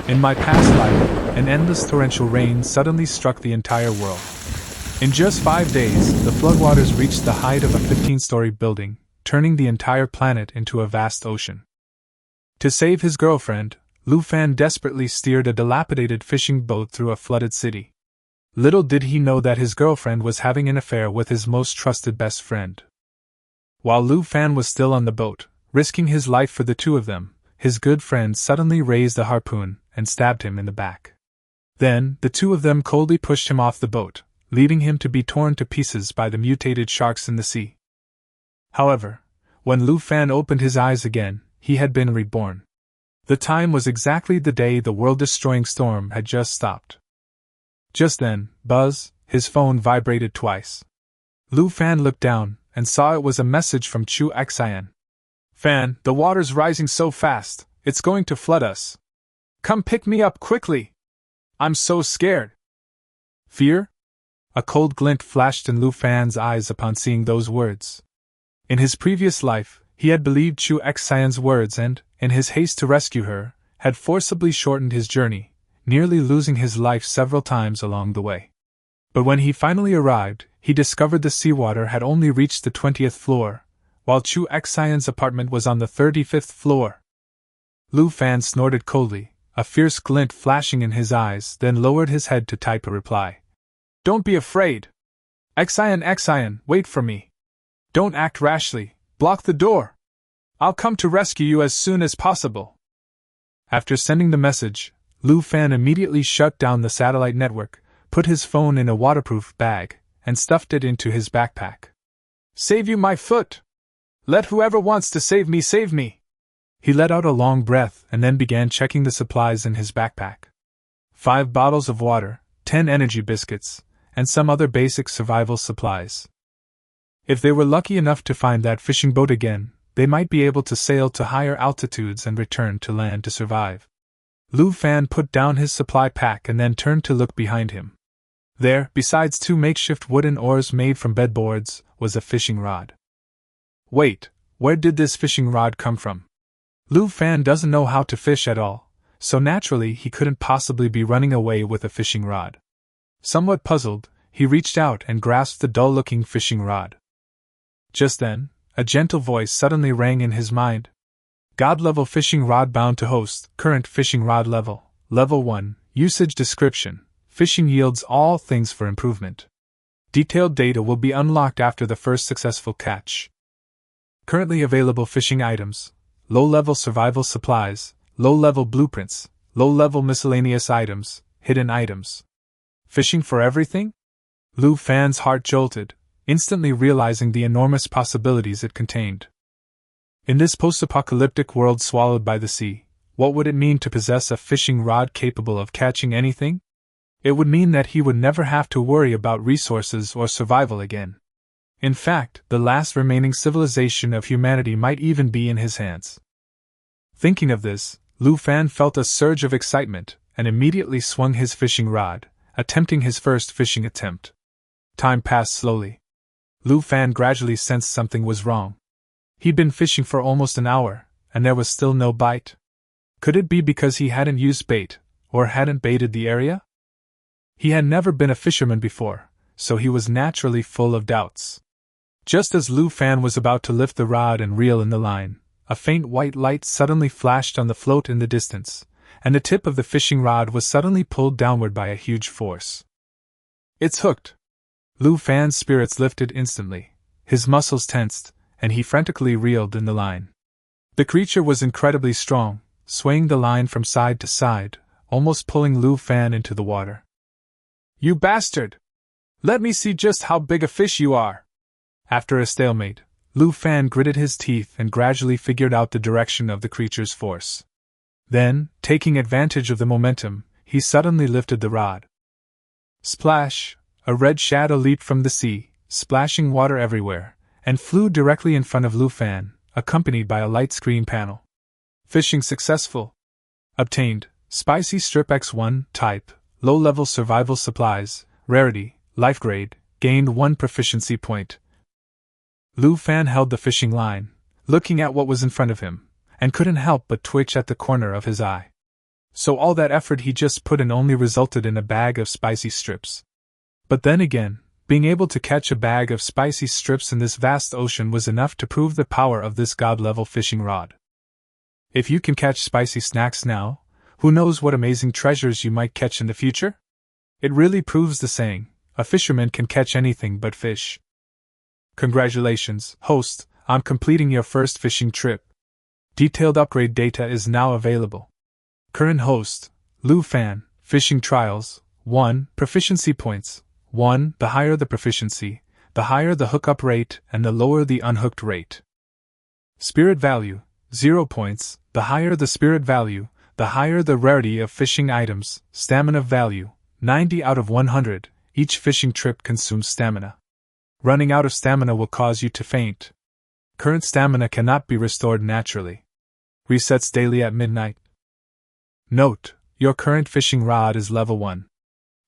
In my past life, an endless torrential rain suddenly struck the entire world. In just 5 days, the floodwaters reached the height of a 15-story building, turning the entire planet into a vast ocean. To save his girlfriend, Lu Fan desperately steered a dilapidated fishing boat through a flooded city. Little did he know that his girlfriend was having an affair with his most trusted best friend. While Lu Fan was still on the boat, risking his life for the two of them, his good friend suddenly raised a harpoon and stabbed him in the back. Then, the two of them coldly pushed him off the boat, leaving him to be torn to pieces by the mutated sharks in the sea. However, when Lu Fan opened his eyes again, he had been reborn. The time was exactly the day the world-destroying storm had just stopped. Just then, buzz, his phone vibrated twice. Lu Fan looked down and saw it was a message from Chu Xian. "Fan, the water's rising so fast, it's going to flood us. Come pick me up quickly. I'm so scared." Fear? A cold glint flashed in Lu Fan's eyes upon seeing those words. In his previous life, he had believed Chu Xian's words and, in his haste to rescue her, had forcibly shortened his journey, nearly losing his life several times along the way. But when he finally arrived, he discovered the seawater had only reached the 20th floor, while Chu Xian's apartment was on the 35th floor. Lu Fan snorted coldly, a fierce glint flashing in his eyes, then lowered his head to type a reply. "Don't be afraid. Xian, wait for me. Don't act rashly, block the door. I'll come to rescue you as soon as possible." After sending the message, Lu Fan immediately shut down the satellite network, put his phone in a waterproof bag, and stuffed it into his backpack. "Save you my foot! Let whoever wants to save me save me!" He let out a long breath and then began checking the supplies in his backpack. 5 bottles of water, 10 energy biscuits, and some other basic survival supplies. If they were lucky enough to find that fishing boat again, they might be able to sail to higher altitudes and return to land to survive. Lu Fan put down his supply pack and then turned to look behind him. There, besides 2 makeshift wooden oars made from bedboards, was a fishing rod. Wait, where did this fishing rod come from? Lu Fan doesn't know how to fish at all, so naturally he couldn't possibly be running away with a fishing rod. Somewhat puzzled, he reached out and grasped the dull-looking fishing rod. Just then, a gentle voice suddenly rang in his mind. God-level fishing rod bound to host, current fishing rod level, level 1, usage description, fishing yields all things for improvement. Detailed data will be unlocked after the first successful catch. Currently available fishing items, low-level survival supplies, low-level blueprints, low-level miscellaneous items, hidden items. Fishing for everything? Lu Fan's heart jolted, instantly realizing the enormous possibilities it contained. In this post-apocalyptic world swallowed by the sea, what would it mean to possess a fishing rod capable of catching anything? It would mean that he would never have to worry about resources or survival again. In fact, the last remaining civilization of humanity might even be in his hands. Thinking of this, Lu Fan felt a surge of excitement and immediately swung his fishing rod, attempting his first fishing attempt. Time passed slowly. Lu Fan gradually sensed something was wrong. He'd been fishing for almost an hour, and there was still no bite. Could it be because he hadn't used bait, or hadn't baited the area? He had never been a fisherman before, so he was naturally full of doubts. Just as Lu Fan was about to lift the rod and reel in the line, a faint white light suddenly flashed on the float in the distance, and the tip of the fishing rod was suddenly pulled downward by a huge force. "It's hooked!" Lu Fan's spirits lifted instantly, his muscles tensed, and he frantically reeled in the line. The creature was incredibly strong, swaying the line from side to side, almost pulling Lu Fan into the water. "You bastard! Let me see just how big a fish you are!" After a stalemate, Lu Fan gritted his teeth and gradually figured out the direction of the creature's force. Then, taking advantage of the momentum, he suddenly lifted the rod. Splash! A red shadow leaped from the sea, splashing water everywhere, and flew directly in front of Lu Fan, accompanied by a light screen panel. Fishing successful. Obtained, Spicy Strip X1, type, low-level survival supplies, rarity, life grade, gained 1 proficiency point. Lu Fan held the fishing line, looking at what was in front of him, and couldn't help but twitch at the corner of his eye. So all that effort he just put in only resulted in a bag of spicy strips. But then again, being able to catch a bag of spicy strips in this vast ocean was enough to prove the power of this god-level fishing rod. If you can catch spicy snacks now, who knows what amazing treasures you might catch in the future? It really proves the saying, a fisherman can catch anything but fish. Congratulations, host, on completing your first fishing trip. Detailed upgrade data is now available. Current host, Lu Fan, Fishing Trials, 1. Proficiency points, 1. The higher the proficiency, the higher the hookup rate and the lower the unhooked rate. Spirit value, 0 points, the higher the spirit value, the higher the rarity of fishing items. Stamina value, 90 out of 100, each fishing trip consumes stamina. Running out of stamina will cause you to faint. Current stamina cannot be restored naturally. Resets daily at midnight. Note, your current fishing rod is level 1.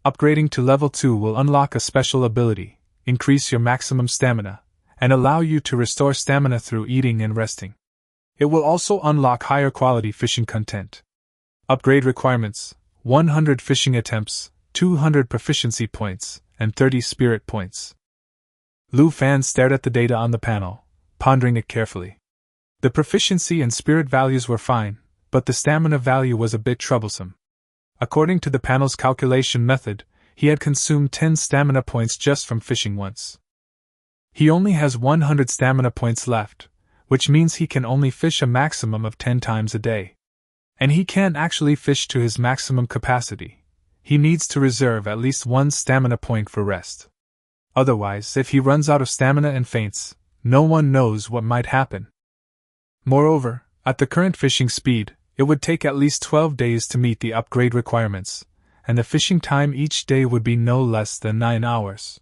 Upgrading to level 2 will unlock a special ability, increase your maximum stamina, and allow you to restore stamina through eating and resting. It will also unlock higher quality fishing content. Upgrade requirements: 100 fishing attempts, 200 proficiency points, and 30 spirit points. Lu Fan stared at the data on the panel, pondering it carefully. The proficiency and spirit values were fine, but the stamina value was a bit troublesome. According to the panel's calculation method, he had consumed 10 stamina points just from fishing once. He only has 100 stamina points left, which means he can only fish a maximum of 10 times a day. And he can't actually fish to his maximum capacity. He needs to reserve at least 1 stamina point for rest. Otherwise, if he runs out of stamina and faints, no one knows what might happen. Moreover, at the current fishing speed, it would take at least 12 days to meet the upgrade requirements, and the fishing time each day would be no less than 9 hours.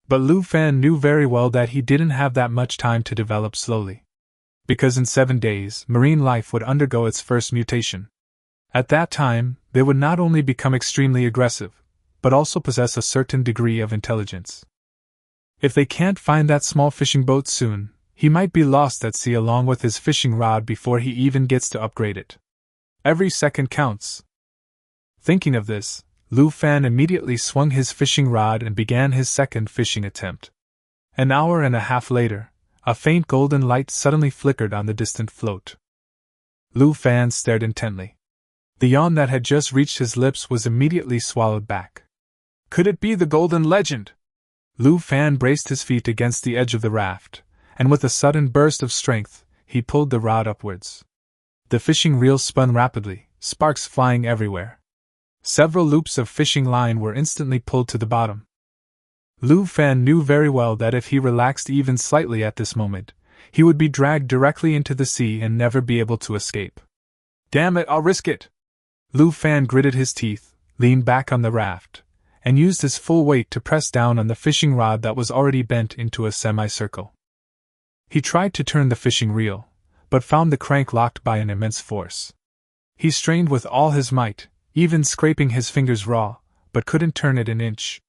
But Lu Fan knew very well that he didn't have that much time to develop slowly. Because in 7 days, marine life would undergo its first mutation. At that time, they would not only become extremely aggressive, but also possess a certain degree of intelligence. If they can't find that small fishing boat soon, he might be lost at sea along with his fishing rod before he even gets to upgrade it. Every second counts. Thinking of this, Lu Fan immediately swung his fishing rod and began his second fishing attempt. An hour and a half later, a faint golden light suddenly flickered on the distant float. Lu Fan stared intently. The yawn that had just reached his lips was immediately swallowed back. Could it be the Golden Legend? Lu Fan braced his feet against the edge of the raft, and with a sudden burst of strength, he pulled the rod upwards. The fishing reel spun rapidly, sparks flying everywhere. Several loops of fishing line were instantly pulled to the bottom. Lu Fan knew very well that if he relaxed even slightly at this moment, he would be dragged directly into the sea and never be able to escape. Damn it, I'll risk it! Lu Fan gritted his teeth, leaned back on the raft, and used his full weight to press down on the fishing rod that was already bent into a semicircle. He tried to turn the fishing reel, but found the crank locked by an immense force. He strained with all his might, even scraping his fingers raw, but couldn't turn it an inch.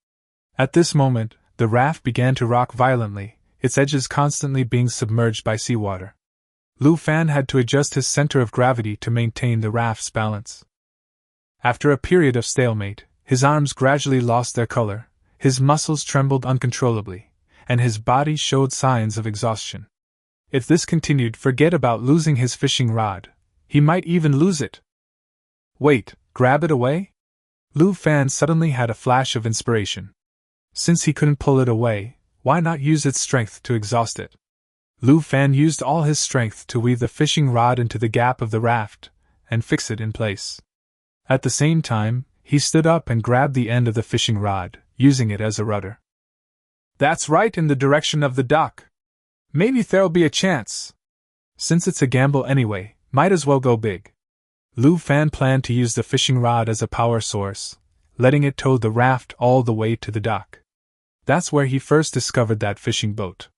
At this moment, the raft began to rock violently, its edges constantly being submerged by seawater. Lu Fan had to adjust his center of gravity to maintain the raft's balance. After a period of stalemate, his arms gradually lost their color, his muscles trembled uncontrollably, and his body showed signs of exhaustion. If this continued, forget about losing his fishing rod. He might even lose it. Wait, grab it away? Lu Fan suddenly had a flash of inspiration. Since he couldn't pull it away, why not use its strength to exhaust it? Lu Fan used all his strength to weave the fishing rod into the gap of the raft, and fix it in place. At the same time, he stood up and grabbed the end of the fishing rod, using it as a rudder. That's right, in the direction of the dock. Maybe there'll be a chance. Since it's a gamble anyway, might as well go big. Lu Fan planned to use the fishing rod as a power source, letting it tow the raft all the way to the dock. That's where he first discovered that fishing boat.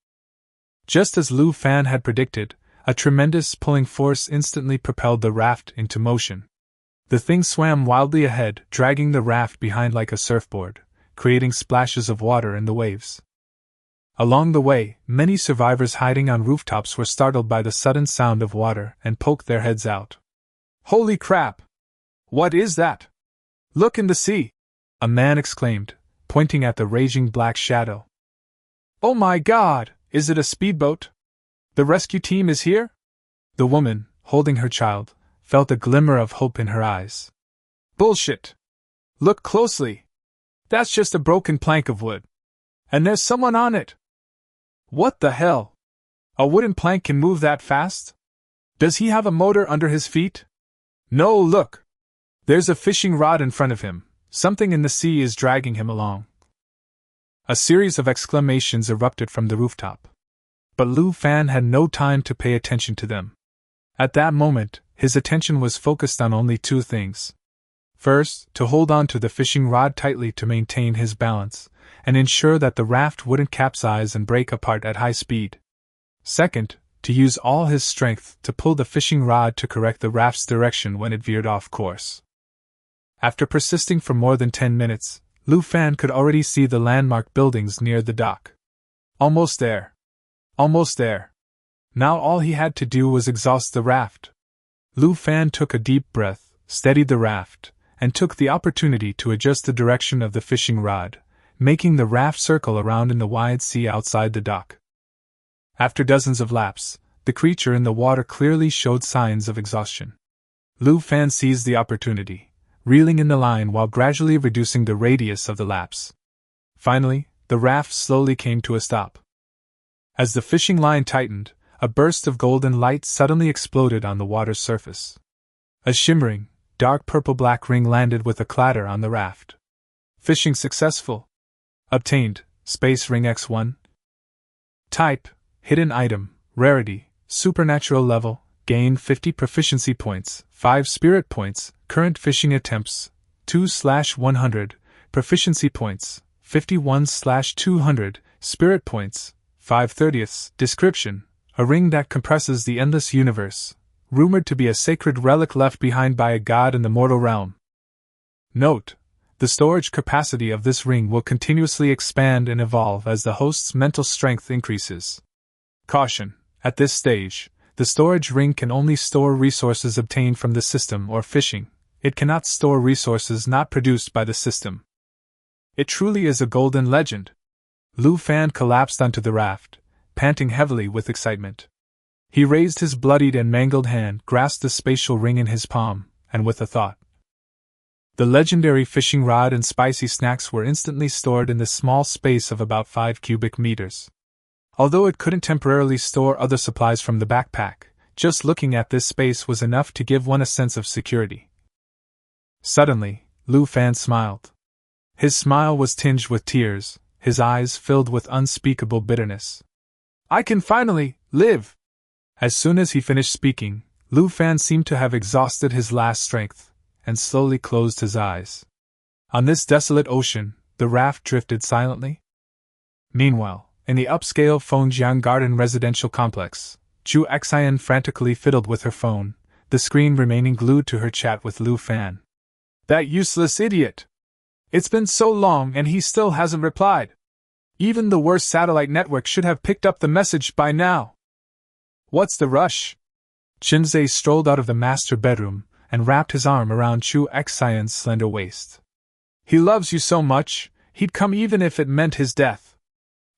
Just as Lu Fan had predicted, a tremendous pulling force instantly propelled the raft into motion. The thing swam wildly ahead, dragging the raft behind like a surfboard, creating splashes of water in the waves. Along the way, many survivors hiding on rooftops were startled by the sudden sound of water and poked their heads out. Holy crap! What is that? Look in the sea! A man exclaimed, pointing at the raging black shadow. Oh my God! Is it a speedboat? The rescue team is here? The woman, holding her child, felt a glimmer of hope in her eyes. Bullshit! Look closely! That's just a broken plank of wood. And there's someone on it! What the hell? A wooden plank can move that fast? Does he have a motor under his feet? No, look! There's a fishing rod in front of him. Something in the sea is dragging him along. A series of exclamations erupted from the rooftop. But Lu Fan had no time to pay attention to them. At that moment, his attention was focused on only two things. First, to hold on to the fishing rod tightly to maintain his balance, and ensure that the raft wouldn't capsize and break apart at high speed. Second, to use all his strength to pull the fishing rod to correct the raft's direction when it veered off course. After persisting for more than 10 minutes, Lu Fan could already see the landmark buildings near the dock. Almost there. Almost there. Now all he had to do was exhaust the raft. Lu Fan took a deep breath, steadied the raft, and took the opportunity to adjust the direction of the fishing rod, making the raft circle around in the wide sea outside the dock. After dozens of laps, the creature in the water clearly showed signs of exhaustion. Lu Fan seized the opportunity, reeling in the line while gradually reducing the radius of the laps. Finally, the raft slowly came to a stop. As the fishing line tightened, a burst of golden light suddenly exploded on the water's surface. A shimmering, dark purple-black ring landed with a clatter on the raft. Fishing successful. Obtained, Space Ring X1. Type, Hidden Item, Rarity, Supernatural Level, Gain 50 Proficiency Points, 5 Spirit Points, Current Fishing Attempts, 2/100, Proficiency Points, 51/200, Spirit Points, 5/30. Description: a ring that compresses the endless universe, rumored to be a sacred relic left behind by a god in the mortal realm. Note: the storage capacity of this ring will continuously expand and evolve as the host's mental strength increases. Caution: at this stage, the storage ring can only store resources obtained from the system or fishing. It cannot store resources not produced by the system. It truly is a golden legend. Lu Fan collapsed onto the raft, panting heavily with excitement. He raised his bloodied and mangled hand, grasped the spatial ring in his palm, and with a thought. The legendary fishing rod and spicy snacks were instantly stored in the small space of about 5 cubic meters. Although it couldn't temporarily store other supplies from the backpack, just looking at this space was enough to give one a sense of security. Suddenly, Lu Fan smiled. His smile was tinged with tears, his eyes filled with unspeakable bitterness. I can finally live! As soon as he finished speaking, Lu Fan seemed to have exhausted his last strength, and slowly closed his eyes. On this desolate ocean, the raft drifted silently. Meanwhile, in the upscale Fengjiang Garden residential complex, Chu Xian frantically fiddled with her phone, the screen remaining glued to her chat with Lu Fan. That useless idiot! It's been so long and he still hasn't replied. Even the worst satellite network should have picked up the message by now. What's the rush? Qinzhe strolled out of the master bedroom and wrapped his arm around Chu Xian's slender waist. He loves you so much, he'd come even if it meant his death.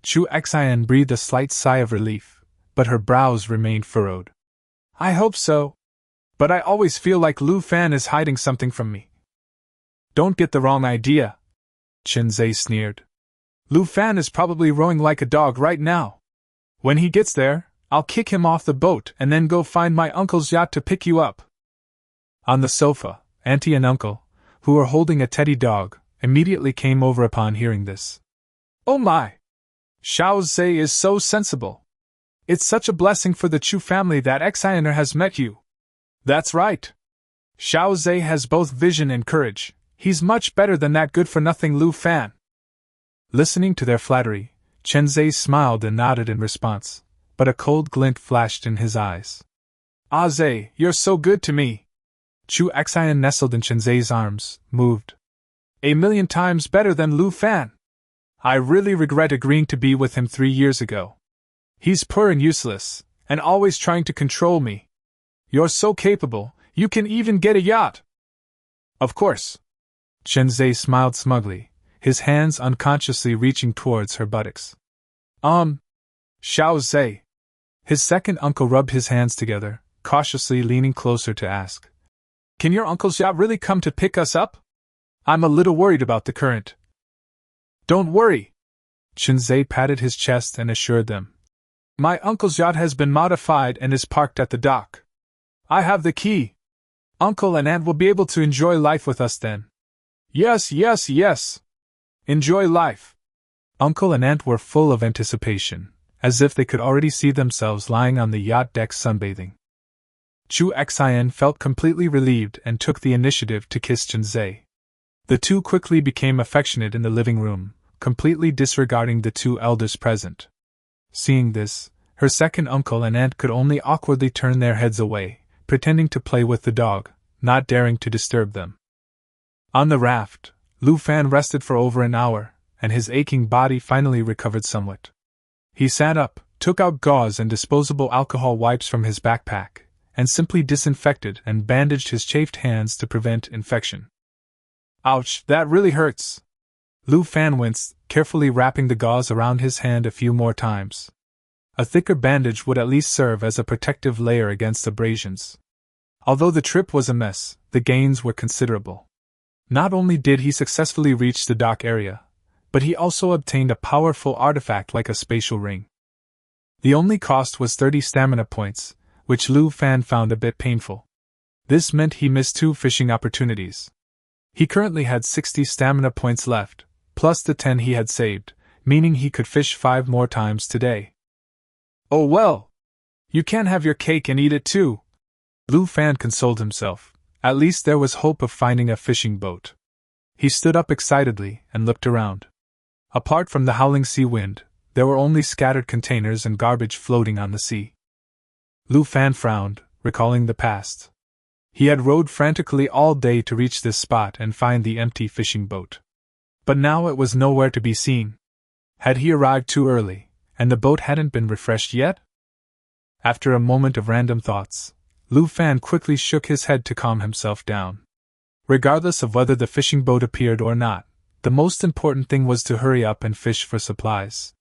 Chu Xian breathed a slight sigh of relief, but her brows remained furrowed. I hope so. But I always feel like Lu Fan is hiding something from me. Don't get the wrong idea, Qinzhe sneered. Lu Fan is probably rowing like a dog right now. When he gets there, I'll kick him off the boat and then go find my uncle's yacht to pick you up. On the sofa, Auntie and Uncle, who were holding a teddy dog, immediately came over upon hearing this. Oh my! Xiaozhe is so sensible. It's such a blessing for the Chu family that Xianer has met you. That's right. Xiaozhe has both vision and courage. He's much better than that good-for-nothing Lu Fan. Listening to their flattery, Qinzhe smiled and nodded in response, but a cold glint flashed in his eyes. Ah Zhe, you're so good to me. Chu Xian nestled in Qinzhe's arms, moved. 1,000,000 times better than Lu Fan. I really regret agreeing to be with him 3 years ago. He's poor and useless, and always trying to control me. You're so capable, you can even get a yacht. Of course. Chen Zhe smiled smugly, his hands unconsciously reaching towards her buttocks. Xiao Zhe. His second uncle rubbed his hands together, cautiously leaning closer to ask. Can your Uncle Xia really come to pick us up? I'm a little worried about the current. Don't worry. Chen Zhe patted his chest and assured them. My uncle's yacht has been modified and is parked at the dock. I have the key. Uncle and Aunt will be able to enjoy life with us then. Yes. Enjoy life. Uncle and Aunt were full of anticipation, as if they could already see themselves lying on the yacht deck sunbathing. Chu Xian felt completely relieved and took the initiative to kiss Chen Zhe. The two quickly became affectionate in the living room, completely disregarding the two elders present. Seeing this, her second uncle and aunt could only awkwardly turn their heads away, pretending to play with the dog, not daring to disturb them. On the raft, Lu Fan rested for over an hour, and his aching body finally recovered somewhat. He sat up, took out gauze and disposable alcohol wipes from his backpack, and simply disinfected and bandaged his chafed hands to prevent infection. Ouch, that really hurts. Lu Fan winced, carefully wrapping the gauze around his hand a few more times. A thicker bandage would at least serve as a protective layer against abrasions. Although the trip was a mess, the gains were considerable. Not only did he successfully reach the dock area, but he also obtained a powerful artifact like a spatial ring. The only cost was 30 stamina points, which Lu Fan found a bit painful. This meant he missed 2 fishing opportunities. He currently had 60 stamina points left, plus the 10 he had saved, meaning he could fish 5 more times today. Oh well! You can have your cake and eat it too! Lu Fan consoled himself. At least there was hope of finding a fishing boat. He stood up excitedly and looked around. Apart from the howling sea wind, there were only scattered containers and garbage floating on the sea. Lu Fan frowned, recalling the past. He had rowed frantically all day to reach this spot and find the empty fishing boat. But now it was nowhere to be seen. Had he arrived too early, and the boat hadn't been refreshed yet? After a moment of random thoughts, Lu Fan quickly shook his head to calm himself down. Regardless of whether the fishing boat appeared or not, the most important thing was to hurry up and fish for supplies.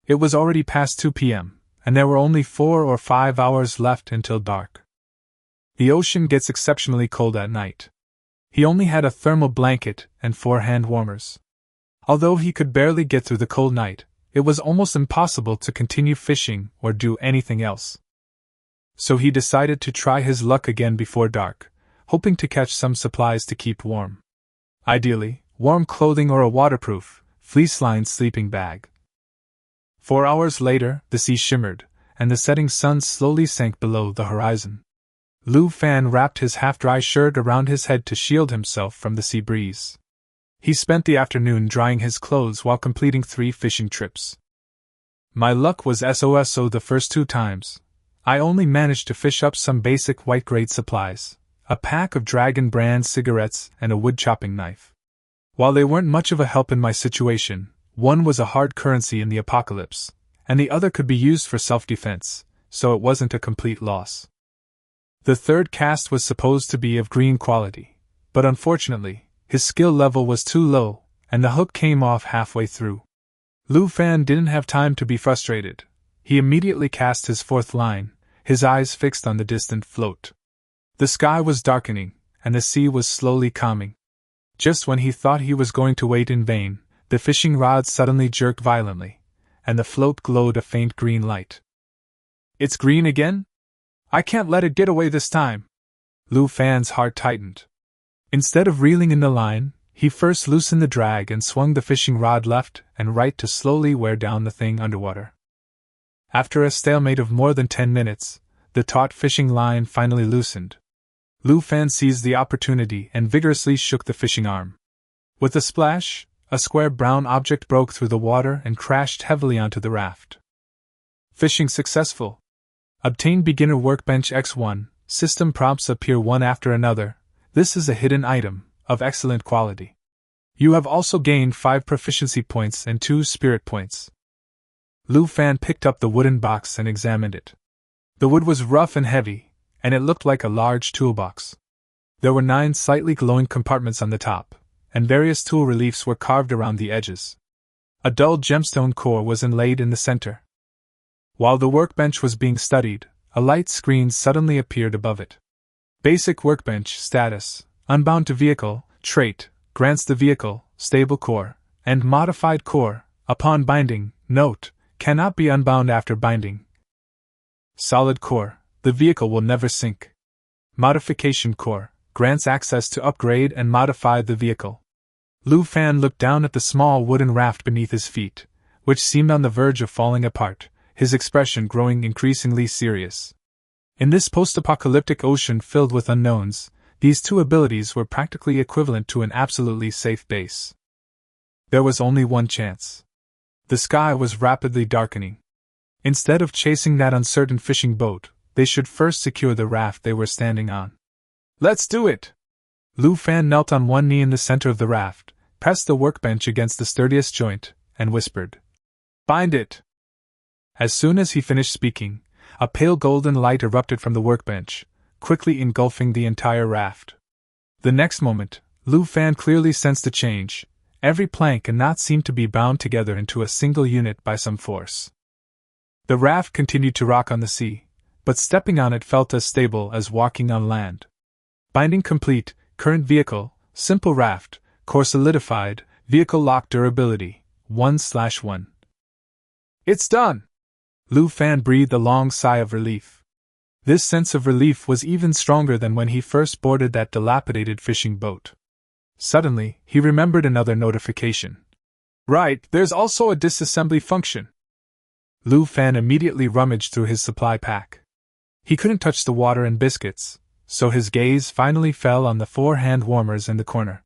It was already past 2 p.m., and there were only 4 or 5 hours left until dark. The ocean gets exceptionally cold at night. He only had a thermal blanket and 4 hand warmers. Although he could barely get through the cold night, it was almost impossible to continue fishing or do anything else. So he decided to try his luck again before dark, hoping to catch some supplies to keep warm. Ideally, warm clothing or a waterproof, fleece-lined sleeping bag. 4 hours later, the sea shimmered, and the setting sun slowly sank below the horizon. Lu Fan wrapped his half-dry shirt around his head to shield himself from the sea breeze. He spent the afternoon drying his clothes while completing 3 fishing trips. My luck was so the first 2 times. I only managed to fish up some basic white-grade supplies, a pack of Dragon brand cigarettes and a wood-chopping knife. While they weren't much of a help in my situation, one was a hard currency in the apocalypse, and the other could be used for self-defense, so it wasn't a complete loss. The third cast was supposed to be of green quality, but unfortunately, his skill level was too low, and the hook came off halfway through. Lu Fan didn't have time to be frustrated. He immediately cast his 4th line, his eyes fixed on the distant float. The sky was darkening, and the sea was slowly calming. Just when he thought he was going to wait in vain, the fishing rod suddenly jerked violently, and the float glowed a faint green light. It's green again? I can't let it get away this time. Lu Fan's heart tightened. Instead of reeling in the line, he first loosened the drag and swung the fishing rod left and right to slowly wear down the thing underwater. After a stalemate of more than 10 minutes, the taut fishing line finally loosened. Lu Fan seized the opportunity and vigorously shook the fishing arm. With a splash, a square brown object broke through the water and crashed heavily onto the raft. Fishing successful. Obtain Beginner Workbench X1, system prompts appear one after another. This is a hidden item, of excellent quality. You have also gained 5 proficiency points and 2 spirit points. Lu Fan picked up the wooden box and examined it. The wood was rough and heavy, and it looked like a large toolbox. There were 9 slightly glowing compartments on the top, and various tool reliefs were carved around the edges. A dull gemstone core was inlaid in the center. While the workbench was being studied, a light screen suddenly appeared above it. Basic workbench status, unbound to vehicle, trait, grants the vehicle, stable core, and modified core, upon binding, note, cannot be unbound after binding. Solid core, the vehicle will never sink. Modification core, grants access to upgrade and modify the vehicle. Lu Fan looked down at the small wooden raft beneath his feet, which seemed on the verge of falling apart, his expression growing increasingly serious. In this post-apocalyptic ocean filled with unknowns, these 2 abilities were practically equivalent to an absolutely safe base. There was only one chance. The sky was rapidly darkening. Instead of chasing that uncertain fishing boat, they should first secure the raft they were standing on. Let's do it! Lu Fan knelt on one knee in the center of the raft, pressed the workbench against the sturdiest joint, and whispered, "Bind it!" As soon as he finished speaking, a pale golden light erupted from the workbench, quickly engulfing the entire raft. The next moment, Lu Fan clearly sensed a change. Every plank and knot seemed to be bound together into a single unit by some force. The raft continued to rock on the sea, but stepping on it felt as stable as walking on land. Binding complete, current vehicle, simple raft, core solidified, vehicle lock durability, 1/1. It's done! Lu Fan breathed a long sigh of relief. This sense of relief was even stronger than when he first boarded that dilapidated fishing boat. Suddenly, he remembered another notification. Right, there's also a disassembly function. Lu Fan immediately rummaged through his supply pack. He couldn't touch the water and biscuits, so his gaze finally fell on the 4 hand warmers in the corner.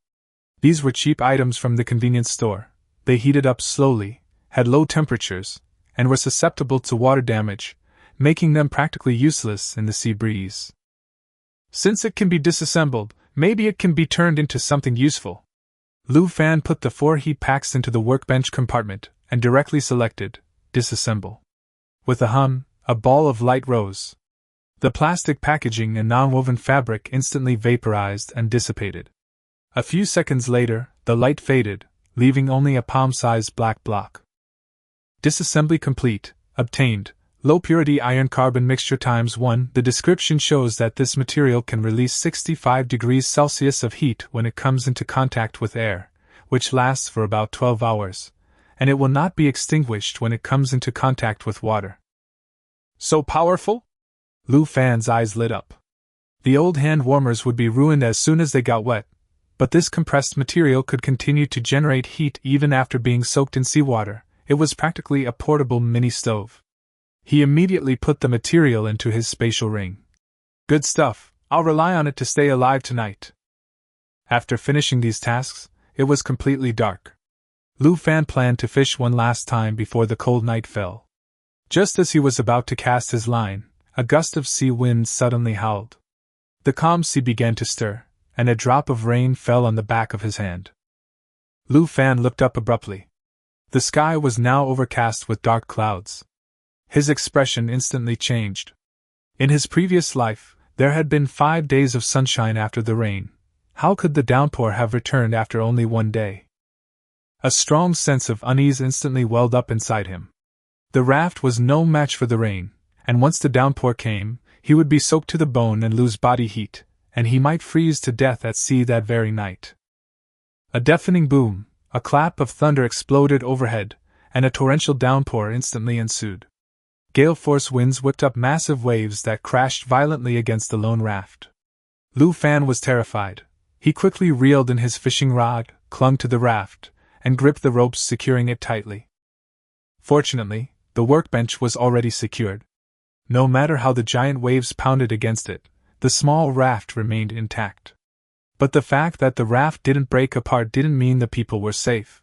These were cheap items from the convenience store. They heated up slowly, had low temperatures, and were susceptible to water damage, making them practically useless in the sea breeze. Since it can be disassembled, maybe it can be turned into something useful. Lu Fan put the 4 heat packs into the workbench compartment and directly selected Disassemble. With a hum, a ball of light rose. The plastic packaging and non-woven fabric instantly vaporized and dissipated. A few seconds later, the light faded, leaving only a palm-sized black block. Disassembly complete, obtained, low-purity iron-carbon mixture ×1. The description shows that this material can release 65 degrees Celsius of heat when it comes into contact with air, which lasts for about 12 hours, and it will not be extinguished when it comes into contact with water. So powerful? Lu Fan's eyes lit up. The old hand warmers would be ruined as soon as they got wet, but this compressed material could continue to generate heat even after being soaked in seawater. It was practically a portable mini-stove. He immediately put the material into his spatial ring. Good stuff, I'll rely on it to stay alive tonight. After finishing these tasks, it was completely dark. Lu Fan planned to fish one last time before the cold night fell. Just as he was about to cast his line, a gust of sea wind suddenly howled. The calm sea began to stir, and a drop of rain fell on the back of his hand. Lu Fan looked up abruptly. The sky was now overcast with dark clouds. His expression instantly changed. In his previous life, there had been 5 days of sunshine after the rain. How could the downpour have returned after only 1 day? A strong sense of unease instantly welled up inside him. The raft was no match for the rain, and once the downpour came, he would be soaked to the bone and lose body heat, and he might freeze to death at sea that very night. A deafening boom, a clap of thunder exploded overhead, and a torrential downpour instantly ensued. Gale-force winds whipped up massive waves that crashed violently against the lone raft. Lu Fan was terrified. He quickly reeled in his fishing rod, clung to the raft, and gripped the ropes securing it tightly. Fortunately, the workbench was already secured. No matter how the giant waves pounded against it, the small raft remained intact. But the fact that the raft didn't break apart didn't mean the people were safe.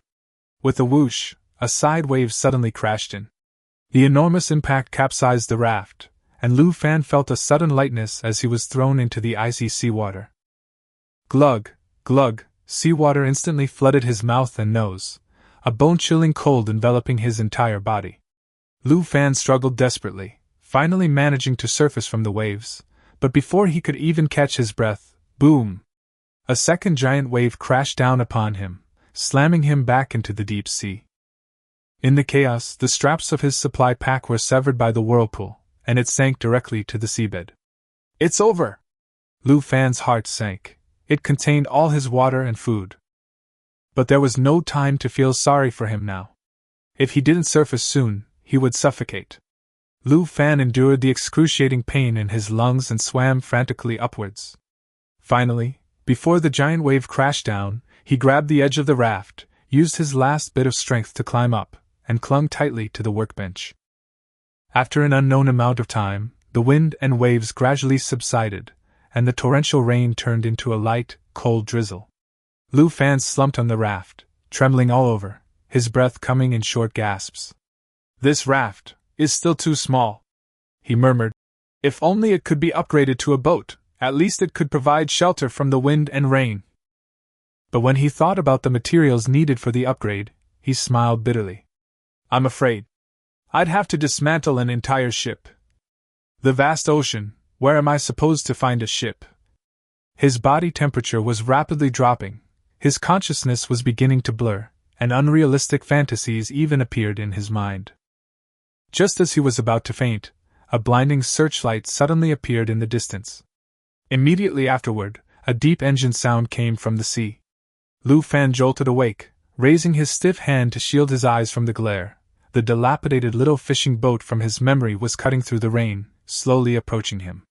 With a whoosh, a side wave suddenly crashed in. The enormous impact capsized the raft, and Lu Fan felt a sudden lightness as he was thrown into the icy seawater. Glug, glug, seawater instantly flooded his mouth and nose, a bone-chilling cold enveloping his entire body. Lu Fan struggled desperately, finally managing to surface from the waves, but before he could even catch his breath, boom, A second giant wave crashed down upon him, slamming him back into the deep sea. In the chaos, the straps of his supply pack were severed by the whirlpool, and it sank directly to the seabed. "It's over!" Lu Fan's heart sank. It contained all his water and food. But there was no time to feel sorry for him now. If he didn't surface soon, he would suffocate. Lu Fan endured the excruciating pain in his lungs and swam frantically upwards. Finally, before the giant wave crashed down, he grabbed the edge of the raft, used his last bit of strength to climb up, and clung tightly to the workbench. After an unknown amount of time, the wind and waves gradually subsided, and the torrential rain turned into a light, cold drizzle. Lu Fan slumped on the raft, trembling all over, his breath coming in short gasps. "This raft is still too small," he murmured. "If only it could be upgraded to a boat, at least it could provide shelter from the wind and rain." But when he thought about the materials needed for the upgrade, he smiled bitterly. "I'm afraid I'd have to dismantle an entire ship. The vast ocean, where am I supposed to find a ship?" His body temperature was rapidly dropping, his consciousness was beginning to blur, and unrealistic fantasies even appeared in his mind. Just as he was about to faint, a blinding searchlight suddenly appeared in the distance. Immediately afterward, a deep engine sound came from the sea. Lu Fan jolted awake, raising his stiff hand to shield his eyes from the glare. The dilapidated little fishing boat from his memory was cutting through the rain, slowly approaching him.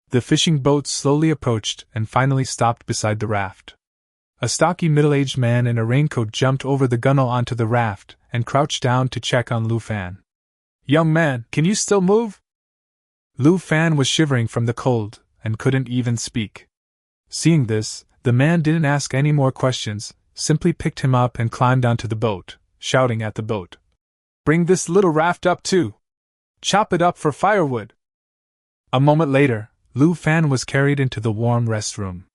The fishing boat slowly approached and finally stopped beside the raft. A stocky middle-aged man in a raincoat jumped over the gunwale onto the raft and crouched down to check on Lu Fan. "Young man, can you still move?" Lu Fan was shivering from the cold and couldn't even speak. Seeing this, the man didn't ask any more questions, simply picked him up and climbed onto the boat, shouting at the boat, "Bring this little raft up too! Chop it up for firewood!" A moment later, Lu Fan was carried into the warm restroom.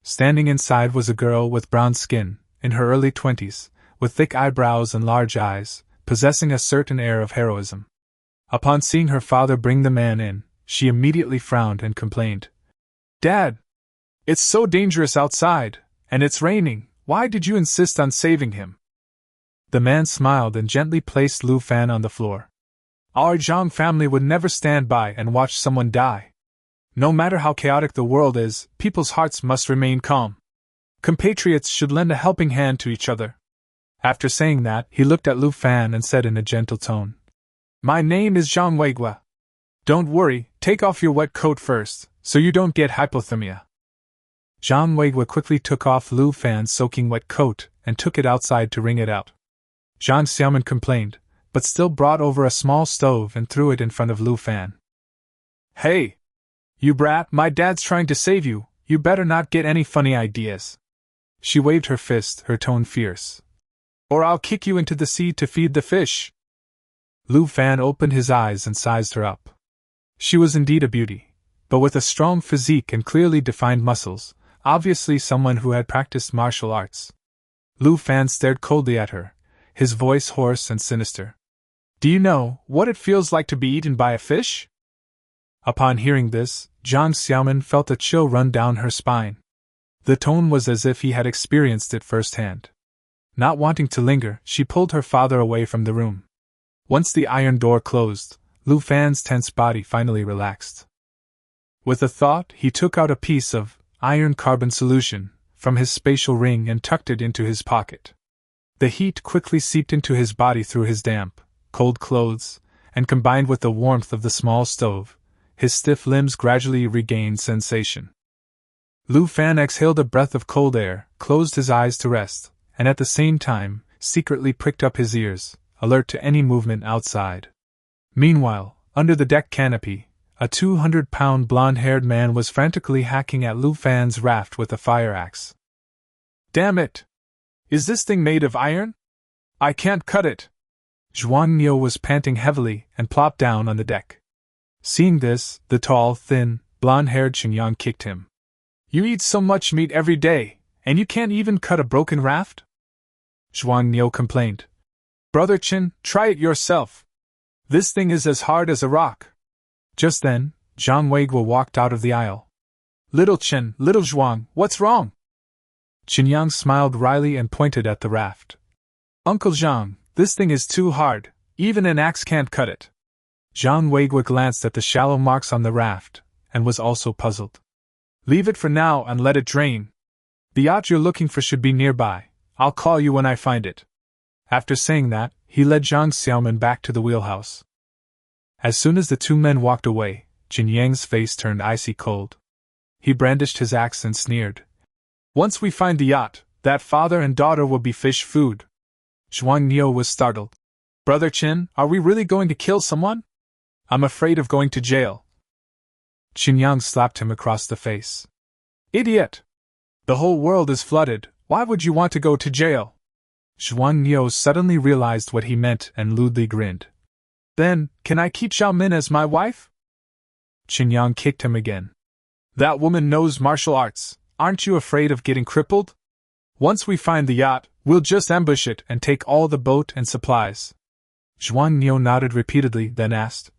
Standing inside was a girl with brown skin, in her early 20s, with thick eyebrows and large eyes, possessing a certain air of heroism. Upon seeing her father bring the man in, she immediately frowned and complained, "Dad! It's so dangerous outside, and it's raining, why did you insist on saving him?" The man smiled and gently placed Lu Fan on the floor. "Our Zhang family would never stand by and watch someone die. No matter how chaotic the world is, people's hearts must remain calm. Compatriots should lend a helping hand to each other." After saying that, he looked at Lu Fan and said in a gentle tone, "My name is Zhang Weigua. Don't worry, take off your wet coat first, so you don't get hypothermia." Zhang Weigua quickly took off Lu Fan's soaking wet coat and took it outside to wring it out. Zhang Xiaoman complained, but still brought over a small stove and threw it in front of Lu Fan. "Hey! You brat, my dad's trying to save you, you better not get any funny ideas." She waved her fist, her tone fierce. "Or I'll kick you into the sea to feed the fish." Lu Fan opened his eyes and sized her up. She was indeed a beauty, but with a strong physique and clearly defined muscles, obviously someone who had practiced martial arts. Lu Fan stared coldly at her, his voice hoarse and sinister. "Do you know what it feels like to be eaten by a fish?" Upon hearing this, Zhang Xiaoman felt a chill run down her spine. The tone was as if he had experienced it firsthand. Not wanting to linger, she pulled her father away from the room. Once the iron door closed, Lu Fan's tense body finally relaxed. With a thought, he took out a piece of iron carbon solution from his spatial ring and tucked it into his pocket. The heat quickly seeped into his body through his damp, cold clothes, and combined with the warmth of the small stove, his stiff limbs gradually regained sensation. Lu Fan exhaled a breath of cold air, closed his eyes to rest, and at the same time, secretly pricked up his ears, alert to any movement outside. Meanwhile, under the deck canopy, a 200-pound blonde-haired man was frantically hacking at Lu Fan's raft with a fire axe. "Damn it! Is this thing made of iron? I can't cut it!" Zhuang Niu was panting heavily and plopped down on the deck. Seeing this, the tall, thin, blonde-haired Qingyang kicked him. "You eat so much meat every day, and you can't even cut a broken raft?" Zhuang Niu complained. "Brother Qin, try it yourself. This thing is as hard as a rock." Just then, Zhang Weigua walked out of the aisle. "Little Chen, little Zhuang, what's wrong?" Qinyang smiled wryly and pointed at the raft. Uncle Zhang, this thing is too hard, even an axe can't cut it. Zhang Weigua glanced at the shallow marks on the raft, and was also puzzled. Leave it for now and let it drain. The yacht you're looking for should be nearby. I'll call you when I find it. After saying that, he led Zhang Xiaoman back to the wheelhouse. As soon as the two men walked away, Jin Yang's face turned icy cold. He brandished his axe and sneered. Once we find the yacht, that father and daughter will be fish food. Zhuang Niu was startled. Brother Qin, are we really going to kill someone? I'm afraid of going to jail. Qin Yang slapped him across the face. Idiot! The whole world is flooded, why would you want to go to jail? Zhuang Niu suddenly realized what he meant and lewdly grinned. Then, can I keep Xiao Min as my wife? Qin Yang kicked him again. That woman knows martial arts, aren't you afraid of getting crippled? Once we find the yacht, we'll just ambush it and take all the boat and supplies. Zhuang Niu nodded repeatedly, then asked,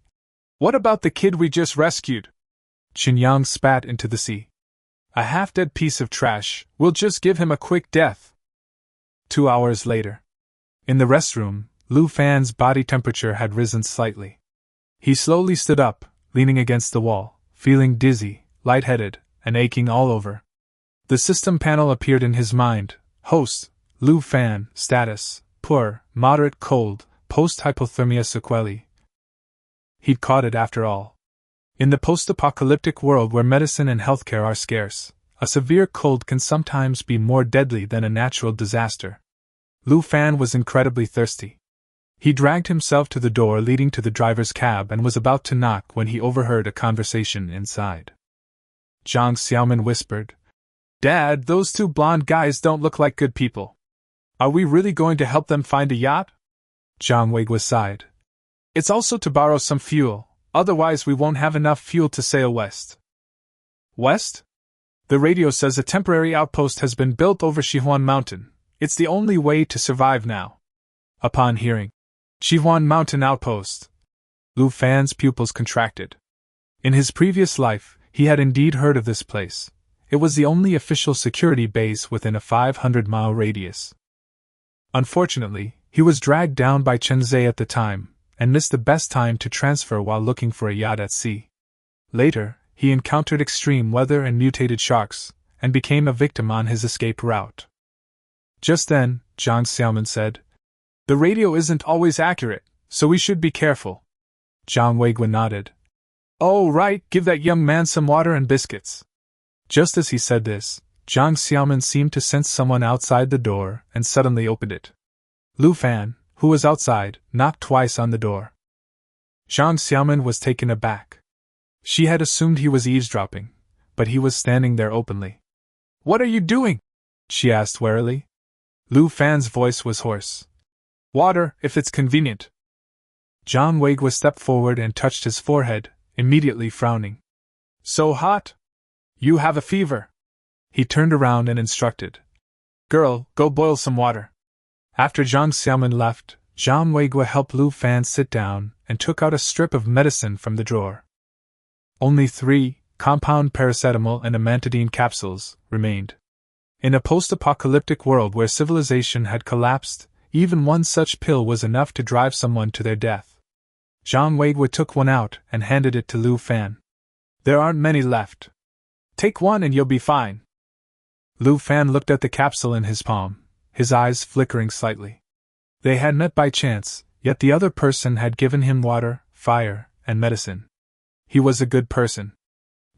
What about the kid we just rescued? Qin Yang spat into the sea. A half-dead piece of trash, we'll just give him a quick death. 2 hours later. In the restroom, Lu Fan's body temperature had risen slightly. He slowly stood up, leaning against the wall, feeling dizzy, lightheaded, and aching all over. The system panel appeared in his mind. Host, Lu Fan, status, poor, moderate cold, post-hypothermia sequelae. He'd caught it after all. In the post-apocalyptic world where medicine and healthcare are scarce, a severe cold can sometimes be more deadly than a natural disaster. Lu Fan was incredibly thirsty. He dragged himself to the door leading to the driver's cab and was about to knock when he overheard a conversation inside. Zhang Xiaoman whispered, Dad, those two blonde guys don't look like good people. Are we really going to help them find a yacht? Zhang Weigua sighed. It's also to borrow some fuel, otherwise we won't have enough fuel to sail west. West? The radio says a temporary outpost has been built over Shihuan Mountain. It's the only way to survive now. Upon hearing Shihuan Mountain Outpost, Lu Fan's pupils contracted. In his previous life, he had indeed heard of this place. It was the only official security base within a 500-mile radius. Unfortunately, he was dragged down by Chen Zhe at the time, and missed the best time to transfer while looking for a yacht at sea. Later, he encountered extreme weather and mutated sharks, and became a victim on his escape route. Just then, Zhang Xiaoman said, The radio isn't always accurate, so we should be careful. Zhang Weigua nodded. Oh right, give that young man some water and biscuits. Just as he said this, Zhang Xiaoman seemed to sense someone outside the door and suddenly opened it. Lu Fan, who was outside, knocked twice on the door. Zhang Xiaoman was taken aback. She had assumed he was eavesdropping, but he was standing there openly. What are you doing? She asked warily. Lu Fan's voice was hoarse. Water, if it's convenient. Zhang Weigua stepped forward and touched his forehead, immediately frowning. So hot? You have a fever. He turned around and instructed. Girl, go boil some water. After Zhang Xiaoman left, Zhang Weigua helped Lu Fan sit down and took out a strip of medicine from the drawer. Only 3 compound paracetamol and amantadine capsules remained. In a post-apocalyptic world where civilization had collapsed, even one such pill was enough to drive someone to their death. Zhang Weigua took one out and handed it to Lu Fan. There aren't many left. Take one and you'll be fine. Lu Fan looked at the capsule in his palm, his eyes flickering slightly. They had met by chance, yet the other person had given him water, fire, and medicine. He was a good person.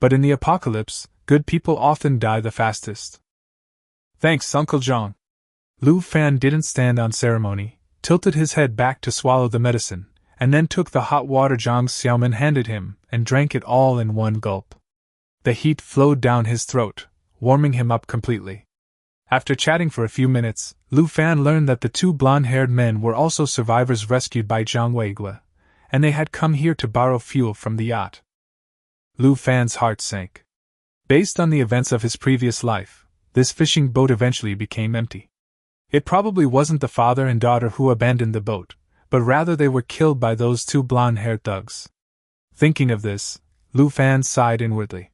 But in the apocalypse, good people often die the fastest. Thanks, Uncle Zhang. Lu Fan didn't stand on ceremony, tilted his head back to swallow the medicine, and then took the hot water Zhang Xiaoman handed him and drank it all in one gulp. The heat flowed down his throat, warming him up completely. After chatting for a few minutes, Lu Fan learned that the 2 blonde-haired men were also survivors rescued by Zhang Weigua, and they had come here to borrow fuel from the yacht. Lu Fan's heart sank. Based on the events of his previous life, this fishing boat eventually became empty. It probably wasn't the father and daughter who abandoned the boat, but rather they were killed by those 2 blonde-haired thugs. Thinking of this, Lu Fan sighed inwardly.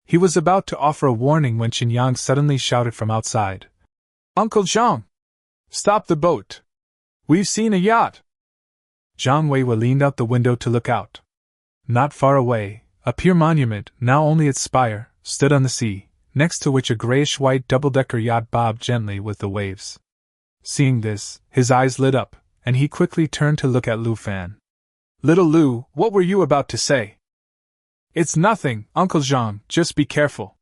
He was about to offer a warning when Qin Yang suddenly shouted from outside. Uncle Zhang! Stop the boat! We've seen a yacht! Zhang Weiwei leaned out the window to look out. Not far away, a pier monument, now only its spire, stood on the sea, next to which a grayish-white double-decker yacht bobbed gently with the waves. Seeing this, his eyes lit up, and he quickly turned to look at Lu Fan. Little Lu, what were you about to say? It's nothing, Uncle Zhang, just be careful.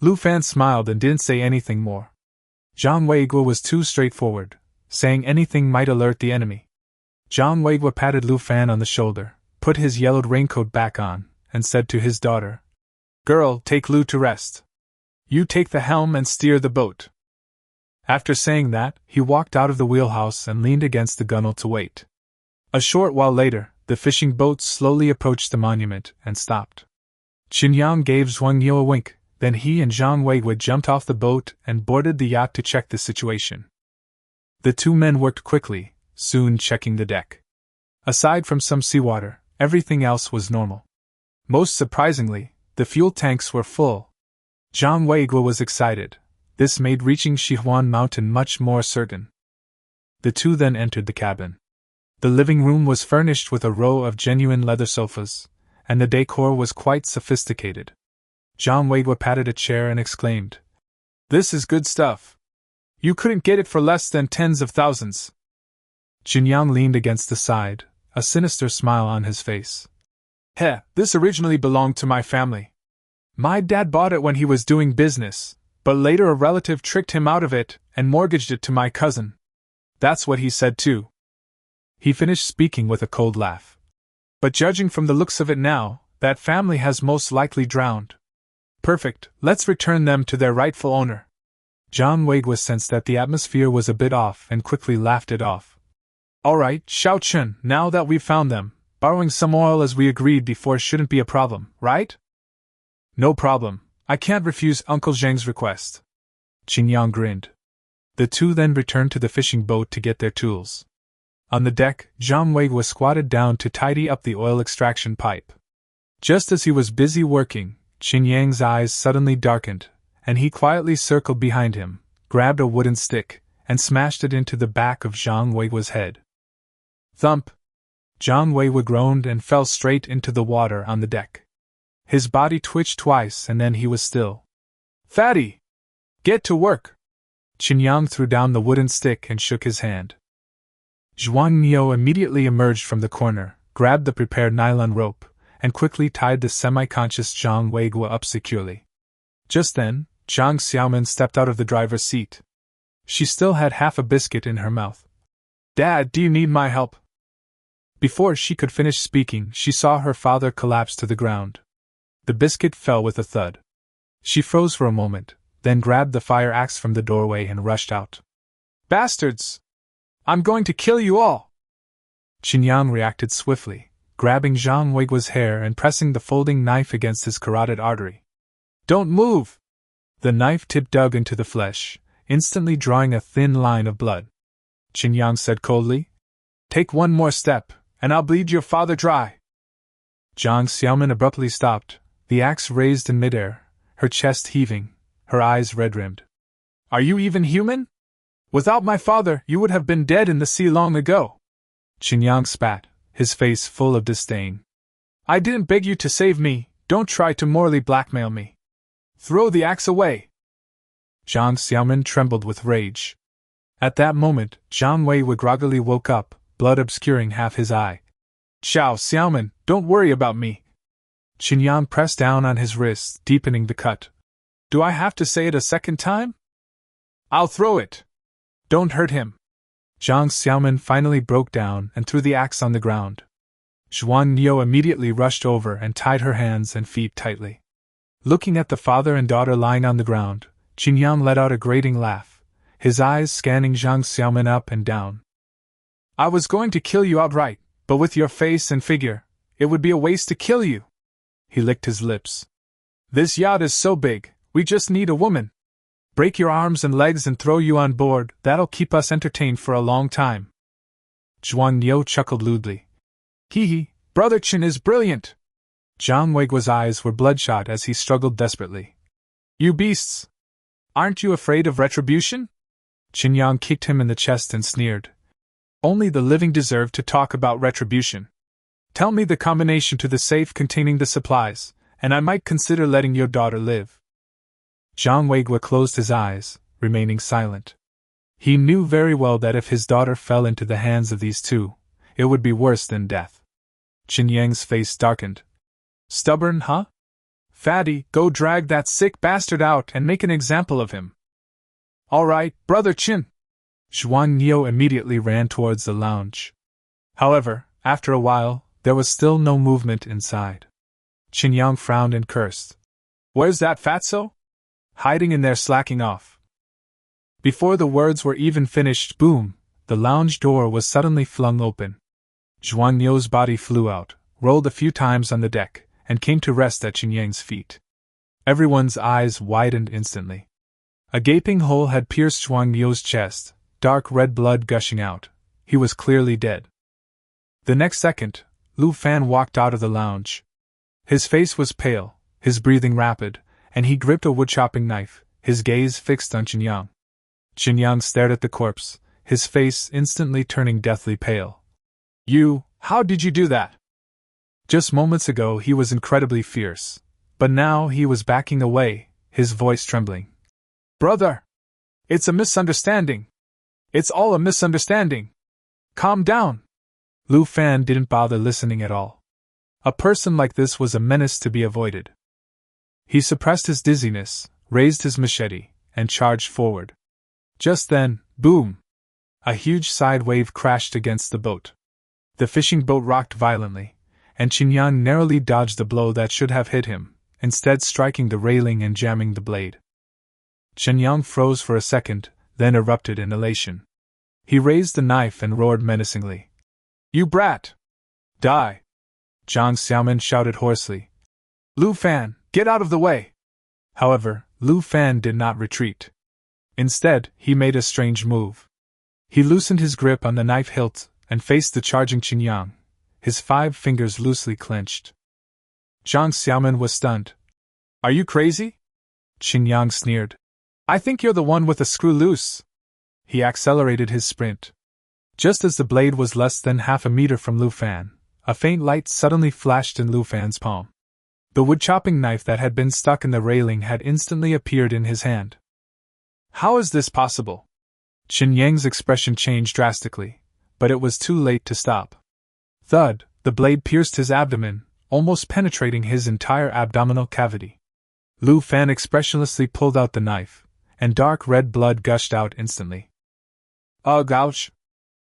Lu Fan smiled and didn't say anything more. Zhang Weiguo was too straightforward, saying anything might alert the enemy. Zhang Weiguo patted Lu Fan on the shoulder, put his yellowed raincoat back on, and said to his daughter, Girl, take Lu to rest. You take the helm and steer the boat. After saying that, he walked out of the wheelhouse and leaned against the gunwale to wait. A short while later, the fishing boat slowly approached the monument and stopped. Qin Yang gave Zhuang Yu a wink, then he and Zhang Weiguo jumped off the boat and boarded the yacht to check the situation. The two men worked quickly, soon checking the deck. Aside from some seawater, everything else was normal. Most surprisingly, the fuel tanks were full. Zhang Weiguo was excited. This made reaching Shihuan Mountain much more certain. The two then entered the cabin. The living room was furnished with a row of genuine leather sofas, and the decor was quite sophisticated. Zhang Weiguo patted a chair and exclaimed, This is good stuff. You couldn't get it for less than tens of thousands. Qin Yang leaned against the side, a sinister smile on his face. Heh, this originally belonged to my family. My dad bought it when he was doing business, but later a relative tricked him out of it and mortgaged it to my cousin. That's what he said too. He finished speaking with a cold laugh. But judging from the looks of it now, that family has most likely drowned. Perfect, let's return them to their rightful owner. Zhang Weiguo sensed that the atmosphere was a bit off and quickly laughed it off. Alright, Xiao Chun, now that we've found them, borrowing some oil as we agreed before shouldn't be a problem, right? No problem. I can't refuse Uncle Zhang's request. Qin Yang grinned. The two then returned to the fishing boat to get their tools. On the deck, Zhang Weiguo squatted down to tidy up the oil extraction pipe. Just as he was busy working, Qin Yang's eyes suddenly darkened, and he quietly circled behind him, grabbed a wooden stick, and smashed it into the back of Zhang Weiguo's head. Thump! Zhang Weiguo groaned and fell straight into the water on the deck. His body twitched twice and then he was still. Fatty! Get to work! Qin Yang threw down the wooden stick and shook his hand. Zhuang Niu immediately emerged from the corner, grabbed the prepared nylon rope, and quickly tied the semi-conscious Zhang Weiguo up securely. Just then, Zhang Xiaomin stepped out of the driver's seat. She still had half a biscuit in her mouth. Dad, do you need my help? Before she could finish speaking, she saw her father collapse to the ground. The biscuit fell with a thud. She froze for a moment, then grabbed the fire axe from the doorway and rushed out. Bastards! I'm going to kill you all! Qin Yang reacted swiftly, grabbing Zhang Weiguo's hair and pressing the folding knife against his carotid artery. Don't move! The knife tip dug into the flesh, instantly drawing a thin line of blood. Qin Yang said coldly, Take one more step, and I'll bleed your father dry. Zhang Xiaomin abruptly stopped, the axe raised in midair, her chest heaving, her eyes red-rimmed. Are you even human? Without my father, you would have been dead in the sea long ago. Qin Yang spat, his face full of disdain. I didn't beg you to save me, don't try to morally blackmail me. Throw the axe away. Zhang Xiaomin trembled with rage. At that moment, Zhang Weiguo groggily woke up, blood obscuring half his eye. Xiao Xiaomin, don't worry about me. Qin Yang pressed down on his wrist, deepening the cut. Do I have to say it a second time? I'll throw it. Don't hurt him. Zhang Xiaomin finally broke down and threw the axe on the ground. Zhuang Niu immediately rushed over and tied her hands and feet tightly. Looking at the father and daughter lying on the ground, Qin Yang let out a grating laugh, his eyes scanning Zhang Xiaomin up and down. I was going to kill you outright, but with your face and figure, it would be a waste to kill you. He licked his lips. This yacht is so big, we just need a woman. Break your arms and legs and throw you on board, that'll keep us entertained for a long time. Zhuang Niu chuckled lewdly. Hee hee, Brother Qin is brilliant. Zhang Weigua's eyes were bloodshot as he struggled desperately. You beasts! Aren't you afraid of retribution? Qin Yang kicked him in the chest and sneered. Only the living deserve to talk about retribution. Tell me the combination to the safe containing the supplies, and I might consider letting your daughter live. Zhang Weigua closed his eyes, remaining silent. He knew very well that if his daughter fell into the hands of these two, it would be worse than death. Qin Yang's face darkened. Stubborn, huh? Fatty, go drag that sick bastard out and make an example of him. All right, Brother Qin. Zhuang Niu immediately ran towards the lounge. However, after a while, there was still no movement inside. Qin Yang frowned and cursed. Where's that fatso? Hiding in there slacking off. Before the words were even finished, boom, the lounge door was suddenly flung open. Zhuang Niu's body flew out, rolled a few times on the deck, and came to rest at Qin Yang's feet. Everyone's eyes widened instantly. A gaping hole had pierced Zhuang Niu's chest, dark red blood gushing out. He was clearly dead. The next second, Lu Fan walked out of the lounge. His face was pale, his breathing rapid, and he gripped a wood-chopping knife, his gaze fixed on Qin Yang. Qin Yang stared at the corpse, his face instantly turning deathly pale. How did you do that? Just moments ago he was incredibly fierce, but now he was backing away, his voice trembling. Brother! It's a misunderstanding! It's all a misunderstanding! Calm down! Lu Fan didn't bother listening at all. A person like this was a menace to be avoided. He suppressed his dizziness, raised his machete, and charged forward. Just then, boom! A huge side wave crashed against the boat. The fishing boat rocked violently, and Qin Yang narrowly dodged the blow that should have hit him, instead striking the railing and jamming the blade. Qin Yang froze for a second, then erupted in elation. He raised the knife and roared menacingly. You brat! Die! Zhang Xiaomin shouted hoarsely. Lu Fan, get out of the way! However, Lu Fan did not retreat. Instead, he made a strange move. He loosened his grip on the knife hilt and faced the charging Qin Yang, his 5 fingers loosely clenched. Zhang Xiaomin was stunned. Are you crazy? Qin Yang sneered. I think you're the one with the screw loose. He accelerated his sprint. Just as the blade was less than half a meter from Lu Fan, a faint light suddenly flashed in Lu Fan's palm. The wood-chopping knife that had been stuck in the railing had instantly appeared in his hand. How is this possible? Qin Yang's expression changed drastically, but it was too late to stop. Thud, the blade pierced his abdomen, almost penetrating his entire abdominal cavity. Lu Fan expressionlessly pulled out the knife, and dark red blood gushed out instantly. Ugh, ouch!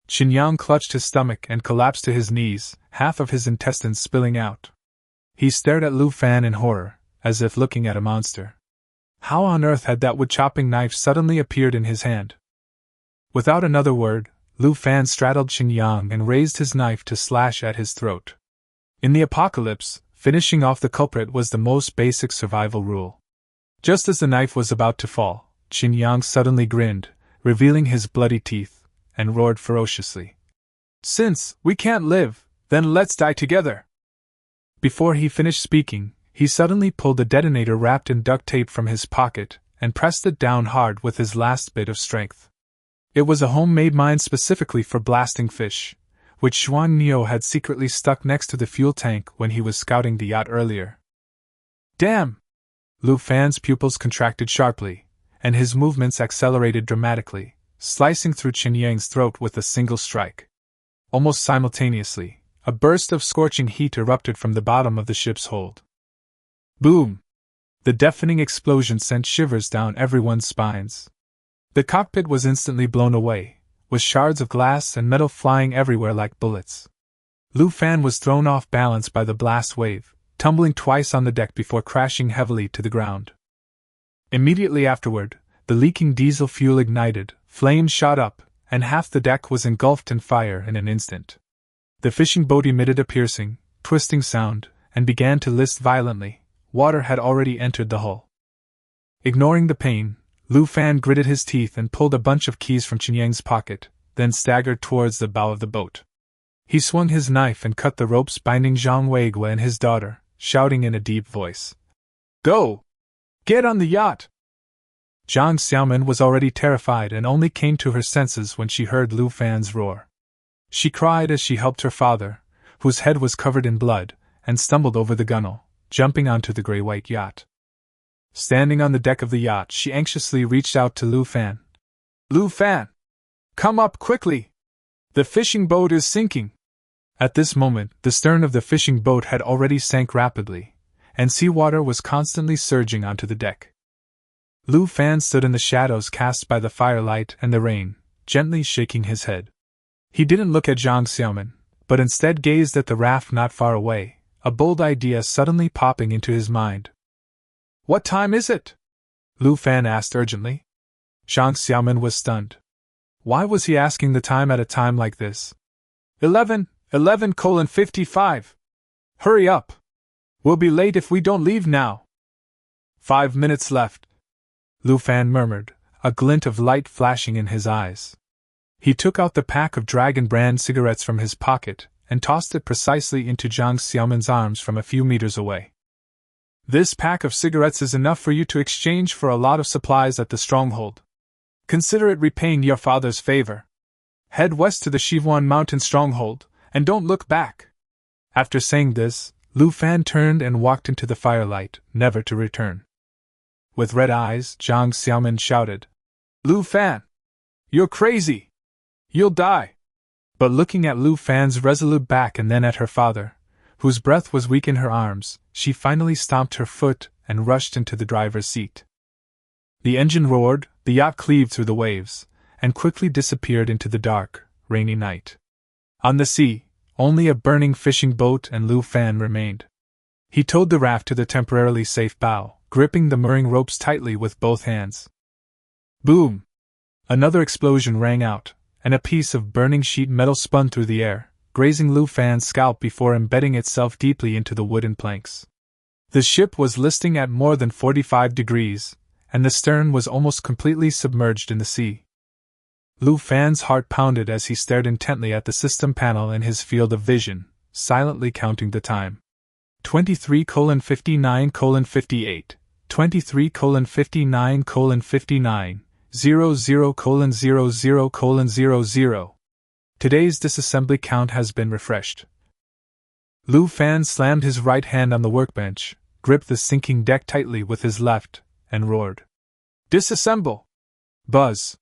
Qin Yang clutched his stomach and collapsed to his knees, half of his intestines spilling out. He stared at Lu Fan in horror, as if looking at a monster. How on earth had that wood-chopping knife suddenly appeared in his hand? Without another word, Lu Fan straddled Qin Yang and raised his knife to slash at his throat. In the apocalypse, finishing off the culprit was the most basic survival rule. Just as the knife was about to fall, Qin Yang suddenly grinned, revealing his bloody teeth, and roared ferociously. Since we can't live, then let's die together! Before he finished speaking, he suddenly pulled a detonator wrapped in duct tape from his pocket and pressed it down hard with his last bit of strength. It was a homemade mine specifically for blasting fish, which Zhuang Niu had secretly stuck next to the fuel tank when he was scouting the yacht earlier. Damn! Lu Fan's pupils contracted sharply, and his movements accelerated dramatically, slicing through Qin Yang's throat with a single strike. Almost simultaneously, a burst of scorching heat erupted from the bottom of the ship's hold. Boom! The deafening explosion sent shivers down everyone's spines. The cockpit was instantly blown away, with shards of glass and metal flying everywhere like bullets. Lu Fan was thrown off balance by the blast wave, tumbling twice on the deck before crashing heavily to the ground. Immediately afterward, the leaking diesel fuel ignited, flames shot up, and half the deck was engulfed in fire in an instant. The fishing boat emitted a piercing, twisting sound, and began to list violently. Water had already entered the hull. Ignoring the pain, Lu Fan gritted his teeth and pulled a bunch of keys from Qin Yang's pocket, then staggered towards the bow of the boat. He swung his knife and cut the ropes binding Zhang Weigua and his daughter, shouting in a deep voice. Go! Get on the yacht! Jiang Xiaomin was already terrified and only came to her senses when she heard Lu Fan's roar. She cried as she helped her father, whose head was covered in blood, and stumbled over the gunwale, jumping onto the gray-white yacht. Standing on the deck of the yacht, she anxiously reached out to Lu Fan. Lu Fan! Come up quickly! The fishing boat is sinking! At this moment, the stern of the fishing boat had already sank rapidly, and seawater was constantly surging onto the deck. Lu Fan stood in the shadows cast by the firelight and the rain, gently shaking his head. He didn't look at Jiang Xiaomin, but instead gazed at the raft not far away, a bold idea suddenly popping into his mind. What time is it? Lu Fan asked urgently. Jiang Xiaomin was stunned. Why was he asking the time at a time like this? 11:55. Hurry up! We'll be late if we don't leave now. 5 minutes left, Lu Fan murmured, a glint of light flashing in his eyes. He took out the pack of Dragon brand cigarettes from his pocket and tossed it precisely into Jiang Xiaomin's arms from a few meters away. This pack of cigarettes is enough for you to exchange for a lot of supplies at the stronghold. Consider it repaying your father's favor. Head west to the Shivuan Mountain stronghold, and don't look back. After saying this, Lu Fan turned and walked into the firelight, never to return. With red eyes, Jiang Xiaomin shouted, Lu Fan! You're crazy! You'll die! But looking at Lu Fan's resolute back and then at her father, whose breath was weak in her arms, she finally stomped her foot and rushed into the driver's seat. The engine roared, the yacht cleaved through the waves, and quickly disappeared into the dark, rainy night. On the sea, only a burning fishing boat and Lu Fan remained. He towed the raft to the temporarily safe bow, gripping the mooring ropes tightly with both hands. Boom! Another explosion rang out, and a piece of burning sheet metal spun through the air, grazing Lu Fan's scalp before embedding itself deeply into the wooden planks. The ship was listing at more than 45 degrees, and the stern was almost completely submerged in the sea. Lu Fan's heart pounded as he stared intently at the system panel in his field of vision, silently counting the time. 23:59:58, 23:59:59, 00:00:00. Today's disassembly count has been refreshed. Lu Fan slammed his right hand on the workbench, gripped the sinking deck tightly with his left, and roared. Disassemble! Buzz!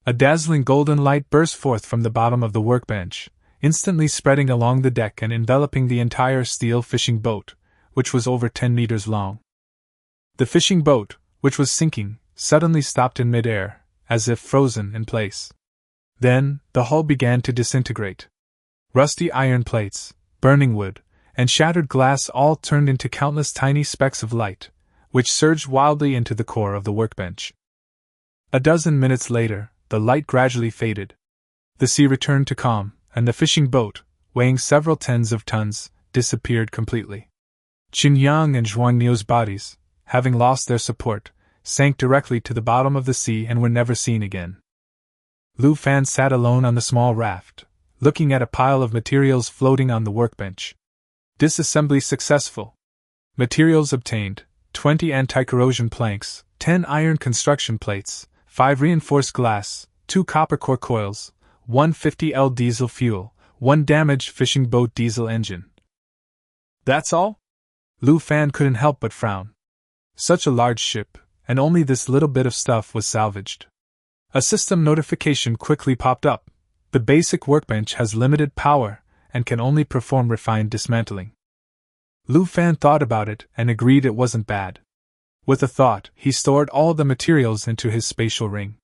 A dazzling golden light burst forth from the bottom of the workbench, instantly spreading along the deck and enveloping the entire steel fishing boat, which was over 10 meters long. The fishing boat, which was sinking, suddenly stopped in midair, as if frozen in place. Then, the hull began to disintegrate. Rusty iron plates, burning wood, and shattered glass all turned into countless tiny specks of light, which surged wildly into the core of the workbench. A dozen minutes later, the light gradually faded. The sea returned to calm, and the fishing boat, weighing several tens of tons, disappeared completely. Qin Yang and Zhuang Niu's bodies, having lost their support, sank directly to the bottom of the sea and were never seen again. Lu Fan sat alone on the small raft, looking at a pile of materials floating on the workbench. Disassembly successful. Materials obtained: 20 anti-corrosion planks, 10 iron construction plates, 5 reinforced glass, 2 copper core coils, 1 50L diesel fuel, 1 damaged fishing boat diesel engine. That's all? Lu Fan couldn't help but frown. Such a large ship, and only this little bit of stuff was salvaged. A system notification quickly popped up. The basic workbench has limited power and can only perform refined dismantling. Lu Fan thought about it and agreed it wasn't bad. With a thought, he stored all the materials into his spatial ring.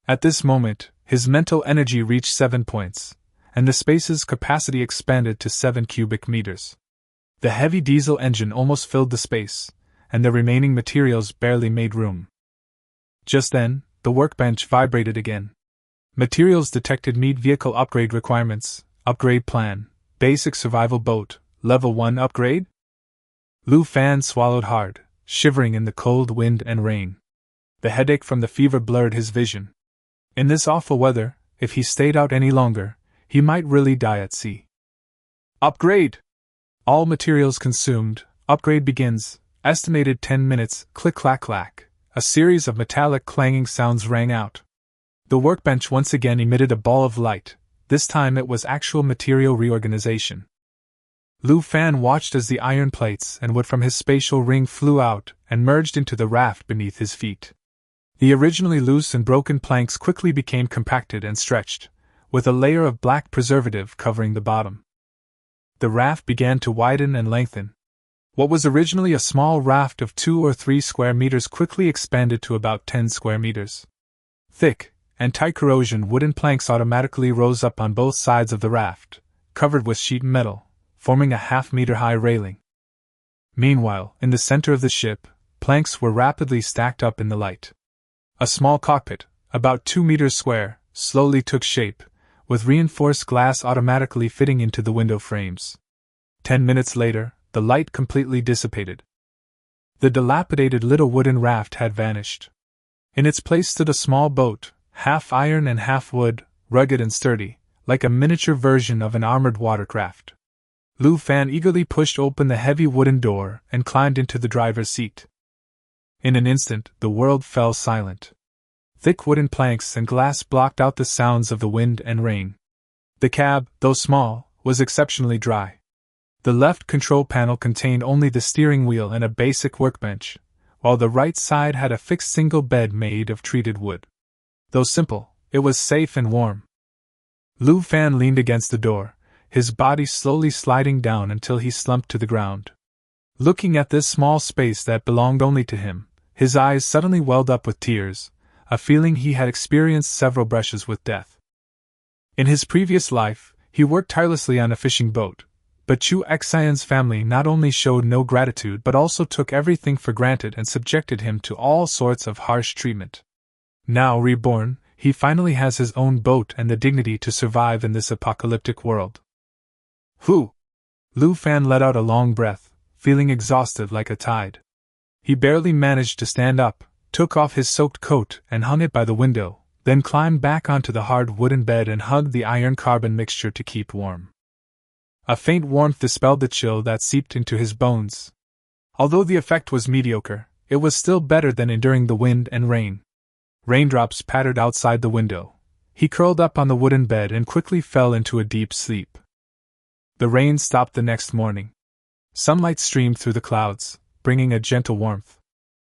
At this moment, his mental energy reached 7 points, and the space's capacity expanded to 7 cubic meters. The heavy diesel engine almost filled the space, and the remaining materials barely made room. Just then, the workbench vibrated again. Materials detected meet vehicle upgrade requirements, upgrade plan, basic survival boat, level 1 upgrade? Lu Fan swallowed hard, shivering in the cold wind and rain. The headache from the fever blurred his vision. In this awful weather, if he stayed out any longer, he might really die at sea. Upgrade! All materials consumed, Upgrade begins. Estimated 10 minutes. Click clack clack. A series of metallic clanging sounds rang out. The workbench once again emitted a ball of light. This time it was actual material reorganization. Lu Fan watched as the iron plates and wood from his spatial ring flew out and merged into the raft beneath his feet. The originally loose and broken planks quickly became compacted and stretched, with a layer of black preservative covering the bottom. The raft began to widen and lengthen. What was originally a small raft of 2 or 3 square meters quickly expanded to about 10 square meters. Thick, anti-corrosion wooden planks automatically rose up on both sides of the raft, covered with sheet metal, forming a half-meter-high railing. Meanwhile, in the center of the ship, planks were rapidly stacked up in the light. A small cockpit, about 2 meters square, slowly took shape, with reinforced glass automatically fitting into the window frames. 10 minutes later, the light completely dissipated. The dilapidated little wooden raft had vanished. In its place stood a small boat, half iron and half wood, rugged and sturdy, like a miniature version of an armored watercraft. Lu Fan eagerly pushed open the heavy wooden door and climbed into the driver's seat. In an instant, the world fell silent. Thick wooden planks and glass blocked out the sounds of the wind and rain. The cab, though small, was exceptionally dry. The left control panel contained only the steering wheel and a basic workbench, while the right side had a fixed single bed made of treated wood. Though simple, it was safe and warm. Lu Fan leaned against the door, his body slowly sliding down until he slumped to the ground. Looking at this small space that belonged only to him, his eyes suddenly welled up with tears, a feeling he had experienced several brushes with death. In his previous life, he worked tirelessly on a fishing boat, but Chu Xian's family not only showed no gratitude but also took everything for granted and subjected him to all sorts of harsh treatment. Now reborn, he finally has his own boat and the dignity to survive in this apocalyptic world. Whew! Lu Fan let out a long breath, feeling exhausted like a tide. He barely managed to stand up, took off his soaked coat and hung it by the window, then climbed back onto the hard wooden bed and hugged the iron-carbon mixture to keep warm. A faint warmth dispelled the chill that seeped into his bones. Although the effect was mediocre, it was still better than enduring the wind and rain. Raindrops pattered outside the window. He curled up on the wooden bed and quickly fell into a deep sleep. The rain stopped the next morning. Sunlight streamed through the clouds, bringing a gentle warmth.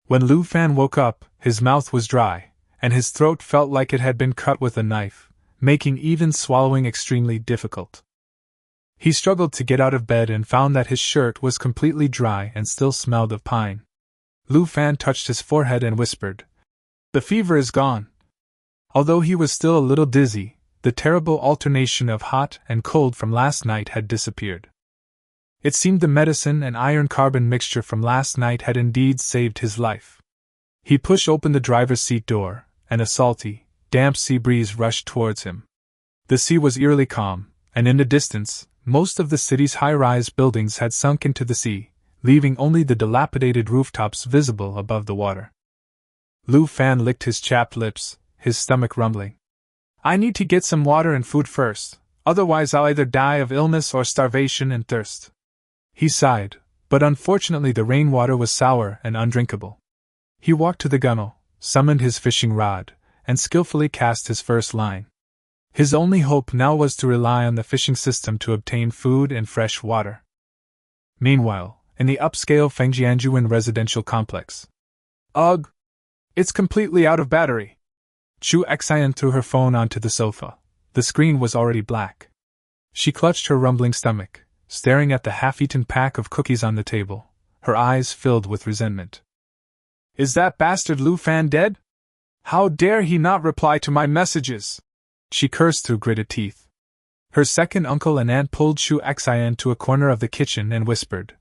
When Lu Fan woke up, his mouth was dry, and his throat felt like it had been cut with a knife, making even swallowing extremely difficult. He struggled to get out of bed and found that his shirt was completely dry and still smelled of pine. Lu Fan touched his forehead and whispered, "The fever is gone." Although he was still a little dizzy, the terrible alternation of hot and cold from last night had disappeared. It seemed the medicine and iron-carbon mixture from last night had indeed saved his life. He pushed open the driver's seat door, and a salty, damp sea breeze rushed towards him. The sea was eerily calm, and in the distance, most of the city's high-rise buildings had sunk into the sea, leaving only the dilapidated rooftops visible above the water. Lu Fan licked his chapped lips, his stomach rumbling. "I need to get some water and food first, otherwise I'll either die of illness or starvation and thirst." He sighed, but unfortunately the rainwater was sour and undrinkable. He walked to the gunwale, summoned his fishing rod, and skillfully cast his first line. His only hope now was to rely on the fishing system to obtain food and fresh water. Meanwhile, in the upscale Fengjianjuan residential complex. "Ugh! It's completely out of battery." Chu Xian threw her phone onto the sofa. The screen was already black. She clutched her rumbling stomach, staring at the half-eaten pack of cookies on the table, her eyes filled with resentment. "Is that bastard Lu Fan dead? How dare he not reply to my messages?" She cursed through gritted teeth. Her second uncle and aunt pulled Chu Xian to a corner of the kitchen and whispered,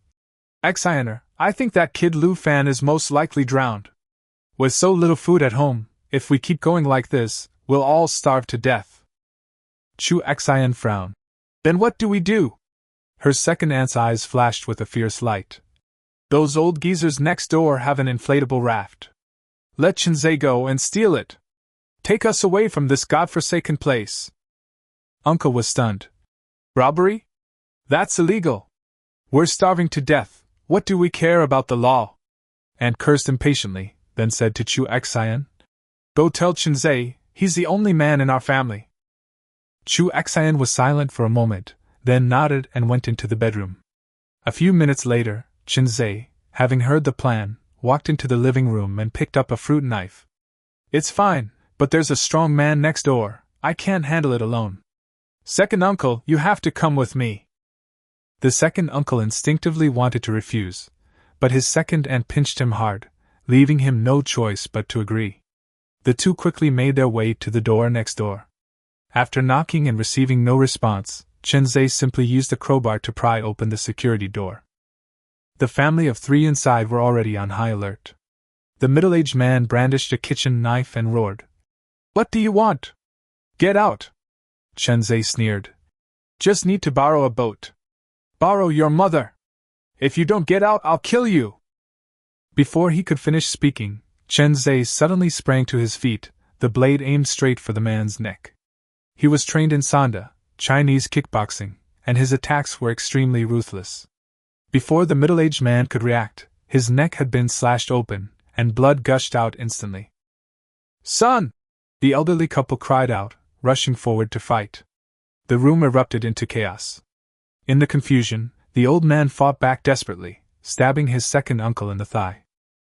"Xianer, I think that kid Lu Fan is most likely drowned. With so little food at home, if we keep going like this, we'll all starve to death." Chu Xian frowned. "Then what do we do?" Her second aunt's eyes flashed with a fierce light. "Those old geezers next door have an inflatable raft. Let Chenze go and steal it. Take us away from this godforsaken place." Uncle was stunned. "Robbery? That's illegal. We're starving to death. What do we care about the law? Ant cursed impatiently, then said to Chu Xian, Go tell Chenze, he's the only man in our family. Chu Xian was silent for a moment, then nodded and went into the bedroom. A few minutes later, Chenze, having heard the plan, walked into the living room and picked up a fruit knife. It's fine, but there's a strong man next door, I can't handle it alone. Second uncle, you have to come with me. The second uncle instinctively wanted to refuse, but his second aunt pinched him hard, leaving him no choice but to agree. The two quickly made their way to the door next door. After knocking and receiving no response, Chenze simply used a crowbar to pry open the security door. The family of three inside were already on high alert. The middle-aged man brandished a kitchen knife and roared, What do you want? Get out! Chenze sneered. Just need to borrow a boat. Borrow your mother! If you don't get out, I'll kill you! Before he could finish speaking, Chenze suddenly sprang to his feet, the blade aimed straight for the man's neck. He was trained in Sanda, Chinese kickboxing, and his attacks were extremely ruthless. Before the middle-aged man could react, his neck had been slashed open, and blood gushed out instantly. Son! The elderly couple cried out, rushing forward to fight. The room erupted into chaos. In the confusion, the old man fought back desperately, stabbing his second uncle in the thigh.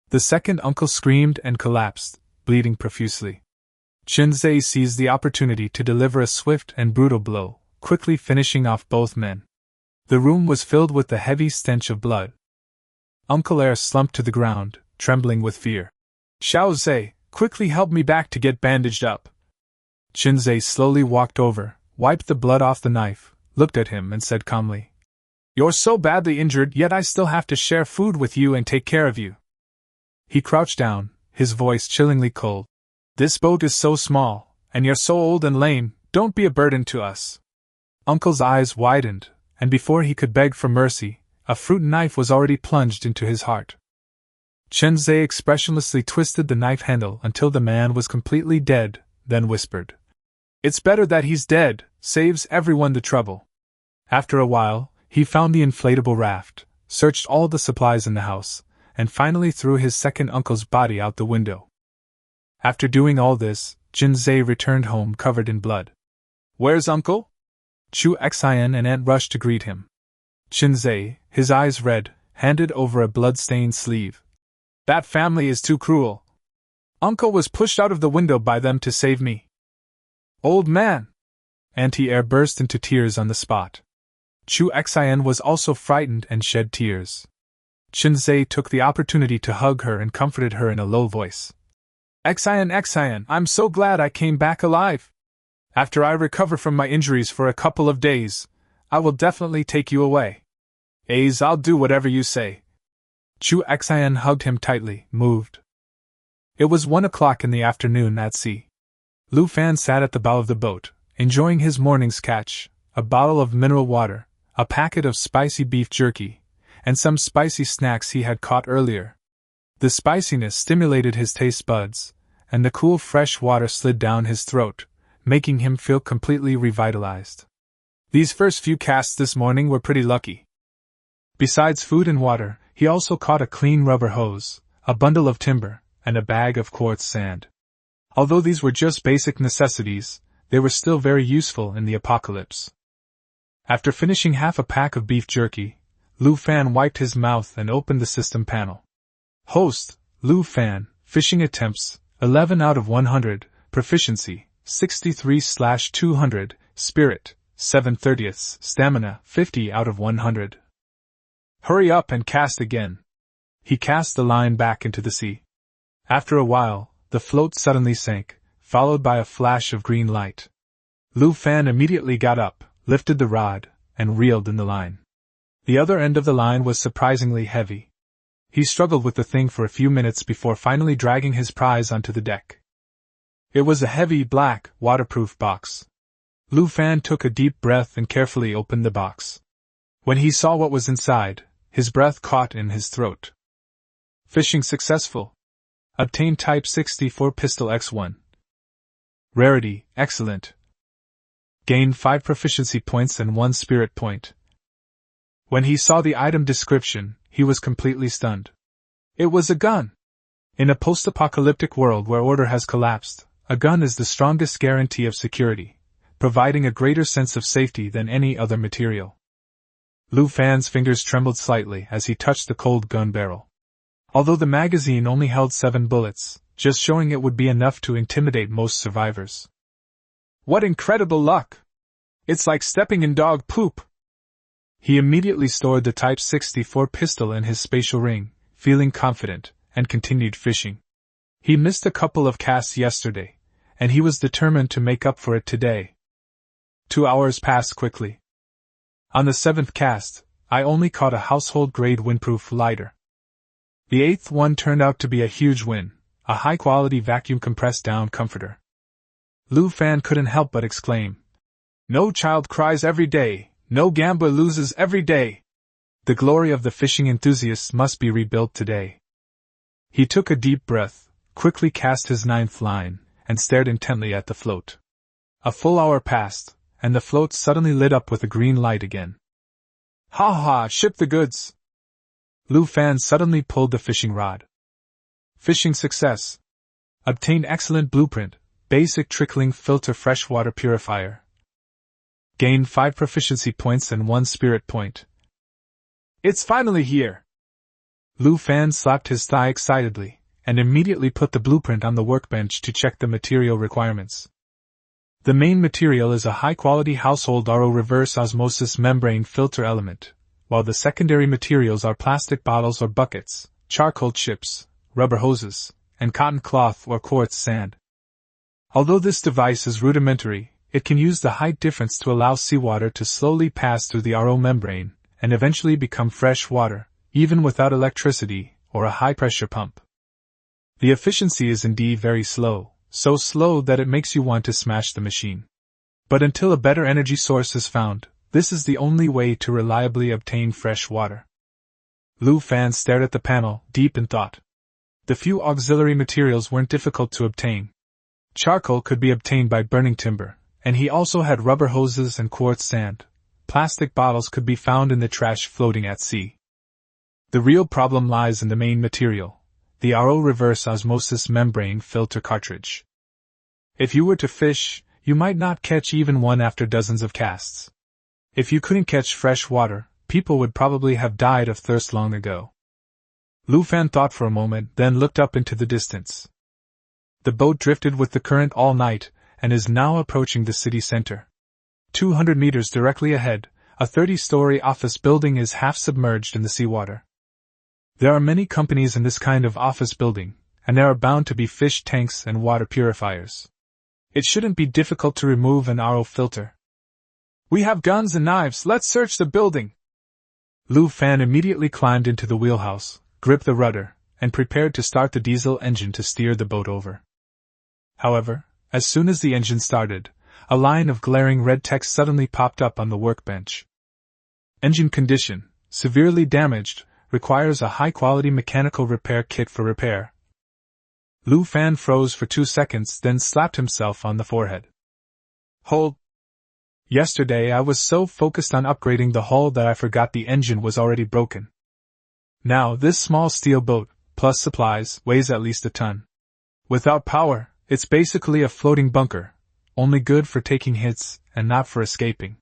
The second uncle screamed and collapsed, bleeding profusely. Chenze seized the opportunity to deliver a swift and brutal blow, quickly finishing off both men. The room was filled with the heavy stench of blood. Uncle Er slumped to the ground, trembling with fear. Xiaoze, quickly help me back to get bandaged up. Chenze slowly walked over, wiped the blood off the knife, looked at him and said calmly, You're so badly injured, yet I still have to share food with you and take care of you. He crouched down, his voice chillingly cold. This boat is so small, and you're so old and lame, don't be a burden to us. Uncle's eyes widened, and before he could beg for mercy, a fruit knife was already plunged into his heart. Chenze expressionlessly twisted the knife handle until the man was completely dead, then whispered, It's better that he's dead, saves everyone the trouble. After a while, he found the inflatable raft, searched all the supplies in the house, and finally threw his second uncle's body out the window. After doing all this, Chenze returned home covered in blood. Where's uncle? Chu Xian and Aunt rushed to greet him. Chenze, his eyes red, handed over a blood-stained sleeve. That family is too cruel. Uncle was pushed out of the window by them to save me. Old man! Auntie Er burst into tears on the spot. Chu Xian was also frightened and shed tears. Chenze took the opportunity to hug her and comforted her in a low voice. Xian, I'm so glad I came back alive. After I recover from my injuries for a couple of days, I will definitely take you away. I'll do whatever you say. Chu Xian hugged him tightly, moved. It was 1 o'clock in the afternoon at sea. Lu Fan sat at the bow of the boat, enjoying his morning's catch, a bottle of mineral water, a packet of spicy beef jerky, and some spicy snacks he had caught earlier. The spiciness stimulated his taste buds, and the cool fresh water slid down his throat, making him feel completely revitalized. These first few casts this morning were pretty lucky. Besides food and water, he also caught a clean rubber hose, a bundle of timber, and a bag of quartz sand. Although these were just basic necessities, they were still very useful in the apocalypse. After finishing half a pack of beef jerky, Lu Fan wiped his mouth and opened the system panel. Host, Lu Fan, fishing attempts, 11 out of 100, proficiency, 63/200, spirit, 7/30, stamina, 50 out of 100. Hurry up and cast again. He cast the line back into the sea. After a while, the float suddenly sank, followed by a flash of green light. Lu Fan immediately got up, lifted the rod, and reeled in the line. The other end of the line was surprisingly heavy. He struggled with the thing for a few minutes before finally dragging his prize onto the deck. It was a heavy, black, waterproof box. Lu Fan took a deep breath and carefully opened the box. When he saw what was inside, his breath caught in his throat. Fishing successful. Obtained Type 64 Pistol X1. Rarity, excellent. Gained 5 proficiency points and 1 spirit point. When he saw the item description, he was completely stunned. It was a gun! In a post-apocalyptic world where order has collapsed, a gun is the strongest guarantee of security, providing a greater sense of safety than any other material. Lu Fan's fingers trembled slightly as he touched the cold gun barrel. Although the magazine only held 7 bullets, just showing it would be enough to intimidate most survivors. What incredible luck! It's like stepping in dog poop! He immediately stored the Type 64 pistol in his spatial ring, feeling confident, and continued fishing. He missed a couple of casts yesterday, and he was determined to make up for it today. 2 hours passed quickly. On the 7th cast, I only caught a household-grade windproof lighter. The 8th one turned out to be a huge win, a high-quality vacuum-compressed down comforter. Lu Fan couldn't help but exclaim, "No child cries every day, no gambler loses every day. The glory of the fishing enthusiasts must be rebuilt today." He took a deep breath, quickly cast his 9th line, and stared intently at the float. A full hour passed, and the float suddenly lit up with a green light again. "Ha ha, ship the goods!" Lu Fan suddenly pulled the fishing rod. Fishing success. Obtained excellent blueprint, basic trickling filter freshwater purifier. Gained 5 proficiency points and 1 spirit point. It's finally here! Lu Fan slapped his thigh excitedly, and immediately put the blueprint on the workbench to check the material requirements. The main material is a high-quality household RO reverse osmosis membrane filter element, while the secondary materials are plastic bottles or buckets, charcoal chips, rubber hoses, and cotton cloth or quartz sand. Although this device is rudimentary, it can use the height difference to allow seawater to slowly pass through the RO membrane and eventually become fresh water, even without electricity or a high-pressure pump. The efficiency is indeed very slow, so slow that it makes you want to smash the machine. But until a better energy source is found, this is the only way to reliably obtain fresh water. Lu Fan stared at the panel, deep in thought. The few auxiliary materials weren't difficult to obtain. Charcoal could be obtained by burning timber, and he also had rubber hoses and quartz sand. Plastic bottles could be found in the trash floating at sea. The real problem lies in the main material, the RO reverse osmosis membrane filter cartridge. If you were to fish, you might not catch even one after dozens of casts. If you couldn't catch fresh water, people would probably have died of thirst long ago. Lu Fan thought for a moment, then looked up into the distance. The boat drifted with the current all night, and is now approaching the city center. 200 meters directly ahead, a 30-story office building is half submerged in the seawater. There are many companies in this kind of office building, and there are bound to be fish tanks and water purifiers. It shouldn't be difficult to remove an RO filter. "We have guns and knives, let's search the building!" Lu Fan immediately climbed into the wheelhouse, gripped the rudder, and prepared to start the diesel engine to steer the boat over. However, as soon as the engine started, a line of glaring red text suddenly popped up on the workbench. Engine condition, severely damaged, requires a high-quality mechanical repair kit for repair. Lu Fan froze for 2 seconds, then slapped himself on the forehead. Hold! Yesterday I was so focused on upgrading the hull that I forgot the engine was already broken. Now this small steel boat, plus supplies, weighs at least a ton. Without power, it's basically a floating bunker, only good for taking hits and not for escaping.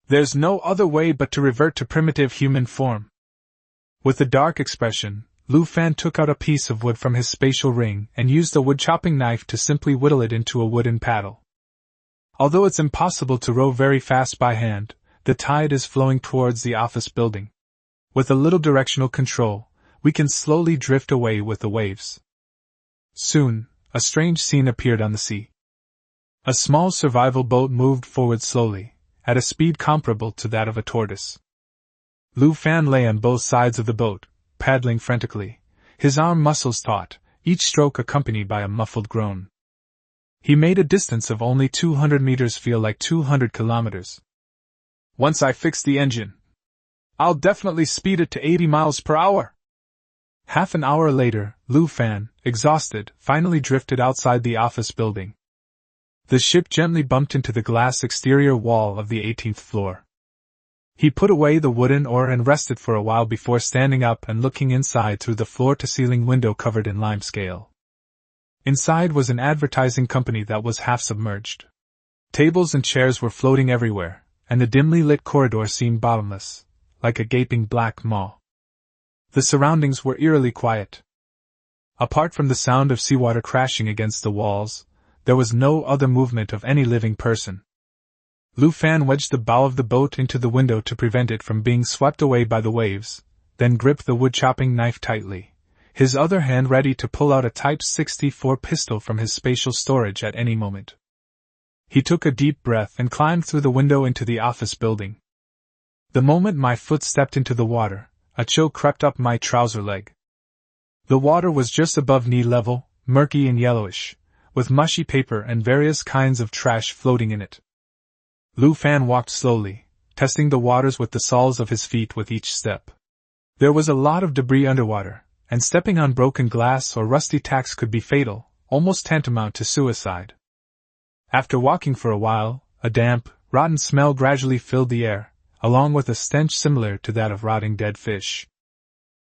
There's no other way but to revert to primitive human form. With a dark expression, Lu Fan took out a piece of wood from his spatial ring and used a wood-chopping knife to simply whittle it into a wooden paddle. Although it's impossible to row very fast by hand, the tide is flowing towards the office building. With a little directional control, we can slowly drift away with the waves. Soon, a strange scene appeared on the sea. A small survival boat moved forward slowly, at a speed comparable to that of a tortoise. Lu Fan lay on both sides of the boat, paddling frantically, his arm muscles taut, each stroke accompanied by a muffled groan. He made a distance of only 200 meters feel like 200 kilometers. Once I fix the engine, I'll definitely speed it to 80 miles per hour. Half an hour later, Lu Fan, exhausted, finally drifted outside the office building. The ship gently bumped into the glass exterior wall of the 18th floor. He put away the wooden oar and rested for a while before standing up and looking inside through the floor-to-ceiling window covered in lime scale. Inside was an advertising company that was half submerged. Tables and chairs were floating everywhere, and the dimly lit corridor seemed bottomless, like a gaping black maw. The surroundings were eerily quiet. Apart from the sound of seawater crashing against the walls, there was no other movement of any living person. Lu Fan wedged the bow of the boat into the window to prevent it from being swept away by the waves, then gripped the wood-chopping knife tightly, his other hand ready to pull out a Type 64 pistol from his spatial storage at any moment. He took a deep breath and climbed through the window into the office building. The moment my foot stepped into the water, a chill crept up my trouser leg. The water was just above knee level, murky and yellowish, with mushy paper and various kinds of trash floating in it. Lu Fan walked slowly, testing the waters with the soles of his feet with each step. There was a lot of debris underwater, and stepping on broken glass or rusty tacks could be fatal, almost tantamount to suicide. After walking for a while, a damp, rotten smell gradually filled the air, along with a stench similar to that of rotting dead fish.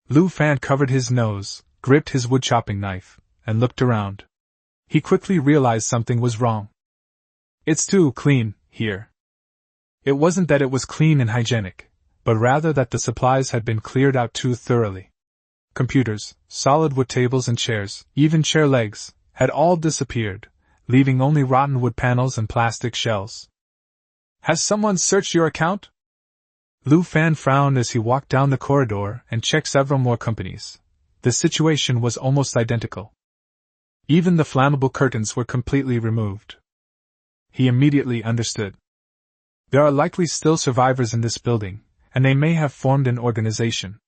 Lu Fan covered his nose, gripped his wood-chopping knife, and looked around. He quickly realized something was wrong. "It's too clean here." It wasn't that it was clean and hygienic, but rather that the supplies had been cleared out too thoroughly. Computers, solid wood tables and chairs, even chair legs, had all disappeared, leaving only rotten wood panels and plastic shells. "Has someone searched your account?" Lu Fan frowned as he walked down the corridor and checked several more companies. The situation was almost identical. Even the flammable curtains were completely removed. He immediately understood. There are likely still survivors in this building, and they may have formed an organization.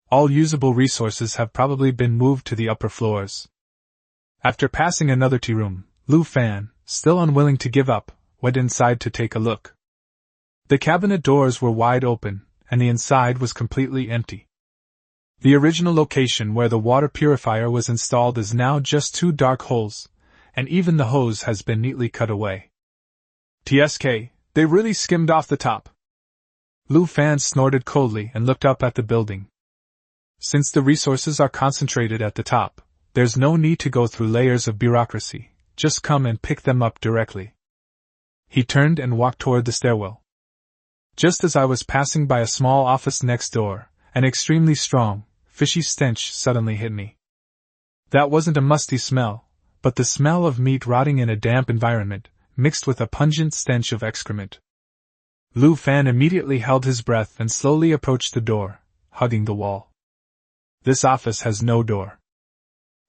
All usable resources have probably been moved to the upper floors. After passing another tea room, Lu Fan, still unwilling to give up, went inside to take a look. The cabinet doors were wide open, and the inside was completely empty. The original location where the water purifier was installed is now just two dark holes, and even the hose has been neatly cut away. "TSK, they really skimmed off the top." Lu Fan snorted coldly and looked up at the building. Since the resources are concentrated at the top, there's no need to go through layers of bureaucracy, just come and pick them up directly. He turned and walked toward the stairwell. Just as I was passing by a small office next door, an extremely strong, fishy stench suddenly hit me. That wasn't a musty smell, but the smell of meat rotting in a damp environment, mixed with a pungent stench of excrement. Lu Fan immediately held his breath and slowly approached the door, hugging the wall. This office has no door.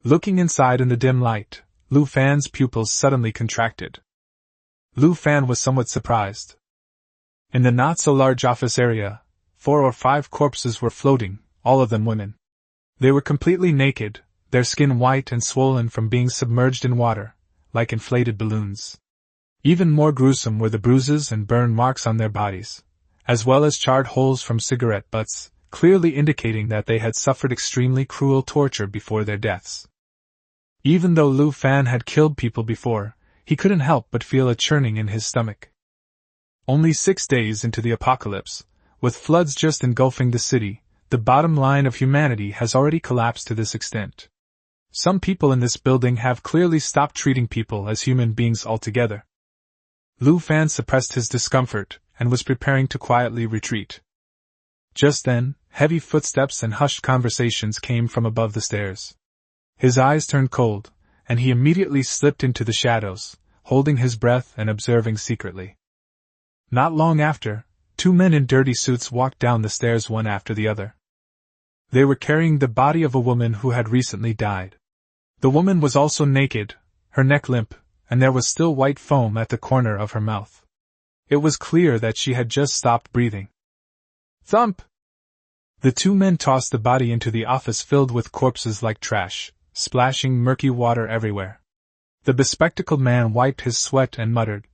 Looking inside in the dim light, Lu Fan's pupils suddenly contracted. Lu Fan was somewhat surprised. In the not-so-large office area, 4 or 5 corpses were floating, all of them women. They were completely naked, their skin white and swollen from being submerged in water, like inflated balloons. Even more gruesome were the bruises and burn marks on their bodies, as well as charred holes from cigarette butts, clearly indicating that they had suffered extremely cruel torture before their deaths. Even though Lu Fan had killed people before, he couldn't help but feel a churning in his stomach. Only 6 days into the apocalypse, with floods just engulfing the city, the bottom line of humanity has already collapsed to this extent. Some people in this building have clearly stopped treating people as human beings altogether. Lu Fan suppressed his discomfort and was preparing to quietly retreat. Just then, heavy footsteps and hushed conversations came from above the stairs. His eyes turned cold, and he immediately slipped into the shadows, holding his breath and observing secretly. Not long after, 2 men in dirty suits walked down the stairs one after the other. They were carrying the body of a woman who had recently died. The woman was also naked, her neck limp, and there was still white foam at the corner of her mouth. It was clear that she had just stopped breathing. Thump! The 2 men tossed the body into the office filled with corpses like trash, splashing murky water everywhere. The bespectacled man wiped his sweat and muttered,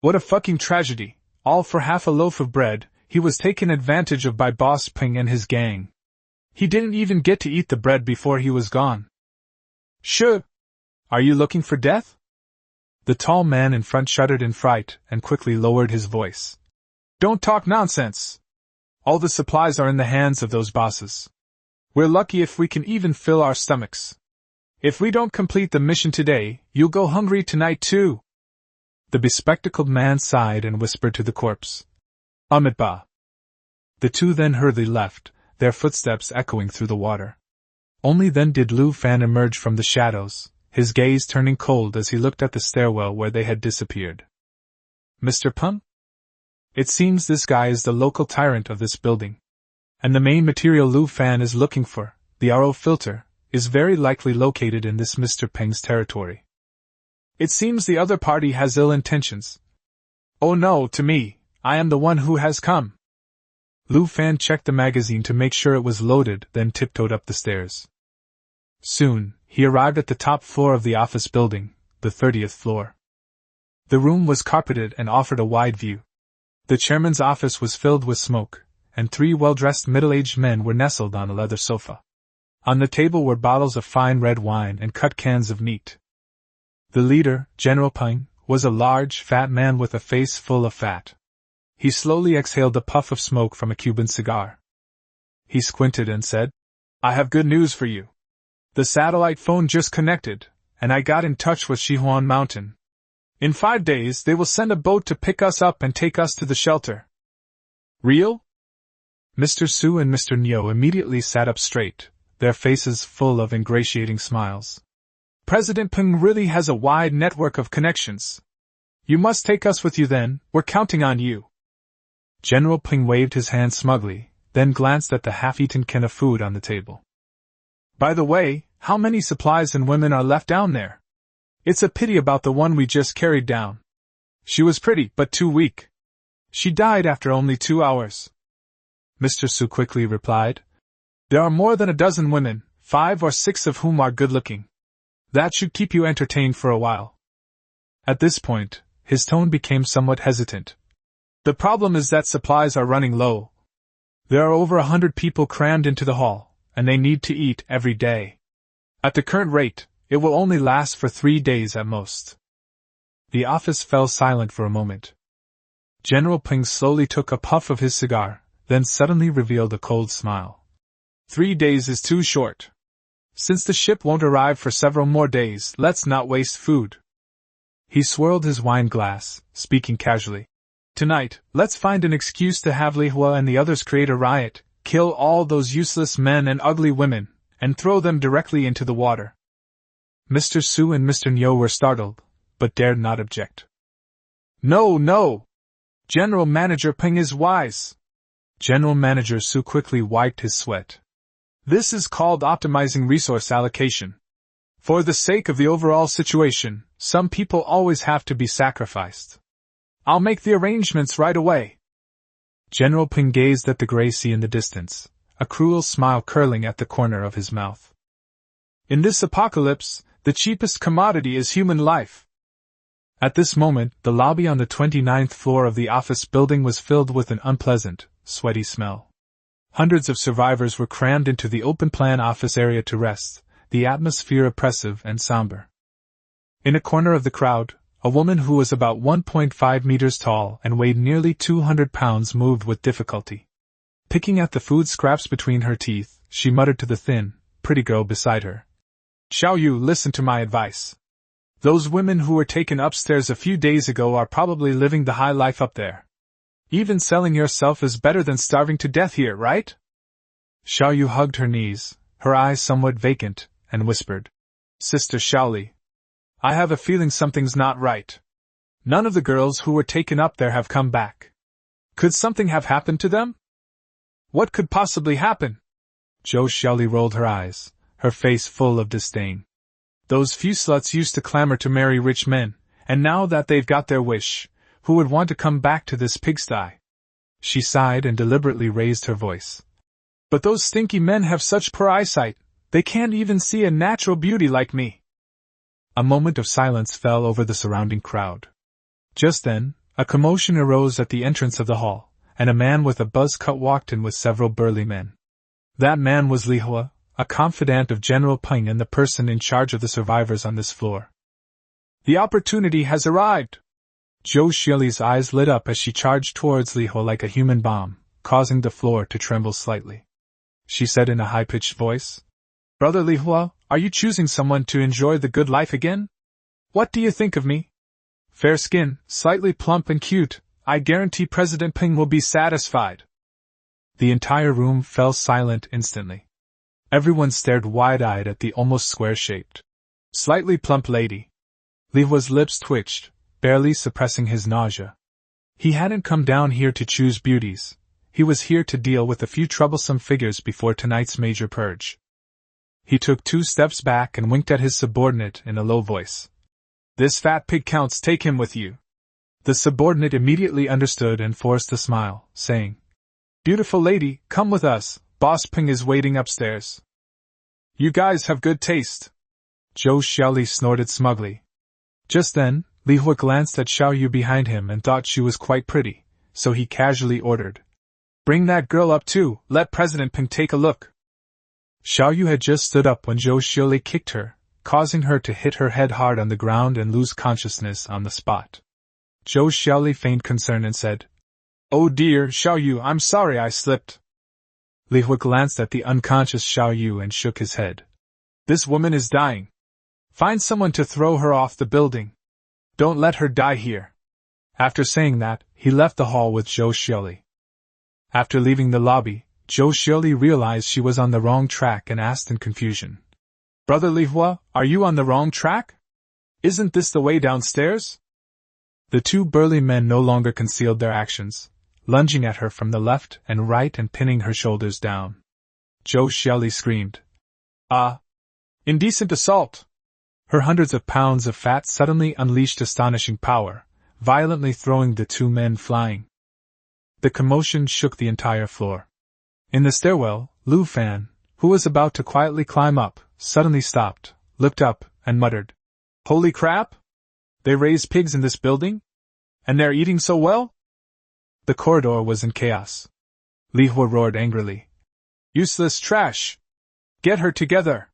"What a fucking tragedy! All for half a loaf of bread. He was taken advantage of by Boss Ping and his gang. He didn't even get to eat the bread before he was gone." "Sure. Are you looking for death?" The tall man in front shuddered in fright and quickly lowered his voice. "Don't talk nonsense. All the supplies are in the hands of those bosses. We're lucky if we can even fill our stomachs. If we don't complete the mission today, you'll go hungry tonight too. The bespectacled man sighed and whispered to the corpse. Amitabha. The two then hurriedly left, their footsteps echoing through the water. Only then did Lu Fan emerge from the shadows, his gaze turning cold as he looked at the stairwell where they had disappeared. Mr. Peng? It seems this guy is the local tyrant of this building. And the main material Lu Fan is looking for, the RO filter, is very likely located in this Mr. Peng's territory. It seems the other party has ill intentions. Oh no, to me, I am the one who has come. Lu Fan checked the magazine to make sure it was loaded, then tiptoed up the stairs. Soon, he arrived at the top floor of the office building, the 30th floor. The room was carpeted and offered a wide view. The chairman's office was filled with smoke, and 3 well-dressed middle-aged men were nestled on a leather sofa. On the table were bottles of fine red wine and cut cans of meat. The leader, General Peng, was a large, fat man with a face full of fat. He slowly exhaled a puff of smoke from a Cuban cigar. He squinted and said, I have good news for you. The satellite phone just connected, and I got in touch with Shihuan Mountain. In 5 days they will send a boat to pick us up and take us to the shelter. Real? Mr. Su and Mr. Nyo immediately sat up straight, their faces full of ingratiating smiles. President Peng really has a wide network of connections. You must take us with you then, we're counting on you. General Peng waved his hand smugly, then glanced at the half-eaten can of food on the table. By the way, how many supplies and women are left down there? It's a pity about the one we just carried down. She was pretty, but too weak. She died after only 2 hours. Mr. Su quickly replied. There are more than a dozen women, 5 or 6 of whom are good-looking. That should keep you entertained for a while. At this point, his tone became somewhat hesitant. The problem is that supplies are running low. There are over 100 people crammed into the hall, and they need to eat every day. At the current rate, it will only last for 3 days at most. The office fell silent for a moment. General Peng slowly took a puff of his cigar, then suddenly revealed a cold smile. 3 days is too short. Since the ship won't arrive for several more days, let's not waste food. He swirled his wine glass, speaking casually. Tonight, let's find an excuse to have Li Hua and the others create a riot, kill all those useless men and ugly women, and throw them directly into the water. Mr. Su and Mr. Nyo were startled, but dared not object. No, no! General Manager Peng is wise. General Manager Su quickly wiped his sweat. This is called optimizing resource allocation. For the sake of the overall situation, some people always have to be sacrificed. I'll make the arrangements right away. General Peng gazed at the gray sea in the distance, a cruel smile curling at the corner of his mouth. In this apocalypse, the cheapest commodity is human life. At this moment, the lobby on the 29th floor of the office building was filled with an unpleasant, sweaty smell. Hundreds of survivors were crammed into the open-plan office area to rest, the atmosphere oppressive and somber. In a corner of the crowd, a woman who was about 1.5 meters tall and weighed nearly 200 pounds moved with difficulty. Picking at the food scraps between her teeth, she muttered to the thin, pretty girl beside her. Xiao Yu, listen to my advice. Those women who were taken upstairs a few days ago are probably living the high life up there. Even selling yourself is better than starving to death here, right? Xiao Yu hugged her knees, her eyes somewhat vacant, and whispered. Sister Xiaoli, I have a feeling something's not right. None of the girls who were taken up there have come back. Could something have happened to them? What could possibly happen? Zhou Xiaoli rolled her eyes, her face full of disdain. Those few sluts used to clamor to marry rich men, and now that they've got their wish, who would want to come back to this pigsty? She sighed and deliberately raised her voice. But those stinky men have such poor eyesight, they can't even see a natural beauty like me. A moment of silence fell over the surrounding crowd. Just then, a commotion arose at the entrance of the hall, and a man with a buzz cut walked in with several burly men. That man was Li Hua, a confidant of General Peng and the person in charge of the survivors on this floor. The opportunity has arrived! Zhou Xiaoli's eyes lit up as she charged towards Li Hua like a human bomb, causing the floor to tremble slightly. She said in a high-pitched voice, "Brother Li Hua, are you choosing someone to enjoy the good life again? What do you think of me? Fair skin, slightly plump and cute, I guarantee President Ping will be satisfied." The entire room fell silent instantly. Everyone stared wide-eyed at the almost square-shaped, slightly plump lady. Li Hua's lips twitched, barely suppressing his nausea. He hadn't come down here to choose beauties. He was here to deal with a few troublesome figures before tonight's major purge. He took 2 steps back and winked at his subordinate in a low voice. "This fat pig counts, take him with you." The subordinate immediately understood and forced a smile, saying, "Beautiful lady, come with us, Boss Ping is waiting upstairs." "You guys have good taste." Zhou Xiaoli snorted smugly. Just then, Li Hua glanced at Xiao Yu behind him and thought she was quite pretty, so he casually ordered, "Bring that girl up too, let President Ping take a look." Xiao Yu had just stood up when Zhou Xiaoli kicked her, causing her to hit her head hard on the ground and lose consciousness on the spot. Zhou Xiaoli feigned concern and said, "Oh dear, Xiao Yu, I'm sorry I slipped." Li Hua glanced at the unconscious Xiao Yu and shook his head. "This woman is dying. Find someone to throw her off the building. Don't let her die here." After saying that, he left the hall with Zhou Xiaoli. After leaving the lobby, Zhou Xiaoli realized she was on the wrong track and asked in confusion, "Brother Li Hua, are you on the wrong track? Isn't this the way downstairs?" The 2 burly men no longer concealed their actions, lunging at her from the left and right and pinning her shoulders down. Zhou Xiaoli screamed, "Ah! Indecent assault!" Her hundreds of pounds of fat suddenly unleashed astonishing power, violently throwing the 2 men flying. The commotion shook the entire floor. In the stairwell, Lu Fan, who was about to quietly climb up, suddenly stopped, looked up, and muttered, "Holy crap! They raise pigs in this building? And they're eating so well?" The corridor was in chaos. Li Hua roared angrily, "Useless trash! Get her together!"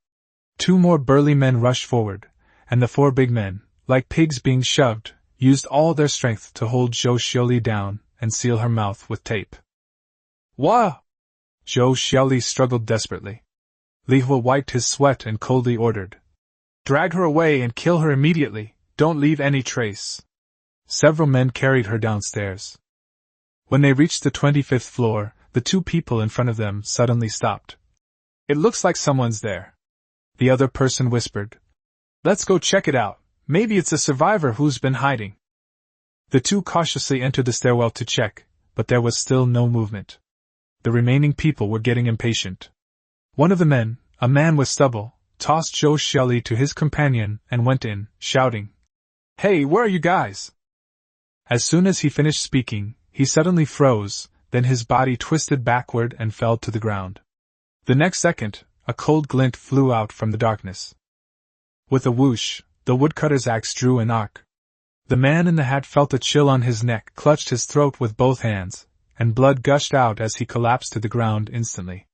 2 more burly men rushed forward, and the 4 big men, like pigs being shoved, used all their strength to hold Zhou Xiaoli down and seal her mouth with tape. "Wah!" Zhou Xiaoli struggled desperately. Li Hua wiped his sweat and coldly ordered, "Drag her away and kill her immediately, don't leave any trace." Several men carried her downstairs. When they reached the 25th floor, the 2 people in front of them suddenly stopped. "It looks like someone's there," the other person whispered. "Let's go check it out, maybe it's a survivor who's been hiding." The 2 cautiously entered the stairwell to check, but there was still no movement. The remaining people were getting impatient. One of the men, a man with stubble, tossed Zhou Xiaoli to his companion and went in, shouting, "Hey, where are you guys?" As soon as he finished speaking, he suddenly froze, then his body twisted backward and fell to the ground. The next second, a cold glint flew out from the darkness. With a whoosh, the woodcutter's axe drew an arc. The man in the hat felt a chill on his neck, clutched his throat with both hands, and blood gushed out as he collapsed to the ground instantly.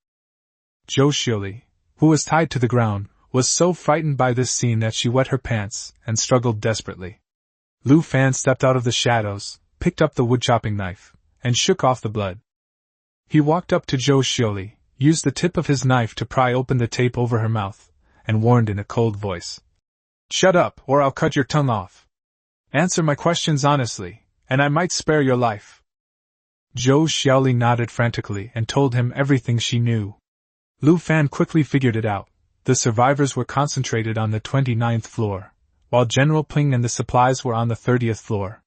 Zhou Xiaoli, who was tied to the ground, was so frightened by this scene that she wet her pants and struggled desperately. Lu Fan stepped out of the shadows, picked up the wood-chopping knife, and shook off the blood. He walked up to Zhou Xiaoli, used the tip of his knife to pry open the tape over her mouth, and warned in a cold voice, "Shut up, or I'll cut your tongue off. Answer my questions honestly, and I might spare your life." Zhou Xiaoli nodded frantically and told him everything she knew. Lu Fan quickly figured it out. The survivors were concentrated on the 29th floor, while General Ping and the supplies were on the 30th floor.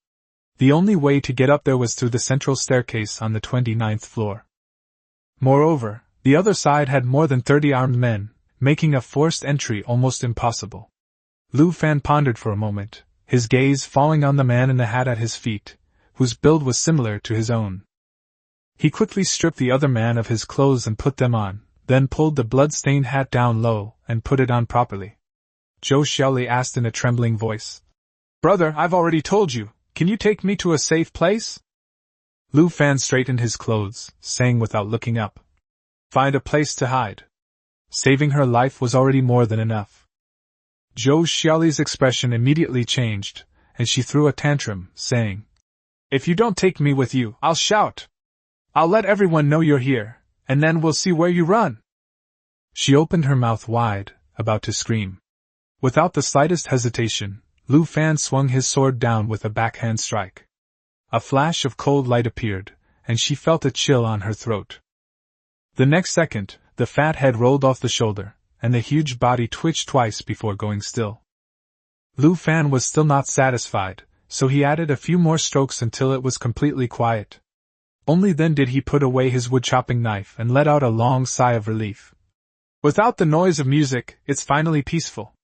The only way to get up there was through the central staircase on the 29th floor. Moreover, the other side had more than 30 armed men, making a forced entry almost impossible. Lu Fan pondered for a moment, his gaze falling on the man in the hat at his feet, whose build was similar to his own. He quickly stripped the other man of his clothes and put them on, then pulled the blood-stained hat down low and put it on properly. Zhou Xiaoli asked in a trembling voice, "Brother, I've already told you, can you take me to a safe place?" Lu Fan straightened his clothes, saying without looking up, "Find a place to hide." Saving her life was already more than enough. Zhou Xiaoli's expression immediately changed, and she threw a tantrum, saying, "If you don't take me with you, I'll shout." I'll let everyone know you're here, and then we'll see where you run. She opened her mouth wide, about to scream. Without the slightest hesitation, Lu Fan swung his sword down with a backhand strike. A flash of cold light appeared, and she felt a chill on her throat. The next second, the fat head rolled off the shoulder, and the huge body twitched twice before going still. Lu Fan was still not satisfied, so he added a few more strokes until it was completely quiet. Only then did he put away his wood-chopping knife and let out a long sigh of relief. Without the noise of music, it's finally peaceful.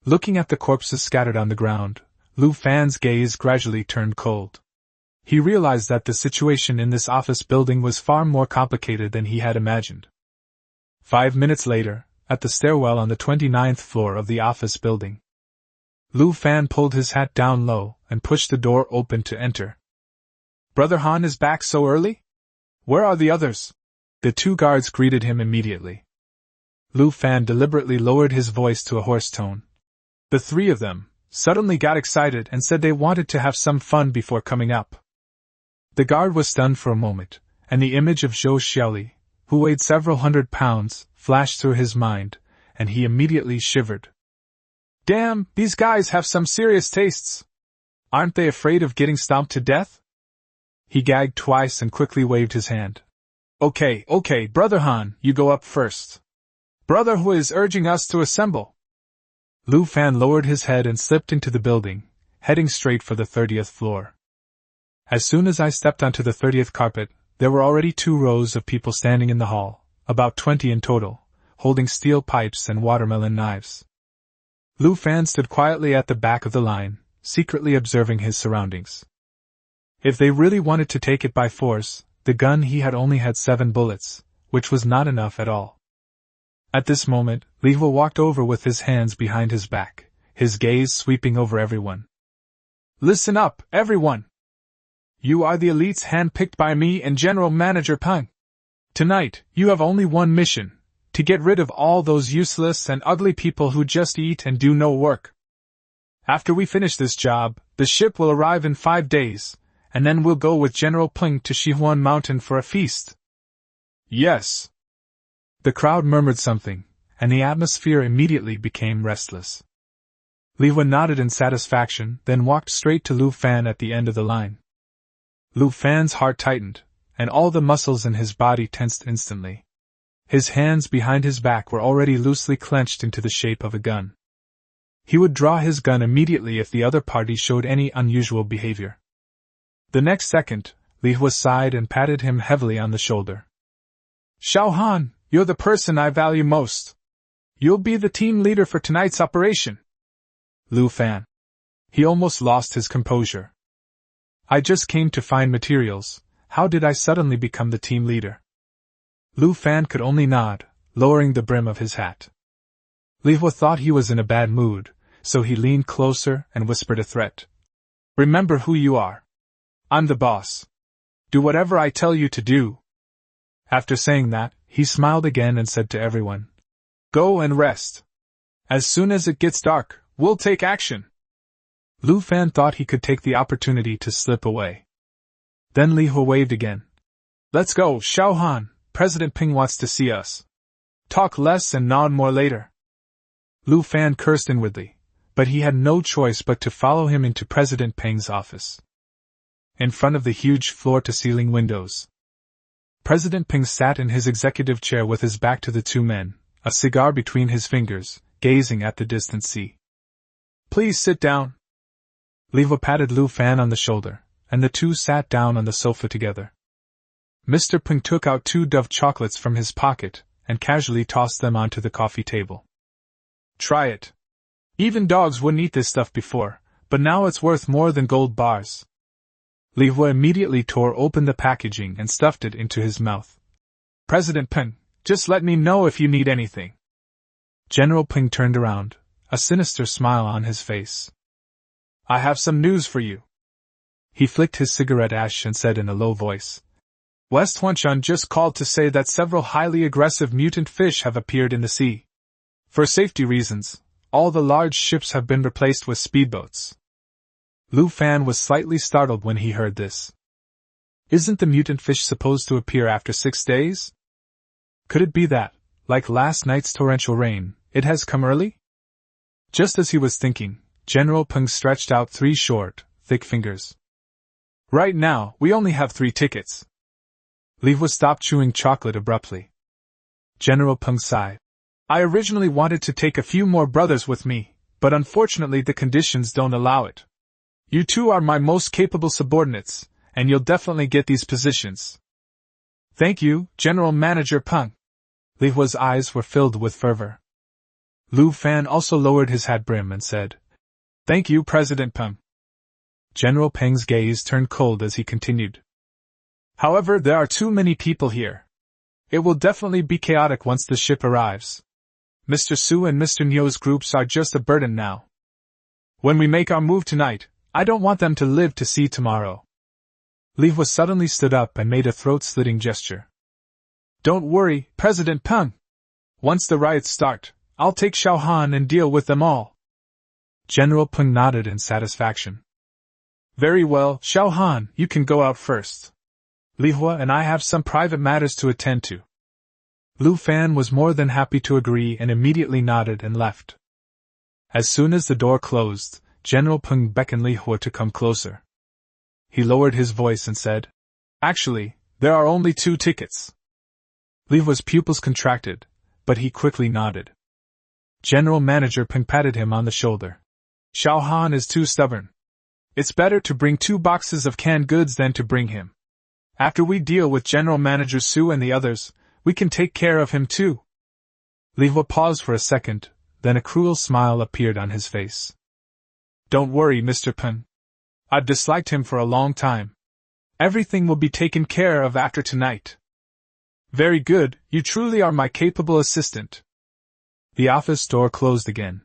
Looking at the corpses scattered on the ground, Lu Fan's gaze gradually turned cold. He realized that the situation in this office building was far more complicated than he had imagined. 5 minutes later, at the stairwell on the 29th floor of the office building, Lu Fan pulled his hat down low and pushed the door open to enter. Brother Han is back so early? Where are the others? The 2 guards greeted him immediately. Lu Fan deliberately lowered his voice to a hoarse tone. The 3 of them suddenly got excited and said they wanted to have some fun before coming up. The guard was stunned for a moment, and the image of Zhou Xiaoli, who weighed several hundred pounds, flashed through his mind, and he immediately shivered. Damn, these guys have some serious tastes. Aren't they afraid of getting stomped to death? He gagged twice and quickly waved his hand. Okay, Brother Han, you go up first. Brother Hu is urging us to assemble. Lu Fan lowered his head and slipped into the building, heading straight for the 30th floor. As soon as I stepped onto the 30th carpet, there were already 2 rows of people standing in the hall, about 20 in total, holding steel pipes and watermelon knives. Lu Fan stood quietly at the back of the line, secretly observing his surroundings. If they really wanted to take it by force, the gun he had only had 7 bullets, which was not enough at all. At this moment, Li Hua walked over with his hands behind his back, his gaze sweeping over everyone. Listen up, everyone! You are the elites handpicked by me and General Manager Peng. Tonight, you have only one mission, to get rid of all those useless and ugly people who just eat and do no work. After we finish this job, the ship will arrive in 5 days, and then we'll go with General Peng to Shihuan Mountain for a feast. Yes. The crowd murmured something, and the atmosphere immediately became restless. Li Hua nodded in satisfaction, then walked straight to Lu Fan at the end of the line. Lu Fan's heart tightened, and all the muscles in his body tensed instantly. His hands behind his back were already loosely clenched into the shape of a gun. He would draw his gun immediately if the other party showed any unusual behavior. The next second, Li Hua sighed and patted him heavily on the shoulder. Xiao Han, you're the person I value most. You'll be the team leader for tonight's operation. Lu Fan. He almost lost his composure. I just came to find materials, how did I suddenly become the team leader? Lu Fan could only nod, lowering the brim of his hat. Li Hua thought he was in a bad mood, so he leaned closer and whispered a threat. Remember who you are. I'm the boss. Do whatever I tell you to do. After saying that, he smiled again and said to everyone, Go and rest. As soon as it gets dark, we'll take action. Lu Fan thought he could take the opportunity to slip away. Then Li Hua waved again. Let's go, Xiao Han, President Peng wants to see us. Talk less and nod more later. Lu Fan cursed inwardly, but he had no choice but to follow him into President Peng's office. In front of the huge floor-to-ceiling windows, President Peng sat in his executive chair with his back to the 2 men, a cigar between his fingers, gazing at the distant sea. Please sit down. Li Hua patted Lu Fan on the shoulder, and the 2 sat down on the sofa together. Mr. Peng took out 2 Dove chocolates from his pocket and casually tossed them onto the coffee table. Try it. Even dogs wouldn't eat this stuff before, but now it's worth more than gold bars. Li Hua immediately tore open the packaging and stuffed it into his mouth. President Peng, just let me know if you need anything. General Peng turned around, a sinister smile on his face. I have some news for you. He flicked his cigarette ash and said in a low voice. West Huanshan just called to say that several highly aggressive mutant fish have appeared in the sea. For safety reasons, all the large ships have been replaced with speedboats. Lu Fan was slightly startled when he heard this. Isn't the mutant fish supposed to appear after 6 days? Could it be that, like last night's torrential rain, it has come early? Just as he was thinking, General Peng stretched out 3 short, thick fingers. Right now, we only have 3 tickets. Li Hua stopped chewing chocolate abruptly. General Peng sighed. I originally wanted to take a few more brothers with me, but unfortunately the conditions don't allow it. You two are my most capable subordinates, and you'll definitely get these positions. Thank you, General Manager Peng. Li Hua's eyes were filled with fervor. Lu Fan also lowered his hat brim and said, Thank you, President Peng. General Peng's gaze turned cold as he continued. However, there are too many people here. It will definitely be chaotic once the ship arrives. Mr. Su and Mr. Nio's groups are just a burden now. When we make our move tonight, I don't want them to live to see tomorrow. Li Hua suddenly stood up and made a throat-slitting gesture. Don't worry, President Peng. Once the riots start, I'll take Xiao Han and deal with them all. General Peng nodded in satisfaction. Very well, Xiao Han, you can go out first. Li Hua and I have some private matters to attend to. Lu Fan was more than happy to agree and immediately nodded and left. As soon as the door closed, General Peng beckoned Li Hua to come closer. He lowered his voice and said, Actually, there are only 2 tickets. Li Hua's pupils contracted, but he quickly nodded. General Manager Peng patted him on the shoulder. Xiao Han is too stubborn. It's better to bring 2 boxes of canned goods than to bring him. After we deal with General Manager Su and the others, we can take care of him too. Li Hua paused for a second, then a cruel smile appeared on his face. Don't worry, Mr. Peng. I've disliked him for a long time. Everything will be taken care of after tonight. Very good, you truly are my capable assistant. The office door closed again.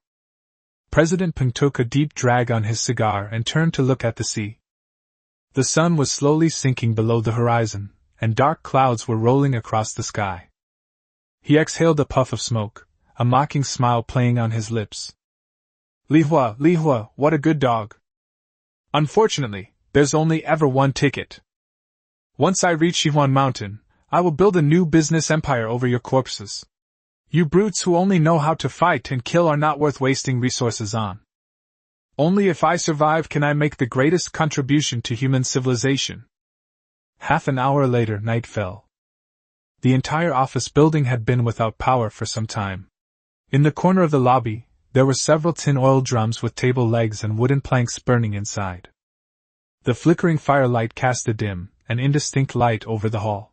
President Peng took a deep drag on his cigar and turned to look at the sea. The sun was slowly sinking below the horizon, and dark clouds were rolling across the sky. He exhaled a puff of smoke, a mocking smile playing on his lips. Li Hua, what a good dog. Unfortunately, there's only ever 1 ticket. Once I reach Xihuan Mountain, I will build a new business empire over your corpses. You brutes who only know how to fight and kill are not worth wasting resources on. Only if I survive can I make the greatest contribution to human civilization. Half an hour later, night fell. The entire office building had been without power for some time. In the corner of the lobby, there were several tin oil drums with table legs and wooden planks burning inside. The flickering firelight cast a dim and indistinct light over the hall.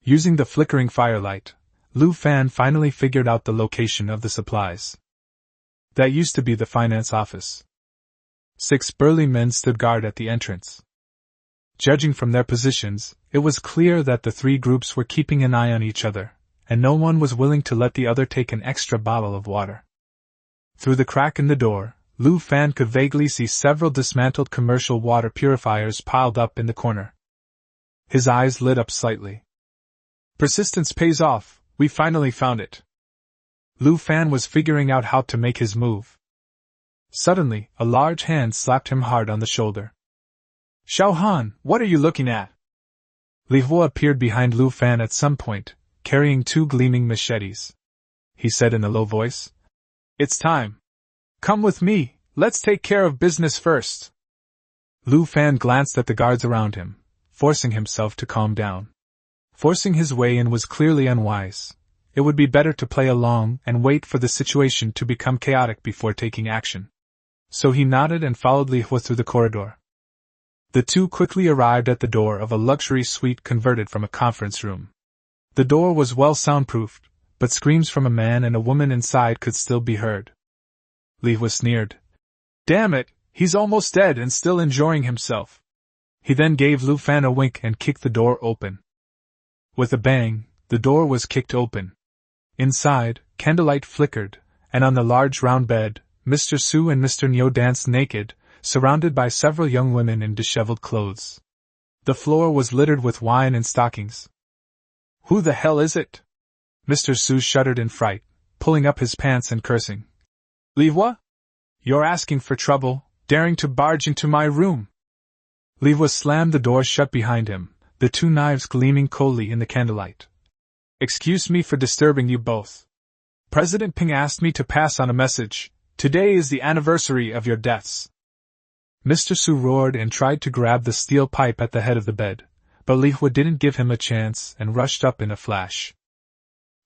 Using the flickering firelight, Lu Fan finally figured out the location of the supplies. That used to be the finance office. 6 burly men stood guard at the entrance. Judging from their positions, it was clear that the 3 groups were keeping an eye on each other, and no one was willing to let the other take an extra bottle of water. Through the crack in the door, Lu Fan could vaguely see several dismantled commercial water purifiers piled up in the corner. His eyes lit up slightly. Persistence pays off, we finally found it. Lu Fan was figuring out how to make his move. Suddenly, a large hand slapped him hard on the shoulder. Xiao Han, what are you looking at? Li Hua appeared behind Lu Fan at some point, carrying 2 gleaming machetes. He said in a low voice, It's time. Come with me, let's take care of business first. Lu Fan glanced at the guards around him, forcing himself to calm down. Forcing his way in was clearly unwise. It would be better to play along and wait for the situation to become chaotic before taking action. So he nodded and followed Li Hua through the corridor. The 2 quickly arrived at the door of a luxury suite converted from a conference room. The door was well soundproofed, but screams from a man and a woman inside could still be heard. Li Hua sneered. Damn it, he's almost dead and still enjoying himself. He then gave Lu Fan a wink and kicked the door open. With a bang, the door was kicked open. Inside, candlelight flickered, and on the large round bed, Mr. Su and Mr. Nio danced naked, surrounded by several young women in disheveled clothes. The floor was littered with wine and stockings. Who the hell is it? Mr. Su shuddered in fright, pulling up his pants and cursing. Li Hua? You're asking for trouble, daring to barge into my room. Li Hua slammed the door shut behind him, the two knives gleaming coldly in the candlelight. "Excuse me for disturbing you both. President Ping asked me to pass on a message. Today is the anniversary of your deaths." Mr. Su roared and tried to grab the steel pipe at the head of the bed, but Li Hua didn't give him a chance and rushed up in a flash.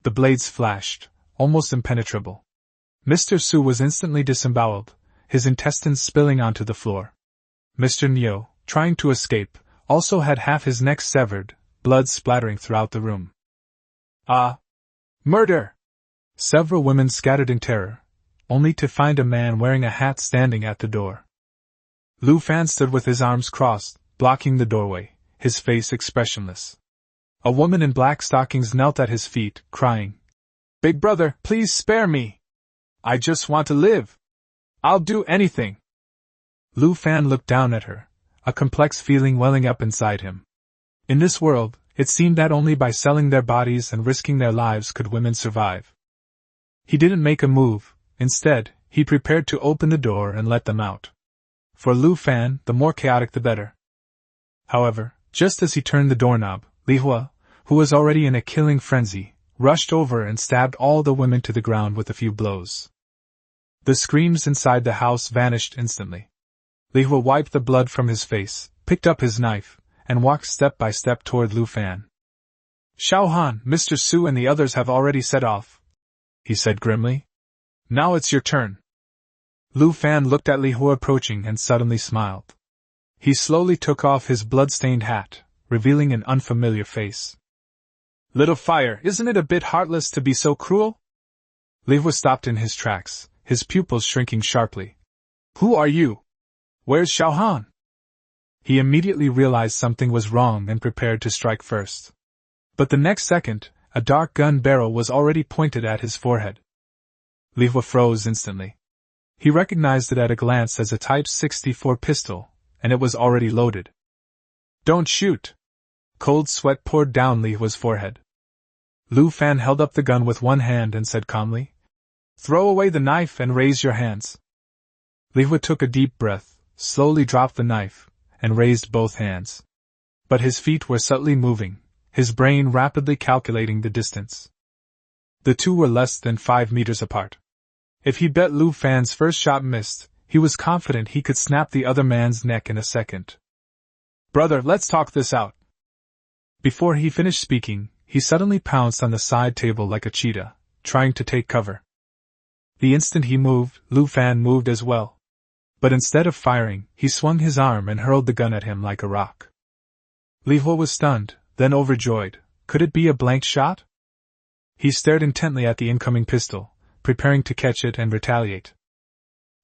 The blades flashed, almost impenetrable. Mr. Su was instantly disemboweled, his intestines spilling onto the floor. Mr. Neo, trying to escape, also had half his neck severed, blood splattering throughout the room. "Ah! Murder!" Several women scattered in terror, only to find a man wearing a hat standing at the door. Lu Fan stood with his arms crossed, blocking the doorway, his face expressionless. A woman in black stockings knelt at his feet, crying, "Big brother, please spare me! I just want to live! I'll do anything!" Lu Fan looked down at her, a complex feeling welling up inside him. In this world, it seemed that only by selling their bodies and risking their lives could women survive. He didn't make a move. Instead, he prepared to open the door and let them out. For Lu Fan, the more chaotic the better. However, just as he turned the doorknob, Li Hua, who was already in a killing frenzy, rushed over and stabbed all the women to the ground with a few blows. The screams inside the house vanished instantly. Li Hua wiped the blood from his face, picked up his knife, and walked step by step toward Lu Fan. "Xiao Han, Mr. Su and the others have already set off," he said grimly. "Now it's your turn." Lu Fan looked at Li Hua approaching and suddenly smiled. He slowly took off his blood-stained hat, revealing an unfamiliar face. "Little fire, isn't it a bit heartless to be so cruel?" Li Hua stopped in his tracks, his pupils shrinking sharply. "Who are you? Where's Xiao Han?" He immediately realized something was wrong and prepared to strike first. But the next second, a dark gun barrel was already pointed at his forehead. Li Hua froze instantly. He recognized it at a glance as a Type 64 pistol, and it was already loaded. "Don't shoot!" Cold sweat poured down Li Hua's forehead. Lu Fan held up the gun with one hand and said calmly, "Throw away the knife and raise your hands." Li Hua took a deep breath, slowly dropped the knife, and raised both hands. But his feet were subtly moving, his brain rapidly calculating the distance. The two were less than 5 meters apart. If he bet Lu Fan's first shot missed, he was confident he could snap the other man's neck in a second. "Brother, let's talk this out." Before he finished speaking, he suddenly pounced on the side table like a cheetah, trying to take cover. The instant he moved, Lu Fan moved as well. But instead of firing, he swung his arm and hurled the gun at him like a rock. Li Hua was stunned, then overjoyed. Could it be a blank shot? He stared intently at the incoming pistol, preparing to catch it and retaliate.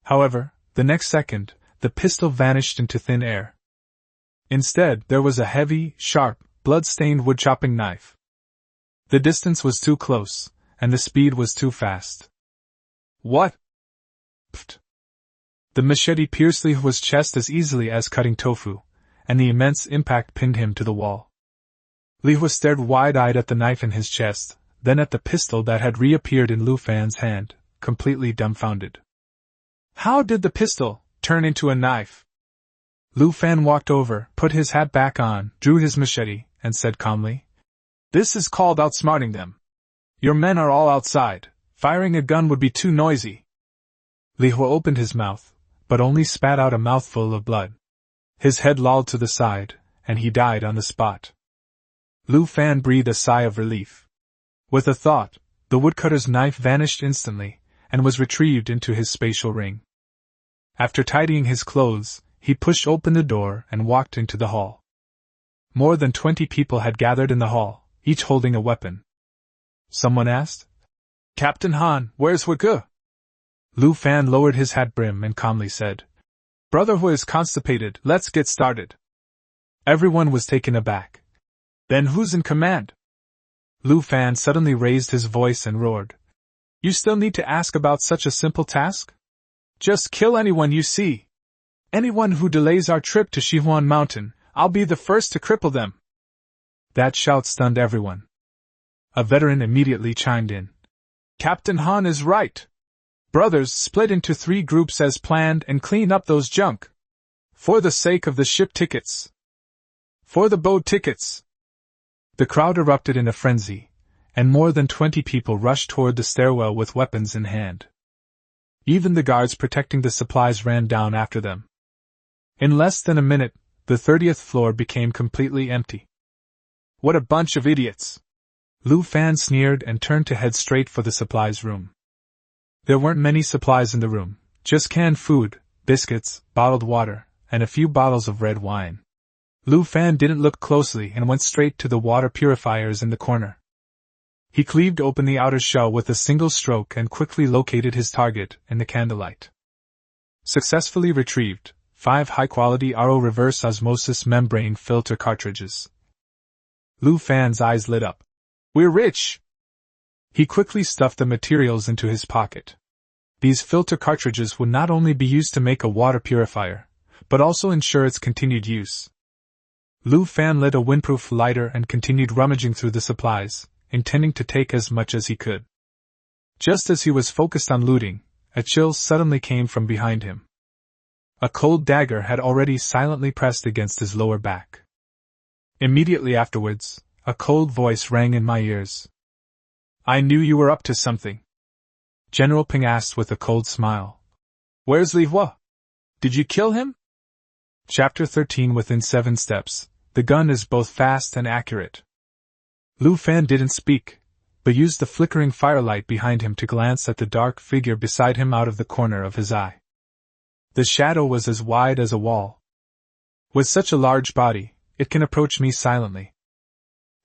However, the next second, the pistol vanished into thin air. Instead, there was a heavy, sharp, blood-stained wood-chopping knife. The distance was too close, and the speed was too fast. "What?" Pfft. The machete pierced Li Hua's chest as easily as cutting tofu, and the immense impact pinned him to the wall. Li Hua stared wide-eyed at the knife in his chest, then at the pistol that had reappeared in Lu Fan's hand, completely dumbfounded. "How did the pistol turn into a knife?" Lu Fan walked over, put his hat back on, drew his machete, and said calmly, "This is called outsmarting them. Your men are all outside. Firing a gun would be too noisy." Li Hua opened his mouth, but only spat out a mouthful of blood. His head lolled to the side, and he died on the spot. Lu Fan breathed a sigh of relief. With a thought, the woodcutter's knife vanished instantly, and was retrieved into his spatial ring. After tidying his clothes, he pushed open the door and walked into the hall. More than 20 people had gathered in the hall, each holding a weapon. Someone asked, "Captain Han, where's Hua Ge?" Lu Fan lowered his hat brim and calmly said, "Brother Hua is constipated, let's get started." Everyone was taken aback. "Then who's in command?" Lu Fan suddenly raised his voice and roared, "You still need to ask about such a simple task? Just kill anyone you see. Anyone who delays our trip to Shihuan Mountain, I'll be the first to cripple them." That shout stunned everyone. A veteran immediately chimed in. "Captain Han is right. Brothers, split into 3 groups as planned and clean up those junk. For the sake of the ship tickets." For the boat tickets! The crowd erupted in a frenzy, and more than 20 people rushed toward the stairwell with weapons in hand. Even the guards protecting the supplies ran down after them. In less than a minute, the 30th floor became completely empty. What a bunch of idiots! Lu Fan sneered and turned to head straight for the supplies room. There weren't many supplies in the room, just canned food, biscuits, bottled water, and a few bottles of red wine. Lu Fan didn't look closely and went straight to the water purifiers in the corner. He cleaved open the outer shell with a single stroke and quickly located his target in the candlelight. Successfully retrieved 5 high-quality RO reverse osmosis membrane filter cartridges. Lu Fan's eyes lit up. We're rich! He quickly stuffed the materials into his pocket. These filter cartridges would not only be used to make a water purifier, but also ensure its continued use. Lu Fan lit a windproof lighter and continued rummaging through the supplies, intending to take as much as he could. Just as he was focused on looting, a chill suddenly came from behind him. A cold dagger had already silently pressed against his lower back. Immediately afterwards, a cold voice rang in my ears. I knew you were up to something. General Peng asked with a cold smile. Where's Li Hua? Did you kill him? Chapter 13. Within 7 steps, the gun is both fast and accurate. Lu Fan didn't speak, but used the flickering firelight behind him to glance at the dark figure beside him out of the corner of his eye. The shadow was as wide as a wall. With such a large body, it can approach me silently.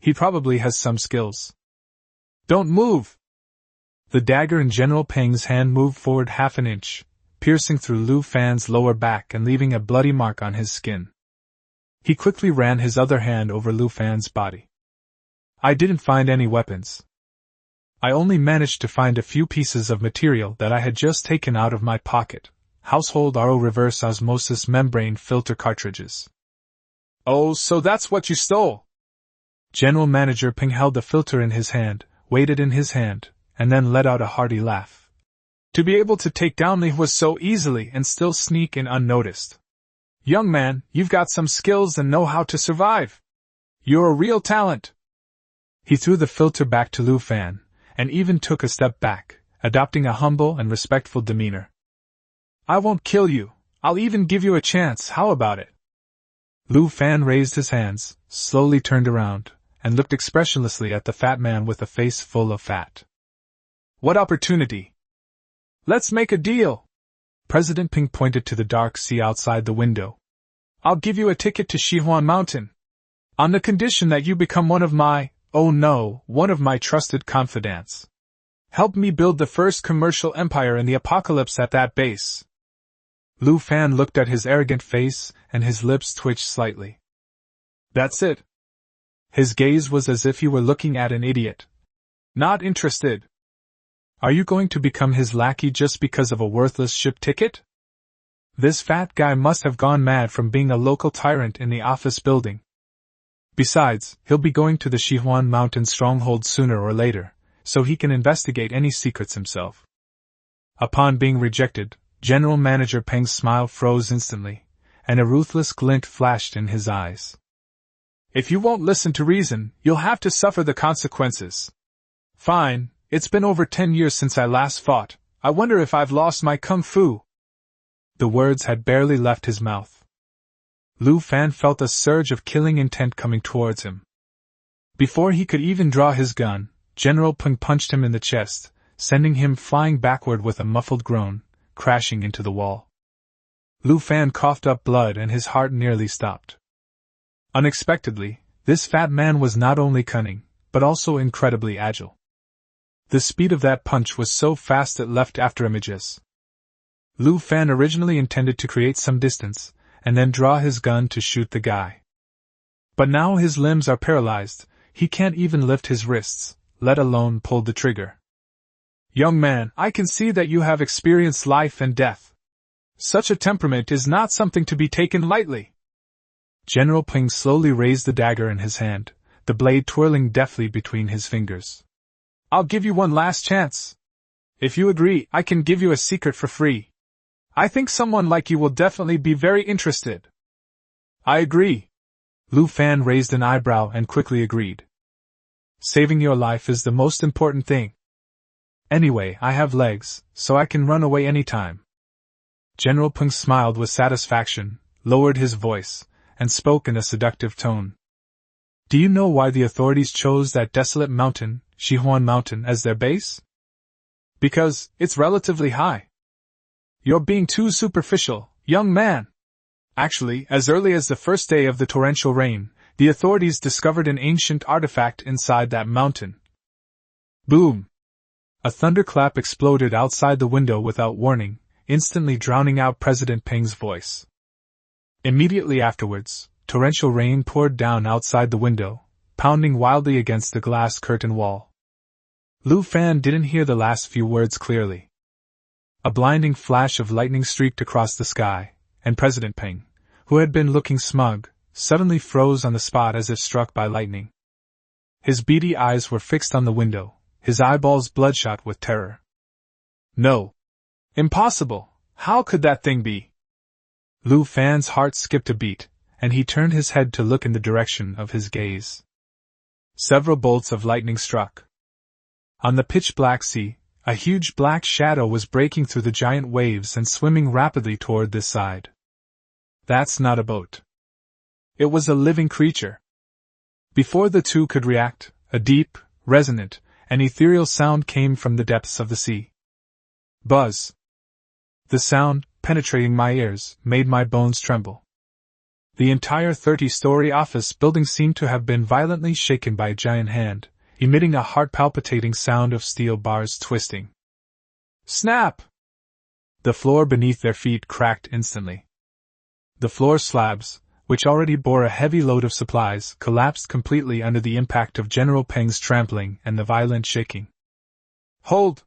He probably has some skills. Don't move! The dagger in General Peng's hand moved forward half an inch, piercing through Lu Fan's lower back and leaving a bloody mark on his skin. He quickly ran his other hand over Lu Fan's body. I didn't find any weapons. I only managed to find a few pieces of material that I had just taken out of my pocket, household RO reverse osmosis membrane filter cartridges. Oh, so that's what you stole! General Manager Peng held the filter in his hand, weighed it in his hand, and then let out a hearty laugh. To be able to take down Li Hua so easily and still sneak in unnoticed. Young man, you've got some skills and know how to survive. You're a real talent. He threw the filter back to Lu Fan, and even took a step back, adopting a humble and respectful demeanor. I won't kill you, I'll even give you a chance, how about it? Lu Fan raised his hands, slowly turned around, and looked expressionlessly at the fat man with a face full of fat. What opportunity? Let's make a deal! President Peng pointed to the dark sea outside the window. I'll give you a ticket to Shihuan Mountain. On the condition that you become one of my trusted confidants. Help me build the first commercial empire in the apocalypse at that base. Lu Fan looked at his arrogant face, and his lips twitched slightly. That's it. His gaze was as if he were looking at an idiot. Not interested. Are you going to become his lackey just because of a worthless ship ticket? This fat guy must have gone mad from being a local tyrant in the office building. Besides, he'll be going to the Shihuan Mountain stronghold sooner or later, so he can investigate any secrets himself. Upon being rejected, General Manager Peng's smile froze instantly, and a ruthless glint flashed in his eyes. If you won't listen to reason, you'll have to suffer the consequences. Fine, it's been over 10 years since I last fought. I wonder if I've lost my kung fu. The words had barely left his mouth. Lu Fan felt a surge of killing intent coming towards him. Before he could even draw his gun, General Peng punched him in the chest, sending him flying backward with a muffled groan, crashing into the wall. Lu Fan coughed up blood and his heart nearly stopped. Unexpectedly, this fat man was not only cunning, but also incredibly agile. The speed of that punch was so fast it left afterimages. Lu Fan originally intended to create some distance, and then draw his gun to shoot the guy. But now his limbs are paralyzed, he can't even lift his wrists, let alone pull the trigger. Young man, I can see that you have experienced life and death. Such a temperament is not something to be taken lightly. General Peng slowly raised the dagger in his hand, the blade twirling deftly between his fingers. I'll give you one last chance. If you agree, I can give you a secret for free. I think someone like you will definitely be very interested. I agree. Lu Fan raised an eyebrow and quickly agreed. Saving your life is the most important thing. Anyway, I have legs, so I can run away anytime. General Peng smiled with satisfaction, lowered his voice, and spoke in a seductive tone. Do you know why the authorities chose that desolate mountain, Shihuan Mountain, as their base? Because it's relatively high. You're being too superficial, young man. Actually, as early as the first day of the torrential rain, the authorities discovered an ancient artifact inside that mountain. Boom! A thunderclap exploded outside the window without warning, instantly drowning out President Peng's voice. Immediately afterwards, torrential rain poured down outside the window, pounding wildly against the glass curtain wall. Lu Fan didn't hear the last few words clearly. A blinding flash of lightning streaked across the sky, and President Peng, who had been looking smug, suddenly froze on the spot as if struck by lightning. His beady eyes were fixed on the window, his eyeballs bloodshot with terror. No! Impossible! How could that thing be? Lu Fan's heart skipped a beat, and he turned his head to look in the direction of his gaze. Several bolts of lightning struck. On the pitch-black sea, a huge black shadow was breaking through the giant waves and swimming rapidly toward this side. That's not a boat. It was a living creature. Before the two could react, a deep, resonant, and ethereal sound came from the depths of the sea. Buzz. The sound, penetrating my ears, made my bones tremble. The entire 30-story office building seemed to have been violently shaken by a giant hand, emitting a heart-palpitating sound of steel bars twisting. Snap! The floor beneath their feet cracked instantly. The floor slabs, which already bore a heavy load of supplies, collapsed completely under the impact of General Peng's trampling and the violent shaking. Hold!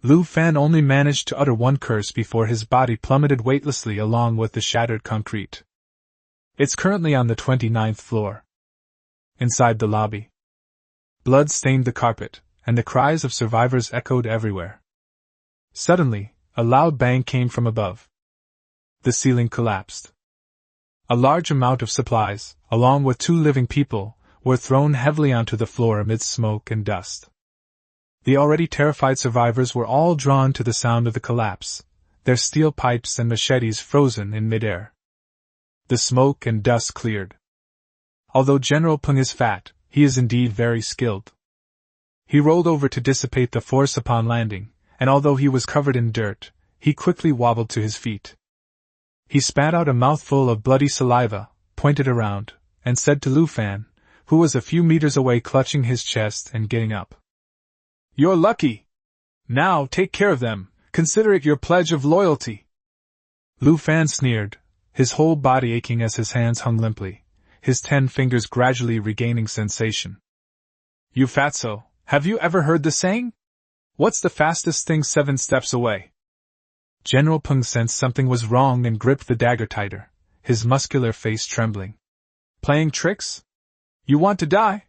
Lu Fan only managed to utter one curse before his body plummeted weightlessly along with the shattered concrete. It's currently on the 29th floor. Inside the lobby. Blood stained the carpet, and the cries of survivors echoed everywhere. Suddenly, a loud bang came from above. The ceiling collapsed. A large amount of supplies, along with 2 living people, were thrown heavily onto the floor amidst smoke and dust. The already terrified survivors were all drawn to the sound of the collapse, their steel pipes and machetes frozen in midair. The smoke and dust cleared. Although General Peng is fat, he is indeed very skilled. He rolled over to dissipate the force upon landing, and although he was covered in dirt, he quickly wobbled to his feet. He spat out a mouthful of bloody saliva, pointed around, and said to Lu Fan, who was a few meters away clutching his chest and getting up. You're lucky! Now take care of them, consider it your pledge of loyalty. Lu Fan sneered, his whole body aching as his hands hung limply, his 10 fingers gradually regaining sensation. You fatso, have you ever heard the saying? What's the fastest thing 7 steps away? General Peng sensed something was wrong and gripped the dagger tighter, his muscular face trembling. Playing tricks? You want to die?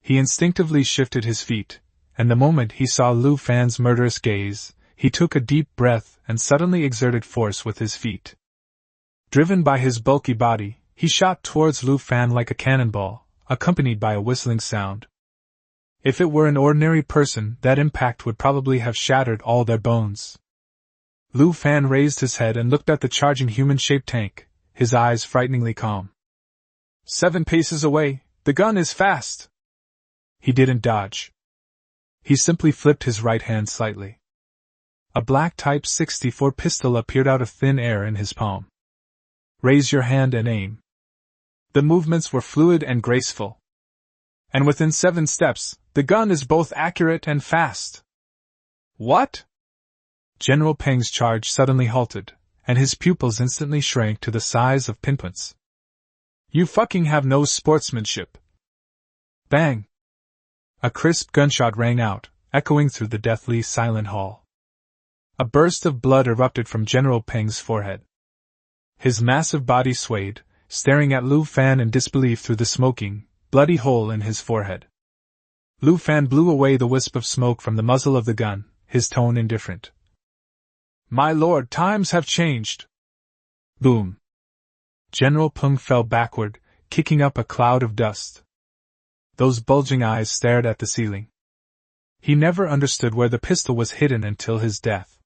He instinctively shifted his feet, and the moment he saw Lu Fan's murderous gaze, he took a deep breath and suddenly exerted force with his feet. Driven by his bulky body, he shot towards Lu Fan like a cannonball, accompanied by a whistling sound. If it were an ordinary person, that impact would probably have shattered all their bones. Lu Fan raised his head and looked at the charging human-shaped tank, his eyes frighteningly calm. 7 paces away, the gun is fast! He didn't dodge. He simply flipped his right hand slightly. A black Type 64 pistol appeared out of thin air in his palm. Raise your hand and aim. The movements were fluid and graceful. And within 7 steps, the gun is both accurate and fast. What? General Peng's charge suddenly halted, and his pupils instantly shrank to the size of pinpoints. You fucking have no sportsmanship. Bang! A crisp gunshot rang out, echoing through the deathly silent hall. A burst of blood erupted from General Peng's forehead. His massive body swayed, staring at Lu Fan in disbelief through the smoking, bloody hole in his forehead. Lu Fan blew away the wisp of smoke from the muzzle of the gun, his tone indifferent. My lord, times have changed. Boom. General Peng fell backward, kicking up a cloud of dust. Those bulging eyes stared at the ceiling. He never understood where the pistol was hidden until his death.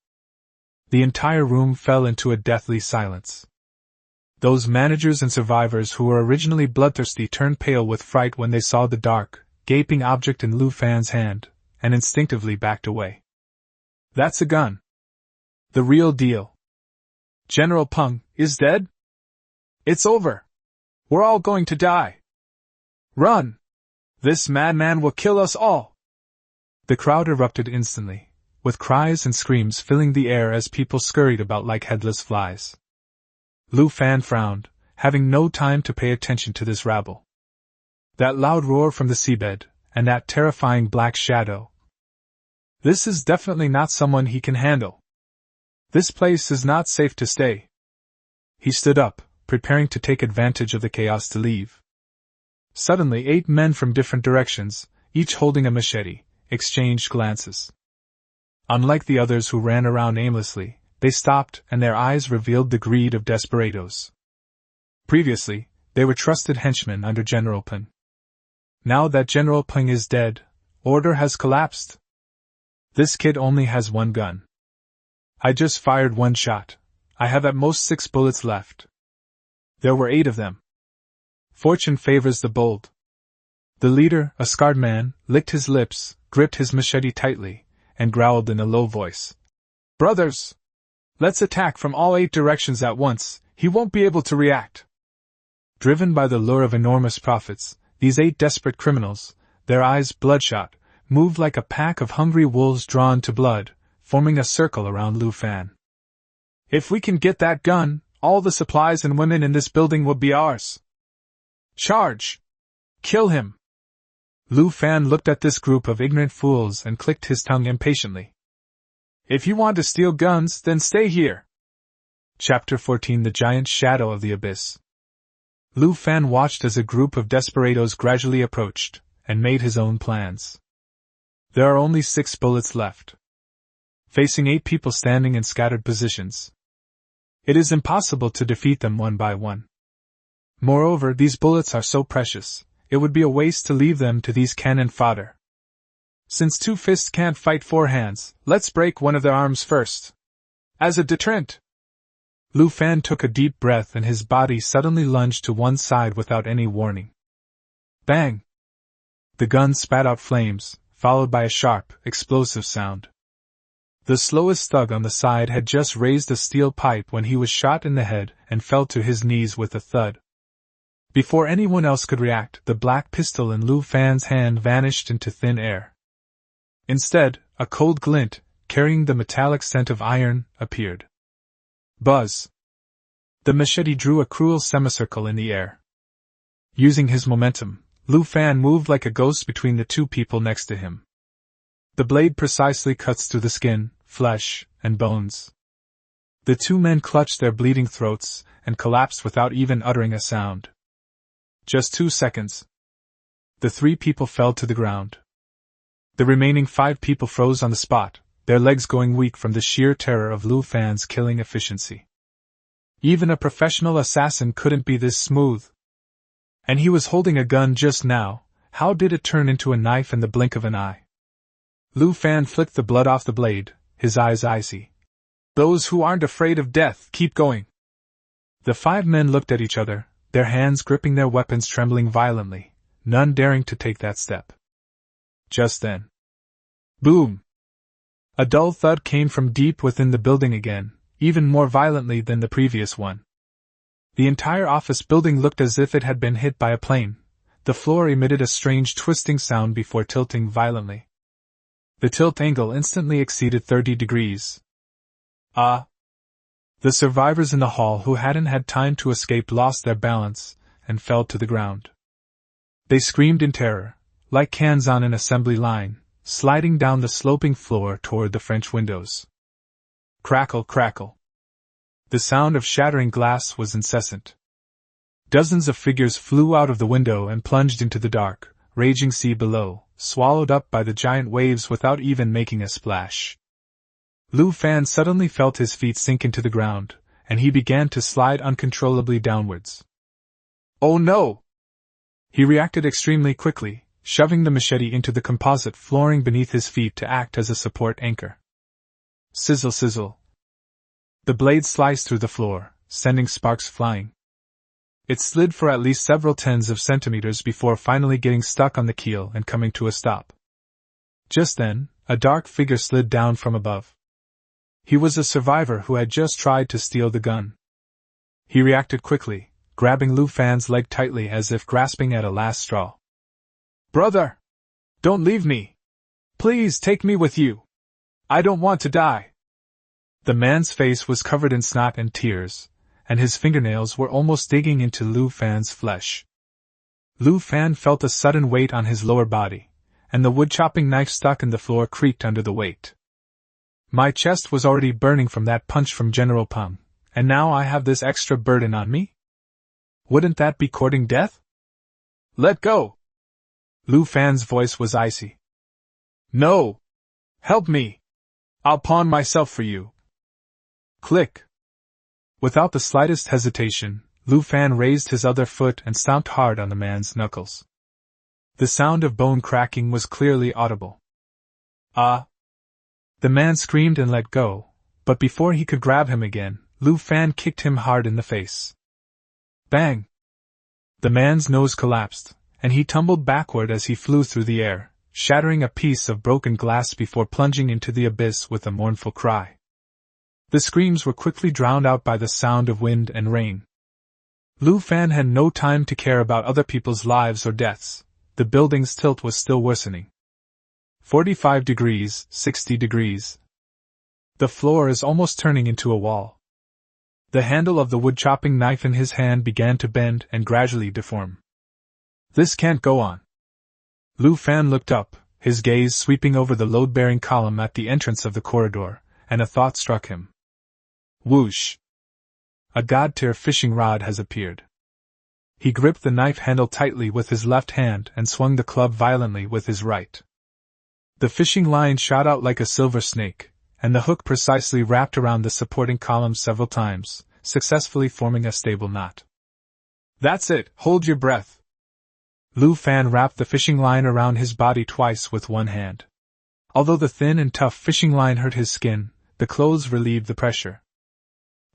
The entire room fell into a deathly silence. Those managers and survivors who were originally bloodthirsty turned pale with fright when they saw the dark, gaping object in Lu Fan's hand, and instinctively backed away. That's a gun. The real deal. General Peng is dead? It's over. We're all going to die. Run! This madman will kill us all! The crowd erupted instantly, with cries and screams filling the air as people scurried about like headless flies. Lu Fan frowned, having no time to pay attention to this rabble. That loud roar from the seabed, and that terrifying black shadow. This is definitely not someone he can handle. This place is not safe to stay. He stood up, preparing to take advantage of the chaos to leave. Suddenly 8 men from different directions, each holding a machete, exchanged glances. Unlike the others who ran around aimlessly, they stopped and their eyes revealed the greed of desperados. Previously, they were trusted henchmen under General Peng. Now that General Peng is dead, order has collapsed. This kid only has 1 gun. I just fired 1 shot. I have at most 6 bullets left. There were 8 of them. Fortune favors the bold. The leader, a scarred man, licked his lips, gripped his machete tightly, and growled in a low voice. Brothers! Let's attack from all 8 directions at once, he won't be able to react. Driven by the lure of enormous profits, these 8 desperate criminals, their eyes bloodshot, moved like a pack of hungry wolves drawn to blood, forming a circle around Lu Fan. If we can get that gun, all the supplies and women in this building will be ours. Charge! Kill him! Lu Fan looked at this group of ignorant fools and clicked his tongue impatiently. If you want to steal guns, then stay here. Chapter 14 The Giant Shadow of the Abyss. Lu Fan watched as a group of desperados gradually approached, and made his own plans. There are only 6 bullets left. Facing 8 people standing in scattered positions. It is impossible to defeat them one by one. Moreover, these bullets are so precious, it would be a waste to leave them to these cannon fodder. Since 2 fists can't fight 4 hands, let's break one of their arms first. As a deterrent. Lu Fan took a deep breath and his body suddenly lunged to one side without any warning. Bang! The gun spat out flames, followed by a sharp, explosive sound. The slowest thug on the side had just raised a steel pipe when he was shot in the head and fell to his knees with a thud. Before anyone else could react, the black pistol in Lu Fan's hand vanished into thin air. Instead, a cold glint, carrying the metallic scent of iron, appeared. Buzz! The machete drew a cruel semicircle in the air. Using his momentum, Lu Fan moved like a ghost between the 2 people next to him. The blade precisely cuts through the skin, flesh, and bones. The 2 men clutched their bleeding throats and collapsed without even uttering a sound. Just 2 seconds. The 3 people fell to the ground. The remaining 5 people froze on the spot, their legs going weak from the sheer terror of Lu Fan's killing efficiency. Even a professional assassin couldn't be this smooth. And he was holding a gun just now, how did it turn into a knife in the blink of an eye? Lu Fan flicked the blood off the blade, his eyes icy. Those who aren't afraid of death, keep going. The 5 men looked at each other, their hands gripping their weapons trembling violently, none daring to take that step. Just then. Boom! A dull thud came from deep within the building again, even more violently than the previous one. The entire office building looked as if it had been hit by a plane. The floor emitted a strange twisting sound before tilting violently. The tilt angle instantly exceeded 30 degrees. Ah! The survivors in the hall who hadn't had time to escape lost their balance and fell to the ground. They screamed in terror, like cans on an assembly line, sliding down the sloping floor toward the French windows. Crackle, crackle. The sound of shattering glass was incessant. Dozens of figures flew out of the window and plunged into the dark, raging sea below, swallowed up by the giant waves without even making a splash. Lu Fan suddenly felt his feet sink into the ground, and he began to slide uncontrollably downwards. Oh no! He reacted extremely quickly, shoving the machete into the composite flooring beneath his feet to act as a support anchor. Sizzle sizzle. The blade sliced through the floor, sending sparks flying. It slid for at least several tens of centimeters before finally getting stuck on the keel and coming to a stop. Just then, a dark figure slid down from above. He was a survivor who had just tried to steal the gun. He reacted quickly, grabbing Lu Fan's leg tightly as if grasping at a last straw. "Brother! Don't leave me! Please take me with you! I don't want to die!" The man's face was covered in snot and tears, and his fingernails were almost digging into Lu Fan's flesh. Lu Fan felt a sudden weight on his lower body, and the wood-chopping knife stuck in the floor creaked under the weight. My chest was already burning from that punch from General Peng, and now I have this extra burden on me? Wouldn't that be courting death? "Let go!" Lu Fan's voice was icy. "No! Help me! I'll pawn myself for you!" Click! Without the slightest hesitation, Lu Fan raised his other foot and stomped hard on the man's knuckles. The sound of bone cracking was clearly audible. "Ah!" The man screamed and let go, but before he could grab him again, Lu Fan kicked him hard in the face. Bang! The man's nose collapsed, and he tumbled backward as he flew through the air, shattering a piece of broken glass before plunging into the abyss with a mournful cry. The screams were quickly drowned out by the sound of wind and rain. Lu Fan had no time to care about other people's lives or deaths. The building's tilt was still worsening. 45 degrees, 60 degrees. The floor is almost turning into a wall. The handle of the wood-chopping knife in his hand began to bend and gradually deform. This can't go on. Lu Fan looked up, his gaze sweeping over the load-bearing column at the entrance of the corridor, and a thought struck him. Whoosh! A god-tier fishing rod has appeared. He gripped the knife handle tightly with his left hand and swung the club violently with his right. The fishing line shot out like a silver snake, and the hook precisely wrapped around the supporting column several times, successfully forming a stable knot. "That's it, hold your breath!" Lu Fan wrapped the fishing line around his body twice with one hand. Although the thin and tough fishing line hurt his skin, the clothes relieved the pressure.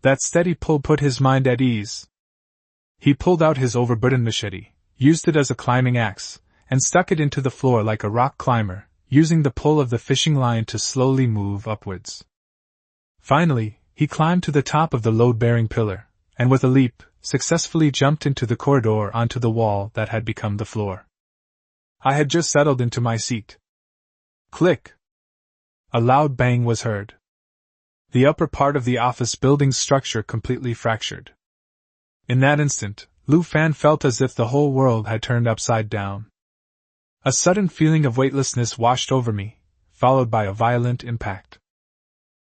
That steady pull put his mind at ease. He pulled out his overburdened machete, used it as a climbing axe, and stuck it into the floor like a rock climber, using the pull of the fishing line to slowly move upwards. Finally, he climbed to the top of the load-bearing pillar, and with a leap, successfully jumped into the corridor onto the wall that had become the floor. I had just settled into my seat. Click! A loud bang was heard. The upper part of the office building's structure completely fractured. In that instant, Lu Fan felt as if the whole world had turned upside down. A sudden feeling of weightlessness washed over me, followed by a violent impact.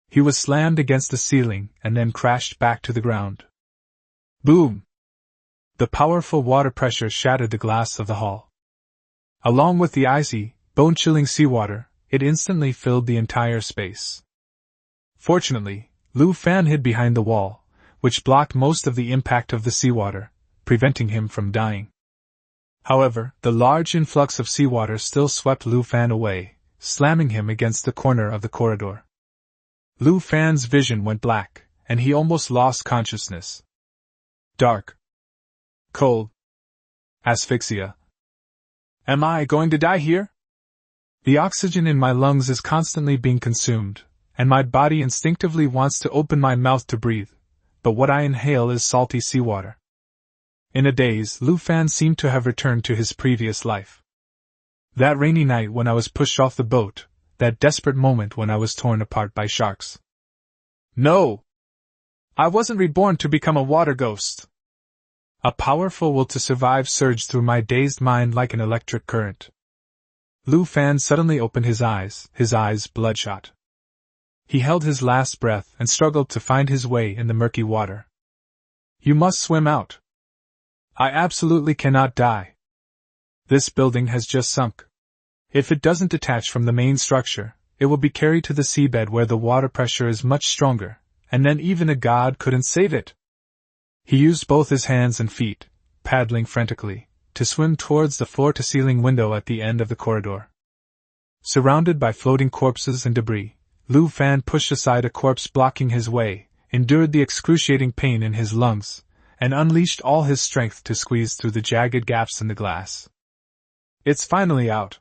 He was slammed against the ceiling and then crashed back to the ground. Boom! The powerful water pressure shattered the glass of the hall. Along with the icy, bone-chilling seawater, it instantly filled the entire space. Fortunately, Lu Fan hid behind the wall, which blocked most of the impact of the seawater, preventing him from dying. However, the large influx of seawater still swept Lu Fan away, slamming him against the corner of the corridor. Lu Fan's vision went black, and he almost lost consciousness. Dark. Cold. Asphyxia. Am I going to die here? The oxygen in my lungs is constantly being consumed, and my body instinctively wants to open my mouth to breathe, but what I inhale is salty seawater. In a daze, Lu Fan seemed to have returned to his previous life. That rainy night when I was pushed off the boat, that desperate moment when I was torn apart by sharks. No! I wasn't reborn to become a water ghost. A powerful will to survive surged through my dazed mind like an electric current. Lu Fan suddenly opened his eyes bloodshot. He held his last breath and struggled to find his way in the murky water. You must swim out. I absolutely cannot die. This building has just sunk. If it doesn't detach from the main structure, it will be carried to the seabed where the water pressure is much stronger, and then even a god couldn't save it. He used both his hands and feet, paddling frantically, to swim towards the floor-to-ceiling window at the end of the corridor. Surrounded by floating corpses and debris, Lu Fan pushed aside a corpse blocking his way, endured the excruciating pain in his lungs, and unleashed all his strength to squeeze through the jagged gaps in the glass. It's finally out.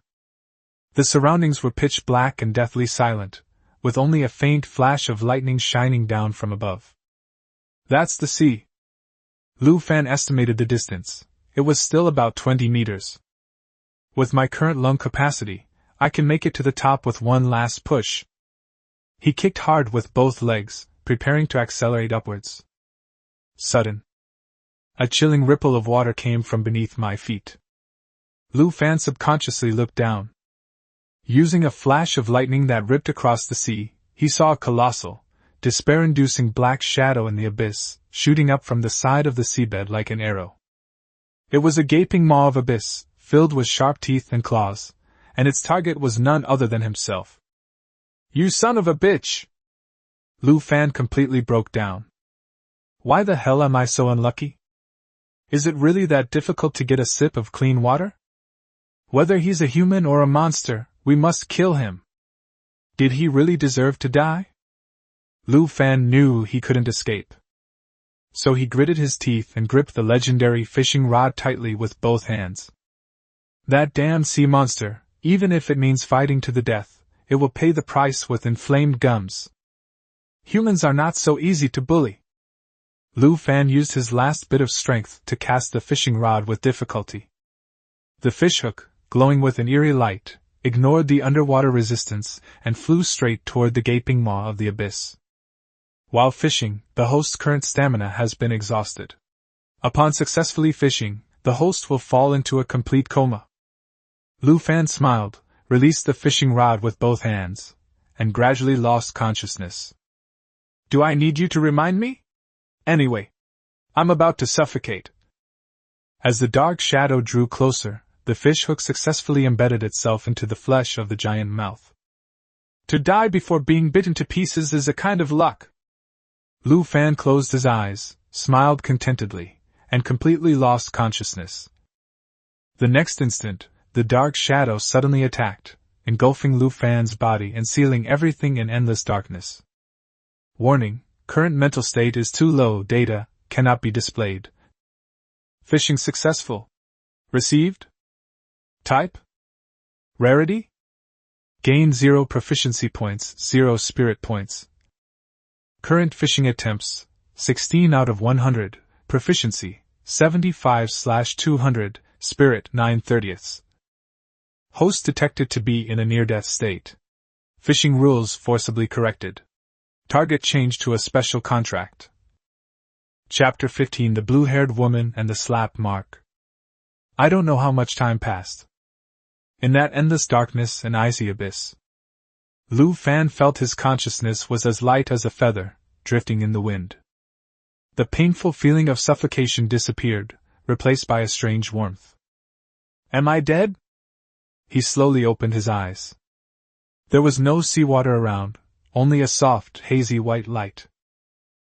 The surroundings were pitch black and deathly silent, with only a faint flash of lightning shining down from above. That's the sea. Lu Fan estimated the distance. It was still about 20 meters. With my current lung capacity, I can make it to the top with one last push. He kicked hard with both legs, preparing to accelerate upwards. Sudden. A chilling ripple of water came from beneath my feet. Lu Fan subconsciously looked down. Using a flash of lightning that ripped across the sea, he saw a colossal, despair-inducing black shadow in the abyss, shooting up from the side of the seabed like an arrow. It was a gaping maw of abyss, filled with sharp teeth and claws, and its target was none other than himself. You son of a bitch! Lu Fan completely broke down. Why the hell am I so unlucky? Is it really that difficult to get a sip of clean water? Whether he's a human or a monster, we must kill him. Did he really deserve to die? Lu Fan knew he couldn't escape. So he gritted his teeth and gripped the legendary fishing rod tightly with both hands. That damn sea monster, even if it means fighting to the death, it will pay the price with inflamed gums. Humans are not so easy to bully. Lu Fan used his last bit of strength to cast the fishing rod with difficulty. The fishhook, glowing with an eerie light, ignored the underwater resistance and flew straight toward the gaping maw of the abyss. While fishing, the host's current stamina has been exhausted. Upon successfully fishing, the host will fall into a complete coma. Lu Fan smiled, released the fishing rod with both hands, and gradually lost consciousness. Do I need you to remind me? Anyway, I'm about to suffocate. As the dark shadow drew closer, the fishhook successfully embedded itself into the flesh of the giant mouth. To die before being bitten to pieces is a kind of luck. Lu Fan closed his eyes, smiled contentedly, and completely lost consciousness. The next instant, the dark shadow suddenly attacked, engulfing Lu Fan's body and sealing everything in endless darkness. Warning: current mental state is too low, data cannot be displayed. Fishing successful. Received? Type? Rarity? Gain 0 proficiency points, 0 spirit points. Current fishing attempts, 16 out of 100, proficiency, 75/200, spirit 9/30. Host detected to be in a near-death state. Fishing rules forcibly corrected. Target changed to a special contract. Chapter 15: The Blue-Haired Woman and the Slap Mark. I don't know how much time passed. In that endless darkness and icy abyss, Lu Fan felt his consciousness was as light as a feather, drifting in the wind. The painful feeling of suffocation disappeared, replaced by a strange warmth. Am I dead? He slowly opened his eyes. There was no seawater around, only a soft, hazy white light.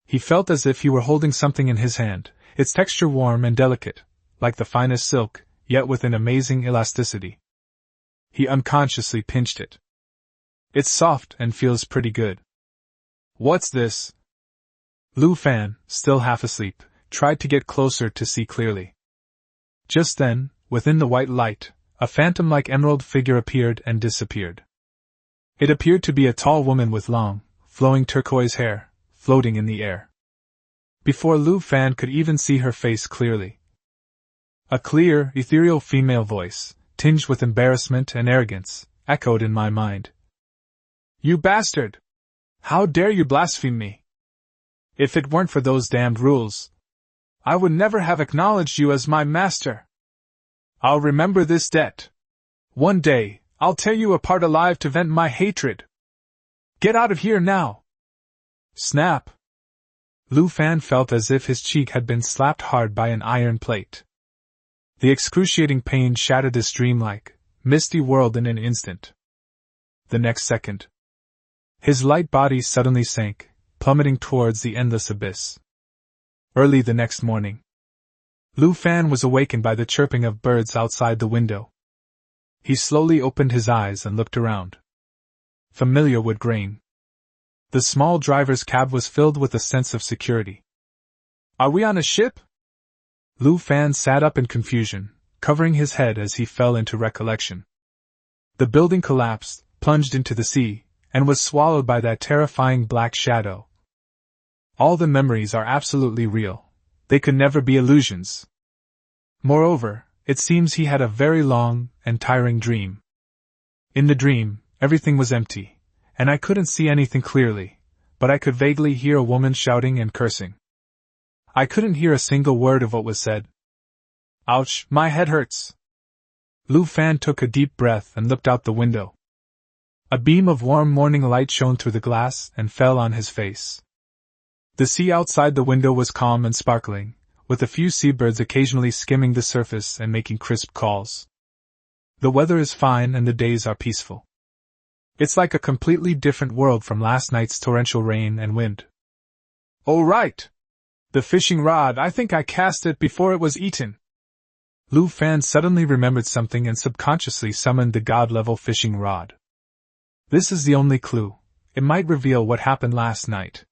He felt as if he were holding something in his hand, its texture warm and delicate, like the finest silk, yet with an amazing elasticity. He unconsciously pinched it. It's soft and feels pretty good. What's this? Lu Fan, still half asleep, tried to get closer to see clearly. Just then, within the white light, a phantom-like emerald figure appeared and disappeared. It appeared to be a tall woman with long, flowing turquoise hair, floating in the air. Before Lu Fan could even see her face clearly, a clear, ethereal female voice, tinged with embarrassment and arrogance, echoed in my mind. You bastard! How dare you blaspheme me? If it weren't for those damned rules, I would never have acknowledged you as my master. I'll remember this debt. One day, I'll tear you apart alive to vent my hatred. Get out of here now! Snap! Lu Fan felt as if his cheek had been slapped hard by an iron plate. The excruciating pain shattered this dreamlike, misty world in an instant. The next second, his light body suddenly sank, plummeting towards the endless abyss. Early the next morning, Lu Fan was awakened by the chirping of birds outside the window. He slowly opened his eyes and looked around. Familiar wood grain. The small driver's cab was filled with a sense of security. Are we on a ship? Lu Fan sat up in confusion, covering his head as he fell into recollection. The building collapsed, plunged into the sea, and was swallowed by that terrifying black shadow. All the memories are absolutely real. They could never be illusions. Moreover, it seems he had a very long and tiring dream. In the dream, everything was empty, and I couldn't see anything clearly, but I could vaguely hear a woman shouting and cursing. I couldn't hear a single word of what was said. Ouch, my head hurts. Lu Fan took a deep breath and looked out the window. A beam of warm morning light shone through the glass and fell on his face. The sea outside the window was calm and sparkling, with a few seabirds occasionally skimming the surface and making crisp calls. The weather is fine and the days are peaceful. It's like a completely different world from last night's torrential rain and wind. Oh right! The fishing rod, I think I cast it before it was eaten. Lu Fan suddenly remembered something and subconsciously summoned the god-level fishing rod. This is the only clue. It might reveal what happened last night.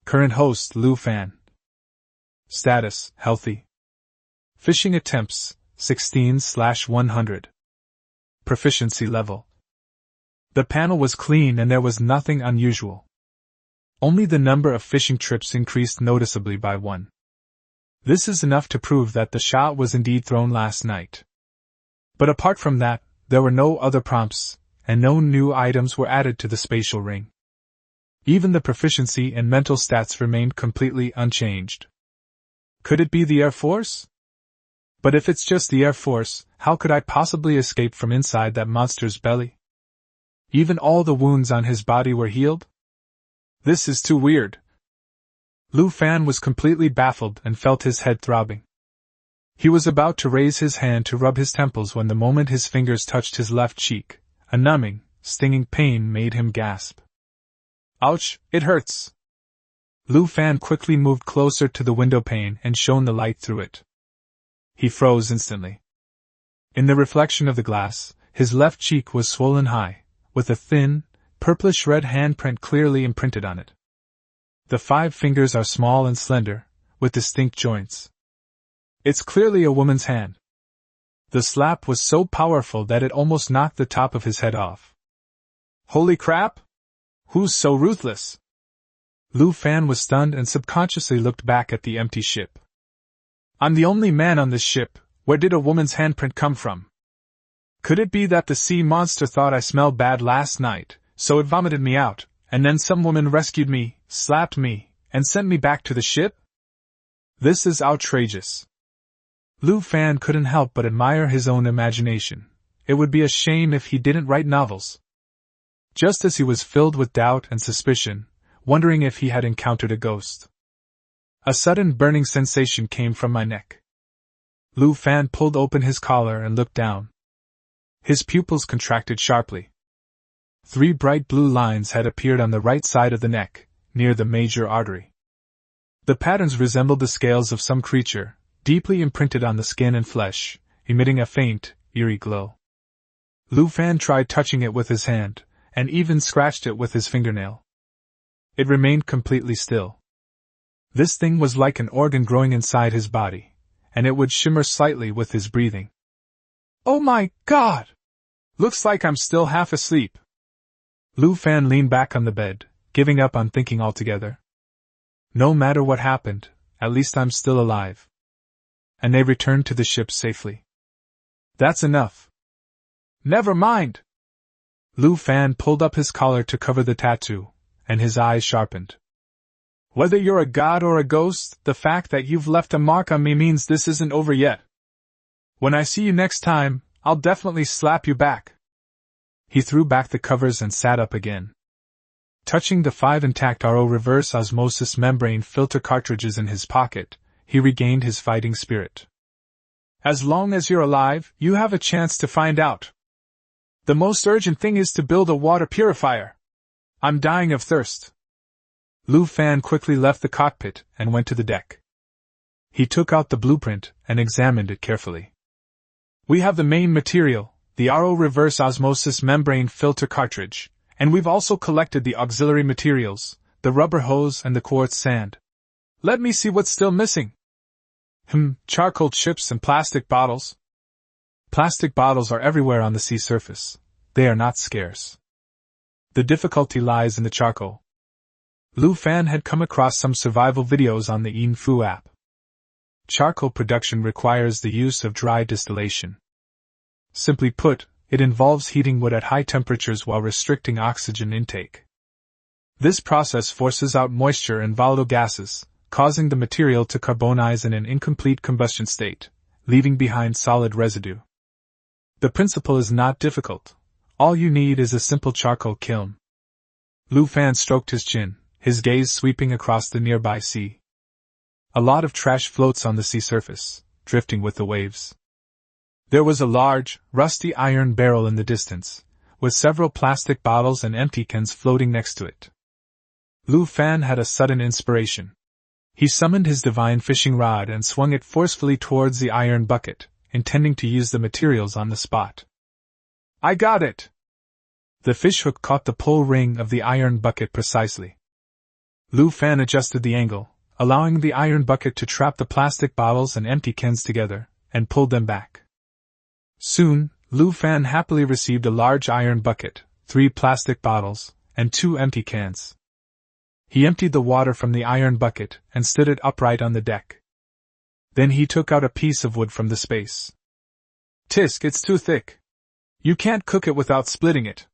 Current host Lu Fan. Status, healthy. Fishing attempts, 16/100. Proficiency level. The panel was clean and there was nothing unusual. Only the number of fishing trips increased noticeably by 1. This is enough to prove that the shot was indeed thrown last night. But apart from that, there were no other prompts, and no new items were added to the spatial ring. Even the proficiency and mental stats remained completely unchanged. Could it be the Air Force? But if it's just the Air Force, how could I possibly escape from inside that monster's belly? Even all the wounds on his body were healed? This is too weird. Lu Fan was completely baffled and felt his head throbbing. He was about to raise his hand to rub his temples when the moment his fingers touched his left cheek, a numbing, stinging pain made him gasp. Ouch, it hurts. Lu Fan quickly moved closer to the window pane and shone the light through it. He froze instantly. In the reflection of the glass, his left cheek was swollen high, with a thin, purplish-red handprint clearly imprinted on it. The 5 fingers are small and slender, with distinct joints. It's clearly a woman's hand. The slap was so powerful that it almost knocked the top of his head off. Holy crap! Who's so ruthless? Lu Fan was stunned and subconsciously looked back at the empty ship. I'm the only man on this ship. Where did a woman's handprint come from? Could it be that the sea monster thought I smelled bad last night, so it vomited me out, and then some woman rescued me, slapped me, and sent me back to the ship? This is outrageous. Lu Fan couldn't help but admire his own imagination. It would be a shame if he didn't write novels. Just as he was filled with doubt and suspicion, wondering if he had encountered a ghost, a sudden burning sensation came from my neck. Lu Fan pulled open his collar and looked down. His pupils contracted sharply. 3 bright blue lines had appeared on the right side of the neck, near the major artery. The patterns resembled the scales of some creature, deeply imprinted on the skin and flesh, emitting a faint, eerie glow. Lu Fan tried touching it with his hand, and even scratched it with his fingernail. It remained completely still. This thing was like an organ growing inside his body, and it would shimmer slightly with his breathing. Oh my God! Looks like I'm still half asleep. Lu Fan leaned back on the bed, giving up on thinking altogether. No matter what happened, at least I'm still alive. And they returned to the ship safely. That's enough. Never mind! Lu Fan pulled up his collar to cover the tattoo, and his eyes sharpened. Whether you're a god or a ghost, the fact that you've left a mark on me means this isn't over yet. When I see you next time, I'll definitely slap you back. He threw back the covers and sat up again. Touching the 5 intact RO reverse osmosis membrane filter cartridges in his pocket, he regained his fighting spirit. As long as you're alive, you have a chance to find out. The most urgent thing is to build a water purifier. I'm dying of thirst. Lu Fan quickly left the cockpit and went to the deck. He took out the blueprint and examined it carefully. We have the main material, the RO reverse osmosis membrane filter cartridge, and we've also collected the auxiliary materials, the rubber hose and the quartz sand. Let me see what's still missing. Charcoal chips and plastic bottles. Plastic bottles are everywhere on the sea surface. They are not scarce. The difficulty lies in the charcoal. Lu Fan had come across some survival videos on the Yinfu app. Charcoal production requires the use of dry distillation. Simply put, it involves heating wood at high temperatures while restricting oxygen intake. This process forces out moisture and volatile gases, causing the material to carbonize in an incomplete combustion state, leaving behind solid residue. The principle is not difficult. All you need is a simple charcoal kiln. Lu Fan stroked his chin, his gaze sweeping across the nearby sea. A lot of trash floats on the sea surface, drifting with the waves. There was a large, rusty iron barrel in the distance, with several plastic bottles and empty cans floating next to it. Lu Fan had a sudden inspiration. He summoned his divine fishing rod and swung it forcefully towards the iron bucket, intending to use the materials on the spot. I got it! The fishhook caught the pull ring of the iron bucket precisely. Lu Fan adjusted the angle, allowing the iron bucket to trap the plastic bottles and empty cans together, and pulled them back. Soon, Lu Fan happily received a large iron bucket, 3 plastic bottles, and 2 empty cans. He emptied the water from the iron bucket and stood it upright on the deck. Then he took out a piece of wood from the space. Tisk, it's too thick. You can't cook it without splitting it.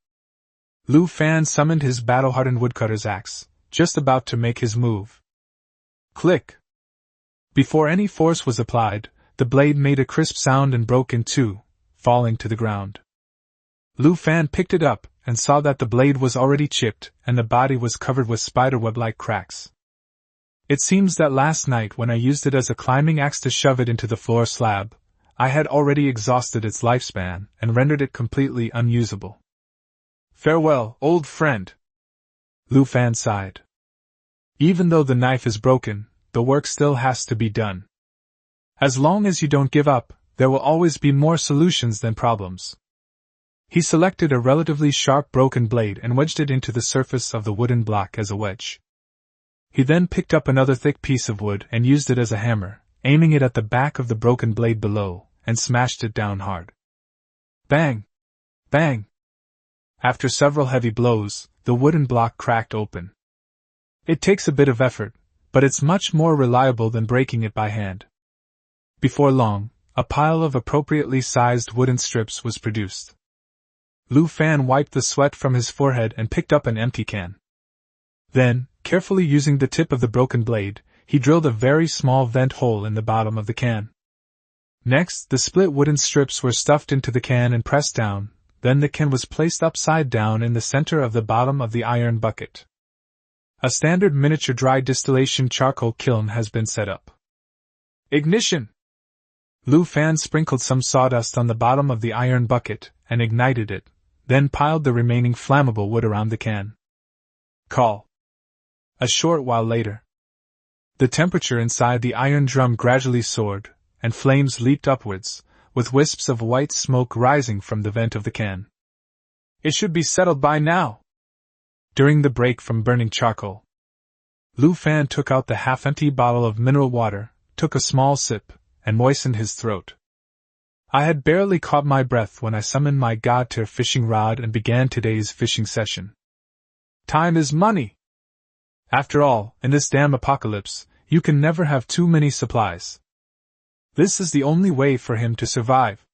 Lu Fan summoned his battle-hardened woodcutter's axe, just about to make his move. Click! Before any force was applied, the blade made a crisp sound and broke in two, falling to the ground. Lu Fan picked it up and saw that the blade was already chipped and the body was covered with spiderweb-like cracks. It seems that last night when I used it as a climbing axe to shove it into the floor slab, I had already exhausted its lifespan and rendered it completely unusable. Farewell, old friend. Lu Fan sighed. Even though the knife is broken, the work still has to be done. As long as you don't give up, there will always be more solutions than problems. He selected a relatively sharp broken blade and wedged it into the surface of the wooden block as a wedge. He then picked up another thick piece of wood and used it as a hammer, aiming it at the back of the broken blade below, and smashed it down hard. Bang! Bang! After several heavy blows, the wooden block cracked open. It takes a bit of effort, but it's much more reliable than breaking it by hand. Before long, a pile of appropriately sized wooden strips was produced. Lu Fan wiped the sweat from his forehead and picked up an empty can. Then, carefully using the tip of the broken blade, he drilled a very small vent hole in the bottom of the can. Next, the split wooden strips were stuffed into the can and pressed down, then the can was placed upside down in the center of the bottom of the iron bucket. A standard miniature dry distillation charcoal kiln has been set up. Ignition! Lu Fan sprinkled some sawdust on the bottom of the iron bucket and ignited it, then piled the remaining flammable wood around the can. Call. A short while later. The temperature inside the iron drum gradually soared, and flames leaped upwards, with wisps of white smoke rising from the vent of the can. It should be settled by now. During the break from burning charcoal, Lu Fan took out the half-empty bottle of mineral water, took a small sip, and moistened his throat. I had barely caught my breath when I summoned my god-tier fishing rod and began today's fishing session. Time is money. After all, in this damn apocalypse, you can never have too many supplies. This is the only way for him to survive.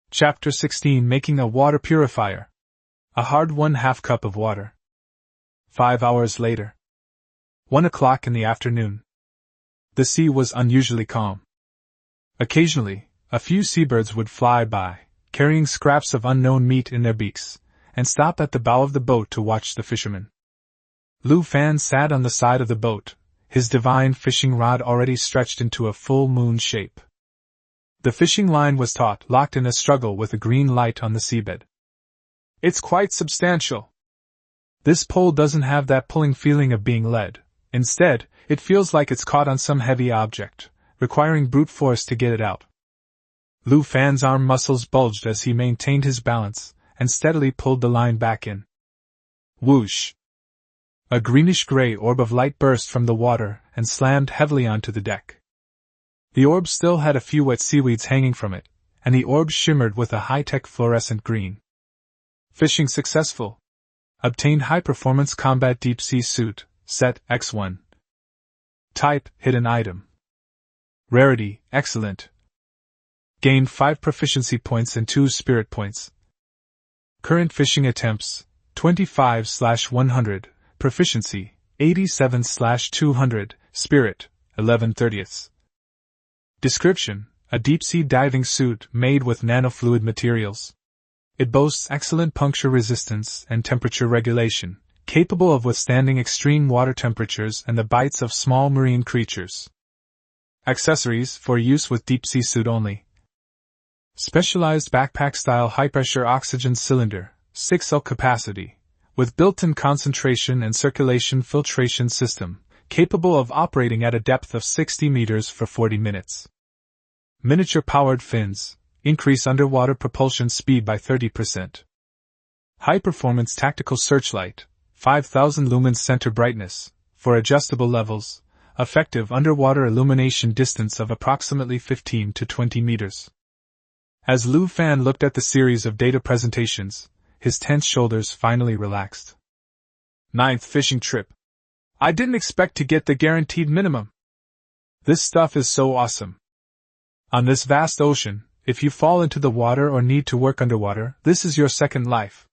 Chapter 16: Making a Water Purifier. A hard 1/2 cup of water. 5 hours later. 1 o'clock in the afternoon. The sea was unusually calm. Occasionally, a few seabirds would fly by, carrying scraps of unknown meat in their beaks, and stop at the bow of the boat to watch the fishermen. Lu Fan sat on the side of the boat, his divine fishing rod already stretched into a full moon shape. The fishing line was taut, locked in a struggle with a green light on the seabed. It's quite substantial. This pole doesn't have that pulling feeling of being led. Instead, it feels like it's caught on some heavy object, requiring brute force to get it out. Lu Fan's arm muscles bulged as he maintained his balance and steadily pulled the line back in. Whoosh! A greenish-gray orb of light burst from the water and slammed heavily onto the deck. The orb still had a few wet seaweeds hanging from it, and the orb shimmered with a high-tech fluorescent green. Fishing successful. Obtained high-performance combat deep-sea suit, set X1. Type, hidden item. Rarity, excellent. Gained 5 proficiency points and 2 spirit points. Current fishing attempts, 25/100, proficiency, 87/200, spirit, 11/30. Description: a deep-sea diving suit made with nanofluid materials. It boasts excellent puncture resistance and temperature regulation, capable of withstanding extreme water temperatures and the bites of small marine creatures. Accessories for use with deep-sea suit only. Specialized backpack-style high-pressure oxygen cylinder, 6L capacity, with built-in concentration and circulation filtration system, capable of operating at a depth of 60 meters for 40 minutes. Miniature-powered fins, increase underwater propulsion speed by 30%. High-performance tactical searchlight, 5,000 lumens center brightness, for adjustable levels, effective underwater illumination distance of approximately 15 to 20 meters. As Lu Fan looked at the series of data presentations, his tense shoulders finally relaxed. 9th fishing trip. I didn't expect to get the guaranteed minimum. This stuff is so awesome. On this vast ocean, if you fall into the water or need to work underwater, this is your second life.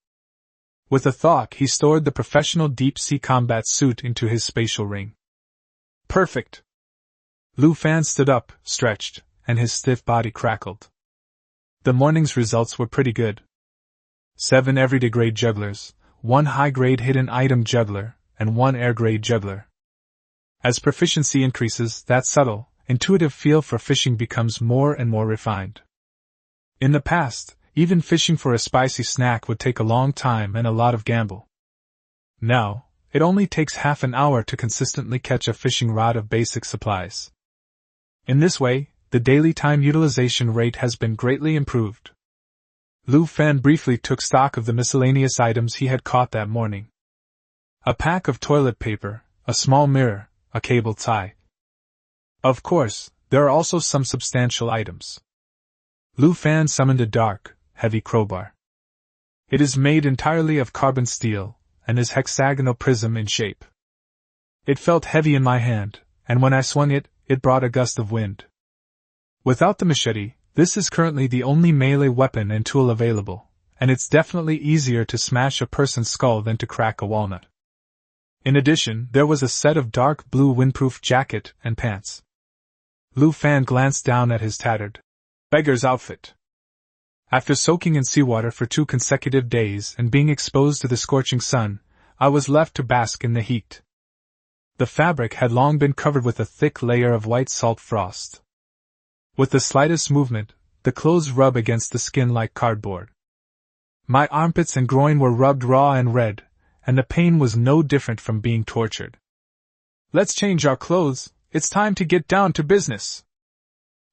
With a thought, he stored the professional deep-sea combat suit into his spatial ring. Perfect! Lu Fan stood up, stretched, and his stiff body crackled. The morning's results were pretty good. 7 everyday grade jugglers, 1 high-grade hidden item juggler, and 1 air-grade juggler. As proficiency increases, that subtle, intuitive feel for fishing becomes more and more refined. In the past, even fishing for a spicy snack would take a long time and a lot of gamble. Now, it only takes half an hour to consistently catch a fishing rod of basic supplies. In this way, the daily time utilization rate has been greatly improved. Lu Fan briefly took stock of the miscellaneous items he had caught that morning. A pack of toilet paper, a small mirror, a cable tie. Of course, there are also some substantial items. Lu Fan summoned a dark, heavy crowbar. It is made entirely of carbon steel, and is hexagonal prism in shape. It felt heavy in my hand, and when I swung it, it brought a gust of wind. Without the machete, this is currently the only melee weapon and tool available, and it's definitely easier to smash a person's skull than to crack a walnut. In addition, there was a set of dark blue windproof jacket and pants. Lu Fan glanced down at his tattered beggar's outfit. After soaking in seawater for 2 consecutive days and being exposed to the scorching sun, I was left to bask in the heat. The fabric had long been covered with a thick layer of white salt frost. With the slightest movement, the clothes rub against the skin like cardboard. My armpits and groin were rubbed raw and red, and the pain was no different from being tortured. Let's change our clothes, it's time to get down to business.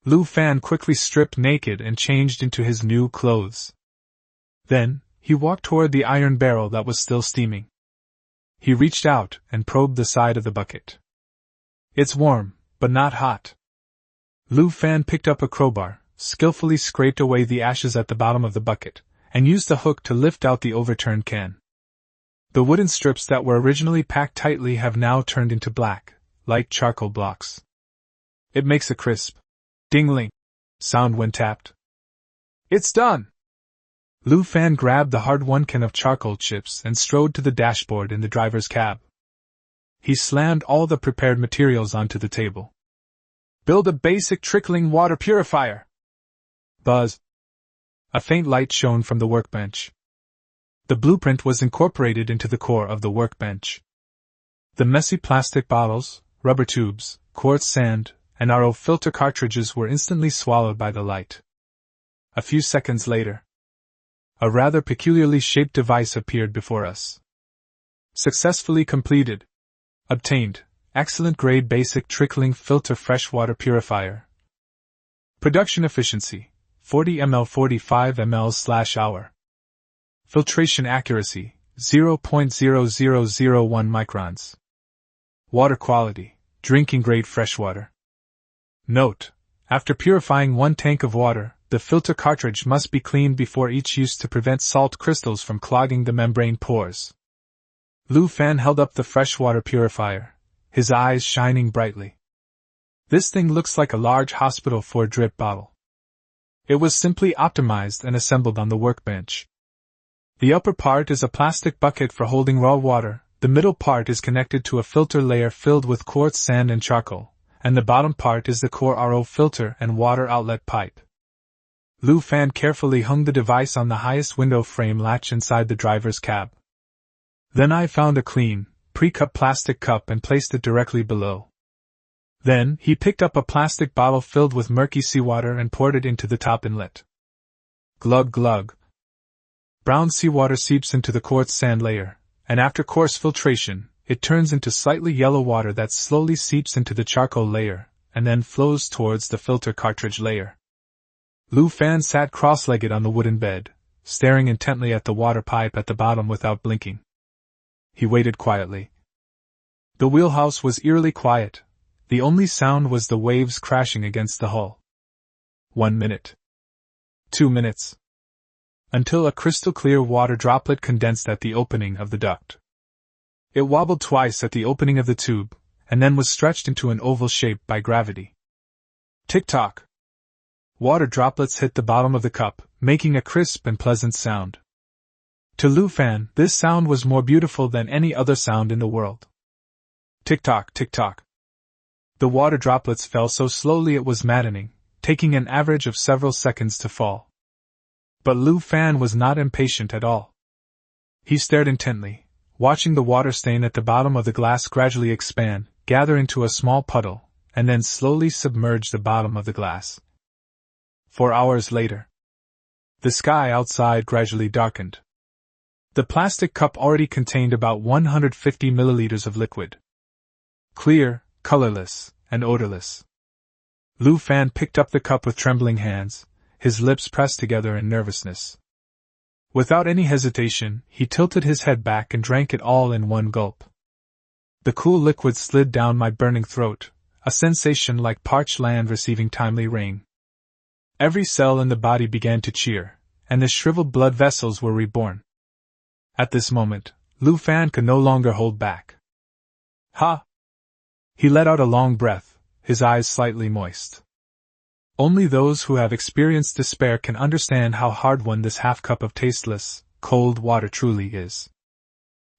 Lu Fan quickly stripped naked and changed into his new clothes. Then, he walked toward the iron barrel that was still steaming. He reached out and probed the side of the bucket. It's warm, but not hot. Lu Fan picked up a crowbar, skillfully scraped away the ashes at the bottom of the bucket, and used a hook to lift out the overturned can. The wooden strips that were originally packed tightly have now turned into black, light charcoal blocks. It makes a crisp, dingling sound when tapped. It's done! Lu Fan grabbed the hard-won can of charcoal chips and strode to the dashboard in the driver's cab. He slammed all the prepared materials onto the table. Build a basic trickling water purifier. Buzz. A faint light shone from the workbench. The blueprint was incorporated into the core of the workbench. The messy plastic bottles, rubber tubes, quartz sand, and RO filter cartridges were instantly swallowed by the light. A few seconds later, a rather peculiarly shaped device appeared before us. Successfully completed. Obtained. excellent grade basic trickling filter freshwater purifier. Production efficiency, 40 ml 45 ml/hour. Filtration accuracy, 0.0001 microns. Water quality, drinking grade freshwater. Note: after purifying 1 tank of water, the filter cartridge must be cleaned before each use to prevent salt crystals from clogging the membrane pores. Lu Fan held up the freshwater purifier, his eyes shining brightly. This thing looks like a large hospital 4-drip bottle. It was simply optimized and assembled on the workbench. The upper part is a plastic bucket for holding raw water, the middle part is connected to a filter layer filled with quartz sand and charcoal, and the bottom part is the core RO filter and water outlet pipe. Lu Fan carefully hung the device on the highest window frame latch inside the driver's cab. Then I found a clean, pre-cut plastic cup and placed it directly below. Then, he picked up a plastic bottle filled with murky seawater and poured it into the top inlet. Glug glug. Brown seawater seeps into the quartz sand layer, and after coarse filtration, it turns into slightly yellow water that slowly seeps into the charcoal layer, and then flows towards the filter cartridge layer. Lu Fan sat cross-legged on the wooden bed, staring intently at the water pipe at the bottom without blinking. He waited quietly. The wheelhouse was eerily quiet. The only sound was the waves crashing against the hull. 1 minute. 2 minutes. Until a crystal-clear water droplet condensed at the opening of the duct. It wobbled twice at the opening of the tube, and then was stretched into an oval shape by gravity. Tick-tock. Water droplets hit the bottom of the cup, making a crisp and pleasant sound. To Lu Fan, this sound was more beautiful than any other sound in the world. Tick-tock, tick-tock. The water droplets fell so slowly it was maddening, taking an average of several seconds to fall. But Lu Fan was not impatient at all. He stared intently, watching the water stain at the bottom of the glass gradually expand, gather into a small puddle, and then slowly submerge the bottom of the glass. 4 hours later. The sky outside gradually darkened. The plastic cup already contained about 150 milliliters of liquid. Clear, colorless, and odorless. Lu Fan picked up the cup with trembling hands, his lips pressed together in nervousness. Without any hesitation, he tilted his head back and drank it all in one gulp. The cool liquid slid down my burning throat, a sensation like parched land receiving timely rain. Every cell in the body began to cheer, and the shriveled blood vessels were reborn. At this moment, Lu Fan could no longer hold back. Ha! He let out a long breath, his eyes slightly moist. Only those who have experienced despair can understand how hard-won this half-cup of tasteless, cold water truly is.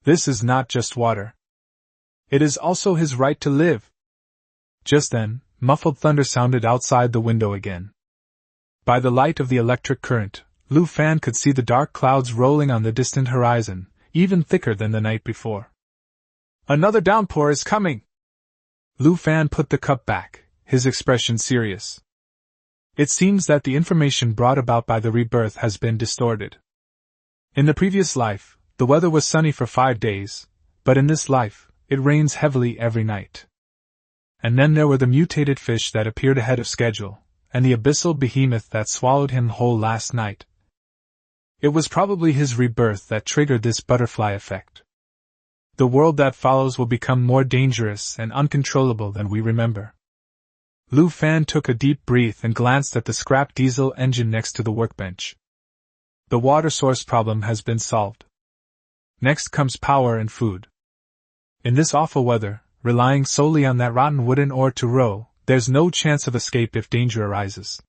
This is not just water. It is also his right to live. Just then, muffled thunder sounded outside the window again. By the light of the electric current, Lu Fan could see the dark clouds rolling on the distant horizon, even thicker than the night before. Another downpour is coming! Lu Fan put the cup back, his expression serious. It seems that the information brought about by the rebirth has been distorted. In the previous life, the weather was sunny for 5 days, but in this life, it rains heavily every night. And then there were the mutated fish that appeared ahead of schedule, and the abyssal behemoth that swallowed him whole last night. It was probably his rebirth that triggered this butterfly effect. The world that follows will become more dangerous and uncontrollable than we remember. Lu Fan took a deep breath and glanced at the scrap diesel engine next to the workbench. The water source problem has been solved. Next comes power and food. In this awful weather, relying solely on that rotten wooden oar to row, there's no chance of escape if danger arises.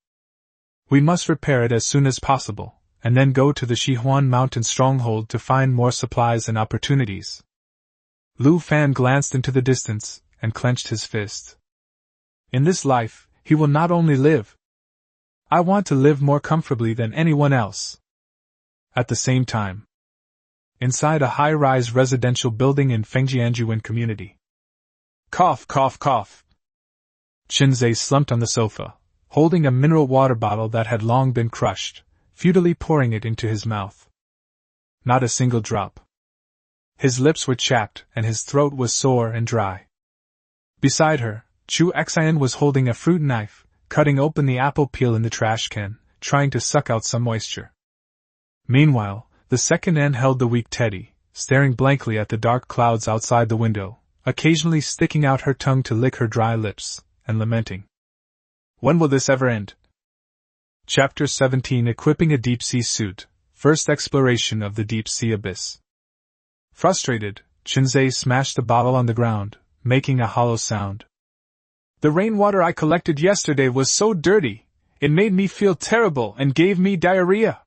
We must repair it as soon as possible, and then go to the Shihuan Mountain stronghold to find more supplies and opportunities. Lu Fan glanced into the distance, and clenched his fist. In this life, he will not only live. I want to live more comfortably than anyone else. At the same time. Inside a high-rise residential building in Fengjianjuan community. Cough, cough, cough. Qinzhe slumped on the sofa, holding a mineral water bottle that had long been crushed, futilely pouring it into his mouth. Not a single drop. His lips were chapped and his throat was sore and dry. Beside her, Chu Xian was holding a fruit knife, cutting open the apple peel in the trash can, trying to suck out some moisture. Meanwhile, the second aunt held the weak Teddy, staring blankly at the dark clouds outside the window, occasionally sticking out her tongue to lick her dry lips, and lamenting. When will this ever end? Chapter 17 Equipping a Deep-Sea Suit, First Exploration of the Deep-Sea Abyss. Frustrated, Chinzei smashed the bottle on the ground, making a hollow sound. The rainwater I collected yesterday was so dirty, it made me feel terrible and gave me diarrhea.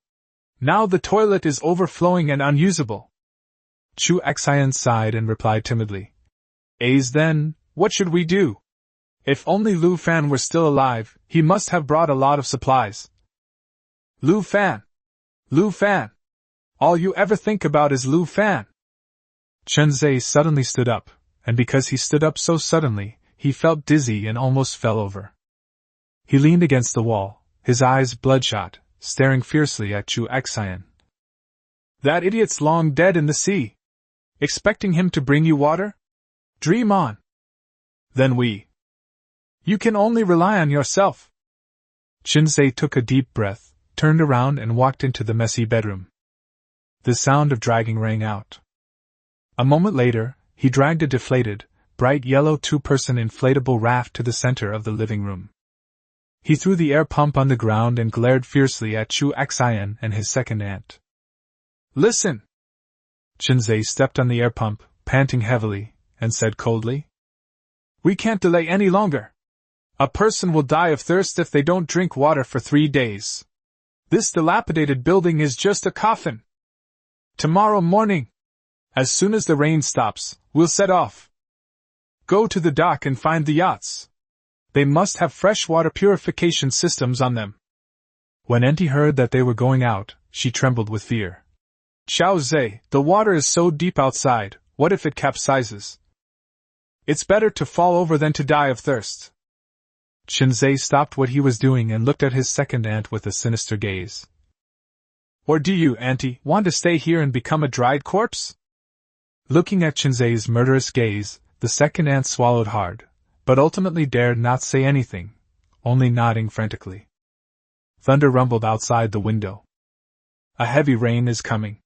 Now the toilet is overflowing and unusable. Chu Xian sighed and replied timidly. Then, what should we do? If only Lu Fan were still alive, he must have brought a lot of supplies. Lu Fan! Lu Fan! All you ever think about is Lu Fan! Chinzei suddenly stood up, and because he stood up so suddenly, he felt dizzy and almost fell over. He leaned against the wall, his eyes bloodshot, staring fiercely at Chu Xian. That idiot's long dead in the sea. Expecting him to bring you water? Dream on. Then You can only rely on yourself. Chinzei took a deep breath, turned around and walked into the messy bedroom. The sound of dragging rang out. A moment later, he dragged a deflated, bright yellow two-person inflatable raft to the center of the living room. He threw the air pump on the ground and glared fiercely at Chu Xian and his second aunt. Listen! Chinzei stepped on the air pump, panting heavily, and said coldly. We can't delay any longer. A person will die of thirst if they don't drink water for 3 days. This dilapidated building is just a coffin. Tomorrow morning, as soon as the rain stops, we'll set off. Go to the dock and find the yachts. They must have freshwater purification systems on them. When Auntie heard that they were going out, she trembled with fear. Xiao Zhe, the water is so deep outside, what if it capsizes? It's better to fall over than to die of thirst. Chinzei stopped what he was doing and looked at his second aunt with a sinister gaze. Or do you, Auntie, want to stay here and become a dried corpse? Looking at Chinzei's murderous gaze, the second aunt swallowed hard, but ultimately dared not say anything, only nodding frantically. Thunder rumbled outside the window. A heavy rain is coming.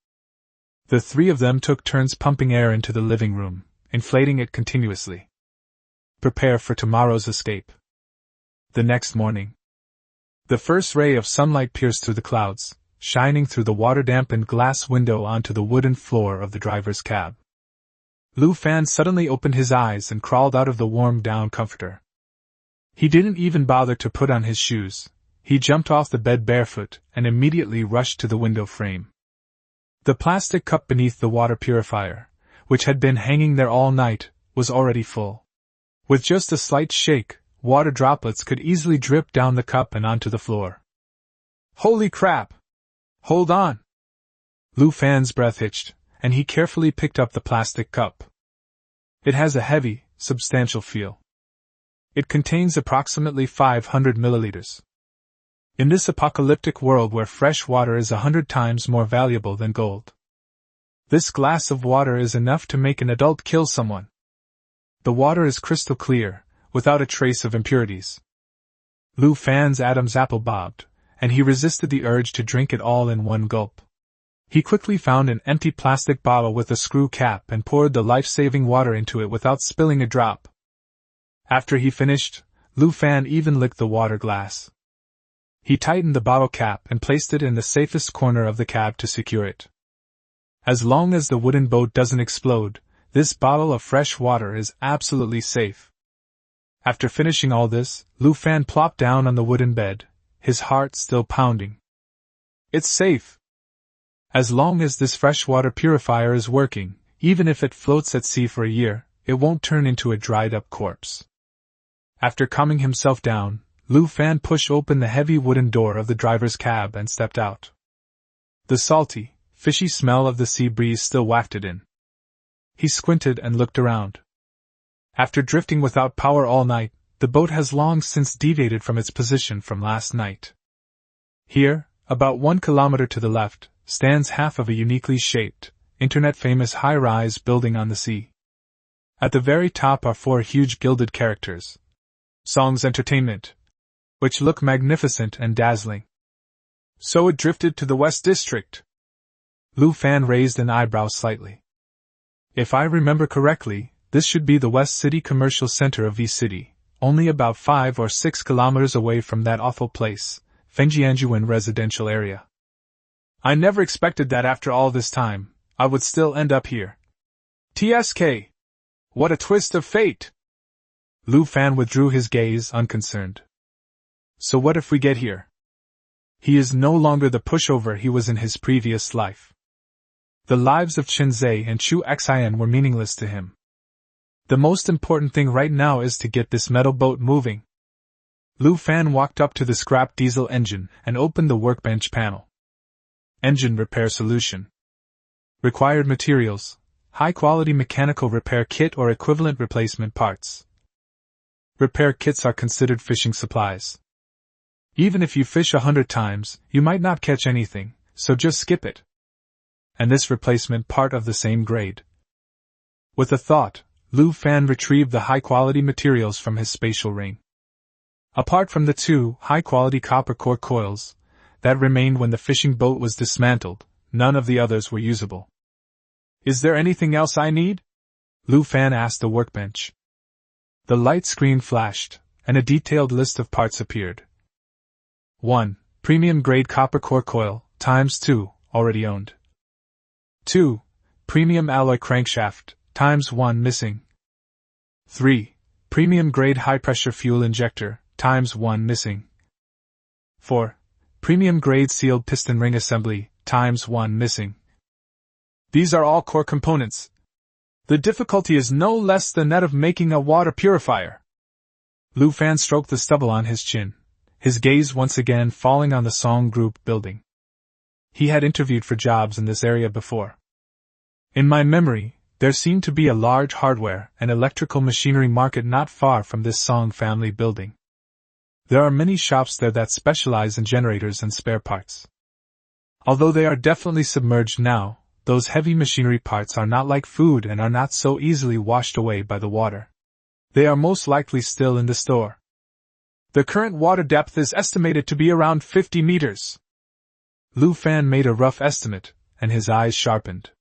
The three of them took turns pumping air into the living room, inflating it continuously. Prepare for tomorrow's escape. The next morning, the first ray of sunlight pierced through the clouds, shining through the water-dampened glass window onto the wooden floor of the driver's cab. Lu Fan suddenly opened his eyes and crawled out of the warm down comforter. He didn't even bother to put on his shoes. He jumped off the bed barefoot and immediately rushed to the window frame. The plastic cup beneath the water purifier, which had been hanging there all night, was already full. With just a slight shake, water droplets could easily drip down the cup and onto the floor. Holy crap! Hold on! Lu Fan's breath hitched, and he carefully picked up the plastic cup. It has a heavy, substantial feel. It contains approximately 500 milliliters. In this apocalyptic world where fresh water is 100 times more valuable than gold, this glass of water is enough to make an adult kill someone. The water is crystal clear, without a trace of impurities. Lu Fan's Adam's apple bobbed, and he resisted the urge to drink it all in one gulp. He quickly found an empty plastic bottle with a screw cap and poured the life-saving water into it without spilling a drop. After he finished, Lu Fan even licked the water glass. He tightened the bottle cap and placed it in the safest corner of the cab to secure it. As long as the wooden boat doesn't explode, this bottle of fresh water is absolutely safe. After finishing all this, Lu Fan plopped down on the wooden bed, his heart still pounding. It's safe. As long as this freshwater purifier is working, even if it floats at sea for a year, it won't turn into a dried-up corpse. After calming himself down, Lu Fan pushed open the heavy wooden door of the driver's cab and stepped out. The salty, fishy smell of the sea breeze still wafted in. He squinted and looked around. After drifting without power all night, the boat has long since deviated from its position from last night. Here, about 1 kilometer to the left, stands half of a uniquely shaped, internet-famous high-rise building on the sea. At the very top are 4 huge gilded characters. Song's Entertainment, which look magnificent and dazzling. So it drifted to the West District. Lu Fan raised an eyebrow slightly. If I remember correctly, this should be the West City commercial center of V-City, only about 5 or 6 kilometers away from that awful place, Fengjianjuan residential area. I never expected that after all this time, I would still end up here. TSK! What a twist of fate! Lu Fan withdrew his gaze, unconcerned. So what if we get here? He is no longer the pushover he was in his previous life. The lives of Chen Zhe and Chu Xian were meaningless to him. The most important thing right now is to get this metal boat moving. Lu Fan walked up to the scrap diesel engine and opened the workbench panel. Engine repair solution. Required materials: high-quality mechanical repair kit or equivalent replacement parts. Repair kits are considered fishing supplies. Even if you fish 100 times, you might not catch anything, so just skip it. And this replacement part of the same grade. With a thought, Lu Fan retrieved the high-quality materials from his spatial ring. Apart from the 2 high-quality copper core coils that remained when the fishing boat was dismantled, none of the others were usable. Is there anything else I need? Lu Fan asked the workbench. The light screen flashed, and a detailed list of parts appeared. 1. Premium grade copper core coil, ×2, already owned. 2. Premium alloy crankshaft, ×1 missing. 3. Premium grade high pressure fuel injector, ×1 missing. 4. Premium grade sealed piston ring assembly, ×1 missing. These are all core components. The difficulty is no less than that of making a water purifier. Lu Fan stroked the stubble on his chin, his gaze once again falling on the Song Group building. He had interviewed for jobs in this area before. In my memory, there seemed to be a large hardware and electrical machinery market not far from this Song family building. There are many shops there that specialize in generators and spare parts. Although they are definitely submerged now, those heavy machinery parts are not like food and are not so easily washed away by the water. They are most likely still in the store. The current water depth is estimated to be around 50 meters. Lu Fan made a rough estimate, and his eyes sharpened.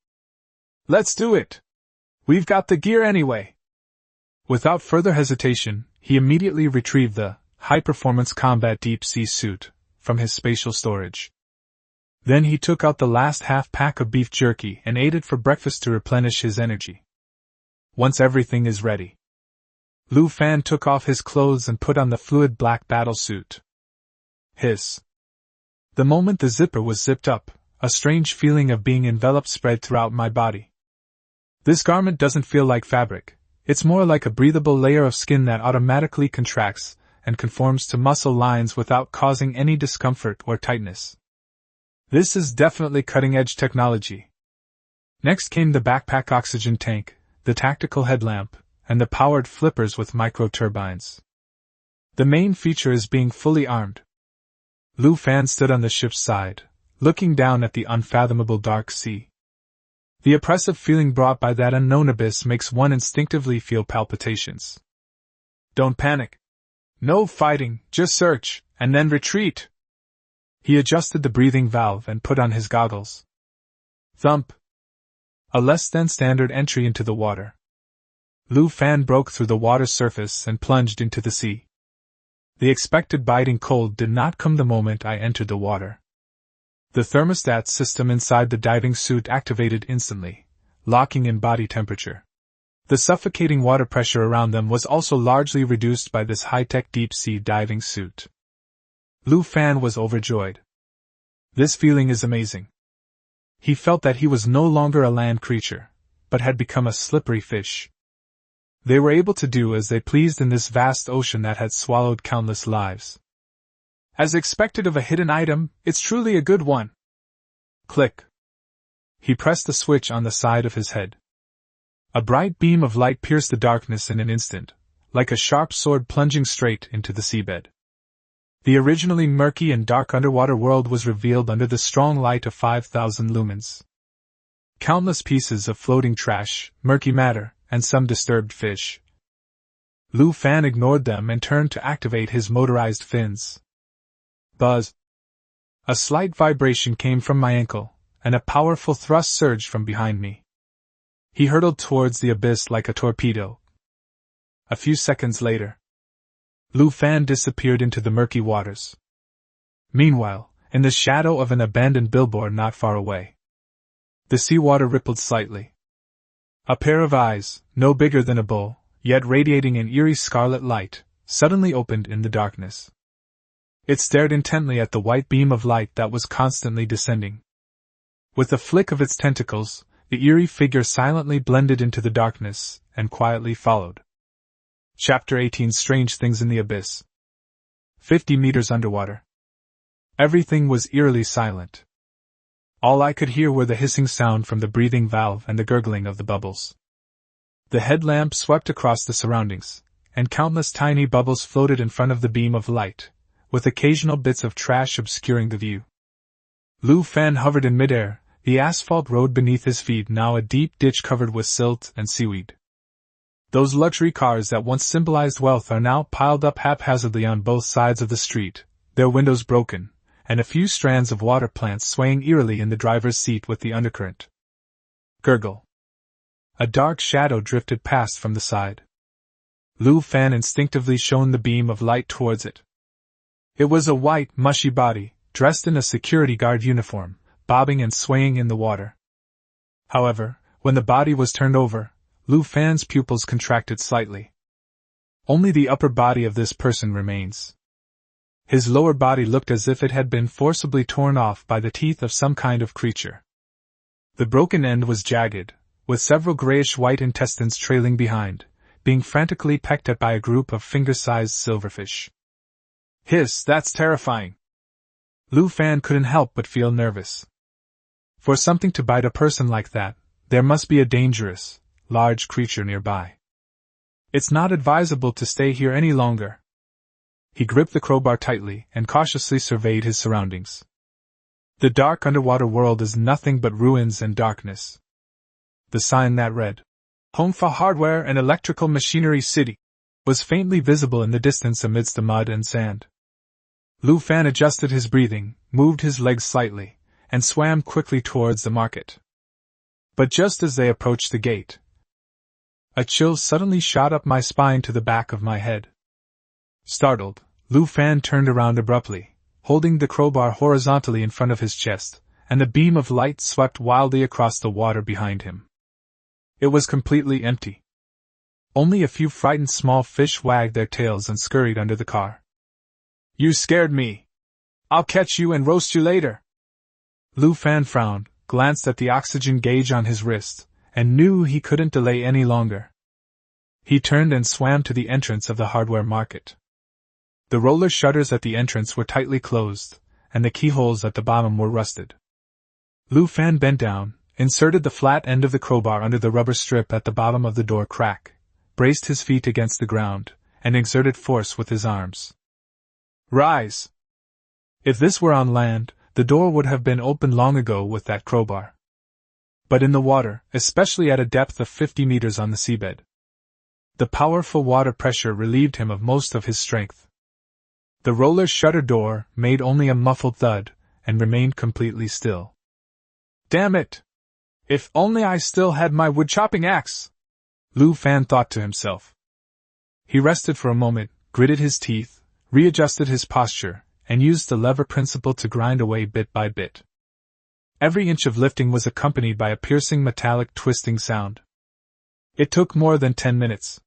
Let's do it! We've got the gear anyway! Without further hesitation, he immediately retrieved the high-performance combat deep-sea suit from his spatial storage. Then he took out the last half-pack of beef jerky and ate it for breakfast to replenish his energy. Once everything is ready, Lu Fan took off his clothes and put on the fluid black battlesuit. Hiss. The moment the zipper was zipped up, a strange feeling of being enveloped spread throughout my body. This garment doesn't feel like fabric, it's more like a breathable layer of skin that automatically contracts and conforms to muscle lines without causing any discomfort or tightness. This is definitely cutting-edge technology. Next came the backpack oxygen tank, the tactical headlamp, and the powered flippers with micro-turbines. The main feature is being fully armed. Lu Fan stood on the ship's side, looking down at the unfathomable dark sea. The oppressive feeling brought by that unknown abyss makes one instinctively feel palpitations. Don't panic. No fighting, just search, and then retreat. He adjusted the breathing valve and put on his goggles. Thump. A less than standard entry into the water. Lu Fan broke through the water's surface and plunged into the sea. The expected biting cold did not come the moment I entered the water. The thermostat system inside the diving suit activated instantly, locking in body temperature. The suffocating water pressure around them was also largely reduced by this high-tech deep-sea diving suit. Lu Fan was overjoyed. This feeling is amazing. He felt that he was no longer a land creature, but had become a slippery fish. They were able to do as they pleased in this vast ocean that had swallowed countless lives. As expected of a hidden item, it's truly a good one. Click. He pressed the switch on the side of his head. A bright beam of light pierced the darkness in an instant, like a sharp sword plunging straight into the seabed. The originally murky and dark underwater world was revealed under the strong light of 5,000 lumens. Countless pieces of floating trash, murky matter, and some disturbed fish. Lu Fan ignored them and turned to activate his motorized fins. Buzz! A slight vibration came from my ankle, and a powerful thrust surged from behind me. He hurtled towards the abyss like a torpedo. A few seconds later, Lu Fan disappeared into the murky waters. Meanwhile, in the shadow of an abandoned billboard not far away, the seawater rippled slightly. A pair of eyes, no bigger than a bull, yet radiating an eerie scarlet light, suddenly opened in the darkness. It stared intently at the white beam of light that was constantly descending. With a flick of its tentacles, the eerie figure silently blended into the darkness and quietly followed. Chapter 18: Strange Things in the Abyss. 50 meters underwater. Everything was eerily silent. All I could hear were the hissing sound from the breathing valve and the gurgling of the bubbles. The headlamp swept across the surroundings, and countless tiny bubbles floated in front of the beam of light, with occasional bits of trash obscuring the view. Lu Fan hovered in midair, the asphalt road beneath his feet now a deep ditch covered with silt and seaweed. Those luxury cars that once symbolized wealth are now piled up haphazardly on both sides of the street, their windows broken, and a few strands of water plants swaying eerily in the driver's seat with the undercurrent. Gurgle. A dark shadow drifted past from the side. Lu Fan instinctively shone the beam of light towards it. It was a white, mushy body, dressed in a security guard uniform, bobbing and swaying in the water. However, when the body was turned over, Lu Fan's pupils contracted slightly. Only the upper body of this person remains. His lower body looked as if it had been forcibly torn off by the teeth of some kind of creature. The broken end was jagged, with several grayish-white intestines trailing behind, being frantically pecked at by a group of finger-sized silverfish. Hiss, that's terrifying! Lu Fan couldn't help but feel nervous. For something to bite a person like that, there must be a dangerous, large creature nearby. It's not advisable to stay here any longer. He gripped the crowbar tightly and cautiously surveyed his surroundings. The dark underwater world is nothing but ruins and darkness. The sign that read, "Hongfa Hardware and Electrical Machinery City," was faintly visible in the distance amidst the mud and sand. Lu Fan adjusted his breathing, moved his legs slightly, and swam quickly towards the market. But just as they approached the gate, a chill suddenly shot up my spine to the back of my head. Startled, Lu Fan turned around abruptly, holding the crowbar horizontally in front of his chest, and the beam of light swept wildly across the water behind him. It was completely empty. Only a few frightened small fish wagged their tails and scurried under the car. "You scared me. I'll catch you and roast you later." Lu Fan frowned, glanced at the oxygen gauge on his wrist, and knew he couldn't delay any longer. He turned and swam to the entrance of the hardware market. The roller shutters at the entrance were tightly closed, and the keyholes at the bottom were rusted. Lu Fan bent down, inserted the flat end of the crowbar under the rubber strip at the bottom of the door crack, braced his feet against the ground, and exerted force with his arms. "Rise!" If this were on land, the door would have been opened long ago with that crowbar. But in the water, especially at a depth of 50 meters on the seabed, the powerful water pressure relieved him of most of his strength. The roller shutter door made only a muffled thud, and remained completely still. "Damn it! If only I still had my wood-chopping axe!" Lu Fan thought to himself. He rested for a moment, gritted his teeth, readjusted his posture, and used the lever principle to grind away bit by bit. Every inch of lifting was accompanied by a piercing metallic twisting sound. It took more than 10 minutes.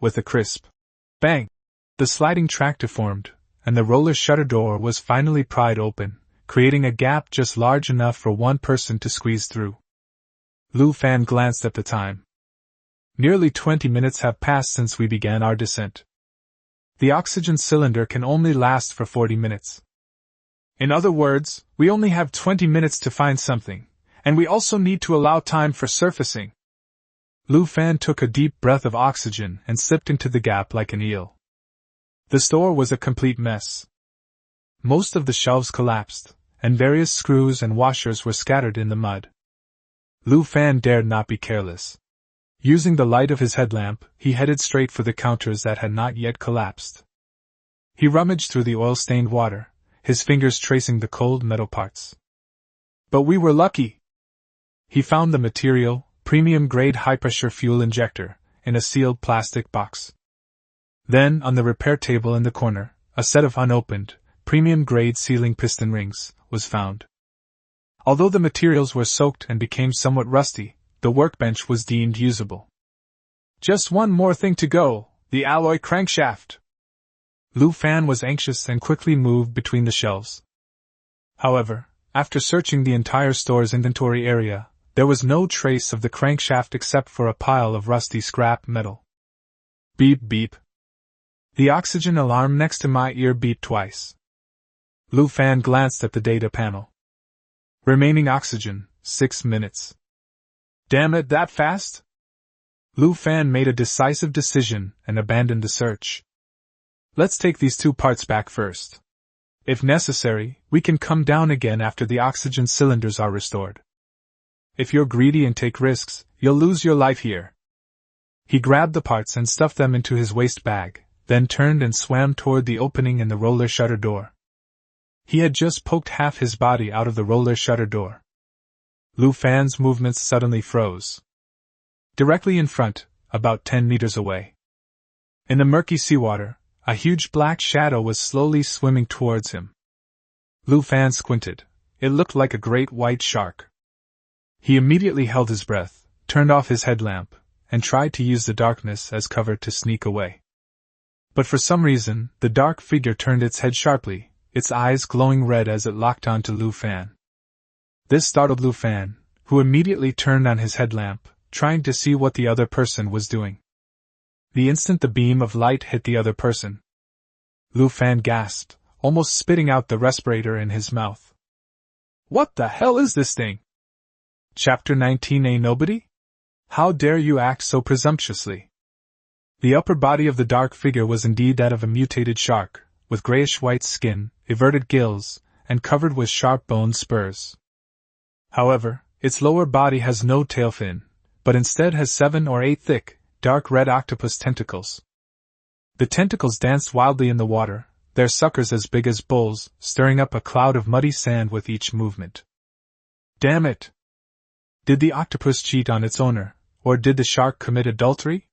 With a crisp bang, the sliding tractor formed, and the roller shutter door was finally pried open, creating a gap just large enough for one person to squeeze through. Lu Fan glanced at the time. Nearly 20 minutes have passed since we began our descent. The oxygen cylinder can only last for 40 minutes. In other words, we only have 20 minutes to find something, and we also need to allow time for surfacing. Lu Fan took a deep breath of oxygen and slipped into the gap like an eel. The store was a complete mess. Most of the shelves collapsed, and various screws and washers were scattered in the mud. Lu Fan dared not be careless. Using the light of his headlamp, he headed straight for the counters that had not yet collapsed. He rummaged through the oil-stained water, his fingers tracing the cold metal parts. But we were lucky! He found the material, premium-grade high-pressure fuel injector, in a sealed plastic box. Then, on the repair table in the corner, a set of unopened, premium-grade sealing piston rings was found. Although the materials were soaked and became somewhat rusty, the workbench was deemed usable. Just one more thing to go, the alloy crankshaft. Lu Fan was anxious and quickly moved between the shelves. However, after searching the entire store's inventory area, there was no trace of the crankshaft except for a pile of rusty scrap metal. Beep beep. The oxygen alarm next to my ear beeped twice. Lu Fan glanced at the data panel. Remaining oxygen, 6 minutes. Damn it, that fast? Lu Fan made a decisive decision and abandoned the search. Let's take these 2 parts back first. If necessary, we can come down again after the oxygen cylinders are restored. If you're greedy and take risks, you'll lose your life here. He grabbed the parts and stuffed them into his waist bag, then turned and swam toward the opening in the roller shutter door. He had just poked half his body out of the roller shutter door. Lu Fan's movements suddenly froze. Directly in front, about 10 meters away. In the murky seawater, a huge black shadow was slowly swimming towards him. Lu Fan squinted. It looked like a great white shark. He immediately held his breath, turned off his headlamp, and tried to use the darkness as cover to sneak away. But for some reason, the dark figure turned its head sharply, its eyes glowing red as it locked onto Lu Fan. This startled Lu Fan, who immediately turned on his headlamp, trying to see what the other person was doing. The instant the beam of light hit the other person, Lu Fan gasped, almost spitting out the respirator in his mouth. What the hell is this thing? Chapter 19. A nobody? How dare you act so presumptuously? The upper body of the dark figure was indeed that of a mutated shark, with grayish-white skin, everted gills, and covered with sharp-boned spurs. However, its lower body has no tail fin, but instead has 7 or 8 thick, dark red octopus tentacles. The tentacles danced wildly in the water, their suckers as big as bowls, stirring up a cloud of muddy sand with each movement. Damn it! Did the octopus cheat on its owner, or did the shark commit adultery?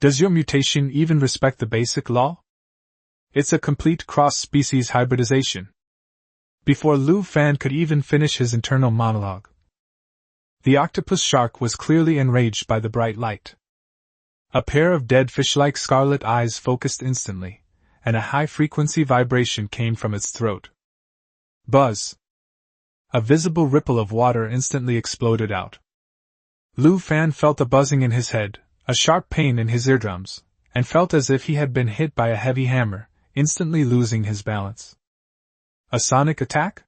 Does your mutation even respect the basic law? It's a complete cross-species hybridization. Before Lu Fan could even finish his internal monologue, the octopus shark was clearly enraged by the bright light. A pair of dead fish-like scarlet eyes focused instantly, and a high-frequency vibration came from its throat. Buzz! A visible ripple of water instantly exploded out. Lu Fan felt a buzzing in his head, a sharp pain in his eardrums, and felt as if he had been hit by a heavy hammer, instantly losing his balance. A sonic attack?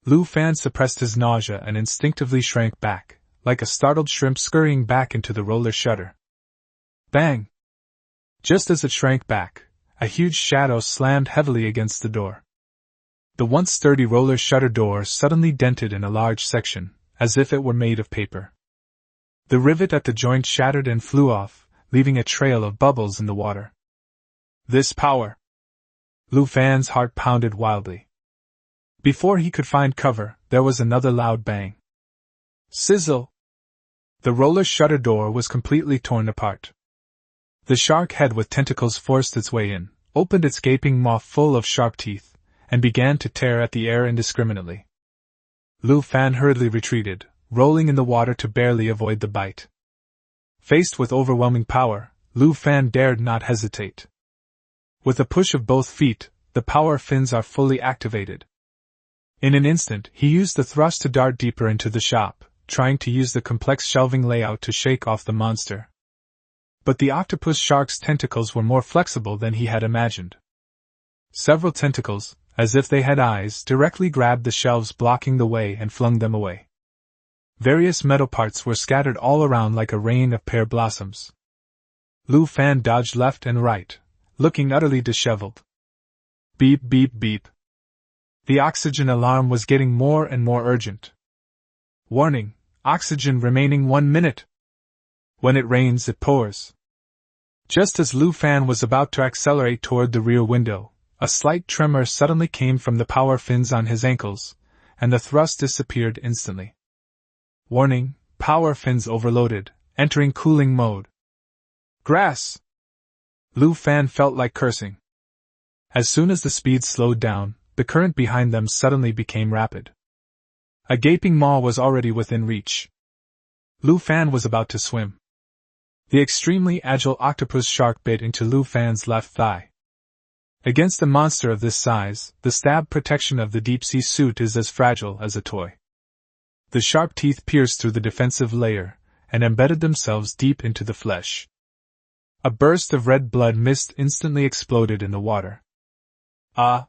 Lu Fan suppressed his nausea and instinctively shrank back, like a startled shrimp scurrying back into the roller shutter. Bang! Just as it shrank back, a huge shadow slammed heavily against the door. The once sturdy roller shutter door suddenly dented in a large section, as if it were made of paper. The rivet at the joint shattered and flew off, leaving a trail of bubbles in the water. This power! Lu Fan's heart pounded wildly. Before he could find cover, there was another loud bang. Sizzle! The roller shutter door was completely torn apart. The shark head with tentacles forced its way in, opened its gaping maw full of sharp teeth, and began to tear at the air indiscriminately. Lu Fan hurriedly retreated, rolling in the water to barely avoid the bite. Faced with overwhelming power, Lu Fan dared not hesitate. With a push of both feet, the power fins are fully activated. In an instant, he used the thrust to dart deeper into the shop, trying to use the complex shelving layout to shake off the monster. But the octopus shark's tentacles were more flexible than he had imagined. Several tentacles, as if they had eyes, directly grabbed the shelves blocking the way and flung them away. Various metal parts were scattered all around like a rain of pear blossoms. Lu Fan dodged left and right, looking utterly disheveled. Beep beep beep. The oxygen alarm was getting more and more urgent. Warning, oxygen remaining 1 minute. When it rains, it pours. Just as Lu Fan was about to accelerate toward the rear window, a slight tremor suddenly came from the power fins on his ankles, and the thrust disappeared instantly. Warning, power fins overloaded, entering cooling mode. Grass! Lu Fan felt like cursing. As soon as the speed slowed down, the current behind them suddenly became rapid. A gaping maw was already within reach. Lu Fan was about to swim. The extremely agile octopus shark bit into Lu Fan's left thigh. Against a monster of this size, the stab protection of the deep-sea suit is as fragile as a toy. The sharp teeth pierced through the defensive layer and embedded themselves deep into the flesh. A burst of red blood mist instantly exploded in the water. Ah!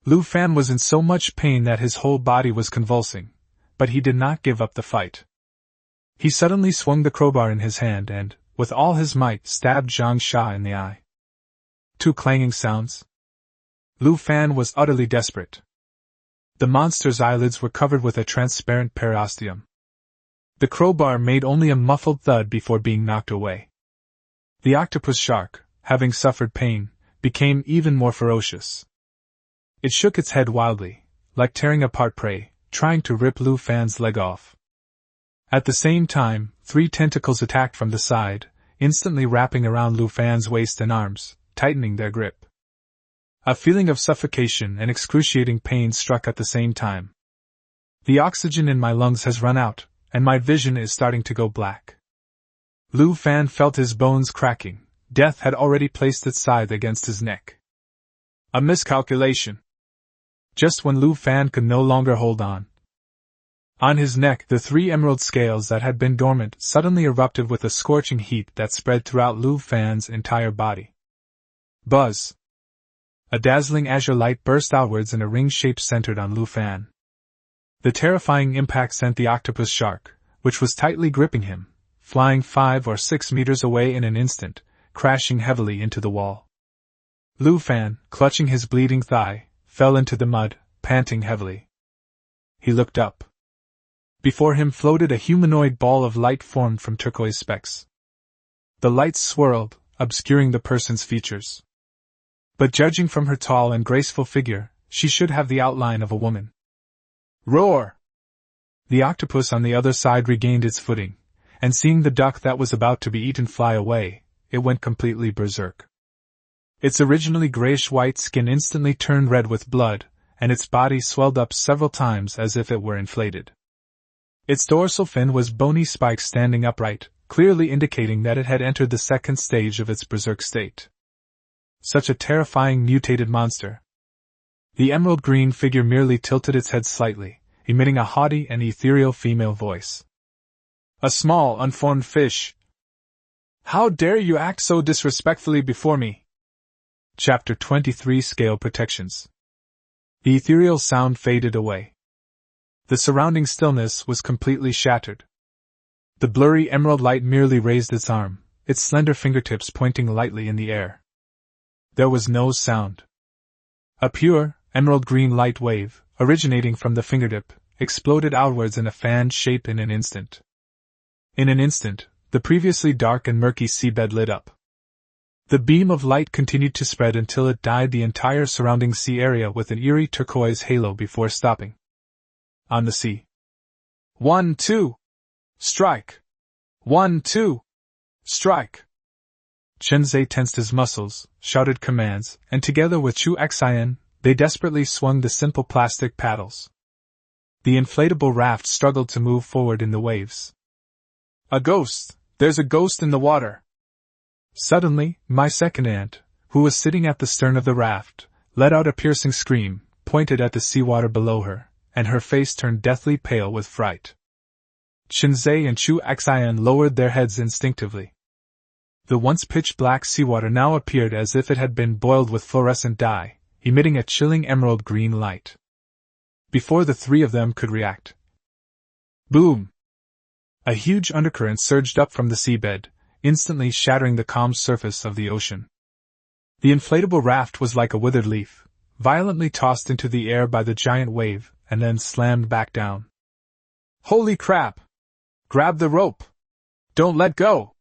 Lu Fan was in so much pain that his whole body was convulsing, but he did not give up the fight. He suddenly swung the crowbar in his hand and, with all his might, stabbed Zhang Sha in the eye. Two clanging sounds. Lu Fan was utterly desperate. The monster's eyelids were covered with a transparent periosteum. The crowbar made only a muffled thud before being knocked away. The octopus shark, having suffered pain, became even more ferocious. It shook its head wildly, like tearing apart prey, trying to rip Lu Fan's leg off. At the same time, 3 tentacles attacked from the side, instantly wrapping around Lu Fan's waist and arms, tightening their grip. A feeling of suffocation and excruciating pain struck at the same time. The oxygen in my lungs has run out, and my vision is starting to go black. Lu Fan felt his bones cracking. Death had already placed its scythe against his neck. A miscalculation. Just when Lu Fan could no longer hold on. On his neck, the 3 emerald scales that had been dormant suddenly erupted with a scorching heat that spread throughout Lu Fan's entire body. Buzz! A dazzling azure light burst outwards in a ring shape centered on Lu Fan. The terrifying impact sent the octopus shark, which was tightly gripping him, flying 5 or 6 meters away in an instant, crashing heavily into the wall. Lu Fan, clutching his bleeding thigh, fell into the mud, panting heavily. He looked up. Before him floated a humanoid ball of light formed from turquoise specks. The light swirled, obscuring the person's features. But judging from her tall and graceful figure, she should have the outline of a woman. Roar! The octopus on the other side regained its footing, and seeing the duck that was about to be eaten fly away, it went completely berserk. Its originally grayish-white skin instantly turned red with blood, and its body swelled up several times as if it were inflated. Its dorsal fin was bony spikes standing upright, clearly indicating that it had entered the second stage of its berserk state. Such a terrifying mutated monster. The emerald green figure merely tilted its head slightly, emitting a haughty and ethereal female voice. A small, unformed fish. How dare you act so disrespectfully before me? Chapter 23 Scale Protections. The ethereal sound faded away. The surrounding stillness was completely shattered. The blurry emerald light merely raised its arm, its slender fingertips pointing lightly in the air. There was no sound. A pure, emerald green light wave, originating from the fingertip, exploded outwards in a fan shape in an instant. In an instant, the previously dark and murky seabed lit up. The beam of light continued to spread until it dyed the entire surrounding sea area with an eerie turquoise halo before stopping. On the sea. 1, 2! Strike! 1, 2! Strike! Chenzhe tensed his muscles, shouted commands, and together with Chu Xian, they desperately swung the simple plastic paddles. The inflatable raft struggled to move forward in the waves. A ghost! There's a ghost in the water! Suddenly, my second aunt, who was sitting at the stern of the raft, let out a piercing scream, pointed at the seawater below her, and her face turned deathly pale with fright. Chenzhe and Chu Xian lowered their heads instinctively. The once pitch-black seawater now appeared as if it had been boiled with fluorescent dye, emitting a chilling emerald green light. Before the 3 of them could react. Boom! A huge undercurrent surged up from the seabed, instantly shattering the calm surface of the ocean. The inflatable raft was like a withered leaf, violently tossed into the air by the giant wave, and then slammed back down. Holy crap! Grab the rope! Don't let go!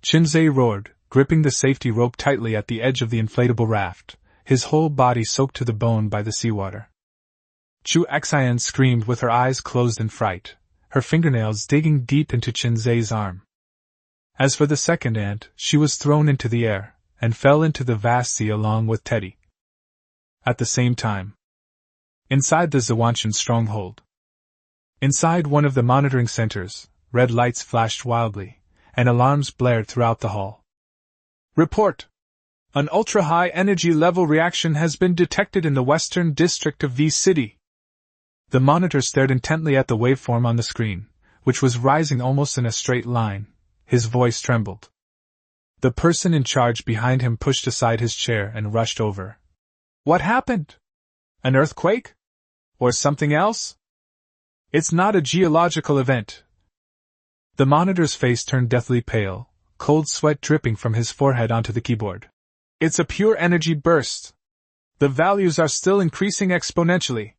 Chinzei roared, gripping the safety rope tightly at the edge of the inflatable raft, his whole body soaked to the bone by the seawater. Chu Xian screamed with her eyes closed in fright, her fingernails digging deep into Chinzei's arm. As for the second ant, she was thrown into the air, and fell into the vast sea along with Teddy. At the same time, inside the Zhuanshan stronghold. Inside one of the monitoring centers, red lights flashed wildly, and alarms blared throughout the hall. Report! An ultra-high energy level reaction has been detected in the western district of V City. The monitor stared intently at the waveform on the screen, which was rising almost in a straight line. His voice trembled. The person in charge behind him pushed aside his chair and rushed over. What happened? An earthquake? Or something else? It's not a geological event. The monitor's face turned deathly pale, cold sweat dripping from his forehead onto the keyboard. It's a pure energy burst. The values are still increasing exponentially.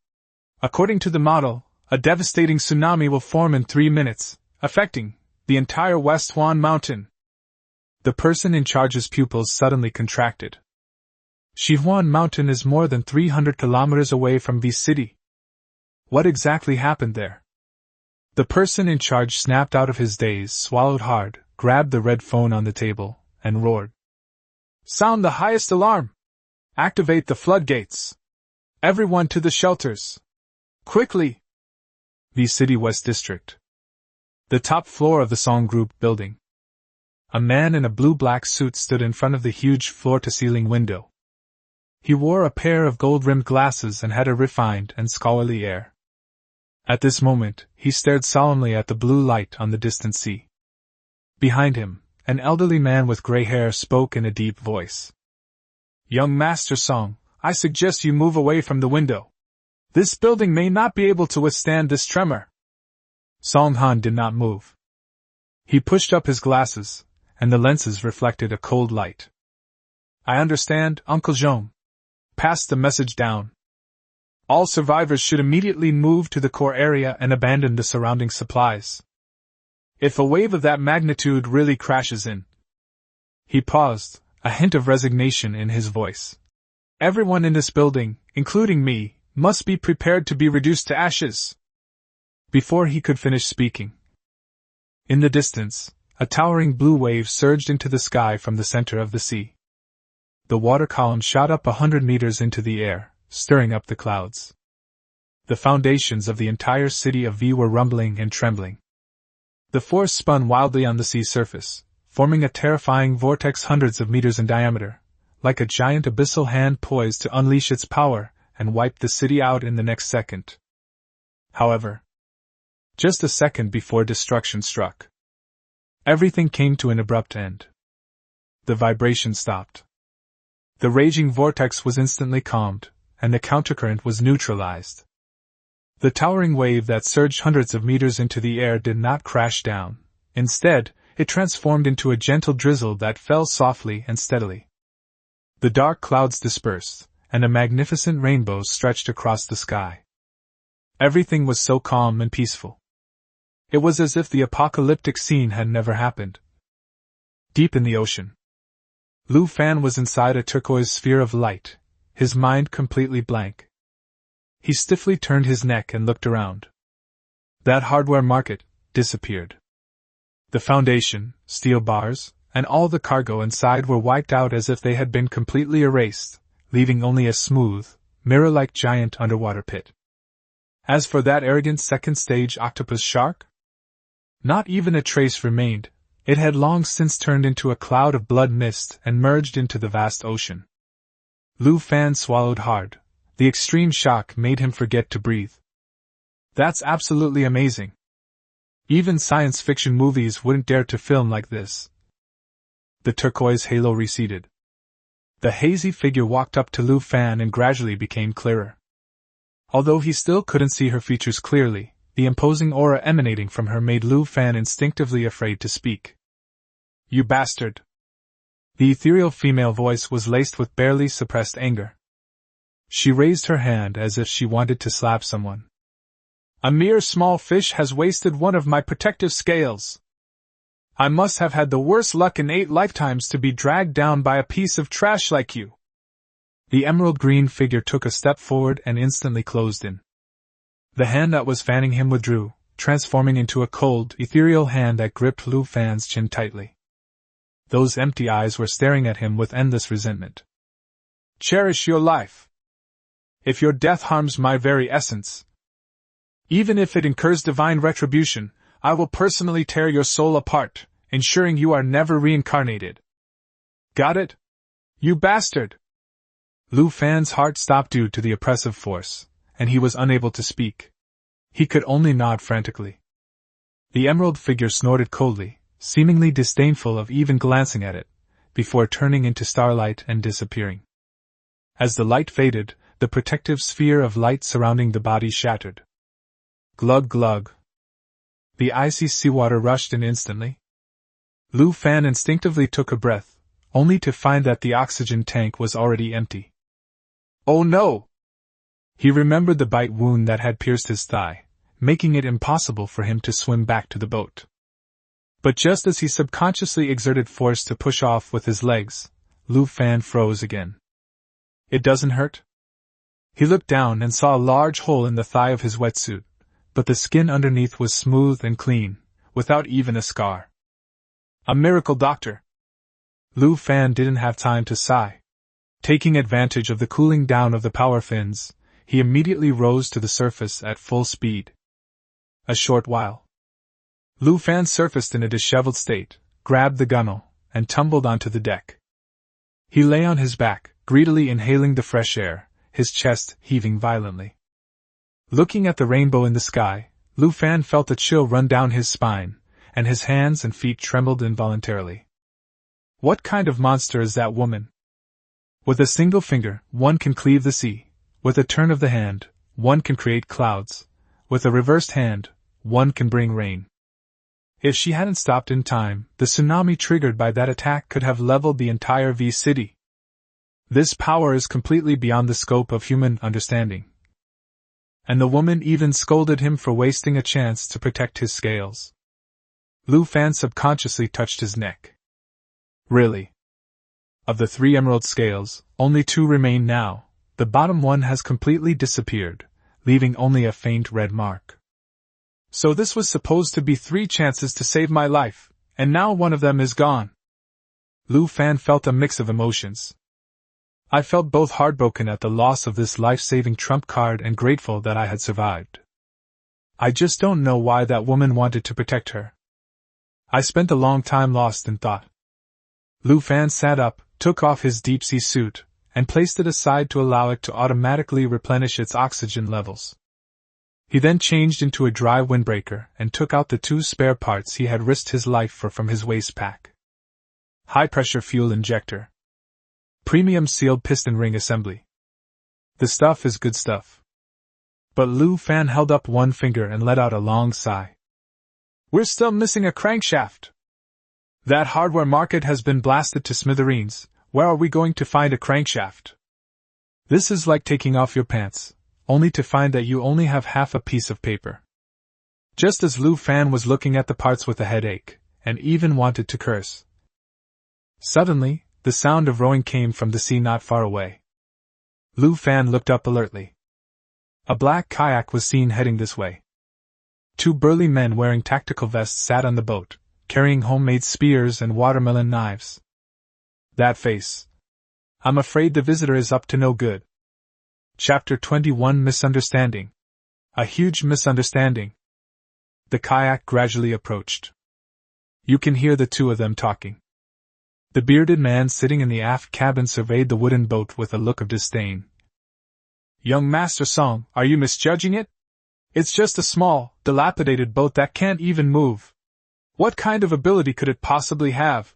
According to the model, a devastating tsunami will form in 3 minutes, affecting the entire West Huan Mountain. The person in charge's pupils suddenly contracted. Shihuan Mountain is more than 300 kilometers away from V City. What exactly happened there? The person in charge snapped out of his daze, swallowed hard, grabbed the red phone on the table, and roared. Sound the highest alarm! Activate the floodgates! Everyone to the shelters! Quickly! V City West District. The top floor of the Song Group building. A man in a blue-black suit stood in front of the huge floor-to-ceiling window. He wore a pair of gold-rimmed glasses and had a refined and scholarly air. At this moment, he stared solemnly at the blue light on the distant sea. Behind him, an elderly man with gray hair spoke in a deep voice. Young Master Song, I suggest you move away from the window. This building may not be able to withstand this tremor. Song Han did not move. He pushed up his glasses, and the lenses reflected a cold light. I understand, Uncle Zhong. Pass the message down. All survivors should immediately move to the core area and abandon the surrounding supplies. If a wave of that magnitude really crashes in. He paused, a hint of resignation in his voice. Everyone in this building, including me, must be prepared to be reduced to ashes. Before he could finish speaking, in the distance, a towering blue wave surged into the sky from the center of the sea. The water column shot up 100 meters into the air, stirring up the clouds. The foundations of the entire city of V were rumbling and trembling. The force spun wildly on the sea surface, forming a terrifying vortex hundreds of meters in diameter, like a giant abyssal hand poised to unleash its power and wipe the city out in the next second. However, just a second before destruction struck, everything came to an abrupt end. The vibration stopped. The raging vortex was instantly calmed, and the countercurrent was neutralized. The towering wave that surged hundreds of meters into the air did not crash down. Instead, it transformed into a gentle drizzle that fell softly and steadily. The dark clouds dispersed, and a magnificent rainbow stretched across the sky. Everything was so calm and peaceful. It was as if the apocalyptic scene had never happened. Deep in the ocean, Lu Fan was inside a turquoise sphere of light, his mind completely blank. He stiffly turned his neck and looked around. That hardware market disappeared. The foundation, steel bars, and all the cargo inside were wiped out as if they had been completely erased, leaving only a smooth, mirror-like giant underwater pit. As for that arrogant second-stage octopus shark, not even a trace remained. It had long since turned into a cloud of blood mist and merged into the vast ocean. Lu Fan swallowed hard. The extreme shock made him forget to breathe. That's absolutely amazing. Even science fiction movies wouldn't dare to film like this. The turquoise halo receded. The hazy figure walked up to Lu Fan and gradually became clearer. Although he still couldn't see her features clearly, the imposing aura emanating from her made Lu Fan instinctively afraid to speak. You bastard! The ethereal female voice was laced with barely suppressed anger. She raised her hand as if she wanted to slap someone. A mere small fish has wasted one of my protective scales. I must have had the worst luck in 8 lifetimes to be dragged down by a piece of trash like you. The emerald green figure took a step forward and instantly closed in. The hand that was fanning him withdrew, transforming into a cold, ethereal hand that gripped Lu Fan's chin tightly. Those empty eyes were staring at him with endless resentment. Cherish your life. If your death harms my very essence, even if it incurs divine retribution, I will personally tear your soul apart, ensuring you are never reincarnated. Got it? You bastard! Lu Fan's heart stopped due to the oppressive force, and he was unable to speak. He could only nod frantically. The emerald figure snorted coldly, seemingly disdainful of even glancing at it, before turning into starlight and disappearing. As the light faded, the protective sphere of light surrounding the body shattered. Glug glug. The icy seawater rushed in instantly. Lu Fan instinctively took a breath, only to find that the oxygen tank was already empty. Oh no! He remembered the bite wound that had pierced his thigh, making it impossible for him to swim back to the boat. But just as he subconsciously exerted force to push off with his legs, Lu Fan froze again. It doesn't hurt? He looked down and saw a large hole in the thigh of his wetsuit, but the skin underneath was smooth and clean, without even a scar. A miracle, doctor! Lu Fan didn't have time to sigh. Taking advantage of the cooling down of the power fins, he immediately rose to the surface at full speed. A short while. Lu Fan surfaced in a disheveled state, grabbed the gunwale, and tumbled onto the deck. He lay on his back, greedily inhaling the fresh air, his chest heaving violently. Looking at the rainbow in the sky, Lu Fan felt a chill run down his spine, and his hands and feet trembled involuntarily. What kind of monster is that woman? With a single finger, one can cleave the sea. With a turn of the hand, one can create clouds. With a reversed hand, one can bring rain. If she hadn't stopped in time, the tsunami triggered by that attack could have leveled the entire V city. This power is completely beyond the scope of human understanding. And the woman even scolded him for wasting a chance to protect his scales. Lu Fan subconsciously touched his neck. Really? Of the 3 emerald scales, only 2 remain now. The bottom one has completely disappeared, leaving only a faint red mark. So this was supposed to be 3 chances to save my life, and now one of them is gone. Lu Fan felt a mix of emotions. I felt both heartbroken at the loss of this life-saving trump card and grateful that I had survived. I just don't know why that woman wanted to protect her. I spent a long time lost in thought. Lu Fan sat up, took off his deep-sea suit, and placed it aside to allow it to automatically replenish its oxygen levels. He then changed into a dry windbreaker and took out the 2 spare parts he had risked his life for from his waist pack. High-pressure fuel injector. Premium sealed piston ring assembly. The stuff is good stuff. But Lu Fan held up one finger and let out a long sigh. We're still missing a crankshaft. That hardware market has been blasted to smithereens. Where are we going to find a crankshaft? This is like taking off your pants, only to find that you only have half a piece of paper. Just as Lu Fan was looking at the parts with a headache, and even wanted to curse. Suddenly, the sound of rowing came from the sea not far away. Lu Fan looked up alertly. A black kayak was seen heading this way. 2 burly men wearing tactical vests sat on the boat, carrying homemade spears and watermelon knives. That face. I'm afraid the visitor is up to no good. Chapter 21 Misunderstanding. A huge misunderstanding. The kayak gradually approached. You can hear the 2 of them talking. The bearded man sitting in the aft cabin surveyed the wooden boat with a look of disdain. Young Master Song, are you misjudging it? It's just a small, dilapidated boat that can't even move. What kind of ability could it possibly have?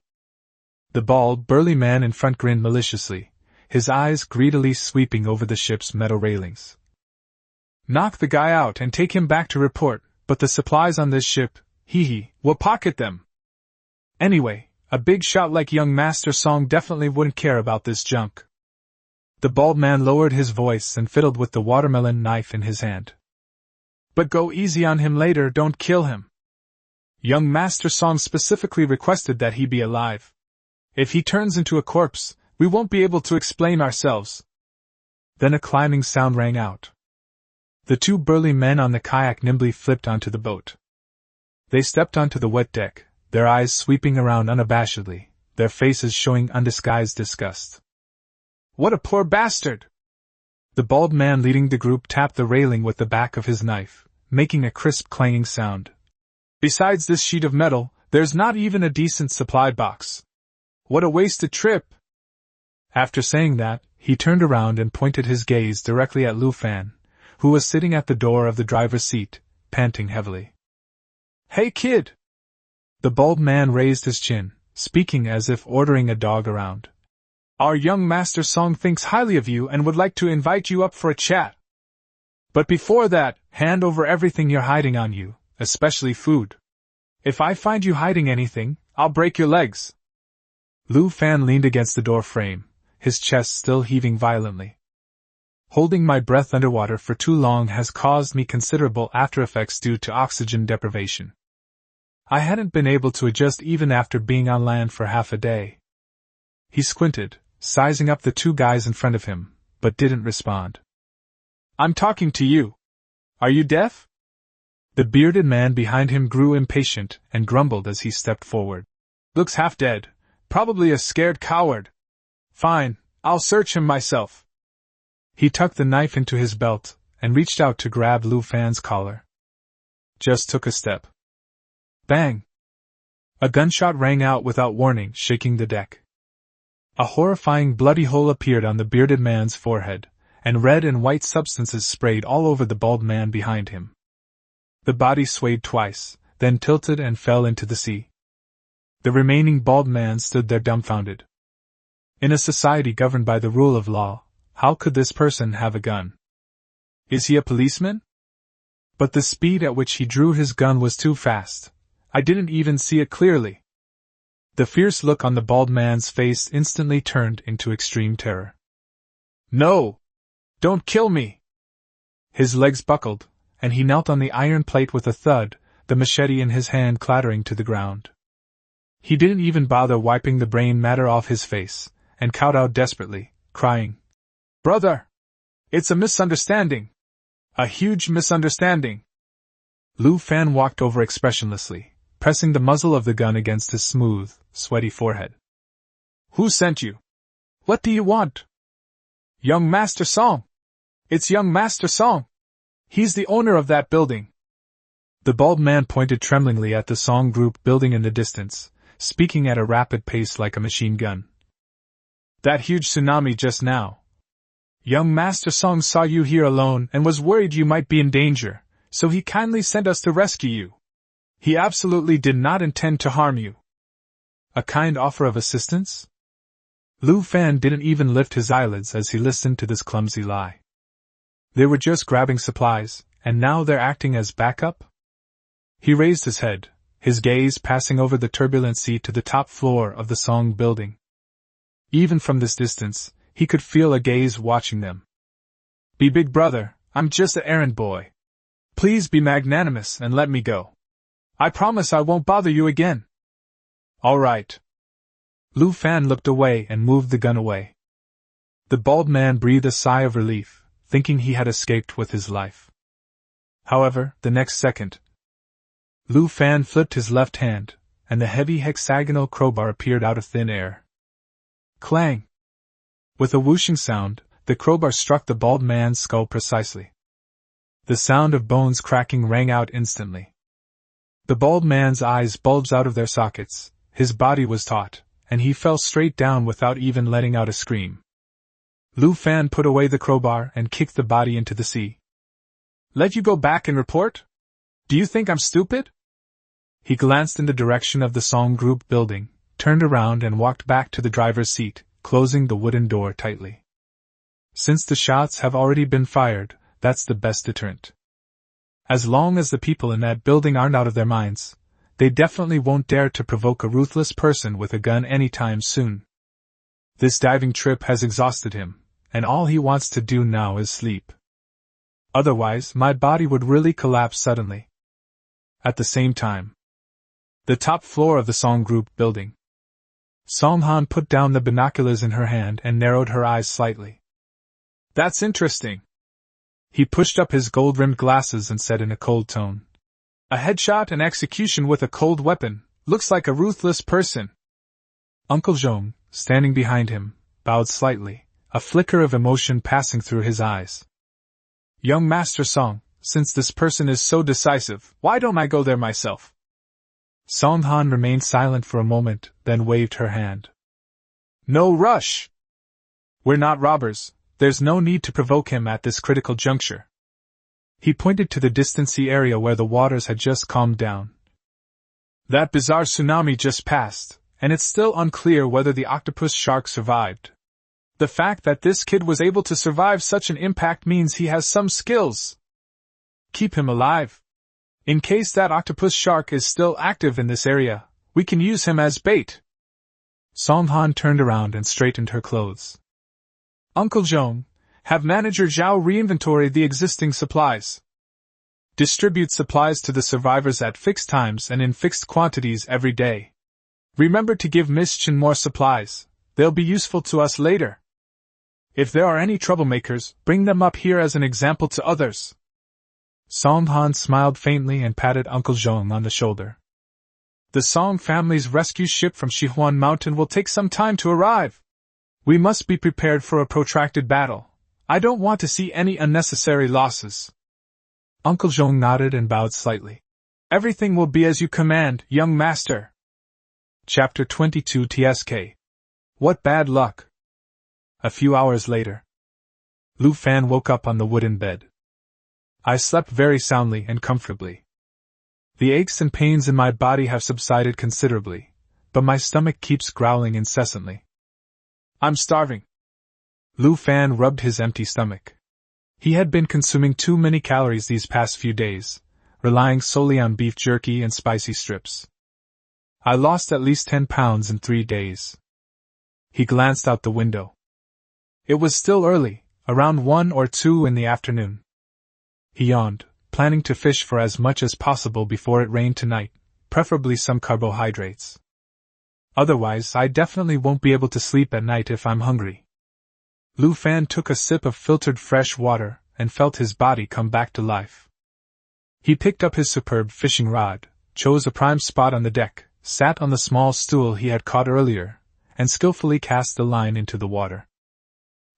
The bald, burly man in front grinned maliciously, his eyes greedily sweeping over the ship's metal railings. Knock the guy out and take him back to report, but the supplies on this ship, we'll pocket them. Anyway, a big shot like young Master Song definitely wouldn't care about this junk. The bald man lowered his voice and fiddled with the watermelon knife in his hand. But go easy on him later, don't kill him. Young Master Song specifically requested that he be alive. If he turns into a corpse, we won't be able to explain ourselves. Then a climbing sound rang out. The two burly men on the kayak nimbly flipped onto the boat. They stepped onto the wet deck, their eyes sweeping around unabashedly, their faces showing undisguised disgust. What a poor bastard! The bald man leading the group tapped the railing with the back of his knife, making a crisp clanging sound. Besides this sheet of metal, there's not even a decent supply box. What a wasted trip! After saying that, he turned around and pointed his gaze directly at Lu Fan, who was sitting at the door of the driver's seat, panting heavily. Hey kid! The bald man raised his chin, speaking as if ordering a dog around. Our young Master Song thinks highly of you and would like to invite you up for a chat. But before that, hand over everything you're hiding on you, especially food. If I find you hiding anything, I'll break your legs. Lu Fan leaned against the door frame, his chest still heaving violently. Holding my breath underwater for too long has caused me considerable after-effects due to oxygen deprivation. I hadn't been able to adjust even after being on land for half a day. He squinted, sizing up the two guys in front of him, but didn't respond. I'm talking to you. Are you deaf? The bearded man behind him grew impatient and grumbled as he stepped forward. Looks half dead, probably a scared coward. Fine, I'll search him myself. He tucked the knife into his belt and reached out to grab Lu Fan's collar. Just took a step. Bang! A gunshot rang out without warning, shaking the deck. A horrifying bloody hole appeared on the bearded man's forehead, and red and white substances sprayed all over the bald man behind him. The body swayed twice, then tilted and fell into the sea. The remaining bald man stood there dumbfounded. In a society governed by the rule of law, how could this person have a gun? Is he a policeman? But the speed at which he drew his gun was too fast. I didn't even see it clearly. The fierce look on the bald man's face instantly turned into extreme terror. No! Don't kill me! His legs buckled, and he knelt on the iron plate with a thud, the machete in his hand clattering to the ground. He didn't even bother wiping the brain matter off his face, and kowtowed desperately, crying, Brother! It's a misunderstanding! A huge misunderstanding! Lu Fan walked over expressionlessly, pressing the muzzle of the gun against his smooth, sweaty forehead. Who sent you? What do you want? Young Master Song! It's young Master Song! He's the owner of that building! The bald man pointed tremblingly at the Song group building in the distance, speaking at a rapid pace like a machine gun. That huge tsunami just now. Young Master Song saw you here alone and was worried you might be in danger, so he kindly sent us to rescue you. He absolutely did not intend to harm you. A kind offer of assistance? Lu Fan didn't even lift his eyelids as he listened to this clumsy lie. They were just grabbing supplies, and now they're acting as backup? He raised his head, his gaze passing over the turbulent sea to the top floor of the Song building. Even from this distance, he could feel a gaze watching them. Be big brother, I'm just an errand boy. Please be magnanimous and let me go. I promise I won't bother you again. All right. Lu Fan looked away and moved the gun away. The bald man breathed a sigh of relief, thinking he had escaped with his life. However, the next second, Lu Fan flipped his left hand, and the heavy hexagonal crowbar appeared out of thin air. Clang! With a whooshing sound, the crowbar struck the bald man's skull precisely. The sound of bones cracking rang out instantly. The bald man's eyes bulged out of their sockets, his body was taut, and he fell straight down without even letting out a scream. Lu Fan put away the crowbar and kicked the body into the sea. Let you go back and report? Do you think I'm stupid? He glanced in the direction of the Song Group building, turned around and walked back to the driver's seat, closing the wooden door tightly. Since the shots have already been fired, that's the best deterrent. As long as the people in that building aren't out of their minds, they definitely won't dare to provoke a ruthless person with a gun anytime soon. This diving trip has exhausted him, and all he wants to do now is sleep. Otherwise, my body would really collapse suddenly. At the same time, The top floor of the Song Group building. Song Han put down the binoculars in her hand and narrowed her eyes slightly. That's interesting. He pushed up his gold-rimmed glasses and said in a cold tone. A headshot and execution with a cold weapon. Looks like a ruthless person. Uncle Zhong, standing behind him, bowed slightly, a flicker of emotion passing through his eyes. Young Master Song, since this person is so decisive, why don't I go there myself? Song Han remained silent for a moment, then waved her hand. No rush! We're not robbers, there's no need to provoke him at this critical juncture. He pointed to the distant sea area where the waters had just calmed down. That bizarre tsunami just passed, and it's still unclear whether the octopus shark survived. The fact that this kid was able to survive such an impact means he has some skills. Keep him alive. In case that octopus shark is still active in this area, we can use him as bait. Song Han turned around and straightened her clothes. Uncle Zhong, have Manager Zhao re-inventory the existing supplies. Distribute supplies to the survivors at fixed times and in fixed quantities every day. Remember to give Miss Chen more supplies, they'll be useful to us later. If there are any troublemakers, bring them up here as an example to others. Song Han smiled faintly and patted Uncle Zhong on the shoulder. The Song family's rescue ship from Shihuan Mountain will take some time to arrive. We must be prepared for a protracted battle. I don't want to see any unnecessary losses. Uncle Zhong nodded and bowed slightly. Everything will be as you command, young master. Chapter 22 TSK. What bad luck. A few hours later. Lu Fan woke up on the wooden bed. I slept very soundly and comfortably. The aches and pains in my body have subsided considerably, but my stomach keeps growling incessantly. I'm starving. Lu Fan rubbed his empty stomach. He had been consuming too many calories these past few days, relying solely on beef jerky and spicy strips. I lost at least 10 pounds in 3 days. He glanced out the window. It was still early, around 1 or 2 in the afternoon. He yawned, planning to fish for as much as possible before it rained tonight, preferably some carbohydrates. Otherwise, I definitely won't be able to sleep at night if I'm hungry. Lu Fan took a sip of filtered fresh water and felt his body come back to life. He picked up his superb fishing rod, chose a prime spot on the deck, sat on the small stool he had caught earlier, and skillfully cast the line into the water.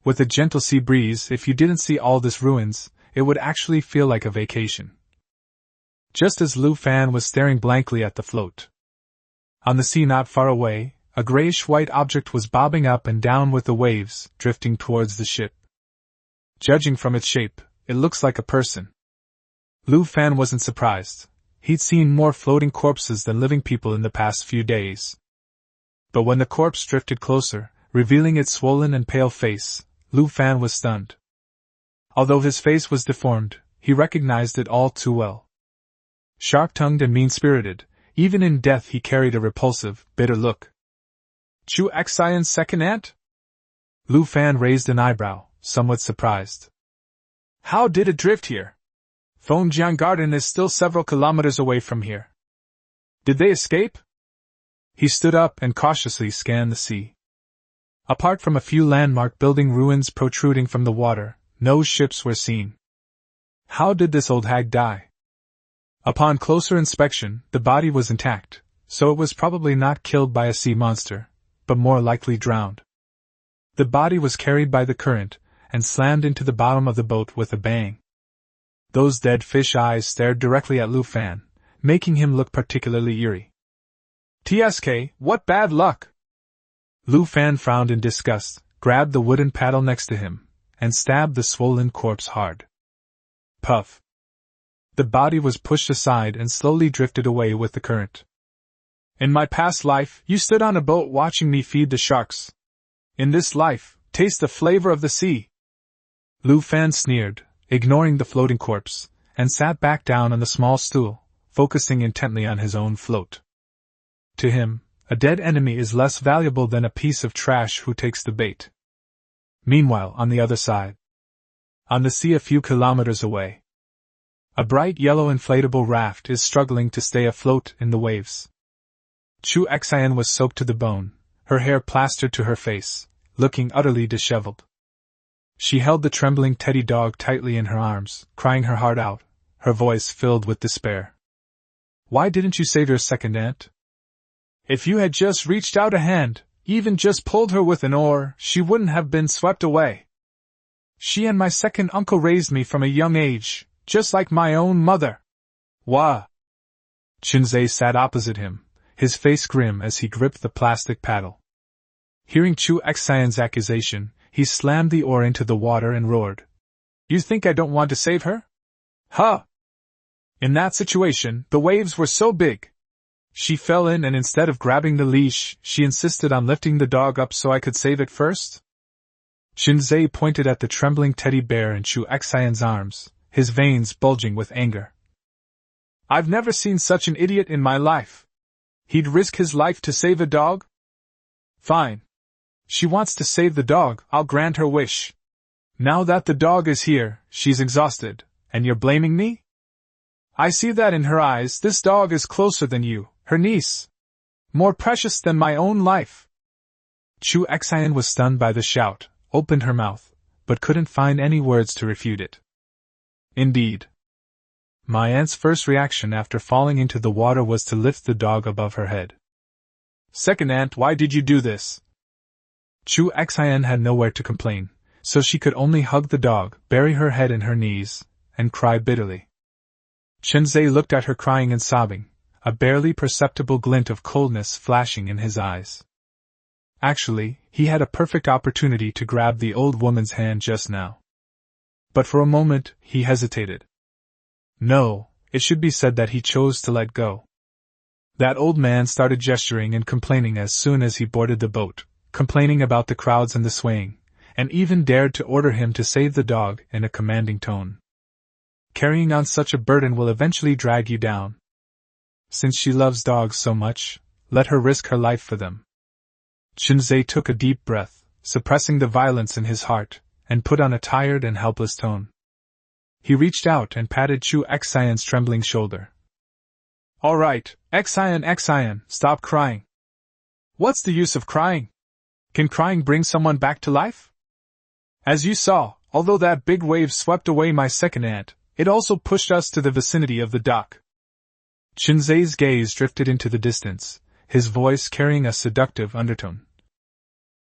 With a gentle sea breeze, if you didn't see all this ruins, it would actually feel like a vacation. Just as Lu Fan was staring blankly at the float. On the sea not far away, a grayish-white object was bobbing up and down with the waves, drifting towards the ship. Judging from its shape, it looks like a person. Lu Fan wasn't surprised. He'd seen more floating corpses than living people in the past few days. But when the corpse drifted closer, revealing its swollen and pale face, Lu Fan was stunned. Although his face was deformed, he recognized it all too well. Sharp-tongued and mean-spirited, even in death he carried a repulsive, bitter look. Chu Xian's second aunt? Lu Fan raised an eyebrow, somewhat surprised. How did it drift here? Fengjiang Garden is still several kilometers away from here. Did they escape? He stood up and cautiously scanned the sea. Apart from a few landmark building ruins protruding from the water, no ships were seen. How did this old hag die? Upon closer inspection, the body was intact, so it was probably not killed by a sea monster, but more likely drowned. The body was carried by the current and slammed into the bottom of the boat with a bang. Those dead fish eyes stared directly at Lu Fan, making him look particularly eerie. TSK, what bad luck! Lu Fan frowned in disgust, grabbed the wooden paddle next to him, and stabbed the swollen corpse hard. Puff. The body was pushed aside and slowly drifted away with the current. In my past life, you stood on a boat watching me feed the sharks. In this life, taste the flavor of the sea. Lu Fan sneered, ignoring the floating corpse, and sat back down on the small stool, focusing intently on his own float. To him, a dead enemy is less valuable than a piece of trash who takes the bait. Meanwhile, on the other side, on the sea a few kilometers away, a bright yellow inflatable raft is struggling to stay afloat in the waves. Chu Xian was soaked to the bone, her hair plastered to her face, looking utterly disheveled. She held the trembling teddy dog tightly in her arms, crying her heart out, her voice filled with despair. Why didn't you save your second aunt? If you had just reached out a hand, even just pulled her with an oar, she wouldn't have been swept away. She and my second uncle raised me from a young age, just like my own mother. Wah! Qinzhe sat opposite him, his face grim as he gripped the plastic paddle. Hearing Chu Xian's accusation, he slammed the oar into the water and roared. You think I don't want to save her? Huh! In that situation, the waves were so big. She fell in and instead of grabbing the leash, she insisted on lifting the dog up so I could save it first? Qinzhe pointed at the trembling teddy bear in Chu Xian's arms, his veins bulging with anger. I've never seen such an idiot in my life. He'd risk his life to save a dog? Fine. She wants to save the dog, I'll grant her wish. Now that the dog is here, she's exhausted, and you're blaming me? I see that in her eyes this dog is closer than you, her niece. More precious than my own life. Chu Xian was stunned by the shout, opened her mouth, but couldn't find any words to refute it. Indeed. My aunt's first reaction after falling into the water was to lift the dog above her head. Second aunt, why did you do this? Chu Xian had nowhere to complain, so she could only hug the dog, bury her head in her knees, and cry bitterly. Qinzhe looked at her crying and sobbing, a barely perceptible glint of coldness flashing in his eyes. Actually, he had a perfect opportunity to grab the old woman's hand just now. But for a moment, he hesitated. No, it should be said that he chose to let go. That old man started gesturing and complaining as soon as he boarded the boat, complaining about the crowds and the swaying, and even dared to order him to save the dog in a commanding tone. Carrying on such a burden will eventually drag you down. Since she loves dogs so much, let her risk her life for them. Qinzhe took a deep breath, suppressing the violence in his heart, and put on a tired and helpless tone. He reached out and patted Chu Xian's trembling shoulder. All right, Xian, stop crying. What's the use of crying? Can crying bring someone back to life? As you saw, although that big wave swept away my second aunt, it also pushed us to the vicinity of the dock. Qinzhe's gaze drifted into the distance, his voice carrying a seductive undertone.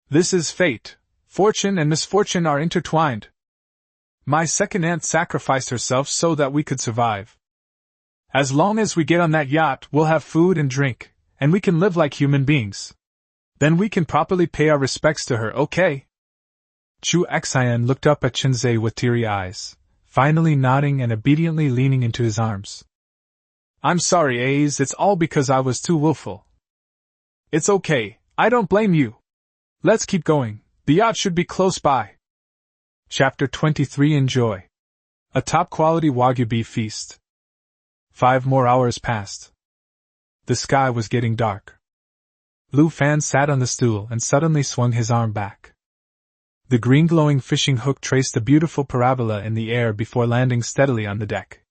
This is fate. Fortune and misfortune are intertwined. My second aunt sacrificed herself so that we could survive. As long as we get on that yacht, we'll have food and drink, and we can live like human beings. Then we can properly pay our respects to her, okay? Chu Xian looked up at Qinzhe with teary eyes, finally nodding and obediently leaning into his arms. I'm sorry, Ace, it's all because I was too willful. It's okay, I don't blame you. Let's keep going, the yacht should be close by. Chapter 23 Enjoy. A top-quality Wagyu beef feast. 5 more hours passed. The sky was getting dark. Lu Fan sat on the stool and suddenly swung his arm back. The green glowing fishing hook traced a beautiful parabola in the air before landing steadily on the deck.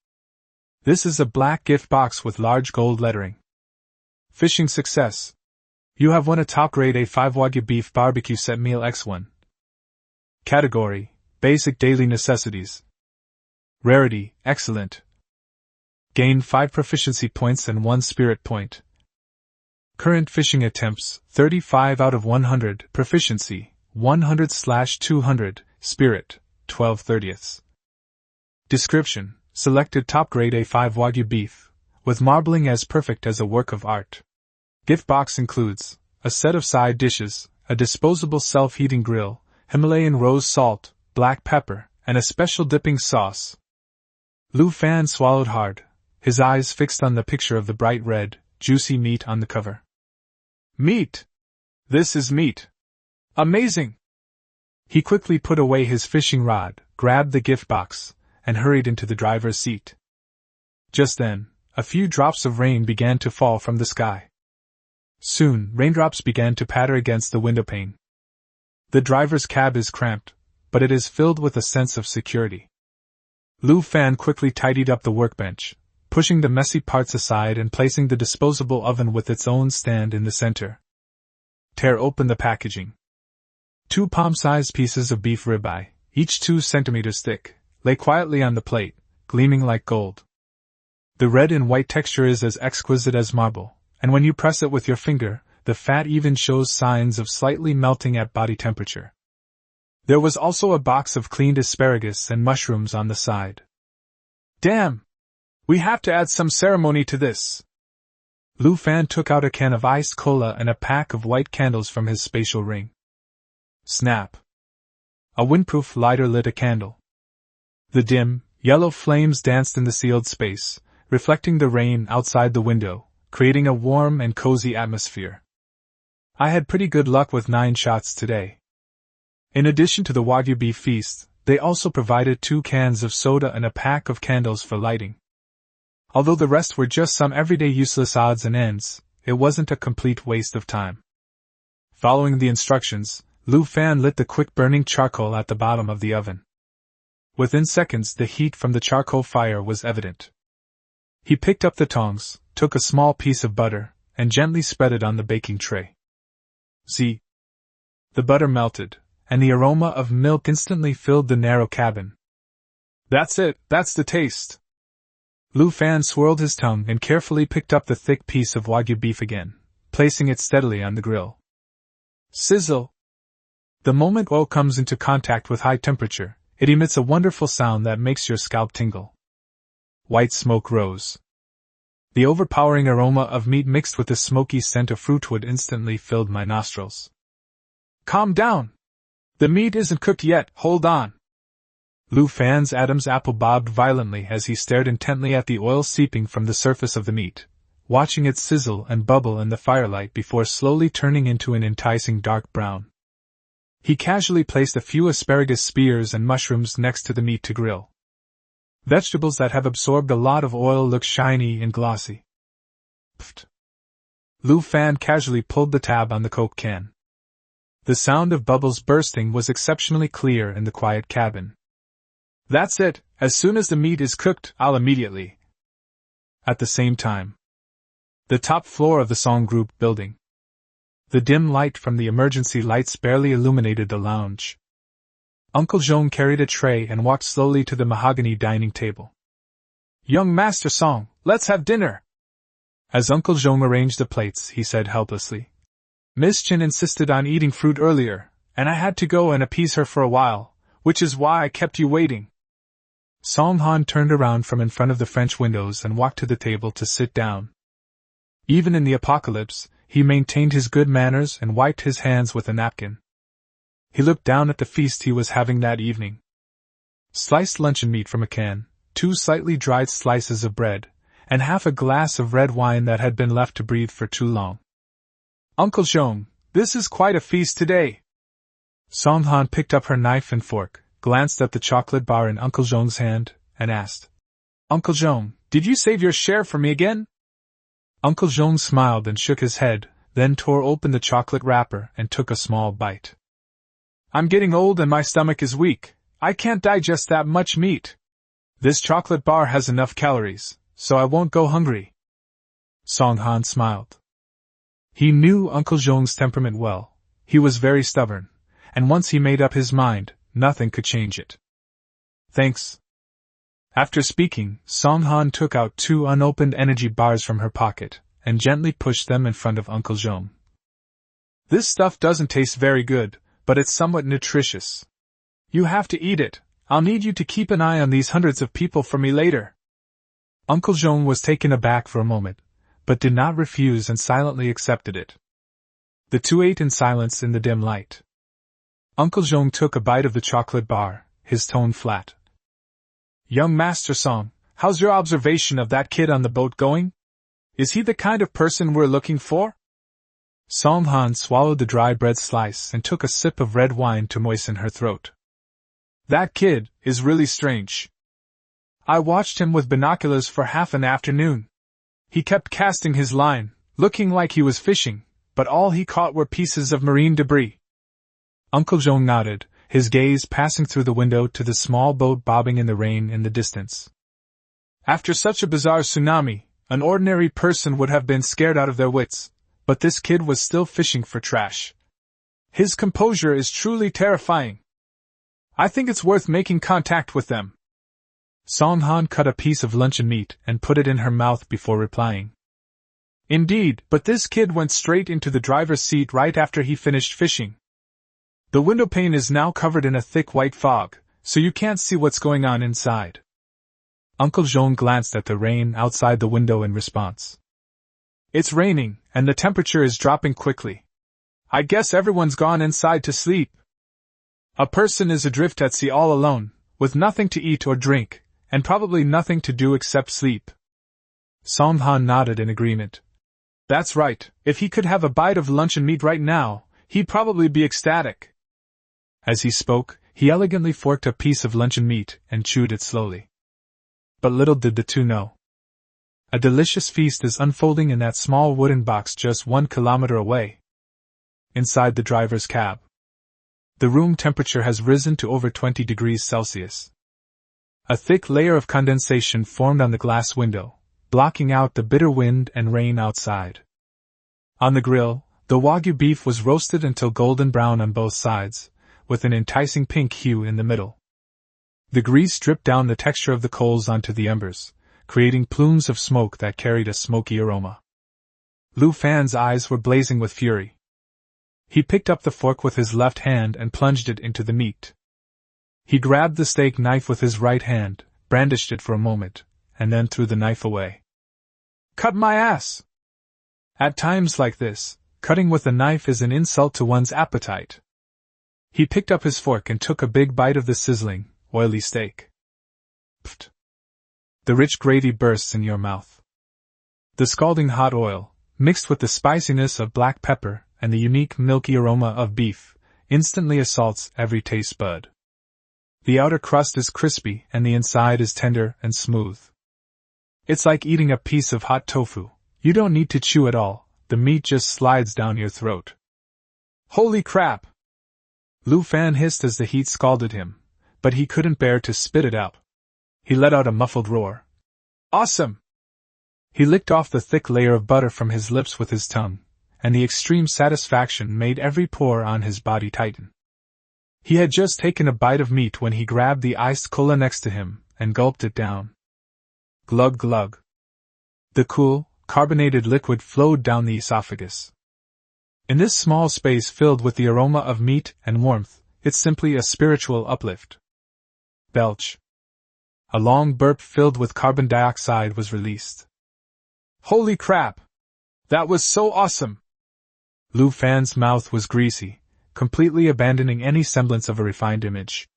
This is a black gift box with large gold lettering. Fishing success. You have won a top grade A5 Wagyu beef barbecue set meal X1. Category: Basic daily necessities. Rarity: Excellent. Gain 5 proficiency points and 1 spirit point. Current fishing attempts, 35 out of 100, proficiency, 100/200, spirit, 12/30. Description: Selected top grade A5 Wagyu beef, with marbling as perfect as a work of art. Gift box includes a set of side dishes, a disposable self-heating grill, Himalayan rose salt, black pepper, and a special dipping sauce. Lu Fan swallowed hard, his eyes fixed on the picture of the bright red, juicy meat on the cover. Meat! This is meat! Amazing! He quickly put away his fishing rod, grabbed the gift box, and hurried into the driver's seat. Just then, a few drops of rain began to fall from the sky. Soon, raindrops began to patter against the windowpane. The driver's cab is cramped, but it is filled with a sense of security. Lu Fan quickly tidied up the workbench, pushing the messy parts aside and placing the disposable oven with its own stand in the center. Tear open the packaging. 2 palm-sized pieces of beef ribeye, each 2 centimeters thick, lay quietly on the plate, gleaming like gold. The red and white texture is as exquisite as marble, and when you press it with your finger, the fat even shows signs of slightly melting at body temperature. There was also a box of cleaned asparagus and mushrooms on the side. Damn! We have to add some ceremony to this. Lu Fan took out a can of iced cola and a pack of white candles from his spatial ring. Snap! A windproof lighter lit a candle. The dim, yellow flames danced in the sealed space, reflecting the rain outside the window, creating a warm and cozy atmosphere. I had pretty good luck with 9 shots today. In addition to the Wagyu beef feast, they also provided 2 cans of soda and a pack of candles for lighting. Although the rest were just some everyday useless odds and ends, it wasn't a complete waste of time. Following the instructions, Lu Fan lit the quick-burning charcoal at the bottom of the oven. Within seconds, the heat from the charcoal fire was evident. He picked up the tongs, took a small piece of butter, and gently spread it on the baking tray. See? The butter melted, and the aroma of milk instantly filled the narrow cabin. That's it, that's the taste. Lu Fan swirled his tongue and carefully picked up the thick piece of Wagyu beef again, placing it steadily on the grill. Sizzle! The moment oil comes into contact with high temperature, it emits a wonderful sound that makes your scalp tingle. White smoke rose. The overpowering aroma of meat mixed with the smoky scent of fruitwood instantly filled my nostrils. Calm down! The meat isn't cooked yet, hold on! Lu Fan's Adam's apple bobbed violently as he stared intently at the oil seeping from the surface of the meat, watching it sizzle and bubble in the firelight before slowly turning into an enticing dark brown. He casually placed a few asparagus spears and mushrooms next to the meat to grill. Vegetables that have absorbed a lot of oil look shiny and glossy. Pfft! Lu Fan casually pulled the tab on the Coke can. The sound of bubbles bursting was exceptionally clear in the quiet cabin. That's it, as soon as the meat is cooked, I'll immediately. At the same time. The top floor of the Song Group building. The dim light from the emergency lights barely illuminated the lounge. Uncle Zhong carried a tray and walked slowly to the mahogany dining table. Young Master Song, let's have dinner! As Uncle Zhong arranged the plates, he said helplessly. Miss Chin insisted on eating fruit earlier, and I had to go and appease her for a while, which is why I kept you waiting. Song Han turned around from in front of the French windows and walked to the table to sit down. Even in the apocalypse, he maintained his good manners and wiped his hands with a napkin. He looked down at the feast he was having that evening. Sliced luncheon meat from a can, 2 slightly dried slices of bread, and half a glass of red wine that had been left to breathe for too long. Uncle Zhong, this is quite a feast today. Song Han picked up her knife and fork, glanced at the chocolate bar in Uncle Zhong's hand, and asked, Uncle Zhong, did you save your share for me again? Uncle Zhong smiled and shook his head, then tore open the chocolate wrapper and took a small bite. I'm getting old and my stomach is weak. I can't digest that much meat. This chocolate bar has enough calories, so I won't go hungry. Song Han smiled. He knew Uncle Zhong's temperament well. He was very stubborn, and once he made up his mind, nothing could change it. Thanks. After speaking, Song Han took out 2 unopened energy bars from her pocket, and gently pushed them in front of Uncle Zhong. This stuff doesn't taste very good, but it's somewhat nutritious. You have to eat it. I'll need you to keep an eye on these hundreds of people for me later. Uncle Zhong was taken aback for a moment, but did not refuse and silently accepted it. The 2 ate in silence in the dim light. Uncle Zhong took a bite of the chocolate bar, his tone flat. Young Master Song, how's your observation of that kid on the boat going? Is he the kind of person we're looking for? Song Han swallowed the dry bread slice and took a sip of red wine to moisten her throat. That kid is really strange. I watched him with binoculars for half an afternoon. He kept casting his line, looking like he was fishing, but all he caught were pieces of marine debris. Uncle Zhong nodded, his gaze passing through the window to the small boat bobbing in the rain in the distance. After such a bizarre tsunami, an ordinary person would have been scared out of their wits, but this kid was still fishing for trash. His composure is truly terrifying. I think it's worth making contact with them. Song Han cut a piece of luncheon meat and put it in her mouth before replying. Indeed, but this kid went straight into the driver's seat right after he finished fishing. The windowpane is now covered in a thick white fog, so you can't see what's going on inside. Uncle Jean glanced at the rain outside the window in response. It's raining, and the temperature is dropping quickly. I guess everyone's gone inside to sleep. A person is adrift at sea all alone, with nothing to eat or drink, and probably nothing to do except sleep. Song Han nodded in agreement. That's right, if he could have a bite of luncheon meat right now, he'd probably be ecstatic. As he spoke, he elegantly forked a piece of luncheon meat and chewed it slowly. But little did the two know. A delicious feast is unfolding in that small wooden box just 1 kilometer away. Inside the driver's cab. The room temperature has risen to over 20 degrees Celsius. A thick layer of condensation formed on the glass window, blocking out the bitter wind and rain outside. On the grill, the Wagyu beef was roasted until golden brown on both sides, with an enticing pink hue in the middle. The grease dripped down the texture of the coals onto the embers, creating plumes of smoke that carried a smoky aroma. Lu Fan's eyes were blazing with fury. He picked up the fork with his left hand and plunged it into the meat. He grabbed the steak knife with his right hand, brandished it for a moment, and then threw the knife away. Cut my ass! At times like this, cutting with a knife is an insult to one's appetite. He picked up his fork and took a big bite of the sizzling, oily steak. Pfft! The rich gravy bursts in your mouth. The scalding hot oil, mixed with the spiciness of black pepper and the unique milky aroma of beef, instantly assaults every taste bud. The outer crust is crispy and the inside is tender and smooth. It's like eating a piece of hot tofu. You don't need to chew at all, the meat just slides down your throat. Holy crap! Lu Fan hissed as the heat scalded him, but he couldn't bear to spit it out. He let out a muffled roar. Awesome! He licked off the thick layer of butter from his lips with his tongue, and the extreme satisfaction made every pore on his body tighten. He had just taken a bite of meat when he grabbed the iced cola next to him and gulped it down. Glug glug. The cool, carbonated liquid flowed down the esophagus. In this small space filled with the aroma of meat and warmth, it's simply a spiritual uplift. Belch. A long burp filled with carbon dioxide was released. Holy crap! That was so awesome! Lu Fan's mouth was greasy, completely abandoning any semblance of a refined image.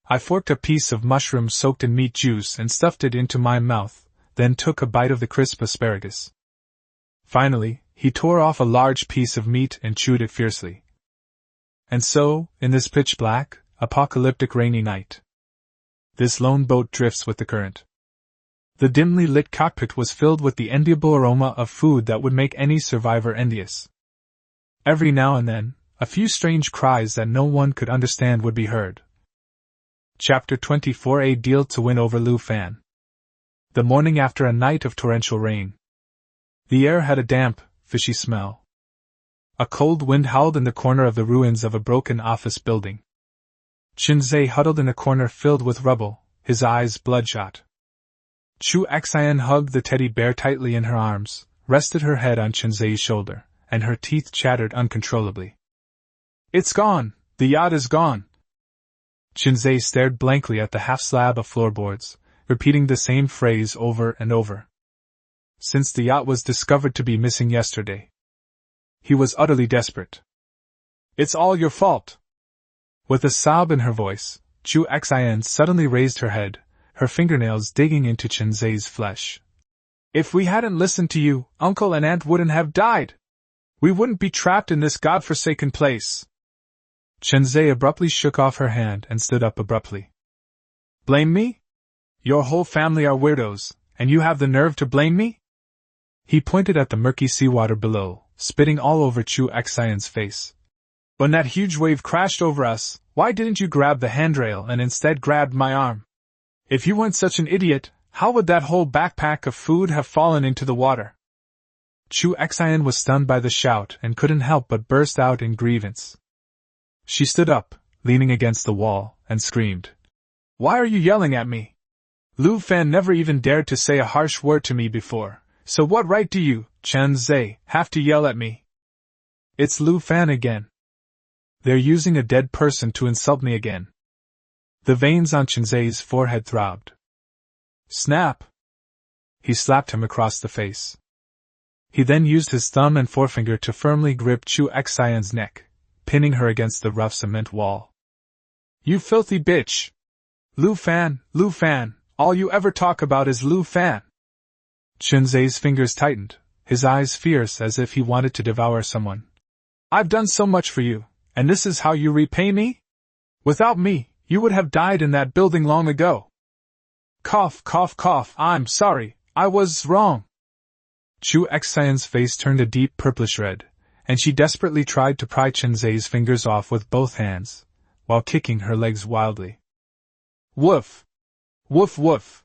I forked a piece of mushroom soaked in meat juice and stuffed it into my mouth, then took a bite of the crisp asparagus. Finally, he tore off a large piece of meat and chewed it fiercely. And so, in this pitch-black, apocalyptic rainy night, this lone boat drifts with the current. The dimly lit cockpit was filled with the enviable aroma of food that would make any survivor envious. Every now and then, a few strange cries that no one could understand would be heard. Chapter 24: A Deal to Win Over Lu Fan. The morning after a night of torrential rain. The air had a damp, fishy smell. A cold wind howled in the corner of the ruins of a broken office building. Chinzei huddled in a corner filled with rubble, his eyes bloodshot. Chu Xian hugged the teddy bear tightly in her arms, rested her head on Chinzei's shoulder, and her teeth chattered uncontrollably. It's gone! The yacht is gone! Chinzei stared blankly at the half-slab of floorboards, repeating the same phrase over and over. Since the yacht was discovered to be missing yesterday, he was utterly desperate. It's all your fault! With a sob in her voice, Chu Xian suddenly raised her head, her fingernails digging into Chinzei's flesh. If we hadn't listened to you, Uncle and Aunt wouldn't have died. We wouldn't be trapped in this godforsaken place. Chinzei abruptly shook off her hand and stood up abruptly. Blame me? Your whole family are weirdos, and you have the nerve to blame me? He pointed at the murky seawater below, spitting all over Chu Xian's face. When that huge wave crashed over us, why didn't you grab the handrail and instead grabbed my arm? If you weren't such an idiot, How would that whole backpack of food have fallen into the water? Chu Xian was stunned by the shout and couldn't help but burst out in grievance. She stood up, leaning against the wall, and screamed. Why are you yelling at me? Lu Fan never even dared to say a harsh word to me before, so what right do you, Chen Zai, have to yell at me? It's Lu Fan again. They're using a dead person to insult me again. The veins on Chen Zai's forehead throbbed. Snap! He slapped him across the face. He then used his thumb and forefinger to firmly grip Chu Xian's neck, pinning her against the rough cement wall. You filthy bitch! Lu Fan, all you ever talk about is Lu Fan! Chen Zai's fingers tightened, his eyes fierce as if he wanted to devour someone. I've done so much for you, and this is how you repay me? Without me, you would have died in that building long ago. Cough, cough, cough, I'm sorry, I was wrong. Chu Xian's face turned a deep purplish red, and she desperately tried to pry Chen Zai's fingers off with both hands, while kicking her legs wildly. Woof! Woof woof!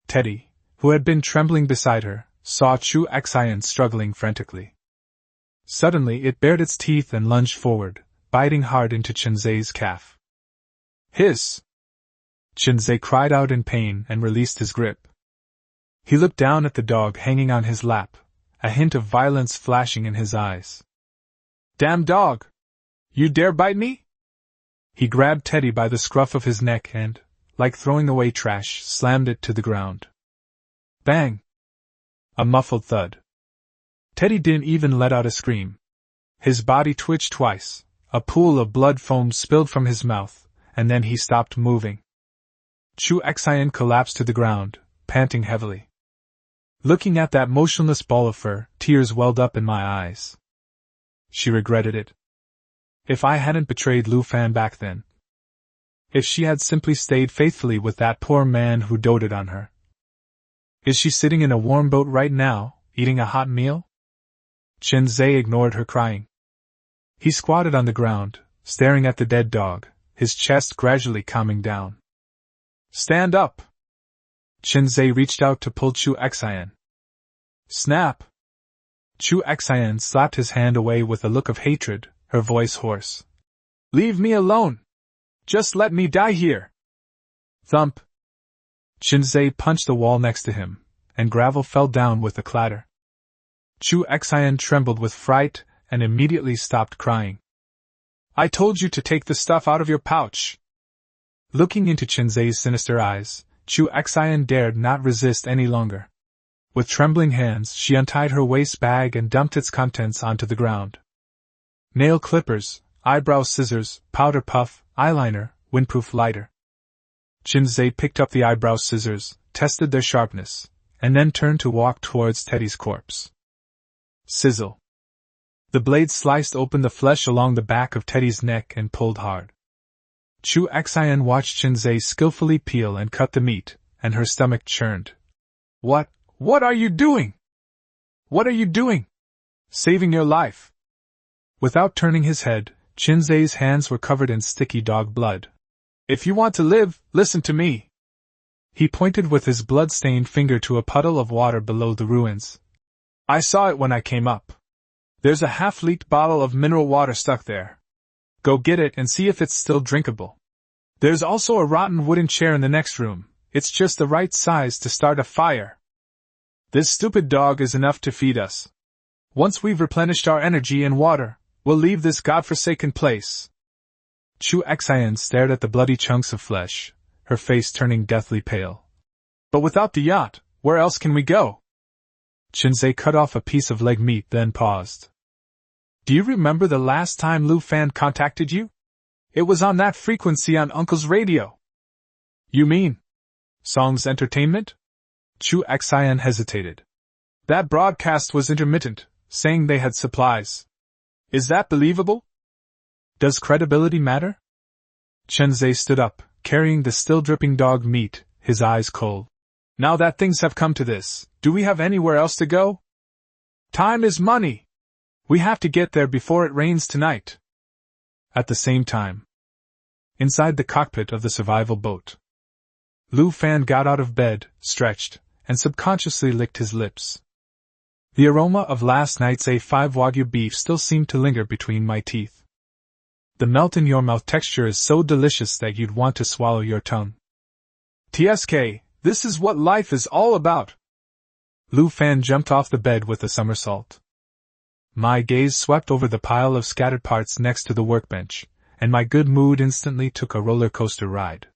Teddy, who had been trembling beside her, saw Chu Xian struggling frantically. Suddenly it bared its teeth and lunged forward, biting hard into Chen Zai's calf. Hiss! Chen Zai cried out in pain and released his grip. He looked down at the dog hanging on his lap, a hint of violence flashing in his eyes. Damn dog! You dare bite me? He grabbed Teddy by the scruff of his neck and, like throwing away trash, slammed it to the ground. Bang! A muffled thud. Teddy didn't even let out a scream. His body twitched twice, a pool of blood foam spilled from his mouth, and then he stopped moving. Chu Xian collapsed to the ground, panting heavily. Looking at that motionless ball of fur, tears welled up in my eyes. She regretted it. If I hadn't betrayed Lu Fan back then. If she had simply stayed faithfully with that poor man who doted on her. Is she sitting in a warm boat right now, eating a hot meal? Chen Zai ignored her crying. He squatted on the ground, staring at the dead dog, his chest gradually calming down. Stand up! Chen Zai reached out to pull Chu Xian. Snap! Chu Xian slapped his hand away with a look of hatred, her voice hoarse. Leave me alone! Just let me die here! Thump! Chen Zai punched the wall next to him, and gravel fell down with a clatter. Chu Xian trembled with fright and immediately stopped crying. I told you to take the stuff out of your pouch! Looking into Chen Zai's sinister eyes, Chu Xian dared not resist any longer. With trembling hands, she untied her waist bag and dumped its contents onto the ground. Nail clippers, eyebrow scissors, powder puff, eyeliner, windproof lighter. Chen Zai picked up the eyebrow scissors, tested their sharpness, and then turned to walk towards Teddy's corpse. Sizzle. The blade sliced open the flesh along the back of Teddy's neck and pulled hard. Chu Xian watched Chen Zai skillfully peel and cut the meat, and her stomach churned. What are you doing? What are you doing? Saving your life. Without turning his head, Chen Zai's hands were covered in sticky dog blood. If you want to live, listen to me. He pointed with his blood-stained finger to a puddle of water below the ruins. I saw it when I came up. There's a half-leaked bottle of mineral water stuck there. Go get it and see if it's still drinkable. There's also a rotten wooden chair in the next room. It's just the right size to start a fire. This stupid dog is enough to feed us. Once we've replenished our energy and water, we'll leave this godforsaken place. Chu Xian stared at the bloody chunks of flesh, her face turning deathly pale. But without the yacht, where else can we go? Chen Zai cut off a piece of leg meat, then paused. Do you remember the last time Lu Fan contacted you? It was on that frequency on Uncle's radio. You mean Song's Entertainment? Chu Xian hesitated. That broadcast was intermittent, saying they had supplies. Is that believable? Does credibility matter? Chen Zai stood up, carrying the still dripping dog meat, his eyes cold. Now that things have come to this, do we have anywhere else to go? Time is money. We have to get there before it rains tonight. At the same time, inside the cockpit of the survival boat, Lu Fan got out of bed, stretched, and subconsciously licked his lips. The aroma of last night's A5 Wagyu beef still seemed to linger between my teeth. The melt-in-your-mouth texture is so delicious that you'd want to swallow your tongue. TSK, this is what life is all about! Lu Fan jumped off the bed with a somersault. My gaze swept over the pile of scattered parts next to the workbench, and my good mood instantly took a roller coaster ride.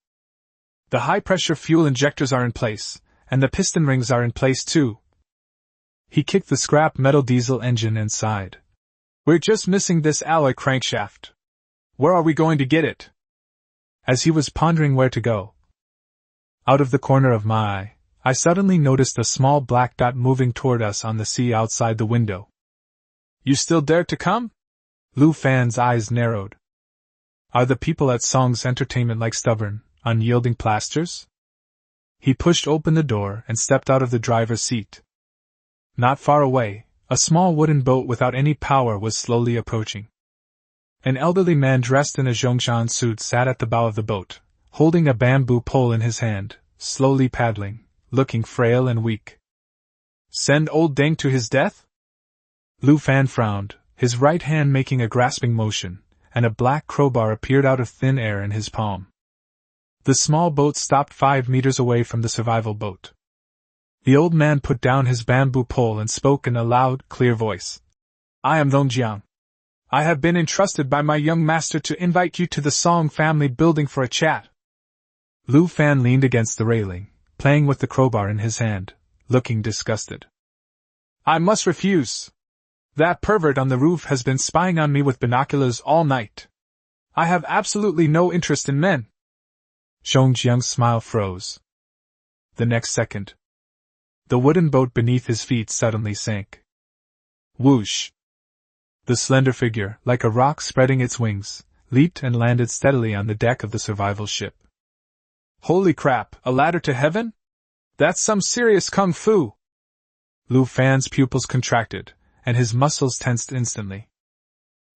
The high-pressure fuel injectors are in place, and the piston rings are in place too. He kicked the scrap metal diesel engine and sighed. We're just missing this alloy crankshaft. Where are we going to get it? As he was pondering where to go, out of the corner of my eye, I suddenly noticed a small black dot moving toward us on the sea outside the window. You still dare to come? Lu Fan's eyes narrowed. Are the people at Song's Entertainment like stubborn, unyielding plasters? He pushed open the door and stepped out of the driver's seat. Not far away, a small wooden boat without any power was slowly approaching. An elderly man dressed in a Zhongshan suit sat at the bow of the boat, holding a bamboo pole in his hand, slowly paddling, looking frail and weak. Send old Deng to his death? Lu Fan frowned, his right hand making a grasping motion, and a black crowbar appeared out of thin air in his palm. The small boat stopped 5 meters away from the survival boat. The old man put down his bamboo pole and spoke in a loud, clear voice. I am Dong Jiang. I have been entrusted by my young master to invite you to the Song family building for a chat. Lu Fan leaned against the railing, playing with the crowbar in his hand, looking disgusted. I must refuse. That pervert on the roof has been spying on me with binoculars all night. I have absolutely no interest in men. Zhongjiang's smile froze. The next second, the wooden boat beneath his feet suddenly sank. Whoosh! The slender figure, like a rock spreading its wings, leaped and landed steadily on the deck of the survival ship. Holy crap, a ladder to heaven? That's some serious kung fu! Lu Fan's pupils contracted, and his muscles tensed instantly.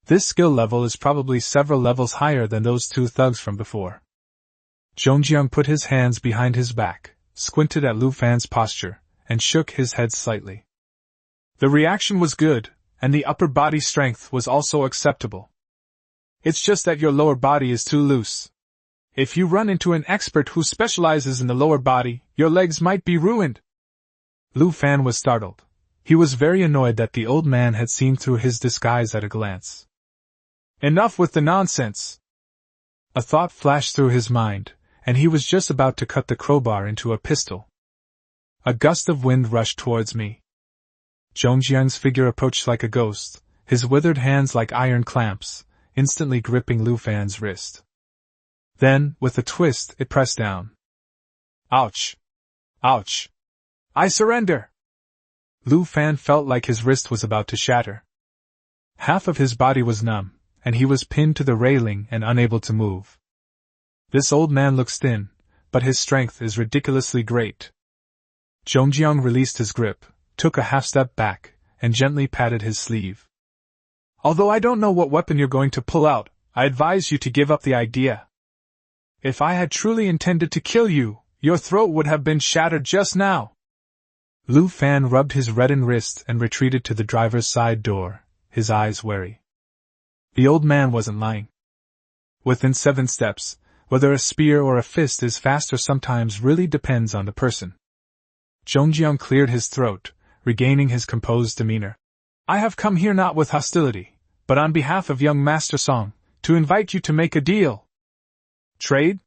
This skill level is probably several levels higher than those two thugs from before. Zhongjiang put his hands behind his back, squinted at Lu Fan's posture, and shook his head slightly. The reaction was good, and the upper body strength was also acceptable. It's just that your lower body is too loose. If you run into an expert who specializes in the lower body, your legs might be ruined. Lu Fan was startled. He was very annoyed that the old man had seen through his disguise at a glance. Enough with the nonsense! A thought flashed through his mind, and he was just about to cut the crowbar into a pistol. A gust of wind rushed towards me. Zhongjiang's figure approached like a ghost, his withered hands like iron clamps, instantly gripping Lu Fan's wrist. Then, with a twist, it pressed down. Ouch! Ouch! I surrender! Lu Fan felt like his wrist was about to shatter. Half of his body was numb, and he was pinned to the railing and unable to move. This old man looks thin, but his strength is ridiculously great. Zhongjiang released his grip, took a half-step back, and gently patted his sleeve. Although I don't know what weapon you're going to pull out, I advise you to give up the idea. If I had truly intended to kill you, your throat would have been shattered just now. Lu Fan rubbed his reddened wrist and retreated to the driver's side door, his eyes wary. The old man wasn't lying. Within 7 steps, whether a spear or a fist is faster sometimes really depends on the person. Zhongjiang cleared his throat, regaining his composed demeanor. I have come here not with hostility, but on behalf of young Master Song, to invite you to make a deal. Trade?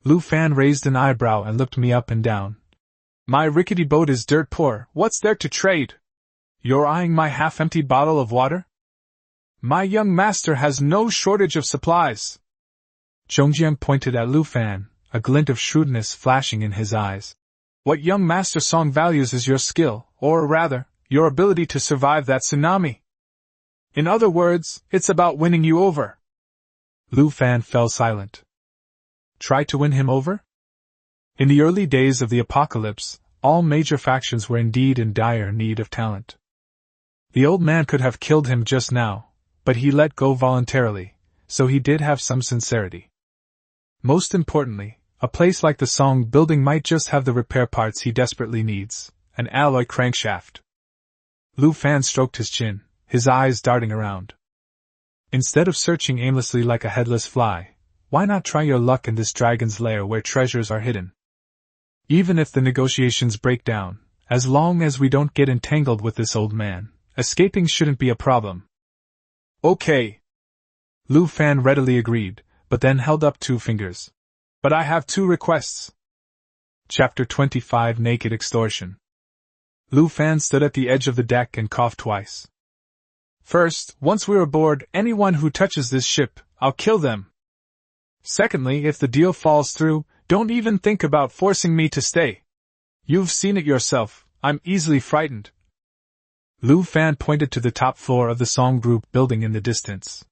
Lu Fan raised an eyebrow and looked me up and down. My rickety boat is dirt poor, what's there to trade? You're eyeing my half-empty bottle of water? My young master has no shortage of supplies. Zhongjiang pointed at Lu Fan, a glint of shrewdness flashing in his eyes. What young Master Song values is your skill, or rather, your ability to survive that tsunami. In other words, it's about winning you over. Lu Fan fell silent. Try to win him over? In the early days of the apocalypse, all major factions were indeed in dire need of talent. The old man could have killed him just now, but he let go voluntarily, so he did have some sincerity. Most importantly, A place like the Song Building might just have the repair parts he desperately needs, an alloy crankshaft. Lu Fan stroked his chin, his eyes darting around. Instead of searching aimlessly like a headless fly, why not try your luck in this dragon's lair where treasures are hidden? Even if the negotiations break down, as long as we don't get entangled with this old man, escaping shouldn't be a problem. Okay. Lu Fan readily agreed, but then held up 2 fingers. But I have 2 requests. Chapter 25 Naked Extortion. Lu Fan stood at the edge of the deck and coughed twice. First, once we're aboard, anyone who touches this ship, I'll kill them. Secondly, if the deal falls through, don't even think about forcing me to stay. You've seen it yourself, I'm easily frightened. Lu Fan pointed to the top floor of the Song Group building in the distance.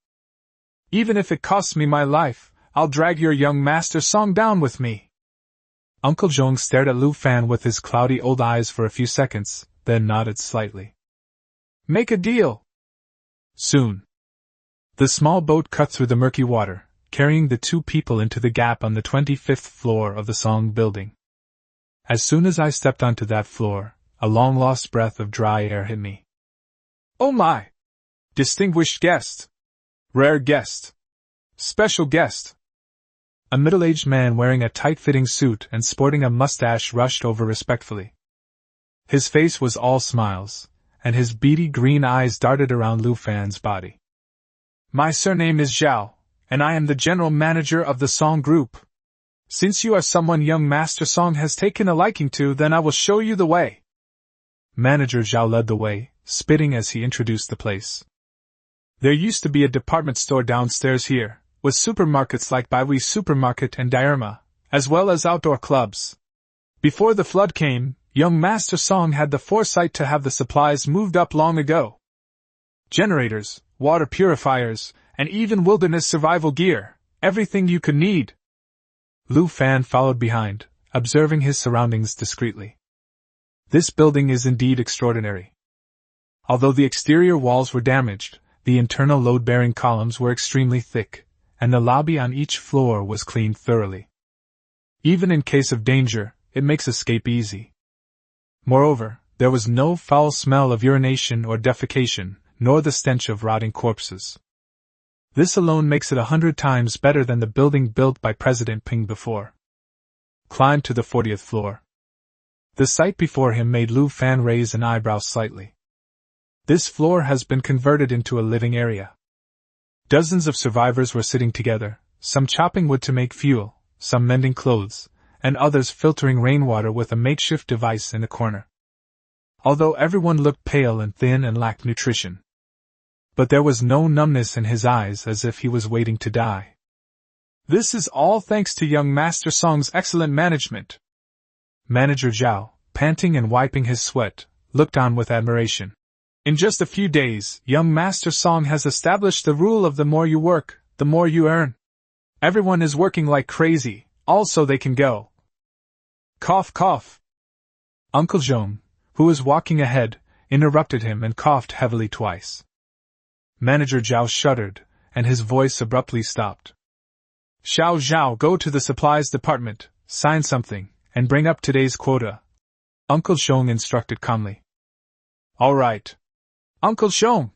Even if it costs me my life, I'll drag your young master Song down with me. Uncle Zhong stared at Lu Fan with his cloudy old eyes for a few seconds, then nodded slightly. Make a deal. Soon. The small boat cut through the murky water, carrying the 2 people into the gap on the 25th floor of the Song Building. As soon as I stepped onto that floor, a long-lost breath of dry air hit me. Oh my! Distinguished guest! Rare guest! Special guest! A middle-aged man wearing a tight-fitting suit and sporting a mustache rushed over respectfully. His face was all smiles, and his beady green eyes darted around Lu Fan's body. My surname is Zhao, and I am the general manager of the Song Group. Since you are someone young Master Song has taken a liking to, then I will show you the way. Manager Zhao led the way, spitting as he introduced the place. There used to be a department store downstairs here, with supermarkets like Baihui Supermarket and Diarma, as well as outdoor clubs. Before the flood came, young Master Song had the foresight to have the supplies moved up long ago. Generators, water purifiers, and even wilderness survival gear, everything you could need. Lu Fan followed behind, observing his surroundings discreetly. This building is indeed extraordinary. Although the exterior walls were damaged, the internal load-bearing columns were extremely thick, and the lobby on each floor was cleaned thoroughly. Even in case of danger, it makes escape easy. Moreover, there was no foul smell of urination or defecation, nor the stench of rotting corpses. This alone makes it 100 times better than the building built by President Ping before. Climbed to the 40th floor. The sight before him made Lu Fan raise an eyebrow slightly. This floor has been converted into a living area. Dozens of survivors were sitting together, some chopping wood to make fuel, some mending clothes, and others filtering rainwater with a makeshift device in a corner. Although everyone looked pale and thin and lacked nutrition. But there was no numbness in his eyes, as if he was waiting to die. This is all thanks to young Master Song's excellent management. Manager Zhao, panting and wiping his sweat, looked on with admiration. In just a few days, young Master Song has established the rule of the more you work, the more you earn. Everyone is working like crazy, all so they can go. Cough, cough. Uncle Zhong, who was walking ahead, interrupted him and coughed heavily twice. Manager Zhao shuddered, and his voice abruptly stopped. Xiao Zhao, go to the supplies department, sign something, and bring up today's quota. Uncle Zhong instructed calmly. All right. Uncle Zhong!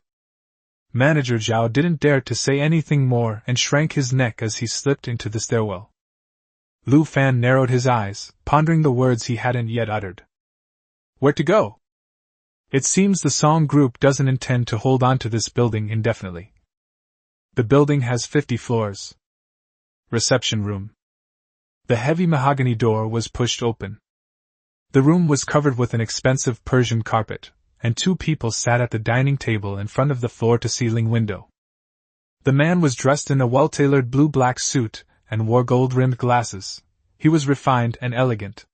Manager Zhao didn't dare to say anything more and shrank his neck as he slipped into the stairwell. Lu Fan narrowed his eyes, pondering the words he hadn't yet uttered. Where to go? It seems the Song Group doesn't intend to hold on to this building indefinitely. The building has 50 floors. Reception room. The heavy mahogany door was pushed open. The room was covered with an expensive Persian carpet, and 2 people sat at the dining table in front of the floor-to-ceiling window. The man was dressed in a well-tailored blue-black suit and wore gold-rimmed glasses. He was refined and elegant.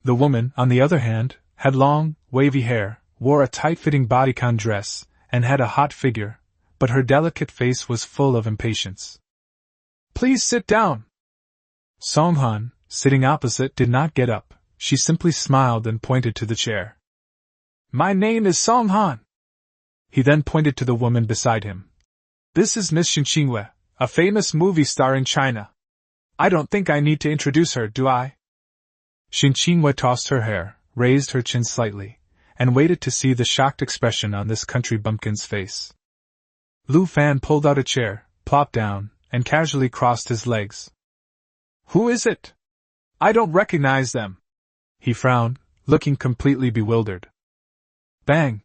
The woman, on the other hand, had long, wavy hair, wore a tight-fitting bodycon dress, and had a hot figure, but her delicate face was full of impatience. Please sit down. Song Han, sitting opposite, did not get up. She simply smiled and pointed to the chair. My name is Song Han. He then pointed to the woman beside him. This is Miss Xin Qingwei, a famous movie star in China. I don't think I need to introduce her, do I? Xin Qingwei tossed her hair, raised her chin slightly, and waited to see the shocked expression on this country bumpkin's face. Lu Fan pulled out a chair, plopped down, and casually crossed his legs. Who is it? I don't recognize them. He frowned, looking completely bewildered. Bang!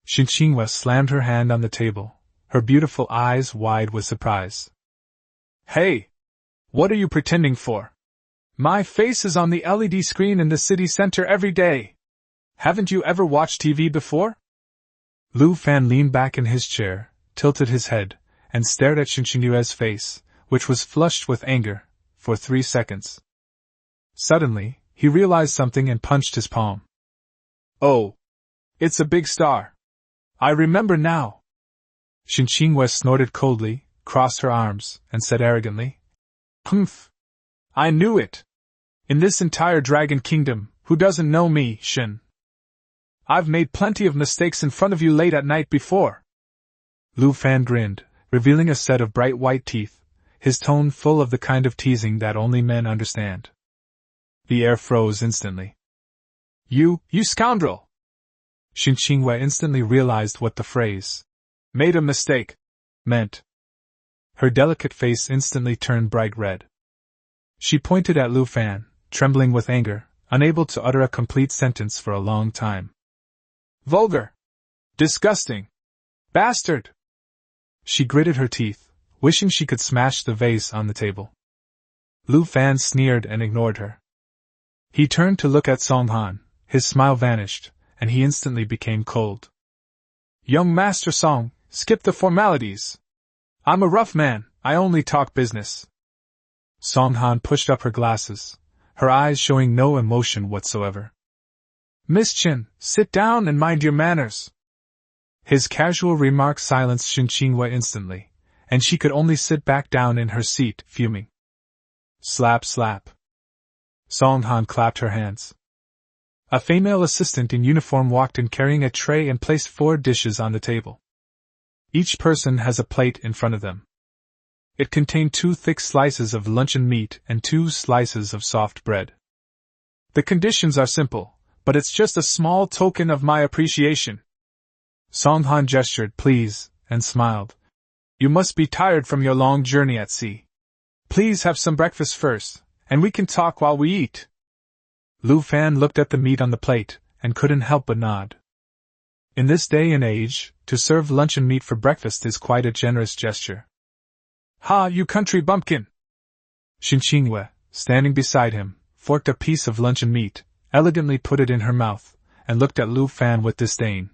Xin Qingwei slammed her hand on the table, her beautiful eyes wide with surprise. Hey! What are you pretending for? My face is on the LED screen in the city center every day. Haven't you ever watched TV before? Lu Fan leaned back in his chair, tilted his head, and stared at Xin Qingwei's face, which was flushed with anger, for 3 seconds. Suddenly, he realized something and punched his palm. Oh! It's a big star. I remember now. Xin Qingwei snorted coldly, crossed her arms, and said arrogantly, Humph! I knew it! In this entire Dragon Kingdom, who doesn't know me, Xin? I've made plenty of mistakes in front of you late at night before. Lu Fan grinned, revealing a set of bright white teeth, his tone full of the kind of teasing that only men understand. The air froze instantly. You scoundrel! Xin Qingwei instantly realized what the phrase, made a mistake, meant. Her delicate face instantly turned bright red. She pointed at Lu Fan, trembling with anger, unable to utter a complete sentence for a long time. Vulgar! Disgusting! Bastard! She gritted her teeth, wishing she could smash the vase on the table. Lu Fan sneered and ignored her. He turned to look at Song Han, his smile vanished, and he instantly became cold. Young Master Song, skip the formalities. I'm a rough man, I only talk business. Song Han pushed up her glasses, her eyes showing no emotion whatsoever. Miss Qin, sit down and mind your manners. His casual remark silenced Xin Qingwei instantly, and she could only sit back down in her seat, fuming. Slap, slap. Song Han clapped her hands. A female assistant in uniform walked in carrying a tray and placed 4 dishes on the table. Each person has a plate in front of them. It contained 2 thick slices of luncheon meat and 2 slices of soft bread. The conditions are simple, but it's just a small token of my appreciation. Song Han gestured please, and smiled. You must be tired from your long journey at sea. Please have some breakfast first, and we can talk while we eat. Lu Fan looked at the meat on the plate, and couldn't help but nod. In this day and age, to serve luncheon meat for breakfast is quite a generous gesture. Ha, you country bumpkin! Xin Qingwei, standing beside him, forked a piece of luncheon meat, elegantly put it in her mouth, and looked at Lu Fan with disdain.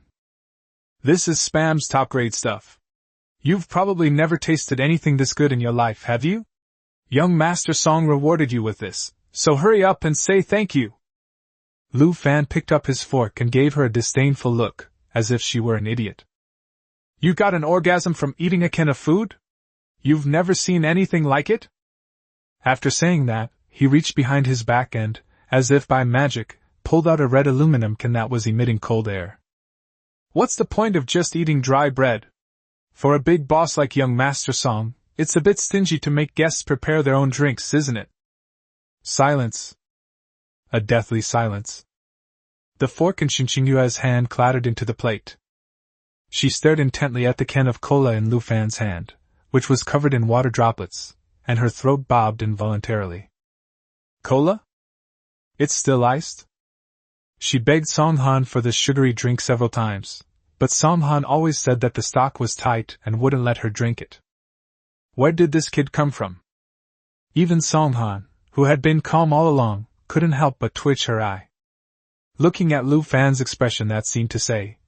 This is Spam's top-grade stuff. You've probably never tasted anything this good in your life, have you? Young Master Song rewarded you with this, so hurry up and say thank you. Lu Fan picked up his fork and gave her a disdainful look, as if she were an idiot. You got an orgasm from eating a can of food? You've never seen anything like it? After saying that, he reached behind his back and, as if by magic, pulled out a red aluminum can that was emitting cold air. What's the point of just eating dry bread? For a big boss like young Master Song, it's a bit stingy to make guests prepare their own drinks, isn't it? Silence. A deathly silence. The fork in Xin Qingwei's hand clattered into the plate. She stared intently at the can of cola in Lu Fan's hand, which was covered in water droplets, and her throat bobbed involuntarily. Cola? It's still iced? She begged Song Han for the sugary drink several times, but Song Han always said that the stock was tight and wouldn't let her drink it. Where did this kid come from? Even Song Han, who had been calm all along, couldn't help but twitch her eye. Looking at Lu Fan's expression that seemed to say,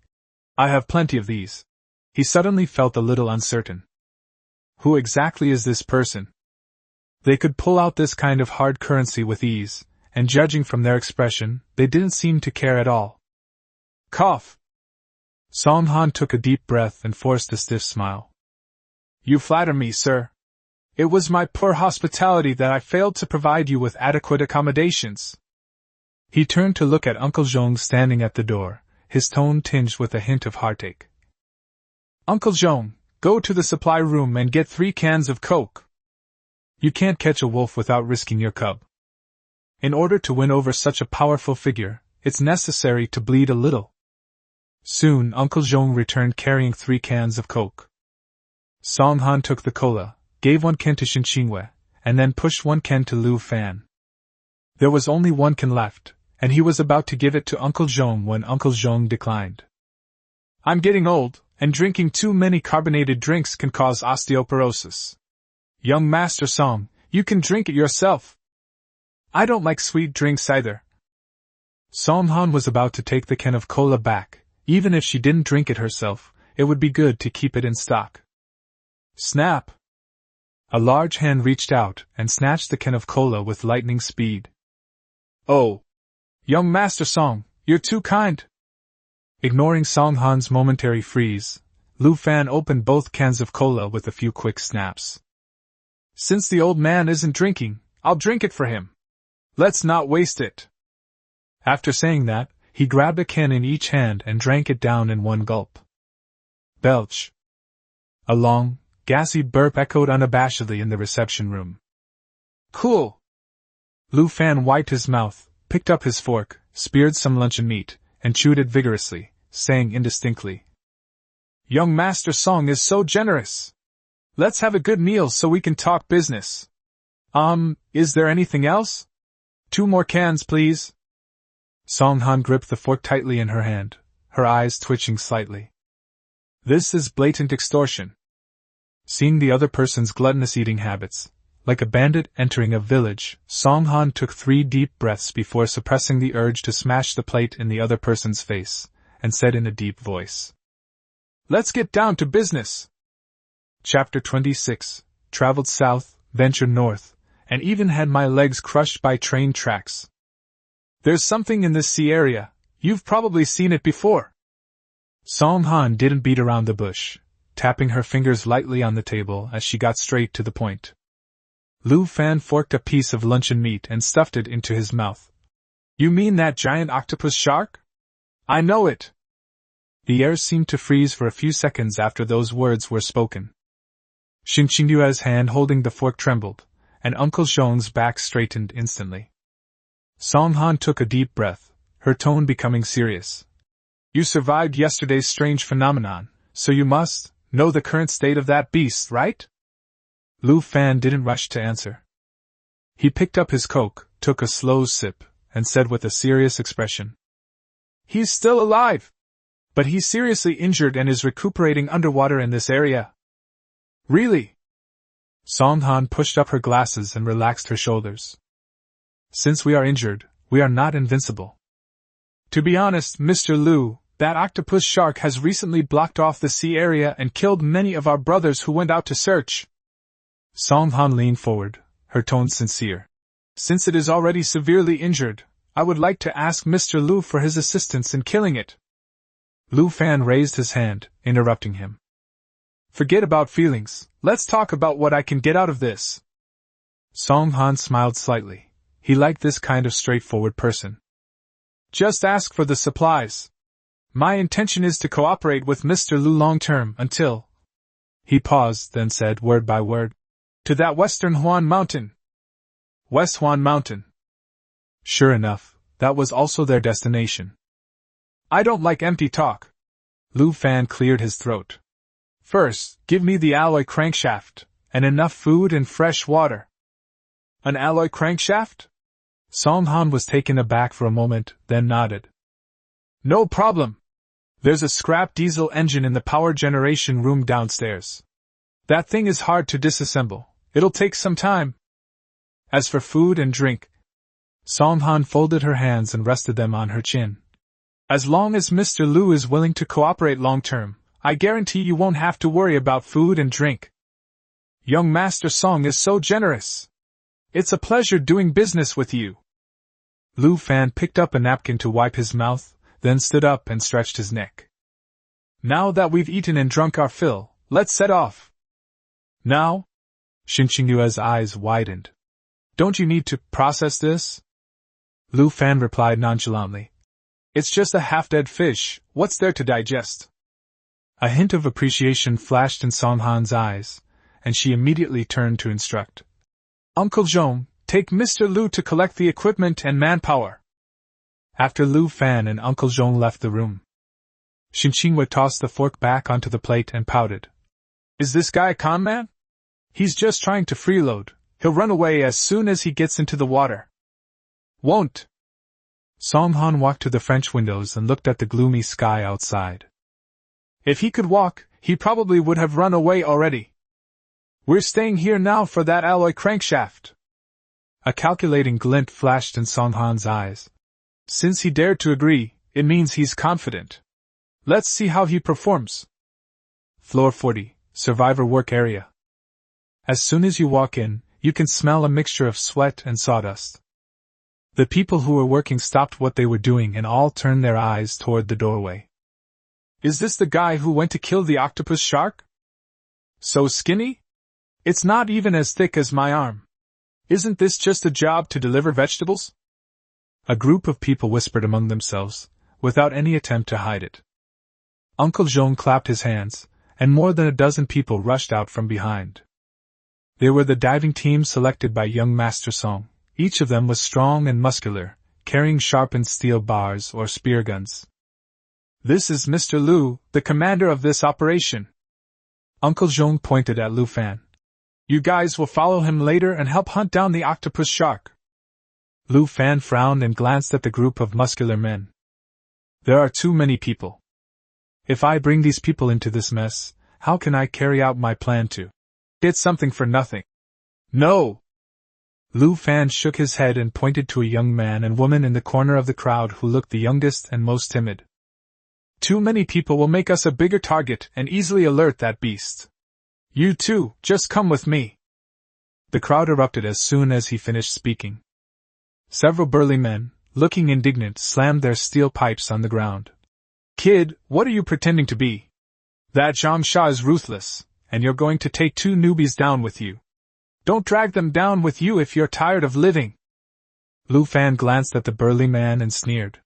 I have plenty of these, he suddenly felt a little uncertain. Who exactly is this person? They could pull out this kind of hard currency with ease, and judging from their expression, they didn't seem to care at all. Cough! Song Han took a deep breath and forced a stiff smile. You flatter me, sir. It was my poor hospitality that I failed to provide you with adequate accommodations. He turned to look at Uncle Zhong standing at the door, his tone tinged with a hint of heartache. Uncle Zhong, go to the supply room and get 3 cans of Coke. You can't catch a wolf without risking your cub. In order to win over such a powerful figure, it's necessary to bleed a little. Soon Uncle Zhong returned carrying 3 cans of Coke. Song Han took the cola, gave 1 can to Xin Qingwei, and then pushed 1 can to Lu Fan. There was only 1 can left, and he was about to give it to Uncle Zhong when Uncle Zhong declined. I'm getting old, and drinking too many carbonated drinks can cause osteoporosis. Young Master Song, you can drink it yourself. I don't like sweet drinks either. Song Han was about to take the can of cola back. Even if she didn't drink it herself, it would be good to keep it in stock. Snap! A large hand reached out and snatched the can of cola with lightning speed. Oh! Young Master Song, you're too kind! Ignoring Song Han's momentary freeze, Lu Fan opened both cans of cola with a few quick snaps. Since the old man isn't drinking, I'll drink it for him. Let's not waste it. After saying that, he grabbed a can in each hand and drank it down in 1 gulp. Belch! A long, gassy burp echoed unabashedly in the reception room. Cool! Lu Fan wiped his mouth, picked up his fork, speared some luncheon meat, and chewed it vigorously, saying indistinctly, Young Master Song is so generous! Let's have a good meal so we can talk business. Is there anything else? 2 more cans, please. Song Han gripped the fork tightly in her hand, her eyes twitching slightly. This is blatant extortion. Seeing the other person's gluttonous eating habits, like a bandit entering a village, Song Han took 3 deep breaths before suppressing the urge to smash the plate in the other person's face, and said in a deep voice, Let's get down to business. Chapter 26. Traveled south, ventured north, and even had my legs crushed by train tracks. There's something in this sea area, you've probably seen it before. Song Han didn't beat around the bush, tapping her fingers lightly on the table as she got straight to the point. Lu Fan forked a piece of luncheon meat and stuffed it into his mouth. You mean that giant octopus shark? I know it. The air seemed to freeze for a few seconds after those words were spoken. Xin Qingyue's hand holding the fork trembled, and Uncle Zhong's back straightened instantly. Song Han took a deep breath, her tone becoming serious. You survived yesterday's strange phenomenon, so you must know the current state of that beast, right? Lu Fan didn't rush to answer. He picked up his Coke, took a slow sip, and said with a serious expression, He's still alive! But he's seriously injured and is recuperating underwater in this area. Really? Song Han pushed up her glasses and relaxed her shoulders. Since we are injured, we are not invincible. To be honest, Mr. Lu, that octopus shark has recently blocked off the sea area and killed many of our brothers who went out to search. Song Han leaned forward, her tone sincere. Since it is already severely injured, I would like to ask Mr. Lu for his assistance in killing it. Lu Fan raised his hand, interrupting him. Forget about feelings, let's talk about what I can get out of this. Song Han smiled slightly. He liked this kind of straightforward person. Just ask for the supplies. My intention is to cooperate with Mr. Lu long-term until... He paused, then said word by word. To that Western Huan Mountain. West Huan Mountain. Sure enough, that was also their destination. I don't like empty talk. Lu Fan cleared his throat. First, give me the alloy crankshaft, and enough food and fresh water. An alloy crankshaft? Song Han was taken aback for a moment, then nodded. No problem. There's a scrap diesel engine in the power generation room downstairs. That thing is hard to disassemble. It'll take some time. As for food and drink, Song Han folded her hands and rested them on her chin. As long as Mr. Lu is willing to cooperate long-term, I guarantee you won't have to worry about food and drink. Young Master Song is so generous. It's a pleasure doing business with you. Lu Fan picked up a napkin to wipe his mouth, then stood up and stretched his neck. Now that we've eaten and drunk our fill, let's set off. Now? Xin Qingyue's eyes widened. Don't you need to process this? Lu Fan replied nonchalantly. It's just a half-dead fish, what's there to digest? A hint of appreciation flashed in Song Han's eyes, and she immediately turned to instruct. Uncle Zhong, take Mr. Lu to collect the equipment and manpower. After Lu Fan and Uncle Zhong left the room, Xin Qingwei tossed the fork back onto the plate and pouted. Is this guy a con man? He's just trying to freeload. He'll run away as soon as he gets into the water. Won't. Song Han walked to the French windows and looked at the gloomy sky outside. If he could walk, he probably would have run away already. We're staying here now for that alloy crankshaft. A calculating glint flashed in Song Han's eyes. Since he dared to agree, it means he's confident. Let's see how he performs. Floor 40, Survivor Work Area. As soon as you walk in, you can smell a mixture of sweat and sawdust. The people who were working stopped what they were doing and all turned their eyes toward the doorway. Is this the guy who went to kill the octopus shark? So skinny? It's not even as thick as my arm. Isn't this just a job to deliver vegetables? A group of people whispered among themselves, without any attempt to hide it. Uncle Zhong clapped his hands, and more than a dozen people rushed out from behind. They were the diving team selected by young Master Song. Each of them was strong and muscular, carrying sharpened steel bars or spear guns. This is Mr. Lu, the commander of this operation. Uncle Zhong pointed at Lu Fan. You guys will follow him later and help hunt down the octopus shark. Lu Fan frowned and glanced at the group of muscular men. There are too many people. If I bring these people into this mess, how can I carry out my plan to get something for nothing? No! Lu Fan shook his head and pointed to a young man and woman in the corner of the crowd who looked the youngest and most timid. Too many people will make us a bigger target and easily alert that beast. You two, just come with me. The crowd erupted as soon as he finished speaking. Several burly men, looking indignant, slammed their steel pipes on the ground. Kid, what are you pretending to be? That Zhang Sha is ruthless, and you're going to take two newbies down with you. Don't drag them down with you if you're tired of living. Lu Fan glanced at the burly man and sneered.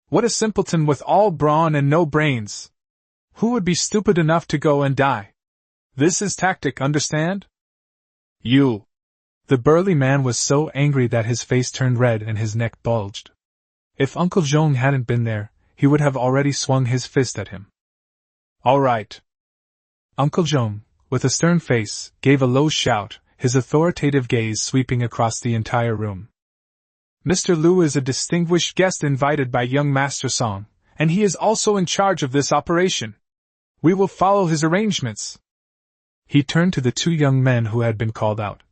What a simpleton with all brawn and no brains! Who would be stupid enough to go and die? This is tactic, understand? You! The burly man was so angry that his face turned red and his neck bulged. If Uncle Zhong hadn't been there, he would have already swung his fist at him. All right. Uncle Zhong, with a stern face, gave a low shout, his authoritative gaze sweeping across the entire room. Mr. Lu is a distinguished guest invited by young Master Song, and he is also in charge of this operation. We will follow his arrangements. He turned to the two young men who had been called out.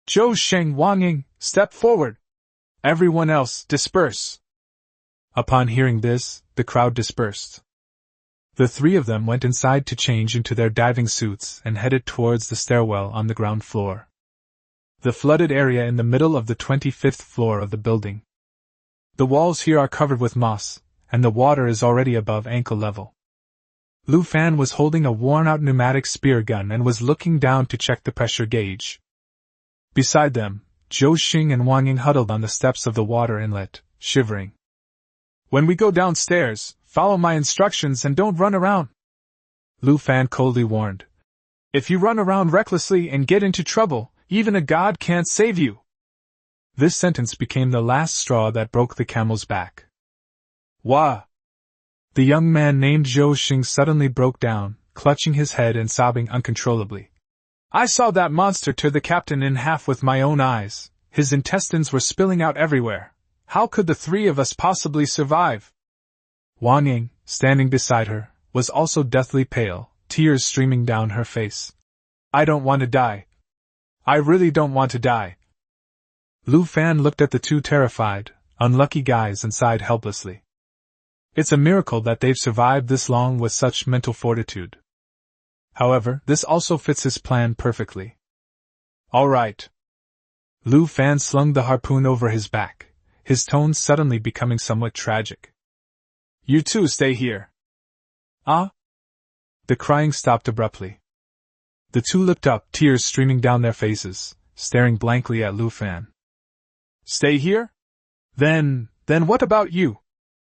Zhou Sheng, Wang Ying, step forward. Everyone else, disperse. Upon hearing this, the crowd dispersed. The three of them went inside to change into their diving suits and headed towards the stairwell on the ground floor. The flooded area in the middle of the 25th floor of the building. The walls here are covered with moss, and the water is already above ankle level. Lu Fan was holding a worn-out pneumatic spear gun and was looking down to check the pressure gauge. Beside them, Zhou Xing and Wang Ying huddled on the steps of the water inlet, shivering. When we go downstairs, follow my instructions and don't run around. Lu Fan coldly warned. If you run around recklessly and get into trouble, even a god can't save you. This sentence became the last straw that broke the camel's back. Wah! The young man named Zhou Xing suddenly broke down, clutching his head and sobbing uncontrollably. I saw that monster tear the captain in half with my own eyes. His intestines were spilling out everywhere. How could the three of us possibly survive? Wang Ying, standing beside her, was also deathly pale, tears streaming down her face. I don't want to die. I really don't want to die. Lu Fan looked at the two terrified, unlucky guys and sighed helplessly. It's a miracle that they've survived this long with such mental fortitude. However, this also fits his plan perfectly. All right. Lu Fan slung the harpoon over his back, his tone suddenly becoming somewhat tragic. You two stay here. Ah? The crying stopped abruptly. The two looked up, tears streaming down their faces, staring blankly at Lu Fan. Stay here? Then what about you?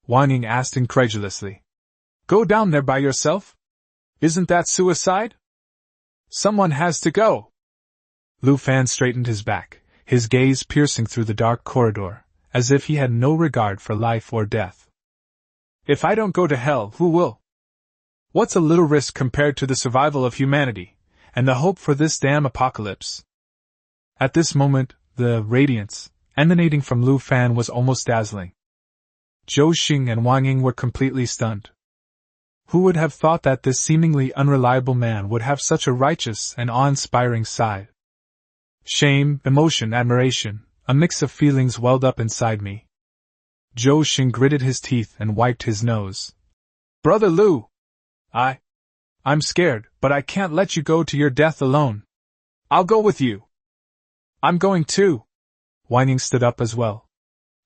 Wang Ying asked incredulously. Go down there by yourself? Isn't that suicide? Someone has to go. Lu Fan straightened his back, his gaze piercing through the dark corridor, as if he had no regard for life or death. If I don't go to hell, who will? What's a little risk compared to the survival of humanity, and the hope for this damn apocalypse? At this moment, the radiance emanating from Lu Fan was almost dazzling. Zhou Xing and Wang Ying were completely stunned. Who would have thought that this seemingly unreliable man would have such a righteous and awe-inspiring side? Shame, emotion, admiration, a mix of feelings welled up inside me. Zhou Xing gritted his teeth and wiped his nose. Brother Lu! I'm scared, but I can't let you go to your death alone. I'll go with you. I'm going too. Wang Ying stood up as well.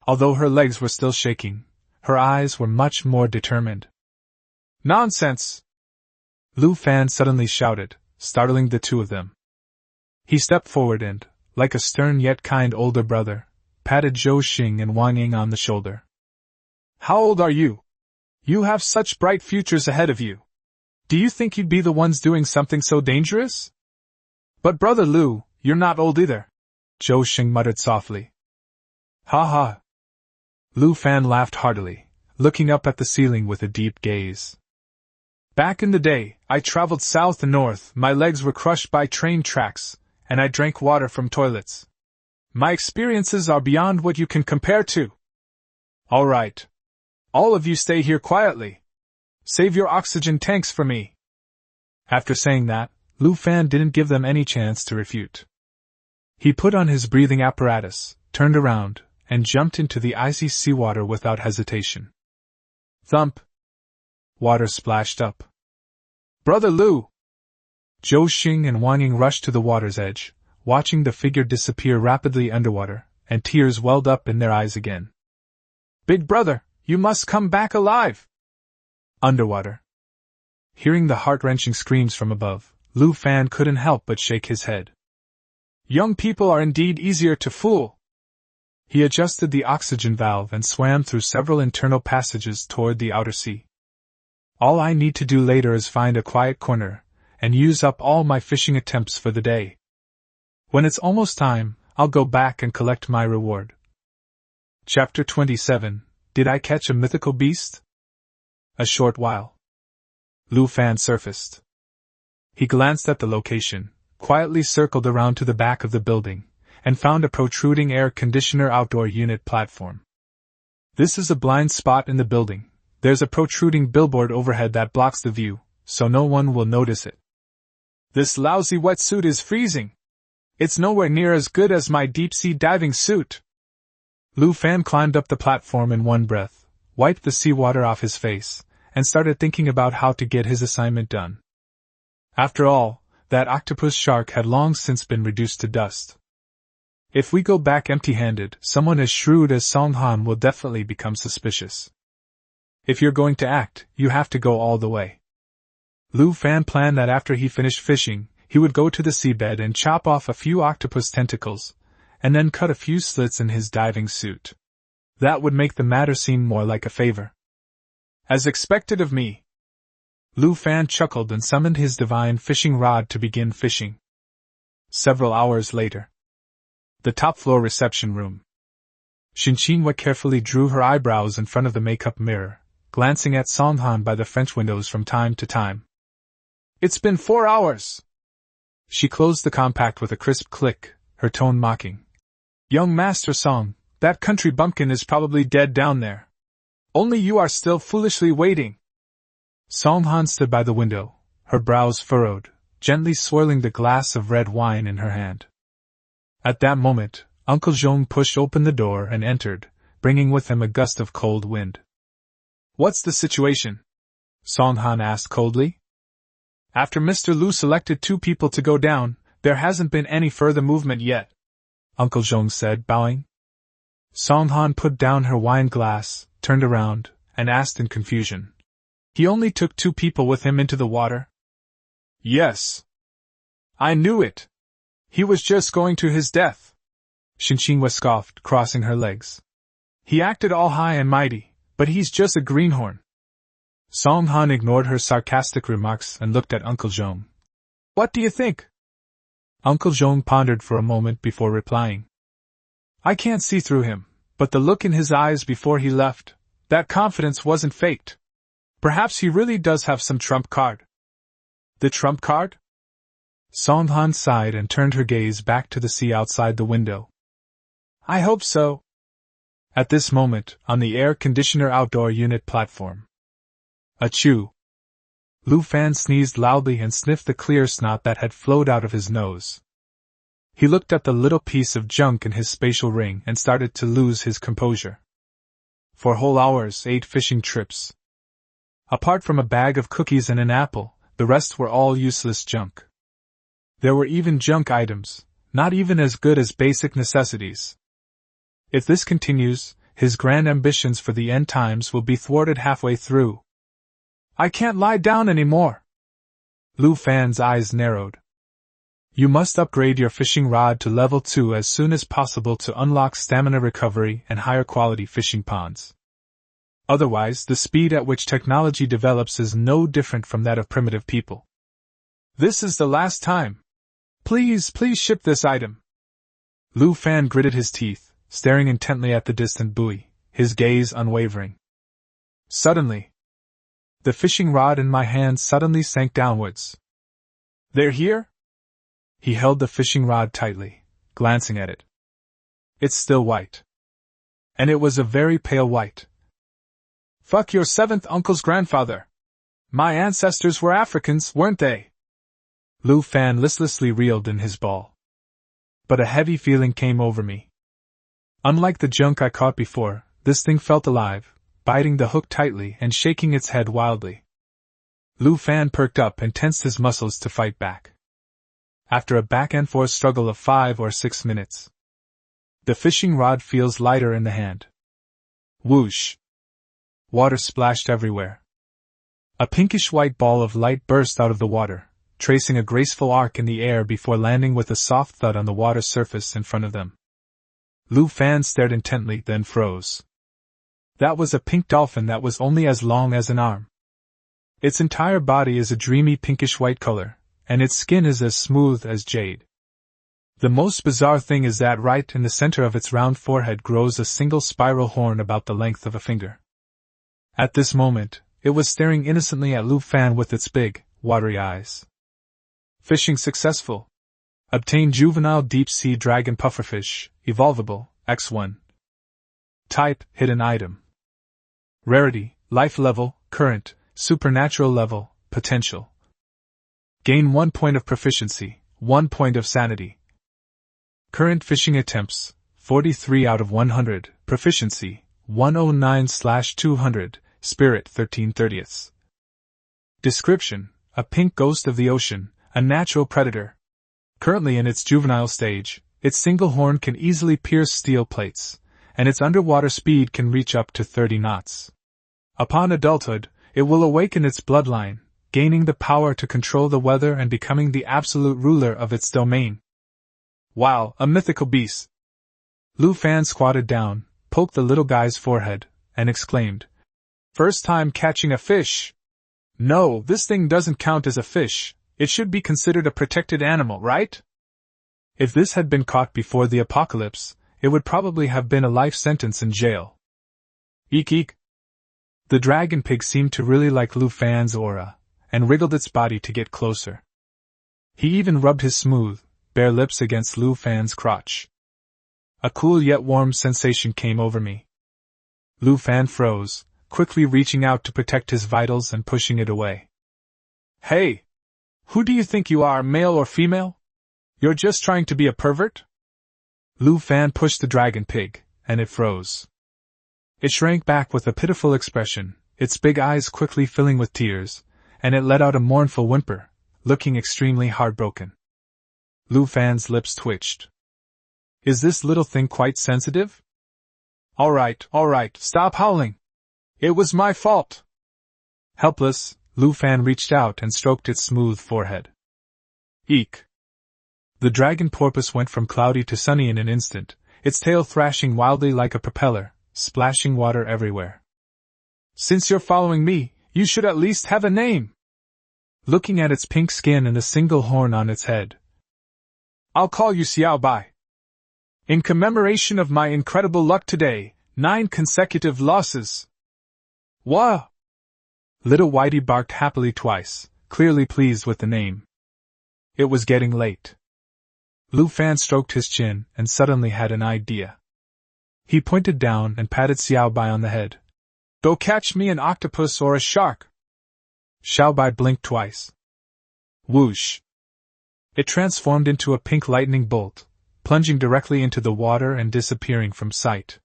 Although her legs were still shaking, her eyes were much more determined. Nonsense! Lu Fan suddenly shouted, startling the two of them. He stepped forward and, like a stern yet kind older brother, patted Zhou Xing and Wang Ying on the shoulder. How old are you? You have such bright futures ahead of you. Do you think you'd be the ones doing something so dangerous? But Brother Lu, you're not old either, Zhou Xing muttered softly. Ha ha! Lu Fan laughed heartily, looking up at the ceiling with a deep gaze. Back in the day, I traveled south and north, my legs were crushed by train tracks, and I drank water from toilets. My experiences are beyond what you can compare to. All right. All of you stay here quietly. Save your oxygen tanks for me. After saying that, Lu Fan didn't give them any chance to refute. He put on his breathing apparatus, turned around, and jumped into the icy seawater without hesitation. Thump! Water splashed up. Brother Lu! Zhou Xing and Wang Ying rushed to the water's edge, watching the figure disappear rapidly underwater, and tears welled up in their eyes again. Big brother, you must come back alive! Underwater. Hearing the heart-wrenching screams from above, Lu Fan couldn't help but shake his head. Young people are indeed easier to fool. He adjusted the oxygen valve and swam through several internal passages toward the outer sea. All I need to do later is find a quiet corner, and use up all my fishing attempts for the day. When it's almost time, I'll go back and collect my reward. Chapter 27. Did I catch a mythical beast? A short while. Lu Fan surfaced. He glanced at the location, quietly circled around to the back of the building, and found a protruding air conditioner outdoor unit platform. This is a blind spot in the building. There's a protruding billboard overhead that blocks the view, so no one will notice it. This lousy wetsuit is freezing. It's nowhere near as good as my deep-sea diving suit. Lu Fan climbed up the platform in one breath, wiped the seawater off his face, and started thinking about how to get his assignment done. After all, that octopus shark had long since been reduced to dust. If we go back empty-handed, someone as shrewd as Song Han will definitely become suspicious. If you're going to act, you have to go all the way. Lu Fan planned that after he finished fishing, he would go to the seabed and chop off a few octopus tentacles, and then cut a few slits in his diving suit. That would make the matter seem more like a favor. As expected of me. Lu Fan chuckled and summoned his divine fishing rod to begin fishing. Several hours later. The top-floor reception room. Xinqinhua carefully drew her eyebrows in front of the makeup mirror, glancing at Song Han by the French windows from time to time. It's been 4 hours! She closed the compact with a crisp click, her tone mocking. Young Master Song, that country bumpkin is probably dead down there. Only you are still foolishly waiting. Song Han stood by the window, her brows furrowed, gently swirling the glass of red wine in her hand. At that moment, Uncle Zhong pushed open the door and entered, bringing with him a gust of cold wind. What's the situation? Song Han asked coldly. After Mr. Lu selected 2 people to go down, there hasn't been any further movement yet, Uncle Zhong said, bowing. Song Han put down her wine glass, turned around, and asked in confusion. He only took 2 people with him into the water? Yes. I knew it. He was just going to his death. Xinqinhua scoffed, crossing her legs. He acted all high and mighty, but he's just a greenhorn. Song Han ignored her sarcastic remarks and looked at Uncle Zhong. What do you think? Uncle Zhong pondered for a moment before replying. I can't see through him, but the look in his eyes before he left, that confidence wasn't faked. Perhaps he really does have some trump card. The trump card? Song Han sighed and turned her gaze back to the sea outside the window. I hope so. At this moment, on the air conditioner outdoor unit platform. Achoo! Lu Fan sneezed loudly and sniffed the clear snot that had flowed out of his nose. He looked at the little piece of junk in his spatial ring and started to lose his composure. For whole hours, 8 fishing trips. Apart from a bag of cookies and an apple, the rest were all useless junk. There were even junk items, not even as good as basic necessities. If this continues, his grand ambitions for the end times will be thwarted halfway through. I can't lie down anymore. Lu Fan's eyes narrowed. You must upgrade your fishing rod to level 2 as soon as possible to unlock stamina recovery and higher quality fishing ponds. Otherwise, the speed at which technology develops is no different from that of primitive people. This is the last time. Please ship this item. Lu Fan gritted his teeth, staring intently at the distant buoy, his gaze unwavering. Suddenly, the fishing rod in my hand suddenly sank downwards. They're here? He held the fishing rod tightly, glancing at it. It's still white. And it was a very pale white. Fuck your 7th uncle's grandfather. My ancestors were Africans, weren't they? Lu Fan listlessly reeled in his ball. But a heavy feeling came over me. Unlike the junk I caught before, this thing felt alive, biting the hook tightly and shaking its head wildly. Lu Fan perked up and tensed his muscles to fight back. After a back-and-forth struggle of 5 or 6 minutes, the fishing rod feels lighter in the hand. Whoosh! Water splashed everywhere. A pinkish-white ball of light burst out of the water, tracing a graceful arc in the air before landing with a soft thud on the water surface in front of them. Lu Fan stared intently, then froze. That was a pink dolphin that was only as long as an arm. Its entire body is a dreamy pinkish-white color, and its skin is as smooth as jade. The most bizarre thing is that right in the center of its round forehead grows a single spiral horn about the length of a finger. At this moment, it was staring innocently at Lu Fan with its big, watery eyes. Fishing successful. Obtain juvenile deep-sea dragon pufferfish, evolvable, X1. Type, hidden item. Rarity, life level, current, supernatural level, potential. Gain 1 point of proficiency, 1 point of sanity. Current fishing attempts, 43 out of 100, proficiency, 109/200, spirit 13/30. Description, a pink ghost of the ocean, a natural predator. Currently in its juvenile stage, its single horn can easily pierce steel plates, and its underwater speed can reach up to 30 knots. Upon adulthood, it will awaken its bloodline, gaining the power to control the weather and becoming the absolute ruler of its domain. Wow, a mythical beast! Lu Fan squatted down, poked the little guy's forehead, and exclaimed, First time catching a fish! No, this thing doesn't count as a fish, it should be considered a protected animal, right? If this had been caught before the apocalypse, it would probably have been a life sentence in jail. Eek eek! The dragon pig seemed to really like Lu Fan's aura, and wriggled its body to get closer. He even rubbed his smooth, bare lips against Lu Fan's crotch. A cool yet warm sensation came over me. Lu Fan froze, quickly reaching out to protect his vitals and pushing it away. Hey! Who do you think you are, male or female? You're just trying to be a pervert? Lu Fan pushed the dragon pig, and it froze. It shrank back with a pitiful expression, its big eyes quickly filling with tears, and it let out a mournful whimper, looking extremely heartbroken. Lu Fan's lips twitched. Is this little thing quite sensitive? All right, stop howling. It was my fault. Helpless, Lu Fan reached out and stroked its smooth forehead. Eek! The dragon porpoise went from cloudy to sunny in an instant, its tail thrashing wildly like a propeller, splashing water everywhere. Since you're following me, you should at least have a name. Looking at its pink skin and the single horn on its head, I'll call you Xiao Bai. In commemoration of my incredible luck today, 9 consecutive losses. Wah! Little Whitey barked happily twice, clearly pleased with the name. It was getting late. Lu Fan stroked his chin and suddenly had an idea. He pointed down and patted Xiao Bai on the head. Go catch me an octopus or a shark. Xiao Bai blinked twice. Whoosh! It transformed into a pink lightning bolt, plunging directly into the water and disappearing from sight.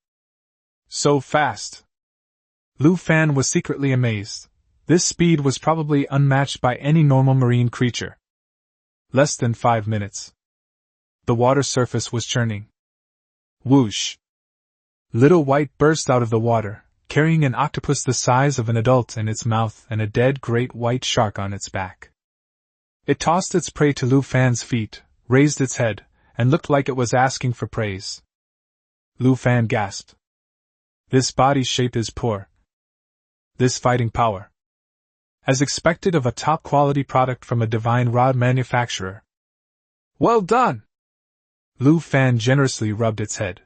So fast! Lu Fan was secretly amazed. This speed was probably unmatched by any normal marine creature. Less than 5 minutes. The water surface was churning. Whoosh! Little White burst out of the water, carrying an octopus the size of an adult in its mouth and a dead great white shark on its back. It tossed its prey to Lu Fan's feet, raised its head, and looked like it was asking for praise. Lu Fan gasped. This body shape is poor. This fighting power. As expected of a top-quality product from a divine rod manufacturer. Well done! Lu Fan generously rubbed its head.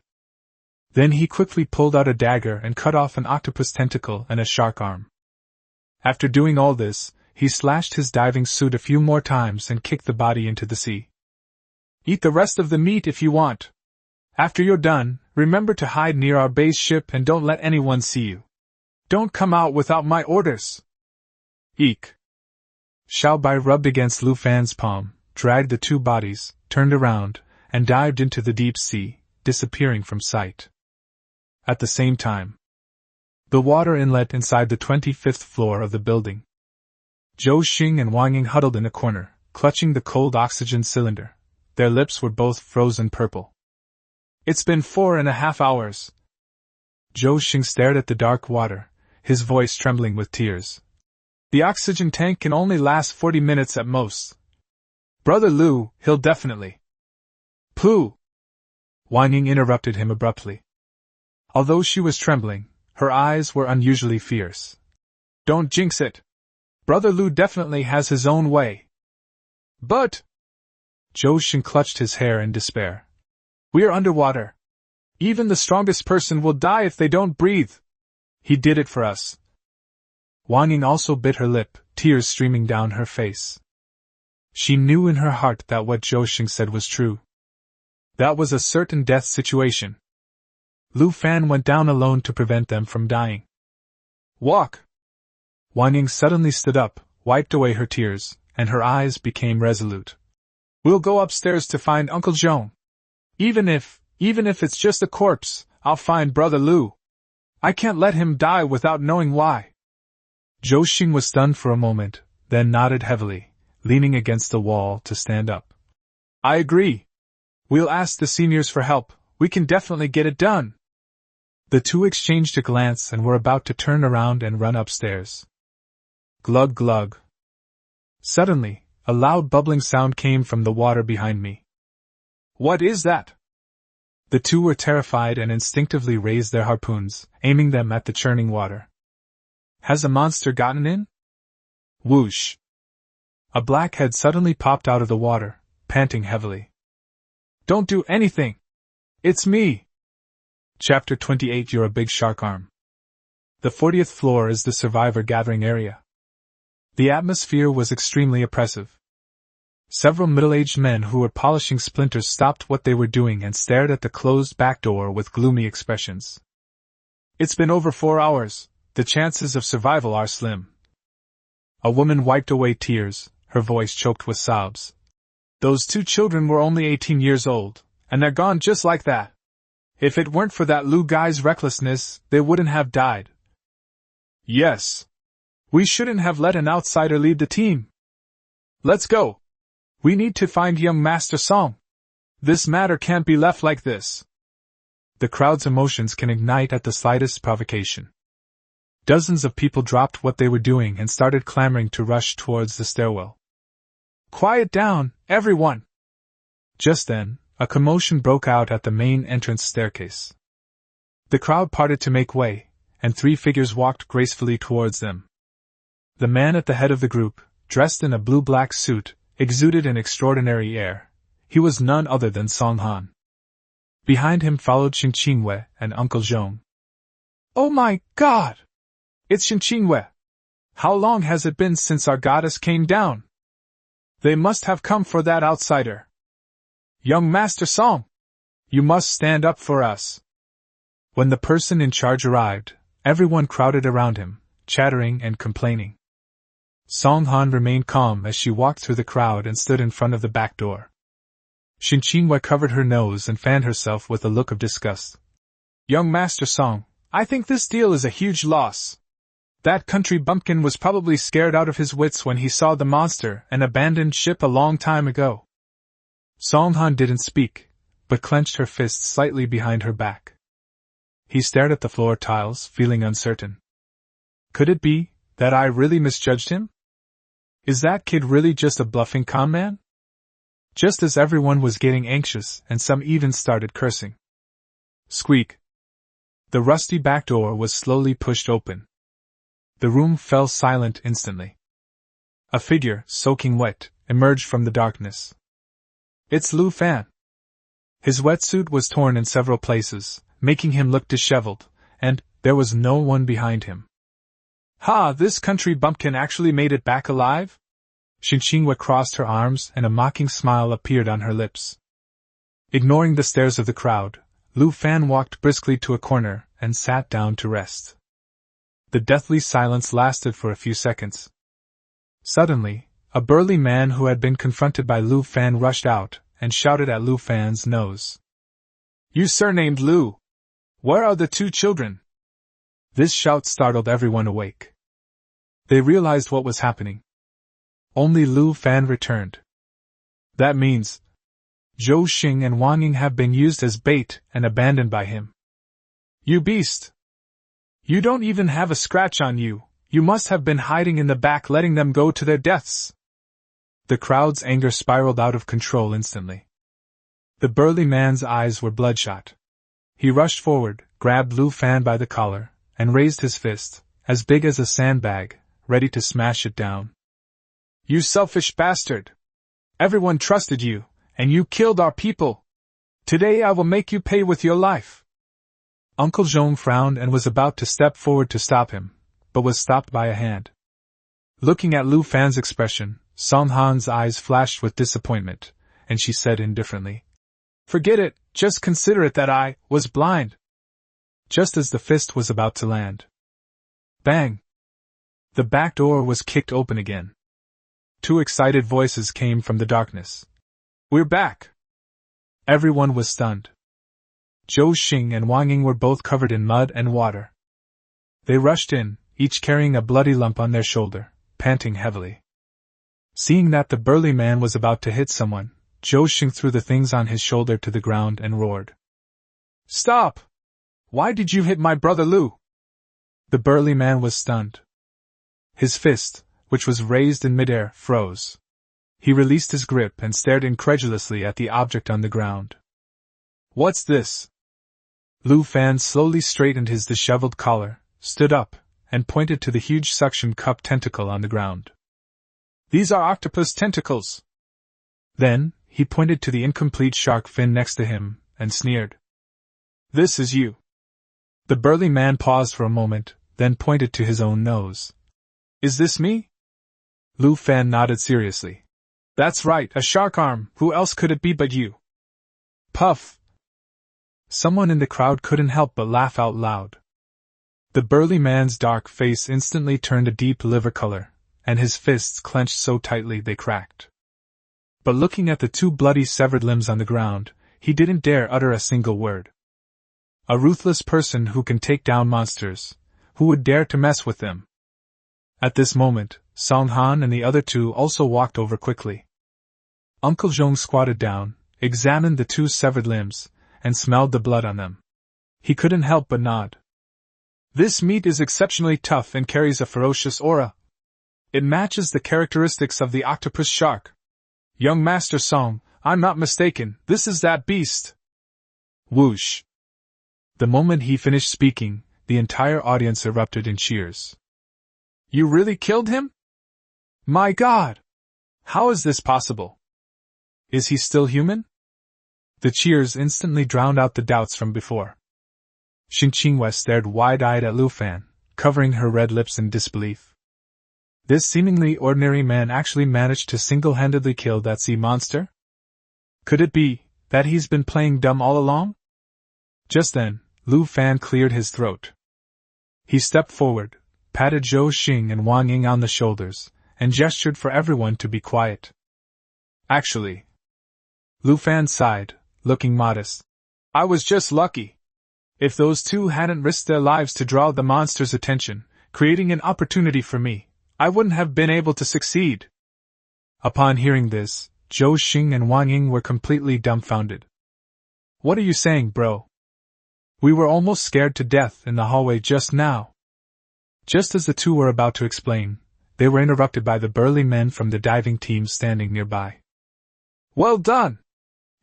Then he quickly pulled out a dagger and cut off an octopus tentacle and a shark arm. After doing all this, he slashed his diving suit a few more times and kicked the body into the sea. Eat the rest of the meat if you want. After you're done, remember to hide near our base ship and don't let anyone see you. Don't come out without my orders. Eek. Xiao Bai rubbed against Lu Fan's palm, dragged the 2 bodies, turned around, and dived into the deep sea, disappearing from sight. At the same time, the water inlet inside the 25th floor of the building. Zhou Xing and Wang Ying huddled in a corner, clutching the cold oxygen cylinder. Their lips were both frozen purple. It's been 4.5 hours. Zhou Xing stared at the dark water, his voice trembling with tears. The oxygen tank can only last 40 minutes at most. Brother Lu, he'll definitely. Pooh! Wang Ying interrupted him abruptly. Although she was trembling, her eyes were unusually fierce. Don't jinx it. Brother Lu definitely has his own way. But... Zhou Xing clutched his hair in despair. We're underwater. Even the strongest person will die if they don't breathe. He did it for us. Wang Ying also bit her lip, tears streaming down her face. She knew in her heart that what Zhou Xing said was true. That was a certain death situation. Lu Fan went down alone to prevent them from dying. Walk! Wang Ying suddenly stood up, wiped away her tears, and her eyes became resolute. We'll go upstairs to find Uncle Zhong. Even if it's just a corpse, I'll find Brother Lu. I can't let him die without knowing why. Zhou Xing was stunned for a moment, then nodded heavily, leaning against the wall to stand up. I agree. We'll ask the seniors for help. We can definitely get it done. The 2 exchanged a glance and were about to turn around and run upstairs. Glug glug. Suddenly, a loud bubbling sound came from the water behind me. What is that? The 2 were terrified and instinctively raised their harpoons, aiming them at the churning water. Has a monster gotten in? Whoosh! A black head suddenly popped out of the water, panting heavily. Don't do anything! It's me! Chapter 28. You're a big shark arm. The 40th floor is the survivor gathering area. The atmosphere was extremely oppressive. Several middle-aged men who were polishing splinters stopped what they were doing and stared at the closed back door with gloomy expressions. It's been over 4 hours. The chances of survival are slim. A woman wiped away tears, her voice choked with sobs. Those 2 children were only 18 years old, and they're gone just like that. If it weren't for that Lu guy's recklessness, they wouldn't have died. Yes. We shouldn't have let an outsider lead the team. Let's go. We need to find young Master Song. This matter can't be left like this. The crowd's emotions can ignite at the slightest provocation. Dozens of people dropped what they were doing and started clamoring to rush towards the stairwell. Quiet down, everyone! Just then, a commotion broke out at the main entrance staircase. The crowd parted to make way, and 3 figures walked gracefully towards them. The man at the head of the group, dressed in a blue-black suit, exuded an extraordinary air. He was none other than Song Han. Behind him followed Xin Qingwei and Uncle Zhong. Oh my God! It's Xin Qingwei! How long has it been since our goddess came down? They must have come for that outsider. Young Master Song! You must stand up for us. When the person in charge arrived, everyone crowded around him, chattering and complaining. Song Han remained calm as she walked through the crowd and stood in front of the back door. Xin Qingwei covered her nose and fanned herself with a look of disgust. Young Master Song, I think this deal is a huge loss. That country bumpkin was probably scared out of his wits when he saw the monster and abandoned ship a long time ago. Song Han didn't speak, but clenched her fists slightly behind her back. He stared at the floor tiles, feeling uncertain. Could it be that I really misjudged him? Is that kid really just a bluffing con man? Just as everyone was getting anxious and some even started cursing. Squeak! The rusty back door was slowly pushed open. The room fell silent instantly. A figure, soaking wet, emerged from the darkness. It's Lu Fan. His wetsuit was torn in several places, making him look disheveled, and there was no one behind him. Ha! This country bumpkin actually made it back alive? Xin Qingwei crossed her arms and a mocking smile appeared on her lips. Ignoring the stares of the crowd, Lu Fan walked briskly to a corner and sat down to rest. The deathly silence lasted for a few seconds. Suddenly, a burly man who had been confronted by Lu Fan rushed out and shouted at Lu Fan's nose. You surnamed Lu! Where are the two children? This shout startled everyone awake. They realized what was happening. Only Lu Fan returned. That means Zhou Xing and Wang Ying have been used as bait and abandoned by him. You beast! You don't even have a scratch on you, you must have been hiding in the back letting them go to their deaths. The crowd's anger spiraled out of control instantly. The burly man's eyes were bloodshot. He rushed forward, grabbed Lu Fan by the collar, and raised his fist, as big as a sandbag, ready to smash it down. You selfish bastard! Everyone trusted you, and you killed our people! Today I will make you pay with your life! Uncle Zhong frowned and was about to step forward to stop him, but was stopped by a hand. Looking at Lu Fan's expression, Song Han's eyes flashed with disappointment, and she said indifferently, Forget it, just consider it that I was blind. Just as the fist was about to land. Bang! The back door was kicked open again. Two excited voices came from the darkness. We're back! Everyone was stunned. Zhou Xing and Wang Ying were both covered in mud and water. They rushed in, each carrying a bloody lump on their shoulder, panting heavily. Seeing that the burly man was about to hit someone, Zhou Xing threw the things on his shoulder to the ground and roared. Stop! Why did you hit my brother Lu? The burly man was stunned. His fist, which was raised in midair, froze. He released his grip and stared incredulously at the object on the ground. What's this? Lu Fan slowly straightened his disheveled collar, stood up, and pointed to the huge suction cup tentacle on the ground. These are octopus tentacles! Then, he pointed to the incomplete shark fin next to him, and sneered. This is you. The burly man paused for a moment, then pointed to his own nose. Is this me? Lu Fan nodded seriously. That's right, a shark arm, who else could it be but you? Puff! Someone in the crowd couldn't help but laugh out loud. The burly man's dark face instantly turned a deep liver color, and his fists clenched so tightly they cracked. But looking at the two bloody severed limbs on the ground, he didn't dare utter a single word. A ruthless person who can take down monsters, who would dare to mess with them? At this moment, Song Han and the other two also walked over quickly. Uncle Zhong squatted down, examined the two severed limbs, and smelled the blood on them. He couldn't help but nod. This meat is exceptionally tough and carries a ferocious aura. It matches the characteristics of the octopus shark. Young Master Song, I'm not mistaken, this is that beast. Whoosh! The moment he finished speaking, the entire audience erupted in cheers. You really killed him? My God! How is this possible? Is he still human? The cheers instantly drowned out the doubts from before. Xing Qingwei stared wide-eyed at Lu Fan, covering her red lips in disbelief. This seemingly ordinary man actually managed to single-handedly kill that sea monster? Could it be that he's been playing dumb all along? Just then, Lu Fan cleared his throat. He stepped forward, patted Zhou Xing and Wang Ying on the shoulders, and gestured for everyone to be quiet. Actually, Lu Fan sighed, looking modest. I was just lucky. If those two hadn't risked their lives to draw the monster's attention, creating an opportunity for me, I wouldn't have been able to succeed. Upon hearing this, Zhou Xing and Wang Ying were completely dumbfounded. What are you saying, bro? We were almost scared to death in the hallway just now. Just as the two were about to explain, they were interrupted by the burly men from the diving team standing nearby. Well done!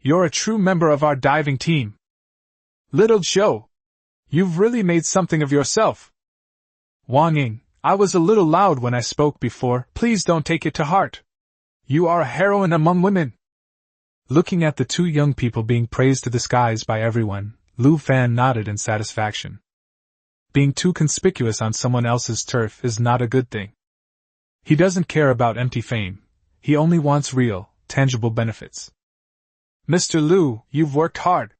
You're a true member of our diving team. Little Zhou, you've really made something of yourself. Wang Ying, I was a little loud when I spoke before, please don't take it to heart. You are a heroine among women. Looking at the two young people being praised to the skies by everyone, Lu Fan nodded in satisfaction. Being too conspicuous on someone else's turf is not a good thing. He doesn't care about empty fame, he only wants real, tangible benefits. Mr. Lu, you've worked hard.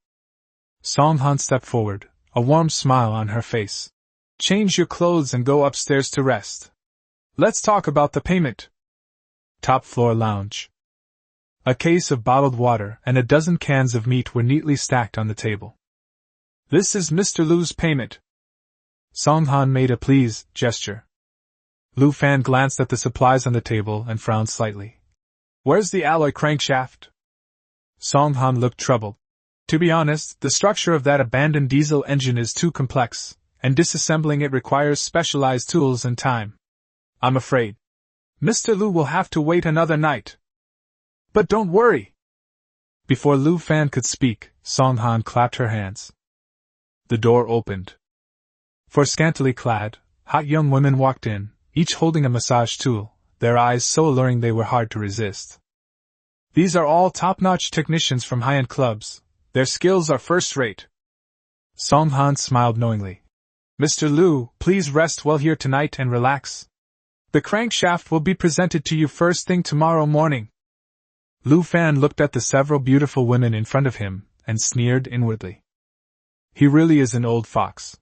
Song Han stepped forward, a warm smile on her face. Change your clothes and go upstairs to rest. Let's talk about the payment. Top floor lounge. A case of bottled water and a dozen cans of meat were neatly stacked on the table. This is Mr. Lu's payment. Song Han made a please gesture. Lu Fan glanced at the supplies on the table and frowned slightly. Where's the alloy crankshaft? Song Han looked troubled. To be honest, the structure of that abandoned diesel engine is too complex, and disassembling it requires specialized tools and time. I'm afraid Mr. Lu will have to wait another night. But don't worry. Before Lu Fan could speak, Song Han clapped her hands. The door opened. Four scantily clad, hot young women walked in, each holding a massage tool, their eyes so alluring they were hard to resist. These are all top-notch technicians from high-end clubs. Their skills are first-rate. Song Han smiled knowingly. Mr. Lu, please rest well here tonight and relax. The crankshaft will be presented to you first thing tomorrow morning. Lu Fan looked at the several beautiful women in front of him, and sneered inwardly. He really is an old fox.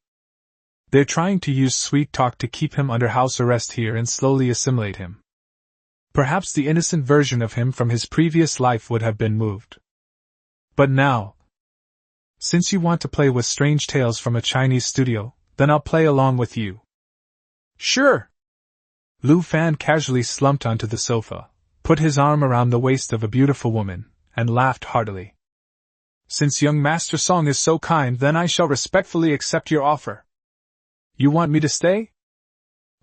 They're trying to use sweet talk to keep him under house arrest here and slowly assimilate him. Perhaps the innocent version of him from his previous life would have been moved. But now, since you want to play with strange tales from a Chinese studio, then I'll play along with you. Sure. Lu Fan casually slumped onto the sofa, put his arm around the waist of a beautiful woman, and laughed heartily. Since young Master Song is so kind, then I shall respectfully accept your offer. You want me to stay?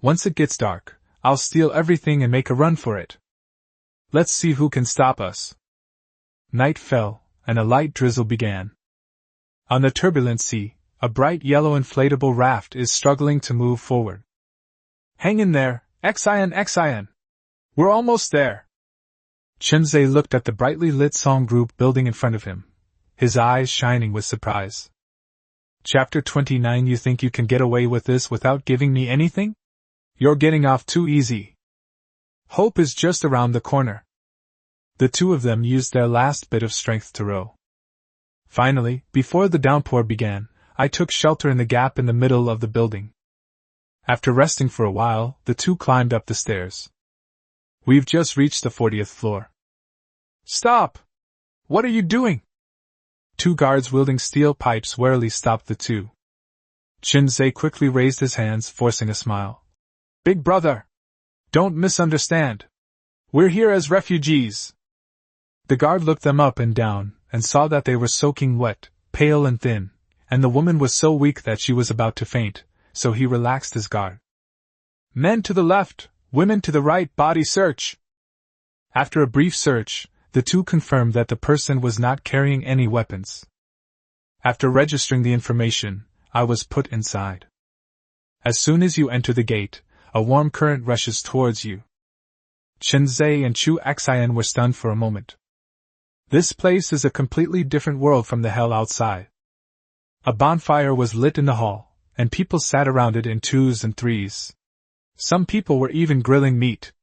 Once it gets dark, I'll steal everything and make a run for it. Let's see who can stop us. Night fell, and a light drizzle began. On the turbulent sea, a bright yellow inflatable raft is struggling to move forward. Hang in there, Xian. We're almost there. Chen Zhe looked at the brightly lit Song group building in front of him, his eyes shining with surprise. Chapter 29. You think you can get away with this without giving me anything? You're getting off too easy. Hope is just around the corner. The two of them used their last bit of strength to row. Finally, before the downpour began, I took shelter in the gap in the middle of the building. After resting for a while, the two climbed up the stairs. We've just reached the 40th floor. Stop! What are you doing? Two guards wielding steel pipes warily stopped the two. Chen Zhe quickly raised his hands, forcing a smile. Big brother! Don't misunderstand. We're here as refugees. The guard looked them up and down, and saw that they were soaking wet, pale and thin, and the woman was so weak that she was about to faint, so he relaxed his guard. Men to the left, women to the right, body search. After a brief search, the two confirmed that the person was not carrying any weapons. After registering the information, I was put inside. As soon as you enter the gate, a warm current rushes towards you. Chen Zhe and Chu Xian were stunned for a moment. This place is a completely different world from the hell outside. A bonfire was lit in the hall, and people sat around it in twos and threes. Some people were even grilling meat.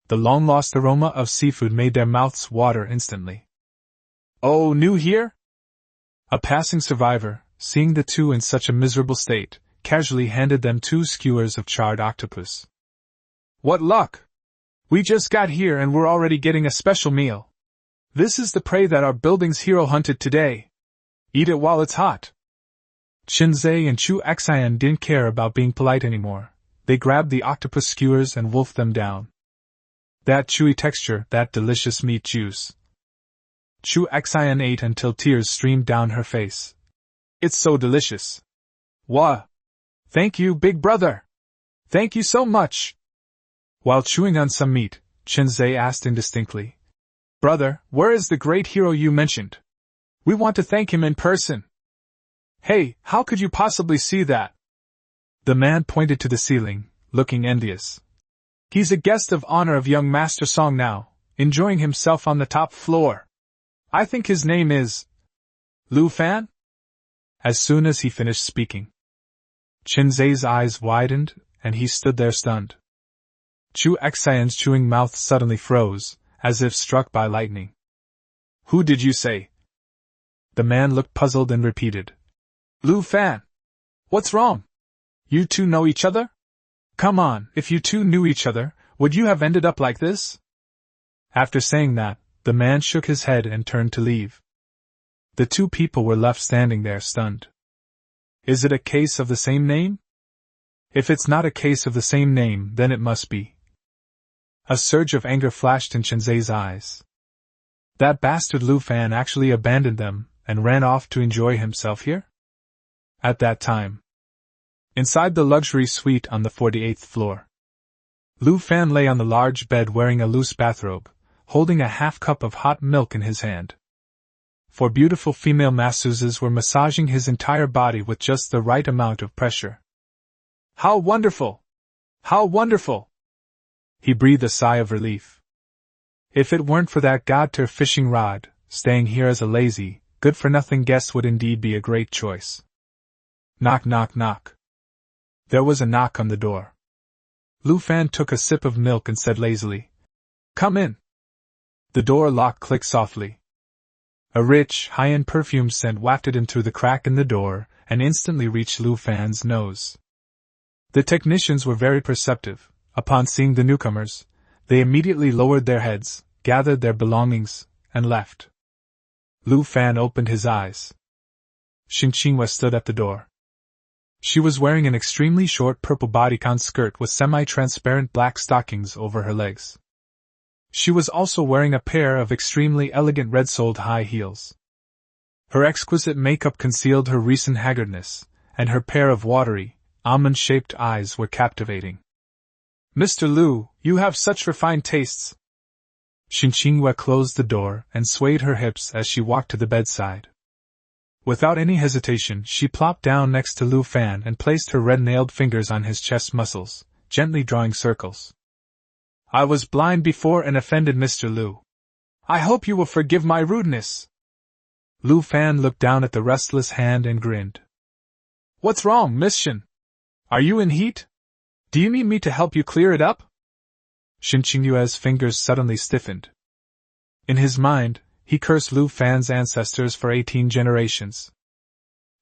The long-lost aroma of seafood made their mouths water instantly. "Oh, new here?" A passing survivor, seeing the two in such a miserable state, casually handed them 2 skewers of charred octopus. "What luck! We just got here and we're already getting a special meal. This is the prey that our building's hero hunted today. Eat it while it's hot." Chinzei and Chu Xian didn't care about being polite anymore. They grabbed the octopus skewers and wolfed them down. That chewy texture, that delicious meat juice. Chu Xian ate until tears streamed down her face. "It's so delicious." "Wah! Thank you, big brother! Thank you so much!" While chewing on some meat, Chinzei asked indistinctly, "Brother, where is the great hero you mentioned? We want to thank him in person." "Hey, how could you possibly see that?" The man pointed to the ceiling, looking envious. "He's a guest of honor of young Master Song now, enjoying himself on the top floor. I think his name is Lu Fan?" As soon as he finished speaking, Chinzei's eyes widened, and he stood there stunned. Chu Xian's chewing mouth suddenly froze, as if struck by lightning. "Who did you say?" The man looked puzzled and repeated, "Lu Fan. What's wrong? You two know each other? Come on, if you two knew each other, would you have ended up like this?" After saying that, the man shook his head and turned to leave. The 2 people were left standing there stunned. Is it a case of the same name? If it's not a case of the same name, then it must be. A surge of anger flashed in Chinzei's eyes. That bastard Lu Fan actually abandoned them and ran off to enjoy himself here? At that time, inside the luxury suite on the 48th floor, Lu Fan lay on the large bed wearing a loose bathrobe, holding a half cup of hot milk in his hand. 4 beautiful female masseuses were massaging his entire body with just the right amount of pressure. "How wonderful! How wonderful!" He breathed a sigh of relief. If it weren't for that god-tier fishing rod, staying here as a lazy, good-for-nothing guest would indeed be a great choice. Knock, knock, knock. There was a knock on the door. Lu Fan took a sip of milk and said lazily, "Come in." The door lock clicked softly. A rich, high-end perfume scent wafted in through the crack in the door and instantly reached Lu Fan's nose. The technicians were very perceptive. Upon seeing the newcomers, they immediately lowered their heads, gathered their belongings, and left. Lu Fan opened his eyes. Xing Qinghua stood at the door. She was wearing an extremely short purple bodycon skirt with semi-transparent black stockings over her legs. She was also wearing a pair of extremely elegant red-soled high heels. Her exquisite makeup concealed her recent haggardness, and her pair of watery, almond-shaped eyes were captivating. "Mr. Lu, you have such refined tastes." Xing Qinghua closed the door and swayed her hips as she walked to the bedside. Without any hesitation, she plopped down next to Lu Fan and placed her red-nailed fingers on his chest muscles, gently drawing circles. "I was blind before and offended Mr. Lu. I hope you will forgive my rudeness." Lu Fan looked down at the restless hand and grinned. "What's wrong, Miss Shin? Are you in heat? Do you need me to help you clear it up?" Xing Qinghua's fingers suddenly stiffened. In his mind, he cursed Lu Fan's ancestors for 18 generations.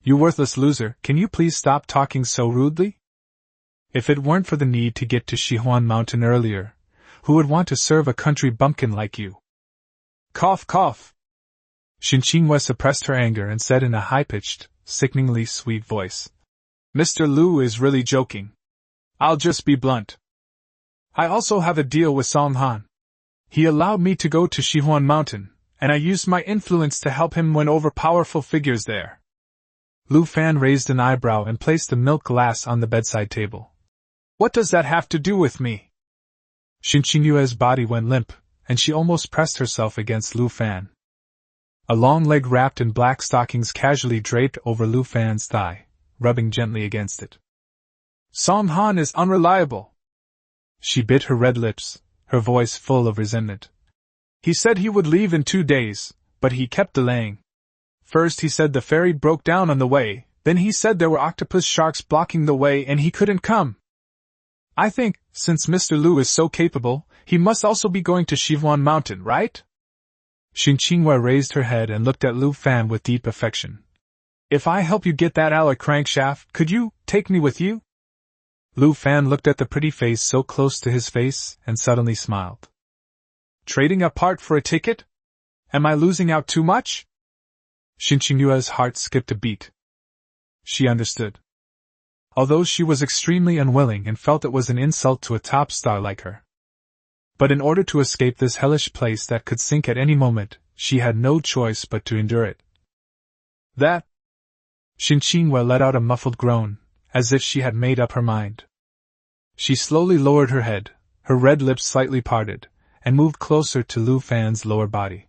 "You worthless loser, can you please stop talking so rudely? If it weren't for the need to get to Shihuan Mountain earlier, who would want to serve a country bumpkin like you?" Cough, cough. Xing Qinghua suppressed her anger and said in a high-pitched, sickeningly sweet voice, "Mr. Lu is really joking. I'll just be blunt. I also have a deal with Song Han. He allowed me to go to Shihuan Mountain, and I used my influence to help him win over powerful figures there." Lu Fan raised an eyebrow and placed a milk glass on the bedside table. "What does that have to do with me?" Xing Qinghua's body went limp, and she almost pressed herself against Lu Fan. A long leg wrapped in black stockings casually draped over Lu Fan's thigh, rubbing gently against it. "Song Han is unreliable." She bit her red lips, her voice full of resentment. "He said he would leave in 2 days, but he kept delaying. First he said the ferry broke down on the way, then he said there were octopus sharks blocking the way and he couldn't come. I think, since Mr. Lu is so capable, he must also be going to Shihuan Mountain, right? Xin Qinghua raised her head and looked at Lu Fan with deep affection. If I help you get that alloy crankshaft, could you take me with you? Lu Fan looked at the pretty face so close to his face and suddenly smiled. Trading a part for a ticket? Am I losing out too much? Xin Qinghua's heart skipped a beat. She understood. Although she was extremely unwilling and felt it was an insult to a top star like her. But in order to escape this hellish place that could sink at any moment, she had no choice but to endure it. That? Xin Qinghua let out a muffled groan, as if she had made up her mind. She slowly lowered her head, her red lips slightly parted, and moved closer to Lu Fan's lower body.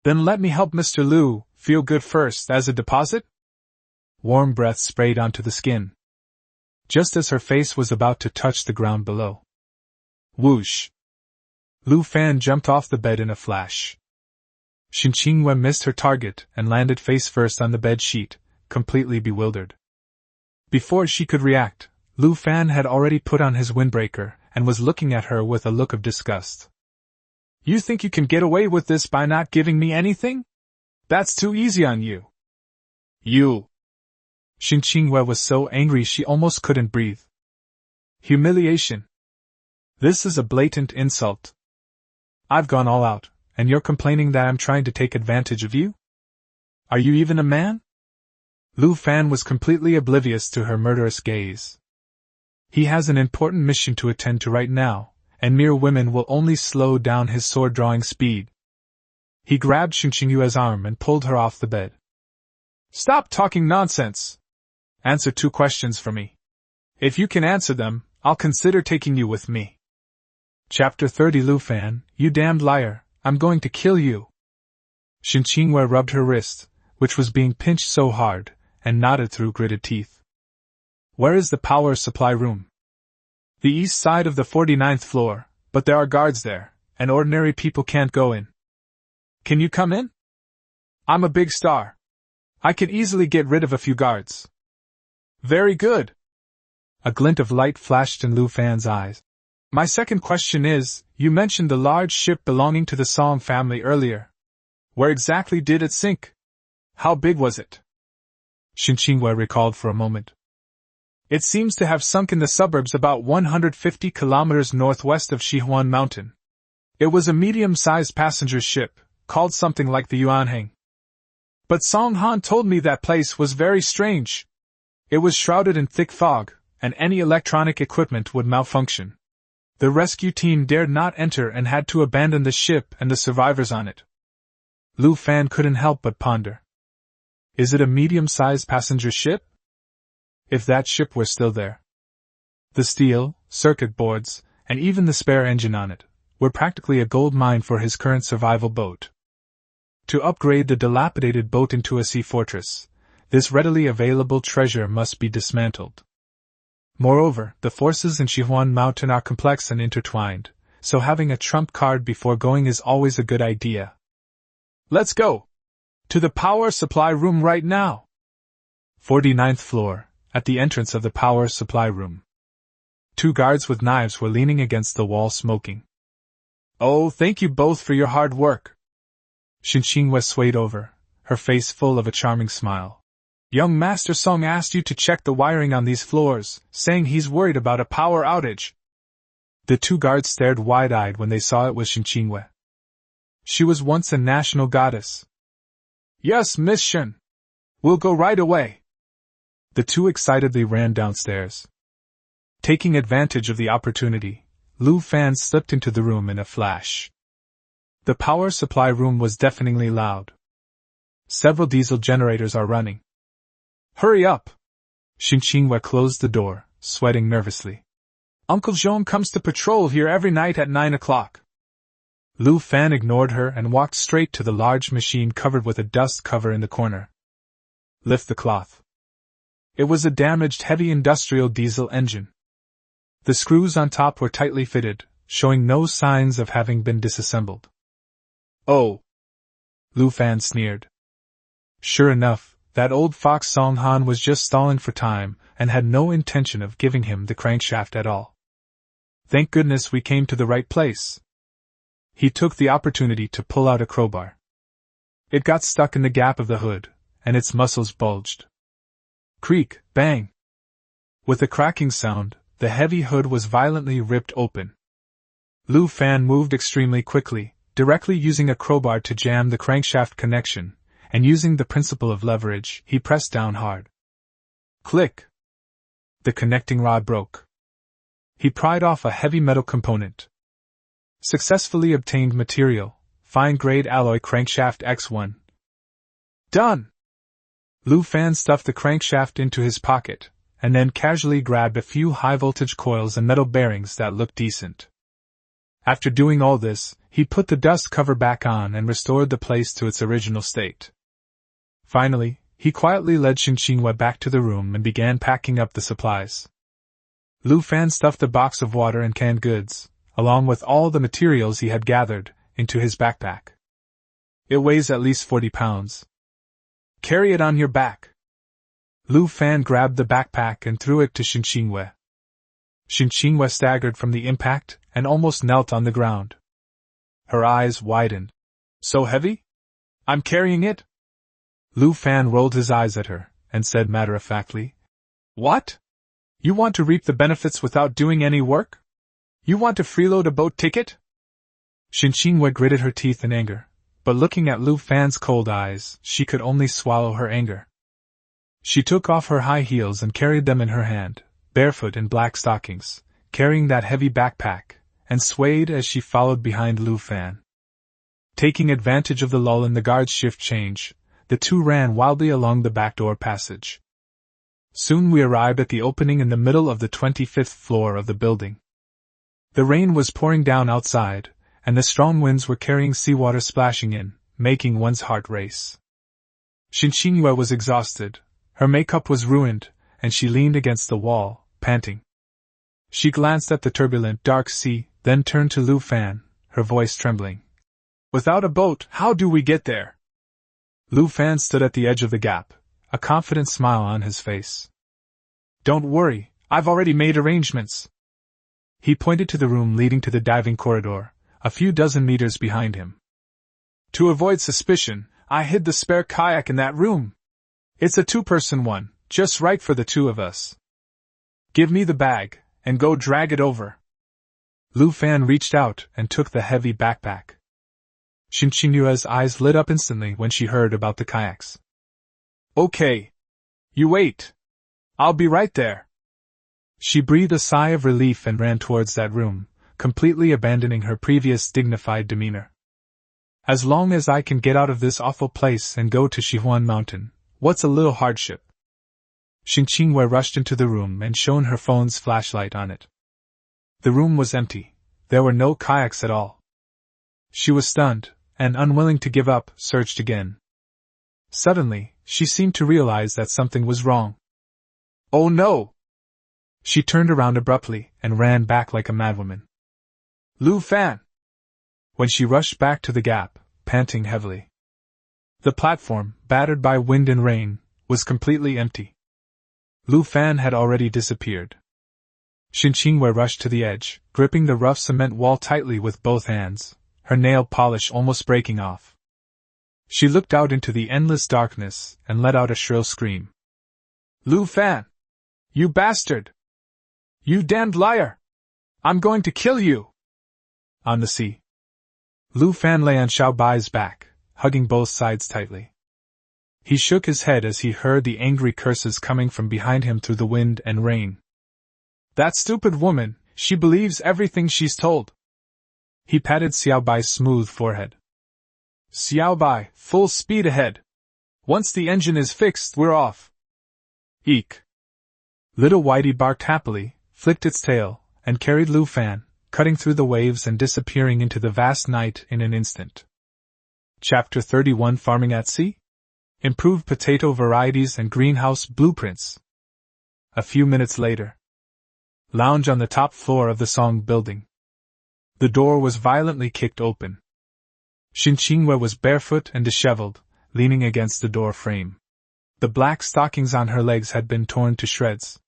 Then let me help Mr. Lu feel good first as a deposit? Warm breath sprayed onto the skin. Just as her face was about to touch the ground below. Whoosh! Lu Fan jumped off the bed in a flash. Xin Qinghua missed her target and landed face first on the bed sheet, completely bewildered. Before she could react, Lu Fan had already put on his windbreaker and was looking at her with a look of disgust. You think you can get away with this by not giving me anything? That's too easy on you. You! Xin Qinghua was so angry she almost couldn't breathe. Humiliation. This is a blatant insult. I've gone all out, and you're complaining that I'm trying to take advantage of you? Are you even a man? Lu Fan was completely oblivious to her murderous gaze. He has an important mission to attend to right now, and mere women will only slow down his sword-drawing speed. He grabbed Xin Qinghua's arm and pulled her off the bed. Stop talking nonsense! Answer 2 questions for me. If you can answer them, I'll consider taking you with me. Chapter 30 Lu Fan, you damned liar, I'm going to kill you. Xin Qinghua rubbed her wrist, which was being pinched so hard, and nodded through gritted teeth. Where is the power supply room? The east side of the 49th floor, but there are guards there, and ordinary people can't go in. Can you come in? I'm a big star. I can easily get rid of a few guards. Very good. A glint of light flashed in Lu Fan's eyes. My second question is, you mentioned the large ship belonging to the Song family earlier. Where exactly did it sink? How big was it? Xin Qinghua recalled for a moment. It seems to have sunk in the suburbs about 150 kilometers northwest of Shihuan Mountain. It was a medium-sized passenger ship, called something like the Yuanheng. But Song Han told me that place was very strange. It was shrouded in thick fog, and any electronic equipment would malfunction. The rescue team dared not enter and had to abandon the ship and the survivors on it. Lu Fan couldn't help but ponder. Is it a medium-sized passenger ship? If that ship were still there. The steel, circuit boards, and even the spare engine on it, were practically a gold mine for his current survival boat. To upgrade the dilapidated boat into a sea fortress, this readily available treasure must be dismantled. Moreover, the forces in Shihuan Mountain are complex and intertwined, so having a trump card before going is always a good idea. Let's go! To the power supply room right now! 49th floor, at the entrance of the power supply room. 2 guards with knives were leaning against the wall smoking. Oh, thank you both for your hard work. Xin Qinghua swayed over, her face full of a charming smile. Young Master Song asked you to check the wiring on these floors, saying he's worried about a power outage. The 2 guards stared wide-eyed when they saw it was Xin Qinghua. She was once a national goddess. Yes, Miss Shen. We'll go right away. The 2 excitedly ran downstairs. Taking advantage of the opportunity, Lu Fan slipped into the room in a flash. The power supply room was deafeningly loud. Several diesel generators are running. Hurry up! Xin Qinghua closed the door, sweating nervously. Uncle Zhong comes to patrol here every night at 9 o'clock. Lu Fan ignored her and walked straight to the large machine covered with a dust cover in the corner. Lift the cloth. It was a damaged heavy industrial diesel engine. The screws on top were tightly fitted, showing no signs of having been disassembled. Oh! Lu Fan sneered. Sure enough, that old fox Song Han was just stalling for time and had no intention of giving him the crankshaft at all. Thank goodness we came to the right place. He took the opportunity to pull out a crowbar. It got stuck in the gap of the hood, and its muscles bulged. Creak, bang! With a cracking sound, the heavy hood was violently ripped open. Lu Fan moved extremely quickly, directly using a crowbar to jam the crankshaft connection, and using the principle of leverage, he pressed down hard. Click! The connecting rod broke. He pried off a heavy metal component. Successfully obtained material, fine-grade alloy crankshaft X1. Done! Lu Fan stuffed the crankshaft into his pocket, and then casually grabbed a few high-voltage coils and metal bearings that looked decent. After doing all this, he put the dust cover back on and restored the place to its original state. Finally, he quietly led Xin Qinghua back to the room and began packing up the supplies. Lu Fan stuffed the box of water and canned goods, along with all the materials he had gathered, into his backpack. It weighs at least 40 pounds. Carry it on your back. Lu Fan grabbed the backpack and threw it to Xin Qinghua. Xin Qinghua staggered from the impact and almost knelt on the ground. Her eyes widened. So heavy? I'm carrying it? Lu Fan rolled his eyes at her and said matter-of-factly, What? You want to reap the benefits without doing any work? You want to freeload a boat ticket? Xin Qinghua gritted her teeth in anger, but looking at Lu Fan's cold eyes, she could only swallow her anger. She took off her high heels and carried them in her hand, barefoot in black stockings, carrying that heavy backpack, and swayed as she followed behind Lu Fan. Taking advantage of the lull in the guard's shift change, the two ran wildly along the back door passage. Soon we arrived at the opening in the middle of the 25th floor of the building. The rain was pouring down outside, and the strong winds were carrying seawater splashing in, making one's heart race. Xin Qinghua was exhausted, her makeup was ruined, and she leaned against the wall, panting. She glanced at the turbulent, dark sea, then turned to Lu Fan, her voice trembling. Without a boat, how do we get there? Lu Fan stood at the edge of the gap, a confident smile on his face. Don't worry, I've already made arrangements. He pointed to the room leading to the diving corridor, a few dozen meters behind him. To avoid suspicion, I hid the spare kayak in that room. It's a two-person one, just right for the two of us. Give me the bag, and go drag it over. Lu Fan reached out and took the heavy backpack. Xin Qinghua's eyes lit up instantly when she heard about the kayaks. Okay. You wait. I'll be right there. She breathed a sigh of relief and ran towards that room, completely abandoning her previous dignified demeanor. As long as I can get out of this awful place and go to Shihuan Mountain, what's a little hardship? Xin Qinghua rushed into the room and shone her phone's flashlight on it. The room was empty. There were no kayaks at all. She was stunned, and unwilling to give up, searched again. Suddenly, she seemed to realize that something was wrong. Oh no! She turned around abruptly and ran back like a madwoman. Lu Fan! When she rushed back to the gap, panting heavily. The platform, battered by wind and rain, was completely empty. Lu Fan had already disappeared. Xin Qinghua rushed to the edge, gripping the rough cement wall tightly with both hands, her nail polish almost breaking off. She looked out into the endless darkness and let out a shrill scream. Lu Fan! You bastard! You damned liar! I'm going to kill you! On the sea. Lu Fan lay on Xiao Bai's back, hugging both sides tightly. He shook his head as he heard the angry curses coming from behind him through the wind and rain. That stupid woman, she believes everything she's told. He patted Xiao Bai's smooth forehead. Xiao Bai, full speed ahead. Once the engine is fixed, we're off. Eek. Little Whitey barked happily, flicked its tail, and carried Lu Fan, cutting through the waves and disappearing into the vast night in an instant. Chapter 31 Farming at Sea? Improved potato varieties and greenhouse blueprints. A few minutes later. Lounge on the top floor of the Song building. The door was violently kicked open. Xin Qingwei was barefoot and disheveled, leaning against the door frame. The black stockings on her legs had been torn to shreds.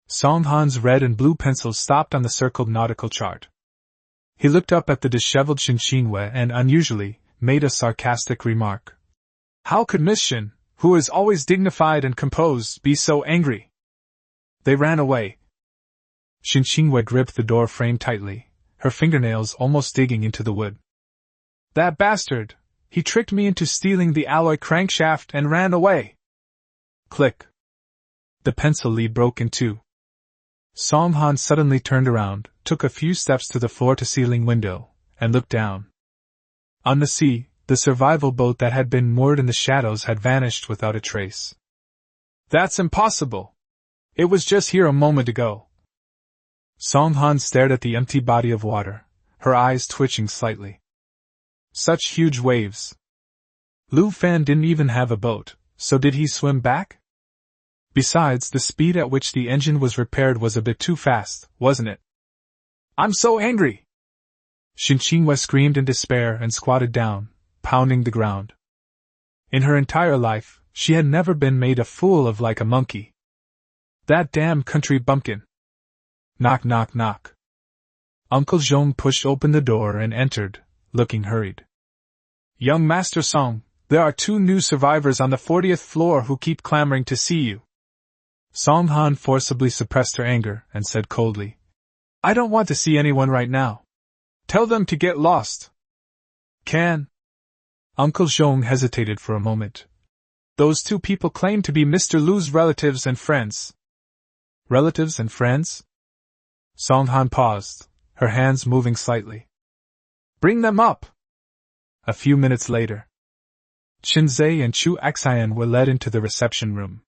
Song Han's red and blue pencils stopped on the circled nautical chart. He looked up at the disheveled Xin Qingwei and, unusually, made a sarcastic remark. How could Miss Xin, who is always dignified and composed, be so angry? They ran away. Xin Qingwei gripped the door frame tightly, her fingernails almost digging into the wood. That bastard! He tricked me into stealing the alloy crankshaft and ran away! Click. The pencil lead broke in two. Song Han suddenly turned around, took a few steps to the floor-to-ceiling window, and looked down. On the sea, the survival boat that had been moored in the shadows had vanished without a trace. That's impossible! It was just here a moment ago. Song Han stared at the empty body of water, her eyes twitching slightly. Such huge waves. Lu Fan didn't even have a boat, so did he swim back? Besides, the speed at which the engine was repaired was a bit too fast, wasn't it? I'm so angry! Xin Qingwei screamed in despair and squatted down, pounding the ground. In her entire life, she had never been made a fool of like a monkey. That damn country bumpkin! Knock, knock, knock. Uncle Zhong pushed open the door and entered, looking hurried. Young Master Song, there are 2 new survivors on the 40th floor who keep clamoring to see you. Song Han forcibly suppressed her anger and said coldly, I don't want to see anyone right now. Tell them to get lost. Can? Uncle Zhong hesitated for a moment. Those 2 people claim to be Mr. Lu's relatives and friends. Relatives and friends? Song Han paused, her hands moving slightly. Bring them up! A few minutes later, Chen Zhe and Chu Xian were led into the reception room.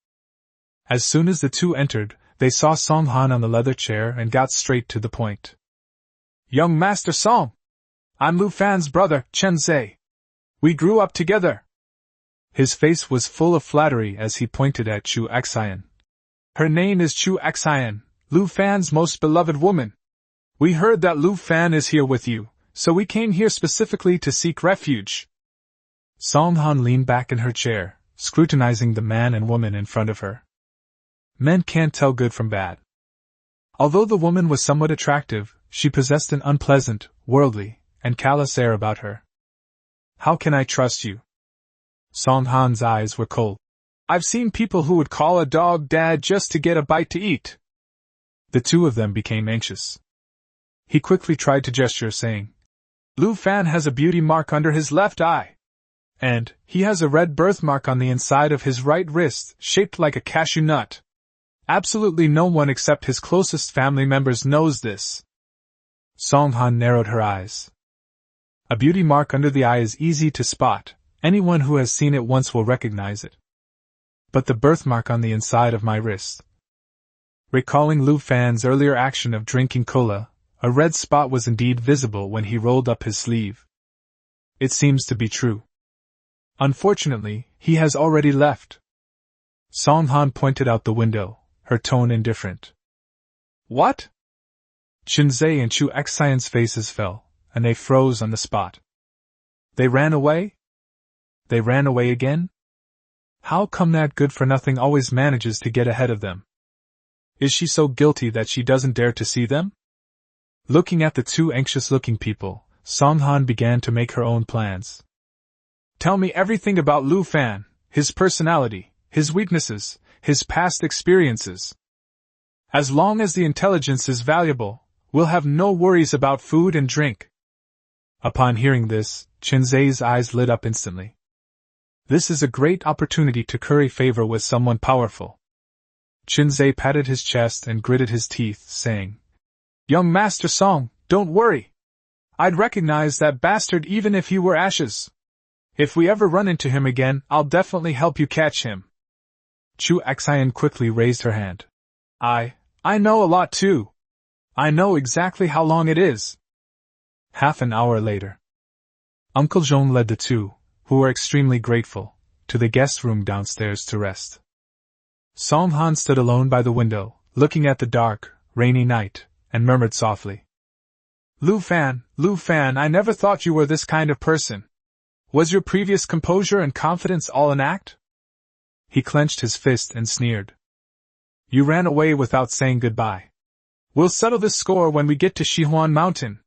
As soon as the 2 entered, they saw Song Han on the leather chair and got straight to the point. Young Master Song! I'm Lu Fan's brother, Chen Zhe. We grew up together. His face was full of flattery as he pointed at Chu Xian. Her name is Chu Xian, Lu Fan's most beloved woman. We heard that Lu Fan is here with you, so we came here specifically to seek refuge. Song Han leaned back in her chair, scrutinizing the man and woman in front of her. Men can't tell good from bad. Although the woman was somewhat attractive, she possessed an unpleasant, worldly, and callous air about her. How can I trust you? Song Han's eyes were cold. I've seen people who would call a dog dad just to get a bite to eat. The 2 of them became anxious. He quickly tried to gesture, saying, Lu Fan has a beauty mark under his left eye. And he has a red birthmark on the inside of his right wrist, shaped like a cashew nut. Absolutely no one except his closest family members knows this. Song Han narrowed her eyes. A beauty mark under the eye is easy to spot. Anyone who has seen it once will recognize it. But the birthmark on the inside of my wrist. Recalling Lu Fan's earlier action of drinking cola, a red spot was indeed visible when he rolled up his sleeve. It seems to be true. Unfortunately, he has already left. Song Han pointed out the window, her tone indifferent. What? Chen Zhe and Chu Xian's faces fell, and they froze on the spot. They ran away? They ran away again? How come that good-for-nothing always manages to get ahead of them? Is she so guilty that she doesn't dare to see them? Looking at the 2 anxious-looking people, Song Han began to make her own plans. Tell me everything about Lu Fan, his personality, his weaknesses, his past experiences. As long as the intelligence is valuable, we'll have no worries about food and drink. Upon hearing this, Chen Zhe's eyes lit up instantly. This is a great opportunity to curry favor with someone powerful. Chen Zhe patted his chest and gritted his teeth, saying, Young Master Song, don't worry. I'd recognize that bastard even if he were ashes. If we ever run into him again, I'll definitely help you catch him. Chu Xian quickly raised her hand. I know a lot too. I know exactly how long it is. Half an hour later, Uncle Zhong led the 2, who were extremely grateful, to the guest room downstairs to rest. Song Han stood alone by the window, looking at the dark, rainy night, and murmured softly. Lu Fan, I never thought you were this kind of person. Was your previous composure and confidence all an act? He clenched his fist and sneered. You ran away without saying goodbye. We'll settle this score when we get to Shihuan Mountain.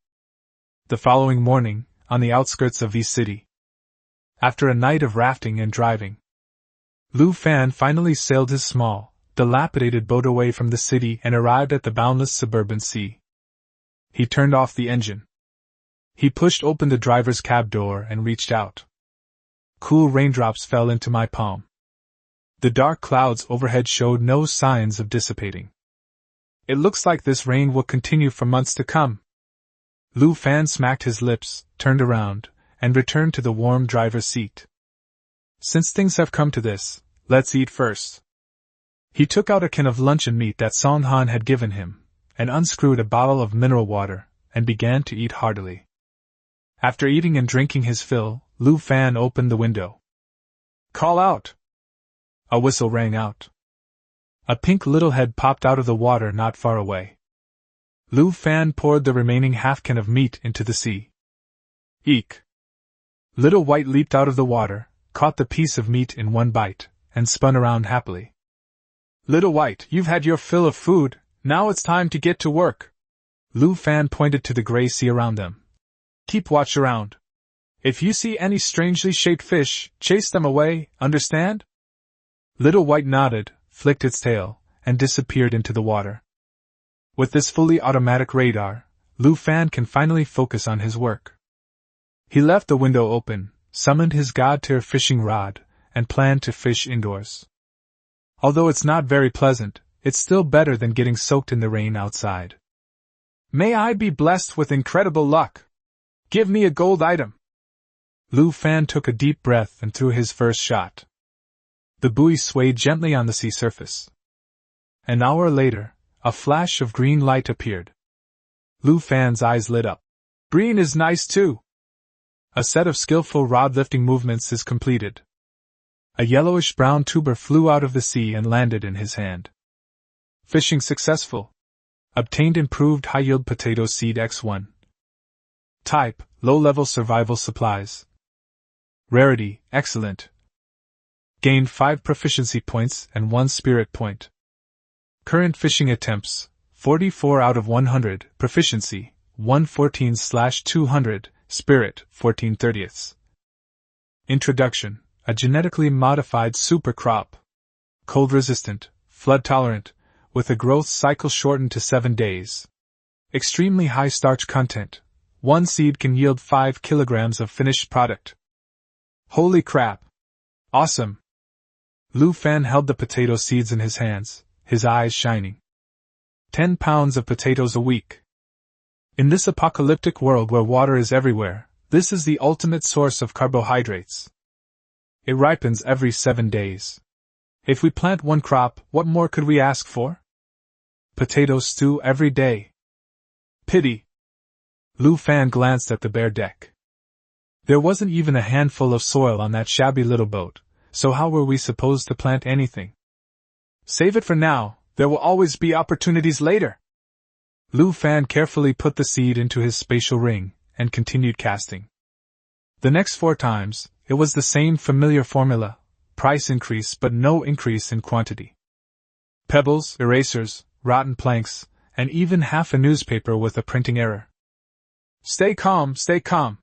The following morning, on the outskirts of V City. After a night of rafting and driving, Lu Fan finally sailed his small, dilapidated boat away from the city and arrived at the boundless suburban sea. He turned off the engine. He pushed open the driver's cab door and reached out. Cool raindrops fell into my palm. The dark clouds overhead showed no signs of dissipating. It looks like this rain will continue for months to come. Lu Fan smacked his lips, turned around, and returned to the warm driver's seat. Since things have come to this, let's eat first. He took out a can of luncheon meat that Song Han had given him, and unscrewed a bottle of mineral water, and began to eat heartily. After eating and drinking his fill, Lu Fan opened the window. Call out! A whistle rang out. A pink little head popped out of the water not far away. Lu Fan poured the remaining half-can of meat into the sea. Eek! Little White leaped out of the water, caught the piece of meat in one bite, and spun around happily. Little White, you've had your fill of food, now it's time to get to work. Lu Fan pointed to the gray sea around them. Keep watch around. If you see any strangely shaped fish, chase them away, understand? Little White nodded, flicked its tail, and disappeared into the water. With this fully automatic radar, Lu Fan can finally focus on his work. He left the window open, summoned his god-tier fishing rod, and planned to fish indoors. Although it's not very pleasant, it's still better than getting soaked in the rain outside. May I be blessed with incredible luck! Give me a gold item! Lu Fan took a deep breath and threw his first shot. The buoy swayed gently on the sea surface. An hour later, a flash of green light appeared. Lu Fan's eyes lit up. Green is nice too! A set of skillful rod-lifting movements is completed. A yellowish-brown tuber flew out of the sea and landed in his hand. Fishing successful. Obtained improved high-yield potato seed X1. Type, low-level survival supplies. Rarity, excellent. Gained 5 proficiency points and 1 spirit point. Current fishing attempts, 44 out of 100, proficiency, 114/200, spirit, 14/30. Introduction, a genetically modified super crop. Cold resistant, flood tolerant, with a growth cycle shortened to 7 days. Extremely high starch content. 1 seed can yield 5 kilograms of finished product. Holy crap! Awesome! Lu Fan held the potato seeds in his hands, his eyes shining. 10 pounds of potatoes a week. In this apocalyptic world where water is everywhere, this is the ultimate source of carbohydrates. It ripens every 7 days. If we plant 1 crop, what more could we ask for? Potato stew every day. Pity. Lu Fan glanced at the bare deck. There wasn't even a handful of soil on that shabby little boat, so how were we supposed to plant anything? Save it for now, there will always be opportunities later. Lu Fan carefully put the seed into his spatial ring, and continued casting. The next 4 times, it was the same familiar formula, price increase but no increase in quantity. Pebbles, erasers, rotten planks, and even half a newspaper with a printing error. Stay calm, stay calm.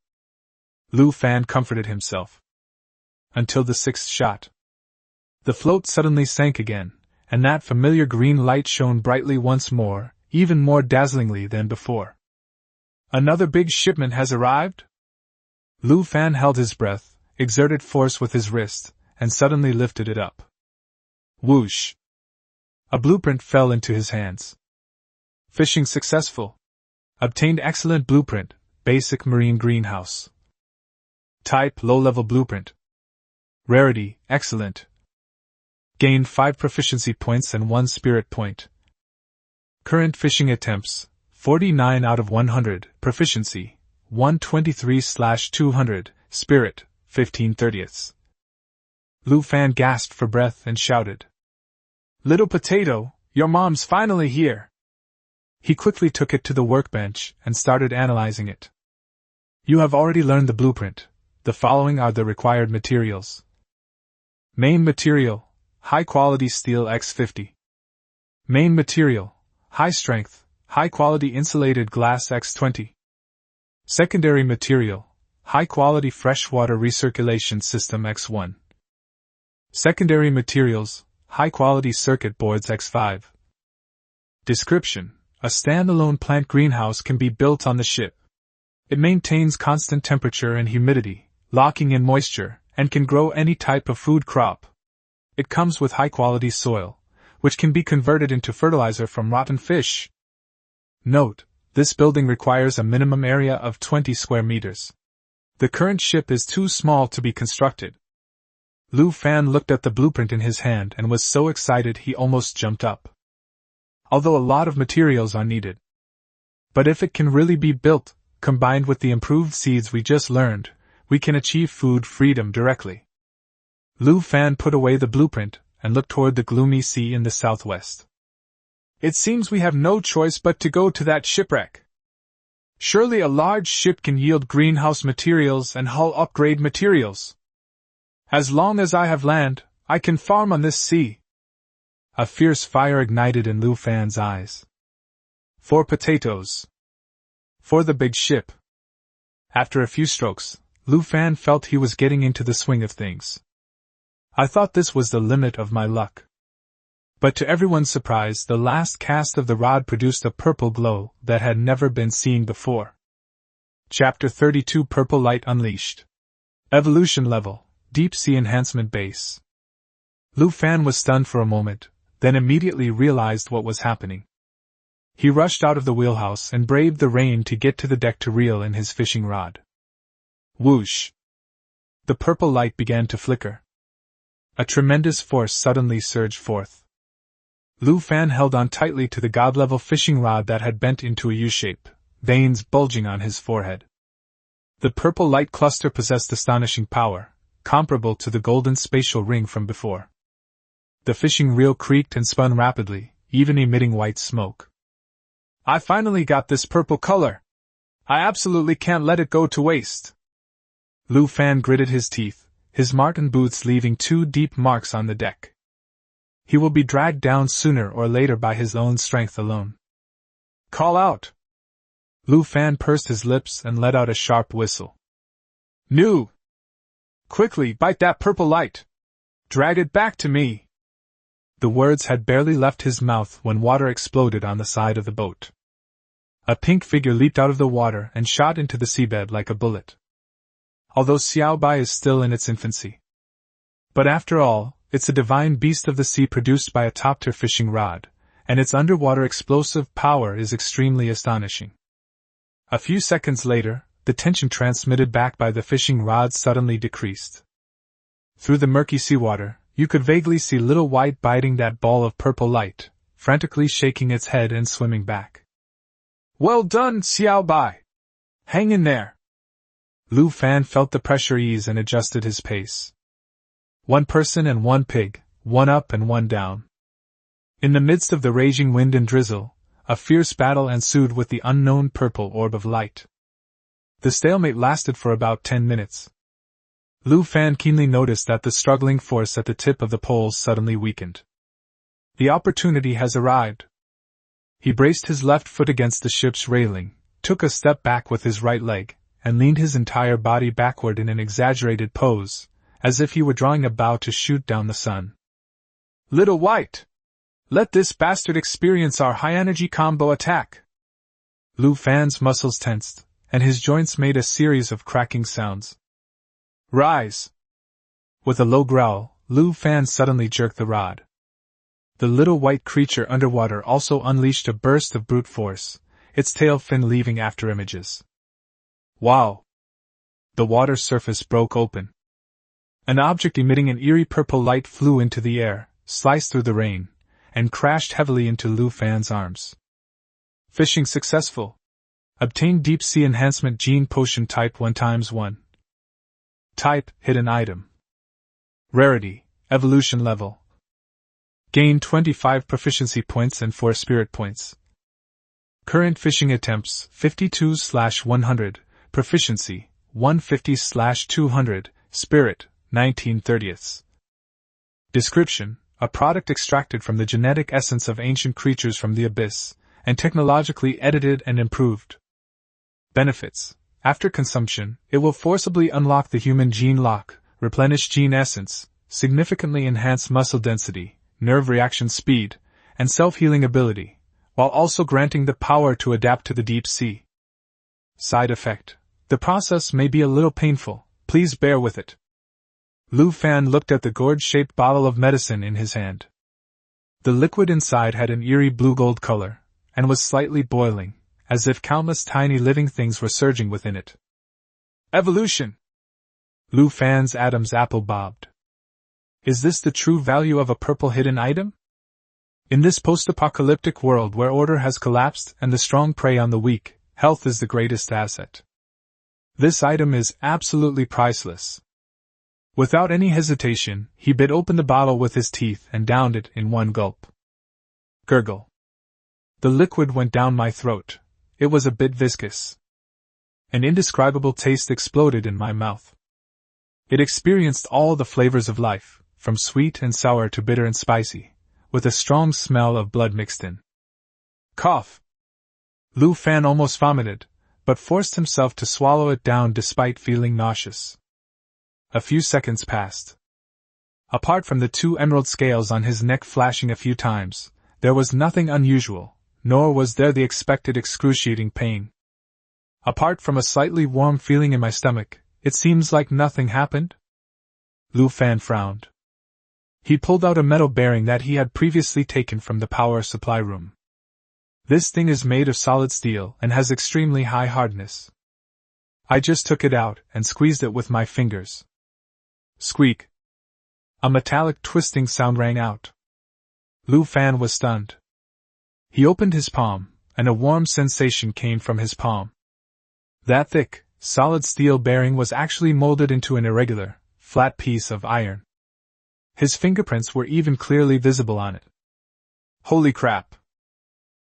Lu Fan comforted himself. Until the 6th shot. The float suddenly sank again, and that familiar green light shone brightly once more, even more dazzlingly than before. Another big shipment has arrived? Lu Fan held his breath, exerted force with his wrist, and suddenly lifted it up. Whoosh! A blueprint fell into his hands. Fishing successful. Obtained excellent blueprint, basic marine greenhouse. Type, low-level blueprint. Rarity, excellent. Gained 5 proficiency points and 1 spirit point. Current fishing attempts, 49 out of 100, proficiency, 123/200, spirit, 15/30. Lu Fan gasped for breath and shouted. Little Potato, your mom's finally here! He quickly took it to the workbench and started analyzing it. You have already learned the blueprint. the following are the required materials. Main material, high-quality steel X50. Main material, high-strength, high-quality insulated glass X20. Secondary material, high-quality freshwater recirculation system X1. Secondary materials, high-quality circuit boards X5. Description: a standalone plant greenhouse can be built on the ship. It maintains constant temperature and humidity, locking in moisture, and can grow any type of food crop. It comes with high-quality soil, which can be converted into fertilizer from rotten fish. Note: this building requires a minimum area of 20 square meters. The current ship is too small to be constructed. Lu Fan looked at the blueprint in his hand and was so excited he almost jumped up. Although a lot of materials are needed. But if it can really be built, combined with the improved seeds we just learned, we can achieve food freedom directly. Lu Fan put away the blueprint and looked toward the gloomy sea in the southwest. It seems we have no choice but to go to that shipwreck. Surely a large ship can yield greenhouse materials and hull upgrade materials. As long as I have land, I can farm on this sea. A fierce fire ignited in Lu Fan's eyes. 4 potatoes. For the big ship. After a few strokes, Lu Fan felt he was getting into the swing of things. I thought this was the limit of my luck. But to everyone's surprise, the last cast of the rod produced a purple glow that had never been seen before. Chapter 32: Purple Light Unleashed. Evolution Level, Deep Sea Enhancement Base. Lu Fan was stunned for a moment, then immediately realized what was happening. He rushed out of the wheelhouse and braved the rain to get to the deck to reel in his fishing rod. Whoosh! The purple light began to flicker. A tremendous force suddenly surged forth. Lu Fan held on tightly to the god-level fishing rod that had bent into a U-shape, veins bulging on his forehead. The purple light cluster possessed astonishing power, comparable to the golden spatial ring from before. The fishing reel creaked and spun rapidly, even emitting white smoke. I finally got this purple color. I absolutely can't let it go to waste. Lu Fan gritted his teeth, his marten boots leaving 2 deep marks on the deck. He will be dragged down sooner or later by his own strength alone. Call out! Lu Fan pursed his lips and let out a sharp whistle. Nu! Quickly, bite that purple light! Drag it back to me! The words had barely left his mouth when water exploded on the side of the boat. A pink figure leaped out of the water and shot into the seabed like a bullet. Although Xiao Bai is still in its infancy. But after all, it's a divine beast of the sea produced by a top-tier fishing rod, and its underwater explosive power is extremely astonishing. A few seconds later, the tension transmitted back by the fishing rod suddenly decreased. Through the murky seawater, you could vaguely see Little White biting that ball of purple light, frantically shaking its head and swimming back. Well done, Xiao Bai! Hang in there! Lu Fan felt the pressure ease and adjusted his pace. 1 person and 1 pig, 1 up and 1 down. In the midst of the raging wind and drizzle, a fierce battle ensued with the unknown purple orb of light. The stalemate lasted for about 10 minutes. Lu Fan keenly noticed that the struggling force at the tip of the poles suddenly weakened. The opportunity has arrived. He braced his left foot against the ship's railing, took a step back with his right leg, and leaned his entire body backward in an exaggerated pose, as if he were drawing a bow to shoot down the sun. Little White! Let this bastard experience our high-energy combo attack! Lu Fan's muscles tensed, and his joints made a series of cracking sounds. Rise! With a low growl, Lu Fan suddenly jerked the rod. The little white creature underwater also unleashed a burst of brute force, its tail fin leaving after images. Wow! The water surface broke open. An object emitting an eerie purple light flew into the air, sliced through the rain, and crashed heavily into Lu Fan's arms. Fishing successful. Obtain Deep Sea Enhancement Gene Potion Type 1x1. Type, Hidden Item. Rarity, Evolution Level. Gain 25 Proficiency Points and 4 Spirit Points. Current fishing attempts, 52/100, Proficiency, 150/200, Spirit, 1930. Description: a product extracted from the genetic essence of ancient creatures from the abyss, and technologically edited and improved. Benefits: after consumption, it will forcibly unlock the human gene lock, replenish gene essence, significantly enhance muscle density, nerve reaction speed, and self-healing ability, while also granting the power to adapt to the deep sea. Side effect: the process may be a little painful, please bear with it. Lu Fan looked at the gourd-shaped bottle of medicine in his hand. The liquid inside had an eerie blue-gold color, and was slightly boiling, as if countless tiny living things were surging within it. Evolution! Lu Fan's Adam's apple bobbed. Is this the true value of a purple hidden item? In this post-apocalyptic world where order has collapsed and the strong prey on the weak, health is the greatest asset. This item is absolutely priceless. Without any hesitation, he bit open the bottle with his teeth and downed it in one gulp. Gurgle. The liquid went down my throat. It was a bit viscous. An indescribable taste exploded in my mouth. It experienced all the flavors of life, from sweet and sour to bitter and spicy, with a strong smell of blood mixed in. Cough! Lu Fan almost vomited, but forced himself to swallow it down despite feeling nauseous. A few seconds passed. Apart from the 2 emerald scales on his neck flashing a few times, there was nothing unusual, nor was there the expected excruciating pain. Apart from a slightly warm feeling in my stomach, it seems like nothing happened? Lu Fan frowned. He pulled out a metal bearing that he had previously taken from the power supply room. This thing is made of solid steel and has extremely high hardness. I just took it out and squeezed it with my fingers. Squeak! A metallic twisting sound rang out. Lu Fan was stunned. He opened his palm, and a warm sensation came from his palm. That thick, solid steel bearing was actually molded into an irregular, flat piece of iron. His fingerprints were even clearly visible on it. Holy crap!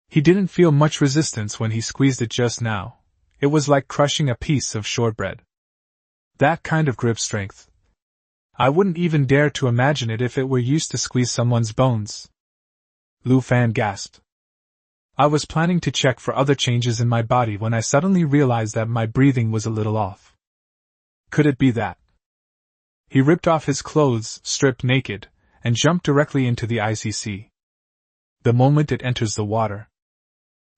He didn't feel much resistance when he squeezed it just now. It was like crushing a piece of shortbread. That kind of grip strength. I wouldn't even dare to imagine it if it were used to squeeze someone's bones. Lu Fan gasped. I was planning to check for other changes in my body when I suddenly realized that my breathing was a little off. Could it be that? He ripped off his clothes, stripped naked, and jumped directly into the icy sea. The moment it enters the water.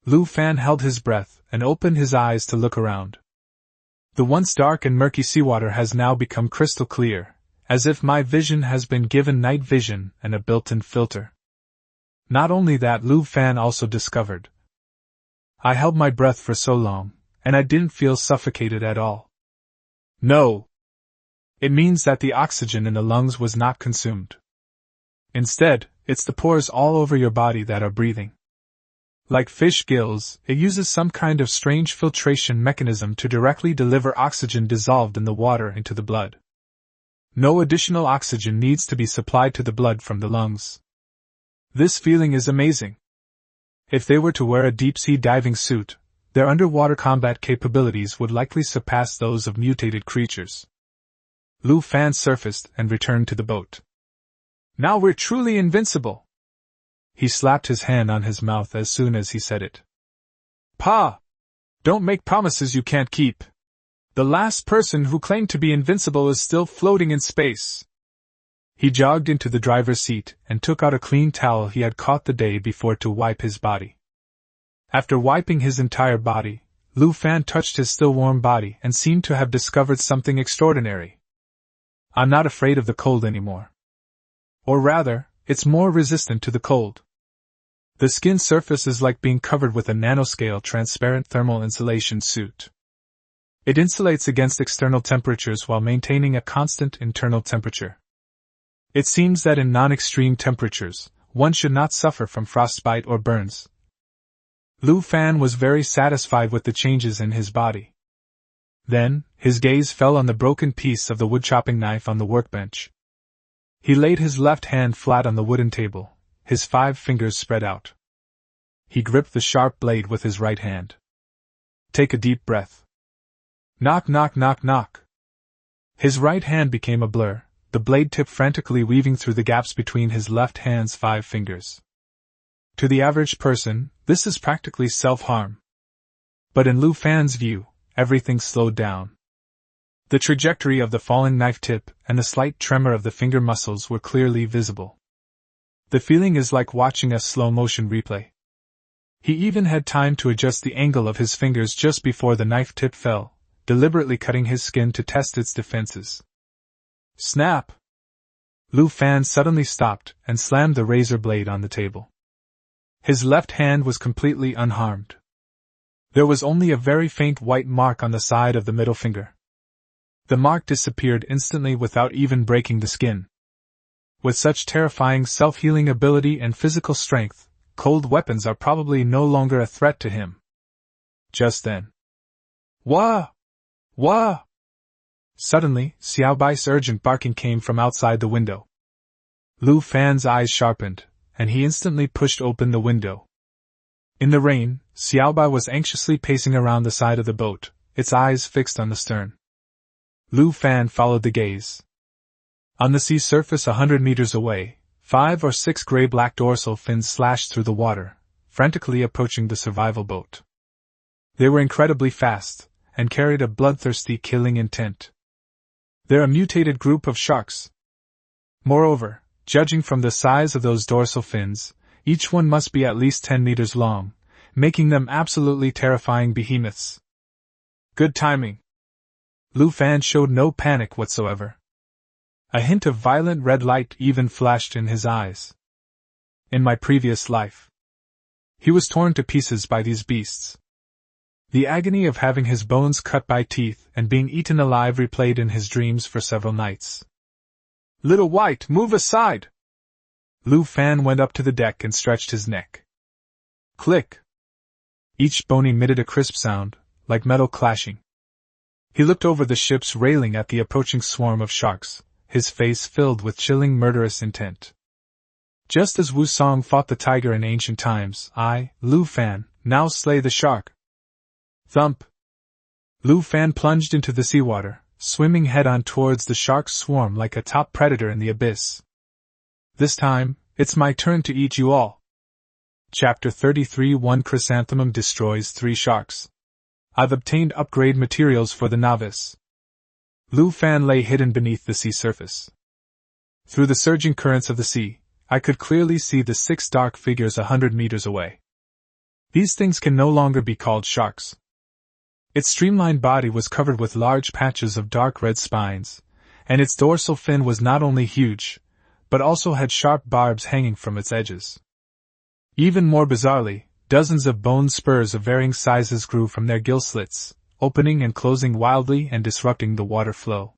Lu Fan held his breath and opened his eyes to look around. The once dark and murky seawater has now become crystal clear, as if my vision has been given night vision and a built-in filter. Not only that, Lu Fan also discovered. I held my breath for so long, and I didn't feel suffocated at all. No! It means that the oxygen in the lungs was not consumed. Instead, it's the pores all over your body that are breathing. Like fish gills, it uses some kind of strange filtration mechanism to directly deliver oxygen dissolved in the water into the blood. No additional oxygen needs to be supplied to the blood from the lungs. This feeling is amazing. If they were to wear a deep-sea diving suit, their underwater combat capabilities would likely surpass those of mutated creatures. Lu Fan surfaced and returned to the boat. Now we're truly invincible! He slapped his hand on his mouth as soon as he said it. Pa! Don't make promises you can't keep. The last person who claimed to be invincible is still floating in space. He jogged into the driver's seat and took out a clean towel he had caught the day before to wipe his body. After wiping his entire body, Lu Fan touched his still warm body and seemed to have discovered something extraordinary. I'm not afraid of the cold anymore. Or rather, it's more resistant to the cold. The skin surface is like being covered with a nanoscale transparent thermal insulation suit. It insulates against external temperatures while maintaining a constant internal temperature. It seems that in non-extreme temperatures, one should not suffer from frostbite or burns. Lu Fan was very satisfied with the changes in his body. Then, his gaze fell on the broken piece of the wood-chopping knife on the workbench. He laid his left hand flat on the wooden table, his 5 fingers spread out. He gripped the sharp blade with his right hand. Take a deep breath. Knock, knock, knock, knock. His right hand became a blur, the blade tip frantically weaving through the gaps between his left hand's 5 fingers. To the average person, this is practically self-harm. But in Lu Fan's view, everything slowed down. The trajectory of the falling knife tip and the slight tremor of the finger muscles were clearly visible. The feeling is like watching a slow-motion replay. He even had time to adjust the angle of his fingers just before the knife tip fell, deliberately cutting his skin to test its defenses. Snap! Lu Fan suddenly stopped and slammed the razor blade on the table. His left hand was completely unharmed. There was only a very faint white mark on the side of the middle finger. The mark disappeared instantly without even breaking the skin. With such terrifying self-healing ability and physical strength, cold weapons are probably no longer a threat to him. Just then. Wah! Wah! Suddenly, Xiao Bai's urgent barking came from outside the window. Lu Fan's eyes sharpened, and he instantly pushed open the window. In the rain, Xiao Bai was anxiously pacing around the side of the boat, its eyes fixed on the stern. Lu Fan followed the gaze. On the sea surface 100 meters away, 5 or 6 gray-black dorsal fins slashed through the water, frantically approaching the survival boat. They were incredibly fast, and carried a bloodthirsty killing intent. They're a mutated group of sharks. Moreover, judging from the size of those dorsal fins, each one must be at least 10 meters long, making them absolutely terrifying behemoths. Good timing. Lu Fan showed no panic whatsoever. A hint of violent red light even flashed in his eyes. In my previous life, he was torn to pieces by these beasts. The agony of having his bones cut by teeth and being eaten alive replayed in his dreams for several nights. Little White, move aside! Lu Fan went up to the deck and stretched his neck. Click! Each bone emitted a crisp sound, like metal clashing. He looked over the ship's railing at the approaching swarm of sharks, his face filled with chilling murderous intent. Just as Wu Song fought the tiger in ancient times, I, Lu Fan, now slay the shark. Thump! Lu Fan plunged into the seawater, swimming head-on towards the shark swarm like a top predator in the abyss. This time, it's my turn to eat you all. Chapter 33 One Chrysanthemum destroys 3 sharks. I've obtained upgrade materials for the novice. Lu Fan lay hidden beneath the sea surface. Through the surging currents of the sea, I could clearly see the 6 dark figures 100 meters away. These things can no longer be called sharks. Its streamlined body was covered with large patches of dark red spines, and its dorsal fin was not only huge, but also had sharp barbs hanging from its edges. Even more bizarrely, dozens of bone spurs of varying sizes grew from their gill slits, opening and closing wildly and disrupting the water flow.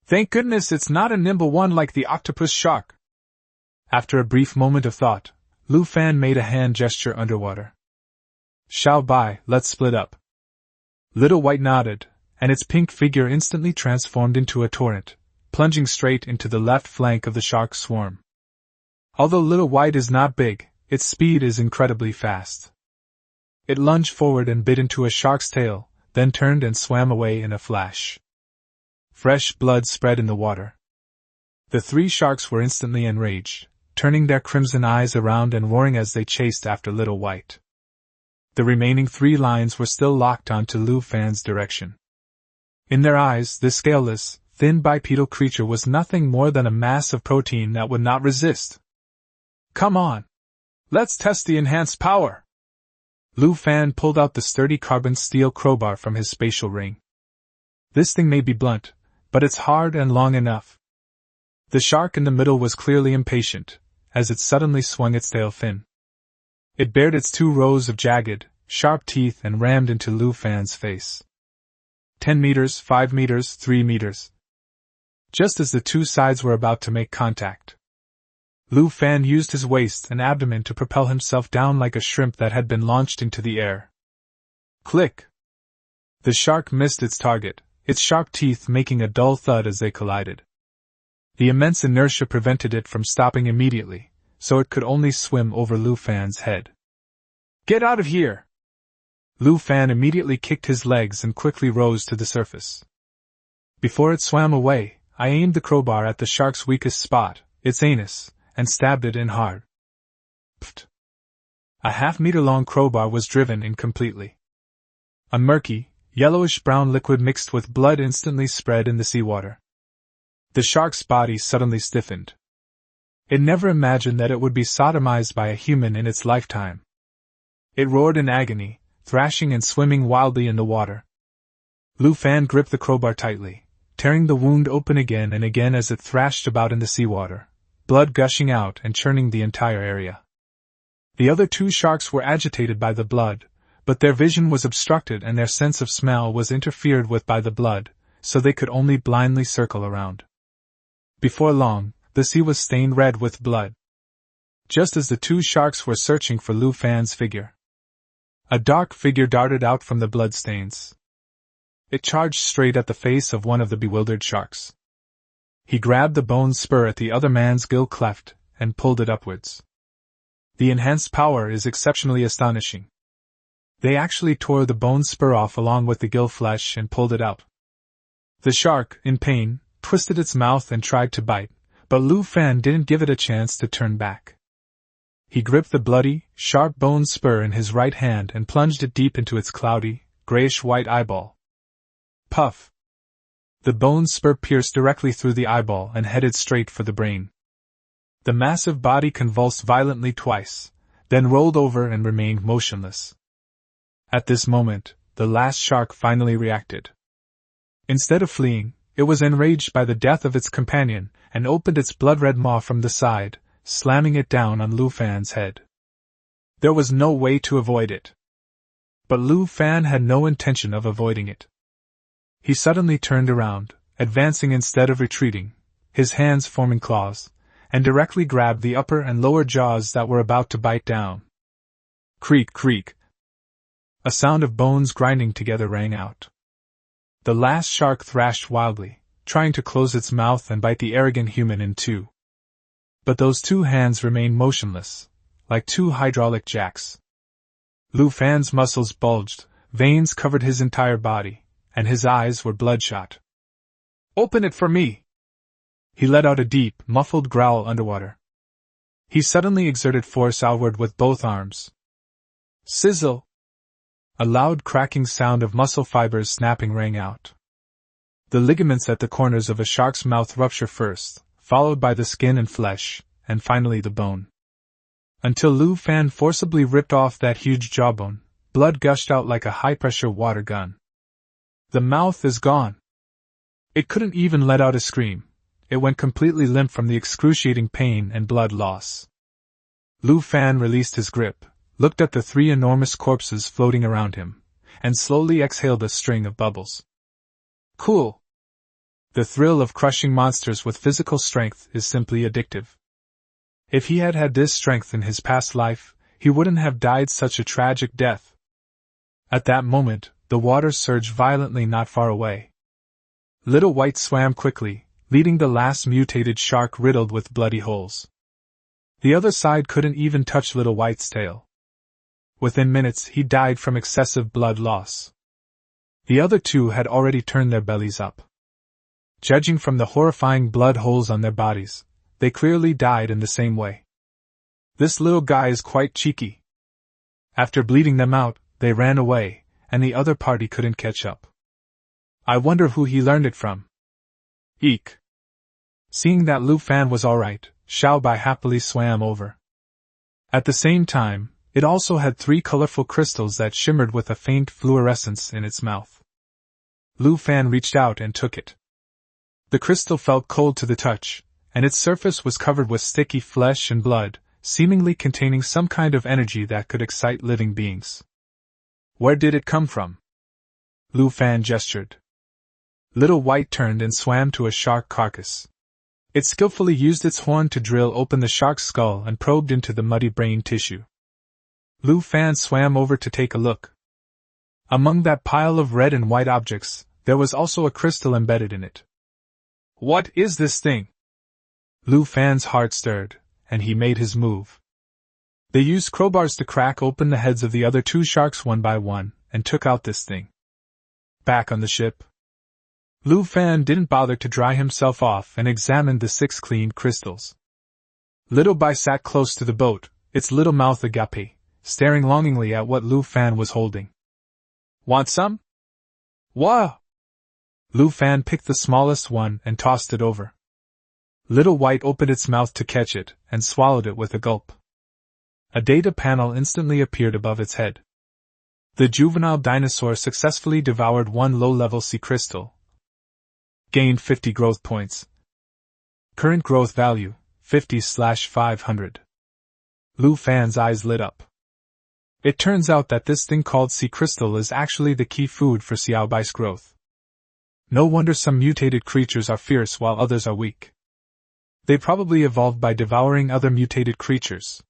Thank goodness it's not a nimble one like the octopus shark. After a brief moment of thought, Lu Fan made a hand gesture underwater. Xiao Bai, let's split up. Little White nodded, and its pink figure instantly transformed into a torrent, plunging straight into the left flank of the shark swarm. Although Little White is not big, its speed is incredibly fast. It lunged forward and bit into a shark's tail, then turned and swam away in a flash. Fresh blood spread in the water. The 3 sharks were instantly enraged, turning their crimson eyes around and roaring as they chased after Little White. The remaining 3 lions were still locked onto Lu Fan's direction. In their eyes, this scaleless, thin bipedal creature was nothing more than a mass of protein that would not resist. Come on! Let's test the enhanced power! Lu Fan pulled out the sturdy carbon steel crowbar from his spatial ring. This thing may be blunt, but it's hard and long enough. The shark in the middle was clearly impatient, as it suddenly swung its tail fin. It bared its 2 rows of jagged, sharp teeth and rammed into Lu Fan's face. 10 meters, 5 meters, 3 meters. Just as the 2 sides were about to make contact, Lu Fan used his waist and abdomen to propel himself down like a shrimp that had been launched into the air. Click! The shark missed its target, its sharp teeth making a dull thud as they collided. The immense inertia prevented it from stopping immediately, so it could only swim over Lu Fan's head. Get out of here! Lu Fan immediately kicked his legs and quickly rose to the surface. Before it swam away, I aimed the crowbar at the shark's weakest spot, its anus, and stabbed it in hard. Pfft! A half-meter-long crowbar was driven in completely. A murky, yellowish-brown liquid mixed with blood instantly spread in the seawater. The shark's body suddenly stiffened. It never imagined that it would be sodomized by a human in its lifetime. It roared in agony, thrashing and swimming wildly in the water. Lu Fan gripped the crowbar tightly, tearing the wound open again and again as it thrashed about in the seawater, blood gushing out and churning the entire area. The other two sharks were agitated by the blood, but their vision was obstructed and their sense of smell was interfered with by the blood, so they could only blindly circle around. Before long, the sea was stained red with blood. Just as the two sharks were searching for Lu Fan's figure, a dark figure darted out from the bloodstains. It charged straight at the face of one of the bewildered sharks. He grabbed the bone spur at the other man's gill cleft and pulled it upwards. The enhanced power is exceptionally astonishing. They actually tore the bone spur off along with the gill flesh and pulled it out. The shark, in pain, twisted its mouth and tried to bite, but Lu Fan didn't give it a chance to turn back. He gripped the bloody, sharp bone spur in his right hand and plunged it deep into its cloudy, grayish-white eyeball. Puff! The bone spur pierced directly through the eyeball and headed straight for the brain. The massive body convulsed violently twice, then rolled over and remained motionless. At this moment, the last shark finally reacted. Instead of fleeing, it was enraged by the death of its companion and opened its blood-red maw from the side, slamming it down on Lu Fan's head. There was no way to avoid it. But Lu Fan had no intention of avoiding it. He suddenly turned around, advancing instead of retreating, his hands forming claws, and directly grabbed the upper and lower jaws that were about to bite down. Creak, creak. A sound of bones grinding together rang out. The last shark thrashed wildly, trying to close its mouth and bite the arrogant human in two. But those two hands remained motionless, like two hydraulic jacks. Lu Fan's muscles bulged, veins covered his entire body, and his eyes were bloodshot. "Open it for me!" He let out a deep, muffled growl underwater. He suddenly exerted force outward with both arms. Sizzle! A loud cracking sound of muscle fibers snapping rang out. The ligaments at the corners of a shark's mouth rupture first, followed by the skin and flesh, and finally the bone. Until Lu Fan forcibly ripped off that huge jawbone, blood gushed out like a high-pressure water gun. The mouth is gone. It couldn't even let out a scream. It went completely limp from the excruciating pain and blood loss. Lu Fan released his grip, looked at the three enormous corpses floating around him, and slowly exhaled a string of bubbles. Cool. The thrill of crushing monsters with physical strength is simply addictive. If he had had this strength in his past life, he wouldn't have died such a tragic death. At that moment, the water surged violently not far away. Little White swam quickly, leading the last mutated shark riddled with bloody holes. The other side couldn't even touch Little White's tail. Within minutes he died from excessive blood loss. The other two had already turned their bellies up. Judging from the horrifying blood holes on their bodies, they clearly died in the same way. This little guy is quite cheeky. After bleeding them out, they ran away, and the other party couldn't catch up. I wonder who he learned it from. Eek. Seeing that Lu Fan was alright, Xiao Bai happily swam over. At the same time, it also had 3 colorful crystals that shimmered with a faint fluorescence in its mouth. Lu Fan reached out and took it. The crystal felt cold to the touch, and its surface was covered with sticky flesh and blood, seemingly containing some kind of energy that could excite living beings. Where did it come from? Lu Fan gestured. Little White turned and swam to a shark carcass. It skillfully used its horn to drill open the shark's skull and probed into the muddy brain tissue. Lu Fan swam over to take a look. Among that pile of red and white objects, there was also a crystal embedded in it. What is this thing? Lu Fan's heart stirred, and he made his move. They used crowbars to crack open the heads of the other 2 sharks one by one, and took out this thing. Back on the ship, Lu Fan didn't bother to dry himself off and examined the 6 clean crystals. Little Bai sat close to the boat, its little mouth agape, staring longingly at what Lu Fan was holding. Want some? Wah! Lu Fan picked the smallest one and tossed it over. Little White opened its mouth to catch it and swallowed it with a gulp. A data panel instantly appeared above its head. The juvenile dinosaur successfully devoured 1 low-level sea crystal. Gained 50 growth points. Current growth value, 50/500. Lu Fan's eyes lit up. It turns out that this thing called sea crystal is actually the key food for Xiao Bai's growth. No wonder some mutated creatures are fierce while others are weak. They probably evolved by devouring other mutated creatures.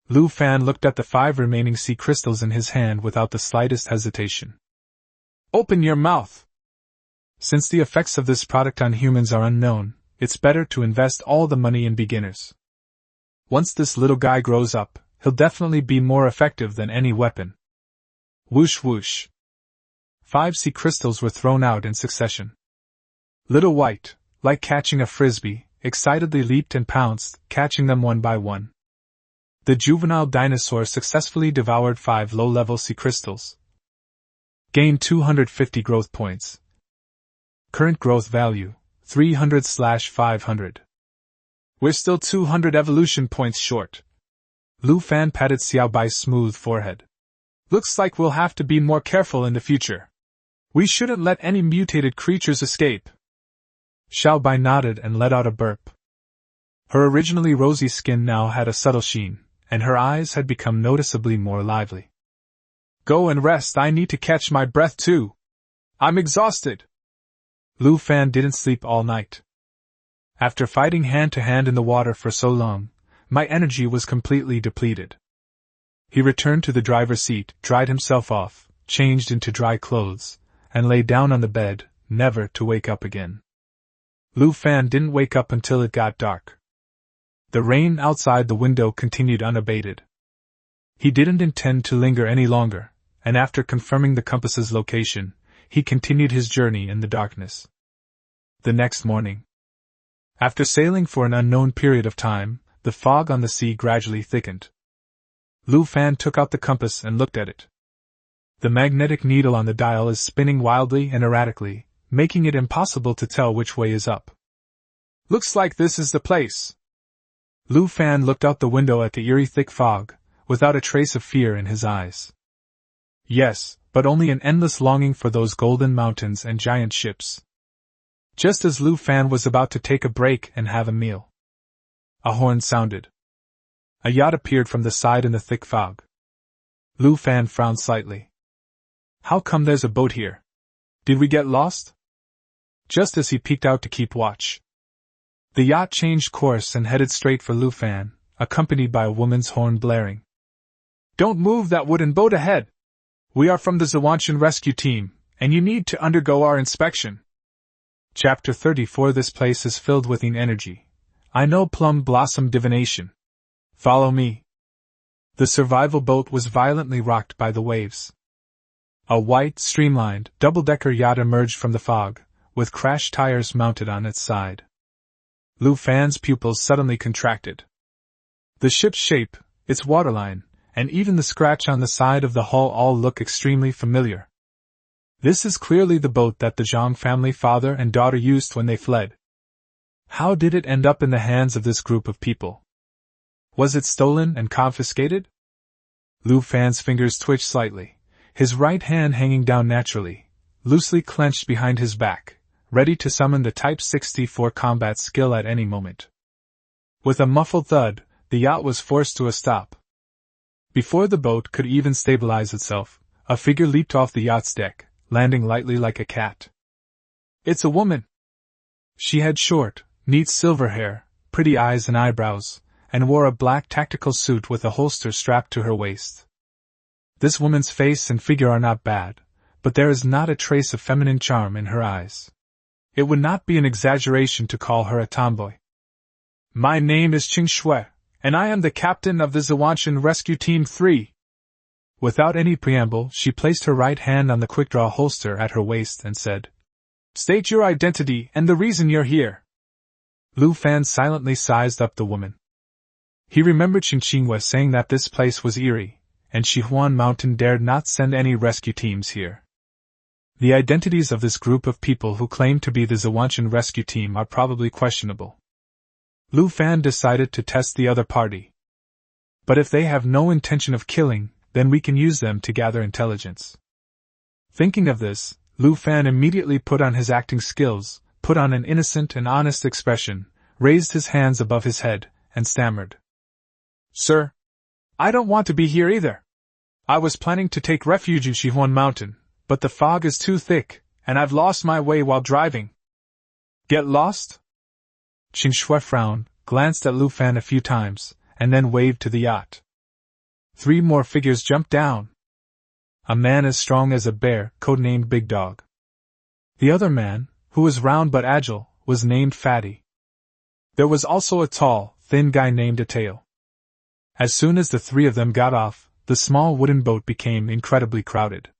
Lu Fan looked at the 5 remaining sea crystals in his hand without the slightest hesitation. Open your mouth! Since the effects of this product on humans are unknown, it's better to invest all the money in beginners. Once this little guy grows up, he'll definitely be more effective than any weapon. Whoosh whoosh. 5 sea crystals were thrown out in succession. Little White, like catching a frisbee, excitedly leaped and pounced, catching them one by one. The juvenile dinosaur successfully devoured 5 low-level sea crystals. Gained 250 growth points. Current growth value, 300/500. We're still 200 evolution points short. Lu Fan patted Xiao Bai's smooth forehead. Looks like we'll have to be more careful in the future. We shouldn't let any mutated creatures escape. Xiao Bai nodded and let out a burp. Her originally rosy skin now had a subtle sheen, and her eyes had become noticeably more lively. Go and rest, I need to catch my breath too. I'm exhausted. Lu Fan didn't sleep all night. After fighting hand-to-hand in the water for so long, my energy was completely depleted. He returned to the driver's seat, dried himself off, changed into dry clothes, and lay down on the bed, never to wake up again. Lu Fan didn't wake up until it got dark. The rain outside the window continued unabated. He didn't intend to linger any longer, and after confirming the compass's location, he continued his journey in the darkness. The next morning, after sailing for an unknown period of time, the fog on the sea gradually thickened. Lu Fan took out the compass and looked at it. The magnetic needle on the dial is spinning wildly and erratically, making it impossible to tell which way is up. Looks like this is the place. Lu Fan looked out the window at the eerie thick fog, without a trace of fear in his eyes. Yes, but only an endless longing for those golden mountains and giant ships. Just as Lu Fan was about to take a break and have a meal, a horn sounded. A yacht appeared from the side in the thick fog. Lu Fan frowned slightly. How come there's a boat here? Did we get lost? Just as he peeked out to keep watch, the yacht changed course and headed straight for Lu Fan, accompanied by a woman's horn blaring. Don't move that wooden boat ahead! We are from the Zhuanshan rescue team, and you need to undergo our inspection. Chapter 34. This place is filled with energy. I know plum blossom divination. Follow me. The survival boat was violently rocked by the waves. A white, streamlined, double-decker yacht emerged from the fog, with crash tires mounted on its side. Lu Fan's pupils suddenly contracted. The ship's shape, its waterline, and even the scratch on the side of the hull all look extremely familiar. This is clearly the boat that the Zhang family father and daughter used when they fled. How did it end up in the hands of this group of people? Was it stolen and confiscated? Lu Fan's fingers twitched slightly, his right hand hanging down naturally, loosely clenched behind his back, ready to summon the Type 64 combat skill at any moment. With a muffled thud, the yacht was forced to a stop. Before the boat could even stabilize itself, a figure leaped off the yacht's deck, landing lightly like a cat. It's a woman! She had short, neat silver hair, pretty eyes and eyebrows, and wore a black tactical suit with a holster strapped to her waist. This woman's face and figure are not bad, but there is not a trace of feminine charm in her eyes. It would not be an exaggeration to call her a tomboy. My name is Qing Shui, and I am the captain of the Zhuanshan Rescue Team 3. Without any preamble, she placed her right hand on the quick-draw holster at her waist and said, "State your identity and the reason you're here." Lu Fan silently sized up the woman. He remembered Qing Qinghua saying that this place was eerie, and Shihuan Mountain dared not send any rescue teams here. The identities of this group of people who claim to be the Zhuanshan rescue team are probably questionable. Lu Fan decided to test the other party. But if they have no intention of killing, then we can use them to gather intelligence. Thinking of this, Lu Fan immediately put on his acting skills, put on an innocent and honest expression, raised his hands above his head, and stammered. "Sir, I don't want to be here either. I was planning to take refuge in Shihuan Mountain, but the fog is too thick, and I've lost my way while driving." "Get lost?" Qing Shui frowned, glanced at Lu Fan a few times, and then waved to the yacht. 3 more figures jumped down. A man as strong as a bear, codenamed Big Dog. The other man, who was round but agile, was named Fatty. There was also a tall, thin guy named Atale. As soon as the 3 of them got off, the small wooden boat became incredibly crowded.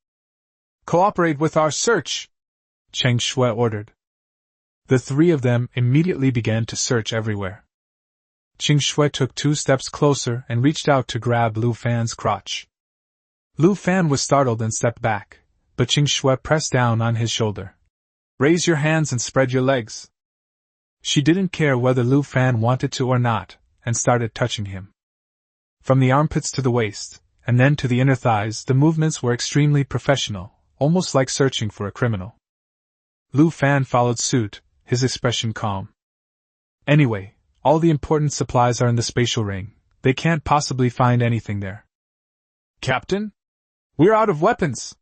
"Cooperate with our search!" Cheng Shui ordered. The 3 of them immediately began to search everywhere. Qing Shui took 2 steps closer and reached out to grab Lu Fan's crotch. Lu Fan was startled and stepped back, but Qing Shui pressed down on his shoulder. "Raise your hands and spread your legs." She didn't care whether Lu Fan wanted to or not, and started touching him. From the armpits to the waist, and then to the inner thighs, the movements were extremely professional, almost like searching for a criminal. Lu Fan followed suit, his expression calm. "Anyway, all the important supplies are in the spatial ring. They can't possibly find anything there." "Captain? We're out of weapons!"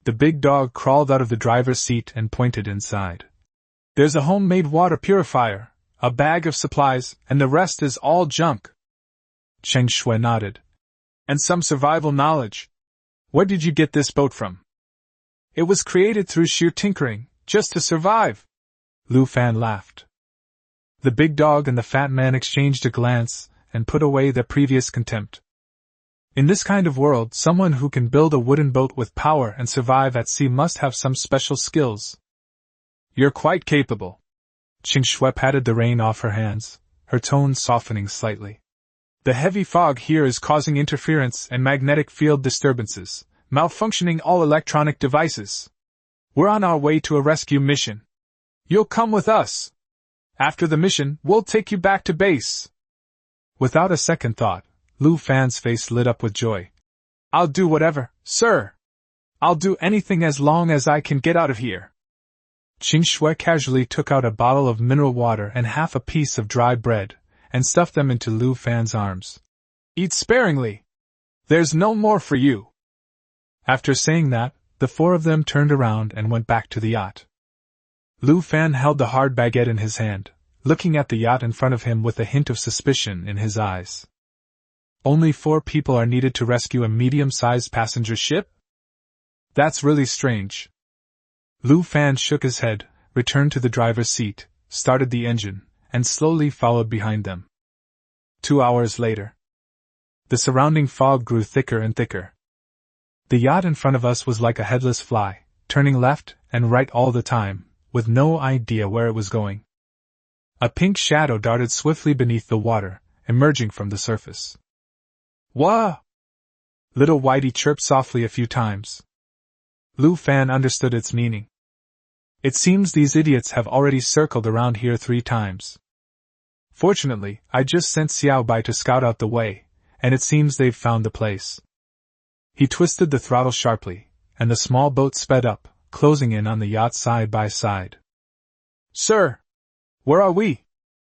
The Big Dog crawled out of the driver's seat and pointed inside. "There's a homemade water purifier, a bag of supplies, and the rest is all junk." Cheng Shui nodded. "And some survival knowledge. Where did you get this boat from?" "It was created through sheer tinkering, just to survive." Lu Fan laughed. The Big Dog and the Fat Man exchanged a glance and put away their previous contempt. In this kind of world, someone who can build a wooden boat with power and survive at sea must have some special skills. "You're quite capable." Qing Shui patted the rain off her hands, her tone softening slightly. "The heavy fog here is causing interference and magnetic field disturbances, malfunctioning all electronic devices. We're on our way to a rescue mission. You'll come with us. After the mission, we'll take you back to base." Without a second thought, Lu Fan's face lit up with joy. "I'll do whatever, sir. I'll do anything as long as I can get out of here." Qing Shui casually took out a bottle of mineral water and half a piece of dry bread, and stuffed them into Lu Fan's arms. "Eat sparingly. There's no more for you." After saying that, the 4 of them turned around and went back to the yacht. Lu Fan held the hard baguette in his hand, looking at the yacht in front of him with a hint of suspicion in his eyes. Only 4 people are needed to rescue a medium-sized passenger ship? That's really strange. Lu Fan shook his head, returned to the driver's seat, started the engine, and slowly followed behind them. 2 hours later. The surrounding fog grew thicker and thicker. The yacht in front of us was like a headless fly, turning left and right all the time, with no idea where it was going. A pink shadow darted swiftly beneath the water, emerging from the surface. "Wah!" Little Whitey chirped softly a few times. Lu Fan understood its meaning. "It seems these idiots have already circled around here 3 times. Fortunately, I just sent Xiao Bai to scout out the way, and it seems they've found the place." He twisted the throttle sharply, and the small boat sped up, closing in on the yacht side by side. "Sir! Where are we?"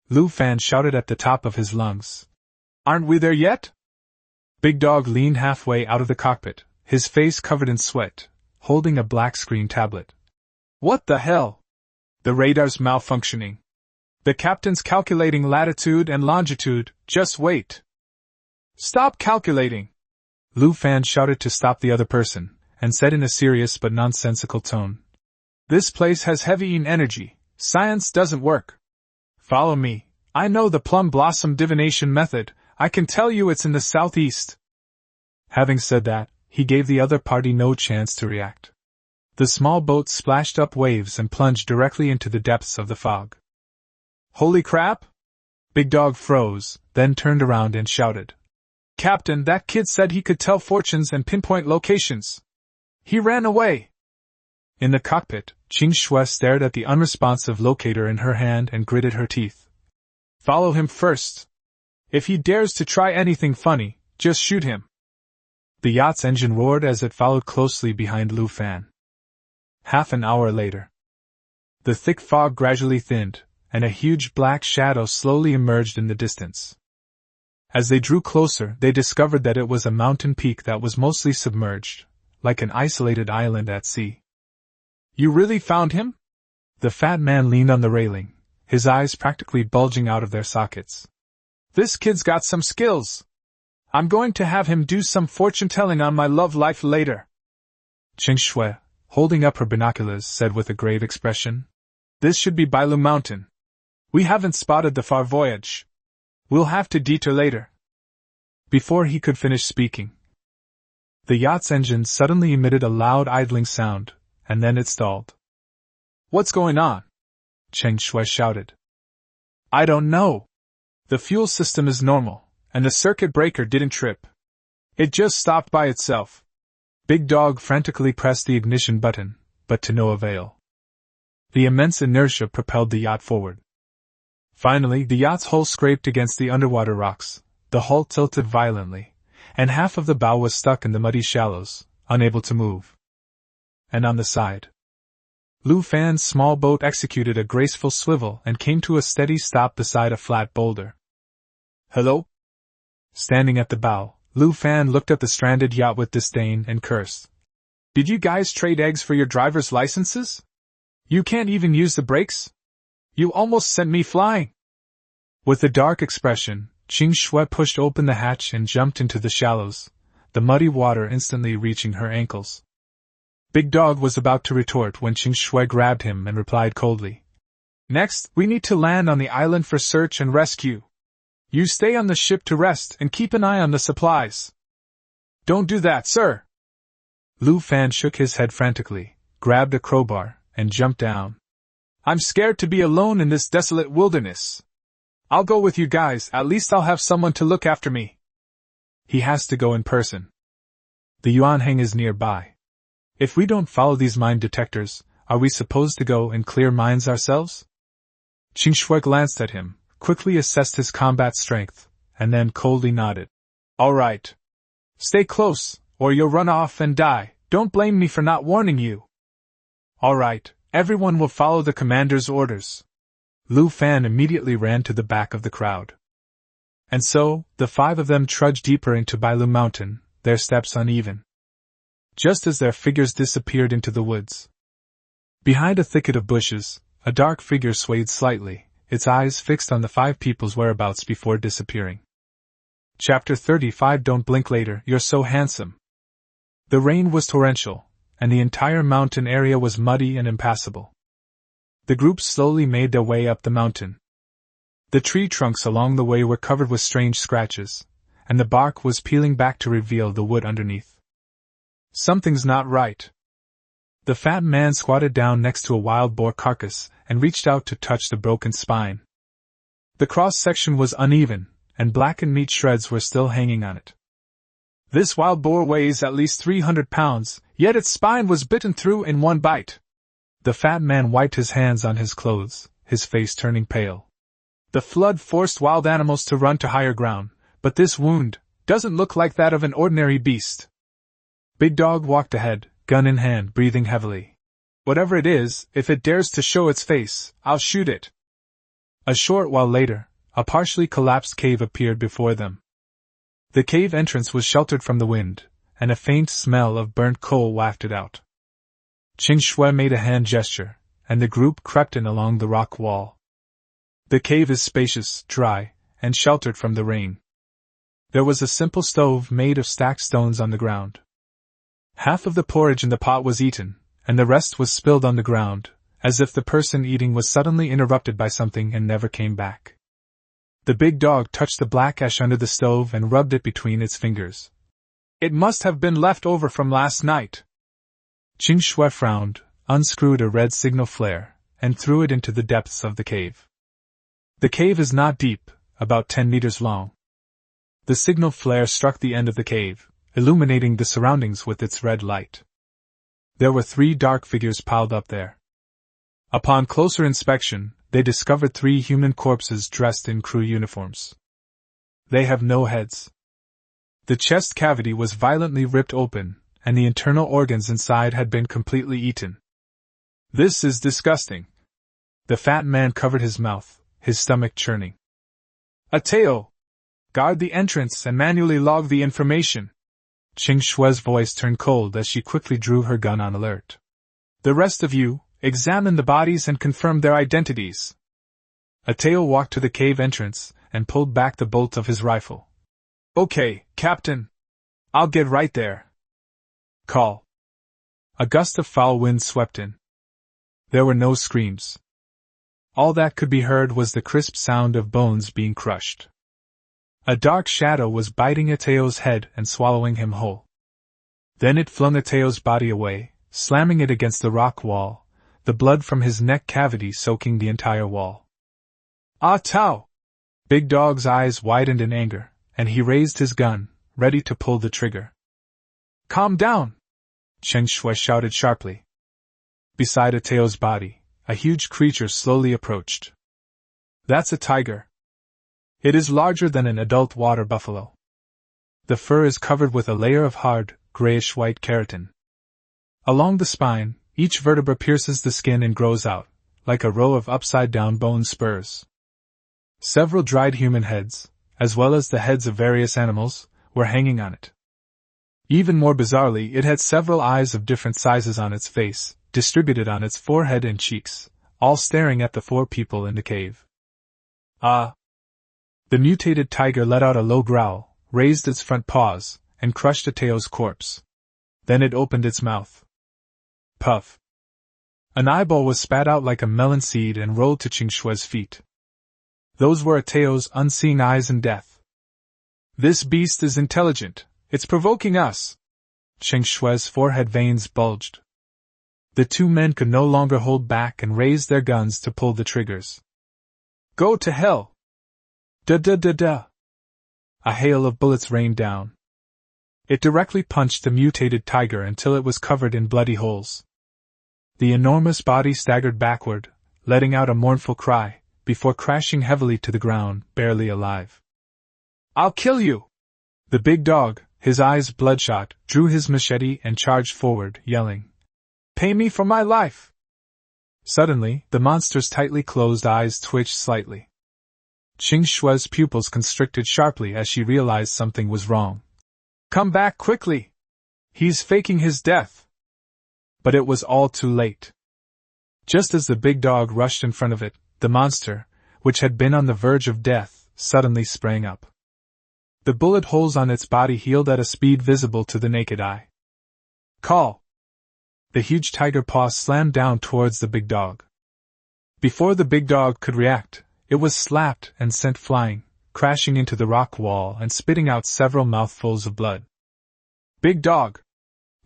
Lu Fan shouted at the top of his lungs. "Aren't we there yet?" Big Dog leaned halfway out of the cockpit, his face covered in sweat, holding a black screen tablet. "What the hell? The radar's malfunctioning. The captain's calculating latitude and longitude, just wait." "Stop calculating!" Lu Fan shouted to stop the other person, and said in a serious but nonsensical tone. "This place has heavy energy. Science doesn't work. Follow me. I know the plum blossom divination method. I can tell you it's in the southeast." Having said that, he gave the other party no chance to react. The small boat splashed up waves and plunged directly into the depths of the fog. "Holy crap!" Big Dog froze, then turned around and shouted. "Captain, that kid said he could tell fortunes and pinpoint locations. He ran away!" In the cockpit, Qing Shui stared at the unresponsive locator in her hand and gritted her teeth. "Follow him first. If he dares to try anything funny, just shoot him." The yacht's engine roared as it followed closely behind Lu Fan. Half an hour later, the thick fog gradually thinned, and a huge black shadow slowly emerged in the distance. As they drew closer, they discovered that it was a mountain peak that was mostly submerged, like an isolated island at sea. "You really found him?" The fat man leaned on the railing, his eyes practically bulging out of their sockets. "This kid's got some skills. I'm going to have him do some fortune-telling on my love life later." Qing Shui, holding up her binoculars, said with a grave expression, "This should be Bailu Mountain. We haven't spotted the far voyage. We'll have to detour later." Before he could finish speaking, the yacht's engine suddenly emitted a loud idling sound, and then it stalled. "What's going on?" Qing Shui shouted. "I don't know. The fuel system is normal, and the circuit breaker didn't trip. It just stopped by itself." Big Dog frantically pressed the ignition button, but to no avail. The immense inertia propelled the yacht forward. Finally, the yacht's hull scraped against the underwater rocks, the hull tilted violently, and half of the bow was stuck in the muddy shallows, unable to move. And on the side, Lu Fan's small boat executed a graceful swivel and came to a steady stop beside a flat boulder. "Hello?" Standing at the bow, Lu Fan looked at the stranded yacht with disdain and cursed. "Did you guys trade eggs for your driver's licenses? You can't even use the brakes? You almost sent me flying!" With a dark expression, Qing Shui pushed open the hatch and jumped into the shallows, the muddy water instantly reaching her ankles. Big Dog was about to retort when Qing Shui grabbed him and replied coldly. "Next, we need to land on the island for search and rescue. You stay on the ship to rest and keep an eye on the supplies." "Don't do that, sir!" Lu Fan shook his head frantically, grabbed a crowbar, and jumped down. "I'm scared to be alone in this desolate wilderness. I'll go with you guys, at least I'll have someone to look after me." He has to go in person. The Yuanheng is nearby. If we don't follow these mine detectors, are we supposed to go and clear mines ourselves? Qing Shui glanced at him, quickly assessed his combat strength, and then coldly nodded. "All right. Stay close, or you'll run off and die. Don't blame me for not warning you." "All right, everyone will follow the commander's orders." Lu Fan immediately ran to the back of the crowd. And so, the five of them trudged deeper into Bailu Mountain, their steps uneven. Just as their figures disappeared into the woods, behind a thicket of bushes, a dark figure swayed slightly, its eyes fixed on the five people's whereabouts before disappearing. Chapter 35. Don't blink later, you're so handsome. The rain was torrential, and the entire mountain area was muddy and impassable. The group slowly made their way up the mountain. The tree trunks along the way were covered with strange scratches, and the bark was peeling back to reveal the wood underneath. "Something's not right." The fat man squatted down next to a wild boar carcass and reached out to touch the broken spine. The cross-section was uneven, and blackened meat shreds were still hanging on it. "This wild boar weighs at least 300 pounds, yet its spine was bitten through in one bite." The fat man wiped his hands on his clothes, his face turning pale. "The flood forced wild animals to run to higher ground, but this wound doesn't look like that of an ordinary beast." Big Dog walked ahead, gun in hand, breathing heavily. "Whatever it is, if it dares to show its face, I'll shoot it." A short while later, a partially collapsed cave appeared before them. The cave entrance was sheltered from the wind, and a faint smell of burnt coal wafted out. Qing Shui made a hand gesture, and the group crept in along the rock wall. The cave is spacious, dry, and sheltered from the rain. There was a simple stove made of stacked stones on the ground. Half of the porridge in the pot was eaten, and the rest was spilled on the ground, as if the person eating was suddenly interrupted by something and never came back. The big dog touched the black ash under the stove and rubbed it between its fingers. It must have been left over from last night. Qing Shui frowned, unscrewed a red signal flare, and threw it into the depths of the cave. The cave is not deep, about 10 meters long. The signal flare struck the end of the cave, illuminating the surroundings with its red light. There were 3 dark figures piled up there. Upon closer inspection, they discovered 3 human corpses dressed in crew uniforms. They have no heads. The chest cavity was violently ripped open, and the internal organs inside had been completely eaten. This is disgusting. The fat man covered his mouth, his stomach churning. Ateo! Guard the entrance and manually log the information. Qing Shui's voice turned cold as she quickly drew her gun on alert. The rest of you, examine the bodies and confirm their identities. Ateo walked to the cave entrance and pulled back the bolt of his rifle. Okay, Captain. I'll get right there. Call. A gust of foul wind swept in. There were no screams. All that could be heard was the crisp sound of bones being crushed. A dark shadow was biting Ateo's head and swallowing him whole. Then it flung Ateo's body away, slamming it against the rock wall, the blood from his neck cavity soaking the entire wall. Ah Tao! Big Dog's eyes widened in anger, and he raised his gun, ready to pull the trigger. Calm down! Qing Shui shouted sharply. Beside Ateo's body, a huge creature slowly approached. That's a tiger. It is larger than an adult water buffalo. The fur is covered with a layer of hard, grayish-white keratin. Along the spine, each vertebra pierces the skin and grows out, like a row of upside-down bone spurs. Several dried human heads, as well as the heads of various animals, were hanging on it. Even more bizarrely, it had several eyes of different sizes on its face, distributed on its forehead and cheeks, all staring at the 4 people in the cave. Ah! The mutated tiger let out a low growl, raised its front paws, and crushed Ateo's corpse. Then it opened its mouth. Puff! An eyeball was spat out like a melon seed and rolled to Qing Shui's feet. Those were Ateo's unseeing eyes in death. This beast is intelligent. It's provoking us. Qing Shui's forehead veins bulged. The 2 men could no longer hold back and raised their guns to pull the triggers. Go to hell! Da-da-da-da! A hail of bullets rained down. It directly punched the mutated tiger until it was covered in bloody holes. The enormous body staggered backward, letting out a mournful cry, before crashing heavily to the ground, barely alive. I'll kill you! The big dog, his eyes bloodshot, drew his machete and charged forward, yelling, Pay me for my life! Suddenly, the monster's tightly closed eyes twitched slightly. Qing Shui's pupils constricted sharply as she realized something was wrong. Come back quickly! He's faking his death! But it was all too late. Just as the big dog rushed in front of it, the monster, which had been on the verge of death, suddenly sprang up. The bullet holes on its body healed at a speed visible to the naked eye. Call! The huge tiger paw slammed down towards the big dog. Before the big dog could react, it was slapped and sent flying, crashing into the rock wall and spitting out several mouthfuls of blood. Big dog!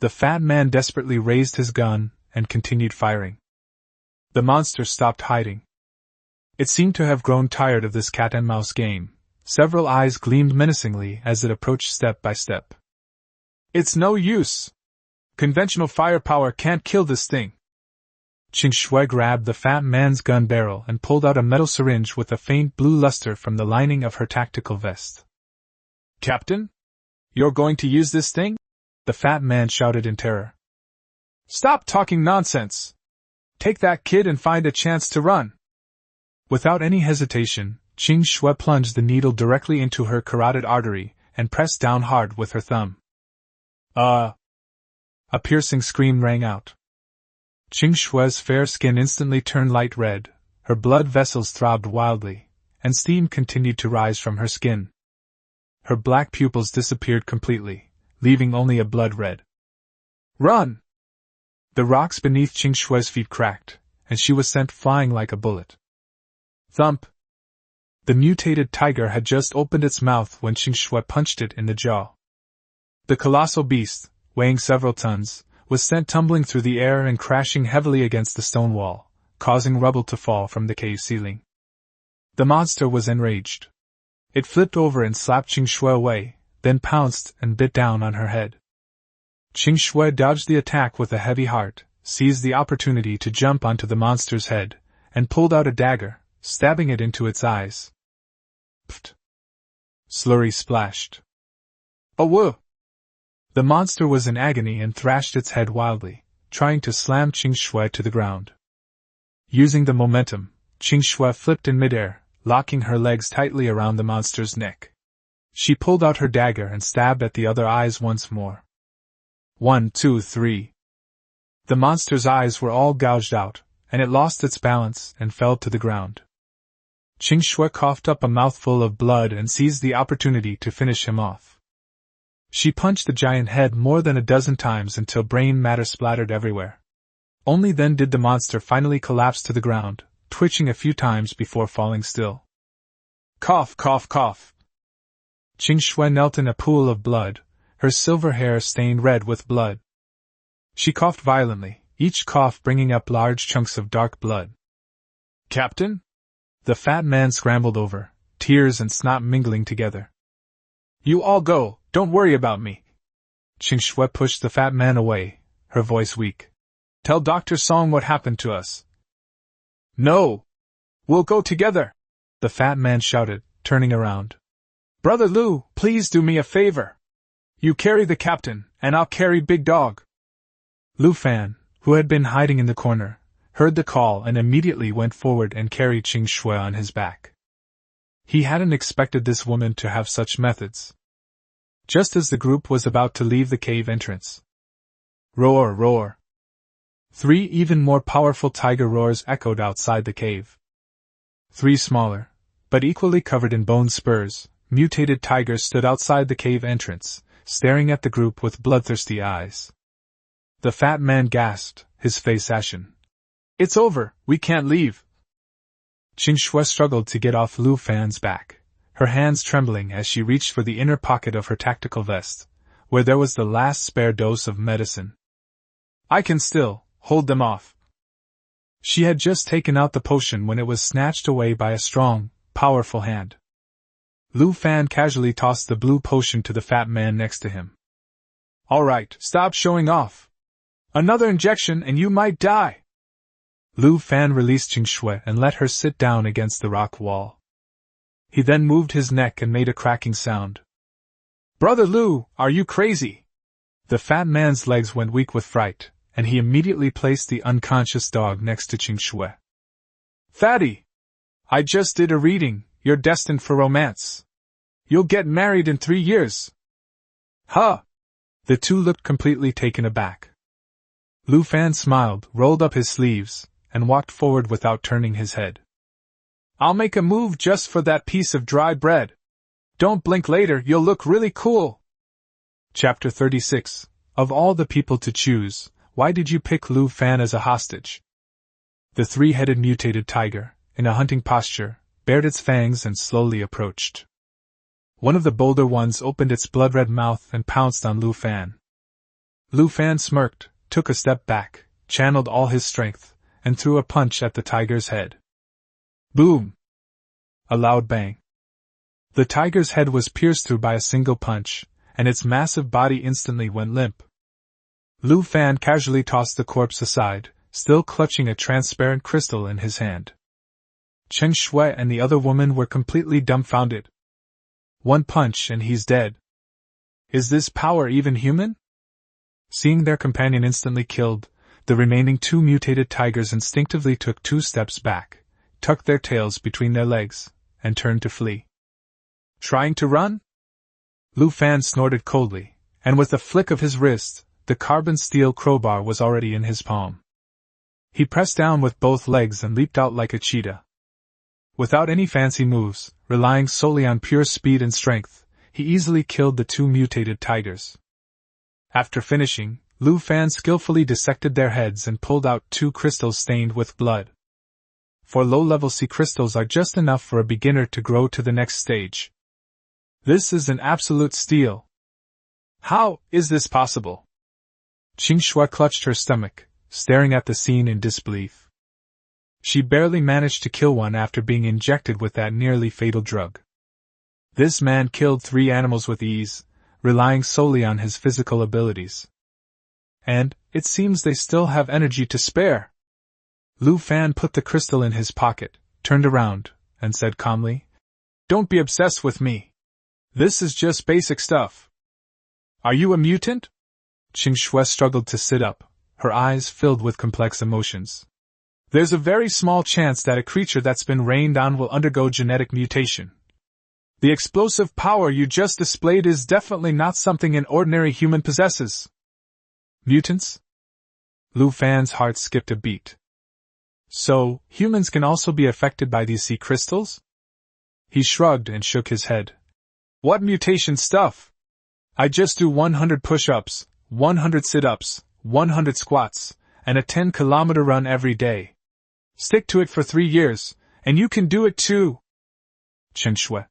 The fat man desperately raised his gun and continued firing. The monster stopped hiding. It seemed to have grown tired of this cat-and-mouse game. Several eyes gleamed menacingly as it approached step by step. It's no use! Conventional firepower can't kill this thing! Qing Shui grabbed the fat man's gun barrel and pulled out a metal syringe with a faint blue luster from the lining of her tactical vest. Captain? You're going to use this thing? The fat man shouted in terror. Stop talking nonsense! Take that kid and find a chance to run! Without any hesitation, Qing Shui plunged the needle directly into her carotid artery and pressed down hard with her thumb. A piercing scream rang out. Qing Shui's fair skin instantly turned light red, her blood vessels throbbed wildly, and steam continued to rise from her skin. Her black pupils disappeared completely, leaving only a blood red. Run! The rocks beneath Qing Shui's feet cracked, and she was sent flying like a bullet. Thump! The mutated tiger had just opened its mouth when Qing Shui punched it in the jaw. The colossal beast, weighing several tons, was sent tumbling through the air and crashing heavily against the stone wall, causing rubble to fall from the cave ceiling. The monster was enraged. It flipped over and slapped Qing Shui away, then pounced and bit down on her head. Qing Shui dodged the attack with a heavy heart, seized the opportunity to jump onto the monster's head, and pulled out a dagger, stabbing it into its eyes. Pfft! Slurry splashed. Oh whoa! The monster was in agony and thrashed its head wildly, trying to slam Qing Shui to the ground. Using the momentum, Qing Shui flipped in midair, locking her legs tightly around the monster's neck. She pulled out her dagger and stabbed at the other eyes once more. 1, 2, 3. The monster's eyes were all gouged out, and it lost its balance and fell to the ground. Qing Shui coughed up a mouthful of blood and seized the opportunity to finish him off. She punched the giant head more than a dozen times until brain matter splattered everywhere. Only then did the monster finally collapse to the ground, twitching a few times before falling still. Cough, cough, cough. Qing Shui knelt in a pool of blood, her silver hair stained red with blood. She coughed violently, each cough bringing up large chunks of dark blood. Captain? The fat man scrambled over, tears and snot mingling together. You all go, don't worry about me. Qing Shui pushed the fat man away, her voice weak. Tell Dr. Song what happened to us. No! We'll go together! The fat man shouted, turning around. Brother Lu, please do me a favor. You carry the captain, and I'll carry Big Dog. Lu Fan, who had been hiding in the corner, heard the call and immediately went forward and carried Qing Shui on his back. He hadn't expected this woman to have such methods. Just as the group was about to leave the cave entrance. Roar, roar. 3 even more powerful tiger roars echoed outside the cave. 3 smaller, but equally covered in bone spurs, mutated tigers stood outside the cave entrance, staring at the group with bloodthirsty eyes. The fat man gasped, his face ashen. It's over, we can't leave. Qing Shui struggled to get off Lu Fan's back, her hands trembling as she reached for the inner pocket of her tactical vest, where there was the last spare dose of medicine. I can still hold them off. She had just taken out the potion when it was snatched away by a strong, powerful hand. Lu Fan casually tossed the blue potion to the fat man next to him. All right, stop showing off. Another injection and you might die. Lu Fan released Qing Shui and let her sit down against the rock wall. He then moved his neck and made a cracking sound. Brother Lu, are you crazy? The fat man's legs went weak with fright, and he immediately placed the unconscious dog next to Qing Shui. Fatty! I just did a reading, you're destined for romance. You'll get married in 3 years. Huh! The two looked completely taken aback. Lu Fan smiled, rolled up his sleeves, and walked forward without turning his head. I'll make a move just for that piece of dry bread. Don't blink later, you'll look really cool. Chapter 36. Of all the people to choose, why did you pick Lu Fan as a hostage? The 3-headed mutated tiger, in a hunting posture, bared its fangs and slowly approached. One of the bolder ones opened its blood-red mouth and pounced on Lu Fan. Lu Fan smirked, took a step back, channeled all his strength, and threw a punch at the tiger's head. Boom! A loud bang. The tiger's head was pierced through by a single punch, and its massive body instantly went limp. Lu Fan casually tossed the corpse aside, still clutching a transparent crystal in his hand. Qing Shui and the other woman were completely dumbfounded. One punch and he's dead. Is this power even human? Seeing their companion instantly killed, the remaining 2 mutated tigers instinctively took 2 steps back, tucked their tails between their legs, and turned to flee. Trying to run? Lu Fan snorted coldly, and with a flick of his wrist, the carbon steel crowbar was already in his palm. He pressed down with both legs and leaped out like a cheetah. Without any fancy moves, relying solely on pure speed and strength, he easily killed the 2 mutated tigers. After finishing, Lu Fan skillfully dissected their heads and pulled out 2 crystals stained with blood. For low-level sea crystals are just enough for a beginner to grow to the next stage. This is an absolute steal. How is this possible? Qing Shui clutched her stomach, staring at the scene in disbelief. She barely managed to kill one after being injected with that nearly fatal drug. This man killed 3 animals with ease, relying solely on his physical abilities. And, it seems they still have energy to spare. Lu Fan put the crystal in his pocket, turned around, and said calmly, "Don't be obsessed with me. This is just basic stuff." "Are you a mutant?" Qing Shui struggled to sit up, her eyes filled with complex emotions. "There's a very small chance that a creature that's been rained on will undergo genetic mutation. The explosive power you just displayed is definitely not something an ordinary human possesses." "Mutants?" Lu Fan's heart skipped a beat. "So, humans can also be affected by these sea crystals?" He shrugged and shook his head. "What mutation stuff? I just do 100 push-ups, 100 sit-ups, 100 squats, and a 10-kilometer run every day. Stick to it for 3 years, and you can do it too." Qing Shui.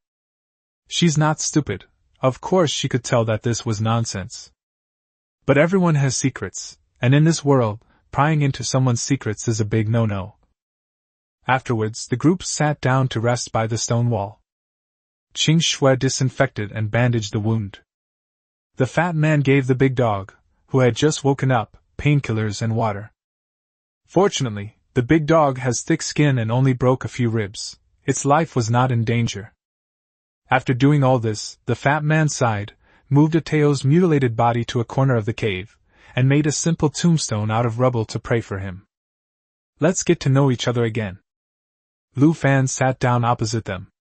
She's not stupid. Of course she could tell that this was nonsense. But everyone has secrets, and in this world, prying into someone's secrets is a big no-no. Afterwards, the group sat down to rest by the stone wall. Qing Shui disinfected and bandaged the wound. The fat man gave the big dog, who had just woken up, painkillers and water. Fortunately, the big dog has thick skin and only broke a few ribs. Its life was not in danger. After doing all this, the fat man sighed, moved Ateo's mutilated body to a corner of the cave, and made a simple tombstone out of rubble to pray for him. "Let's get to know each other again." Lu Fan sat down opposite them.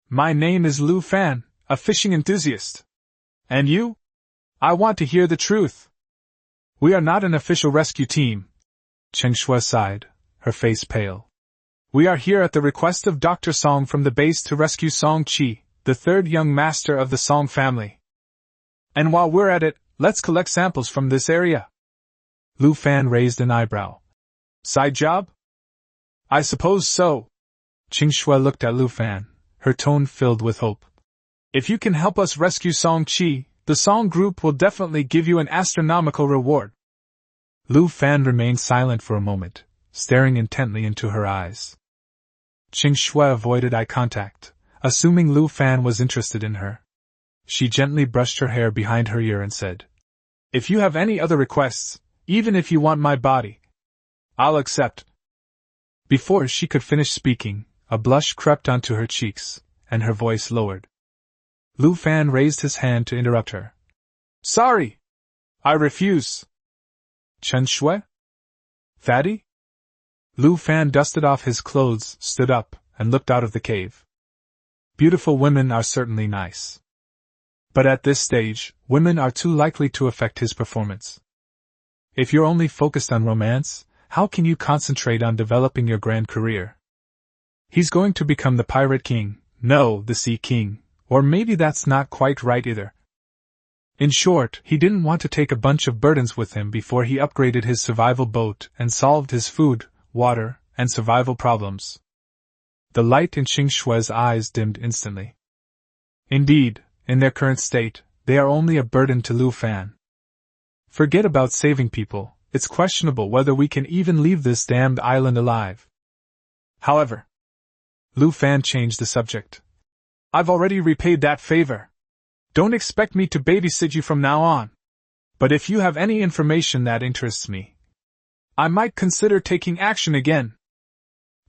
"My name is Lu Fan, a fishing enthusiast. And you? I want to hear the truth." "We are not an official rescue team." Qing Shui sighed, her face pale. "We are here at the request of Dr. Song from the base to rescue Song Qi, the 3rd young master of the Song family. And while we're at it, let's collect samples from this area." Lu Fan raised an eyebrow. "Side job?" "I suppose so." Qing Shui looked at Lu Fan, her tone filled with hope. "If you can help us rescue Song Qi, the Song group will definitely give you an astronomical reward." Lu Fan remained silent for a moment, staring intently into her eyes. Qing Shui avoided eye contact, assuming Lu Fan was interested in her. She gently brushed her hair behind her ear and said, "If you have any other requests, even if you want my body, I'll accept." Before she could finish speaking, a blush crept onto her cheeks, and her voice lowered. Lu Fan raised his hand to interrupt her. "Sorry! I refuse." "Chen Shui? Fatty?" Lu Fan dusted off his clothes, stood up, and looked out of the cave. Beautiful women are certainly nice. But at this stage, women are too likely to affect his performance. If you're only focused on romance, how can you concentrate on developing your grand career? He's going to become the Pirate King, no, the Sea King, or maybe that's not quite right either. In short, he didn't want to take a bunch of burdens with him before he upgraded his survival boat and solved his food, water, and survival problems. The light in Qing Shui's eyes dimmed instantly. Indeed, in their current state, they are only a burden to Lu Fan. Forget about saving people, it's questionable whether we can even leave this damned island alive. However, Lu Fan changed the subject. "I've already repaid that favor. Don't expect me to babysit you from now on. But if you have any information that interests me, I might consider taking action again."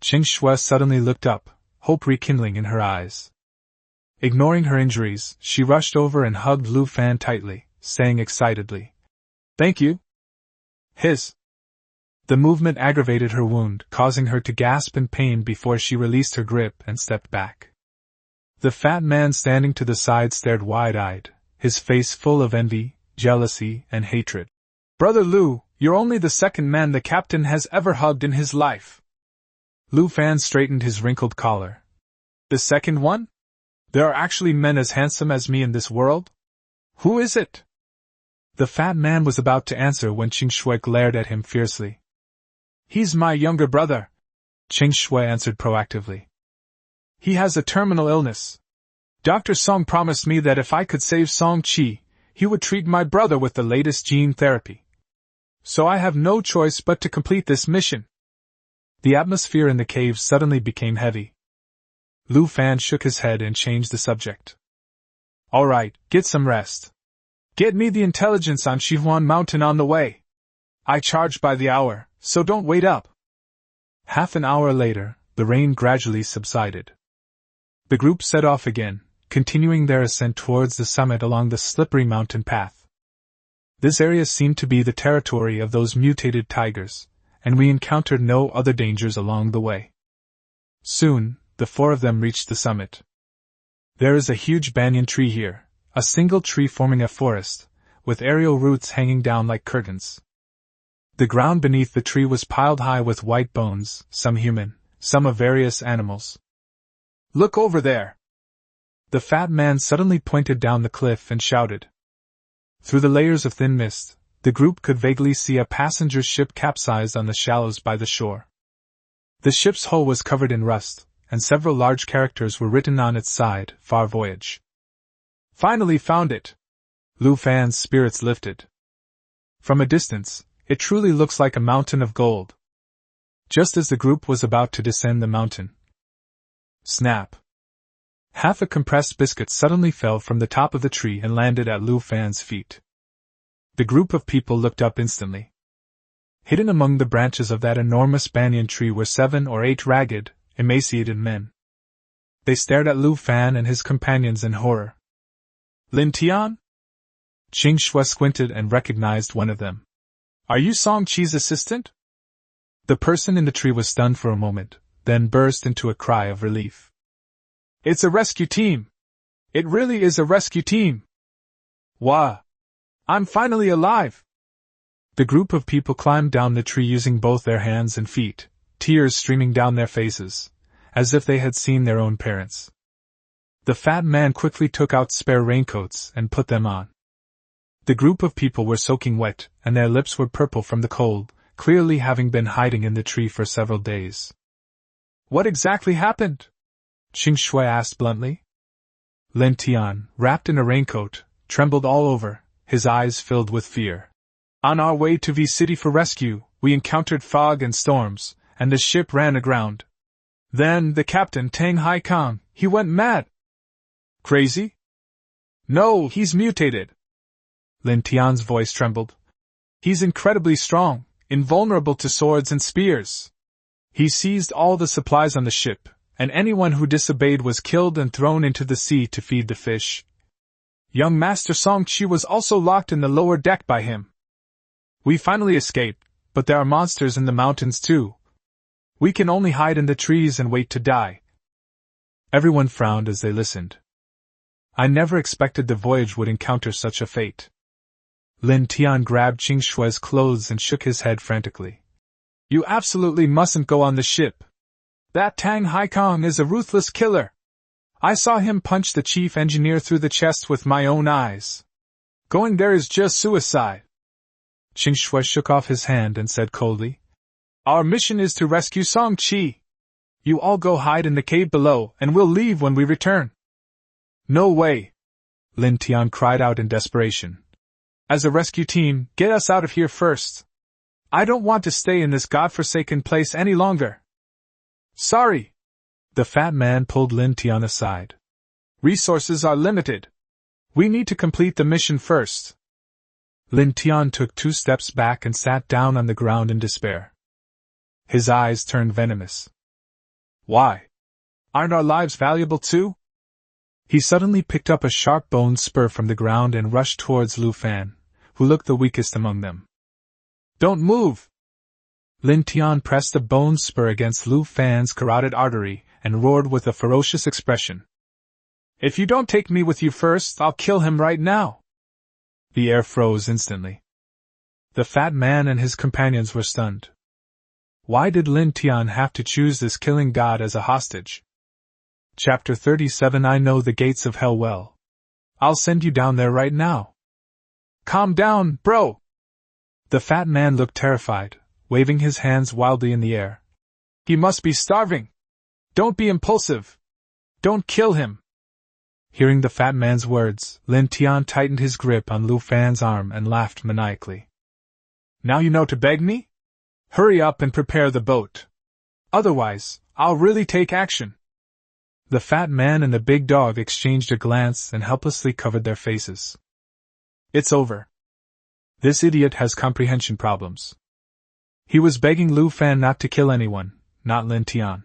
Qing Shui suddenly looked up, hope rekindling in her eyes. Ignoring her injuries, she rushed over and hugged Lu Fan tightly, saying excitedly, "Thank you." The movement aggravated her wound, causing her to gasp in pain before she released her grip and stepped back. The fat man standing to the side stared wide-eyed, his face full of envy, jealousy, and hatred. "Brother Lu, you're only the second man the captain has ever hugged in his life." Lu Fan straightened his wrinkled collar. "The second one? There are actually men as handsome as me in this world? Who is it?" The fat man was about to answer when Qing Shui glared at him fiercely. "He's my younger brother," Qing Shui answered proactively. "He has a terminal illness. Dr. Song promised me that if I could save Song Qi, he would treat my brother with the latest gene therapy. So I have no choice but to complete this mission. The atmosphere in the cave suddenly became heavy. Lu Fan shook his head and changed the subject. All right, get some rest. Get me the intelligence on Shihuan Mountain on the way. I charge by the hour, so don't wait up. Half an hour later, the rain gradually subsided. The group set off again, continuing their ascent towards the summit along the slippery mountain path. This area seemed to be the territory of those mutated tigers, and we encountered no other dangers along the way. Soon, the four of them reached the summit. There is a huge banyan tree here, a single tree forming a forest, with aerial roots hanging down like curtains. The ground beneath the tree was piled high with white bones, some human, some of various animals. Look over there! The fat man suddenly pointed down the cliff and shouted. Through the layers of thin mist, the group could vaguely see a passenger ship capsized on the shallows by the shore. The ship's hull was covered in rust, and several large characters were written on its side, "Far Voyage." Finally found it! Lu Fan's spirits lifted. From a distance, it truly looks like a mountain of gold. Just as the group was about to descend the mountain. Snap! Half a compressed biscuit suddenly fell from the top of the tree and landed at Lu Fan's feet. The group of people looked up instantly. Hidden among the branches of that enormous banyan tree were 7 or 8 ragged, emaciated men. They stared at Lu Fan and his companions in horror. Lin Tian? Qing Shui squinted and recognized one of them. Are you Song Qi's assistant? The person in the tree was stunned for a moment, then burst into a cry of relief. It's a rescue team! It really is a rescue team! Wah! I'm finally alive! The group of people climbed down the tree using both their hands and feet, tears streaming down their faces, as if they had seen their own parents. The fat man quickly took out spare raincoats and put them on. The group of people were soaking wet, and their lips were purple from the cold, clearly having been hiding in the tree for several days. What exactly happened? Qing Shui asked bluntly. Lin Tian, wrapped in a raincoat, trembled all over, his eyes filled with fear. On our way to V City for rescue, we encountered fog and storms, and the ship ran aground. Then the captain Tang Haikang, he went mad. Crazy? No, he's mutated. Lin Tian's voice trembled. He's incredibly strong, invulnerable to swords and spears. He seized all the supplies on the ship, and anyone who disobeyed was killed and thrown into the sea to feed the fish. Young Master Song Qi was also locked in the lower deck by him. We finally escaped, but there are monsters in the mountains too. We can only hide in the trees and wait to die. Everyone frowned as they listened. I never expected the voyage would encounter such a fate. Lin Tian grabbed Qing Shui's clothes and shook his head frantically. You absolutely mustn't go on the ship. That Tang Haikang is a ruthless killer. I saw him punch the chief engineer through the chest with my own eyes. Going there is just suicide. Qing Shui shook off his hand and said coldly, Our mission is to rescue Song Qi. You all go hide in the cave below and we'll leave when we return. No way! Lin Tian cried out in desperation. As a rescue team, get us out of here first. I don't want to stay in this godforsaken place any longer. Sorry. The fat man pulled Lin Tian aside. Resources are limited. We need to complete the mission first. Lin Tian took 2 steps back and sat down on the ground in despair. His eyes turned venomous. Why? Aren't our lives valuable too? He suddenly picked up a sharp bone spur from the ground and rushed towards Lu Fan, who looked the weakest among them. Don't move! Lin Tian pressed the bone spur against Lu Fan's carotid artery and roared with a ferocious expression. If you don't take me with you first, I'll kill him right now! The air froze instantly. The fat man and his companions were stunned. Why did Lin Tian have to choose this killing god as a hostage? Chapter 37 I know the gates of hell well. I'll send you down there right now. Calm down, bro! The fat man looked terrified, waving his hands wildly in the air. He must be starving! Don't be impulsive! Don't kill him! Hearing the fat man's words, Lin Tian tightened his grip on Lu Fan's arm and laughed maniacally. Now you know to beg me? Hurry up and prepare the boat. Otherwise, I'll really take action. The fat man and the big dog exchanged a glance and helplessly covered their faces. It's over. This idiot has comprehension problems. He was begging Lu Fan not to kill anyone, not Lin Tian.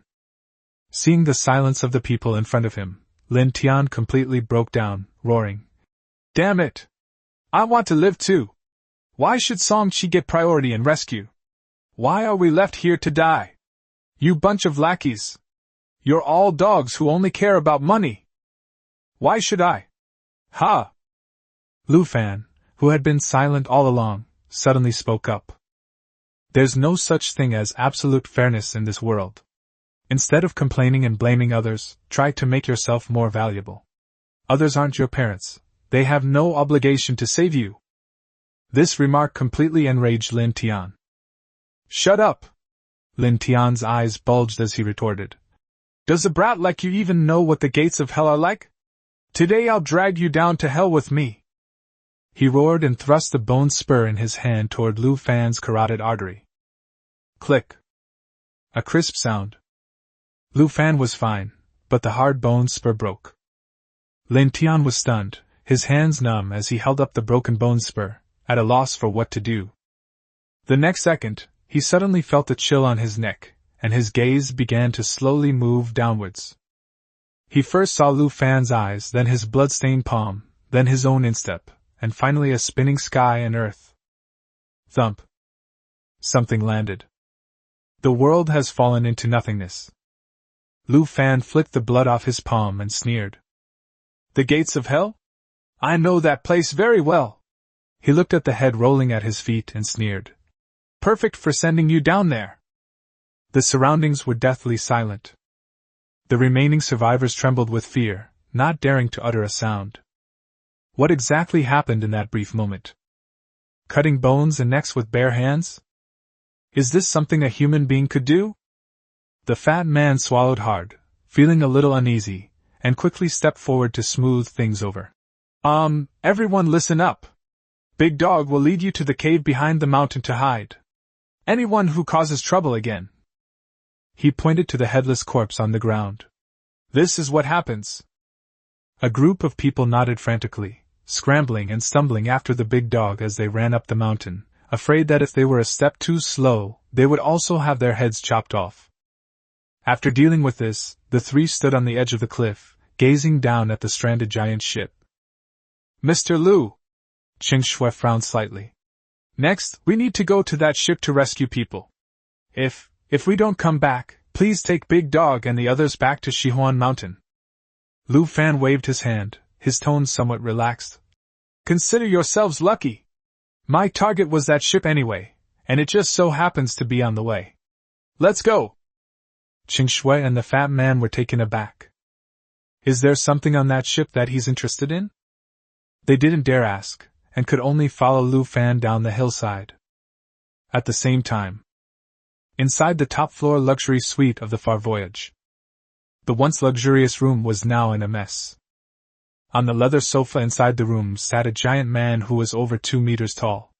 Seeing the silence of the people in front of him, Lin Tian completely broke down, roaring. Damn it! I want to live too! Why should Song Chi get priority and rescue? Why are we left here to die? You bunch of lackeys! You're all dogs who only care about money! Why should I? Ha! Lu Fan, who had been silent all along, suddenly spoke up. There's no such thing as absolute fairness in this world. Instead of complaining and blaming others, try to make yourself more valuable. Others aren't your parents. They have no obligation to save you. This remark completely enraged Lin Tian. Shut up! Lin Tian's eyes bulged as he retorted. Does a brat like you even know what the gates of hell are like? Today I'll drag you down to hell with me. He roared and thrust the bone spur in his hand toward Lu Fan's carotid artery. Click. A crisp sound. Lu Fan was fine, but the hard bone spur broke. Lin Tian was stunned, his hands numb as he held up the broken bone spur, at a loss for what to do. The next second, he suddenly felt a chill on his neck, and his gaze began to slowly move downwards. He first saw Lu Fan's eyes, then his blood-stained palm, then his own instep, and finally a spinning sky and earth. Thump. Something landed. The world has fallen into nothingness. Lu Fan flicked the blood off his palm and sneered. The gates of hell? I know that place very well. He looked at the head rolling at his feet and sneered. Perfect for sending you down there. The surroundings were deathly silent. The remaining survivors trembled with fear, not daring to utter a sound. What exactly happened in that brief moment? Cutting bones and necks with bare hands? Is this something a human being could do? The fat man swallowed hard, feeling a little uneasy, and quickly stepped forward to smooth things over. Everyone listen up. Big Dog will lead you to the cave behind the mountain to hide. Anyone who causes trouble again. He pointed to the headless corpse on the ground. This is what happens. A group of people nodded frantically, scrambling and stumbling after the big dog as they ran up the mountain, afraid that if they were a step too slow, they would also have their heads chopped off. After dealing with this, the three stood on the edge of the cliff, gazing down at the stranded giant ship. Mr. Lu! Qing Shui frowned slightly. Next, we need to go to that ship to rescue people. If we don't come back, please take Big Dog and the others back to Shihuan Mountain. Lu Fan waved his hand, his tone somewhat relaxed. Consider yourselves lucky. My target was that ship anyway, and it just so happens to be on the way. Let's go! Qing Shui and the fat man were taken aback. Is there something on that ship that he's interested in? They didn't dare ask, and could only follow Lu Fan down the hillside. At the same time, inside the top-floor luxury suite of the Far Voyage, the once luxurious room was now in a mess. On the leather sofa inside the room sat a giant man who was over 2 meters tall.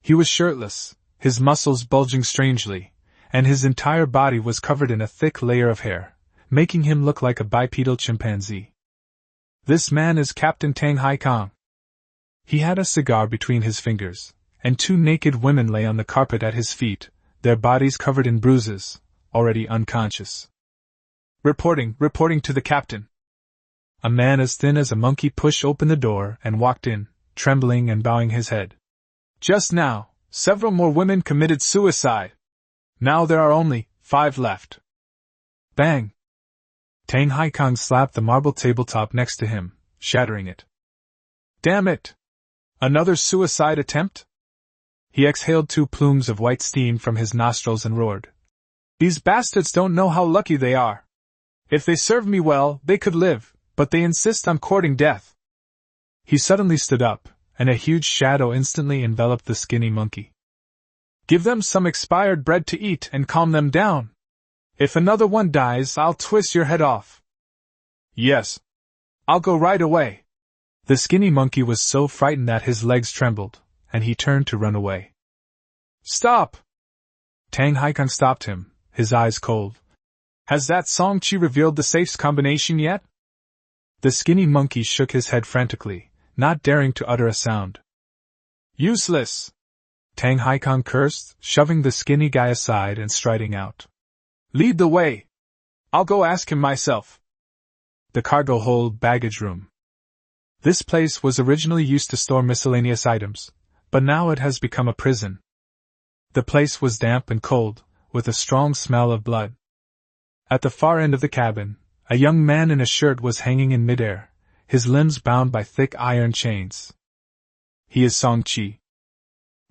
He was shirtless, his muscles bulging strangely, and his entire body was covered in a thick layer of hair, making him look like a bipedal chimpanzee. This man is Captain Tang Haikong. He had a cigar between his fingers, and 2 naked women lay on the carpet at his feet, their bodies covered in bruises, already unconscious. Reporting to the captain. A man as thin as a monkey pushed open the door and walked in, trembling and bowing his head. Just now, several more women committed suicide. Now there are only 5 left. Bang! Tang Haikong slapped the marble tabletop next to him, shattering it. Damn it! Another suicide attempt? He exhaled 2 plumes of white steam from his nostrils and roared. These bastards don't know how lucky they are. If they served me well, they could live, but they insist on courting death. He suddenly stood up, and a huge shadow instantly enveloped the skinny monkey. Give them some expired bread to eat and calm them down. If another one dies, I'll twist your head off. Yes. I'll go right away. The skinny monkey was so frightened that his legs trembled, and he turned to run away. Stop! Tang Haikang stopped him, his eyes cold. Has that Song Chi revealed the safe's combination yet? The skinny monkey shook his head frantically, not daring to utter a sound. Useless! Tang Haikang cursed, shoving the skinny guy aside and striding out. Lead the way! I'll go ask him myself. The cargo hold baggage room. This place was originally used to store miscellaneous items, but now it has become a prison. The place was damp and cold, with a strong smell of blood. At the far end of the cabin, a young man in a shirt was hanging in midair, his limbs bound by thick iron chains. He is Song Chi.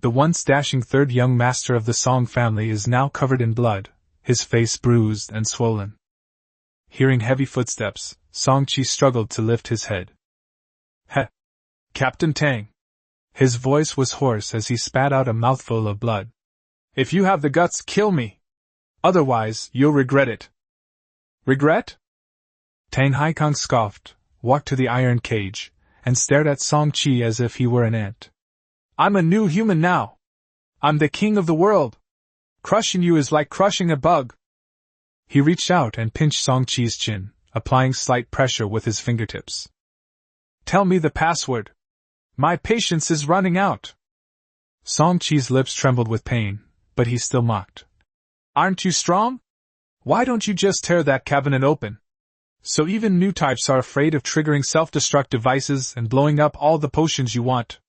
The once dashing third young master of the Song family is now covered in blood, his face bruised and swollen. Hearing heavy footsteps, Song Chi struggled to lift his head. Heh! Captain Tang! His voice was hoarse as he spat out a mouthful of blood. If you have the guts, kill me! Otherwise, you'll regret it. Regret? Tang Haikang scoffed, walked to the iron cage, and stared at Song Chi as if he were an ant. I'm a new human now. I'm the king of the world. Crushing you is like crushing a bug. He reached out and pinched Song Chi's chin, applying slight pressure with his fingertips. Tell me the password. My patience is running out. Song Chi's lips trembled with pain, but he still mocked. Aren't you strong? Why don't you just tear that cabinet open? So even new types are afraid of triggering self-destruct devices and blowing up all the potions you want.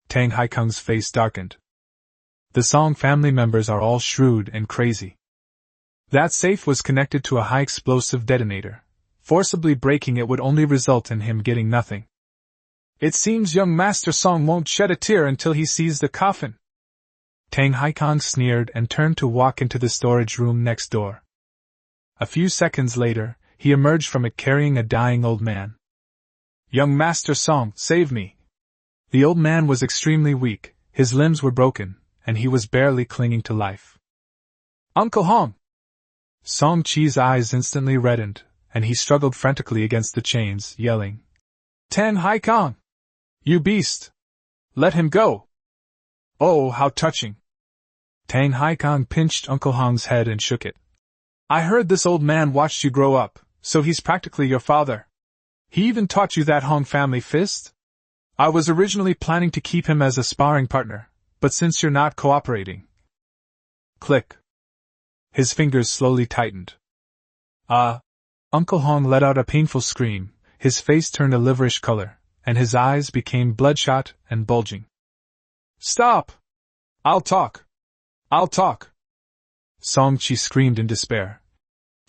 Tang Haikang's face darkened. The Song family members are all shrewd and crazy. That safe was connected to a high-explosive detonator. Forcibly breaking it would only result in him getting nothing. It seems young Master Song won't shed a tear until he sees the coffin. Tang Haikang sneered and turned to walk into the storage room next door. A few seconds later, he emerged from it carrying a dying old man. Young Master Song, save me! The old man was extremely weak, his limbs were broken, and he was barely clinging to life. Uncle Hong! Song Chi's eyes instantly reddened, and he struggled frantically against the chains, yelling, Tang Haikang! You beast! Let him go! Oh, how touching! Tang Haikang pinched Uncle Hong's head and shook it. I heard this old man watched you grow up, so he's practically your father. He even taught you that Hong family fist? I was originally planning to keep him as a sparring partner, but since you're not cooperating... Click. His fingers slowly tightened. Uncle Hong let out a painful scream, his face turned a liverish color, and his eyes became bloodshot and bulging. Stop! I'll talk! I'll talk! Song Chi screamed in despair.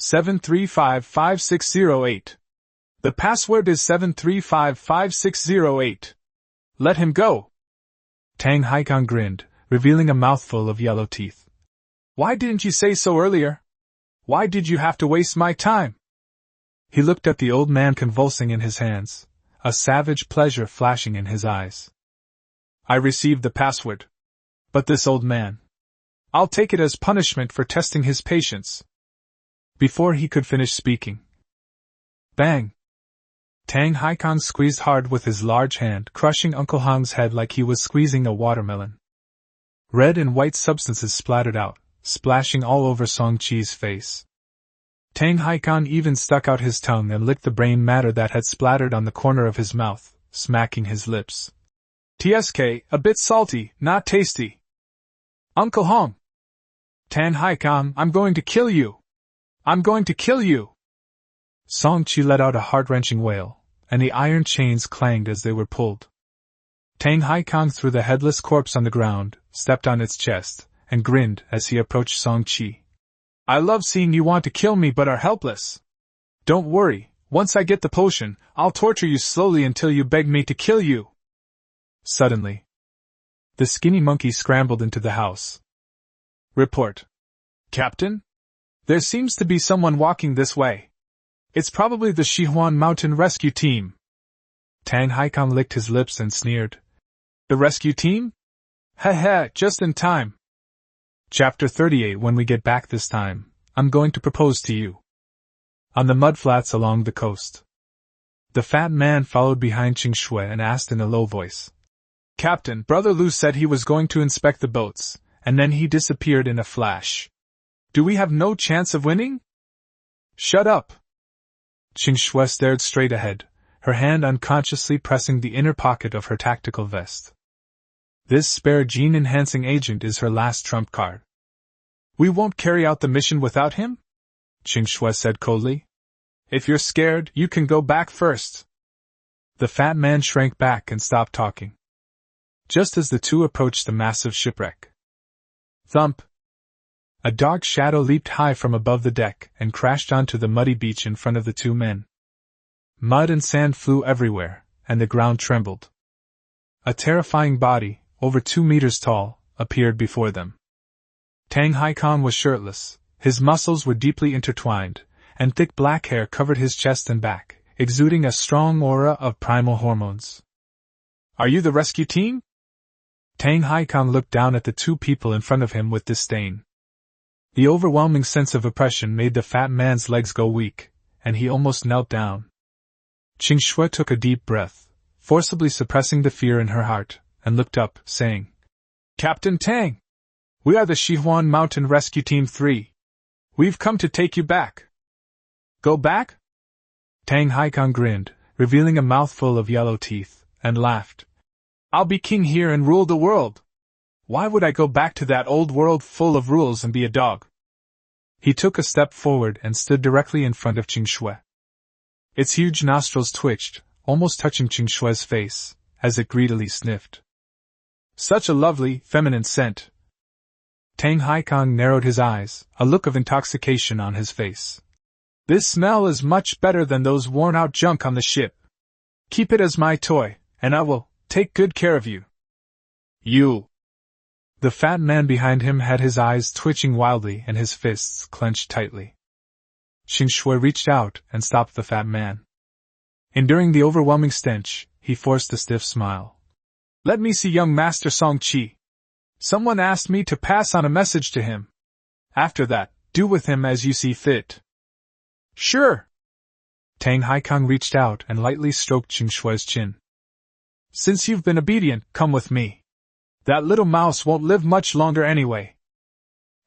7355608. The password is 7355608. Let him go! Tang Haikang grinned, revealing a mouthful of yellow teeth. Why didn't you say so earlier? Why did you have to waste my time? He looked at the old man convulsing in his hands, a savage pleasure flashing in his eyes. I received the password. But this old man. I'll take it as punishment for testing his patience. Before he could finish speaking. Bang! Tang Haikang squeezed hard with his large hand, crushing Uncle Hong's head like he was squeezing a watermelon. Red and white substances splattered out, splashing all over Song Chi's face. Tang Haikang even stuck out his tongue and licked the brain matter that had splattered on the corner of his mouth, smacking his lips. TSK, a bit salty, not tasty. Uncle Hong! Tang Haikang, I'm going to kill you! I'm going to kill you! Song Chi let out a heart-wrenching wail, and the iron chains clanged as they were pulled. Tang Haikang threw the headless corpse on the ground, stepped on its chest, and grinned as he approached Song Chi. I love seeing you want to kill me but are helpless. Don't worry, once I get the potion, I'll torture you slowly until you beg me to kill you. Suddenly, the skinny monkey scrambled into the house. Report. Captain? There seems to be someone walking this way. It's probably the Shihuan Mountain Rescue Team. Tang Haikang licked his lips and sneered. The rescue team? Heh, just in time. Chapter 38. When we get back this time, I'm going to propose to you. On the mudflats along the coast. The fat man followed behind Qing Shui and asked in a low voice. Captain, Brother Lu said he was going to inspect the boats, and then he disappeared in a flash. Do we have no chance of winning? Shut up! Qing Shui stared straight ahead, her hand unconsciously pressing the inner pocket of her tactical vest. This spare gene-enhancing agent is her last trump card. We won't carry out the mission without him? Qing Shui said coldly. If you're scared, you can go back first. The fat man shrank back and stopped talking. Just as the two approached the massive shipwreck. Thump! A dark shadow leaped high from above the deck and crashed onto the muddy beach in front of the two men. Mud and sand flew everywhere, and the ground trembled. A terrifying body, over 2 meters tall, appeared before them. Tang Haikang was shirtless, his muscles were deeply intertwined, and thick black hair covered his chest and back, exuding a strong aura of primal hormones. Are you the rescue team? Tang Haikang looked down at the two people in front of him with disdain. The overwhelming sense of oppression made the fat man's legs go weak, and he almost knelt down. Qing Shui took a deep breath, forcibly suppressing the fear in her heart, and looked up, saying, Captain Tang! We are the Shihuan Mountain Rescue Team 3. We've come to take you back. Go back? Tang Haikang grinned, revealing a mouthful of yellow teeth, and laughed. I'll be king here and rule the world. Why would I go back to that old world full of rules and be a dog? He took a step forward and stood directly in front of Qing Shui. Its huge nostrils twitched, almost touching Qing Shui's face, as it greedily sniffed. Such a lovely, feminine scent. Tang Haikang narrowed his eyes, a look of intoxication on his face. This smell is much better than those worn-out junk on the ship. Keep it as my toy, and I will take good care of you. You! The fat man behind him had his eyes twitching wildly and his fists clenched tightly. Qing Shui reached out and stopped the fat man. Enduring the overwhelming stench, he forced a stiff smile. Let me see young Master Song Qi. Someone asked me to pass on a message to him. After that, do with him as you see fit. Sure. Tang Haikang reached out and lightly stroked Qing Shui's chin. Since you've been obedient, come with me. That little mouse won't live much longer anyway.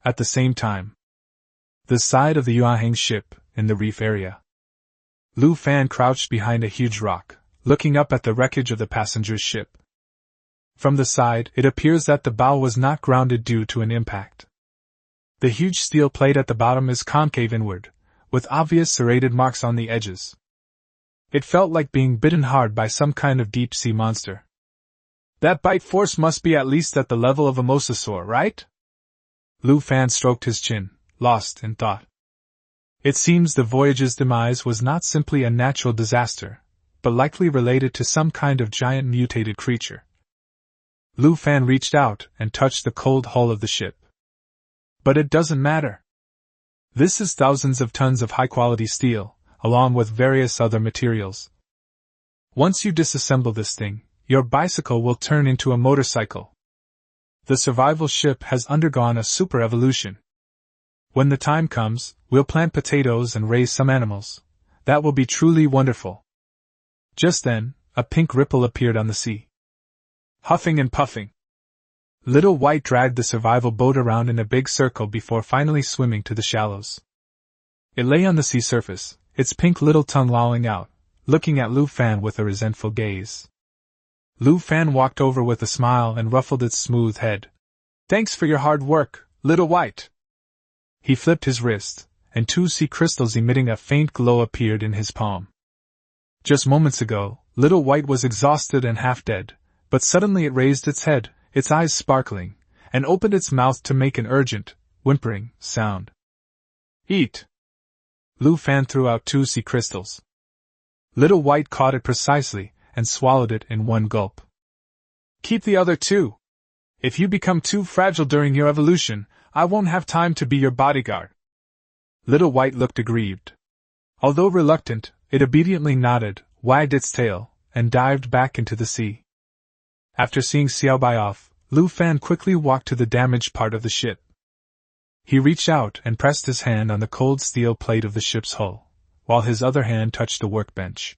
At the same time, the side of the Yuanheng ship, in the reef area. Lu Fan crouched behind a huge rock, looking up at the wreckage of the passenger's ship. From the side, it appears that the bow was not grounded due to an impact. The huge steel plate at the bottom is concave inward, with obvious serrated marks on the edges. It felt like being bitten hard by some kind of deep-sea monster. That bite force must be at least at the level of a mosasaur, right? Lu Fan stroked his chin, lost in thought. It seems the voyage's demise was not simply a natural disaster, but likely related to some kind of giant mutated creature. Lu Fan reached out and touched the cold hull of the ship. But it doesn't matter. This is thousands of tons of high-quality steel, along with various other materials. Once you disassemble this thing, your bicycle will turn into a motorcycle. The survival ship has undergone a super evolution. When the time comes, we'll plant potatoes and raise some animals. That will be truly wonderful. Just then, a pink ripple appeared on the sea. Huffing and puffing. Little White dragged the survival boat around in a big circle before finally swimming to the shallows. It lay on the sea surface, its pink little tongue lolling out, looking at Lu Fan with a resentful gaze. Lu Fan walked over with a smile and ruffled its smooth head. Thanks for your hard work, Little White. He flipped his wrist, and 2 sea crystals emitting a faint glow appeared in his palm. Just moments ago, Little White was exhausted and half dead, but suddenly it raised its head, its eyes sparkling, and opened its mouth to make an urgent, whimpering sound. Eat! Lu Fan threw out 2 sea crystals. Little White caught it precisely, and swallowed it in one gulp. Keep the other 2. If you become too fragile during your evolution, I won't have time to be your bodyguard. Little White looked aggrieved. Although reluctant, it obediently nodded, wagged its tail, and dived back into the sea. After seeing Xiaobai off, Lu Fan quickly walked to the damaged part of the ship. He reached out and pressed his hand on the cold steel plate of the ship's hull, while his other hand touched the workbench.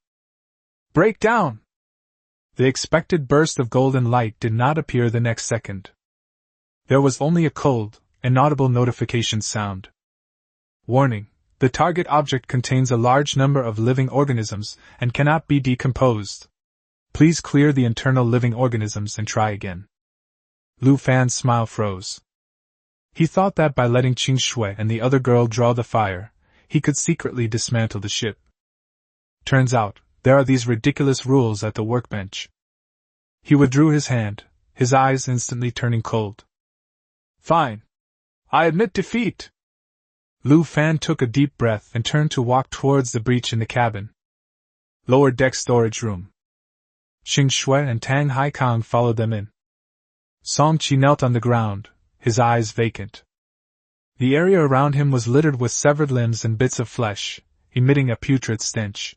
Break down! The expected burst of golden light did not appear the next second. There was only a cold, inaudible notification sound. Warning: the target object contains a large number of living organisms and cannot be decomposed. Please clear the internal living organisms and try again. Lu Fan's smile froze. He thought that by letting Qing Shui and the other girl draw the fire, he could secretly dismantle the ship. Turns out, there are these ridiculous rules at the workbench. He withdrew his hand, his eyes instantly turning cold. Fine. I admit defeat. Lu Fan took a deep breath and turned to walk towards the breach in the cabin. Lower deck storage room. Qing Shui and Tang Haikang followed them in. Song Qi knelt on the ground, his eyes vacant. The area around him was littered with severed limbs and bits of flesh, emitting a putrid stench.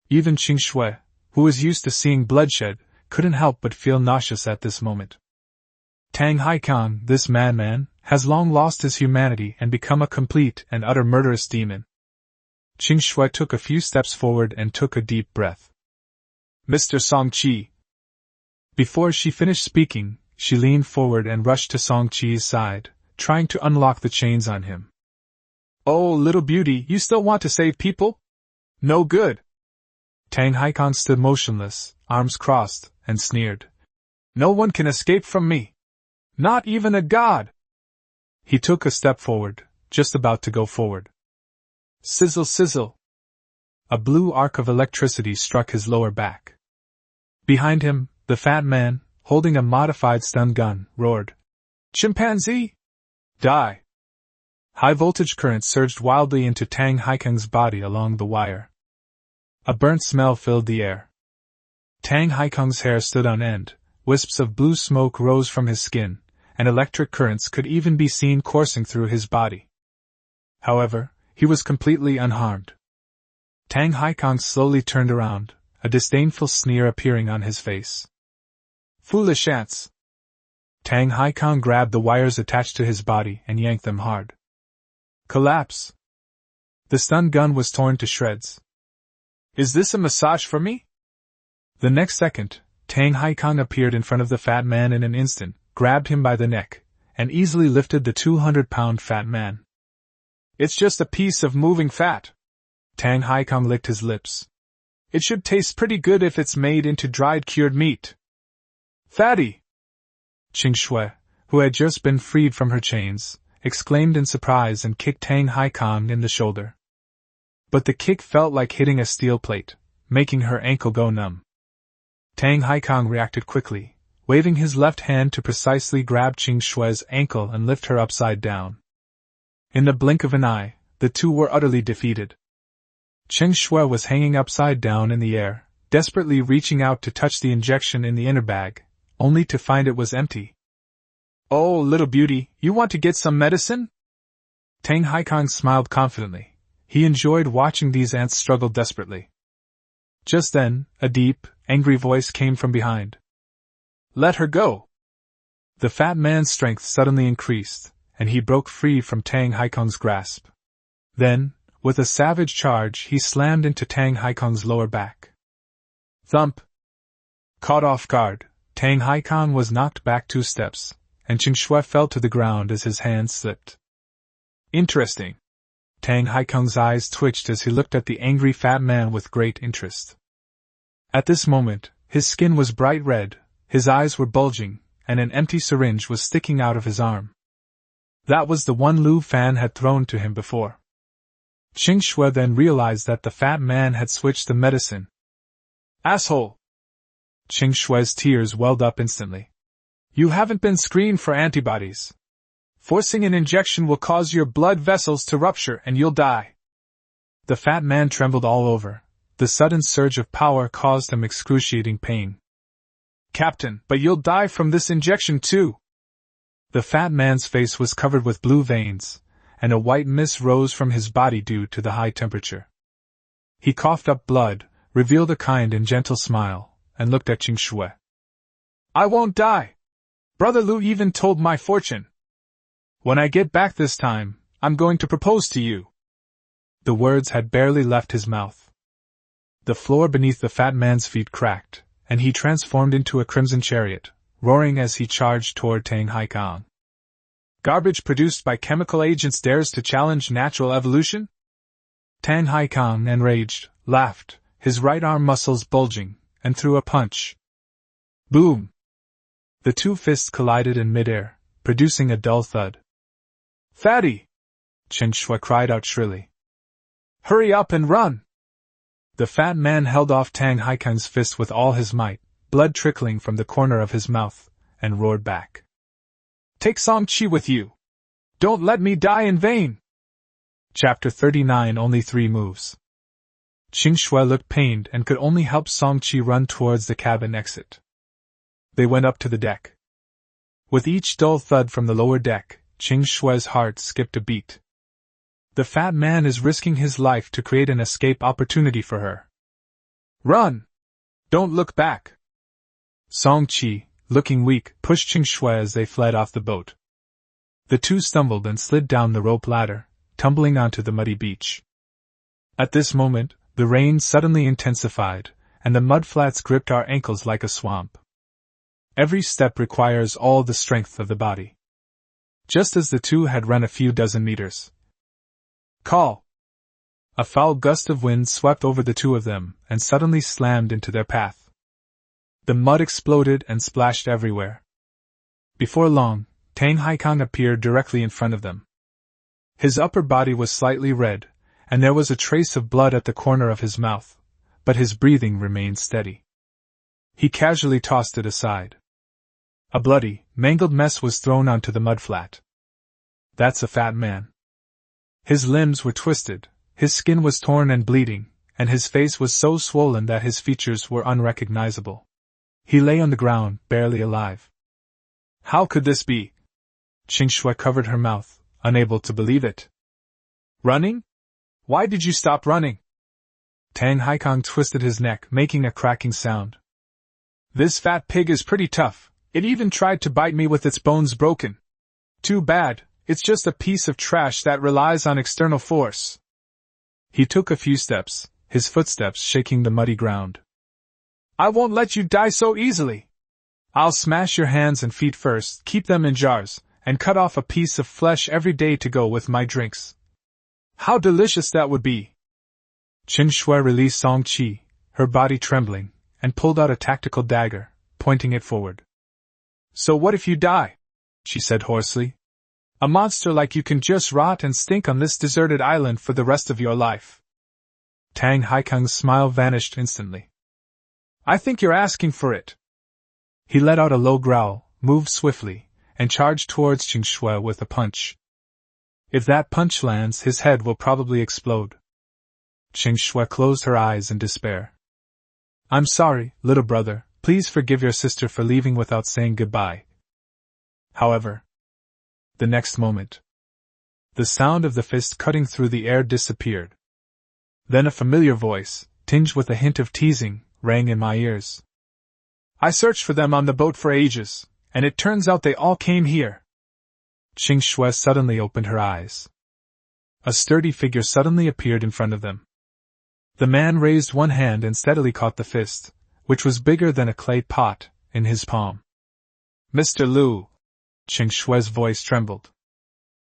Even Qing Shui, who was used to seeing bloodshed, couldn't help but feel nauseous at this moment. Tang Haikang, this madman, has long lost his humanity and become a complete and utter murderous demon. Qing Shui took a few steps forward and took a deep breath. Mr. Song Qi. Before she finished speaking, she leaned forward and rushed to Song Qi's side, trying to unlock the chains on him. Oh, little beauty, you still want to save people? No good. Tang Haikang stood motionless, arms crossed, and sneered. No one can escape from me. Not even a god. He took a step forward, just about to go forward. Sizzle, sizzle. A blue arc of electricity struck his lower back. Behind him, the fat man, holding a modified stun gun, roared. Chimpanzee! Die! High-voltage current surged wildly into Tang Haikang's body along the wire. A burnt smell filled the air. Tang Haikang's hair stood on end, wisps of blue smoke rose from his skin, and electric currents could even be seen coursing through his body. However, he was completely unharmed. Tang Haikang slowly turned around, a disdainful sneer appearing on his face. Foolish ants! Tang Haikang grabbed the wires attached to his body and yanked them hard. Collapse! The stun gun was torn to shreds. Is this a massage for me? The next second, Tang Haikang appeared in front of the fat man in an instant, grabbed him by the neck, and easily lifted the 200-pound fat man. It's just a piece of moving fat. Tang Haikang licked his lips. It should taste pretty good if it's made into dried cured meat. Fatty! Qing Shui, who had just been freed from her chains, exclaimed in surprise and kicked Tang Haikang in the shoulder. But the kick felt like hitting a steel plate, making her ankle go numb. Tang Haikang reacted quickly, waving his left hand to precisely grab Qing Shui's ankle and lift her upside down. In the blink of an eye, the two were utterly defeated. Qing Shui was hanging upside down in the air, desperately reaching out to touch the injection in the inner bag, only to find it was empty. Oh, little beauty, you want to get some medicine? Tang Haikang smiled confidently. He enjoyed watching these ants struggle desperately. Just then, a deep, angry voice came from behind. Let her go! The fat man's strength suddenly increased, and he broke free from Tang Haikang's grasp. Then, with a savage charge, he slammed into Tang Haikang's lower back. Thump! Caught off guard, Tang Haikang was knocked back 2 steps, and Qing Shui fell to the ground as his hand slipped. Interesting. Tang Haikang's eyes twitched as he looked at the angry fat man with great interest. At this moment, his skin was bright red, his eyes were bulging, and an empty syringe was sticking out of his arm. That was the one Lu Fan had thrown to him before. Qing Shui then realized that the fat man had switched the medicine. Asshole! Qing Shui's tears welled up instantly. You haven't been screened for antibodies. Forcing an injection will cause your blood vessels to rupture and you'll die. The fat man trembled all over. The sudden surge of power caused him excruciating pain. Captain, but you'll die from this injection too. The fat man's face was covered with blue veins, and a white mist rose from his body due to the high temperature. He coughed up blood, revealed a kind and gentle smile, and looked at Qing Shui. I won't die. Brother Lu even told my fortune. When I get back this time, I'm going to propose to you. The words had barely left his mouth. The floor beneath the fat man's feet cracked, and he transformed into a crimson chariot, roaring as he charged toward Tang Haikang. Garbage produced by chemical agents dares to challenge natural evolution? Tang Haikang, enraged, laughed, his right arm muscles bulging, and threw a punch. Boom! The two fists collided in midair, producing a dull thud. Fatty! Chen Shui cried out shrilly. Hurry up and run! The fat man held off Tang Haikang's fist with all his might, blood trickling from the corner of his mouth, and roared back. Take Song Qi with you! Don't let me die in vain! Chapter 39 Only 3 moves. Qing Shui looked pained and could only help Song Qi run towards the cabin exit. They went up to the deck. With each dull thud from the lower deck, Qing Shui's heart skipped a beat. The fat man is risking his life to create an escape opportunity for her. Run! Don't look back! Song Qi, looking weak, pushed Qing Shui as they fled off the boat. The two stumbled and slid down the rope ladder, tumbling onto the muddy beach. At this moment, the rain suddenly intensified, and the mudflats gripped our ankles like a swamp. Every step requires all the strength of the body. Just as the two had run a few dozen meters. Call! A foul gust of wind swept over the two of them and suddenly slammed into their path. The mud exploded and splashed everywhere. Before long, Tang Haikang appeared directly in front of them. His upper body was slightly red, and there was a trace of blood at the corner of his mouth, but his breathing remained steady. He casually tossed it aside. A bloody, mangled mess was thrown onto the mudflat. That's a fat man. His limbs were twisted, his skin was torn and bleeding, and his face was so swollen that his features were unrecognizable. He lay on the ground, barely alive. How could this be? Qing Shui covered her mouth, unable to believe it. Running? Why did you stop running? Tang Haikang twisted his neck, making a cracking sound. This fat pig is pretty tough. It even tried to bite me with its bones broken. Too bad, it's just a piece of trash that relies on external force. He took a few steps, his footsteps shaking the muddy ground. I won't let you die so easily. I'll smash your hands and feet first, keep them in jars, and cut off a piece of flesh every day to go with my drinks. How delicious that would be! Qing Shui released Song Qi, her body trembling, and pulled out a tactical dagger, pointing it forward. So what if you die? She said hoarsely. A monster like you can just rot and stink on this deserted island for the rest of your life. Tang Haikang's smile vanished instantly. I think you're asking for it. He let out a low growl, moved swiftly, and charged towards Qing Shui with a punch. If that punch lands, his head will probably explode. Qing Shui closed her eyes in despair. I'm sorry, little brother, please forgive your sister for leaving without saying goodbye. However, the next moment, the sound of the fist cutting through the air disappeared. Then a familiar voice, tinged with a hint of teasing, rang in my ears. I searched for them on the boat for ages, and it turns out they all came here. Qing Shui suddenly opened her eyes. A sturdy figure suddenly appeared in front of them. The man raised one hand and steadily caught the fist, which was bigger than a clay pot, in his palm. Mr. Lu! Qing Shui's voice trembled.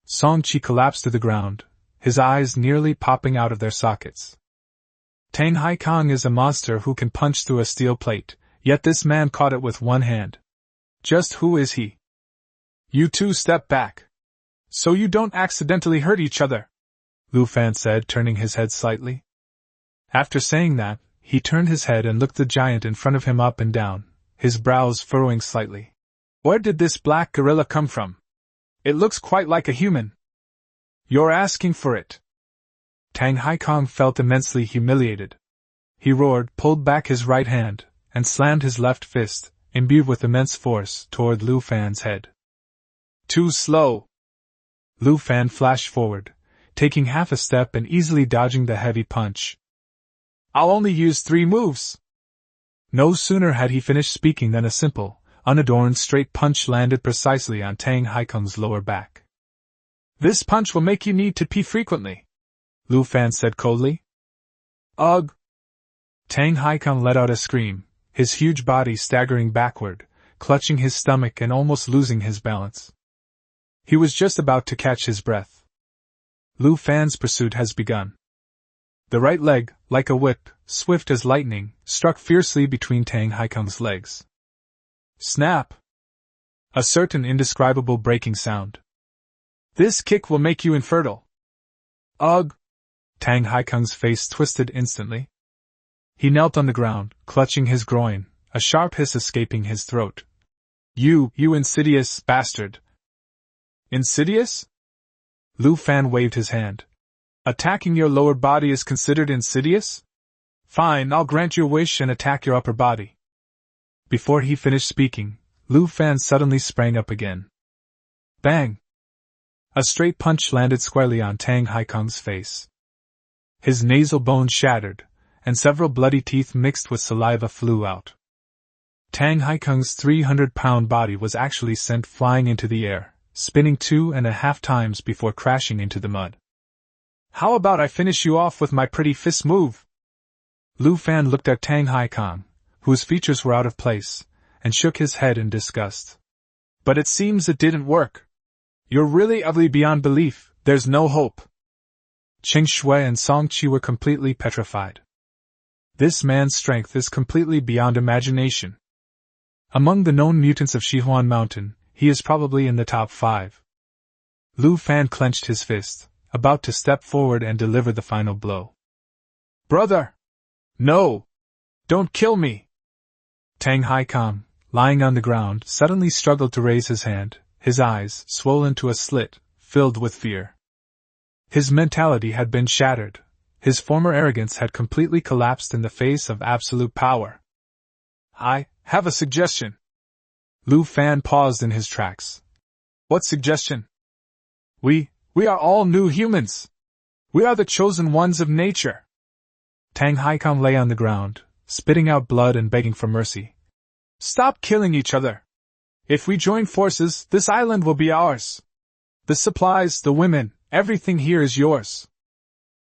Song Qi collapsed to the ground, his eyes nearly popping out of their sockets. Tang Haikang is a monster who can punch through a steel plate, yet this man caught it with one hand. Just who is he? You two step back. So you don't accidentally hurt each other, Lu Fan said, turning his head slightly. After saying that, he turned his head and looked the giant in front of him up and down, his brows furrowing slightly. Where did this black gorilla come from? It looks quite like a human. You're asking for it. Tang Haikang felt immensely humiliated. He roared, pulled back his right hand, and slammed his left fist, imbued with immense force, toward Lu Fan's head. Too slow! Lu Fan flashed forward, taking half a step and easily dodging the heavy punch. I'll only use 3 moves! No sooner had he finished speaking than a simple, unadorned straight punch landed precisely on Tang Haikang's lower back. This punch will make you need to pee frequently, Lu Fan said coldly. Ugh! Tang Haikang let out a scream, his huge body staggering backward, clutching his stomach and almost losing his balance. He was just about to catch his breath. Lu Fan's pursuit has begun. The right leg, like a whip, swift as lightning, struck fiercely between Tang Haikang's legs. Snap! A certain indescribable breaking sound. This kick will make you infertile. Ugh! Tang Haikang's face twisted instantly. He knelt on the ground, clutching his groin, a sharp hiss escaping his throat. You insidious bastard! Insidious? Lu Fan waved his hand. Attacking your lower body is considered insidious? Fine, I'll grant your wish and attack your upper body. Before he finished speaking, Lu Fan suddenly sprang up again. Bang! A straight punch landed squarely on Tang Haikang's face. His nasal bone shattered, and several bloody teeth mixed with saliva flew out. Tang Haikang's 300-pound body was actually sent flying into the air, spinning 2.5 times before crashing into the mud. How about I finish you off with my pretty fist move? Lu Fan looked at Tang Haikang, whose features were out of place, and shook his head in disgust. But it seems it didn't work. You're really ugly beyond belief, there's no hope. Qing Shui and Song Qi were completely petrified. This man's strength is completely beyond imagination. Among the known mutants of Shihuan Mountain, he is probably in the top 5. Lu Fan clenched his fist, about to step forward and deliver the final blow. Brother! No! Don't kill me! Tang Haikang, lying on the ground, suddenly struggled to raise his hand, his eyes, swollen to a slit, filled with fear. His mentality had been shattered. His former arrogance had completely collapsed in the face of absolute power. I have a suggestion. Lu Fan paused in his tracks. What suggestion? We are all new humans. We are the chosen ones of nature. Tang Haikang lay on the ground, spitting out blood and begging for mercy. Stop killing each other. If we join forces, this island will be ours. The supplies, the women, everything here is yours.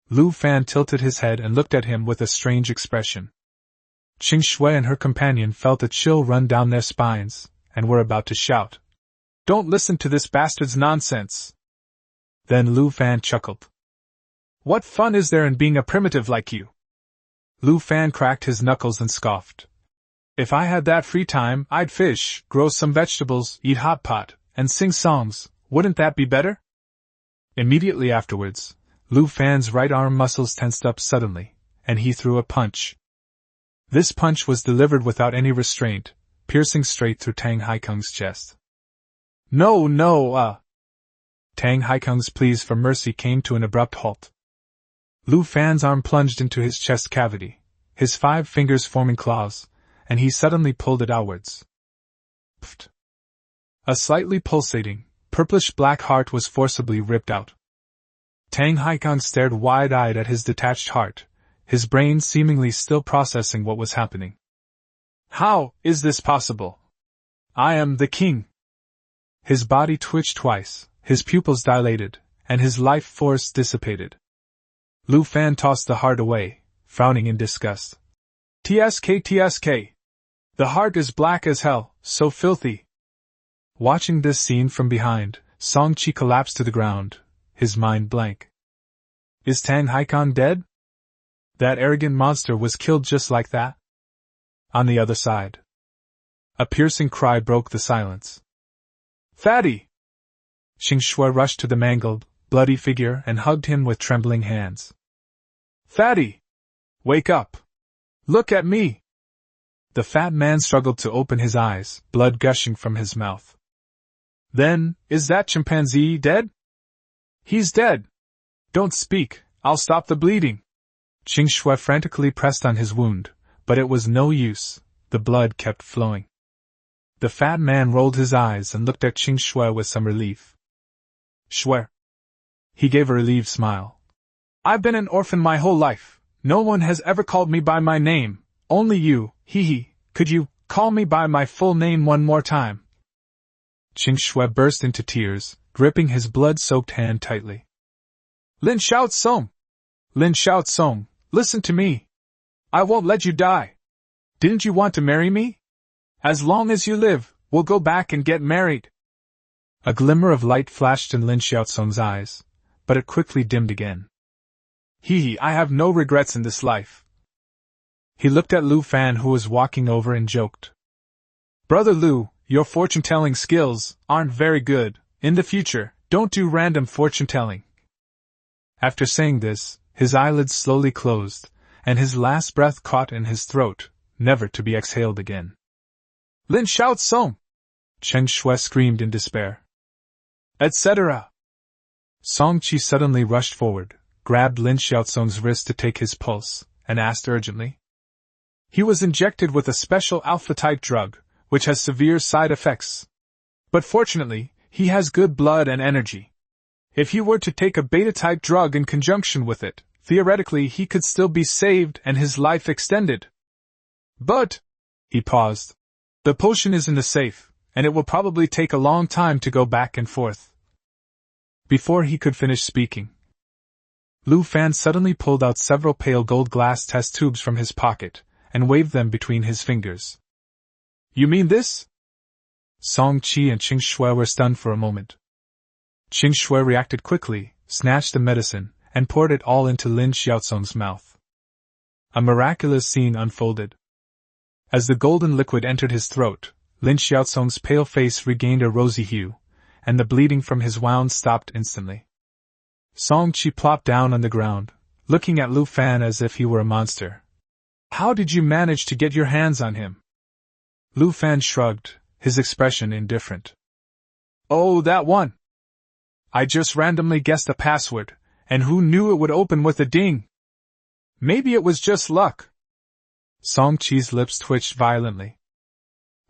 Lu Fan tilted his head and looked at him with a strange expression. Qing Shui and her companion felt a chill run down their spines, and were about to shout. Don't listen to this bastard's nonsense. Then Lu Fan chuckled. What fun is there in being a primitive like you? Lu Fan cracked his knuckles and scoffed. If I had that free time, I'd fish, grow some vegetables, eat hot pot, and sing songs. Wouldn't that be better? Immediately afterwards, Lu Fan's right arm muscles tensed up suddenly, and he threw a punch. This punch was delivered without any restraint, piercing straight through Tang Haikang's chest. No! Tang Haikang's pleas for mercy came to an abrupt halt. Lu Fan's arm plunged into his chest cavity, his 5 fingers forming claws, and he suddenly pulled it outwards. Pfft! A slightly pulsating, purplish-black heart was forcibly ripped out. Tang Haikang stared wide-eyed at his detached heart, his brain seemingly still processing what was happening. How is this possible? I am the king. His body twitched twice, his pupils dilated, and his life force dissipated. Lu Fan tossed the heart away, frowning in disgust. TSK. The heart is black as hell, so filthy. Watching this scene from behind, Song Qi collapsed to the ground, his mind blank. Is Tang Haikang dead? That arrogant monster was killed just like that? On the other side, a piercing cry broke the silence. Fatty! Qing Shui rushed to the mangled, bloody figure and hugged him with trembling hands. Fatty! Wake up! Look at me! The fat man struggled to open his eyes, blood gushing from his mouth. Then, is that chimpanzee dead? He's dead! Don't speak, I'll stop the bleeding! Qing Shui frantically pressed on his wound, but it was no use, the blood kept flowing. The fat man rolled his eyes and looked at Qing Shui with some relief. Shui. He gave a relieved smile. I've been an orphan my whole life. No one has ever called me by my name. Only you, hee. Could you call me by my full name one more time? Qing Shui burst into tears, gripping his blood-soaked hand tightly. Lin Xiao Song! Lin Xiao Song, listen to me! I won't let you die. Didn't you want to marry me? As long as you live, we'll go back and get married. A glimmer of light flashed in Lin Xiaosong's eyes, but it quickly dimmed again. I have no regrets in this life. He looked at Lu Fan, who was walking over, and joked. Brother Lu, your fortune-telling skills aren't very good. In the future, don't do random fortune-telling. After saying this, his eyelids slowly closed, and his last breath caught in his throat, never to be exhaled again. Lin Xiaosong! Chen Shui screamed in despair. Etc. Song Qi suddenly rushed forward, grabbed Lin Xiaosong's wrist to take his pulse, and asked urgently. He was injected with a special alpha-type drug, which has severe side effects. But fortunately, he has good blood and energy. If he were to take a beta-type drug in conjunction with it, theoretically he could still be saved and his life extended. But, he paused, the potion is in the safe, and it will probably take a long time to go back and forth. Before he could finish speaking, Lu Fan suddenly pulled out several pale gold glass test tubes from his pocket, and waved them between his fingers. You mean this? Song Qi and Qing Shui were stunned for a moment. Qing Shui reacted quickly, snatched the medicine, and poured it all into Lin Xiaosong's mouth. A miraculous scene unfolded. As the golden liquid entered his throat, Lin Xiaosong's pale face regained a rosy hue, and the bleeding from his wound stopped instantly. Song Qi plopped down on the ground, looking at Lu Fan as if he were a monster. How did you manage to get your hands on him? Lu Fan shrugged, his expression indifferent. Oh, that one! I just randomly guessed a password, and who knew it would open with a ding? Maybe it was just luck. Song Qi's lips twitched violently.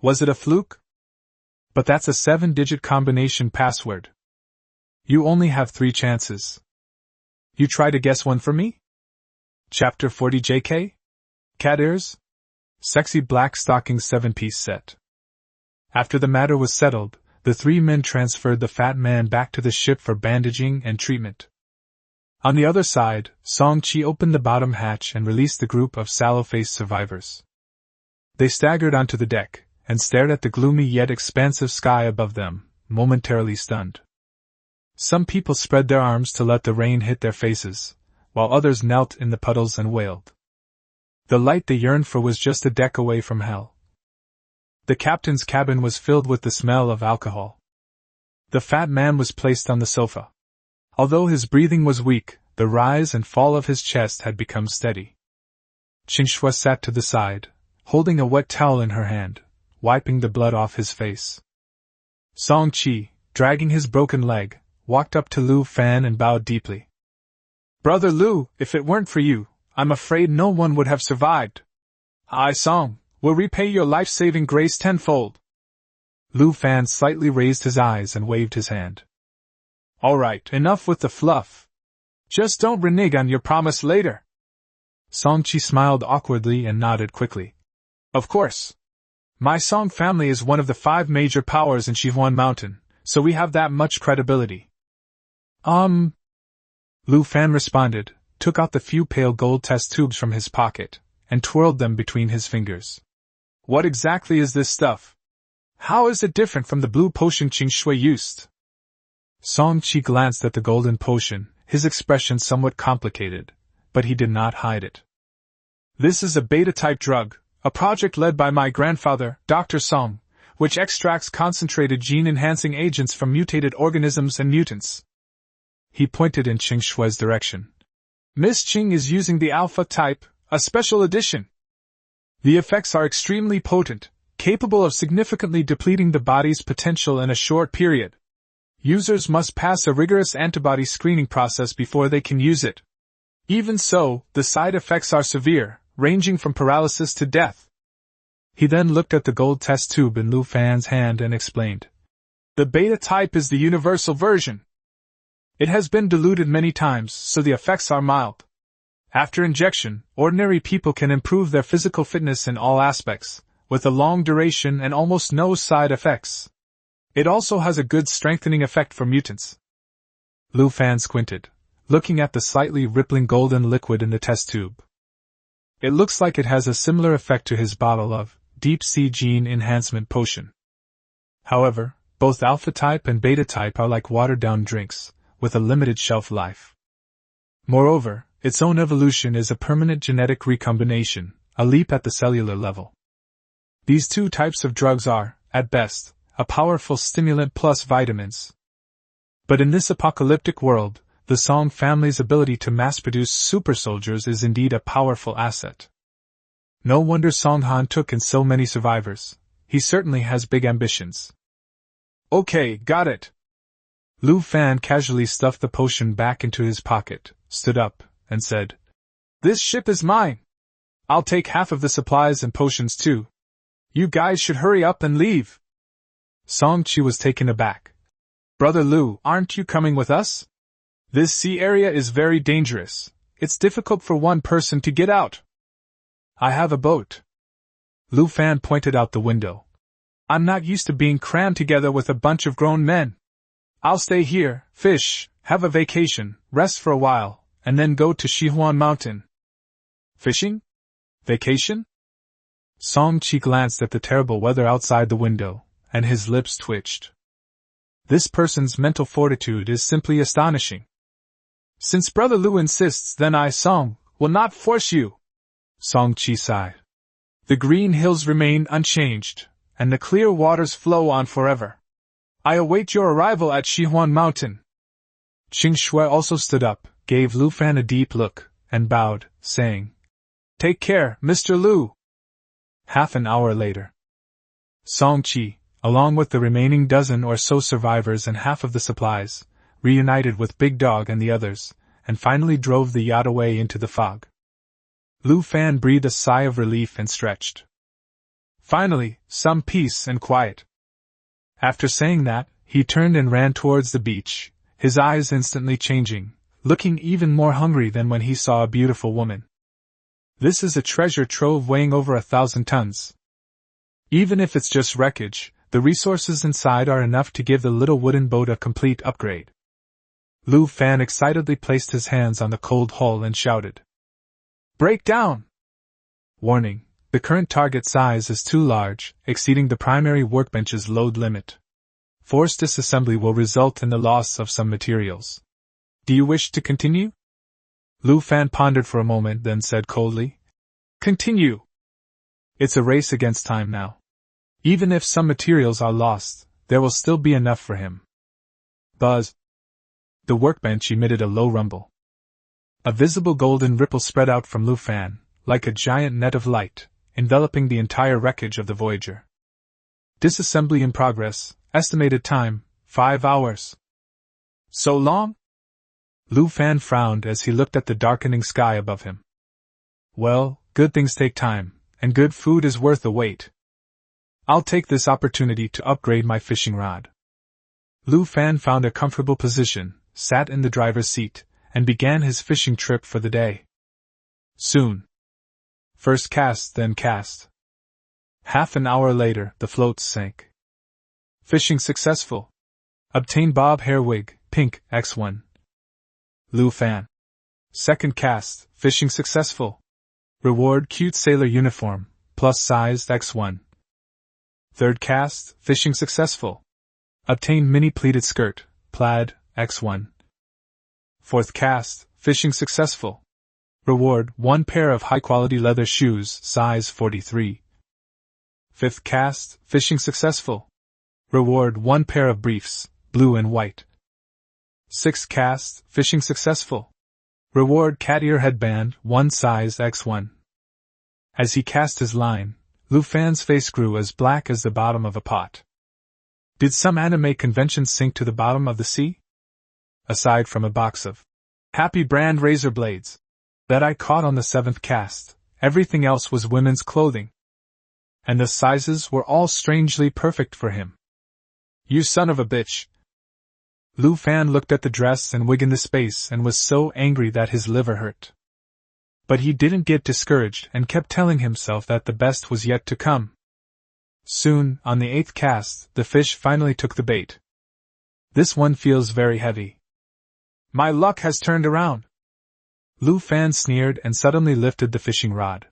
Was it a fluke? But that's a 7-digit combination password. You only have 3 chances. You try to guess one for me? Chapter 40 JK? Cat ears? Sexy black stockings 7-piece set. After the matter was settled, the 3 men transferred the fat man back to the ship for bandaging and treatment. On the other side, Song Qi opened the bottom hatch and released the group of sallow-faced survivors. They staggered onto the deck, and stared at the gloomy yet expansive sky above them, momentarily stunned. Some people spread their arms to let the rain hit their faces, while others knelt in the puddles and wailed. The light they yearned for was just a deck away from hell. The captain's cabin was filled with the smell of alcohol. The fat man was placed on the sofa. Although his breathing was weak, the rise and fall of his chest had become steady. Qing Shui sat to the side, holding a wet towel in her hand, wiping the blood off his face. Song Qi, dragging his broken leg, walked up to Lu Fan and bowed deeply. Brother Lu, if it weren't for you, I'm afraid no one would have survived. I, Song, will repay your life-saving grace tenfold. Lu Fan slightly raised his eyes and waved his hand. All right, enough with the fluff. Just don't renege on your promise later. Song Qi smiled awkwardly and nodded quickly. Of course. My Song family is one of the 5 major powers in Xihuan Mountain, so we have that much credibility. Lu Fan responded, took out the few pale gold test tubes from his pocket, and twirled them between his fingers. What exactly is this stuff? How is it different from the blue potion Qing Shui used? Song Qi glanced at the golden potion, his expression somewhat complicated, but he did not hide it. This is a beta-type drug, a project led by my grandfather, Dr. Song, which extracts concentrated gene-enhancing agents from mutated organisms and mutants. He pointed in Qing Shui's direction. Miss Qing is using the alpha type, a special edition. The effects are extremely potent, capable of significantly depleting the body's potential in a short period. Users must pass a rigorous antibody screening process before they can use it. Even so, the side effects are severe, ranging from paralysis to death. He then looked at the gold test tube in Lu Fan's hand and explained. The beta type is the universal version. It has been diluted many times, so the effects are mild. After injection, ordinary people can improve their physical fitness in all aspects, with a long duration and almost no side effects. It also has a good strengthening effect for mutants. Lu Fan squinted, looking at the slightly rippling golden liquid in the test tube. It looks like it has a similar effect to his bottle of Deep Sea Gene Enhancement Potion. However, both Alpha Type and Beta Type are like watered-down drinks, with a limited shelf life. Moreover, its own evolution is a permanent genetic recombination, a leap at the cellular level. These two types of drugs are, at best, a powerful stimulant plus vitamins. But in this apocalyptic world, the Song family's ability to mass-produce super soldiers is indeed a powerful asset. No wonder Song Han took in so many survivors. He certainly has big ambitions. Okay, got it. Lu Fan casually stuffed the potion back into his pocket, stood up, and said, "This ship is mine. I'll take half of the supplies and potions too. You guys should hurry up and leave." Song Chi was taken aback. "Brother Lu, aren't you coming with us? This sea area is very dangerous. It's difficult for one person to get out." "I have a boat." Lu Fan pointed out the window. "I'm not used to being crammed together with a bunch of grown men. I'll stay here, fish, have a vacation, rest for a while, and then go to Shihuan Mountain." "Fishing? Vacation?" Song Chi glanced at the terrible weather outside the window, and his lips twitched. This person's mental fortitude is simply astonishing. "Since Brother Lu insists, then I, Song, will not force you." Song Chi sighed. "The green hills remain unchanged, and the clear waters flow on forever. I await your arrival at Shihuan Mountain." Qing Shui also stood up, gave Lu Fan a deep look, and bowed, saying, "Take care, Mr. Lu." Half an hour later, Song Chi, along with the remaining dozen or so survivors and half of the supplies, reunited with Big Dog and the others, and finally drove the yacht away into the fog. Lu Fan breathed a sigh of relief and stretched. Finally, some peace and quiet. After saying that, he turned and ran towards the beach, his eyes instantly changing, looking even more hungry than when he saw a beautiful woman. This is a treasure trove weighing over 1,000 tons. Even if it's just wreckage, the resources inside are enough to give the little wooden boat a complete upgrade. Lu Fan excitedly placed his hands on the cold hull and shouted, "Break down!" Warning: the current target size is too large, exceeding the primary workbench's load limit. Forced disassembly will result in the loss of some materials. Do you wish to continue? Lu Fan pondered for a moment, then said coldly, "Continue." It's a race against time now. Even if some materials are lost, there will still be enough for him. Buzz. The workbench emitted a low rumble. A visible golden ripple spread out from Lu Fan, like a giant net of light, enveloping the entire wreckage of the Voyager. Disassembly in progress, estimated time, 5 hours. So long? Lu Fan frowned as he looked at the darkening sky above him. Well, good things take time, and good food is worth the wait. I'll take this opportunity to upgrade my fishing rod. Lu Fan found a comfortable position, sat in the driver's seat, and began his fishing trip for the day. Soon. First cast, then cast. Half an hour later, the floats sank. Fishing successful. Obtain bob hair wig, pink, X1. Lu Fan. Second cast, fishing successful. Reward cute sailor uniform, plus sized X1. Third cast, fishing successful. Obtain mini pleated skirt, plaid, X1. Fourth cast, fishing successful. Reward 1 pair of high-quality leather shoes, size 43. Fifth cast, fishing successful. Reward 1 pair of briefs, blue and white. Sixth cast, fishing successful. Reward cat ear headband, 1 size X1. As he cast his line, Lu Fan's face grew as black as the bottom of a pot. Did some anime convention sink to the bottom of the sea? Aside from a box of Happy brand razor blades that I caught on the 7th cast, everything else was women's clothing. And the sizes were all strangely perfect for him. You son of a bitch! Lu Fan looked at the dress and wig in the space and was so angry that his liver hurt. But he didn't get discouraged and kept telling himself that the best was yet to come. Soon, on the 8th cast, the fish finally took the bait. This one feels very heavy. My luck has turned around. Lu Fan sneered and suddenly lifted the fishing rod.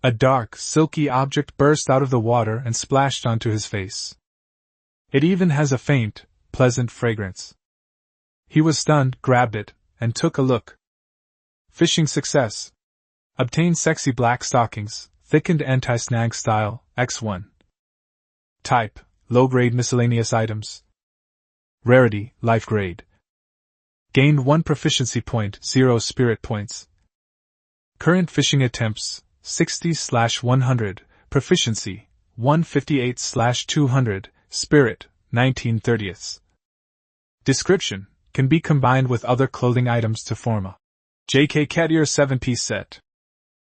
A dark, silky object burst out of the water and splashed onto his face. It even has a faint, pleasant fragrance. He was stunned, grabbed it, and took a look. Fishing success. Obtain sexy black stockings, thickened anti-snag style, X1. Type, low-grade miscellaneous items. Rarity, life grade. Gained 1 proficiency point, 0 spirit points. Current fishing attempts, 60/100, proficiency, 158/200, spirit, 19/30. Description, can be combined with other clothing items to form a JK Cat-Ear 7-piece set.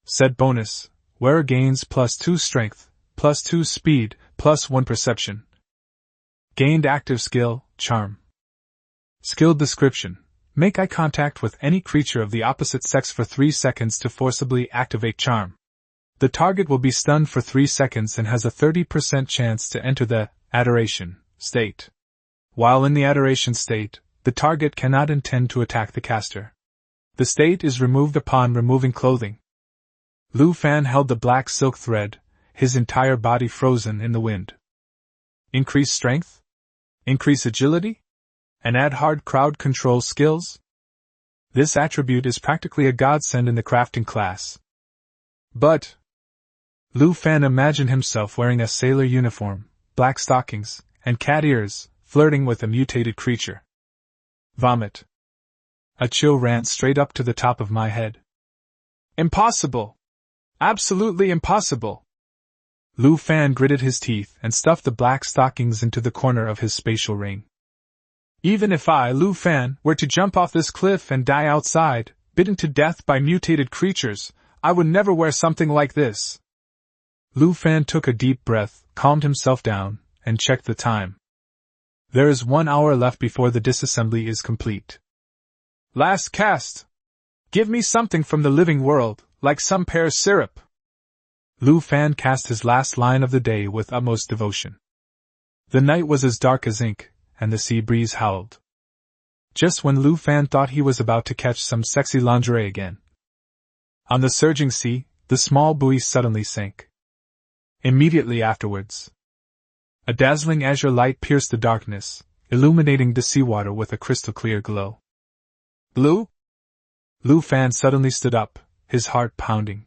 Set bonus, wearer gains +2 strength, +2 speed, +1 perception. Gained active skill, charm. Skill description, make eye contact with any creature of the opposite sex for 3 seconds to forcibly activate charm. The target will be stunned for 3 seconds and has a 30% chance to enter the adoration state. While in the adoration state, the target cannot intend to attack the caster. The state is removed upon removing clothing. Lu Fan held the black silk thread, his entire body frozen in the wind. Increase strength? Increase agility? And add hard crowd control skills? This attribute is practically a godsend in the crafting class. But Lu Fan imagined himself wearing a sailor uniform, black stockings, and cat ears, flirting with a mutated creature. Vomit. A chill ran straight up to the top of my head. Impossible! Absolutely impossible! Lu Fan gritted his teeth and stuffed the black stockings into the corner of his spatial ring. Even if I, Lu Fan, were to jump off this cliff and die outside, bitten to death by mutated creatures, I would never wear something like this. Lu Fan took a deep breath, calmed himself down, and checked the time. There is 1 hour left before the disassembly is complete. Last cast! Give me something from the living world, like some pear syrup. Lu Fan cast his last line of the day with utmost devotion. The night was as dark as ink, and the sea breeze howled. Just when Lu Fan thought he was about to catch some sexy lingerie again. On the surging sea, the small buoy suddenly sank. Immediately afterwards, a dazzling azure light pierced the darkness, illuminating the seawater with a crystal-clear glow. Lu? Lu Fan suddenly stood up, his heart pounding.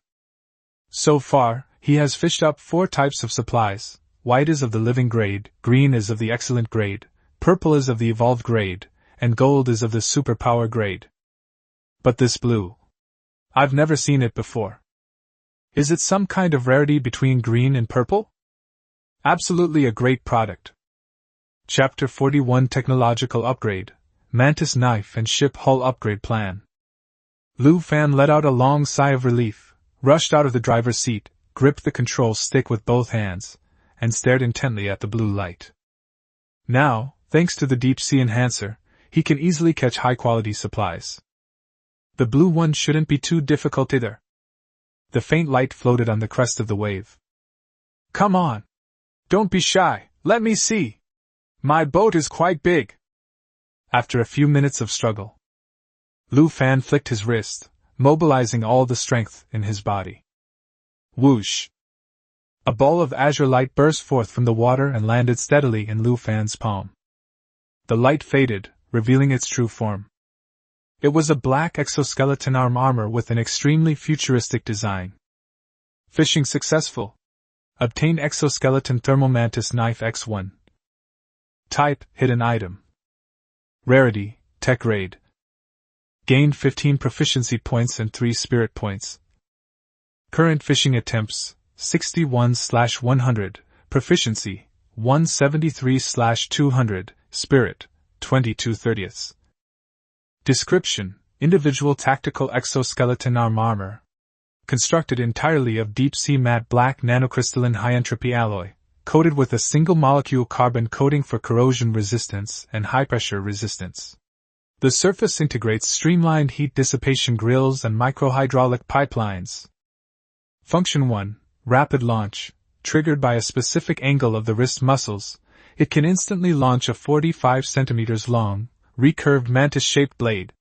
So far, he has fished up 4 types of supplies. White is of the living grade, green is of the excellent grade, purple is of the evolved grade, and gold is of the superpower grade. But this blue. I've never seen it before. Is it some kind of rarity between green and purple? Absolutely a great product. Chapter 41 Technological Upgrade, Mantis Knife and Ship Hull Upgrade Plan. Lu Fan let out a long sigh of relief, rushed out of the driver's seat, gripped the control stick with both hands, and stared intently at the blue light. Now, thanks to the deep sea enhancer, he can easily catch high-quality supplies. The blue one shouldn't be too difficult either. The faint light floated on the crest of the wave. Come on! Don't be shy, let me see! My boat is quite big! After a few minutes of struggle, Lu Fan flicked his wrist, mobilizing all the strength in his body. Whoosh! A ball of azure light burst forth from the water and landed steadily in Lu Fan's palm. The light faded, revealing its true form. It was a black exoskeleton armor with an extremely futuristic design. Fishing successful. Obtained exoskeleton thermal mantis knife X1. Type, hidden item. Rarity, tech grade. Gained 15 proficiency points and 3 spirit points. Current fishing attempts, 61/100, proficiency, 173/200, spirit, 22/30. Description, individual tactical exoskeleton armor. Constructed entirely of deep-sea matte black nanocrystalline high-entropy alloy, coated with a single-molecule carbon coating for corrosion resistance and high-pressure resistance. The surface integrates streamlined heat dissipation grills and microhydraulic pipelines. Function 1, Rapid Launch. Triggered by a specific angle of the wrist muscles, it can instantly launch a 45 cm long, recurved mantis-shaped blade.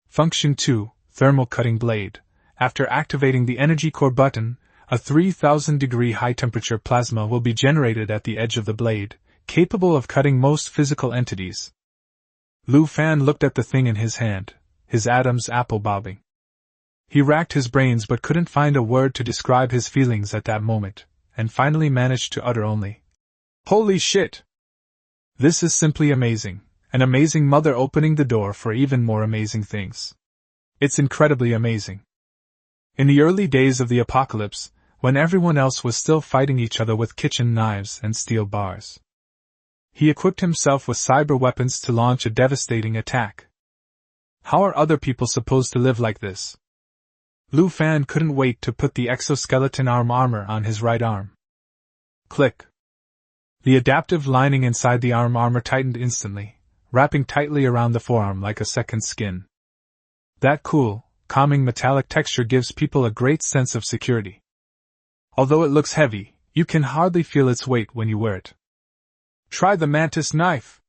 Function 2, Thermal Cutting Blade. After activating the Energy Core button, A 3000-degree high-temperature plasma will be generated at the edge of the blade, capable of cutting most physical entities. Lu Fan looked at the thing in his hand, his Adam's apple bobbing. He racked his brains but couldn't find a word to describe his feelings at that moment, and finally managed to utter only, "Holy shit! This is simply amazing, an amazing mother opening the door for even more amazing things. It's incredibly amazing." In the early days of the apocalypse, when everyone else was still fighting each other with kitchen knives and steel bars, he equipped himself with cyber weapons to launch a devastating attack. How are other people supposed to live like this? Lu Fan couldn't wait to put the exoskeleton armor on his right arm. Click. The adaptive lining inside the armor tightened instantly, wrapping tightly around the forearm like a second skin. That cool, calming metallic texture gives people a great sense of security. Although it looks heavy, you can hardly feel its weight when you wear it. Try the mantis knife.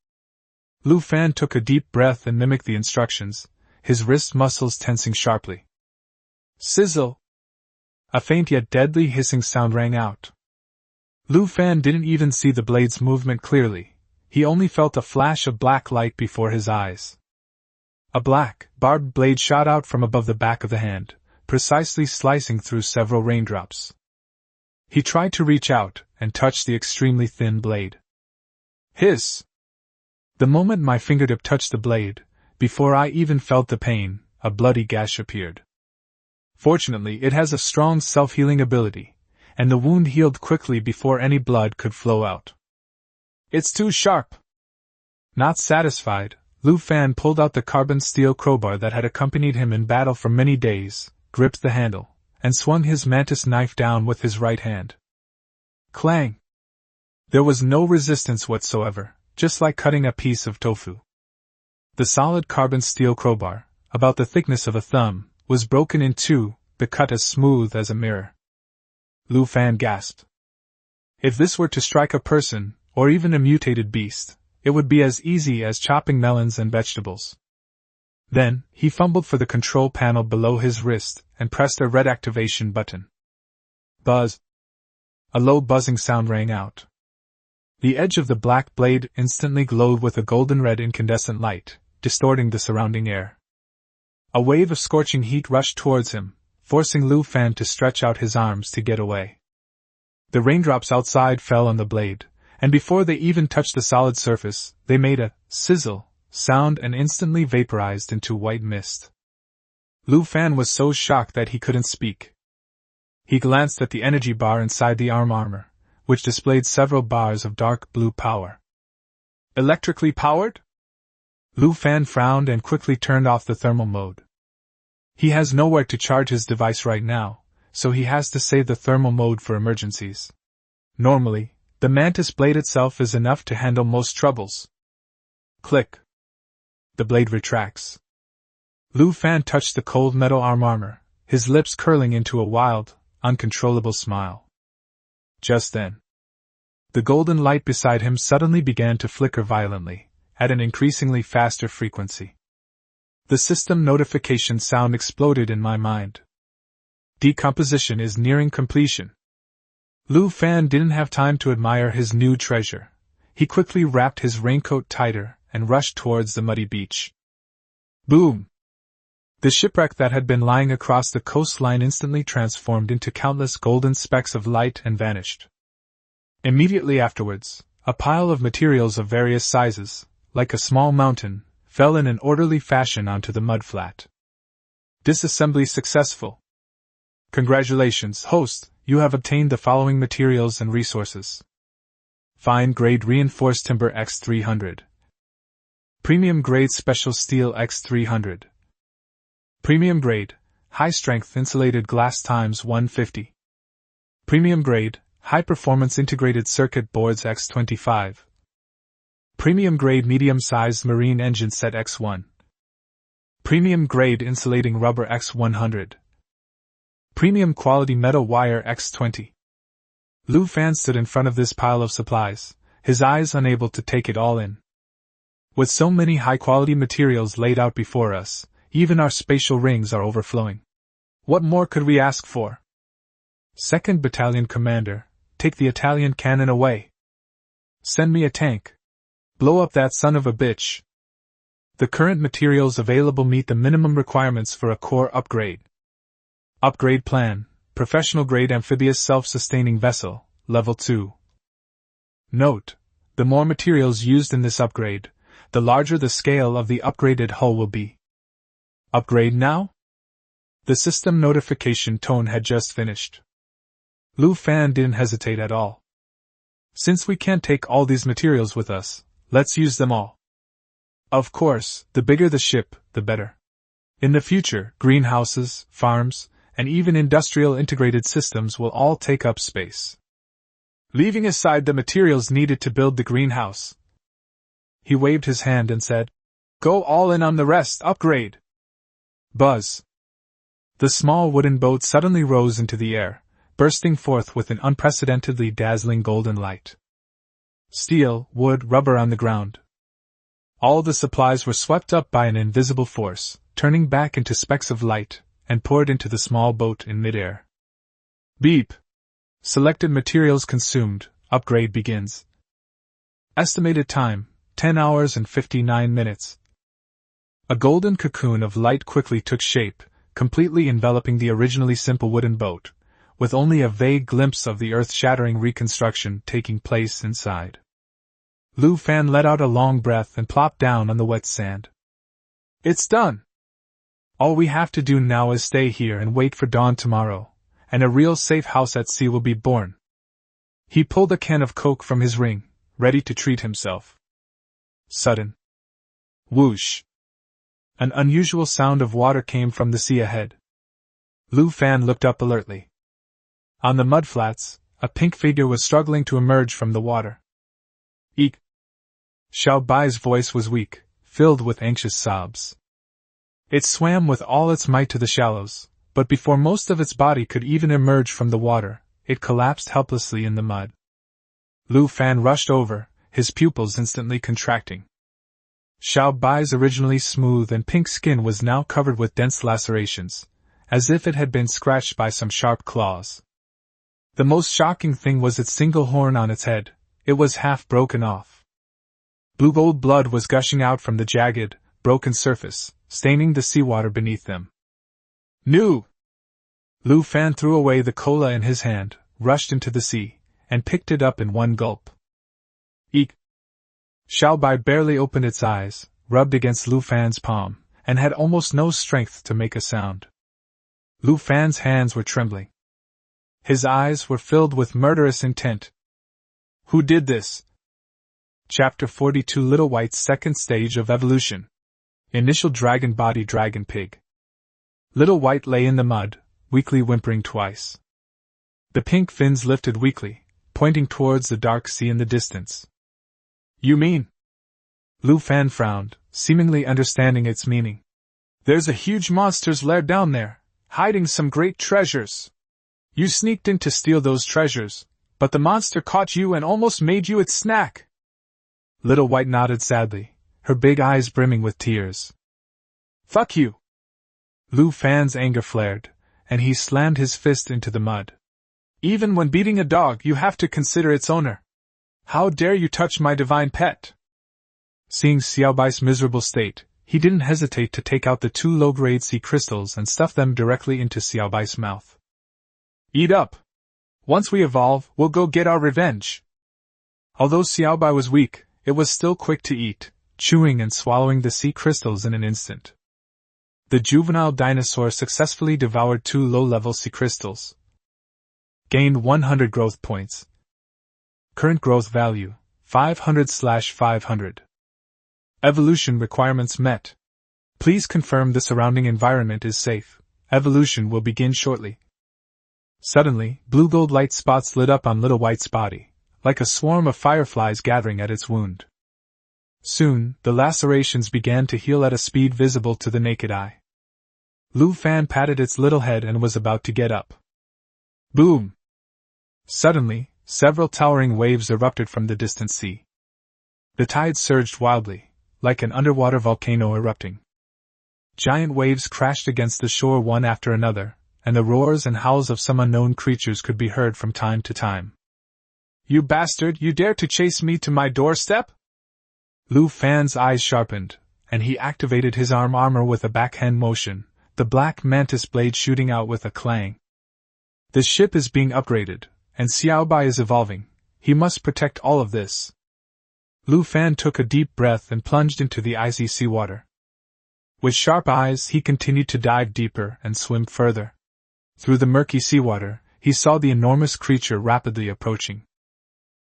Lu Fan took a deep breath and mimicked the instructions, his wrist muscles tensing sharply. Sizzle! A faint yet deadly hissing sound rang out. Lu Fan didn't even see the blade's movement clearly, he only felt a flash of black light before his eyes. A black, barbed blade shot out from above the back of the hand, precisely slicing through several raindrops. He tried to reach out and touch the extremely thin blade. Hiss! The moment my fingertip touched the blade, before I even felt the pain, a bloody gash appeared. Fortunately, it has a strong self-healing ability, and the wound healed quickly before any blood could flow out. It's too sharp! Not satisfied, Lu Fan pulled out the carbon steel crowbar that had accompanied him in battle for many days, gripped the handle, and swung his mantis knife down with his right hand. Clang! There was no resistance whatsoever, just like cutting a piece of tofu. The solid carbon steel crowbar, about the thickness of a thumb, was broken in two, the cut as smooth as a mirror. Lu Fan gasped. If this were to strike a person, or even a mutated beast, it would be as easy as chopping melons and vegetables. Then, he fumbled for the control panel below his wrist and pressed a red activation button. Buzz! A low buzzing sound rang out. The edge of the black blade instantly glowed with a golden-red incandescent light, distorting the surrounding air. A wave of scorching heat rushed towards him, forcing Lu Fan to stretch out his arms to get away. The raindrops outside fell on the blade, and before they even touched the solid surface, they made a sizzle sound and instantly vaporized into white mist. Lu Fan was so shocked that he couldn't speak. He glanced at the energy bar inside the armor, which displayed several bars of dark blue power. Electrically powered? Lu Fan frowned and quickly turned off the thermal mode. He has nowhere to charge his device right now, so he has to save the thermal mode for emergencies. Normally, the mantis blade itself is enough to handle most troubles. Click. The blade retracts. Lu Fan touched the cold metal armor, his lips curling into a wild, uncontrollable smile. Just then, the golden light beside him suddenly began to flicker violently, at an increasingly faster frequency. The system notification sound exploded in my mind. Decomposition is nearing completion. Lu Fan didn't have time to admire his new treasure. He quickly wrapped his raincoat tighter and rushed towards the muddy beach. Boom! The shipwreck that had been lying across the coastline instantly transformed into countless golden specks of light and vanished. Immediately afterwards, a pile of materials of various sizes, like a small mountain, fell in an orderly fashion onto the mudflat. Disassembly successful. Congratulations, host, you have obtained the following materials and resources. Fine grade reinforced timber X300. Premium grade special steel X300. Premium grade, high strength insulated glass times 150. Premium grade, high performance integrated circuit boards X25. Premium grade medium-sized marine engine set X1. Premium grade insulating rubber X100. Premium quality metal wire X20. Lu Fan stood in front of this pile of supplies, his eyes unable to take it all in. With so many high-quality materials laid out before us, even our spatial rings are overflowing. What more could we ask for? 2nd Battalion Commander, take the Italian cannon away. Send me a tank. Blow up that son of a bitch. The current materials available meet the minimum requirements for a core upgrade. Upgrade plan, professional grade amphibious self-sustaining vessel, level 2. Note: the more materials used in this upgrade, the larger the scale of the upgraded hull will be. Upgrade now? The system notification tone had just finished. Lu Fan didn't hesitate at all. Since we can't take all these materials with us, let's use them all. Of course, the bigger the ship, the better. In the future, greenhouses, farms, and even industrial integrated systems will all take up space. Leaving aside the materials needed to build the greenhouse, he waved his hand and said, "Go all in on the rest, upgrade!" Buzz! The small wooden boat suddenly rose into the air, bursting forth with an unprecedentedly dazzling golden light. Steel, wood, rubber on the ground. All the supplies were swept up by an invisible force, turning back into specks of light, and poured into the small boat in midair. Beep! Selected materials consumed, upgrade begins. Estimated time, 10 hours and 59 minutes. A golden cocoon of light quickly took shape, completely enveloping the originally simple wooden boat, with only a vague glimpse of the earth-shattering reconstruction taking place inside. Lu Fan let out a long breath and plopped down on the wet sand. It's done! All we have to do now is stay here and wait for dawn tomorrow, and a real safe house at sea will be born. He pulled a can of Coke from his ring, ready to treat himself. Sudden. Whoosh! An unusual sound of water came from the sea ahead. Lu Fan looked up alertly. On the mudflats, a pink figure was struggling to emerge from the water. Eek! Xiao Bai's voice was weak, filled with anxious sobs. It swam with all its might to the shallows, but before most of its body could even emerge from the water, it collapsed helplessly in the mud. Lu Fan rushed over, his pupils instantly contracting. Xiao Bai's originally smooth and pink skin was now covered with dense lacerations, as if it had been scratched by some sharp claws. The most shocking thing was its single horn on its head. It was half broken off. Blue gold blood was gushing out from the jagged, broken surface, staining the seawater beneath them. "Nu!" Lu Fan threw away the cola in his hand, rushed into the sea, and picked it up in one gulp. Eek! Xiao Bai barely opened its eyes, rubbed against Lu Fan's palm, and had almost no strength to make a sound. Lu Fan's hands were trembling. His eyes were filled with murderous intent. Who did this? Chapter 42 Little White's second stage of evolution. Initial dragon body dragon pig. Little White lay in the mud, weakly whimpering twice. The pink fins lifted weakly, pointing towards the dark sea in the distance. You mean? Lu Fan frowned, seemingly understanding its meaning. There's a huge monster's lair down there, hiding some great treasures. You sneaked in to steal those treasures, but the monster caught you and almost made you its snack. Little White nodded sadly, her big eyes brimming with tears. Fuck you! Lu Fan's anger flared, and he slammed his fist into the mud. Even when beating a dog, you have to consider its owner. How dare you touch my divine pet? Seeing Xiao Bai's miserable state, he didn't hesitate to take out the 2 low-grade sea crystals and stuff them directly into Xiao Bai's mouth. Eat up! Once we evolve, we'll go get our revenge. Although Xiao Bai was weak, it was still quick to eat, chewing and swallowing the sea crystals in an instant. The juvenile dinosaur successfully devoured 2 low-level sea crystals. Gained 100 growth points. Current growth value, 500/500. Evolution requirements met. Please confirm the surrounding environment is safe. Evolution will begin shortly. Suddenly, blue gold light spots lit up on Little White's body, like a swarm of fireflies gathering at its wound. Soon, the lacerations began to heal at a speed visible to the naked eye. Lu Fan patted its little head and was about to get up. Boom! Suddenly, several towering waves erupted from the distant sea. The tide surged wildly, like an underwater volcano erupting. Giant waves crashed against the shore one after another, and the roars and howls of some unknown creatures could be heard from time to time. "You bastard, you dare to chase me to my doorstep?" Lu Fan's eyes sharpened, and he activated his arm armor with a backhand motion, the black mantis blade shooting out with a clang. The ship is being upgraded, and Xiaobai is evolving. He must protect all of this. Lu Fan took a deep breath and plunged into the icy seawater. With sharp eyes, he continued to dive deeper and swim further. Through the murky seawater, he saw the enormous creature rapidly approaching.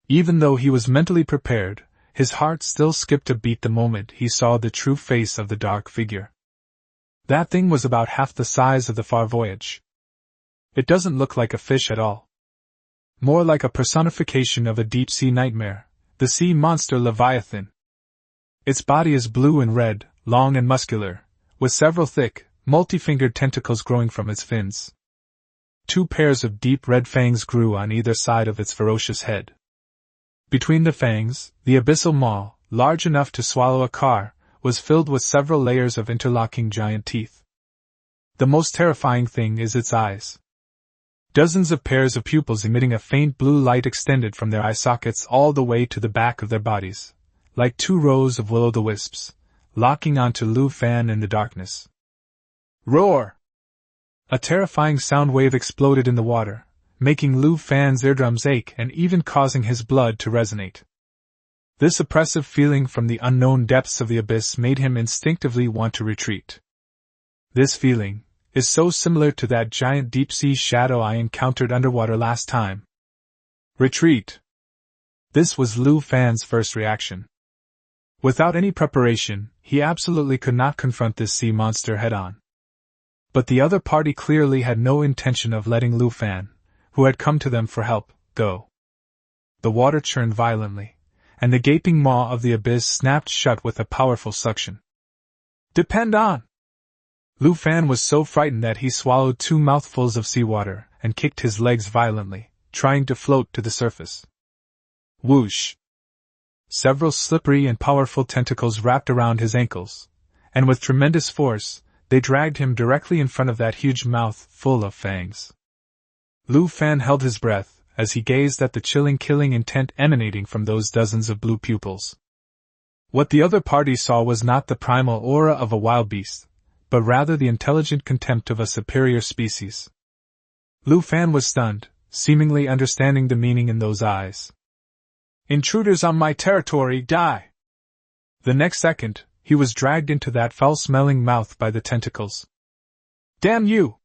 Even though he was mentally prepared, his heart still skipped a beat the moment he saw the true face of the dark figure. That thing was about half the size of the Far Voyage. It doesn't look like a fish at all. More like a personification of a deep-sea nightmare, the sea monster Leviathan. Its body is blue and red, long and muscular, with several thick, multi-fingered tentacles growing from its fins. 2 pairs of deep red fangs grew on either side of its ferocious head. Between the fangs, the abyssal maw, large enough to swallow a car, was filled with several layers of interlocking giant teeth. The most terrifying thing is its eyes. Dozens of pairs of pupils emitting a faint blue light extended from their eye sockets all the way to the back of their bodies, like 2 rows of will-o'-the-wisps, locking onto Lu Fan in the darkness. Roar! A terrifying sound wave exploded in the water, making Lu Fan's eardrums ache and even causing his blood to resonate. This oppressive feeling from the unknown depths of the abyss made him instinctively want to retreat. This feeling is so similar to that giant deep-sea shadow I encountered underwater last time. Retreat! This was Lu Fan's first reaction. Without any preparation, he absolutely could not confront this sea monster head-on. But the other party clearly had no intention of letting Lu Fan, who had come to them for help, go. The water churned violently, and the gaping maw of the abyss snapped shut with a powerful suction. "Depend on!" Lu Fan was so frightened that he swallowed 2 mouthfuls of seawater and kicked his legs violently, trying to float to the surface. Whoosh! Several slippery and powerful tentacles wrapped around his ankles, and with tremendous force, they dragged him directly in front of that huge mouth full of fangs. Lu Fan held his breath as he gazed at the chilling killing intent emanating from those dozens of blue pupils. What the other party saw was not the primal aura of a wild beast, but rather the intelligent contempt of a superior species. Lu Fan was stunned, seemingly understanding the meaning in those eyes. "Intruders on my territory, die!" The next second, he was dragged into that foul-smelling mouth by the tentacles. "Damn you!"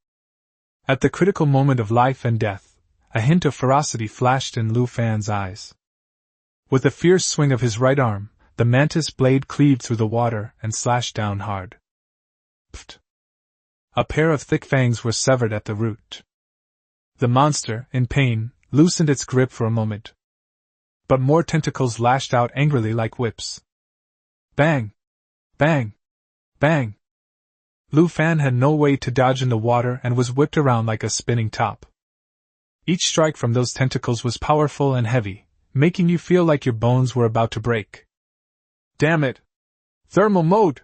At the critical moment of life and death, a hint of ferocity flashed in Lu Fan's eyes. With a fierce swing of his right arm, the mantis blade cleaved through the water and slashed down hard. Pfft! A pair of thick fangs were severed at the root. The monster, in pain, loosened its grip for a moment. But more tentacles lashed out angrily like whips. Bang! Bang! Bang! Lu Fan had no way to dodge in the water and was whipped around like a spinning top. Each strike from those tentacles was powerful and heavy, making you feel like your bones were about to break. Damn it! Thermal mode!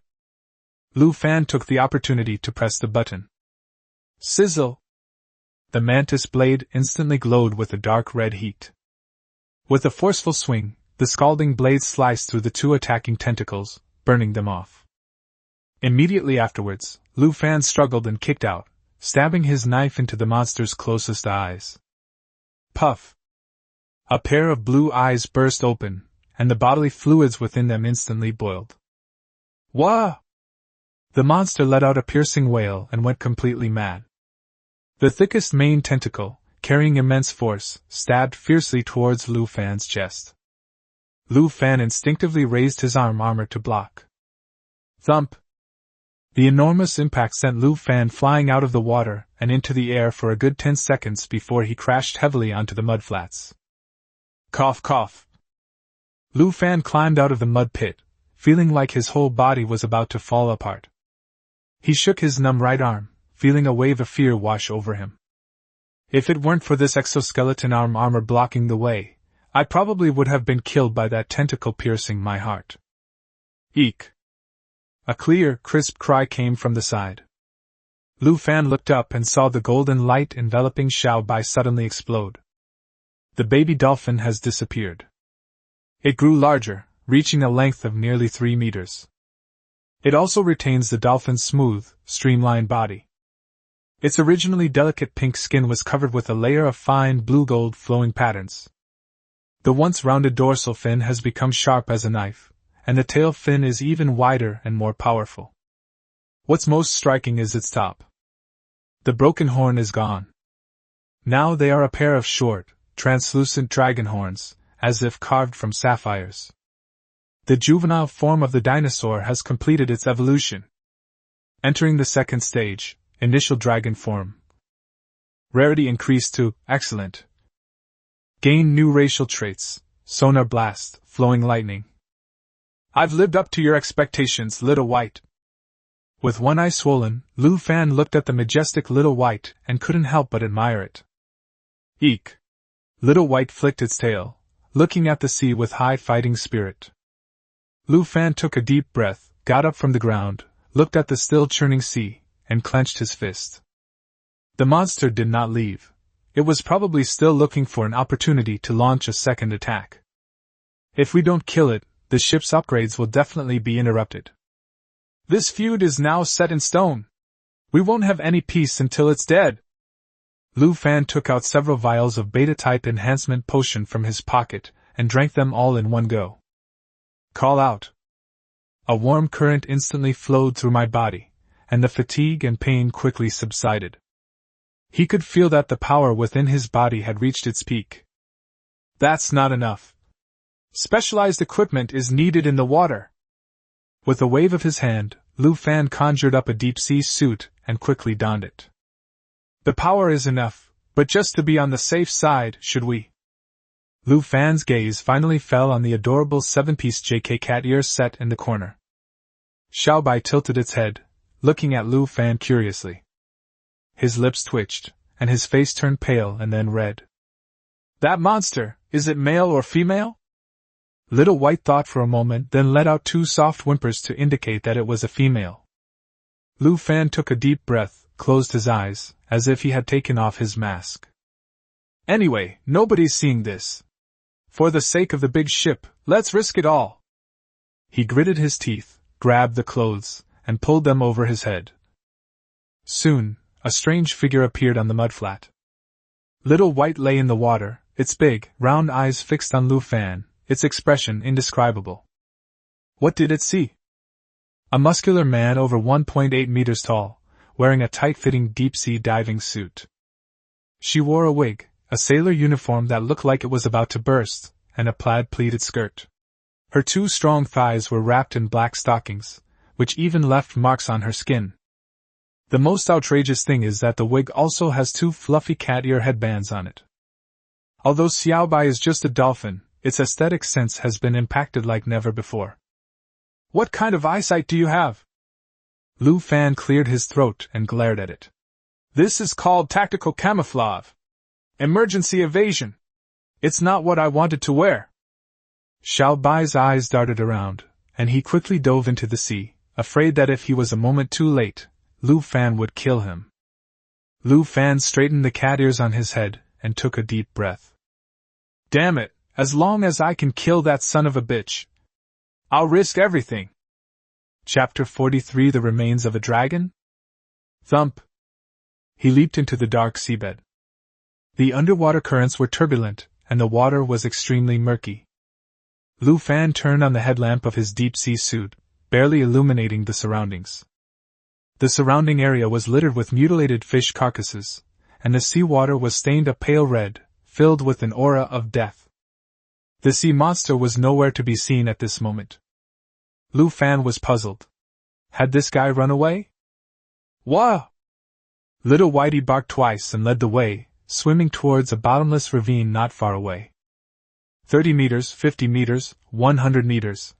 Lu Fan took the opportunity to press the button. Sizzle! The mantis blade instantly glowed with a dark red heat. With a forceful swing, the scalding blade sliced through the 2 attacking tentacles, burning them off. Immediately afterwards, Lu Fan struggled and kicked out, stabbing his knife into the monster's closest eyes. Puff! A pair of blue eyes burst open, and the bodily fluids within them instantly boiled. Wah! The monster let out a piercing wail and went completely mad. The thickest main tentacle, carrying immense force, stabbed fiercely towards Lu Fan's chest. Lu Fan instinctively raised his arm armor to block. Thump! The enormous impact sent Lu Fan flying out of the water and into the air for a good 10 seconds before he crashed heavily onto the mudflats. Cough cough! Lu Fan climbed out of the mud pit, feeling like his whole body was about to fall apart. He shook his numb right arm, feeling a wave of fear wash over him. If it weren't for this exoskeleton arm armor blocking the way, I probably would have been killed by that tentacle piercing my heart. Eek! A clear, crisp cry came from the side. Lu Fan looked up and saw the golden light enveloping Xiao Bai suddenly explode. The baby dolphin has disappeared. It grew larger, reaching a length of nearly 3 meters. It also retains the dolphin's smooth, streamlined body. Its originally delicate pink skin was covered with a layer of fine blue-gold flowing patterns. The once rounded dorsal fin has become sharp as a knife, and the tail fin is even wider and more powerful. What's most striking is its top. The broken horn is gone. Now they are a pair of short, translucent dragon horns, as if carved from sapphires. The juvenile form of the dinosaur has completed its evolution. Entering the second stage, initial dragon form. Rarity increased to excellent. Gain new racial traits, sonar blast, flowing lightning. I've lived up to your expectations, Little White. With one eye swollen, Lu Fan looked at the majestic Little White and couldn't help but admire it. Eek! Little White flicked its tail, looking at the sea with high fighting spirit. Lu Fan took a deep breath, got up from the ground, looked at the still churning sea, and clenched his fist. The monster did not leave. It was probably still looking for an opportunity to launch a second attack. If we don't kill it, the ship's upgrades will definitely be interrupted. This feud is now set in stone. We won't have any peace until it's dead. Lu Fan took out several vials of beta-type enhancement potion from his pocket and drank them all in one go. Call out. A warm current instantly flowed through my body, and the fatigue and pain quickly subsided. He could feel that the power within his body had reached its peak. That's not enough. Specialized equipment is needed in the water. With a wave of his hand, Lu Fan conjured up a deep-sea suit and quickly donned it. The power is enough, but just to be on the safe side, should we? Lu Fan's gaze finally fell on the adorable 7-piece JK cat ear set in the corner. Xiao Bai tilted its head, looking at Lu Fan curiously. His lips twitched, and his face turned pale and then red. That monster, is it male or female? Little White thought for a moment, then let out 2 soft whimpers to indicate that it was a female. Lu Fan took a deep breath, closed his eyes, as if he had taken off his mask. Anyway, nobody's seeing this. For the sake of the big ship, let's risk it all. He gritted his teeth, grabbed the clothes, and pulled them over his head. Soon, a strange figure appeared on the mudflat. Little White lay in the water, its big, round eyes fixed on Lu Fan, its expression indescribable. What did it see? A muscular man over 1.8 meters tall, wearing a tight-fitting deep-sea diving suit. She wore a wig, a sailor uniform that looked like it was about to burst, and a plaid pleated skirt. Her 2 strong thighs were wrapped in black stockings, which even left marks on her skin. The most outrageous thing is that the wig also has 2 fluffy cat ear headbands on it. Although Xiao Bai is just a dolphin, its aesthetic sense has been impacted like never before. What kind of eyesight do you have? Lu Fan cleared his throat and glared at it. This is called tactical camouflage. Emergency evasion. It's not what I wanted to wear. Xiao Bai's eyes darted around, and he quickly dove into the sea, afraid that if he was a moment too late, Lu Fan would kill him. Lu Fan straightened the cat ears on his head and took a deep breath. Damn it, as long as I can kill that son of a bitch, I'll risk everything. Chapter 43: The Remains of a Dragon? Thump! He leaped into the dark seabed. The underwater currents were turbulent, and the water was extremely murky. Lu Fan turned on the headlamp of his deep-sea suit, barely illuminating the surroundings. The surrounding area was littered with mutilated fish carcasses, and the seawater was stained a pale red, filled with an aura of death. The sea monster was nowhere to be seen at this moment. Lu Fan was puzzled. Had this guy run away? Wah! Little Whitey barked twice and led the way, swimming towards a bottomless ravine not far away. 30 meters, 50 meters, 100 meters.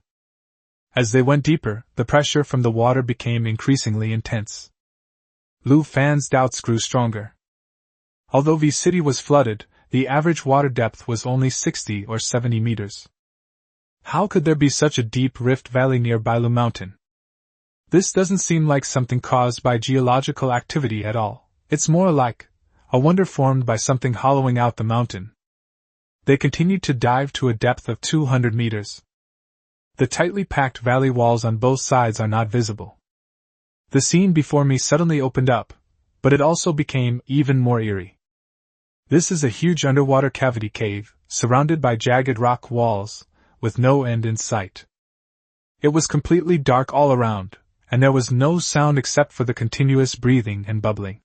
As they went deeper, the pressure from the water became increasingly intense. Lu Fan's doubts grew stronger. Although V City was flooded, the average water depth was only 60 or 70 meters. How could there be such a deep rift valley near Bailu Mountain? This doesn't seem like something caused by geological activity at all. It's more like a wonder formed by something hollowing out the mountain. They continued to dive to a depth of 200 meters. The tightly packed valley walls on both sides are not visible. The scene before me suddenly opened up, but it also became even more eerie. This is a huge underwater cavity cave, surrounded by jagged rock walls, with no end in sight. It was completely dark all around, and there was no sound except for the continuous breathing and bubbling.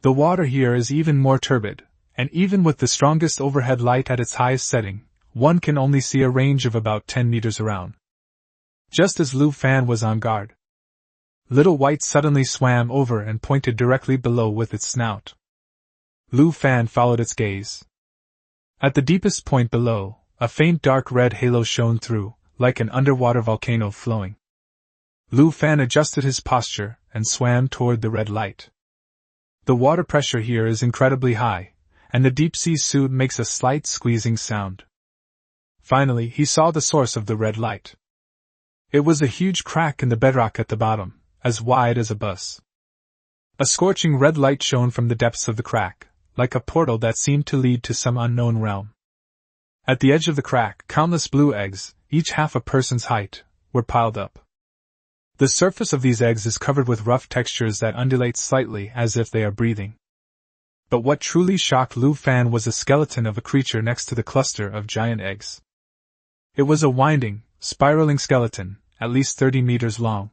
The water here is even more turbid, and even with the strongest overhead light at its highest setting, one can only see a range of about 10 meters around. Just as Lu Fan was on guard, Little White suddenly swam over and pointed directly below with its snout. Lu Fan followed its gaze. At the deepest point below, a faint dark red halo shone through, like an underwater volcano flowing. Lu Fan adjusted his posture and swam toward the red light. The water pressure here is incredibly high, and the deep-sea suit makes a slight squeezing sound. Finally, he saw the source of the red light. It was a huge crack in the bedrock at the bottom, as wide as a bus. A scorching red light shone from the depths of the crack, like a portal that seemed to lead to some unknown realm. At the edge of the crack, countless blue eggs, each half a person's height, were piled up. The surface of these eggs is covered with rough textures that undulate slightly as if they are breathing. But what truly shocked Lu Fan was the skeleton of a creature next to the cluster of giant eggs. It was a winding, spiraling skeleton, at least 30 meters long.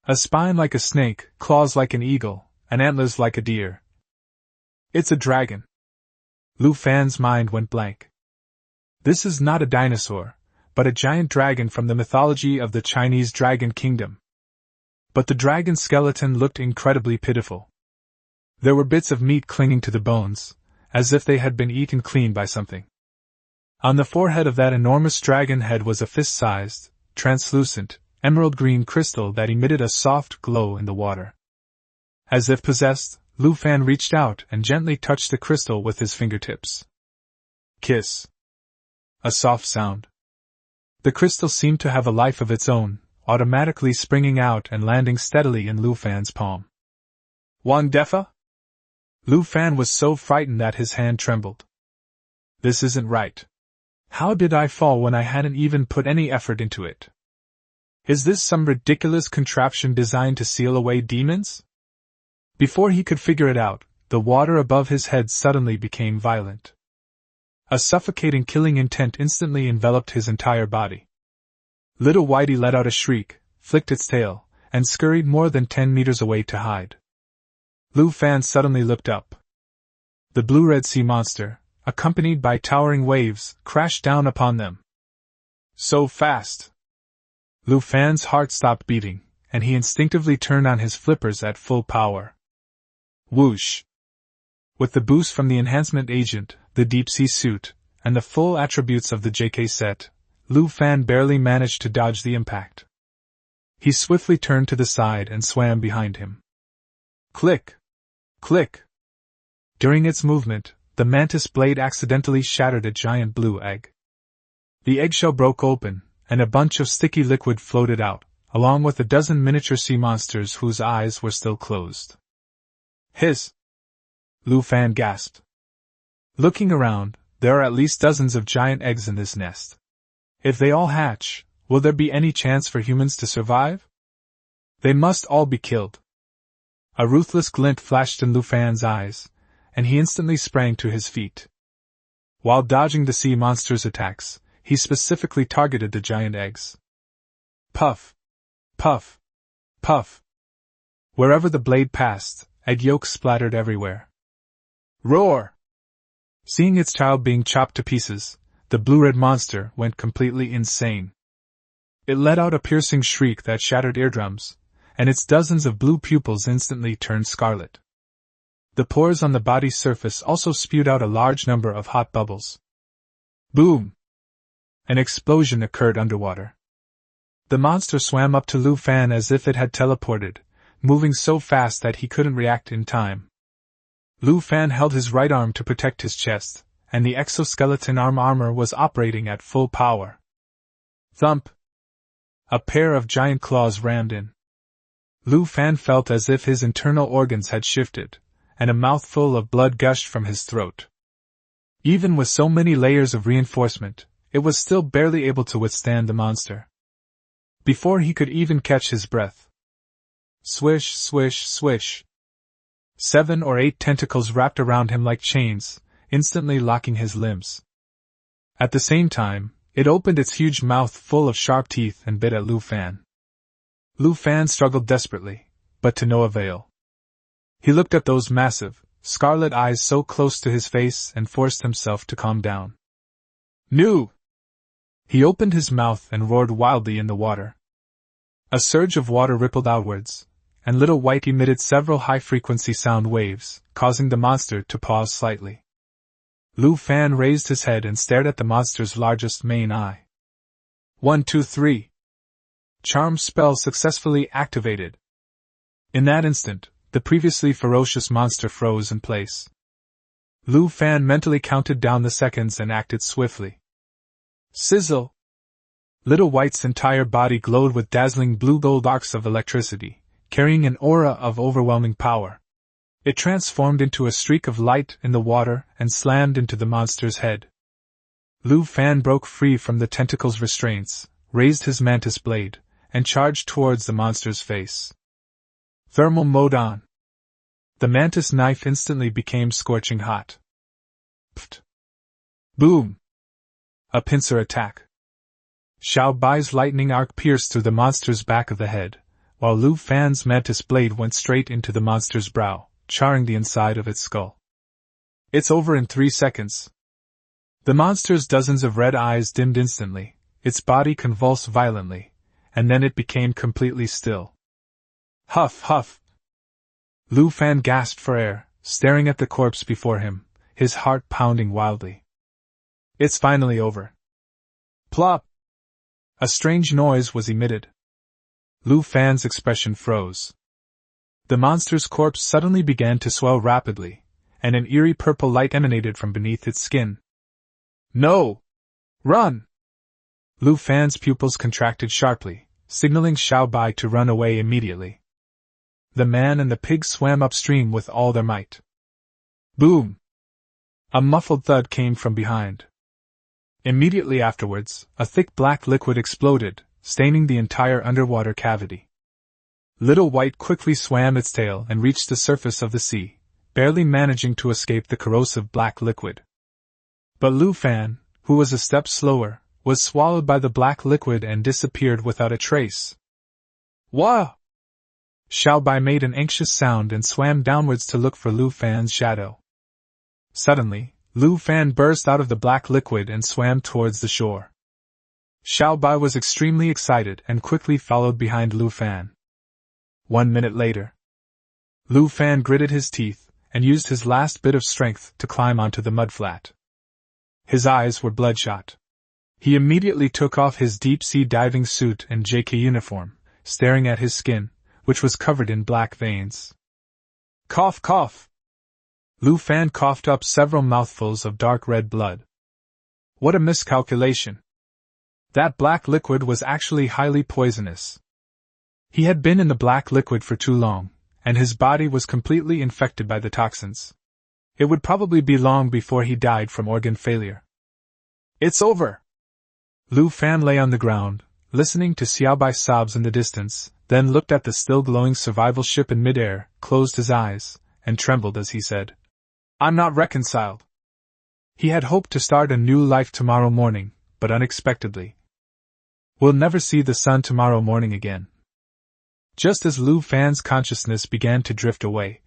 A spine like a snake, claws like an eagle, and antlers like a deer. It's a dragon. Lu Fan's mind went blank. This is not a dinosaur, but a giant dragon from the mythology of the Chinese Dragon Kingdom. But the dragon's skeleton looked incredibly pitiful. There were bits of meat clinging to the bones, as if they had been eaten clean by something. On the forehead of that enormous dragon head was a fist-sized, translucent, emerald-green crystal that emitted a soft glow in the water. As if possessed, Lu Fan reached out and gently touched the crystal with his fingertips. Kiss. A soft sound. The crystal seemed to have a life of its own, automatically springing out and landing steadily in Lu Fan's palm. Wang Defa? Lu Fan was so frightened that his hand trembled. This isn't right. How did I fall when I hadn't even put any effort into it? Is this some ridiculous contraption designed to seal away demons? Before he could figure it out, the water above his head suddenly became violent. A suffocating killing intent instantly enveloped his entire body. Little Whitey let out a shriek, flicked its tail, and scurried more than 10 meters away to hide. Lu Fan suddenly looked up. The blue-red sea monster, accompanied by towering waves, crashed down upon them. So fast! Lu Fan's heart stopped beating, and he instinctively turned on his flippers at full power. Whoosh! With the boost from the enhancement agent, the deep-sea suit, and the full attributes of the JK set, Lu Fan barely managed to dodge the impact. He swiftly turned to the side and swam behind him. Click! Click! During its movement, the mantis blade accidentally shattered a giant blue egg. The eggshell broke open, and a bunch of sticky liquid floated out, along with a dozen miniature sea monsters whose eyes were still closed. Hiss! Lu Fan gasped. Looking around, there are at least dozens of giant eggs in this nest. If they all hatch, will there be any chance for humans to survive? They must all be killed. A ruthless glint flashed in Lu Fan's eyes, and he instantly sprang to his feet. While dodging the sea monster's attacks, he specifically targeted the giant eggs. Puff! Puff! Puff! Wherever the blade passed, egg yolks splattered everywhere. Roar! Seeing its child being chopped to pieces, the blue-red monster went completely insane. It let out a piercing shriek that shattered eardrums, and its dozens of blue pupils instantly turned scarlet. The pores on the body's surface also spewed out a large number of hot bubbles. Boom! An explosion occurred underwater. The monster swam up to Lu Fan as if it had teleported, moving so fast that he couldn't react in time. Lu Fan held his right arm to protect his chest, and the exoskeleton armor was operating at full power. Thump! A pair of giant claws rammed in. Lu Fan felt as if his internal organs had shifted, and a mouthful of blood gushed from his throat. Even with so many layers of reinforcement, it was still barely able to withstand the monster. Before he could even catch his breath. Swish, swish, swish. 7 or 8 tentacles wrapped around him like chains, instantly locking his limbs. At the same time, it opened its huge mouth full of sharp teeth and bit at Lu Fan. Lu Fan struggled desperately, but to no avail. He looked at those massive, scarlet eyes so close to his face and forced himself to calm down. "Nu!" He opened his mouth and roared wildly in the water. A surge of water rippled outwards, and Little White emitted several high-frequency sound waves, causing the monster to pause slightly. Lu Fan raised his head and stared at the monster's largest main eye. 1, 2, 3. Charm spell successfully activated. In that instant, the previously ferocious monster froze in place. Lu Fan mentally counted down the seconds and acted swiftly. Sizzle! Little White's entire body glowed with dazzling blue-gold arcs of electricity, carrying an aura of overwhelming power. It transformed into a streak of light in the water and slammed into the monster's head. Lu Fan broke free from the tentacle's restraints, raised his mantis blade, and charged towards the monster's face. Thermal mode on. The mantis knife instantly became scorching hot. Pft! Boom! A pincer attack. Xiao Bai's lightning arc pierced through the monster's back of the head, while Lu Fan's mantis blade went straight into the monster's brow, charring the inside of its skull. It's over in 3 seconds. The monster's dozens of red eyes dimmed instantly, its body convulsed violently, and then it became completely still. Huff, huff! Lu Fan gasped for air, staring at the corpse before him, his heart pounding wildly. It's finally over. Plop! A strange noise was emitted. Lu Fan's expression froze. The monster's corpse suddenly began to swell rapidly, and an eerie purple light emanated from beneath its skin. No! Run! Lu Fan's pupils contracted sharply, signaling Xiao Bai to run away immediately. The man and the pig swam upstream with all their might. Boom! A muffled thud came from behind. Immediately afterwards, a thick black liquid exploded, staining the entire underwater cavity. Little White quickly swam its tail and reached the surface of the sea, barely managing to escape the corrosive black liquid. But Lu Fan, who was a step slower, was swallowed by the black liquid and disappeared without a trace. Wah! Xiao Bai made an anxious sound and swam downwards to look for Lu Fan's shadow. Suddenly, Lu Fan burst out of the black liquid and swam towards the shore. Xiao Bai was extremely excited and quickly followed behind Lu Fan. 1 minute later, Lu Fan gritted his teeth and used his last bit of strength to climb onto the mudflat. His eyes were bloodshot. He immediately took off his deep-sea diving suit and JK uniform, staring at his skin, which was covered in black veins. Cough, cough! Lu Fan coughed up several mouthfuls of dark red blood. What a miscalculation! That black liquid was actually highly poisonous. He had been in the black liquid for too long, and his body was completely infected by the toxins. It would probably be long before he died from organ failure. It's over! Lu Fan lay on the ground, listening to Xiao Bai's sobs in the distance, then looked at the still glowing survival ship in midair, closed his eyes, and trembled as he said, I'm not reconciled. He had hoped to start a new life tomorrow morning, but unexpectedly. We'll never see the sun tomorrow morning again. Just as Lu Fan's consciousness began to drift away,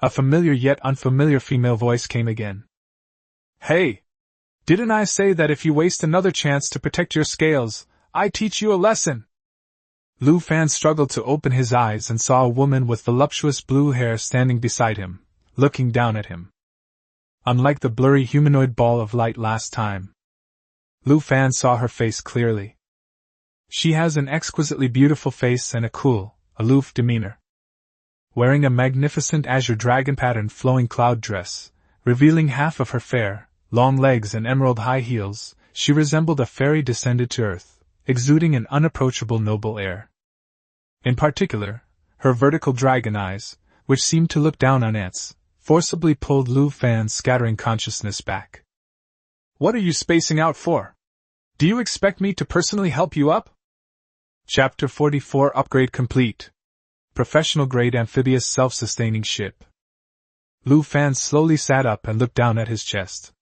a familiar yet unfamiliar female voice came again. Hey! Didn't I say that if you waste another chance to protect your scales, I teach you a lesson? Lu Fan struggled to open his eyes and saw a woman with voluptuous blue hair standing beside him, looking down at him. Unlike the blurry humanoid ball of light last time, Lu Fan saw her face clearly. She has an exquisitely beautiful face and a cool, aloof demeanor. Wearing a magnificent azure dragon pattern flowing cloud dress, revealing half of her fair, long legs and emerald high heels, she resembled a fairy descended to earth, exuding an unapproachable noble air. In particular, Her vertical dragon eyes, which seemed to look down on ants, forcibly pulled Lu Fan's scattering consciousness back. What are you spacing out for? Do you expect me to personally help you up? Chapter 44 Upgrade complete. Professional-grade amphibious self-sustaining ship. Lu Fan slowly sat up and looked down at his chest.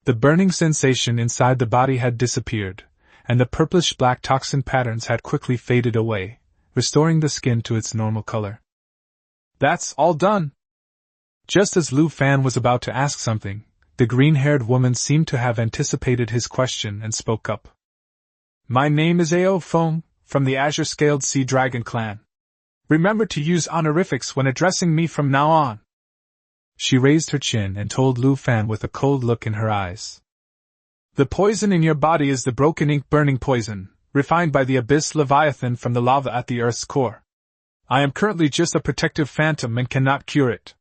The burning sensation inside the body had disappeared, and the purplish-black toxin patterns had quickly faded away, restoring the skin to its normal color. That's all done. Just as Lu Fan was about to ask something, the green-haired woman seemed to have anticipated his question and spoke up. My name is Ao Feng, from the Azure-Scaled Sea Dragon clan. Remember to use honorifics when addressing me from now on. She raised her chin and told Lu Fan with a cold look in her eyes. The poison in your body is the broken ink burning poison, refined by the Abyss Leviathan from the lava at the Earth's core. I am currently just a protective phantom and cannot cure it.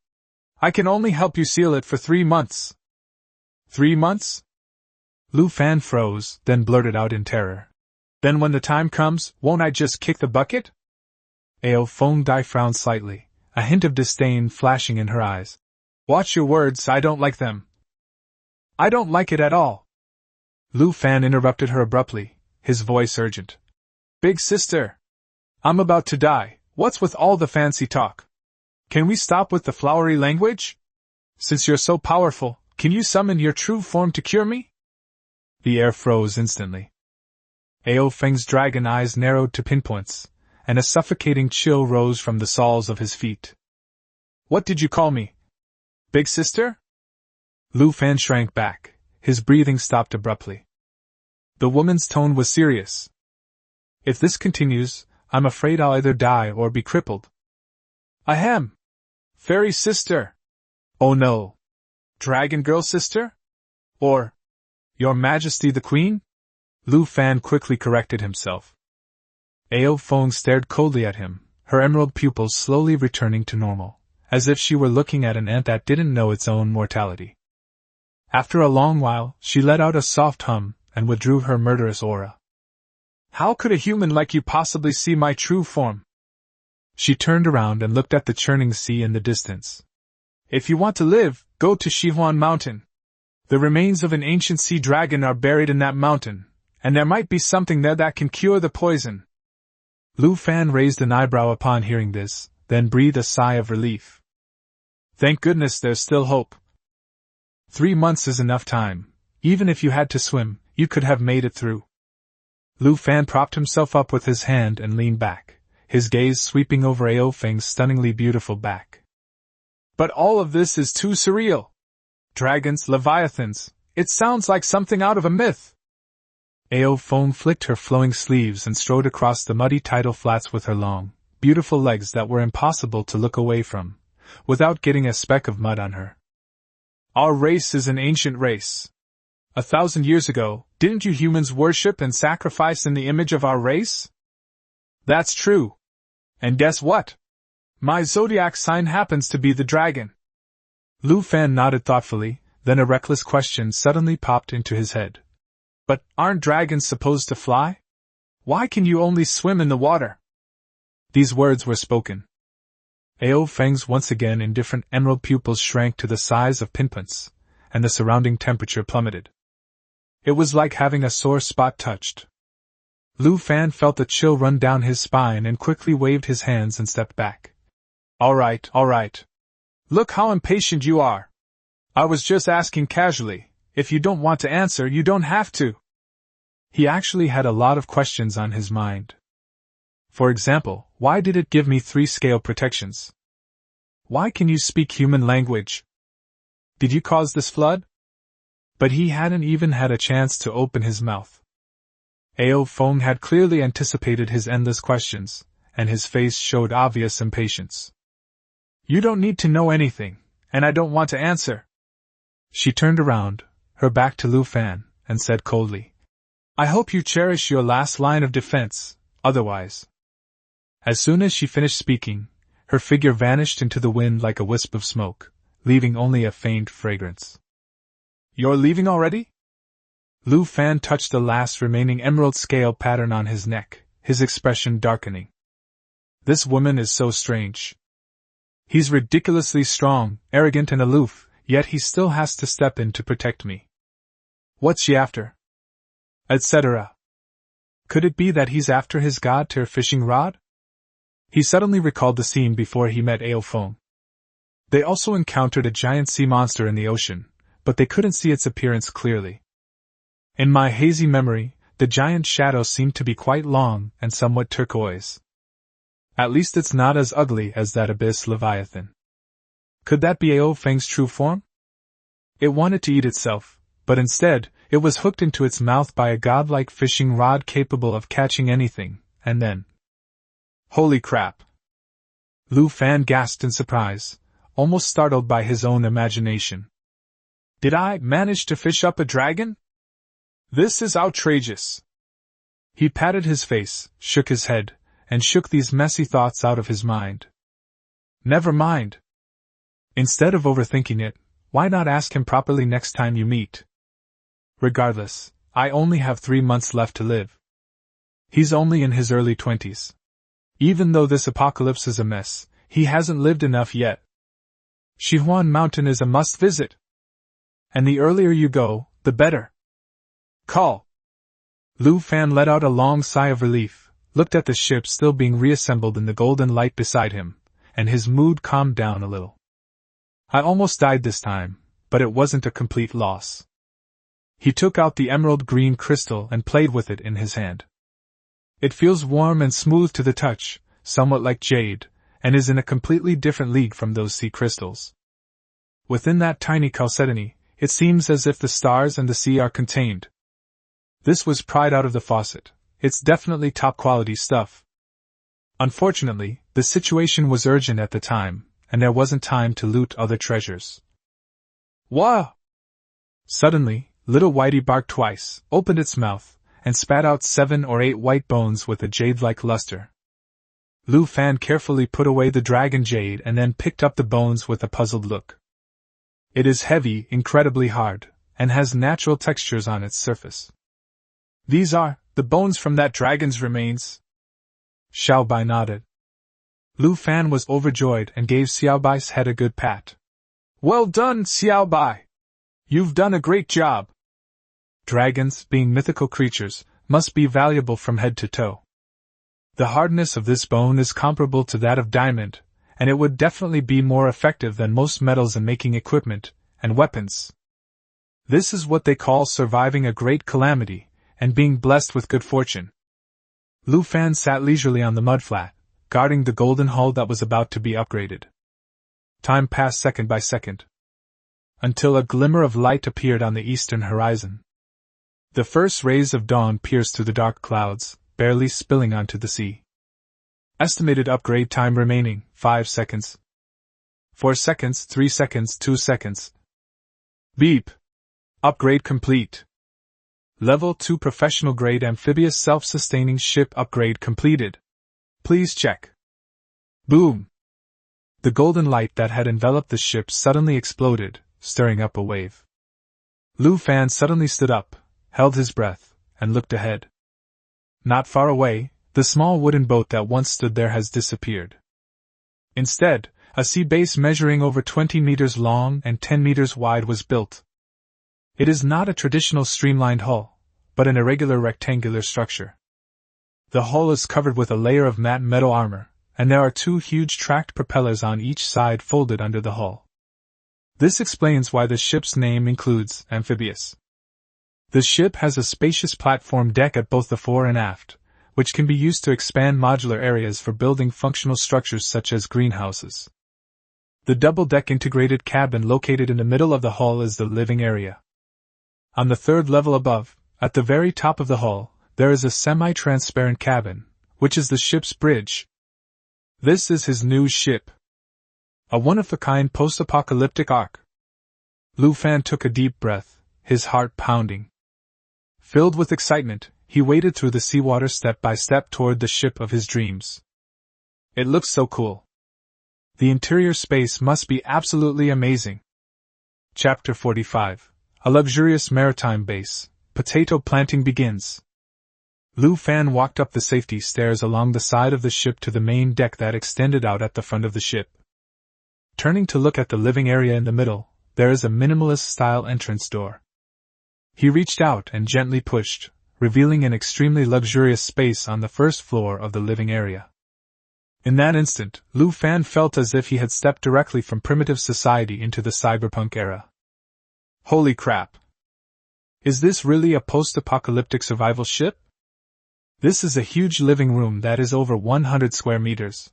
I can only help you seal it for 3 months. 3 months? Lu Fan froze, then blurted out in terror. Then when the time comes, won't I just kick the bucket? Ao Feng Dai frowned slightly, a hint of disdain flashing in her eyes. Watch your words, I don't like them. I don't like it at all. Lu Fan interrupted her abruptly, his voice urgent. Big sister! I'm about to die, what's with all the fancy talk? Can we stop with the flowery language? Since you're so powerful, can you summon your true form to cure me? The air froze instantly. Ao Feng's dragon eyes narrowed to pinpoints, and a suffocating chill rose from the soles of his feet. What did you call me? Big sister? Lu Fan shrank back, his breathing stopped abruptly. The woman's tone was serious. If this continues, I'm afraid I'll either die or be crippled. Ahem! Fairy sister! Oh no! Dragon girl sister? Or, Your Majesty the Queen? Lu Fan quickly corrected himself. Ao Feng stared coldly at him, her emerald pupils slowly returning to normal, as if she were looking at an ant that didn't know its own mortality. After a long while, she let out a soft hum and withdrew her murderous aura. How could a human like you possibly see my true form? She turned around and looked at the churning sea in the distance. If you want to live, go to Shihuan Mountain. The remains of an ancient sea dragon are buried in that mountain, and there might be something there that can cure the poison. Lu Fan raised an eyebrow upon hearing this, then breathed a sigh of relief. Thank goodness there's still hope. 3 months is enough time. Even if you had to swim, you could have made it through. Lu Fan propped himself up with his hand and leaned back, his gaze sweeping over Ao Feng's stunningly beautiful back. But all of this is too surreal. Dragons, leviathans, it sounds like something out of a myth. Ao Feng flicked her flowing sleeves and strode across the muddy tidal flats with her long, beautiful legs that were impossible to look away from, without getting a speck of mud on her. Our race is an ancient race. 1,000 years ago, didn't you humans worship and sacrifice in the image of our race? That's true. And guess what? My zodiac sign happens to be the dragon. Lu Fan nodded thoughtfully, then a reckless question suddenly popped into his head. But aren't dragons supposed to fly? Why can you only swim in the water? These words were spoken. Ao Feng's once again indifferent emerald pupils shrank to the size of pinpoints, and the surrounding temperature plummeted. It was like having a sore spot touched. Lu Fan felt the chill run down his spine and quickly waved his hands and stepped back. All right. Look how impatient you are. I was just asking casually. If you don't want to answer, you don't have to. He actually had a lot of questions on his mind. For example, why did it give me 3 scale protections? Why can you speak human language? Did you cause this flood? But he hadn't even had a chance to open his mouth. Ao Feng had clearly anticipated his endless questions, and his face showed obvious impatience. You don't need to know anything, and I don't want to answer. She turned around, her back to Lu Fan, and said coldly, I hope you cherish your last line of defense, otherwise. As soon as she finished speaking, her figure vanished into the wind like a wisp of smoke, leaving only a faint fragrance. You're leaving already? Lu Fan touched the last remaining emerald scale pattern on his neck, his expression darkening. This woman is so strange. He's ridiculously strong, arrogant and aloof, yet he still has to step in to protect me. What's she after? Etc. Could it be that he's after his god-tier fishing rod? He suddenly recalled the scene before he met Aophone. They also encountered a giant sea monster in the ocean, but they couldn't see its appearance clearly. In my hazy memory, the giant shadow seemed to be quite long and somewhat turquoise. At least it's not as ugly as that abyss leviathan. Could that be Aopheng's true form? It wanted to eat itself, but instead, it was hooked into its mouth by a godlike fishing rod capable of catching anything, and then... Holy crap! Lu Fan gasped in surprise, almost startled by his own imagination. Did I manage to fish up a dragon? This is outrageous! He patted his face, shook his head, and shook these messy thoughts out of his mind. Never mind. Instead of overthinking it, why not ask him properly next time you meet? Regardless, I only have 3 months left to live. He's only in his early 20s. Even though this apocalypse is a mess, he hasn't lived enough yet. Shihuan Mountain is a must-visit. And the earlier you go, the better. Call! Lu Fan let out a long sigh of relief, looked at the ship still being reassembled in the golden light beside him, and his mood calmed down a little. I almost died this time, but it wasn't a complete loss. He took out the emerald green crystal and played with it in his hand. It feels warm and smooth to the touch, somewhat like jade, and is in a completely different league from those sea crystals. Within that tiny chalcedony, it seems as if the stars and the sea are contained. This was pried out of the faucet. It's definitely top-quality stuff. Unfortunately, the situation was urgent at the time, and there wasn't time to loot other treasures. Wow! Suddenly, little Whitey barked twice, opened its mouth, and spat out 7 or 8 white bones with a jade-like luster. Lu Fan carefully put away the dragon jade and then picked up the bones with a puzzled look. It is heavy, incredibly hard, and has natural textures on its surface. These are the bones from that dragon's remains. Xiao Bai nodded. Lu Fan was overjoyed and gave Xiao Bai's head a good pat. Well done, Xiao Bai! You've done a great job. Dragons, being mythical creatures, must be valuable from head to toe. The hardness of this bone is comparable to that of diamond, and it would definitely be more effective than most metals in making equipment and weapons. This is what they call surviving a great calamity and being blessed with good fortune. Lu Fan sat leisurely on the mudflat, guarding the golden hull that was about to be upgraded. Time passed second by second, until a glimmer of light appeared on the eastern horizon. The first rays of dawn pierced through the dark clouds, barely spilling onto the sea. Estimated upgrade time remaining, 5 seconds. 4 seconds, 3 seconds, 2 seconds. Beep! Upgrade complete. Level 2 professional grade amphibious self-sustaining ship upgrade completed. Please check. Boom! The golden light that had enveloped the ship suddenly exploded, stirring up a wave. Lu Fan suddenly stood up, held his breath, and looked ahead. Not far away, the small wooden boat that once stood there has disappeared. Instead, a sea base measuring over 20 meters long and 10 meters wide was built. It is not a traditional streamlined hull, but an irregular rectangular structure. The hull is covered with a layer of matte metal armor, and there are 2 huge tracked propellers on each side folded under the hull. This explains why the ship's name includes amphibious. The ship has a spacious platform deck at both the fore and aft, which can be used to expand modular areas for building functional structures such as greenhouses. The double-deck integrated cabin located in the middle of the hull is the living area. On the 3rd level above, at the very top of the hull, there is a semi-transparent cabin, which is the ship's bridge. This is his new ship. A one-of-a-kind post-apocalyptic ark. Lu Fan took a deep breath, his heart pounding. Filled with excitement, he waded through the seawater step by step toward the ship of his dreams. It looks so cool. The interior space must be absolutely amazing. Chapter 45. A luxurious maritime base. Potato planting begins. Lu Fan walked up the safety stairs along the side of the ship to the main deck that extended out at the front of the ship. Turning to look at the living area in the middle, there is a minimalist-style entrance door. He reached out and gently pushed, revealing an extremely luxurious space on the first floor of the living area. In that instant, Lu Fan felt as if he had stepped directly from primitive society into the cyberpunk era. Holy crap! Is this really a post-apocalyptic survival ship? This is a huge living room that is over 100 square meters.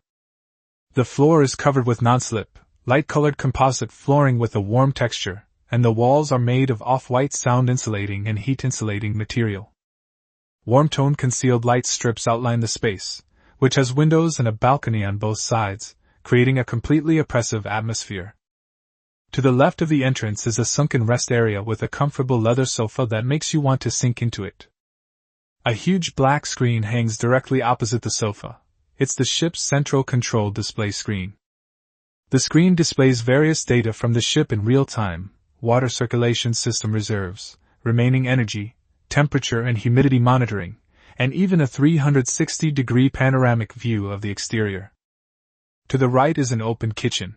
The floor is covered with non-slip, light-colored composite flooring with a warm texture, and the walls are made of off-white sound-insulating and heat-insulating material. Warm-toned concealed light strips outline the space, which has windows and a balcony on both sides, creating a completely oppressive atmosphere. To the left of the entrance is a sunken rest area with a comfortable leather sofa that makes you want to sink into it. A huge black screen hangs directly opposite the sofa. It's the ship's central control display screen. The screen displays various data from the ship in real time: water circulation system reserves, remaining energy, temperature and humidity monitoring, and even a 360-degree panoramic view of the exterior. To the right is an open kitchen.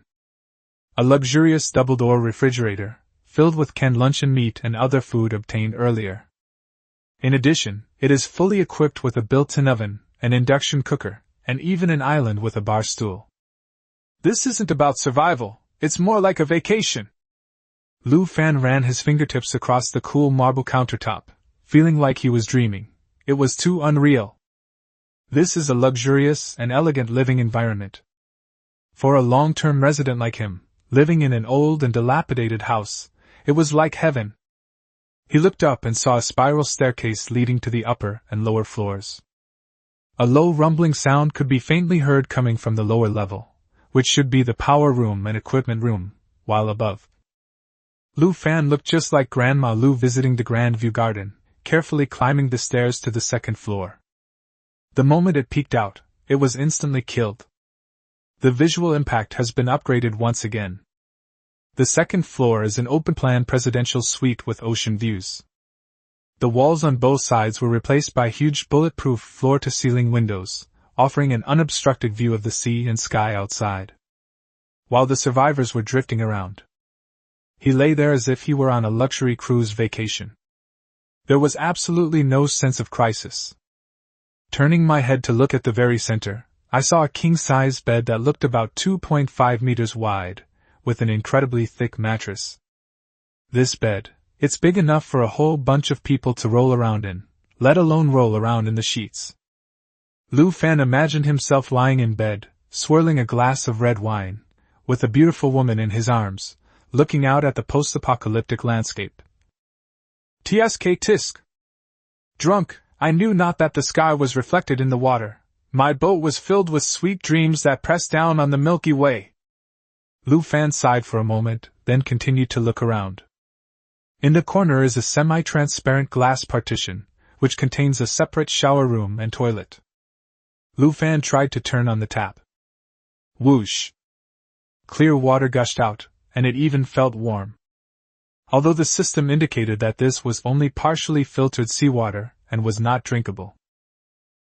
A luxurious double-door refrigerator, filled with canned luncheon meat and other food obtained earlier. In addition, it is fully equipped with a built-in oven, an induction cooker, and even an island with a bar stool. This isn't about survival, it's more like a vacation. Lu Fan ran his fingertips across the cool marble countertop, feeling like he was dreaming. It was too unreal. This is a luxurious and elegant living environment. For a long-term resident like him, living in an old and dilapidated house, it was like heaven. He looked up and saw a spiral staircase leading to the upper and lower floors. A low rumbling sound could be faintly heard coming from the lower level, which should be the power room and equipment room, while above. Lu Fan looked just like Grandma Lu visiting the Grandview Garden, carefully climbing the stairs to the second floor. The moment it peeked out, it was instantly killed. The visual impact has been upgraded once again. The second floor is an open-plan presidential suite with ocean views. The walls on both sides were replaced by huge bulletproof floor-to-ceiling windows, offering an unobstructed view of the sea and sky outside. While the survivors were drifting around, he lay there as if he were on a luxury cruise vacation. There was absolutely no sense of crisis. Turning my head to look at the very center, I saw a king-size bed that looked about 2.5 meters wide, with an incredibly thick mattress. This bed, it's big enough for a whole bunch of people to roll around in, let alone roll around in the sheets. Lu Fan imagined himself lying in bed, swirling a glass of red wine, with a beautiful woman in his arms, looking out at the post-apocalyptic landscape. Tsk tisk. Drunk, I knew not that the sky was reflected in the water. My boat was filled with sweet dreams that pressed down on the Milky Way. Lu Fan sighed for a moment, then continued to look around. In the corner is a semi-transparent glass partition, which contains a separate shower room and toilet. Lu Fan tried to turn on the tap. Whoosh! Clear water gushed out, and it even felt warm. Although the system indicated that this was only partially filtered seawater and was not drinkable.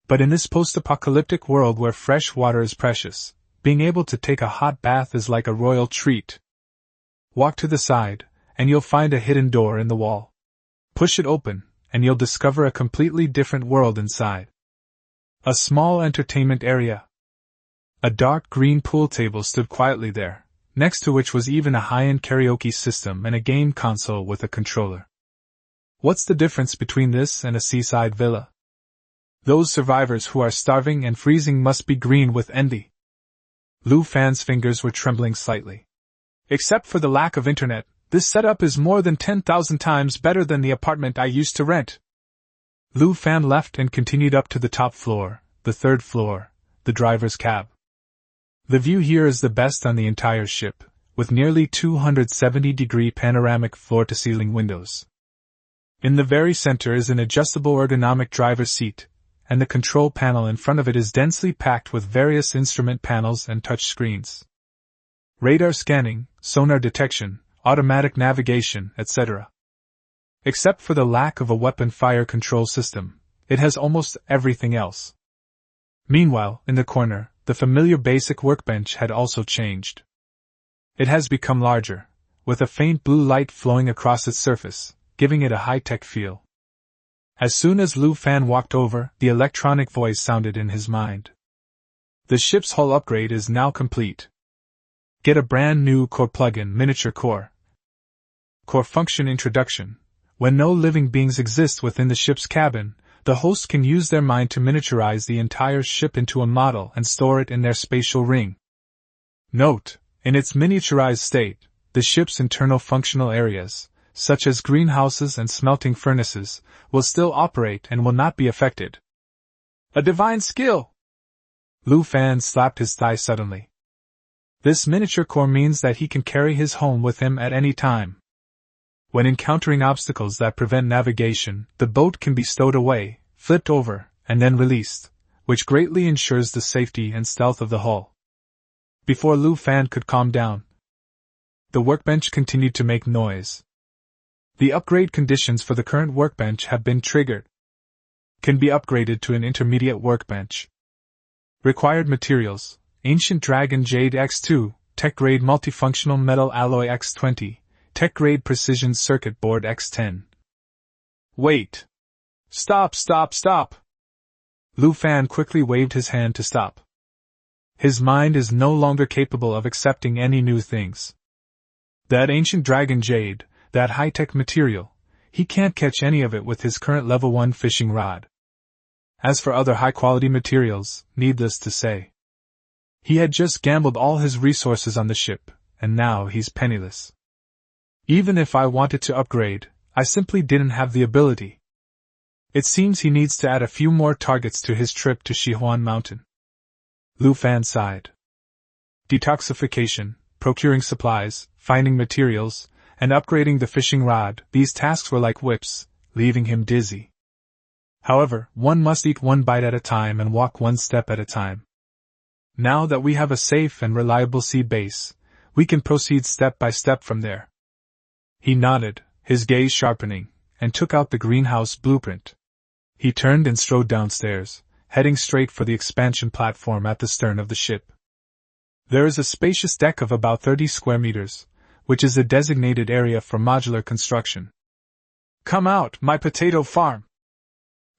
But in this post-apocalyptic world where fresh water is precious, being able to take a hot bath is like a royal treat. Walk to the side, and you'll find a hidden door in the wall. Push it open, and you'll discover a completely different world inside. A small entertainment area. A dark green pool table stood quietly there, next to which was even a high-end karaoke system and a game console with a controller. What's the difference between this and a seaside villa? Those survivors who are starving and freezing must be green with envy. Lu Fan's fingers were trembling slightly. Except for the lack of internet, this setup is more than 10,000 times better than the apartment I used to rent. Lu Fan left and continued up to the top floor, the third floor, the driver's cab. The view here is the best on the entire ship, with nearly 270-degree panoramic floor-to-ceiling windows. In the very center is an adjustable ergonomic driver's seat, and the control panel in front of it is densely packed with various instrument panels and touch screens. Radar scanning, sonar detection, automatic navigation, etc. Except for the lack of a weapon fire control system, it has almost everything else. Meanwhile, in the corner, the familiar basic workbench had also changed. It has become larger, with a faint blue light flowing across its surface, giving it a high-tech feel. As soon as Lu Fan walked over, the electronic voice sounded in his mind. The ship's hull upgrade is now complete. Get a brand new core plugin miniature core. Core function introduction. When no living beings exist within the ship's cabin, the host can use their mind to miniaturize the entire ship into a model and store it in their spatial ring. Note, in its miniaturized state, the ship's internal functional areas, such as greenhouses and smelting furnaces, will still operate and will not be affected. A divine skill! Lu Fan slapped his thigh suddenly. This miniature core means that he can carry his home with him at any time. When encountering obstacles that prevent navigation, the boat can be stowed away, flipped over, and then released, which greatly ensures the safety and stealth of the hull. Before Lu Fan could calm down, the workbench continued to make noise. The upgrade conditions for the current workbench have been triggered. Can be upgraded to an intermediate workbench. Required materials: Ancient Dragon Jade X2, Tech Grade Multifunctional Metal Alloy X20, Tech Grade Precision Circuit Board X10. Wait! Stop! Lu Fan quickly waved his hand to stop. His mind is no longer capable of accepting any new things. That ancient dragon jade, that high-tech material, he can't catch any of it with his current level 1 fishing rod. As for other high-quality materials, needless to say, he had just gambled all his resources on the ship, and now he's penniless. Even if I wanted to upgrade, I simply didn't have the ability. It seems he needs to add a few more targets to his trip to Shihuan Mountain. Lu Fan sighed. Detoxification, procuring supplies, finding materials, and upgrading the fishing rod, these tasks were like whips, leaving him dizzy. However, one must eat one bite at a time and walk one step at a time. Now that we have a safe and reliable sea base, we can proceed step by step from there. He nodded, his gaze sharpening, and took out the greenhouse blueprint. He turned and strode downstairs, heading straight for the expansion platform at the stern of the ship. There is a spacious deck of about 30 square meters, which is a designated area for modular construction. Come out, my potato farm!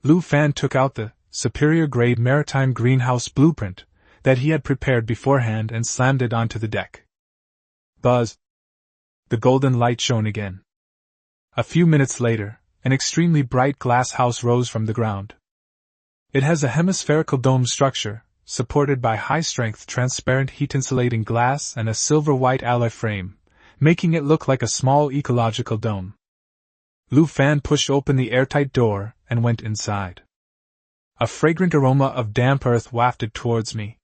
Lu Fan took out the superior-grade maritime greenhouse blueprint that he had prepared beforehand and slammed it onto the deck. Buzz! The golden light shone again. A few minutes later, an extremely bright glass house rose from the ground. It has a hemispherical dome structure, supported by high-strength transparent heat-insulating glass and a silver-white alloy frame, making it look like a small ecological dome. Lu Fan pushed open the airtight door and went inside. A fragrant aroma of damp earth wafted towards me.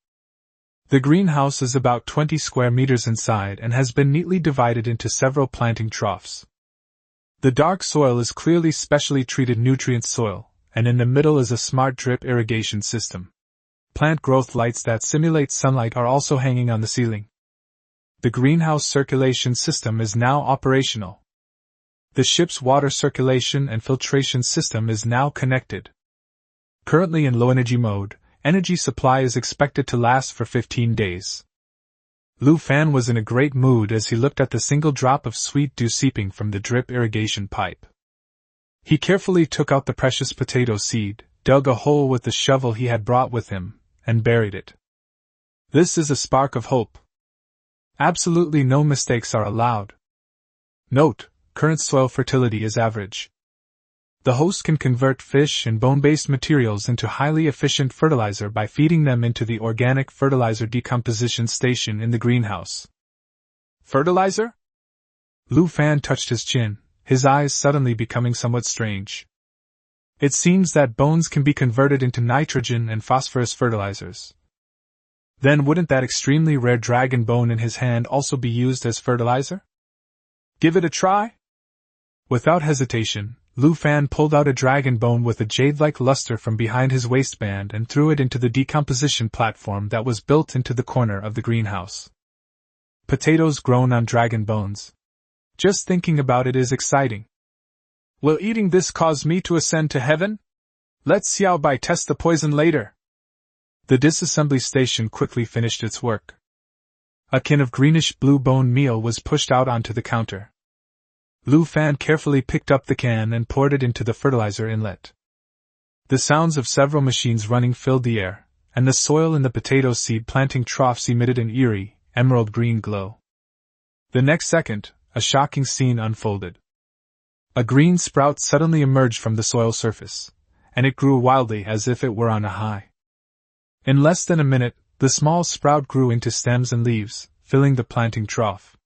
The greenhouse is about 20 square meters inside and has been neatly divided into several planting troughs. The dark soil is clearly specially treated nutrient soil, and in the middle is a smart drip irrigation system. Plant growth lights that simulate sunlight are also hanging on the ceiling. The greenhouse circulation system is now operational. The ship's water circulation and filtration system is now connected. Currently in low-energy mode, energy supply is expected to last for 15 days. Lu Fan was in a great mood as he looked at the single drop of sweet dew seeping from the drip irrigation pipe. He carefully took out the precious potato seed, dug a hole with the shovel he had brought with him, and buried it. This is a spark of hope. Absolutely no mistakes are allowed. Note, current soil fertility is average. The host can convert fish and bone-based materials into highly efficient fertilizer by feeding them into the organic fertilizer decomposition station in the greenhouse. Fertilizer? Lu Fan touched his chin, his eyes suddenly becoming somewhat strange. It seems that bones can be converted into nitrogen and phosphorus fertilizers. Then wouldn't that extremely rare dragon bone in his hand also be used as fertilizer? Give it a try? Without hesitation, Lu Fan pulled out a dragon bone with a jade-like luster from behind his waistband and threw it into the decomposition platform that was built into the corner of the greenhouse. Potatoes grown on dragon bones. Just thinking about it is exciting. Will eating this cause me to ascend to heaven? Let Xiaobai test the poison later. The disassembly station quickly finished its work. A can of greenish-blue bone meal was pushed out onto the counter. Lu Fan carefully picked up the can and poured it into the fertilizer inlet. The sounds of several machines running filled the air, and the soil in the potato seed planting troughs emitted an eerie, emerald-green glow. The next second, a shocking scene unfolded. A green sprout suddenly emerged from the soil surface, and it grew wildly as if it were on a high. In less than a minute, the small sprout grew into stems and leaves, filling the planting trough.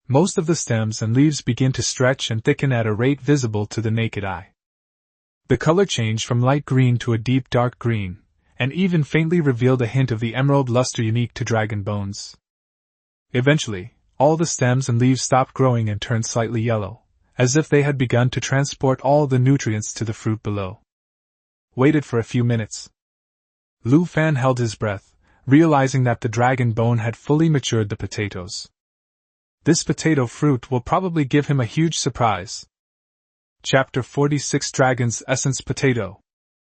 Most of the stems and leaves began to stretch and thicken at a rate visible to the naked eye. The color changed from light green to a deep dark green, and even faintly revealed a hint of the emerald luster unique to dragon bones. Eventually, all the stems and leaves stopped growing and turned slightly yellow, as if they had begun to transport all the nutrients to the fruit below. Waited for a few minutes. Lu Fan held his breath, realizing that the dragon bone had fully matured the potatoes. This potato fruit will probably give him a huge surprise. Chapter 46 Dragon's Essence Potato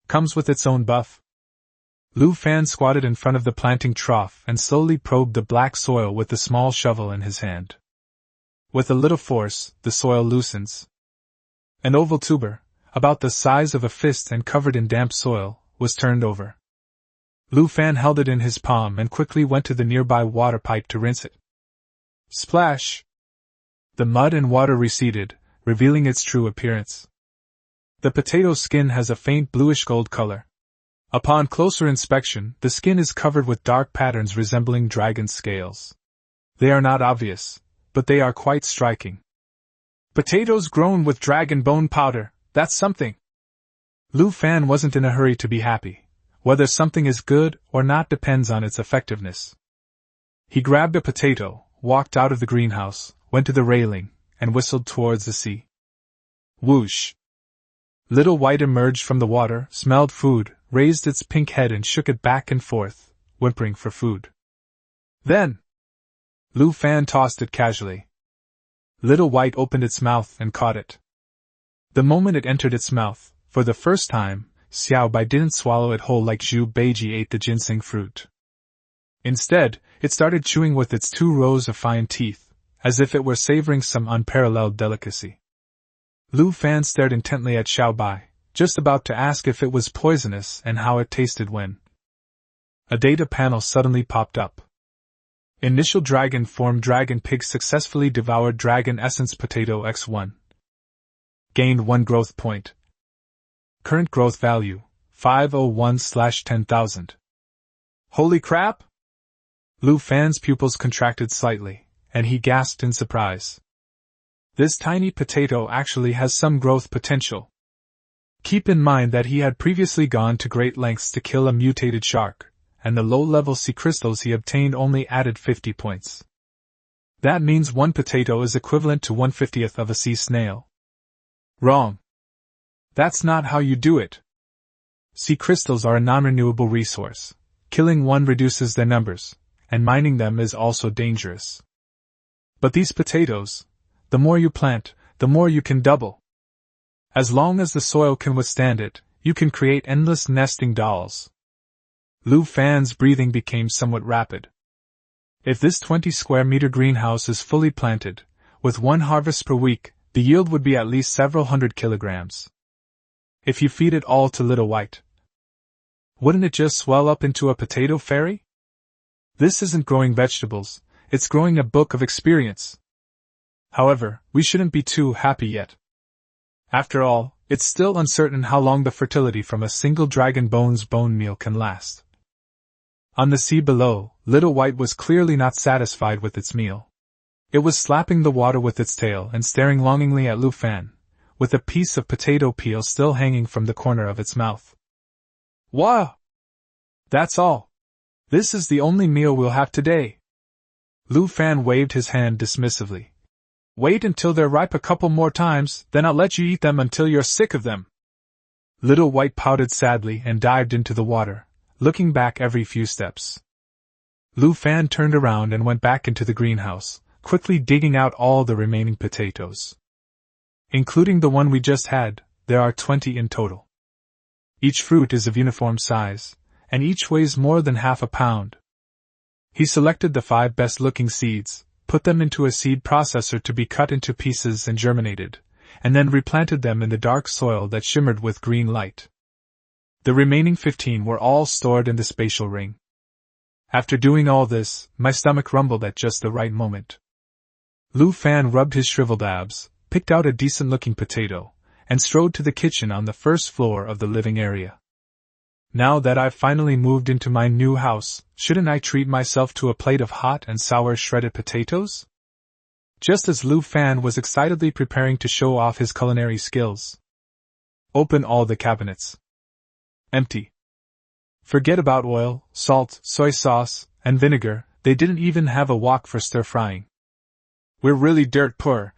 comes with its own buff. Lu Fan squatted in front of the planting trough and slowly probed the black soil with the small shovel in his hand. With a little force, the soil loosens. An oval tuber, about the size of a fist and covered in damp soil, was turned over. Lu Fan held it in his palm and quickly went to the nearby water pipe to rinse it. Splash! The mud and water receded, revealing its true appearance. The potato skin has a faint bluish-gold color. Upon closer inspection, the skin is covered with dark patterns resembling dragon scales. They are not obvious, but they are quite striking. Potatoes grown with dragon bone powder, that's something. Lu Fan wasn't in a hurry to be happy. Whether something is good or not depends on its effectiveness. He grabbed a potato, walked out of the greenhouse, went to the railing, and whistled towards the sea. Whoosh! Little White emerged from the water, smelled food, raised its pink head and shook it back and forth, whimpering for food. Then, Lu Fan tossed it casually. Little White opened its mouth and caught it. The moment it entered its mouth, for the first time, Xiaobai didn't swallow it whole like Zhu Beiji ate the ginseng fruit. Instead, it started chewing with its 2 rows of fine teeth, as if it were savoring some unparalleled delicacy. Lu Fan stared intently at Xiaobai, just about to ask if it was poisonous and how it tasted when a data panel suddenly popped up. Initial dragon form Dragon Pig successfully devoured Dragon Essence Potato X1. Gained 1 growth point. Current growth value, 501/10,000. Holy crap! Lu Fan's pupils contracted slightly, and he gasped in surprise. This tiny potato actually has some growth potential. Keep in mind that he had previously gone to great lengths to kill a mutated shark, and the low-level sea crystals he obtained only added 50 points. That means 1 potato is equivalent to 1/50th of a sea snail. Wrong. That's not how you do it. Sea crystals are a non-renewable resource. Killing one reduces their numbers, and mining them is also dangerous. But these potatoes, the more you plant, the more you can double. As long as the soil can withstand it, you can create endless nesting dolls. Lu Fan's breathing became somewhat rapid. If this 20-square-meter greenhouse is fully planted, with 1 harvest per week, the yield would be at least several hundred kilograms. If you feed it all to Little White, wouldn't it just swell up into a potato fairy? This isn't growing vegetables, it's growing a book of experience. However, we shouldn't be too happy yet. After all, it's still uncertain how long the fertility from a single dragon bone's bone meal can last. On the sea below, Little White was clearly not satisfied with its meal. It was slapping the water with its tail and staring longingly at Lu Fan, with a piece of potato peel still hanging from the corner of its mouth. Wow! That's all. This is the only meal we'll have today. Lu Fan waved his hand dismissively. Wait until they're ripe a couple more times, then I'll let you eat them until you're sick of them. Little White pouted sadly and dived into the water, looking back every few steps. Lu Fan turned around and went back into the greenhouse, quickly digging out all the remaining potatoes. Including the one we just had, there are 20 in total. Each fruit is of uniform size, and each weighs more than half a pound. He selected the 5 best-looking seeds, put them into a seed processor to be cut into pieces and germinated, and then replanted them in the dark soil that shimmered with green light. The remaining 15 were all stored in the spatial ring. After doing all this, my stomach rumbled at just the right moment. Lu Fan rubbed his shriveled abs, picked out a decent-looking potato, and strode to the kitchen on the first floor of the living area. Now that I've finally moved into my new house, shouldn't I treat myself to a plate of hot and sour shredded potatoes? Just as Lu Fan was excitedly preparing to show off his culinary skills. Open all the cabinets. Empty. Forget about oil, salt, soy sauce, and vinegar, they didn't even have a wok for stir-frying. We're really dirt poor.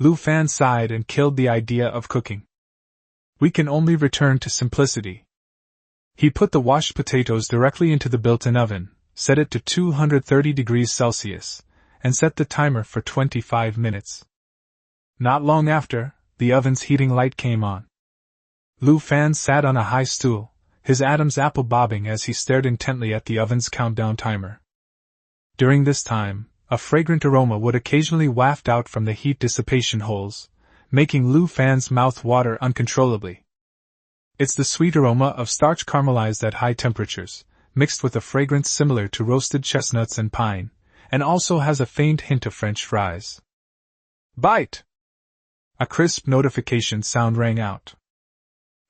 Lu Fan sighed and killed the idea of cooking. We can only return to simplicity. He put the washed potatoes directly into the built-in oven, set it to 230 degrees Celsius, and set the timer for 25 minutes. Not long after, the oven's heating light came on. Lu Fan sat on a high stool, his Adam's apple bobbing as he stared intently at the oven's countdown timer. During this time, a fragrant aroma would occasionally waft out from the heat dissipation holes, making Lu Fan's mouth water uncontrollably. It's the sweet aroma of starch caramelized at high temperatures, mixed with a fragrance similar to roasted chestnuts and pine, and also has a faint hint of French fries. Bite! A crisp notification sound rang out.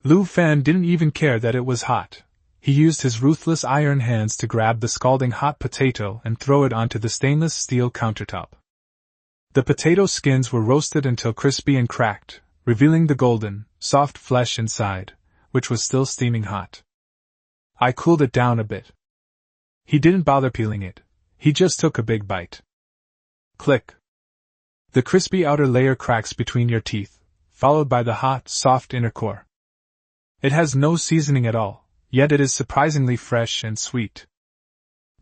Lu Fan didn't even care that it was hot. He used his ruthless iron hands to grab the scalding hot potato and throw it onto the stainless steel countertop. The potato skins were roasted until crispy and cracked, revealing the golden, soft flesh inside, which was still steaming hot. I cooled it down a bit. He didn't bother peeling it. He just took a big bite. Click. The crispy outer layer cracks between your teeth, followed by the hot, soft inner core. It has no seasoning at all, yet it is surprisingly fresh and sweet.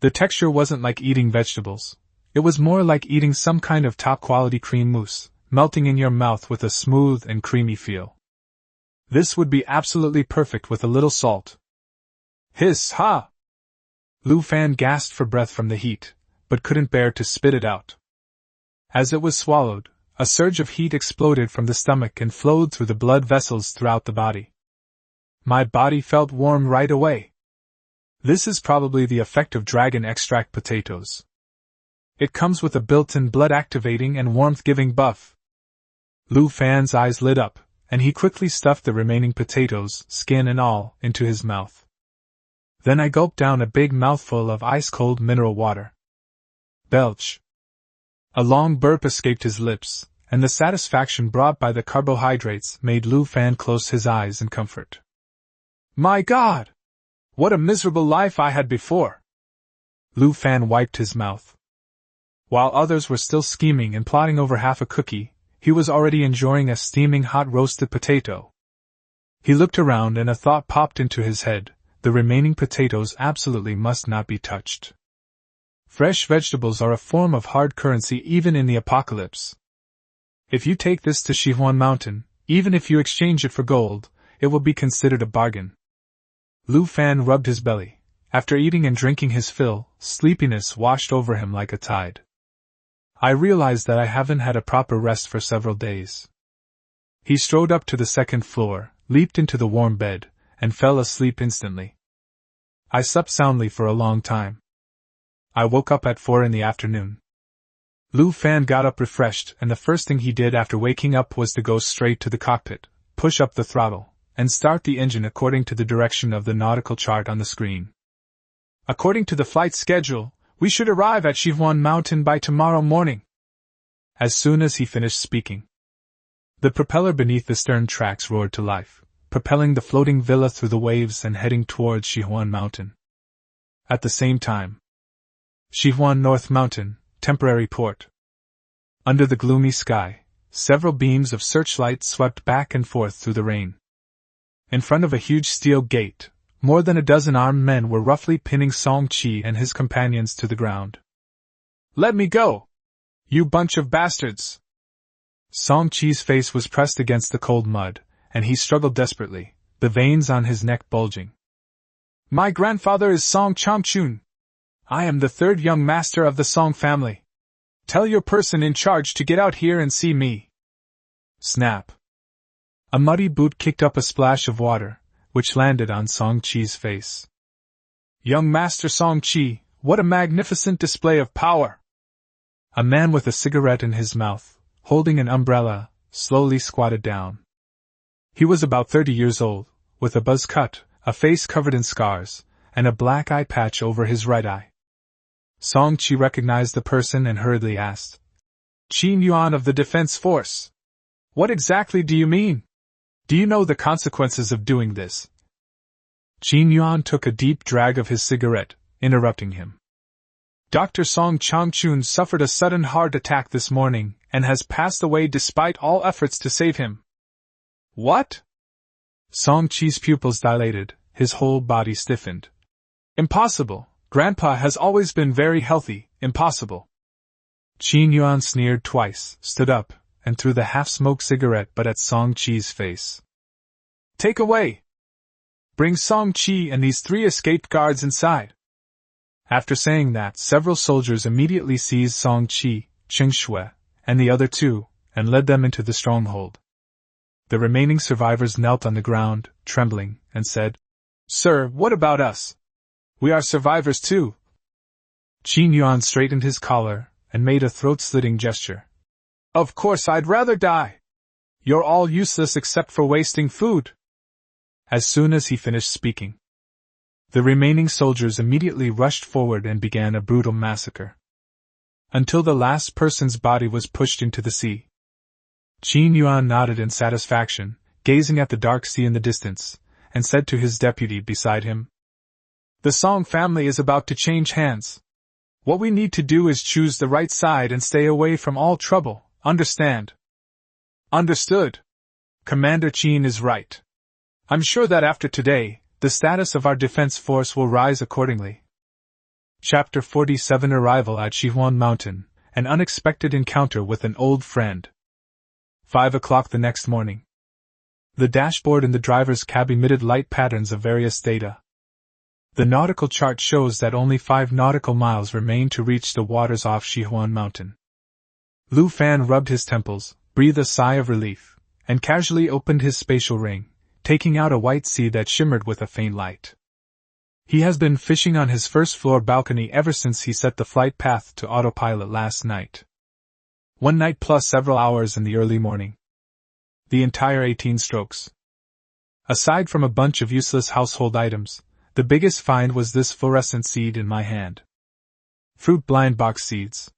The texture wasn't like eating vegetables. It was more like eating some kind of top-quality cream mousse, melting in your mouth with a smooth and creamy feel. This would be absolutely perfect with a little salt. Hiss, ha! Lu Fan gasped for breath from the heat, but couldn't bear to spit it out. As it was swallowed, a surge of heat exploded from the stomach and flowed through the blood vessels throughout the body. My body felt warm right away. This is probably the effect of dragon extract potatoes. It comes with a built-in blood-activating and warmth-giving buff. Lu Fan's eyes lit up, and he quickly stuffed the remaining potatoes, skin and all, into his mouth. Then I gulped down a big mouthful of ice-cold mineral water. Belch. A long burp escaped his lips, and the satisfaction brought by the carbohydrates made Lu Fan close his eyes in comfort. My God! What a miserable life I had before! Lu Fan wiped his mouth. While others were still scheming and plotting over half a cookie, he was already enjoying a steaming hot roasted potato. He looked around and a thought popped into his head: the remaining potatoes absolutely must not be touched. Fresh vegetables are a form of hard currency even in the apocalypse. If you take this to Shihuan Mountain, even if you exchange it for gold, it will be considered a bargain. Lu Fan rubbed his belly. After eating and drinking his fill, sleepiness washed over him like a tide. I realized that I haven't had a proper rest for several days. He strode up to the second floor, leaped into the warm bed, and fell asleep instantly. I slept soundly for a long time. I woke up at 4 in the afternoon. Lu Fan got up refreshed, and the first thing he did after waking up was to go straight to the cockpit, push up the throttle, and start the engine according to the direction of the nautical chart on the screen. According to the flight schedule, we should arrive at Shihuan Mountain by tomorrow morning. As soon as he finished speaking, the propeller beneath the stern tracks roared to life, propelling the floating villa through the waves and heading towards Shihuan Mountain. At the same time, Shihuan North Mountain, temporary port. Under the gloomy sky, several beams of searchlight swept back and forth through the rain. In front of a huge steel gate, more than a dozen armed men were roughly pinning Song Qi and his companions to the ground. Let me go! You bunch of bastards! Song Qi's face was pressed against the cold mud, and he struggled desperately, the veins on his neck bulging. "My grandfather is Song Changchun. I am the third young master of the Song family. Tell your person in charge to get out here and see me." Snap! A muddy boot kicked up a splash of water, which landed on Song Chi's face. "Young Master Song Chi, what a magnificent display of power!" A man with a cigarette in his mouth, holding an umbrella, slowly squatted down. He was about 30 years old, with a buzz cut, a face covered in scars, and a black eye patch over his right eye. Song Chi recognized the person and hurriedly asked, "Qin Yuan of the Defense Force. What exactly do you mean? Do you know the consequences of doing this?" Qin Yuan took a deep drag of his cigarette, interrupting him. "Dr. Song Changchun suffered a sudden heart attack this morning and has passed away despite all efforts to save him." "What?" Song Chi's pupils dilated, his whole body stiffened. "Impossible! Grandpa has always been very healthy, impossible." Qin Yuan sneered twice, stood up, and threw the half-smoked cigarette butt at Song Chi's face. "Take away! Bring Song Chi and these 3 escaped guards inside." After saying that, several soldiers immediately seized Song Chi, Cheng Shui, and the other 2, and led them into the stronghold. The remaining survivors knelt on the ground, trembling, and said, "Sir, what about us? We are survivors too." Qin Yuan straightened his collar, and made a throat-slitting gesture. "Of course I'd rather die. You're all useless except for wasting food." As soon as he finished speaking, the remaining soldiers immediately rushed forward and began a brutal massacre. Until the last person's body was pushed into the sea. Qin Yuan nodded in satisfaction, gazing at the dark sea in the distance, and said to his deputy beside him, "The Song family is about to change hands. What we need to do is choose the right side and stay away from all trouble, understand?" "Understood. Commander Qin is right. I'm sure that after today, the status of our defense force will rise accordingly." Chapter 47 Arrival at Shihuan Mountain, an unexpected encounter with an old friend. 5 o'clock the next morning. The dashboard in the driver's cab emitted light patterns of various data. The nautical chart shows that only 5 nautical miles remain to reach the waters off Shihuan Mountain. Lu Fan rubbed his temples, breathed a sigh of relief, and casually opened his spatial ring, taking out a white sea that shimmered with a faint light. He has been fishing on his first-floor balcony ever since he set the flight path to autopilot last night. One night plus several hours in the early morning. The entire 18 strokes. Aside from a bunch of useless household items, the biggest find was this fluorescent seed in my hand. Fruit blind box seeds.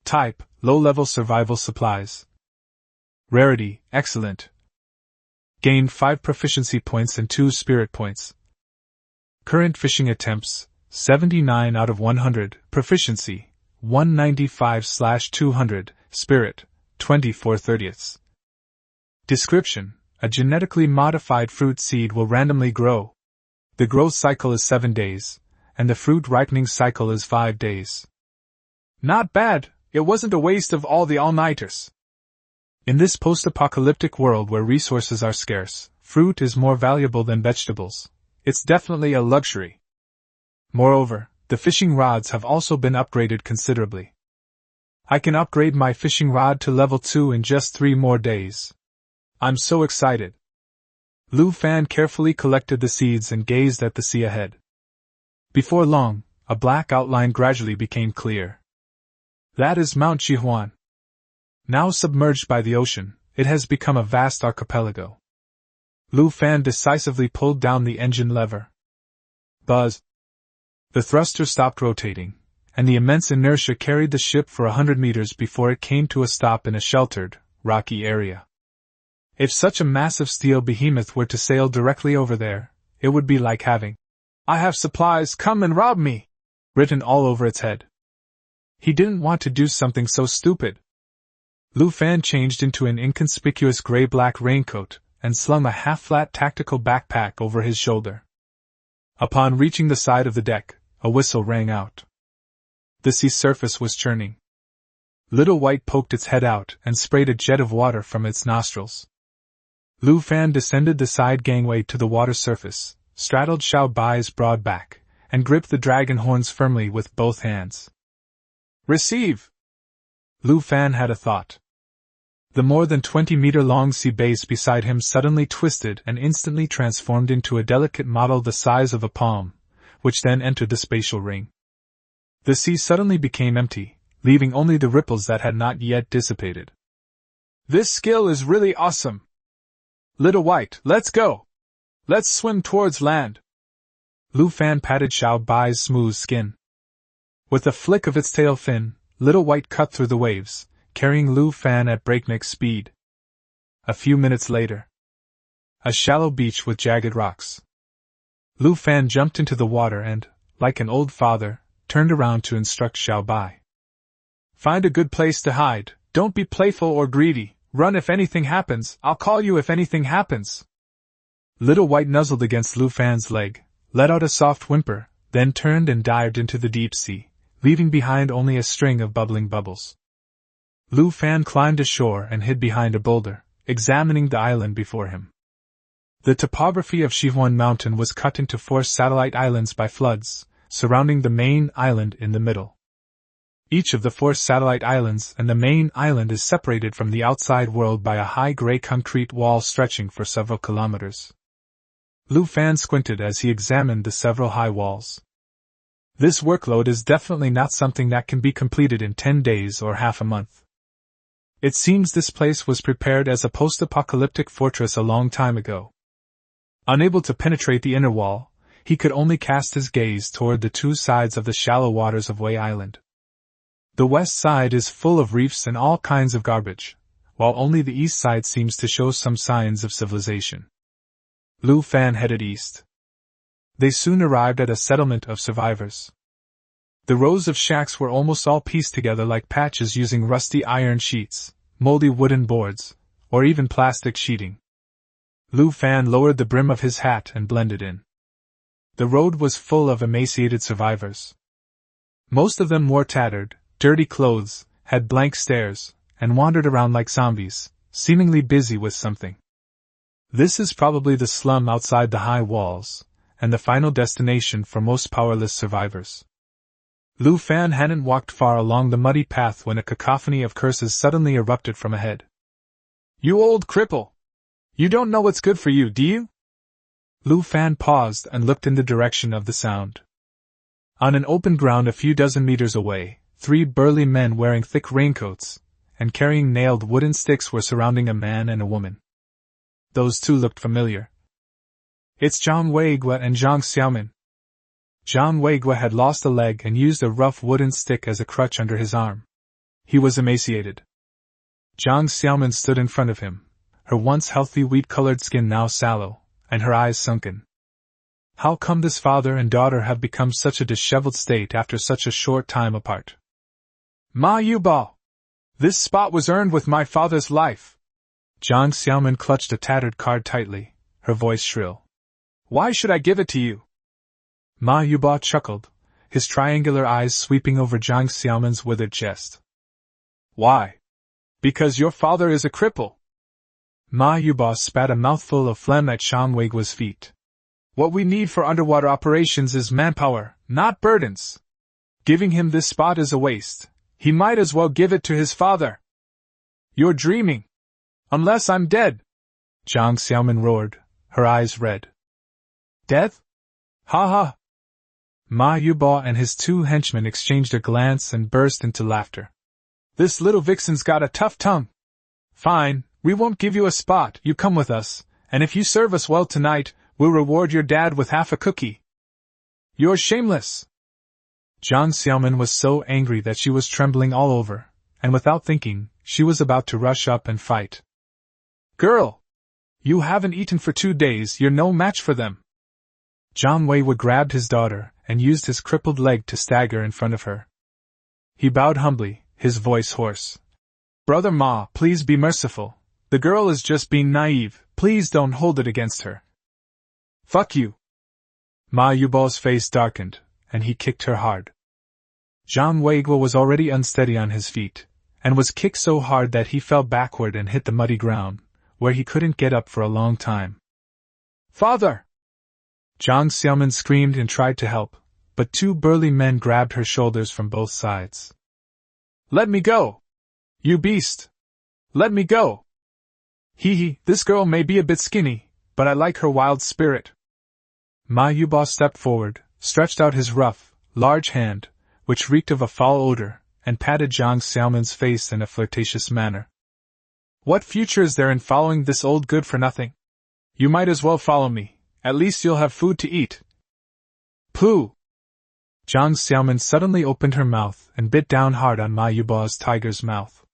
Type, low-level survival supplies. Rarity, excellent. Gained 5 proficiency points and 2 spirit points. Current fishing attempts, 79 out of 100, proficiency, 195/200, spirit, 24/30. Description: a genetically modified fruit seed will randomly grow. The growth cycle is 7 days, and the fruit ripening cycle is 5 days. Not bad, it wasn't a waste of all the all-nighters. In this post-apocalyptic world where resources are scarce, fruit is more valuable than vegetables. It's definitely a luxury. Moreover, the fishing rods have also been upgraded considerably. I can upgrade my fishing rod to level 2 in just 3 more days. I'm so excited. Lu Fan carefully collected the seeds and gazed at the sea ahead. Before long, a black outline gradually became clear. That is Mount Shihuan. Now submerged by the ocean, it has become a vast archipelago. Lu Fan decisively pulled down the engine lever. Buzz! The thruster stopped rotating, and the immense inertia carried the ship for 100 meters before it came to a stop in a sheltered, rocky area. If such a massive steel behemoth were to sail directly over there, it would be like having "I have supplies, come and rob me" written all over its head. He didn't want to do something so stupid. Lu Fan changed into an inconspicuous gray-black raincoat and slung a half-flat tactical backpack over his shoulder. Upon reaching the side of the deck, a whistle rang out. The sea surface was churning. Little White poked its head out and sprayed a jet of water from its nostrils. Lu Fan descended the side gangway to the water surface, straddled Xiao Bai's broad back, and gripped the dragon horns firmly with both hands. Receive! Lu Fan had a thought. The more than 20-meter-long sea base beside him suddenly twisted and instantly transformed into a delicate model the size of a palm, which then entered the spatial ring. The sea suddenly became empty, leaving only the ripples that had not yet dissipated. This skill is really awesome! Little White, let's go! Let's swim towards land! Lu Fan patted Xiao Bai's smooth skin. With a flick of its tail fin, Little White cut through the waves, carrying Lu Fan at breakneck speed. A few minutes later. A shallow beach with jagged rocks. Lu Fan jumped into the water and, like an old father, turned around to instruct Xiao Bai. Find a good place to hide, don't be playful or greedy, run if anything happens, I'll call you if anything happens. Little White nuzzled against Lu Fan's leg, let out a soft whimper, then turned and dived into the deep sea, leaving behind only a string of bubbling bubbles. Lu Fan climbed ashore and hid behind a boulder, examining the island before him. The topography of Shihuan Mountain was cut into 4 satellite islands by floods, surrounding the main island in the middle. Each of the 4 satellite islands and the main island is separated from the outside world by a high gray concrete wall stretching for several kilometers. Lu Fan squinted as he examined the several high walls. This workload is definitely not something that can be completed in 10 days or half a month. It seems this place was prepared as a post-apocalyptic fortress a long time ago. Unable to penetrate the inner wall, he could only cast his gaze toward the 2 sides of the shallow waters of Wei Island. The west side is full of reefs and all kinds of garbage, while only the east side seems to show some signs of civilization. Lu Fan headed east. They soon arrived at a settlement of survivors. The rows of shacks were almost all pieced together like patches using rusty iron sheets, moldy wooden boards, or even plastic sheeting. Lu Fan lowered the brim of his hat and blended in. The road was full of emaciated survivors. Most of them wore tattered, dirty clothes, had blank stares, and wandered around like zombies, seemingly busy with something. This is probably the slum outside the high walls, and the final destination for most powerless survivors. Lu Fan hadn't walked far along the muddy path when a cacophony of curses suddenly erupted from ahead. You old cripple! You don't know what's good for you, do you? Lu Fan paused and looked in the direction of the sound. On an open ground a few dozen meters away, 3 burly men wearing thick raincoats and carrying nailed wooden sticks were surrounding a man and a woman. Those 2 looked familiar. It's Zhang Weigua and Zhang Xiaomin. Zhang Weigua had lost a leg and used a rough wooden stick as a crutch under his arm. He was emaciated. Zhang Xiaomin stood in front of him, her once healthy wheat-colored skin now sallow, and her eyes sunken. How come this father and daughter have become such a disheveled state after such a short time apart? Ma Yubao! This spot was earned with my father's life! Zhang Xiaomin clutched a tattered card tightly, her voice shrill. Why should I give it to you? Ma Yubao chuckled, his triangular eyes sweeping over Zhang Xiaomin's withered chest. Why? Because your father is a cripple. Ma Yubao spat a mouthful of phlegm at Zhang Weigua's feet. What we need for underwater operations is manpower, not burdens. Giving him this spot is a waste. He might as well give it to his father. You're dreaming. Unless I'm dead. Zhang Xiaomin roared, her eyes red. Death? Ha ha! Ma Yubao and his 2 henchmen exchanged a glance and burst into laughter. This little vixen's got a tough tongue. Fine, we won't give you a spot, you come with us, and if you serve us well tonight, we'll reward your dad with half a cookie. You're shameless! Zhang Xiaomin was so angry that she was trembling all over, and without thinking, she was about to rush up and fight. Girl! You haven't eaten for 2 days, you're no match for them. Zhang Weigua grabbed his daughter and used his crippled leg to stagger in front of her. He bowed humbly, his voice hoarse. Brother Ma, please be merciful. The girl is just being naive, please don't hold it against her. Fuck you! Ma Yubao's face darkened, and he kicked her hard. Zhang Weigua was already unsteady on his feet, and was kicked so hard that he fell backward and hit the muddy ground, where he couldn't get up for a long time. "Father!" Jiang Xiaoman screamed and tried to help, but two burly men grabbed her shoulders from both sides. "Let me go! You beast! Let me go! Hee, this girl may be a bit skinny, but I like her wild spirit." Ma Yuba stepped forward, stretched out his rough, large hand, which reeked of a foul odor, and patted Jiang Xiaoman's face in a flirtatious manner. "What future is there in following this old good-for-nothing? You might as well follow me, at least you'll have food to eat." "Pooh!" Jiang Xiaoman suddenly opened her mouth and bit down hard on Ma Yuba's tiger's mouth.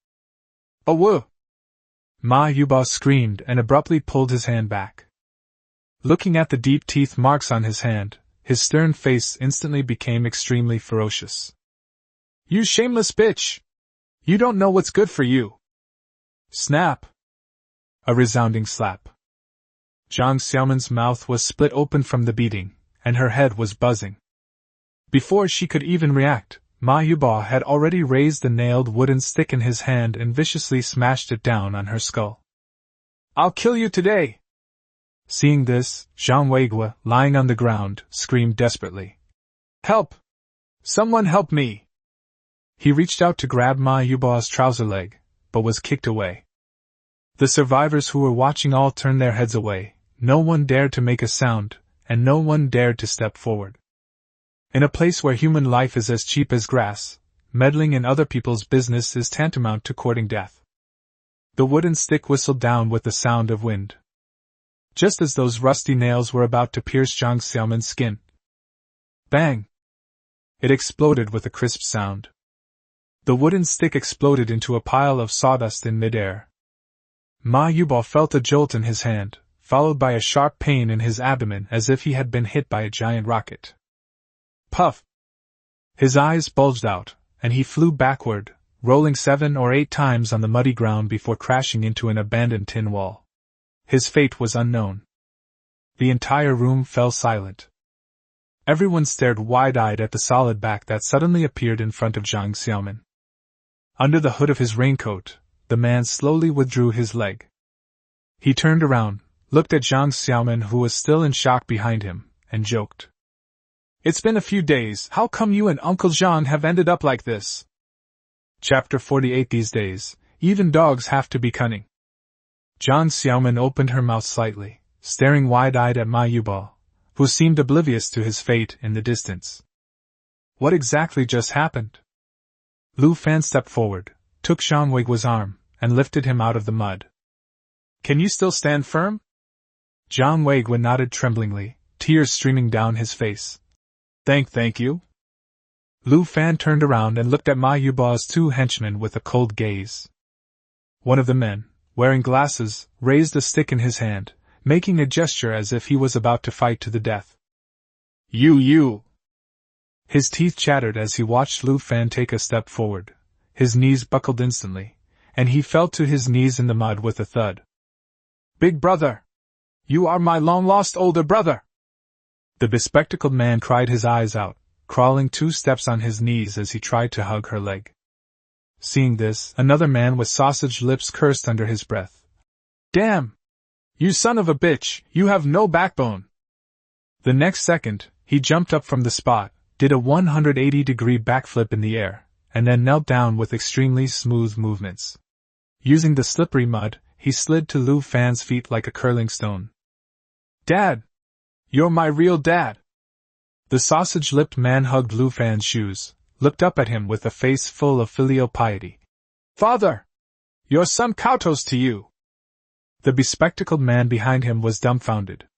"Oh woo!" Ma Yuba screamed and abruptly pulled his hand back. Looking at the deep teeth marks on his hand, his stern face instantly became extremely ferocious. "You shameless bitch! You don't know what's good for you!" Snap! A resounding slap. Jiang Xiaoman's mouth was split open from the beating, and her head was buzzing. Before she could even react, Ma Yuba had already raised the nailed wooden stick in his hand and viciously smashed it down on her skull. "I'll kill you today!" Seeing this, Zhang Weigua, lying on the ground, screamed desperately. "Help! Someone help me!" He reached out to grab Ma Yuba's trouser leg, but was kicked away. The survivors who were watching all turned their heads away. No one dared to make a sound, and no one dared to step forward. In a place where human life is as cheap as grass, meddling in other people's business is tantamount to courting death. The wooden stick whistled down with the sound of wind. Just as those rusty nails were about to pierce Jiang Xiaoman's skin. Bang! It exploded with a crisp sound. The wooden stick exploded into a pile of sawdust in midair. Ma Yuba felt a jolt in his hand, followed by a sharp pain in his abdomen as if he had been hit by a giant rocket. Puff! His eyes bulged out, and he flew backward, rolling 7 or 8 times on the muddy ground before crashing into an abandoned tin wall. His fate was unknown. The entire room fell silent. Everyone stared wide-eyed at the solid back that suddenly appeared in front of Jiang Xiaoman. Under the hood of his raincoat, the man slowly withdrew his leg. He turned around, looked at Jiang Xiaoman, who was still in shock behind him, and joked. "It's been a few days, how come you and Uncle Zhang have ended up like this?" Chapter 48. These days, even dogs have to be cunning. Jiang Xiaoman opened her mouth slightly, staring wide-eyed at Ma Yuba, who seemed oblivious to his fate in the distance. What exactly just happened? Lu Fan stepped forward, took Zhang Weigua's arm, and lifted him out of the mud. "Can you still stand firm?" Zhang Weigua nodded tremblingly, tears streaming down his face. Thank you." Lu Fan turned around and looked at Ma Yuba's two henchmen with a cold gaze. One of the men, wearing glasses, raised a stick in his hand, making a gesture as if he was about to fight to the death. You! His teeth chattered as he watched Lu Fan take a step forward. His knees buckled instantly, and he fell to his knees in the mud with a thud. "Big brother! You are my long-lost older brother!" The bespectacled man cried his eyes out, crawling 2 steps on his knees as he tried to hug her leg. Seeing this, another man with sausage lips cursed under his breath. "Damn! You son of a bitch, you have no backbone!" The next second, he jumped up from the spot, did a 180-degree backflip in the air, and then knelt down with extremely smooth movements. Using the slippery mud, he slid to Lu Fan's feet like a curling stone. "Dad! You're my real dad!" The sausage-lipped man hugged Lu Fan's shoes, looked up at him with a face full of filial piety. "Father! Your son kowtows to you!" The bespectacled man behind him was dumbfounded.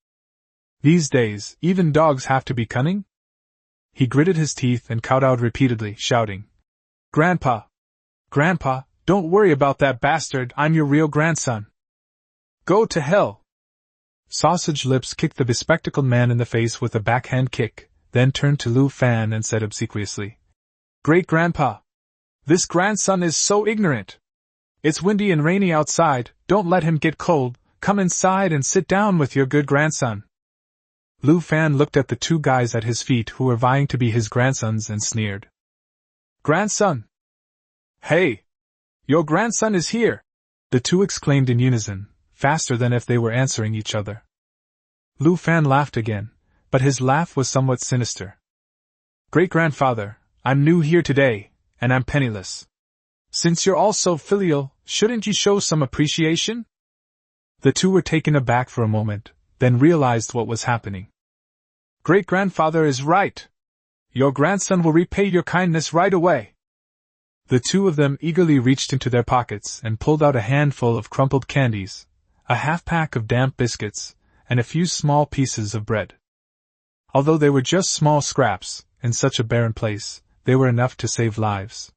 These days, even dogs have to be cunning? He gritted his teeth and kowtowed repeatedly, shouting, Grandpa! Grandpa, don't worry about that bastard, I'm your real grandson! Go to hell!" Sausage Lips kicked the bespectacled man in the face with a backhand kick, then turned to Lu Fan and said obsequiously, "Great-grandpa! This grandson is so ignorant! It's windy and rainy outside, don't let him get cold, come inside and sit down with your good grandson." Lu Fan looked at the 2 guys at his feet who were vying to be his grandsons and sneered. "Grandson! Hey! Your grandson is here!" The 2 exclaimed in unison, faster than if they were answering each other. Lu Fan laughed again, but his laugh was somewhat sinister. Great-grandfather, I'm new here today, and I'm penniless. Since you're all so filial, shouldn't you show some appreciation? The two were taken aback for a moment, then realized what was happening. Great-grandfather is right. Your grandson will repay your kindness right away. The two of them eagerly reached into their pockets and pulled out a handful of crumpled candies, a half-pack of damp biscuits, and a few small pieces of bread. Although they were just small scraps, in such a barren place, they were enough to save lives.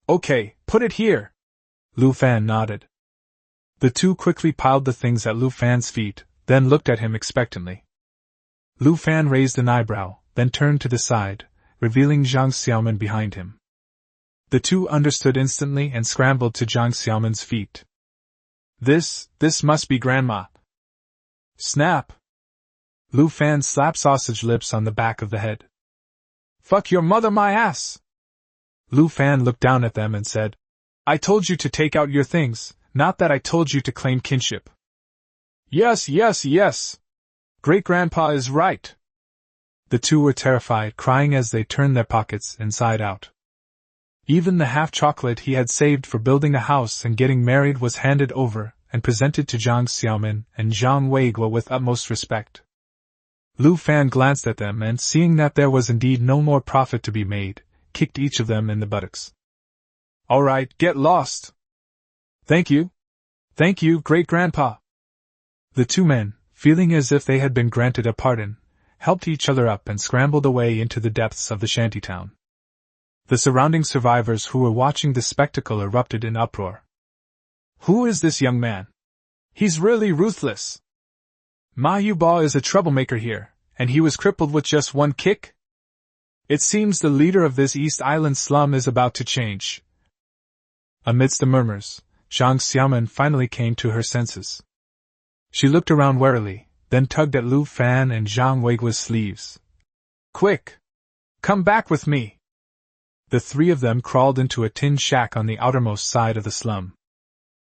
Okay, put it here. Lu Fan nodded. The two quickly piled the things at Lu Fan's feet, then looked at him expectantly. Lu Fan raised an eyebrow, then turned to the side, revealing Zhang Xiaoman behind him. The two understood instantly and scrambled to Zhang Xiaoman's feet. This must be Grandma. Snap! Lu Fan slapped Sausage Lips on the back of the head. Fuck your mother, my ass! Lu Fan looked down at them and said, I told you to take out your things, not that I told you to claim kinship. Yes. Great-grandpa is right. The two were terrified, crying as they turned their pockets inside out. Even the half-chocolate he had saved for building a house and getting married was handed over and presented to Zhang Xiaoman and Zhang Weiguo with utmost respect. Lu Fan glanced at them and, seeing that there was indeed no more profit to be made, kicked each of them in the buttocks. All right, get lost. Thank you, Great-grandpa. The two men, feeling as if they had been granted a pardon, helped each other up and scrambled away into the depths of the shantytown. The surrounding survivors who were watching the spectacle erupted in uproar. Who is this young man? He's really ruthless. Ma Yuba is a troublemaker here, and he was crippled with just one kick? It seems the leader of this East Island slum is about to change. Amidst the murmurs, Zhang Xiaoman finally came to her senses. She looked around warily, then tugged at Lu Fan and Zhang Weiguo's sleeves. Quick! Come back with me! The three of them crawled into a tin shack on the outermost side of the slum.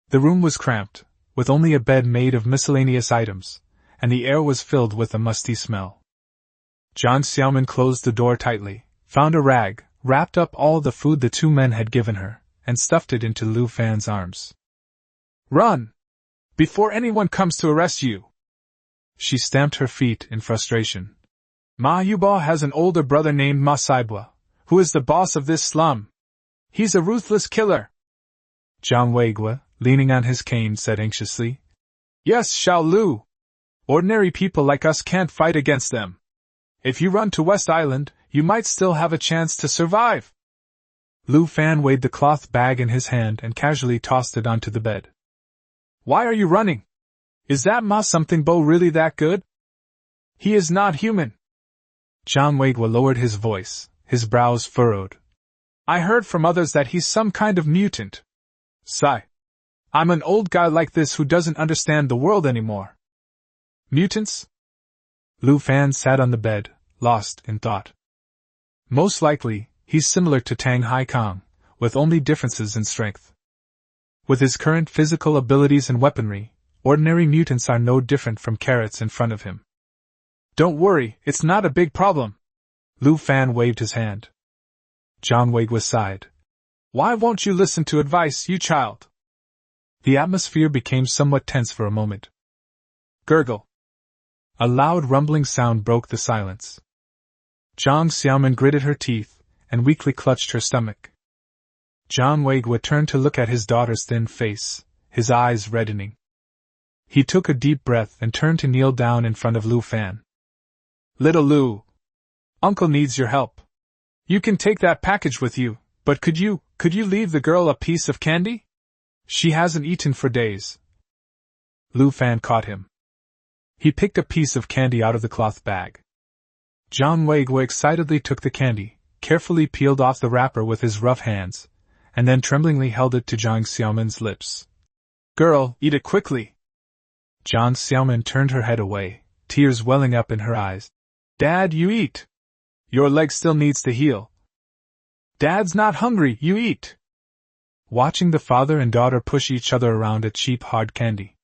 The room was cramped, with only a bed made of miscellaneous items, and the air was filled with a musty smell. Zhang Xiaoman closed the door tightly, found a rag, wrapped up all the food the two men had given her, and stuffed it into Lu Fan's arms. Run! Before anyone comes to arrest you! She stamped her feet in frustration. Ma Yuba has an older brother named Ma Saibua, who is the boss of this slum. He's a ruthless killer. Zhang Weiguo, leaning on his cane, said anxiously. Yes, Xiao Lu. Ordinary people like us can't fight against them. If you run to West Island, you might still have a chance to survive. Lu Fan weighed the cloth bag in his hand and casually tossed it onto the bed. Why are you running? Is that Ma Something Bo really that good? He is not human. Zhang Weiguo lowered his voice, his brows furrowed. I heard from others that he's some kind of mutant. Sigh. I'm an old guy like this who doesn't understand the world anymore. Mutants? Lu Fan sat on the bed, lost in thought. Most likely, he's similar to Tang Haikong, with only differences in strength. With his current physical abilities and weaponry, ordinary mutants are no different from carrots in front of him. Don't worry, it's not a big problem. Lu Fan waved his hand. Zhang Weiguo sighed. Why won't you listen to advice, you child? The atmosphere became somewhat tense for a moment. Gurgle. A loud rumbling sound broke the silence. Zhang Xiaoman gritted her teeth and weakly clutched her stomach. Zhang Weiguo turned to look at his daughter's thin face, his eyes reddening. He took a deep breath and turned to kneel down in front of Lu Fan. Little Lu, Uncle needs your help. You can take that package with you, but could you leave the girl a piece of candy? She hasn't eaten for days. Lu Fan caught him. He picked a piece of candy out of the cloth bag. Zhang Weiguo excitedly took the candy, carefully peeled off the wrapper with his rough hands, and then tremblingly held it to Zhang Xiaoman's lips. Girl, eat it quickly. Zhang Xiaoman turned her head away, tears welling up in her eyes. Dad, you eat. Your leg still needs to heal. Dad's not hungry, you eat. Watching the father and daughter push each other around at cheap hard candy,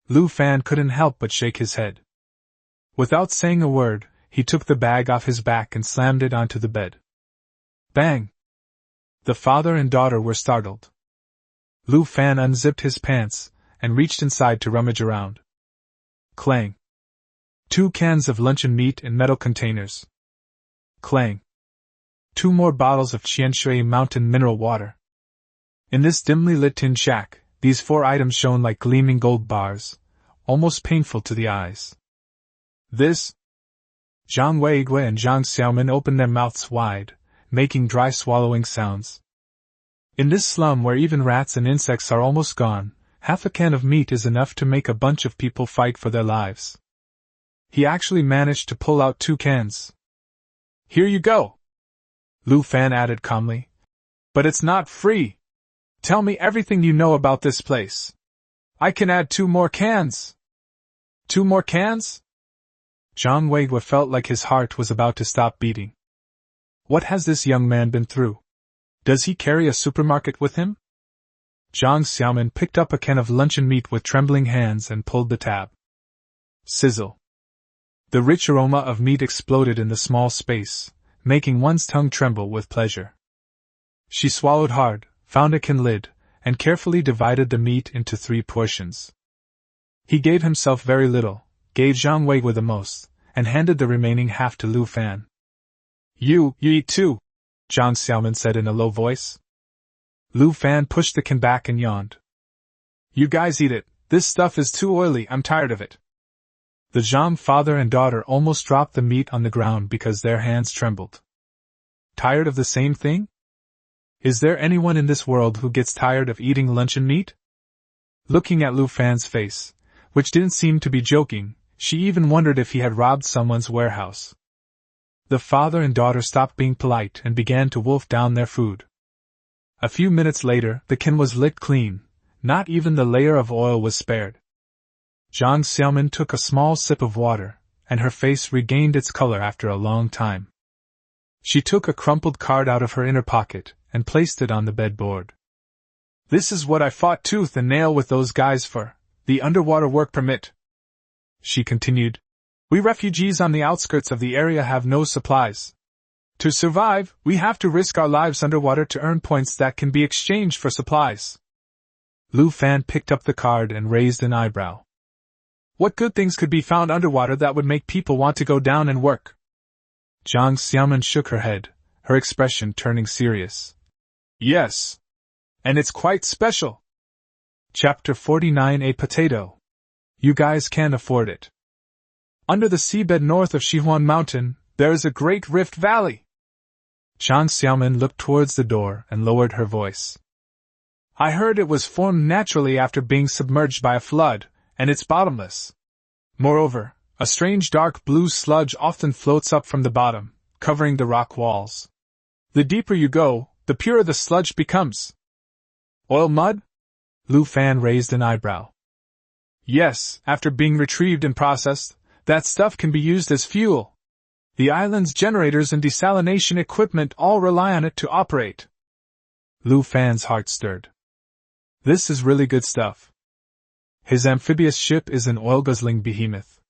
Lu Fan couldn't help but shake his head. Without saying a word, he took the bag off his back and slammed it onto the bed. Bang! The father and daughter were startled. Lu Fan unzipped his pants and reached inside to rummage around. Clang! 2 cans of luncheon meat in metal containers. Clang! 2 more bottles of Qianshui mountain mineral water. In this dimly lit tin shack, these 4 items shone like gleaming gold bars, almost painful to the eyes. This? Zhang Weigui and Zhang Xiaomin opened their mouths wide, making dry swallowing sounds. In this slum where even rats and insects are almost gone, half a can of meat is enough to make a bunch of people fight for their lives. He actually managed to pull out 2 cans. Here you go! Lu Fan added calmly. But it's not free. Tell me everything you know about this place. I can add 2 more cans. 2 more cans? Zhang Weigui felt like his heart was about to stop beating. What has this young man been through? Does he carry a supermarket with him? Zhang Xiaomin picked up a can of luncheon meat with trembling hands and pulled the tab. Sizzle. The rich aroma of meat exploded in the small space, making one's tongue tremble with pleasure. She swallowed hard, found a can lid, and carefully divided the meat into 3 portions. He gave himself very little, gave Zhang Weigui the most, and handed the remaining half to Lu Fan. You eat too, Zhang Xiaomin said in a low voice. Lu Fan pushed the can back and yawned. You guys eat it, this stuff is too oily, I'm tired of it. The Zhang father and daughter almost dropped the meat on the ground because their hands trembled. Tired of the same thing? Is there anyone in this world who gets tired of eating luncheon meat? Looking at Lu Fan's face, which didn't seem to be joking, she even wondered if he had robbed someone's warehouse. The father and daughter stopped being polite and began to wolf down their food. A few minutes later, the can was licked clean, not even the layer of oil was spared. Zhang Xiaomin took a small sip of water, and her face regained its color after a long time. She took a crumpled card out of her inner pocket and placed it on the bedboard. This is what I fought tooth and nail with those guys for, the underwater work permit. She continued. We refugees on the outskirts of the area have no supplies. To survive, we have to risk our lives underwater to earn points that can be exchanged for supplies. Lu Fan picked up the card and raised an eyebrow. What good things could be found underwater that would make people want to go down and work? Zhang Xiaomin shook her head, her expression turning serious. Yes. And it's quite special. Chapter 49. A potato. You guys can't afford it. Under the seabed north of Shihuan Mountain, there is a great rift valley. Zhang Xiaomin looked towards the door and lowered her voice. I heard it was formed naturally after being submerged by a flood, and it's bottomless. Moreover, a strange dark blue sludge often floats up from the bottom, covering the rock walls. The deeper you go, the purer the sludge becomes. Oil mud? Lu Fan raised an eyebrow. Yes, after being retrieved and processed, that stuff can be used as fuel. The island's generators and desalination equipment all rely on it to operate. Lu Fan's heart stirred. This is really good stuff. His amphibious ship is an oil-guzzling behemoth.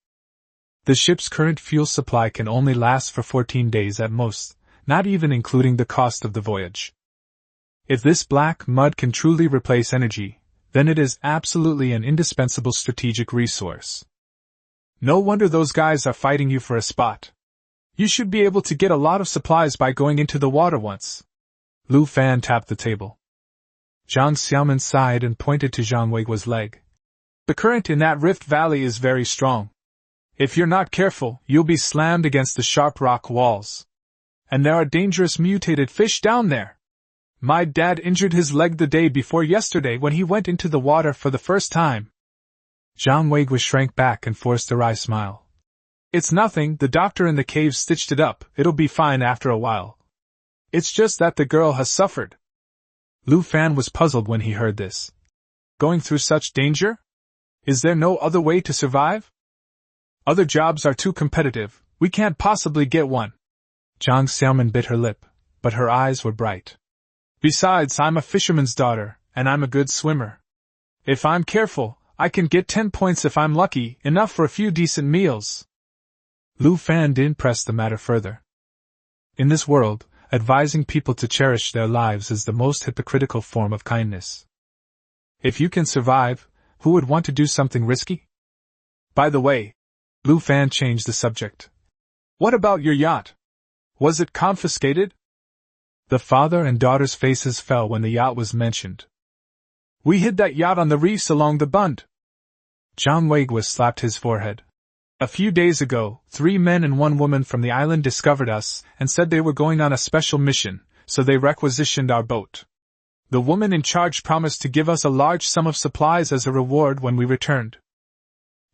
The ship's current fuel supply can only last for 14 days at most, not even including the cost of the voyage. If this black mud can truly replace energy, then it is absolutely an indispensable strategic resource. No wonder those guys are fighting you for a spot. You should be able to get a lot of supplies by going into the water once. Lu Fan tapped the table. Zhang Xiaomin sighed and pointed to Zhang Weigui's leg. The current in that rift valley is very strong. If you're not careful, you'll be slammed against the sharp rock walls. And there are dangerous mutated fish down there. My dad injured his leg the day before yesterday when he went into the water for the first time. Zhang Weigui shrank back and forced a wry smile. It's nothing, the doctor in the cave stitched it up, it'll be fine after a while. It's just that the girl has suffered. Lu Fan was puzzled when he heard this. Going through such danger? Is there no other way to survive? Other jobs are too competitive, we can't possibly get one. Zhang Xiaomin bit her lip, but her eyes were bright. Besides, I'm a fisherman's daughter, and I'm a good swimmer. If I'm careful, I can get 10 points if I'm lucky, enough for a few decent meals. Lu Fan didn't press the matter further. In this world, advising people to cherish their lives is the most hypocritical form of kindness. If you can survive, who would want to do something risky? By the way, Lu Fan changed the subject. What about your yacht? Was it confiscated? The father and daughter's faces fell when the yacht was mentioned. We hid that yacht on the reefs along the Bund. Zhang Weiguo slapped his forehead. A few days ago, 3 men and 1 woman from the island discovered us and said they were going on a special mission, so they requisitioned our boat. The woman in charge promised to give us a large sum of supplies as a reward when we returned.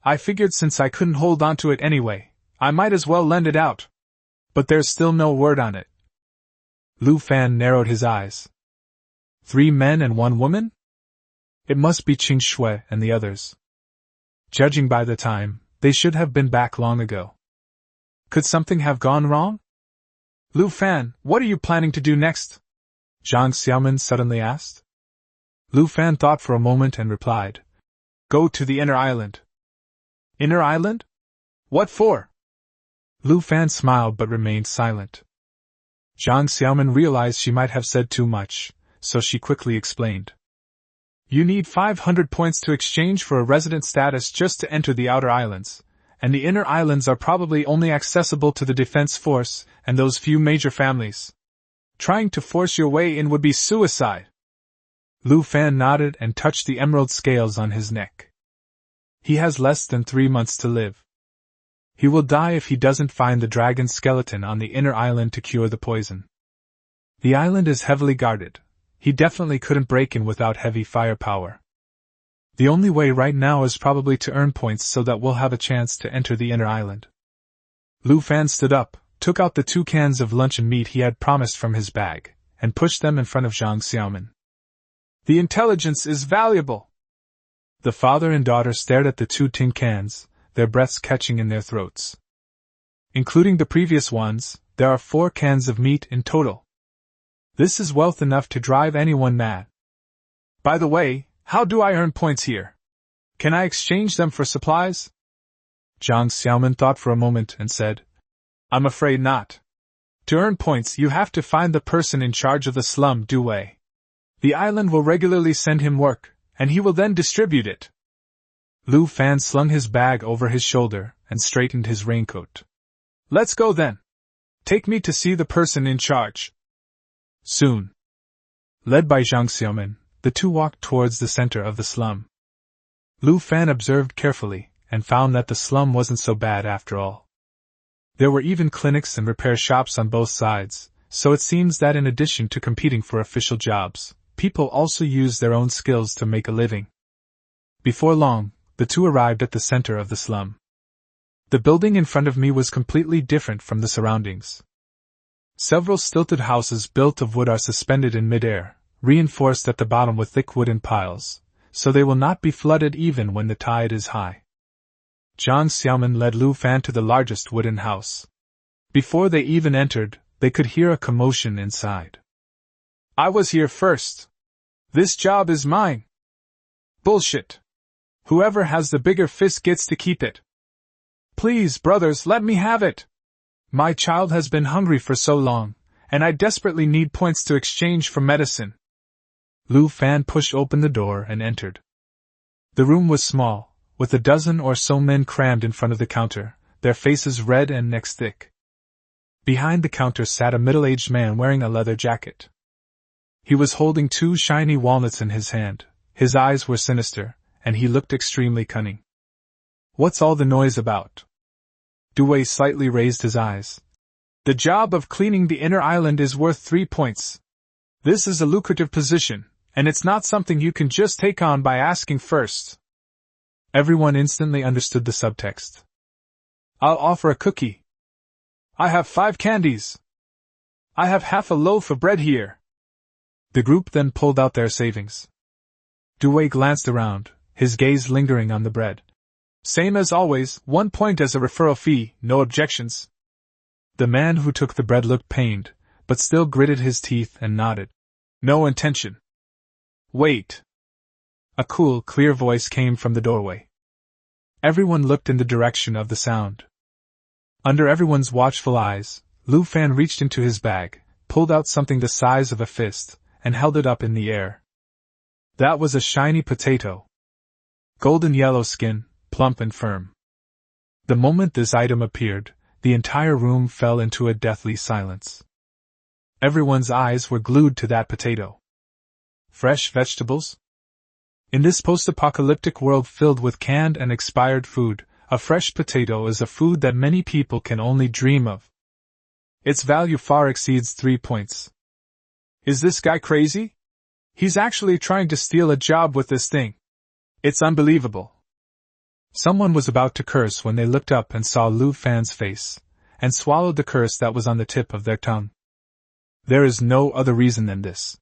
I figured since I couldn't hold on to it anyway, I might as well lend it out. But there's still no word on it. Lu Fan narrowed his eyes. 3 men and 1 woman? It must be Qing Shui and the others. Judging by the time, they should have been back long ago. Could something have gone wrong? Lu Fan, what are you planning to do next? Zhang Xiaomin suddenly asked. Lu Fan thought for a moment and replied. Go to the inner island. Inner island? What for? Lu Fan smiled but remained silent. Zhang Xiaomin realized she might have said too much, so she quickly explained. You need 500 points to exchange for a resident status just to enter the outer islands, and the inner islands are probably only accessible to the defense force and those few major families. Trying to force your way in would be suicide. Lu Fan nodded and touched the emerald scales on his neck. He has less than 3 months to live. He will die if he doesn't find the dragon skeleton on the inner island to cure the poison. The island is heavily guarded. He definitely couldn't break in without heavy firepower. The only way right now is probably to earn points so that we'll have a chance to enter the inner island. Lu Fan stood up, took out the 2 cans of luncheon meat he had promised from his bag, and pushed them in front of Zhang Xiaomin. The intelligence is valuable. The father and daughter stared at the 2 tin cans, their breaths catching in their throats. Including the previous ones, there are 4 cans of meat in total. This is wealth enough to drive anyone mad. By the way, how do I earn points here? Can I exchange them for supplies? Zhang Xiaomin thought for a moment and said, I'm afraid not. To earn points you have to find the person in charge of the slum Duwei. The island will regularly send him work, and he will then distribute it. Lu Fan slung his bag over his shoulder and straightened his raincoat. Let's go then. Take me to see the person in charge. Soon. Led by Zhang Xiaomin, the 2 walked towards the center of the slum. Lu Fan observed carefully, and found that the slum wasn't so bad after all. There were even clinics and repair shops on both sides, so it seems that in addition to competing for official jobs, people also use their own skills to make a living. Before long, the 2 arrived at the center of the slum. The building in front of me was completely different from the surroundings. Several stilted houses built of wood are suspended in midair, reinforced at the bottom with thick wooden piles, so they will not be flooded even when the tide is high. Zhang Xiaomin led Lu Fan to the largest wooden house. Before they even entered, they could hear a commotion inside. I was here first. This job is mine. Bullshit. Whoever has the bigger fist gets to keep it. Please, brothers, let me have it. My child has been hungry for so long, and I desperately need points to exchange for medicine. Lu Fan pushed open the door and entered. The room was small, with a dozen or so men crammed in front of the counter, their faces red and necks thick. Behind the counter sat a middle-aged man wearing a leather jacket. He was holding 2 shiny walnuts in his hand, his eyes were sinister, and he looked extremely cunning. What's all the noise about? Duwei slightly raised his eyes. The job of cleaning the inner island is worth 3 points. This is a lucrative position, and it's not something you can just take on by asking first. Everyone instantly understood the subtext. I'll offer a cookie. I have 5 candies. I have half a loaf of bread here. The group then pulled out their savings. Duwei glanced around, his gaze lingering on the bread. Same as always, 1 point as a referral fee, no objections. The man who took the bread looked pained, but still gritted his teeth and nodded. No intention. Wait. A cool, clear voice came from the doorway. Everyone looked in the direction of the sound. Under everyone's watchful eyes, Lu Fan reached into his bag, pulled out something the size of a fist, and held it up in the air. That was a shiny potato. Golden yellow skin, plump and firm. The moment this item appeared, the entire room fell into a deathly silence. Everyone's eyes were glued to that potato. Fresh vegetables? In this post-apocalyptic world filled with canned and expired food, a fresh potato is a food that many people can only dream of. Its value far exceeds 3 points. Is this guy crazy? He's actually trying to steal a job with this thing. It's unbelievable. Someone was about to curse when they looked up and saw Lu Fan's face, and swallowed the curse that was on the tip of their tongue. There is no other reason than this.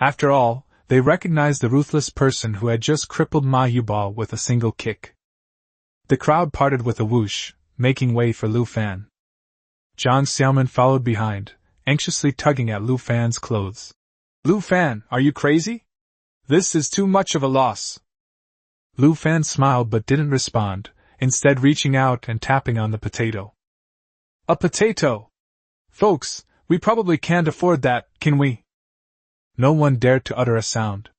After all, they recognized the ruthless person who had just crippled Ma Yubal with a single kick. The crowd parted with a whoosh, making way for Lu Fan. Jiang Xiaoman followed behind, anxiously tugging at Lu Fan's clothes. Lu Fan, are you crazy? This is too much of a loss. Lu Fan smiled but didn't respond, instead reaching out and tapping on the potato. A potato! Folks, we probably can't afford that, can we? No one dared to utter a sound.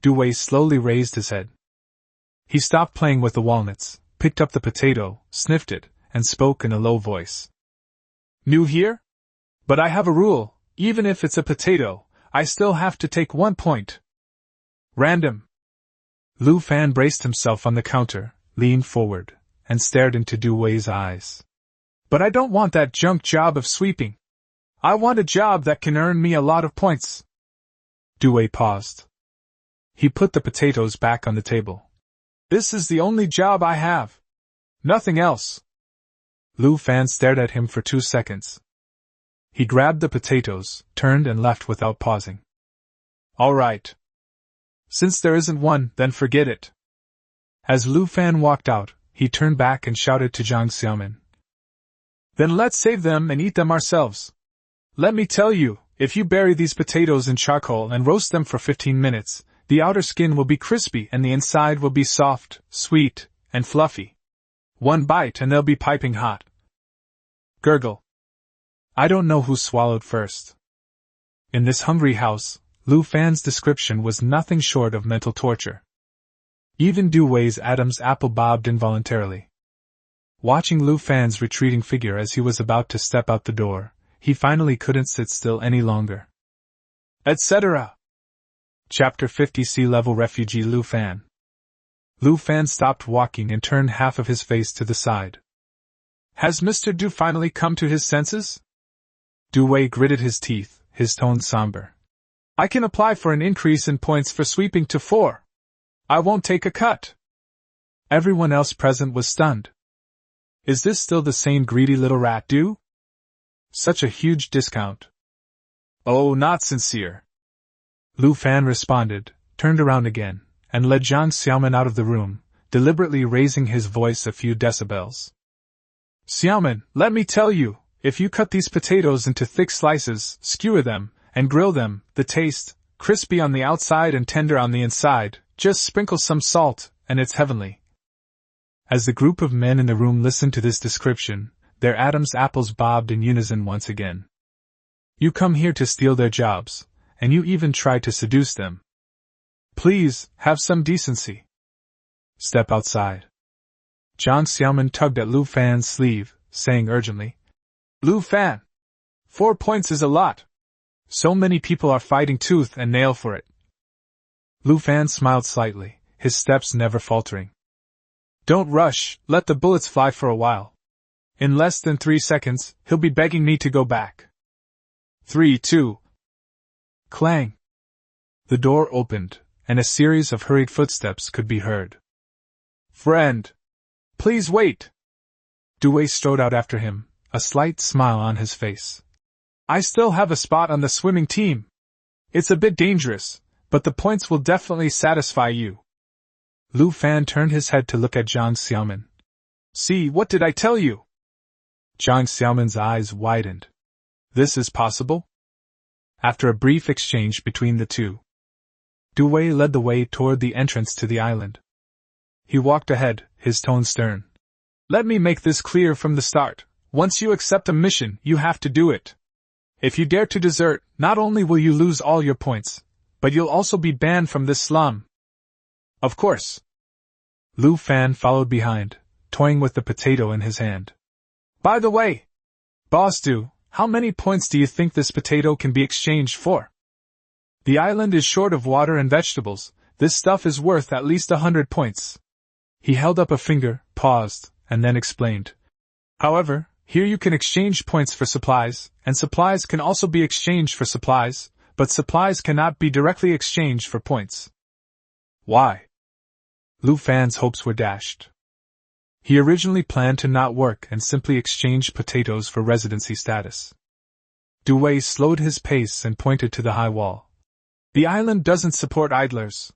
Du Wei slowly raised his head. He stopped playing with the walnuts, picked up the potato, sniffed it, and spoke in a low voice. New here? But I have a rule, even if it's a potato, I still have to take 1 point. Random. Lu Fan braced himself on the counter, leaned forward, and stared into Du Wei's eyes. But I don't want that junk job of sweeping. I want a job that can earn me a lot of points. Du Wei paused. He put the potatoes back on the table. This is the only job I have. Nothing else. Lu Fan stared at him for 2 seconds. He grabbed the potatoes, turned and left without pausing. All right. Since there isn't one, then forget it. As Lu Fan walked out, he turned back and shouted to Jiang Xiaoman. Then let's save them and eat them ourselves. Let me tell you, if you bury these potatoes in charcoal and roast them for 15 minutes, the outer skin will be crispy and the inside will be soft, sweet, and fluffy. 1 bite and they'll be piping hot. Gurgle. I don't know who swallowed first. In this hungry house, Lu Fan's description was nothing short of mental torture. Even Du Wei's Adam's apple bobbed involuntarily. Watching Lu Fan's retreating figure as he was about to step out the door, he finally couldn't sit still any longer. Etc. Chapter 50 Sea Level Refugee Lu Fan. Lu Fan stopped walking and turned half of his face to the side. Has Mr. Du finally come to his senses? Du Wei gritted his teeth, his tone somber. I can apply for an increase in points for sweeping to 4. I won't take a cut. Everyone else present was stunned. Is this still the same greedy little rat Du? Such a huge discount. Oh, not sincere. Lu Fan responded, turned around again, and led Jiang Xiaoman out of the room, deliberately raising his voice a few decibels. Xiaoman, let me tell you, if you cut these potatoes into thick slices, skewer them, and grill them, the taste, crispy on the outside and tender on the inside, just sprinkle some salt, and it's heavenly. As the group of men in the room listened to this description, their Adam's apples bobbed in unison once again. You come here to steal their jobs, and you even try to seduce them. Please, have some decency. Step outside. Jiang Xiaoman tugged at Lu Fan's sleeve, saying urgently, Lu Fan! 4 points is a lot. So many people are fighting tooth and nail for it. Lu Fan smiled slightly, his steps never faltering. Don't rush, let the bullets fly for a while. In less than 3 seconds, he'll be begging me to go back. 3, 2. Clang. The door opened, and a series of hurried footsteps could be heard. Friend! Please wait! Du Wei strode out after him, a slight smile on his face. I still have a spot on the swimming team. It's a bit dangerous, but the points will definitely satisfy you. Lu Fan turned his head to look at Jiang Xiaoman. See, what did I tell you? Jiang Xiaoman's eyes widened. This is possible? After a brief exchange between the two, Du Wei led the way toward the entrance to the island. He walked ahead, his tone stern. Let me make this clear from the start. Once you accept a mission, you have to do it. If you dare to desert, not only will you lose all your points, but you'll also be banned from this slum. Of course. Lu Fan followed behind, toying with the potato in his hand. By the way, Boss Du, how many points do you think this potato can be exchanged for? The island is short of water and vegetables. This stuff is worth at least 100 points. He held up a finger, paused, and then explained. However, here you can exchange points for supplies, and supplies can also be exchanged for supplies, but supplies cannot be directly exchanged for points. Why? Lu Fan's hopes were dashed. He originally planned to not work and simply exchange potatoes for residency status. Du Wei slowed his pace and pointed to the high wall. The island doesn't support idlers.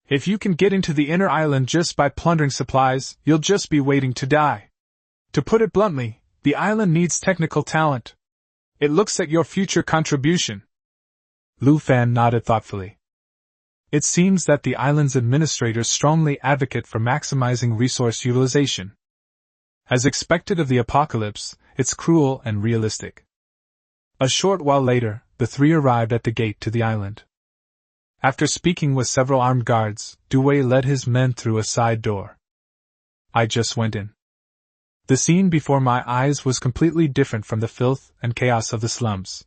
If you can get into the inner island just by plundering supplies, you'll just be waiting to die. To put it bluntly, the island needs technical talent. It looks at your future contribution. Lu Fan nodded thoughtfully. It seems that the island's administrators strongly advocate for maximizing resource utilization. As expected of the apocalypse, it's cruel and realistic. A short while later, the three arrived at the gate to the island. After speaking with several armed guards, Du Wei led his men through a side door. I just went in. The scene before my eyes was completely different from the filth and chaos of the slums.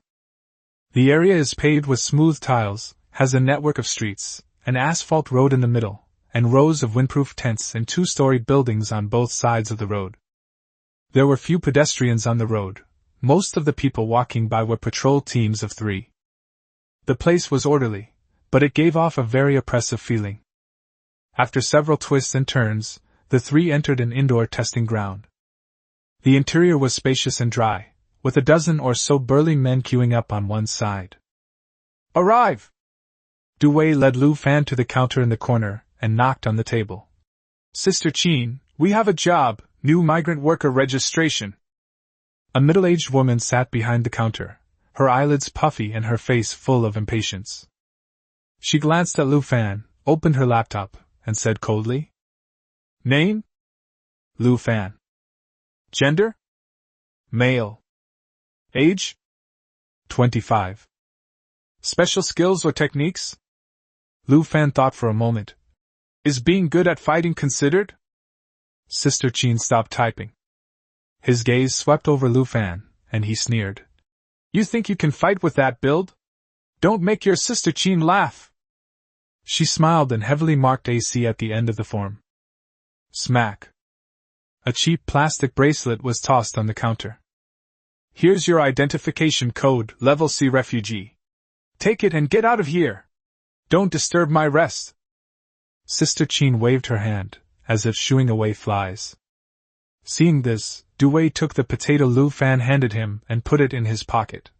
The area is paved with smooth tiles, has a network of streets, an asphalt road in the middle, and rows of windproof tents and two-story buildings on both sides of the road. There were few pedestrians on the road. Most of the people walking by were patrol teams of 3. The place was orderly, but it gave off a very oppressive feeling. After several twists and turns, the 3 entered an indoor testing ground. The interior was spacious and dry, with a dozen or so burly men queuing up on one side. Arrive! Du Wei led Lu Fan to the counter in the corner and knocked on the table. Sister Qin, we have a job, new migrant worker registration. A middle-aged woman sat behind the counter, her eyelids puffy and her face full of impatience. She glanced at Lu Fan, opened her laptop, and said coldly, Name? Lu Fan. Gender? Male. Age? 25. Special skills or techniques? Lu Fan thought for a moment. Is being good at fighting considered? Sister Qin stopped typing. His gaze swept over Lu Fan, and he sneered. You think you can fight with that build? Don't make your Sister Qin laugh. She smiled and heavily marked AC at the end of the form. Smack. A cheap plastic bracelet was tossed on the counter. Here's your identification code, Level C refugee. Take it and get out of here. Don't disturb my rest. Sister Qin waved her hand, as if shooing away flies. Seeing this, Du Wei took the potato Lu Fan handed him and put it in his pocket.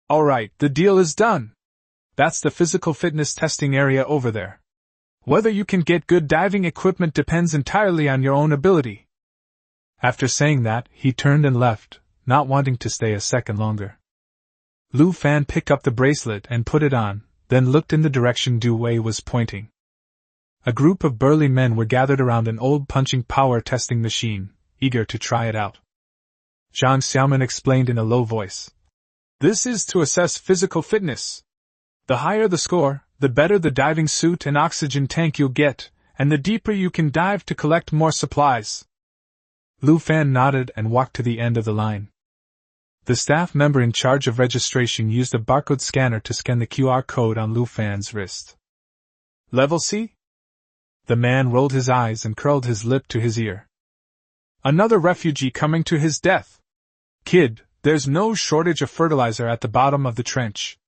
All right, the deal is done. That's the physical fitness testing area over there. Whether you can get good diving equipment depends entirely on your own ability. After saying that, he turned and left, not wanting to stay a second longer. Lu Fan picked up the bracelet and put it on, then looked in the direction Du Wei was pointing. A group of burly men were gathered around an old punching power testing machine, eager to try it out. Zhang Xiaoman explained in a low voice. This is to assess physical fitness. The higher the score, the better the diving suit and oxygen tank you'll get, and the deeper you can dive to collect more supplies. Lu Fan nodded and walked to the end of the line. The staff member in charge of registration used a barcode scanner to scan the QR code on Lu Fan's wrist. Level C? The man rolled his eyes and curled his lip to his ear. Another refugee coming to his death. Kid, there's no shortage of fertilizer at the bottom of the trench.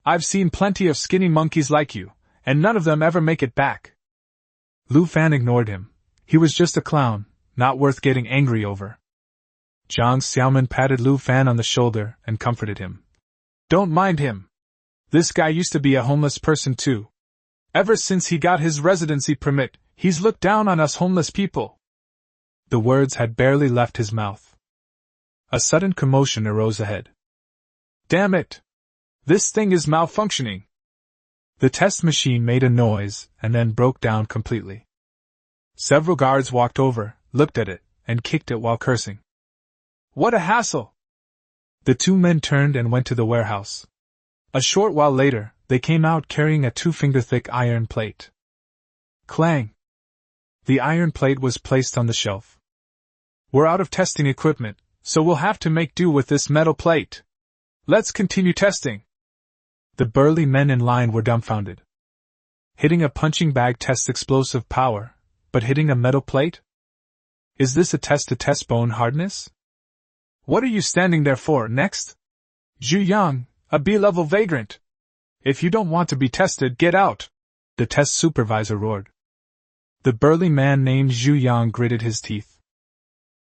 I've seen plenty of skinny monkeys like you, and none of them ever make it back. Lu Fan ignored him. He was just a clown, not worth getting angry over. Zhang Xiaoman patted Lu Fan on the shoulder and comforted him. Don't mind him. This guy used to be a homeless person too. Ever since he got his residency permit, he's looked down on us homeless people. The words had barely left his mouth. A sudden commotion arose ahead. Damn it! This thing is malfunctioning. The test machine made a noise and then broke down completely. Several guards walked over, looked at it, and kicked it while cursing. What a hassle! The two men turned and went to the warehouse. A short while later, they came out carrying a 2-finger-thick iron plate. Clang! The iron plate was placed on the shelf. We're out of testing equipment, so we'll have to make do with this metal plate. Let's continue testing. The burly men in line were dumbfounded. Hitting a punching bag tests explosive power, but hitting a metal plate? Is this a test to test bone hardness? What are you standing there for, next? Zhu Yang, a B-level vagrant. If you don't want to be tested, get out, the test supervisor roared. The burly man named Zhu Yang gritted his teeth.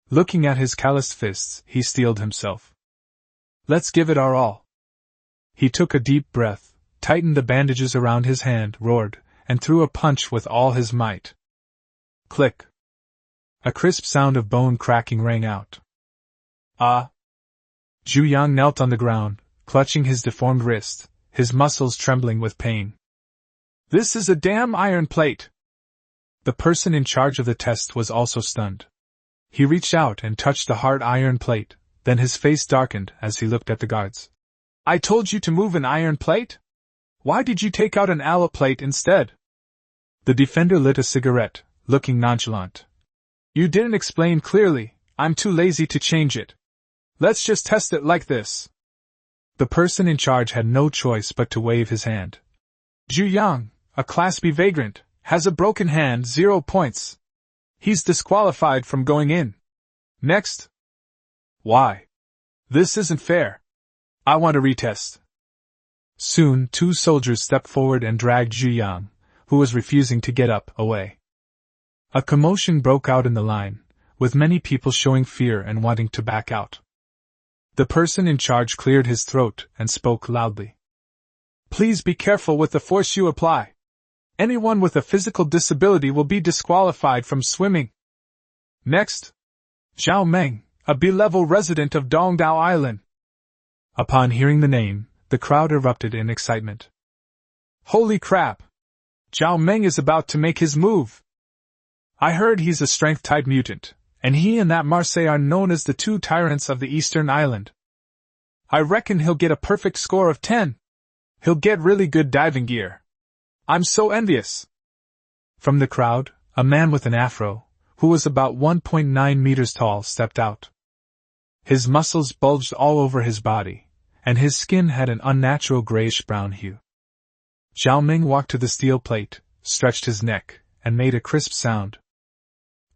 Looking at his calloused fists, he steeled himself. Let's give it our all. He took a deep breath, tightened the bandages around his hand, roared, and threw a punch with all his might. Click. A crisp sound of bone cracking rang out. Ah! Zhu Yang knelt on the ground, clutching his deformed wrist, his muscles trembling with pain. This is a damn iron plate! The person in charge of the test was also stunned. He reached out and touched the hard iron plate, then his face darkened as he looked at the guards. I told you to move an iron plate? Why did you take out an alloy plate instead? The defender lit a cigarette, looking nonchalant. You didn't explain clearly, I'm too lazy to change it. Let's just test it like this. The person in charge had no choice but to wave his hand. Zhu Yang, a Class B vagrant, has a broken hand, 0 points. He's disqualified from going in. Next. Why? This isn't fair. I want a retest. Soon 2 soldiers stepped forward and dragged Zhu Yang, who was refusing to get up, away. A commotion broke out in the line, with many people showing fear and wanting to back out. The person in charge cleared his throat and spoke loudly. Please be careful with the force you apply. Anyone with a physical disability will be disqualified from swimming. Next. Zhao Meng, a B-level resident of Dongdao Island. Upon hearing the name, the crowd erupted in excitement. Holy crap! Zhao Meng is about to make his move. I heard he's a strength-type mutant, and he and that Marseille are known as the 2 tyrants of the Eastern Island. I reckon he'll get a perfect score of 10. He'll get really good diving gear. I'm so envious. From the crowd, a man with an afro, who was about 1.9 meters tall, stepped out. His muscles bulged all over his body, and his skin had an unnatural grayish-brown hue. Zhao Meng walked to the steel plate, stretched his neck, and made a crisp sound.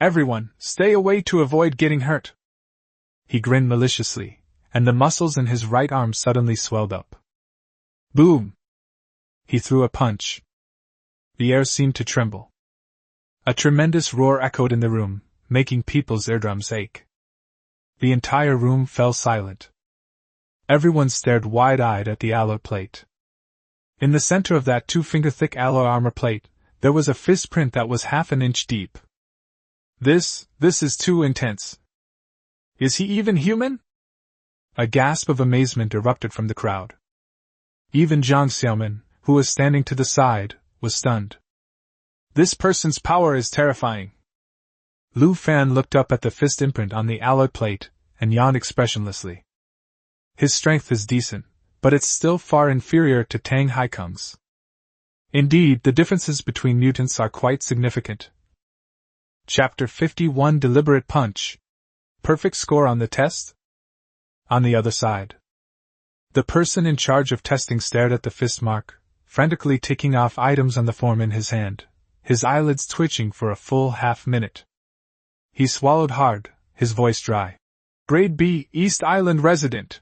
Everyone, stay away to avoid getting hurt. He grinned maliciously, and the muscles in his right arm suddenly swelled up. Boom! He threw a punch. The air seemed to tremble. A tremendous roar echoed in the room, making people's eardrums ache. The entire room fell silent. Everyone stared wide-eyed at the alloy plate. In the center of that 2-finger-thick alloy armor plate, there was a fist print that was half an inch deep. This is too intense. Is he even human? A gasp of amazement erupted from the crowd. Even Zhang Xiaomin, who was standing to the side, was stunned. This person's power is terrifying. Lu Fan looked up at the fist imprint on the alloy plate, and yawned expressionlessly. His strength is decent, but it's still far inferior to Tang Haikung's. Indeed, the differences between mutants are quite significant. Chapter 51 Deliberate Punch. Perfect score on the test? On the other side. The person in charge of testing stared at the fist mark, frantically ticking off items on the form in his hand, his eyelids twitching for a full half-minute. He swallowed hard, his voice dry. Grade B, East Island resident.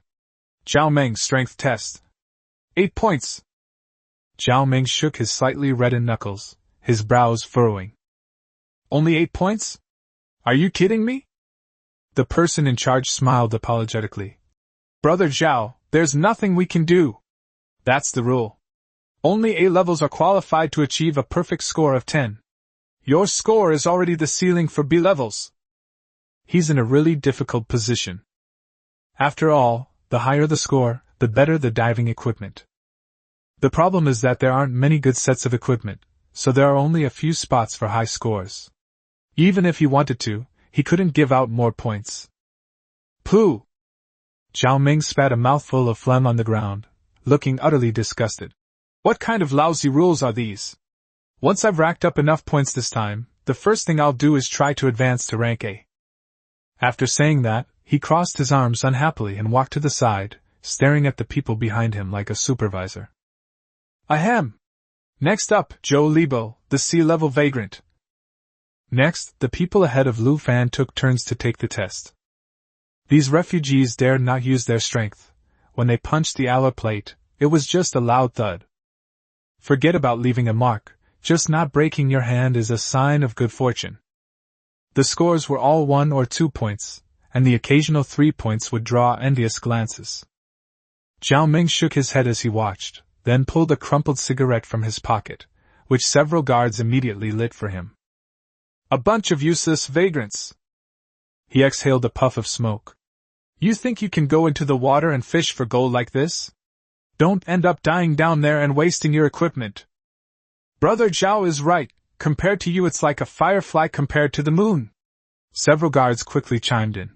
Zhao Meng strength test. 8 points. Zhao Meng shook his slightly reddened knuckles, his brows furrowing. Only 8 points? Are you kidding me? The person in charge smiled apologetically. Brother Zhao, there's nothing we can do. That's the rule. Only A levels are qualified to achieve a perfect score of 10. Your score is already the ceiling for B levels. He's in a really difficult position. After all, the higher the score, the better the diving equipment. The problem is that there aren't many good sets of equipment, so there are only a few spots for high scores. Even if he wanted to, he couldn't give out more points. Pooh! Zhao Ming spat a mouthful of phlegm on the ground, looking utterly disgusted. What kind of lousy rules are these? Once I've racked up enough points this time, the first thing I'll do is try to advance to rank A. After saying that, he crossed his arms unhappily and walked to the side, staring at the people behind him like a supervisor. Ahem! Next up, Zhou Libo, the sea-level vagrant. Next, the people ahead of Lu Fan took turns to take the test. These refugees dared not use their strength. When they punched the alloy plate, it was just a loud thud. Forget about leaving a mark, just not breaking your hand is a sign of good fortune. The scores were all 1 or 2 points, and the occasional 3 points would draw envious glances. Zhao Ming shook his head as he watched, then pulled a crumpled cigarette from his pocket, which several guards immediately lit for him. A bunch of useless vagrants! He exhaled a puff of smoke. You think you can go into the water and fish for gold like this? Don't end up dying down there and wasting your equipment. Brother Zhao is right, compared to you it's like a firefly compared to the moon. Several guards quickly chimed in.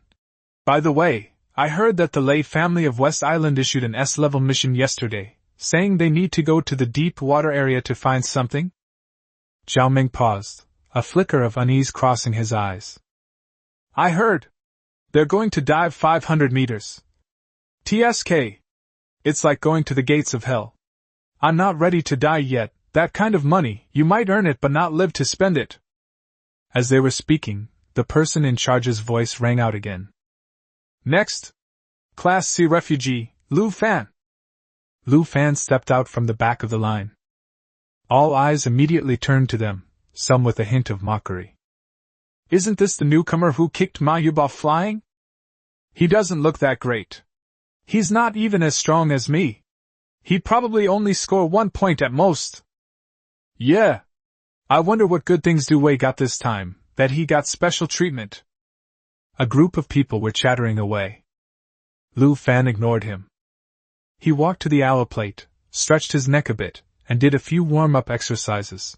By the way, I heard that the Lei family of West Island issued an S-level mission yesterday, saying they need to go to the deep water area to find something? Zhao Ming paused, a flicker of unease crossing his eyes. I heard. They're going to dive 500 meters. TSK. It's like going to the gates of hell. I'm not ready to die yet, that kind of money, you might earn it but not live to spend it. As they were speaking, the person in charge's voice rang out again. Next. Class C refugee, Lu Fan. Lu Fan stepped out from the back of the line. All eyes immediately turned to them, some with a hint of mockery. Isn't this the newcomer who kicked Ma Yubao flying? He doesn't look that great. He's not even as strong as me. He'd probably only score 1 point at most. Yeah. I wonder what good things Du Wei got this time, that he got special treatment. A group of people were chattering away. Lu Fan ignored him. He walked to the alloy plate, stretched his neck a bit, and did a few warm-up exercises.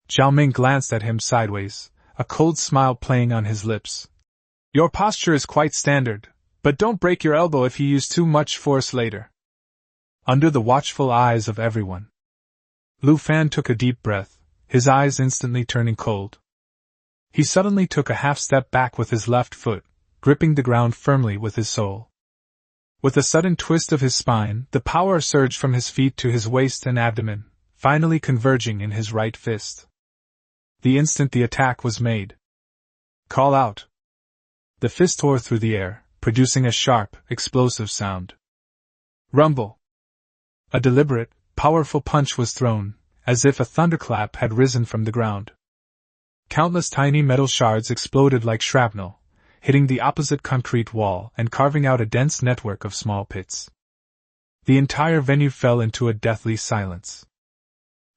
Zhao Ming glanced at him sideways, a cold smile playing on his lips. Your posture is quite standard, but don't break your elbow if you use too much force later. Under the watchful eyes of everyone, Lu Fan took a deep breath, his eyes instantly turning cold. He suddenly took a half-step back with his left foot, gripping the ground firmly with his sole. With a sudden twist of his spine, the power surged from his feet to his waist and abdomen, finally converging in his right fist. The instant the attack was made. Call out. The fist tore through the air, producing a sharp, explosive sound. Rumble. A deliberate, powerful punch was thrown, as if a thunderclap had risen from the ground. Countless tiny metal shards exploded like shrapnel, hitting the opposite concrete wall and carving out a dense network of small pits. The entire venue fell into a deathly silence.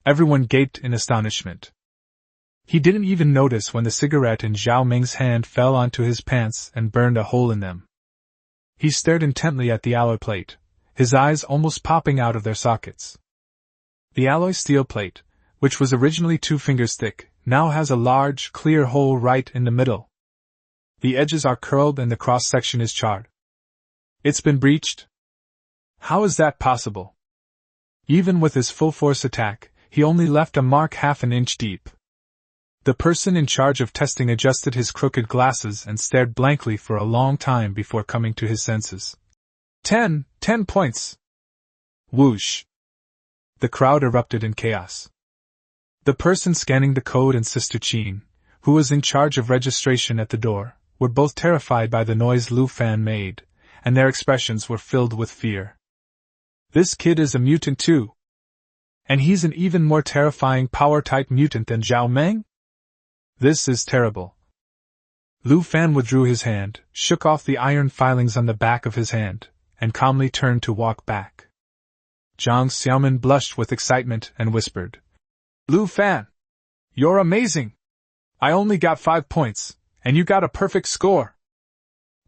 Everyone gaped in astonishment. He didn't even notice when the cigarette in Zhao Ming's hand fell onto his pants and burned a hole in them. He stared intently at the alloy plate, his eyes almost popping out of their sockets. The alloy steel plate, which was originally 2 fingers thick, now has a large, clear hole right in the middle. The edges are curled and the cross-section is charred. It's been breached? How is that possible? Even with his full-force attack, he only left a mark half an inch deep. The person in charge of testing adjusted his crooked glasses and stared blankly for a long time before coming to his senses. 10 points! Whoosh! The crowd erupted in chaos. The person scanning the code and Sister Qin, who was in charge of registration at the door, were both terrified by the noise Lu Fan made, and their expressions were filled with fear. This kid is a mutant too. And he's an even more terrifying power-type mutant than Zhao Meng? This is terrible. Lu Fan withdrew his hand, shook off the iron filings on the back of his hand, and calmly turned to walk back. Zhang Xiaomin blushed with excitement and whispered, Lu Fan! You're amazing! I only got 5 points, and you got a perfect score!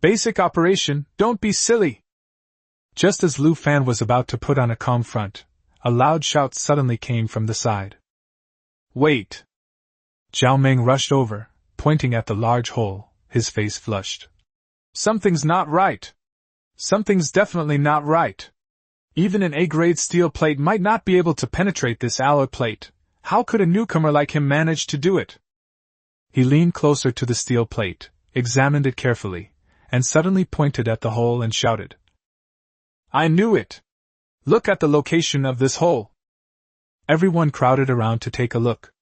Basic operation, don't be silly! Just as Lu Fan was about to put on a calm front, A loud shout suddenly came from the side. Wait! Zhao Ming rushed over, pointing at the large hole, his face flushed. Something's not right! Something's definitely not right! Even an A-grade steel plate might not be able to penetrate this alloy plate. How could a newcomer like him manage to do it? He leaned closer to the steel plate, examined it carefully, and suddenly pointed at the hole and shouted. I knew it! Look at the location of this hole! Everyone crowded around to take a look.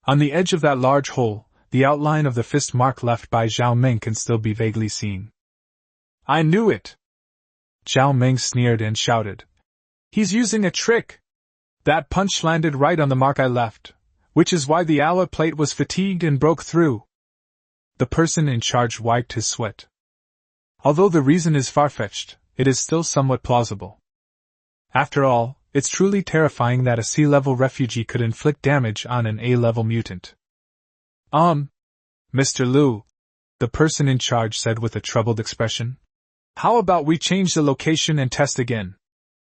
On the edge of that large hole, the outline of the fist mark left by Zhao Ming can still be vaguely seen. I knew it! Zhao Ming sneered and shouted. He's using a trick! That punch landed right on the mark I left, which is why the alloy plate was fatigued and broke through. The person in charge wiped his sweat. Although the reason is far-fetched, it is still somewhat plausible. After all, it's truly terrifying that a sea-level refugee could inflict damage on an A-level mutant. Mr. Liu, the person in charge said with a troubled expression. How about we change the location and test again?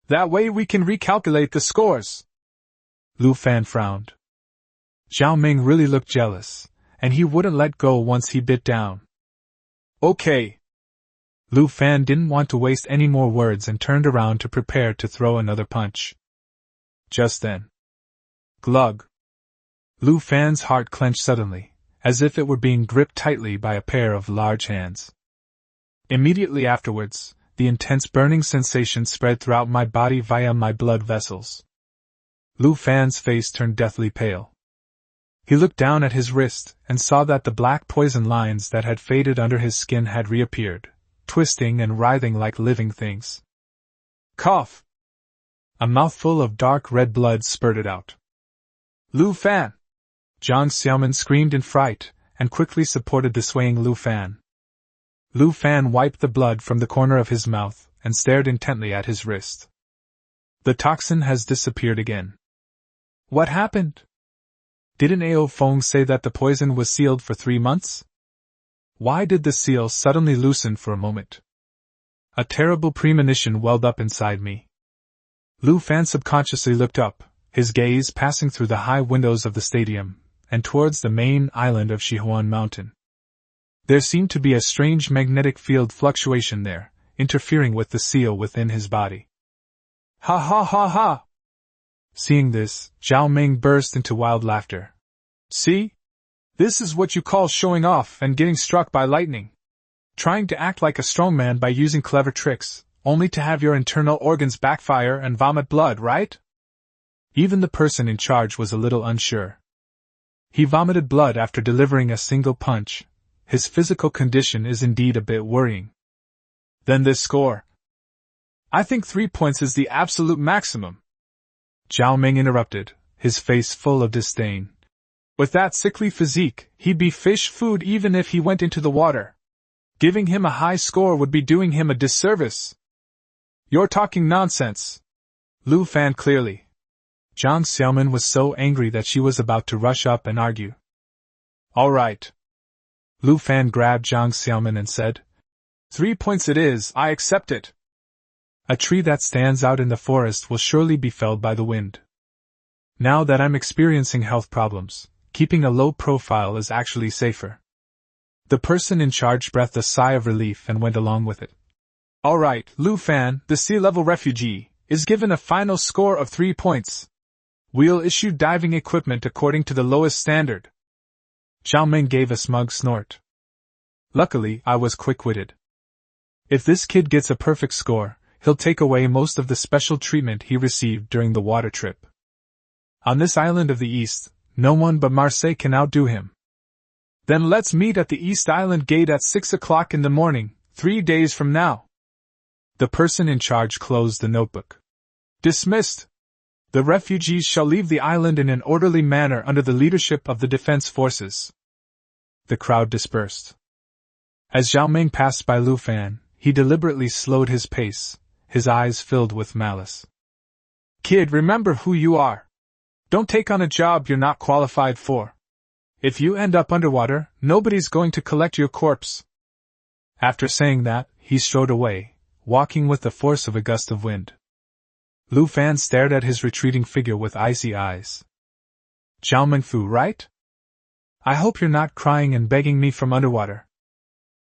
That way we can recalculate the scores. Lu Fan frowned. Zhao Ming really looked jealous, and he wouldn't let go once he bit down. Okay. Lu Fan didn't want to waste any more words and turned around to prepare to throw another punch. Just then. Glug. Lu Fan's heart clenched suddenly, as if it were being gripped tightly by a pair of large hands. Immediately afterwards, the intense burning sensation spread throughout my body via my blood vessels. Lu Fan's face turned deathly pale. He looked down at his wrist and saw that the black poison lines that had faded under his skin had reappeared, twisting and writhing like living things. Cough! A mouthful of dark red blood spurted out. Lu Fan! Jiang Xiaoman screamed in fright, and quickly supported the swaying Lu Fan. Lu Fan wiped the blood from the corner of his mouth and stared intently at his wrist. The toxin has disappeared again. What happened? Didn't Ao Feng say that the poison was sealed for 3 months? Why did the seal suddenly loosen for a moment? A terrible premonition welled up inside me. Lu Fan subconsciously looked up, his gaze passing through the high windows of the stadium, and towards the main island of Shihuan Mountain. There seemed to be a strange magnetic field fluctuation there, interfering with the seal within his body. Ha ha ha ha! Seeing this, Zhao Ming burst into wild laughter. See? This is what you call showing off and getting struck by lightning. Trying to act like a strongman by using clever tricks, only to have your internal organs backfire and vomit blood, right? Even the person in charge was a little unsure. He vomited blood after delivering a single punch. His physical condition is indeed a bit worrying. Then this score. I think 3 points is the absolute maximum. Zhao Ming interrupted, his face full of disdain. With that sickly physique, he'd be fish food even if he went into the water. Giving him a high score would be doing him a disservice. You're talking nonsense. Lu Fan clearly. Jiang Xiaoman was so angry that she was about to rush up and argue. All right. Lu Fan grabbed Jiang Xiaoman and said, 3 points it is, I accept it. A tree that stands out in the forest will surely be felled by the wind. Now that I'm experiencing health problems, keeping a low profile is actually safer. The person in charge breathed a sigh of relief and went along with it. All right, Lu Fan, the sea-level refugee, is given a final score of 3 points. We'll issue diving equipment according to the lowest standard. Zhao Ming gave a smug snort. Luckily, I was quick-witted. If this kid gets a perfect score, he'll take away most of the special treatment he received during the water trip. On this island of the East, no one but Marseille can outdo him. Then let's meet at the East Island Gate at 6 o'clock in the morning, 3 days from now. The person in charge closed the notebook. Dismissed. The refugees shall leave the island in an orderly manner under the leadership of the defense forces. The crowd dispersed. As Zhao Ming passed by Lu Fan, he deliberately slowed his pace, his eyes filled with malice. Kid, remember who you are. Don't take on a job you're not qualified for. If you end up underwater, nobody's going to collect your corpse. After saying that, he strode away, walking with the force of a gust of wind. Lu Fan stared at his retreating figure with icy eyes. Zhao Mengfu, right? I hope you're not crying and begging me from underwater.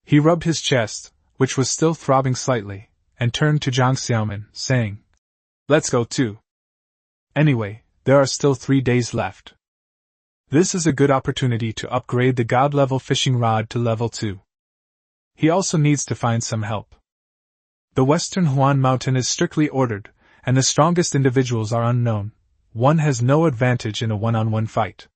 He rubbed his chest, which was still throbbing slightly, and turned to Jiang Xiaomin, saying, Let's go too. Anyway, there are still 3 days left. This is a good opportunity to upgrade the God-level fishing rod to level 2. He also needs to find some help. The Western Huan Mountain is strictly ordered, and the strongest individuals are unknown. One has no advantage in a one-on-one fight.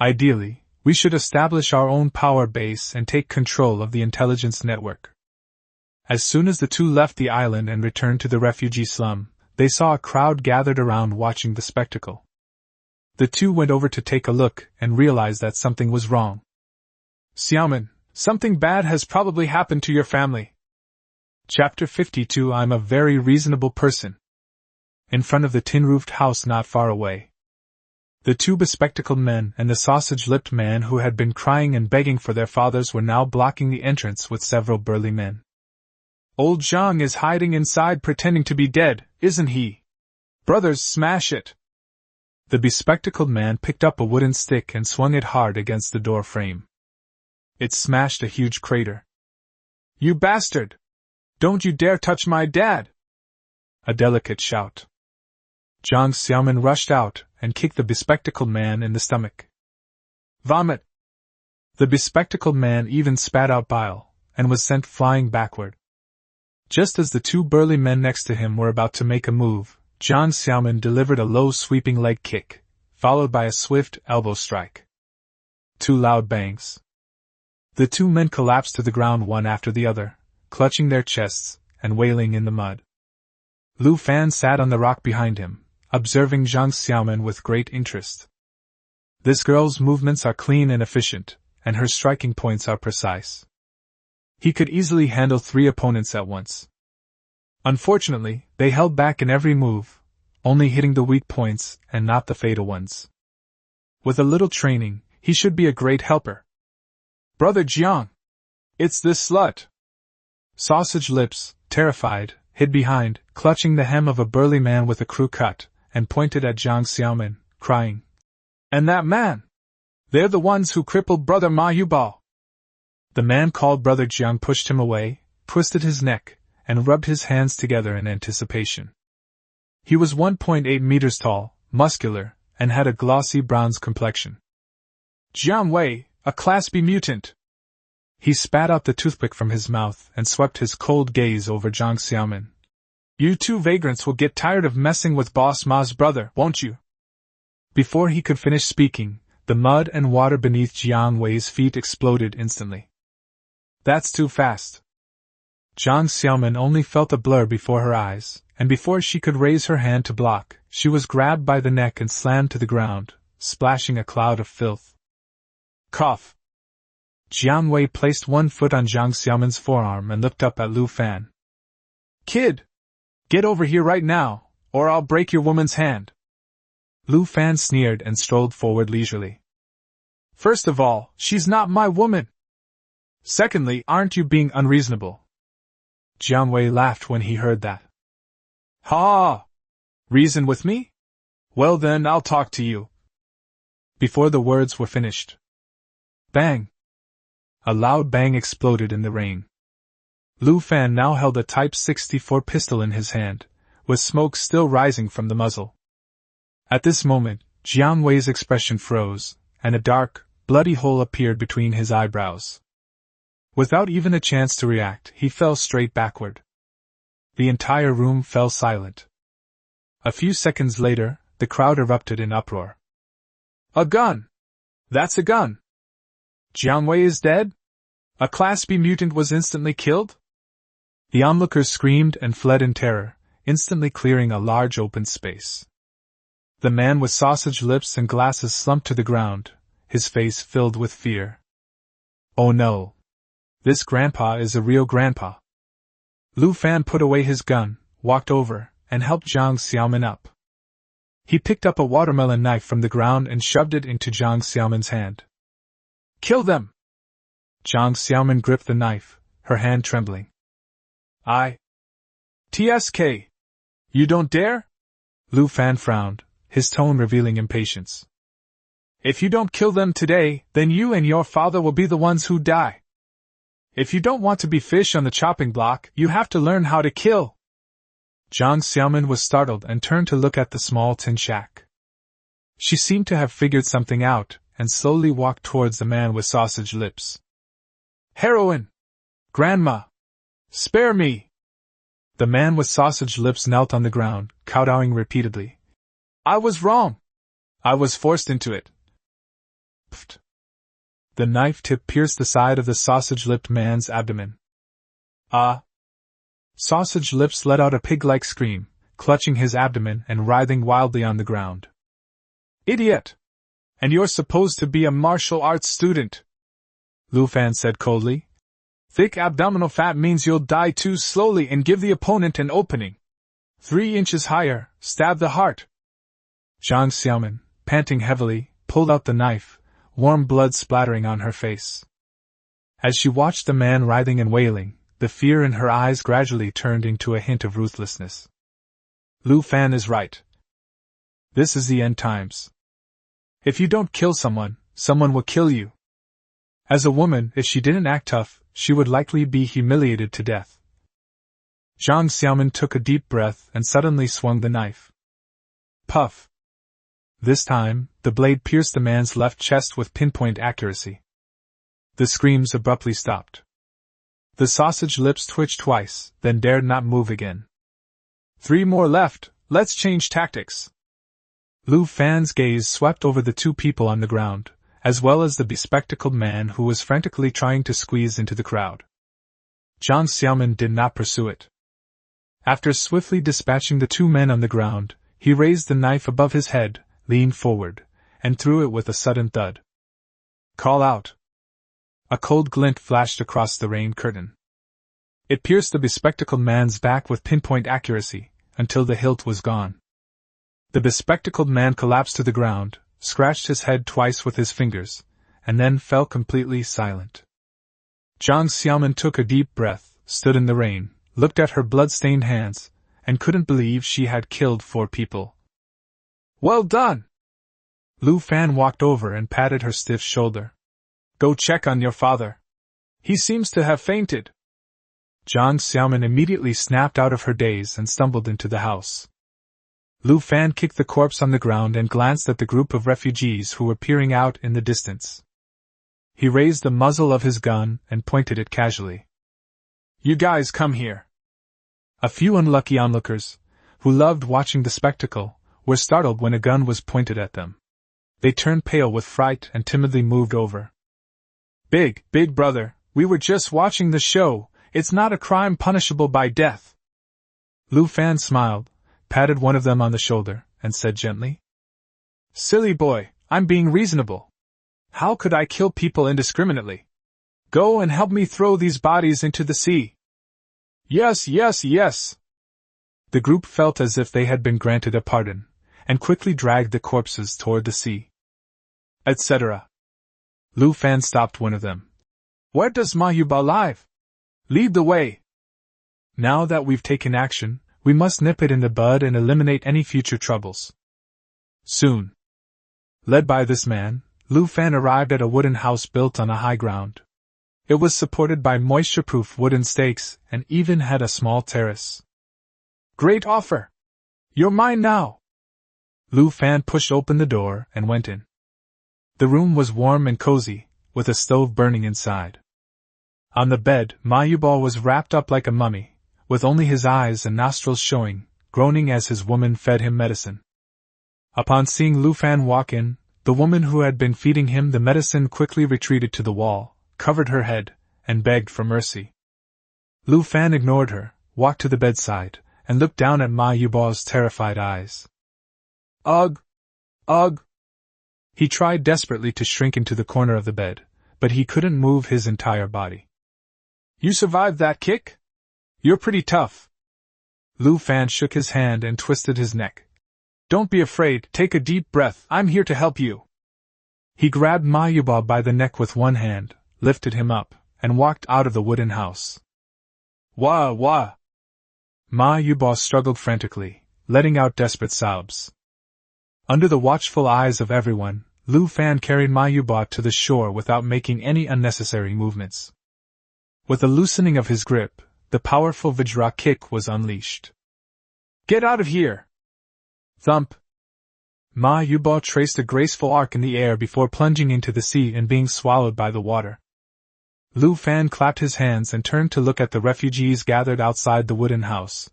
Ideally, we should establish our own power base and take control of the intelligence network. As soon as the two left the island and returned to the refugee slum, they saw a crowd gathered around watching the spectacle. The two went over to take a look and realized that something was wrong. Xiaomin, something bad has probably happened to your family. Chapter 52. I'm a very reasonable person. In front of the tin-roofed house not far away, the two bespectacled men and the sausage-lipped man who had been crying and begging for their fathers were now blocking the entrance with several burly men. Old Zhang is hiding inside pretending to be dead, isn't he? Brothers, smash it! The bespectacled man picked up a wooden stick and swung it hard against the door frame. It smashed a huge crater. You bastard! Don't you dare touch my dad! A delicate shout. Jiang Xiaomin rushed out and kicked the bespectacled man in the stomach. Vomit! The bespectacled man even spat out bile, and was sent flying backward. Just as the two burly men next to him were about to make a move, Jiang Xiaomin delivered a low sweeping leg kick, followed by a swift elbow strike. 2 loud bangs. The two men collapsed to the ground one after the other, clutching their chests and wailing in the mud. Lu Fan sat on the rock behind him, observing Jiang Xiaomin with great interest. This girl's movements are clean and efficient, and her striking points are precise. He could easily handle 3 opponents at once. Unfortunately, they held back in every move, only hitting the weak points and not the fatal ones. With a little training, he should be a great helper. Brother Jiang! It's this slut! Sausage Lips, terrified, hid behind, clutching the hem of a burly man with a crew cut, and pointed at Jiang Xiaomin, crying, And that man! They're the ones who crippled Brother Ma Yubao! The man called Brother Jiang pushed him away, twisted his neck, and rubbed his hands together in anticipation. He was 1.8 meters tall, muscular, and had a glossy bronze complexion. Jiang Wei, a Class B mutant! He spat out the toothpick from his mouth and swept his cold gaze over Jiang Xiaomin. You two vagrants will get tired of messing with Boss Ma's brother, won't you? Before he could finish speaking, the mud and water beneath Jiang Wei's feet exploded instantly. That's too fast. Jiang Xiaomin only felt a blur before her eyes, and before she could raise her hand to block, she was grabbed by the neck and slammed to the ground, splashing a cloud of filth. Cough! Jiang Wei placed one foot on Jiang Xiaomin's forearm and looked up at Lu Fan. Kid! Get over here right now, or I'll break your woman's hand! Lu Fan sneered and strolled forward leisurely. First of all, she's not my woman! Secondly, aren't you being unreasonable? Jiang Wei laughed when he heard that. Ha! Reason with me? Well then, I'll talk to you. Before the words were finished. Bang! A loud bang exploded in the rain. Lu Fan now held a Type 64 pistol in his hand, with smoke still rising from the muzzle. At this moment, Jiang Wei's expression froze, and a dark, bloody hole appeared between his eyebrows. Without even a chance to react, he fell straight backward. The entire room fell silent. A few seconds later, the crowd erupted in uproar. A gun! That's a gun! Jiang Wei is dead? A Class B mutant was instantly killed? The onlookers screamed and fled in terror, instantly clearing a large open space. The man with sausage lips and glasses slumped to the ground, his face filled with fear. Oh no! This grandpa is a real grandpa. Lu Fan put away his gun, walked over, and helped Jiang Xiaomin up. He picked up a watermelon knife from the ground and shoved it into Jiang Xiaomin's hand. Kill them! Jiang Xiaomin gripped the knife, her hand trembling. TSK! You don't dare? Lu Fan frowned, his tone revealing impatience. If you don't kill them today, then you and your father will be the ones who die. If you don't want to be fish on the chopping block, you have to learn how to kill. Jiang Xiaomin was startled and turned to look at the small tin shack. She seemed to have figured something out, and slowly walked towards the man with sausage lips. Heroine! Grandma! Spare me! The man with sausage lips knelt on the ground, kowtowing repeatedly. I was wrong. I was forced into it. Pfft. The knife tip pierced the side of the sausage-lipped man's abdomen. Ah! Sausage Lips let out a pig-like scream, clutching his abdomen and writhing wildly on the ground. Idiot! And you're supposed to be a martial arts student, Lu Fan said coldly. Thick abdominal fat means you'll die too slowly and give the opponent an opening. 3 inches higher, stab the heart. Jiang Xiaomin, panting heavily, pulled out the knife, warm blood splattering on her face. As she watched the man writhing and wailing, the fear in her eyes gradually turned into a hint of ruthlessness. Lu Fan is right. This is the end times. If you don't kill someone, someone will kill you. As a woman, if she didn't act tough, she would likely be humiliated to death. Jiang Xiaomin took a deep breath and suddenly swung the knife. Puff! This time, the blade pierced the man's left chest with pinpoint accuracy. The screams abruptly stopped. The sausage lips twitched twice, then dared not move again. 3 more left, let's change tactics. Lu Fan's gaze swept over the 2 people on the ground, as well as the bespectacled man who was frantically trying to squeeze into the crowd. Jiang Xiaomin did not pursue it. After swiftly dispatching the 2 men on the ground, he raised the knife above his head, leaned forward, and threw it with a sudden thud. Call out! A cold glint flashed across the rain curtain. It pierced the bespectacled man's back with pinpoint accuracy, until the hilt was gone. The bespectacled man collapsed to the ground, scratched his head twice with his fingers, and then fell completely silent. Jiang Xiaomin took a deep breath, stood in the rain, looked at her blood-stained hands, and couldn't believe she had killed 4 people. Well done! Lu Fan walked over and patted her stiff shoulder. Go check on your father. He seems to have fainted. Jiang Xiaomin immediately snapped out of her daze and stumbled into the house. Lu Fan kicked the corpse on the ground and glanced at the group of refugees who were peering out in the distance. He raised the muzzle of his gun and pointed it casually. You guys come here. A few unlucky onlookers, who loved watching the spectacle, were startled when a gun was pointed at them. They turned pale with fright and timidly moved over. Big brother, we were just watching the show, it's not a crime punishable by death. Lu Fan smiled, patted one of them on the shoulder, and said gently. Silly boy, I'm being reasonable. How could I kill people indiscriminately? Go and help me throw these bodies into the sea. Yes. The group felt as if they had been granted a pardon, and quickly dragged the corpses toward the sea. Etc. Lu Fan stopped one of them. Where does Ma Yuba live? Lead the way. Now that we've taken action, we must nip it in the bud and eliminate any future troubles. Soon. Led by this man, Lu Fan arrived at a wooden house built on a high ground. It was supported by moisture-proof wooden stakes and even had a small terrace. Great offer! You're mine now! Lu Fan pushed open the door and went in. The room was warm and cozy, with a stove burning inside. On the bed, Ma Yubal was wrapped up like a mummy, with only his eyes and nostrils showing, groaning as his woman fed him medicine. Upon seeing Lu Fan walk in, the woman who had been feeding him the medicine quickly retreated to the wall, covered her head, and begged for mercy. Lu Fan ignored her, walked to the bedside, and looked down at Ma Yubal's terrified eyes. Ugh! Ugh! He tried desperately to shrink into the corner of the bed, but he couldn't move his entire body. You survived that kick? You're pretty tough. Lu Fan shook his hand and twisted his neck. Don't be afraid, take a deep breath, I'm here to help you. He grabbed Ma Yubal by the neck with one hand, lifted him up, and walked out of the wooden house. Wah! Ma Yubo struggled frantically, letting out desperate sobs. Under the watchful eyes of everyone, Lu Fan carried Ma Yubo to the shore without making any unnecessary movements. With a loosening of his grip, the powerful Vajra kick was unleashed. "Get out of here!" Thump! Ma Yubo traced a graceful arc in the air before plunging into the sea and being swallowed by the water. Lu Fan clapped his hands and turned to look at the refugees gathered outside the wooden house.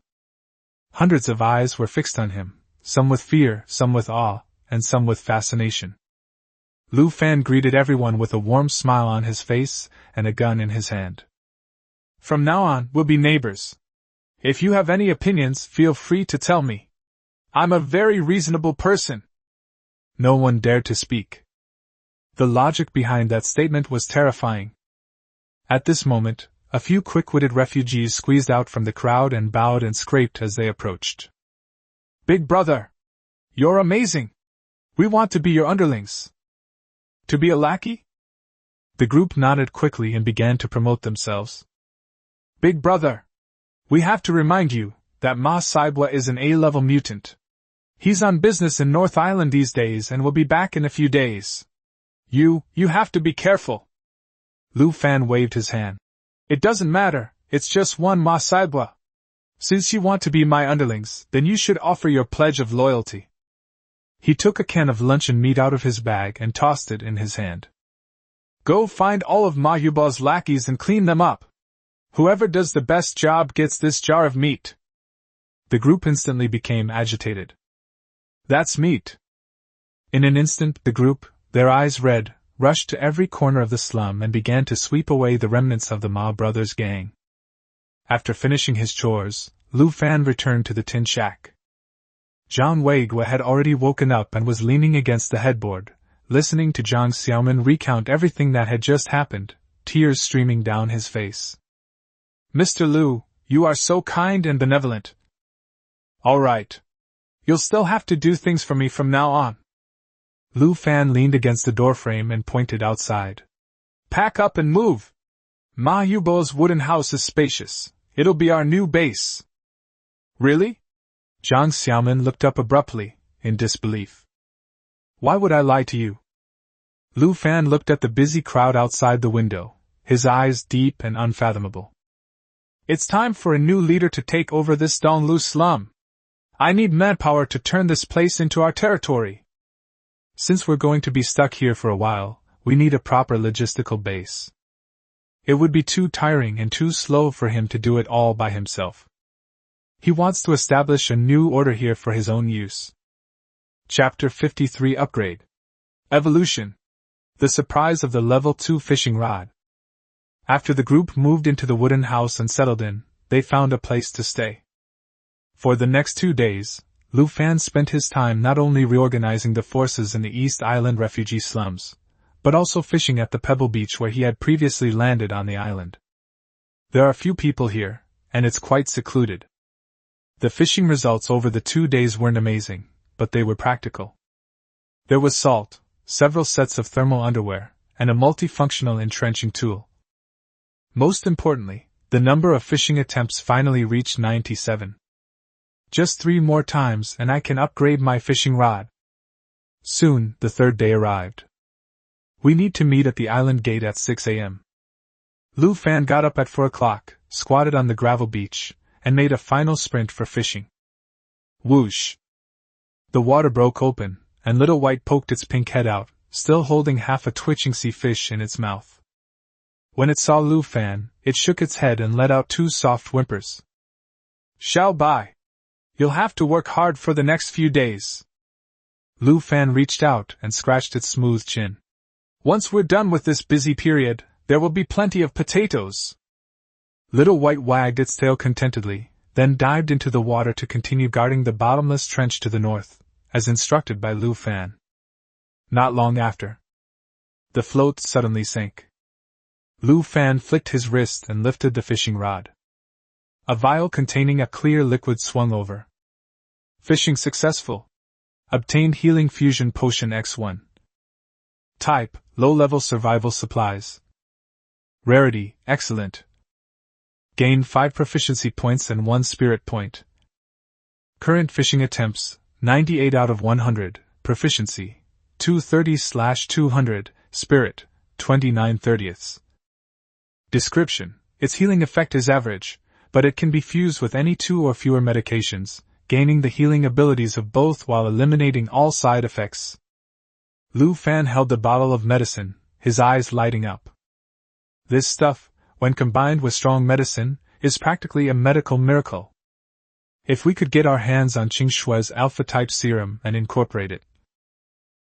Hundreds of eyes were fixed on him, some with fear, some with awe, and some with fascination. Lu Fan greeted everyone with a warm smile on his face and a gun in his hand. "From now on, we'll be neighbors. If you have any opinions, feel free to tell me. I'm a very reasonable person." No one dared to speak. The logic behind that statement was terrifying. At this moment, a few quick-witted refugees squeezed out from the crowd and bowed and scraped as they approached. "Big brother! You're amazing! We want to be your underlings." "To be a lackey?" The group nodded quickly and began to promote themselves. "Big brother! We have to remind you that Ma Saibwa is an A-level mutant. He's on business in North Island these days and will be back in a few days. You have to be careful." Lu Fan waved his hand. "It doesn't matter, it's just one Ma Saibwa. Since you want to be my underlings, then you should offer your pledge of loyalty." He took a can of luncheon meat out of his bag and tossed it in his hand. "Go find all of Ma Yubo's lackeys and clean them up. Whoever does the best job gets this jar of meat." The group instantly became agitated. "That's meat." In an instant, the group, their eyes red, rushed to every corner of the slum and began to sweep away the remnants of the Ma brothers' gang. After finishing his chores, Lu Fan returned to the tin shack. Zhang Weigua had already woken up and was leaning against the headboard, listening to Zhang Xiaomin recount everything that had just happened, tears streaming down his face. "Mr. Lu, you are so kind and benevolent. All right. You'll still have to do things for me from now on." Lu Fan leaned against the doorframe and pointed outside. "Pack up and move! Ma Yubo's wooden house is spacious. It'll be our new base." "Really?" Zhang Xiaomin looked up abruptly, in disbelief. "Why would I lie to you?" Lu Fan looked at the busy crowd outside the window, his eyes deep and unfathomable. "It's time for a new leader to take over this Donglu slum. I need manpower to turn this place into our territory. Since we're going to be stuck here for a while, we need a proper logistical base. It would be too tiring and too slow for him to do it all by himself. He wants to establish a new order here for his own use." Chapter 53 Upgrade. Evolution. The surprise of the Level 2 fishing rod. After the group moved into the wooden house and settled in, they found a place to stay. For the next 2 days, Lu Fan spent his time not only reorganizing the forces in the East Island refugee slums, but also fishing at the pebble beach where he had previously landed on the island. There are few people here, and it's quite secluded. The fishing results over the 2 days weren't amazing, but they were practical. There was salt, several sets of thermal underwear, and a multifunctional entrenching tool. Most importantly, the number of fishing attempts finally reached 97. Just 3 more times and I can upgrade my fishing rod. Soon, the 3rd day arrived. "We need to meet at the island gate at 6 a.m. Lu Fan got up at 4 o'clock, squatted on the gravel beach, and made a final sprint for fishing. Whoosh! The water broke open, and Little White poked its pink head out, still holding half a twitching sea fish in its mouth. When it saw Lu Fan, it shook its head and let out 2 soft whimpers. "Xiao Bai! You'll have to work hard for the next few days." Lu Fan reached out and scratched its smooth chin. "Once we're done with this busy period, there will be plenty of potatoes." Little White wagged its tail contentedly, then dived into the water to continue guarding the bottomless trench to the north, as instructed by Lu Fan. Not long after, the float suddenly sank. Lu Fan flicked his wrist and lifted the fishing rod. A vial containing a clear liquid swung over. Fishing successful. Obtained Healing Fusion Potion X1. Type, low-level survival supplies. Rarity, excellent. Gain 5 proficiency points and 1 spirit point. Current fishing attempts, 98 out of 100, proficiency, 230/200, spirit, 29/30. Description: its healing effect is average, but it can be fused with any 2 or fewer medications, gaining the healing abilities of both while eliminating all side effects. Lu Fan held the bottle of medicine, his eyes lighting up. This stuff, when combined with strong medicine, is practically a medical miracle. If we could get our hands on Qing Shue's alpha-type serum and incorporate it.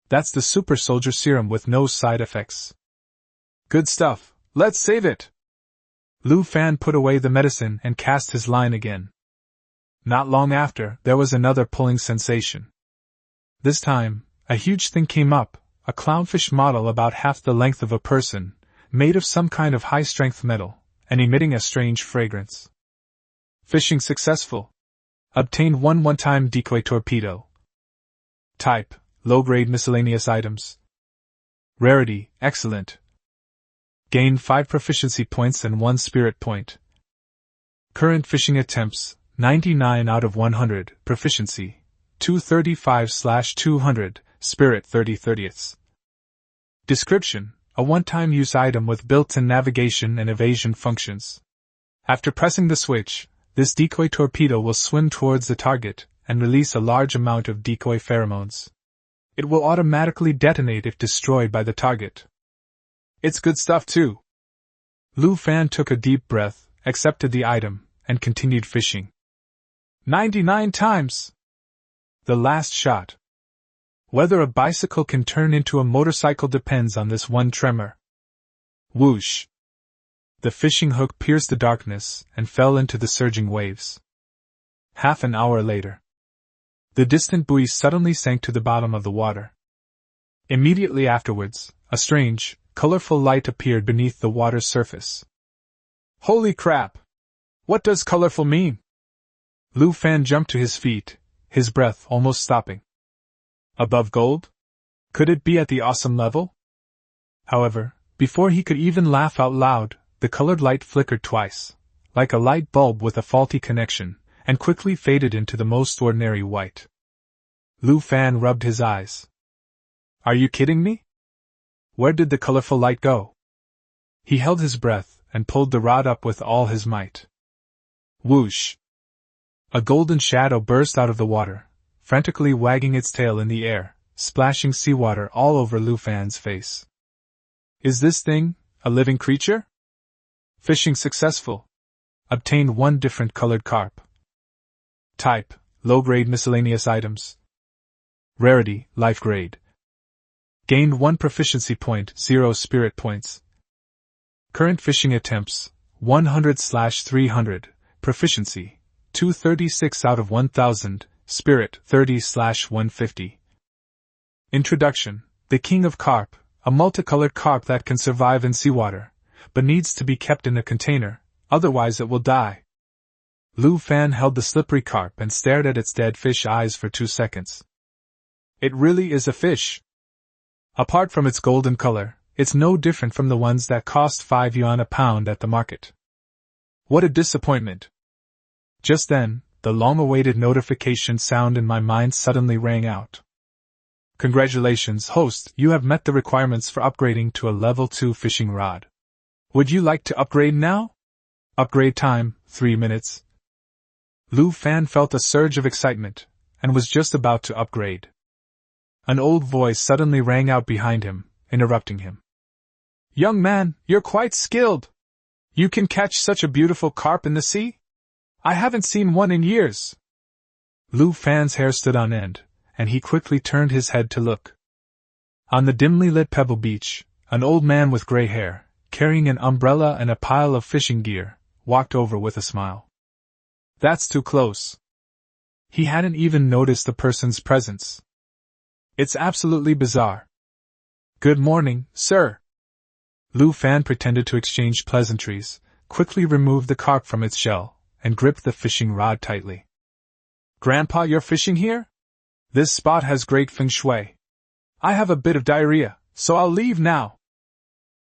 That's the super soldier serum with no side effects. Good stuff, let's save it! Lu Fan put away the medicine and cast his line again. Not long after, there was another pulling sensation. This time, a huge thing came up, a clownfish model about half the length of a person, made of some kind of high-strength metal, and emitting a strange fragrance. Fishing successful. Obtained 1 one-time decoy torpedo. Type: low-grade miscellaneous items. Rarity: excellent. Gain 5 proficiency points and 1 spirit point. Current fishing attempts, 99 out of 100, proficiency, 235/200, spirit 30/30. Description: a one-time use item with built-in navigation and evasion functions. After pressing the switch, this decoy torpedo will swim towards the target and release a large amount of decoy pheromones. It will automatically detonate if destroyed by the target. It's good stuff too. Lu Fan took a deep breath, accepted the item, and continued fishing. 99 times! The last shot. Whether a bicycle can turn into a motorcycle depends on this one tremor. Whoosh! The fishing hook pierced the darkness and fell into the surging waves. Half an hour later, the distant buoy suddenly sank to the bottom of the water. Immediately afterwards, a strange, colorful light appeared beneath the water's surface. Holy crap! What does colorful mean? Lu Fan jumped to his feet, his breath almost stopping. Above gold? Could it be at the awesome level? However, before he could even laugh out loud, the colored light flickered twice, like a light bulb with a faulty connection, and quickly faded into the most ordinary white. Lu Fan rubbed his eyes. Are you kidding me? Where did the colorful light go? He held his breath and pulled the rod up with all his might. Whoosh! A golden shadow burst out of the water, frantically wagging its tail in the air, splashing seawater all over Lu Fan's face. Is this thing a living creature? Fishing successful. Obtained 1 different colored carp. Type: low-grade miscellaneous items. Rarity: life grade. Gained 1 proficiency point, 0 spirit points. Current fishing attempts, 100/300, proficiency, 236 out of 1000, spirit 30/150. Introduction: the king of carp, a multicolored carp that can survive in seawater, but needs to be kept in a container, otherwise it will die. Lu Fan held the slippery carp and stared at its dead fish eyes for 2 seconds. It really is a fish. Apart from its golden color, it's no different from the ones that cost 5 yuan a pound at the market. What a disappointment! Just then, the long-awaited notification sound in my mind suddenly rang out. Congratulations, host, you have met the requirements for upgrading to a level 2 fishing rod. Would you like to upgrade now? Upgrade time, 3 minutes. Lu Fan felt a surge of excitement, and was just about to upgrade. An old voice suddenly rang out behind him, interrupting him. Young man, you're quite skilled. You can catch such a beautiful carp in the sea? I haven't seen one in years. Lu Fan's hair stood on end, and he quickly turned his head to look. On the dimly lit pebble beach, an old man with gray hair, carrying an umbrella and a pile of fishing gear, walked over with a smile. That's too close. He hadn't even noticed the person's presence. It's absolutely bizarre. Good morning, sir. Lu Fan pretended to exchange pleasantries, quickly removed the carp from its shell, and gripped the fishing rod tightly. Grandpa, you're fishing here? This spot has great feng shui. I have a bit of diarrhea, so I'll leave now.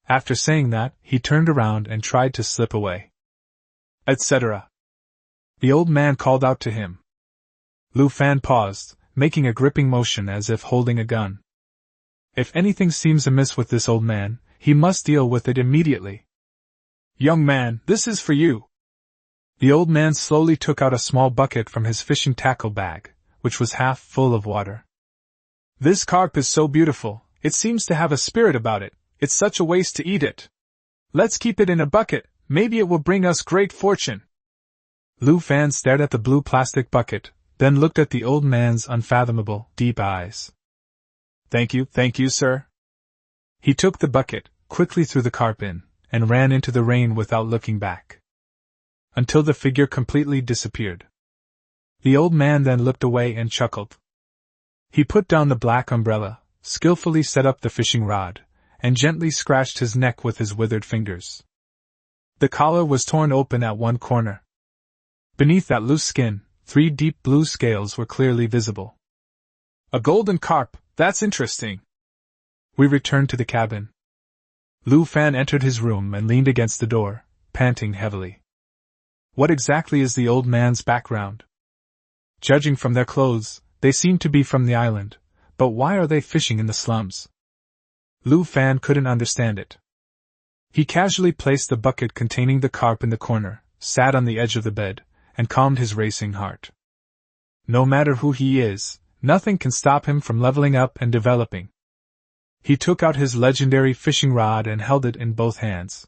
After saying that, he turned around and tried to slip away. etc. The old man called out to him. Lu Fan paused, making a gripping motion as if holding a gun. If anything seems amiss with this old man, he must deal with it immediately. Young man, this is for you. The old man slowly took out a small bucket from his fishing tackle bag, which was half full of water. This carp is so beautiful, it seems to have a spirit about it. It's such a waste to eat it. Let's keep it in a bucket, maybe it will bring us great fortune. Lu Fan stared at the blue plastic bucket, then looked at the old man's unfathomable, deep eyes. Thank you, sir. He took the bucket, quickly threw the carp in, and ran into the rain without looking back. Until the figure completely disappeared. The old man then looked away and chuckled. He put down the black umbrella, skillfully set up the fishing rod, and gently scratched his neck with his withered fingers. The collar was torn open at one corner. Beneath that loose skin, 3 deep blue scales were clearly visible. A golden carp, that's interesting. We returned to the cabin. Lu Fan entered his room and leaned against the door, panting heavily. What exactly is the old man's background? Judging from their clothes, they seem to be from the island, but why are they fishing in the slums? Lu Fan couldn't understand it. He casually placed the bucket containing the carp in the corner, sat on the edge of the bed, and calmed his racing heart. No matter who he is, nothing can stop him from leveling up and developing. He took out his legendary fishing rod and held it in both hands.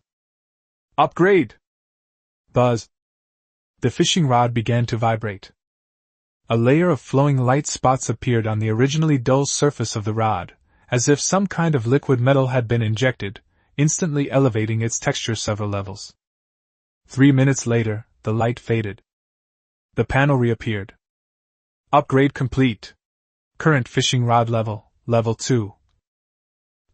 Upgrade! Buzz! The fishing rod began to vibrate. A layer of flowing light spots appeared on the originally dull surface of the rod, as if some kind of liquid metal had been injected, instantly elevating its texture several levels. 3 minutes later, the light faded. The panel reappeared. Upgrade complete. Current fishing rod level, level 2.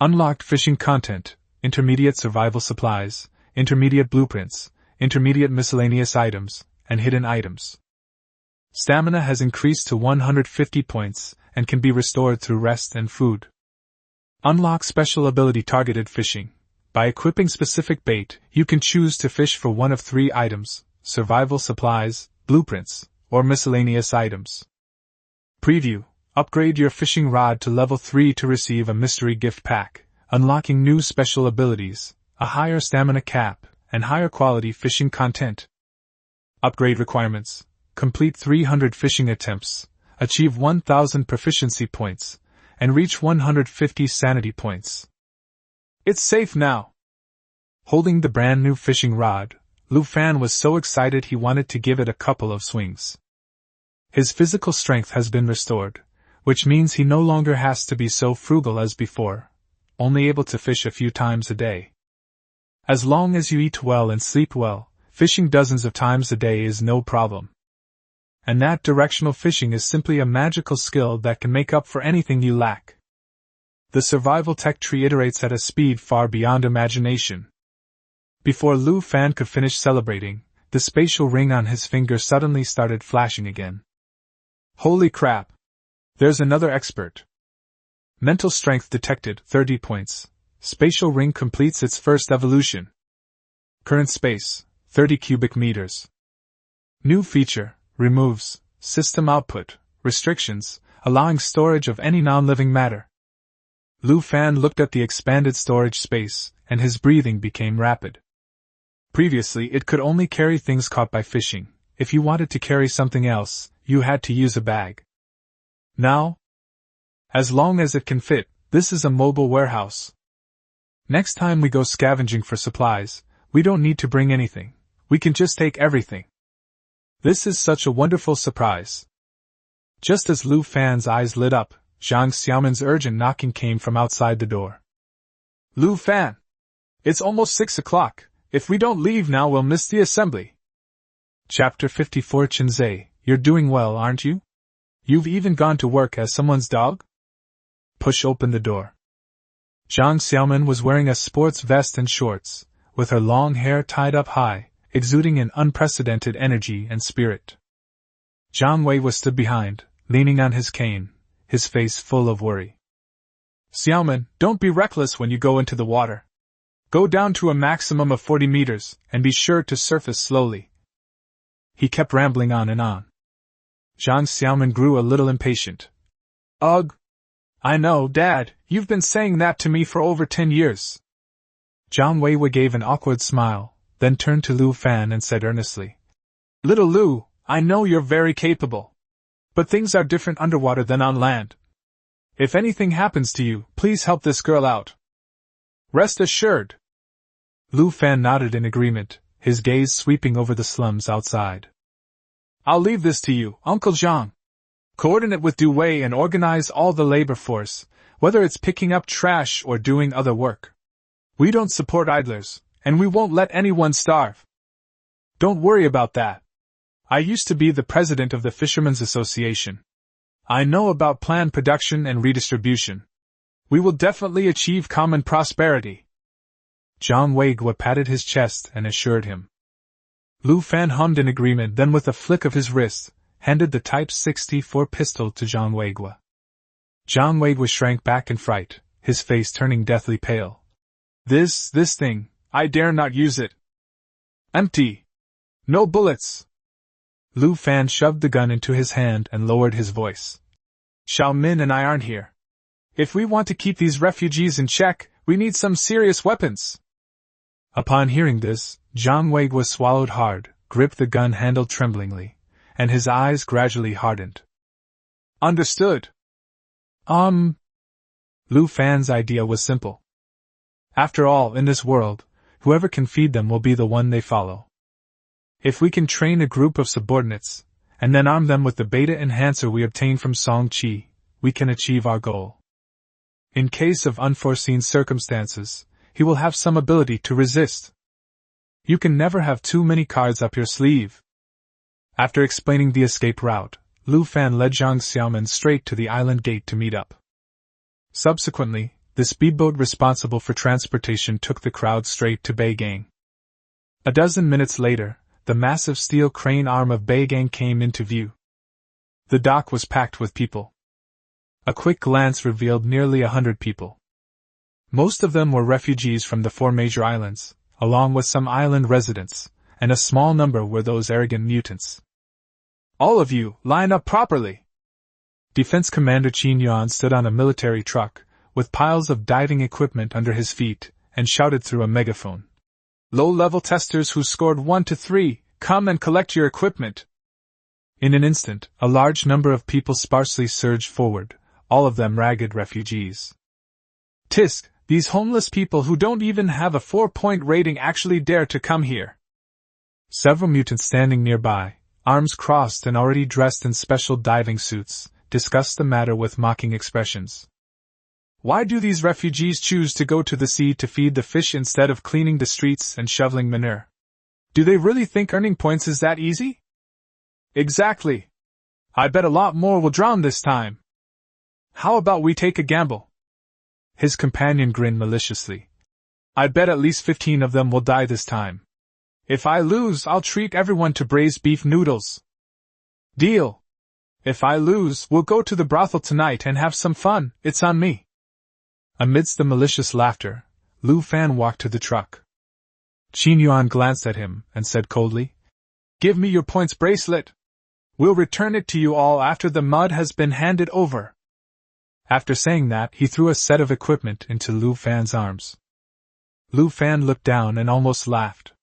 Unlocked fishing content, intermediate survival supplies, intermediate blueprints, intermediate miscellaneous items, and hidden items. Stamina has increased to 150 points, and can be restored through rest and food. Unlock special ability targeted fishing. By equipping specific bait, you can choose to fish for one of 3 items: survival supplies, blueprints, or miscellaneous items. Preview. Upgrade your fishing rod to level 3 to receive a mystery gift pack, unlocking new special abilities, a higher stamina cap, and higher quality fishing content. Upgrade requirements. Complete 300 fishing attempts, achieve 1000 proficiency points, and reach 150 sanity points. It's safe now. Holding the brand new fishing rod, Lu Fan was so excited he wanted to give it a couple of swings. His physical strength has been restored, which means he no longer has to be so frugal as before, only able to fish a few times a day. As long as you eat well and sleep well, fishing dozens of times a day is no problem. And that directional fishing is simply a magical skill that can make up for anything you lack. The survival tech tree iterates at a speed far beyond imagination. Before Lu Fan could finish celebrating, the spatial ring on his finger suddenly started flashing again. Holy crap! There's another expert. Mental strength detected, 30 points. Spatial ring completes its first evolution. Current space, 30 cubic meters. New feature, removes system output restrictions, allowing storage of any non-living matter. Lu Fan looked at the expanded storage space, and his breathing became rapid. Previously it could only carry things caught by fishing. If you wanted to carry something else, you had to use a bag. Now, as long as it can fit, this is a mobile warehouse. Next time we go scavenging for supplies, we don't need to bring anything. We can just take everything. This is such a wonderful surprise. Just as Lu Fan's eyes lit up, Zhang Xiaoman's urgent knocking came from outside the door. Lu Fan! It's almost 6 o'clock. If we don't leave now we'll miss the assembly. Chapter 54 Chinzei, you're doing well, aren't you? You've even gone to work as someone's dog? Push open the door. Zhang Xiaoman was wearing a sports vest and shorts, with her long hair tied up high, exuding an unprecedented energy and spirit. Zhang Wei was stood behind, leaning on his cane, his face full of worry. Xiaoman, don't be reckless when you go into the water. Go down to a maximum of 40 meters, and be sure to surface slowly. He kept rambling on and on. Jiang Xiaoman grew a little impatient. Ugh! I know, Dad, you've been saying that to me for over 10 years. Jiang Weiwei gave an awkward smile, then turned to Lu Fan and said earnestly, Little Lu, I know you're very capable. But things are different underwater than on land. If anything happens to you, please help this girl out. Rest assured. Lu Fan nodded in agreement, his gaze sweeping over the slums outside. I'll leave this to you, Uncle Zhang. Coordinate with Du Wei and organize all the labor force, whether it's picking up trash or doing other work. We don't support idlers, and we won't let anyone starve. Don't worry about that. I used to be the president of the Fishermen's Association. I know about planned production and redistribution. We will definitely achieve common prosperity. Jiang Weigua patted his chest and assured him. Lu Fan hummed in agreement, then with a flick of his wrist, handed the Type 64 pistol to Jiang Weigua. Jiang Weigua shrank back in fright, his face turning deathly pale. This thing, I dare not use it. Empty. No bullets. Lu Fan shoved the gun into his hand and lowered his voice. Xiao Min and I aren't here. If we want to keep these refugees in check, we need some serious weapons. Upon hearing this, Jiang Weigua swallowed hard, gripped the gun handle tremblingly, and his eyes gradually hardened. Understood. Lu Fan's idea was simple. After all, in this world, whoever can feed them will be the one they follow. If we can train a group of subordinates, and then arm them with the beta enhancer we obtained from Song Qi, we can achieve our goal. In case of unforeseen circumstances, he will have some ability to resist. You can never have too many cards up your sleeve. After explaining the escape route, Lu Fan led Jiang Xiaoman straight to the island gate to meet up. Subsequently, the speedboat responsible for transportation took the crowd straight to Beigang. A dozen minutes later, the massive steel crane arm of Beigang came into view. The dock was packed with people. A quick glance revealed nearly 100 people. Most of them were refugees from the 4 major islands, along with some island residents, and a small number were those arrogant mutants. All of you, line up properly! Defense Commander Qin Yuan stood on a military truck, with piles of diving equipment under his feet, and shouted through a megaphone. Low-level testers who scored 1 to 3, come and collect your equipment. In an instant, a large number of people sparsely surged forward, all of them ragged refugees. Tisk, these homeless people who don't even have a 4-point rating actually dare to come here. Several mutants standing nearby, arms crossed and already dressed in special diving suits, discussed the matter with mocking expressions. Why do these refugees choose to go to the sea to feed the fish instead of cleaning the streets and shoveling manure? Do they really think earning points is that easy? Exactly. I bet a lot more will drown this time. How about we take a gamble? His companion grinned maliciously. I bet at least 15 of them will die this time. If I lose, I'll treat everyone to braised beef noodles. Deal. If I lose, we'll go to the brothel tonight and have some fun, it's on me. Amidst the malicious laughter, Lu Fan walked to the truck. Qin Yuan glanced at him and said coldly, Give me your points bracelet. We'll return it to you all after the mud has been handed over. After saying that, he threw a set of equipment into Lu Fan's arms. Lu Fan looked down and almost laughed.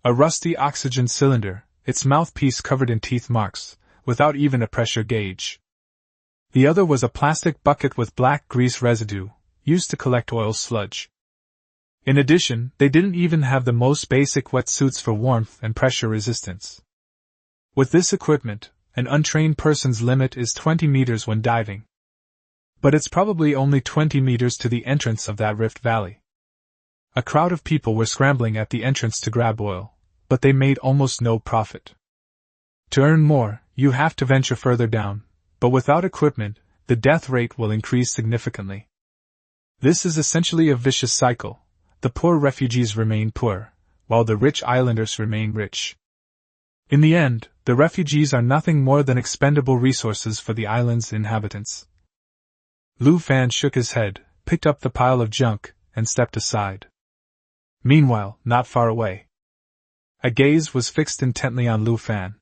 A rusty oxygen cylinder, its mouthpiece covered in teeth marks, without even a pressure gauge. The other was a plastic bucket with black grease residue, used to collect oil sludge. In addition, they didn't even have the most basic wetsuits for warmth and pressure resistance. With this equipment, an untrained person's limit is 20 meters when diving. But it's probably only 20 meters to the entrance of that rift valley. A crowd of people were scrambling at the entrance to grab oil, but they made almost no profit. To earn more, you have to venture further down, but without equipment, the death rate will increase significantly. This is essentially a vicious cycle. The poor refugees remain poor, while the rich islanders remain rich. In the end, the refugees are nothing more than expendable resources for the island's inhabitants. Lu Fan shook his head, picked up the pile of junk, and stepped aside. Meanwhile, not far away, A gaze was fixed intently on Lu Fan.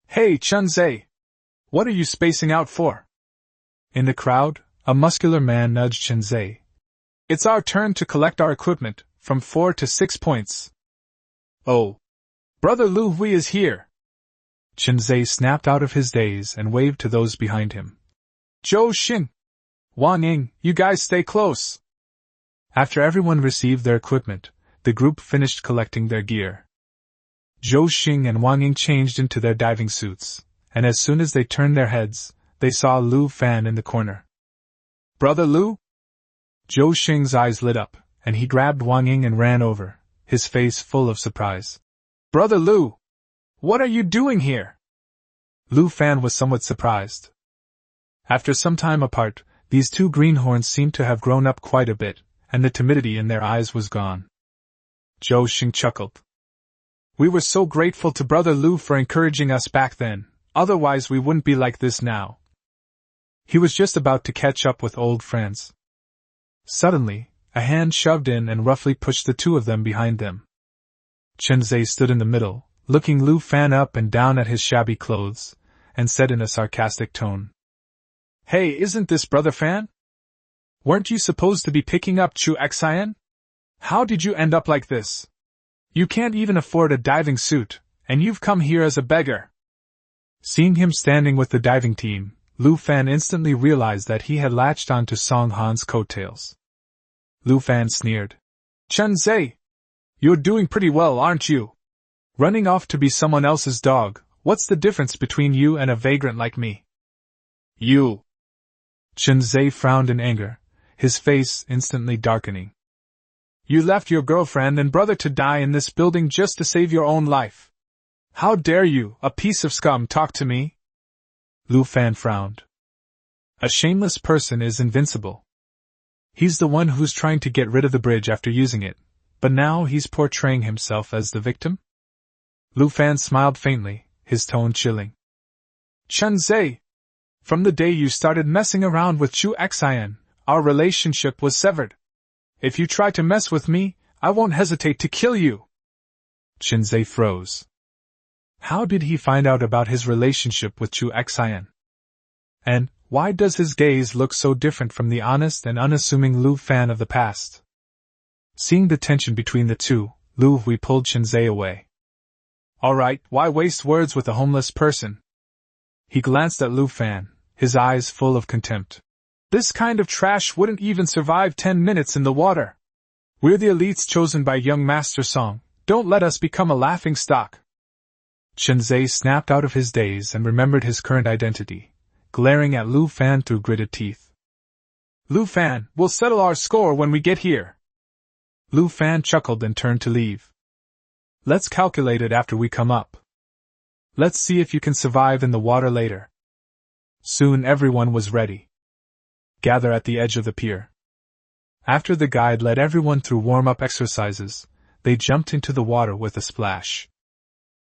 "Hey, Chunzhe! What are you spacing out for?" In the crowd, a muscular man nudged Chunzhe. "It's our turn to collect our equipment, from 4 to 6 points." "Oh! Brother Lu Hui is here!" Chunzhe snapped out of his daze and waved to those behind him. "Zhou Xing! Wang Ying, you guys stay close!" After everyone received their equipment, the group finished collecting their gear. Zhou Xing and Wang Ying changed into their diving suits, and as soon as they turned their heads, they saw Lu Fan in the corner. "Brother Lu?" Zhou Xing's eyes lit up, and he grabbed Wang Ying and ran over, his face full of surprise. "Brother Lu! What are you doing here?" Lu Fan was somewhat surprised. After some time apart, these two greenhorns seemed to have grown up quite a bit, and the timidity in their eyes was gone. Zhou Xing chuckled. "We were so grateful to Brother Lu for encouraging us back then, otherwise we wouldn't be like this now." He was just about to catch up with old friends. Suddenly, a hand shoved in and roughly pushed the two of them behind them. Chunzhe stood in the middle, looking Lu Fan up and down at his shabby clothes, and said in a sarcastic tone, "Hey, isn't this Brother Fan? Weren't you supposed to be picking up Chu Xian? How did you end up like this? You can't even afford a diving suit, and you've come here as a beggar." Seeing him standing with the diving team, Lu Fan instantly realized that he had latched onto Song Han's coattails. Lu Fan sneered. "Chunzhe! You're doing pretty well, aren't you? Running off to be someone else's dog, what's the difference between you and a vagrant like me?" "You!" Chunzhe frowned in anger, his face instantly darkening. "You left your girlfriend and brother to die in this building just to save your own life. How dare you, a piece of scum, talk to me?" Lu Fan frowned. "A shameless person is invincible. He's the one who's trying to get rid of the bridge after using it, but now he's portraying himself as the victim?" Lu Fan smiled faintly, his tone chilling. "Chunzhe! From the day you started messing around with Chu Xian, our relationship was severed. If you try to mess with me, I won't hesitate to kill you." Chunzhe froze. How did he find out about his relationship with Chu Xian? And why does his gaze look so different from the honest and unassuming Lu Fan of the past? Seeing the tension between the two, Lu Hui pulled Chunzhe away. "All right, why waste words with a homeless person?" He glanced at Lu Fan, his eyes full of contempt. "This kind of trash wouldn't even survive 10 minutes in the water. We're the elites chosen by young Master Song, don't let us become a laughing stock." Chunzhe snapped out of his daze and remembered his current identity, glaring at Lu Fan through gritted teeth. "Lu Fan, we'll settle our score when we get here." Lu Fan chuckled and turned to leave. "Let's calculate it after we come up. Let's see if you can survive in the water later." Soon everyone was ready. Gather at the edge of the pier. After the guide led everyone through warm-up exercises, they jumped into the water with a splash.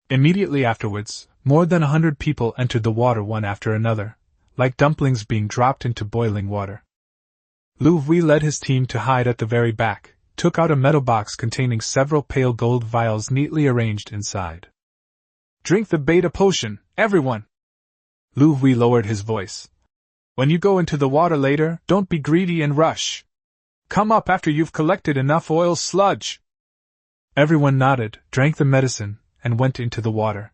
Immediately afterwards, more than 100 people entered the water one after another, like dumplings being dropped into boiling water. Lu Hui led his team to hide at the very back, took out a metal box containing several pale gold vials neatly arranged inside. "Drink the beta potion, everyone!" Lu Hui lowered his voice. "When you go into the water later, don't be greedy and rush. Come up after you've collected enough oil sludge." Everyone nodded, drank the medicine, and went into the water.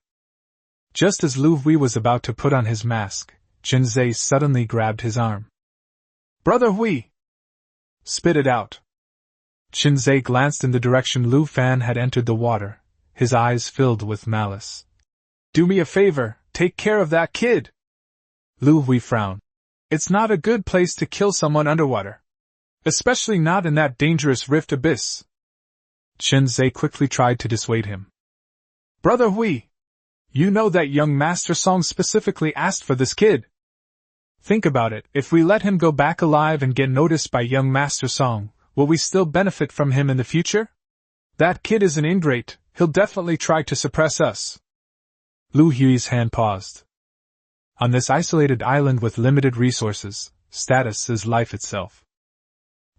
Just as Lu Hui was about to put on his mask, Chunzhe suddenly grabbed his arm. "Brother Hui! Spit it out!" Chunzhe glanced in the direction Lu Fan had entered the water, his eyes filled with malice. "Do me a favor, take care of that kid!" Lu Hui frowned. "It's not a good place to kill someone underwater. Especially not in that dangerous rift abyss." Chunzhe quickly tried to dissuade him. "Brother Hui! You know that young Master Song specifically asked for this kid. Think about it, if we let him go back alive and get noticed by young Master Song, will we still benefit from him in the future? That kid is an ingrate, he'll definitely try to suppress us." Lu Hui's hand paused. On this isolated island with limited resources, status is life itself.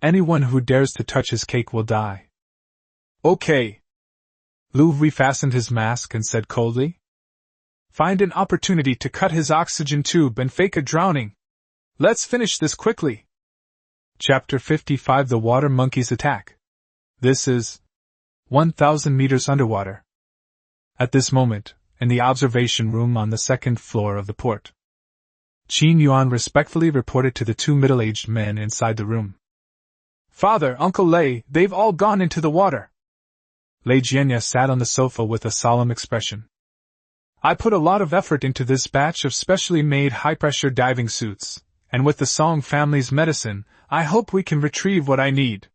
Anyone who dares to touch his cake will die. "Okay. Lu refastened his mask and said coldly. Find an opportunity to cut his oxygen tube and fake a drowning. Let's finish this quickly. Chapter 55 The Water Monkey's Attack. This is 1,000 meters underwater. At this moment, in the observation room on the second floor of the port, Qin Yuan respectfully reported to the two middle-aged men inside the room. Father, Uncle Lei, they've all gone into the water. Lei Jianya sat on the sofa with a solemn expression. I put a lot of effort into this batch of specially made high-pressure diving suits, and with the Song family's medicine, I hope we can retrieve what I need.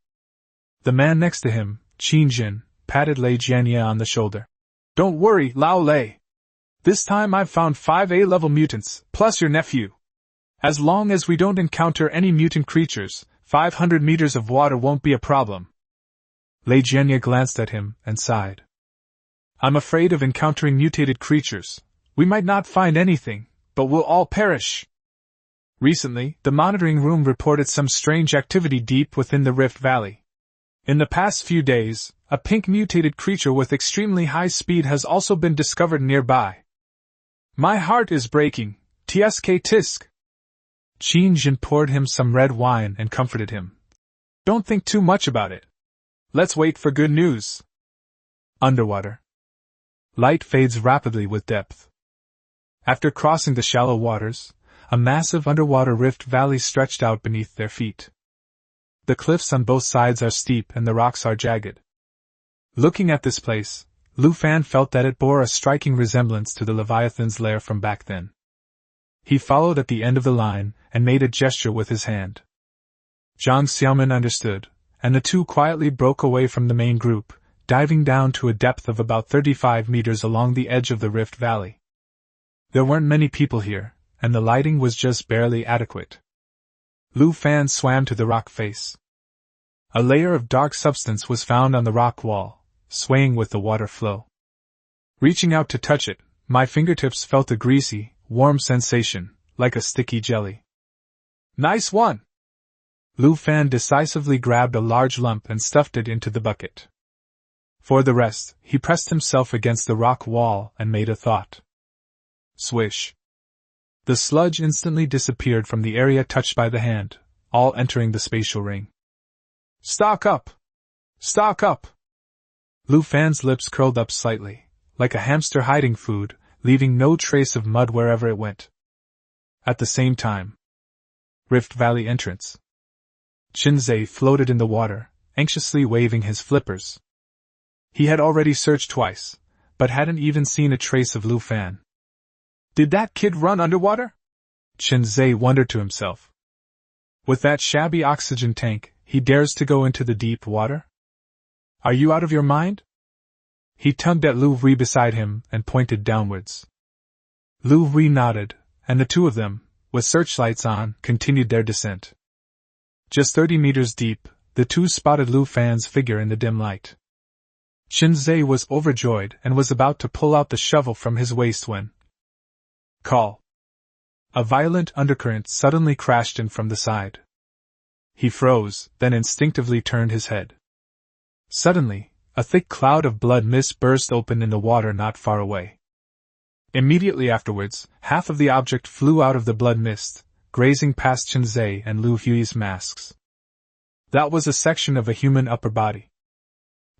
The man next to him, Qin Jin, patted Lei Jianya on the shoulder. Don't worry, Lao Lei. This time I've found 5 A-level mutants, plus your nephew. As long as we don't encounter any mutant creatures, 500 meters of water won't be a problem. Lei Jianya glanced at him and sighed. I'm afraid of encountering mutated creatures. We might not find anything, but we'll all perish. Recently, the monitoring room reported some strange activity deep within the Rift Valley. In the past few days, a pink mutated creature with extremely high speed has also been discovered nearby. My heart is breaking, Tsk Tisk. Qin Jin poured him some red wine and comforted him. Don't think too much about it. Let's wait for good news. Underwater. Light fades rapidly with depth. After crossing the shallow waters, a massive underwater rift valley stretched out beneath their feet. The cliffs on both sides are steep and the rocks are jagged. Looking at this place, Lu Fan felt that it bore a striking resemblance to the Leviathan's lair from back then. He followed at the end of the line and made a gesture with his hand. Zhang Xiaomin understood, and the two quietly broke away from the main group, diving down to a depth of about 35 meters along the edge of the Rift Valley. There weren't many people here, and the lighting was just barely adequate. Lu Fan swam to the rock face. A layer of dark substance was found on the rock wall, swaying with the water flow. Reaching out to touch it, my fingertips felt a greasy, warm sensation, like a sticky jelly. Nice one! Lu Fan decisively grabbed a large lump and stuffed it into the bucket. For the rest, he pressed himself against the rock wall and made a thought. Swish. The sludge instantly disappeared from the area touched by the hand, all entering the spatial ring. Stock up! Stock up! Lu Fan's lips curled up slightly, like a hamster hiding food, leaving no trace of mud wherever it went. At the same time. Rift Valley entrance. Qinzhe floated in the water, anxiously waving his flippers. He had already searched twice, but hadn't even seen a trace of Lu Fan. Did that kid run underwater? Qinzhe wondered to himself. With that shabby oxygen tank, he dares to go into the deep water? Are you out of your mind? He tugged at Lu Hui beside him and pointed downwards. Lu Hui nodded, and the two of them, with searchlights on, continued their descent. Just 30 meters deep, the two spotted Lu Fan's figure in the dim light. Qinzhe was overjoyed and was about to pull out the shovel from his waist when... Call! A violent undercurrent suddenly crashed in from the side. He froze, then instinctively turned his head. Suddenly, a thick cloud of blood mist burst open in the water not far away. Immediately afterwards, half of the object flew out of the blood mist, grazing past Qinzhe and Lu Hui's masks. That was a section of a human upper body.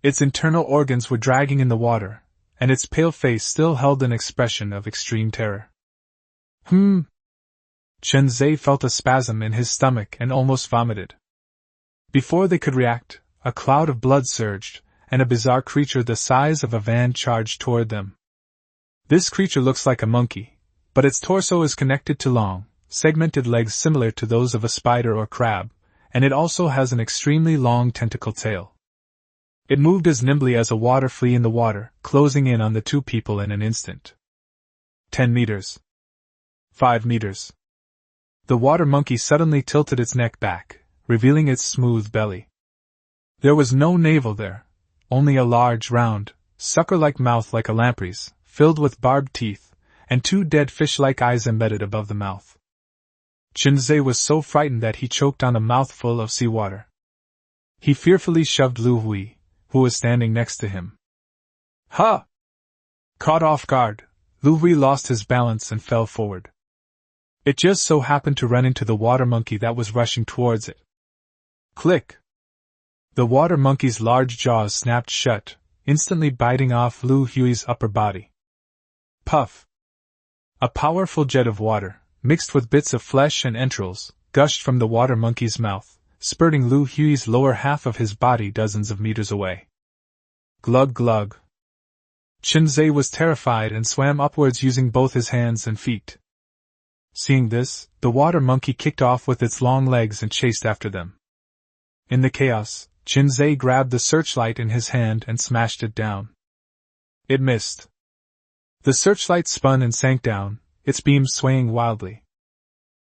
Its internal organs were dragging in the water, and its pale face still held an expression of extreme terror. Qinzhe felt a spasm in his stomach and almost vomited. Before they could react, a cloud of blood surged, and a bizarre creature the size of a van charged toward them. This creature looks like a monkey, but its torso is connected to long, segmented legs similar to those of a spider or crab, and it also has an extremely long tentacle tail. It moved as nimbly as a water flea in the water, closing in on the two people in an instant. 10 meters. 5 meters. The water monkey suddenly tilted its neck back, revealing its smooth belly. There was no navel there, only a large, round, sucker-like mouth like a lamprey's, filled with barbed teeth, and 2 dead fish-like eyes embedded above the mouth. Qinzhe was so frightened that he choked on a mouthful of seawater. He fearfully shoved Lu Hui, who was standing next to him. Ha! Caught off guard, Lu Hui lost his balance and fell forward. It just so happened to run into the water monkey that was rushing towards it. Click! The water monkey's large jaws snapped shut, instantly biting off Lu Hui's upper body. Puff! A powerful jet of water, mixed with bits of flesh and entrails, gushed from the water monkey's mouth, spurting Lu Hui's lower half of his body dozens of meters away. Glug glug! Chen-Zai was terrified and swam upwards using both his hands and feet. Seeing this, the water monkey kicked off with its long legs and chased after them. In the chaos, Chen-Zai grabbed the searchlight in his hand and smashed it down. It missed. The searchlight spun and sank down, its beams swaying wildly.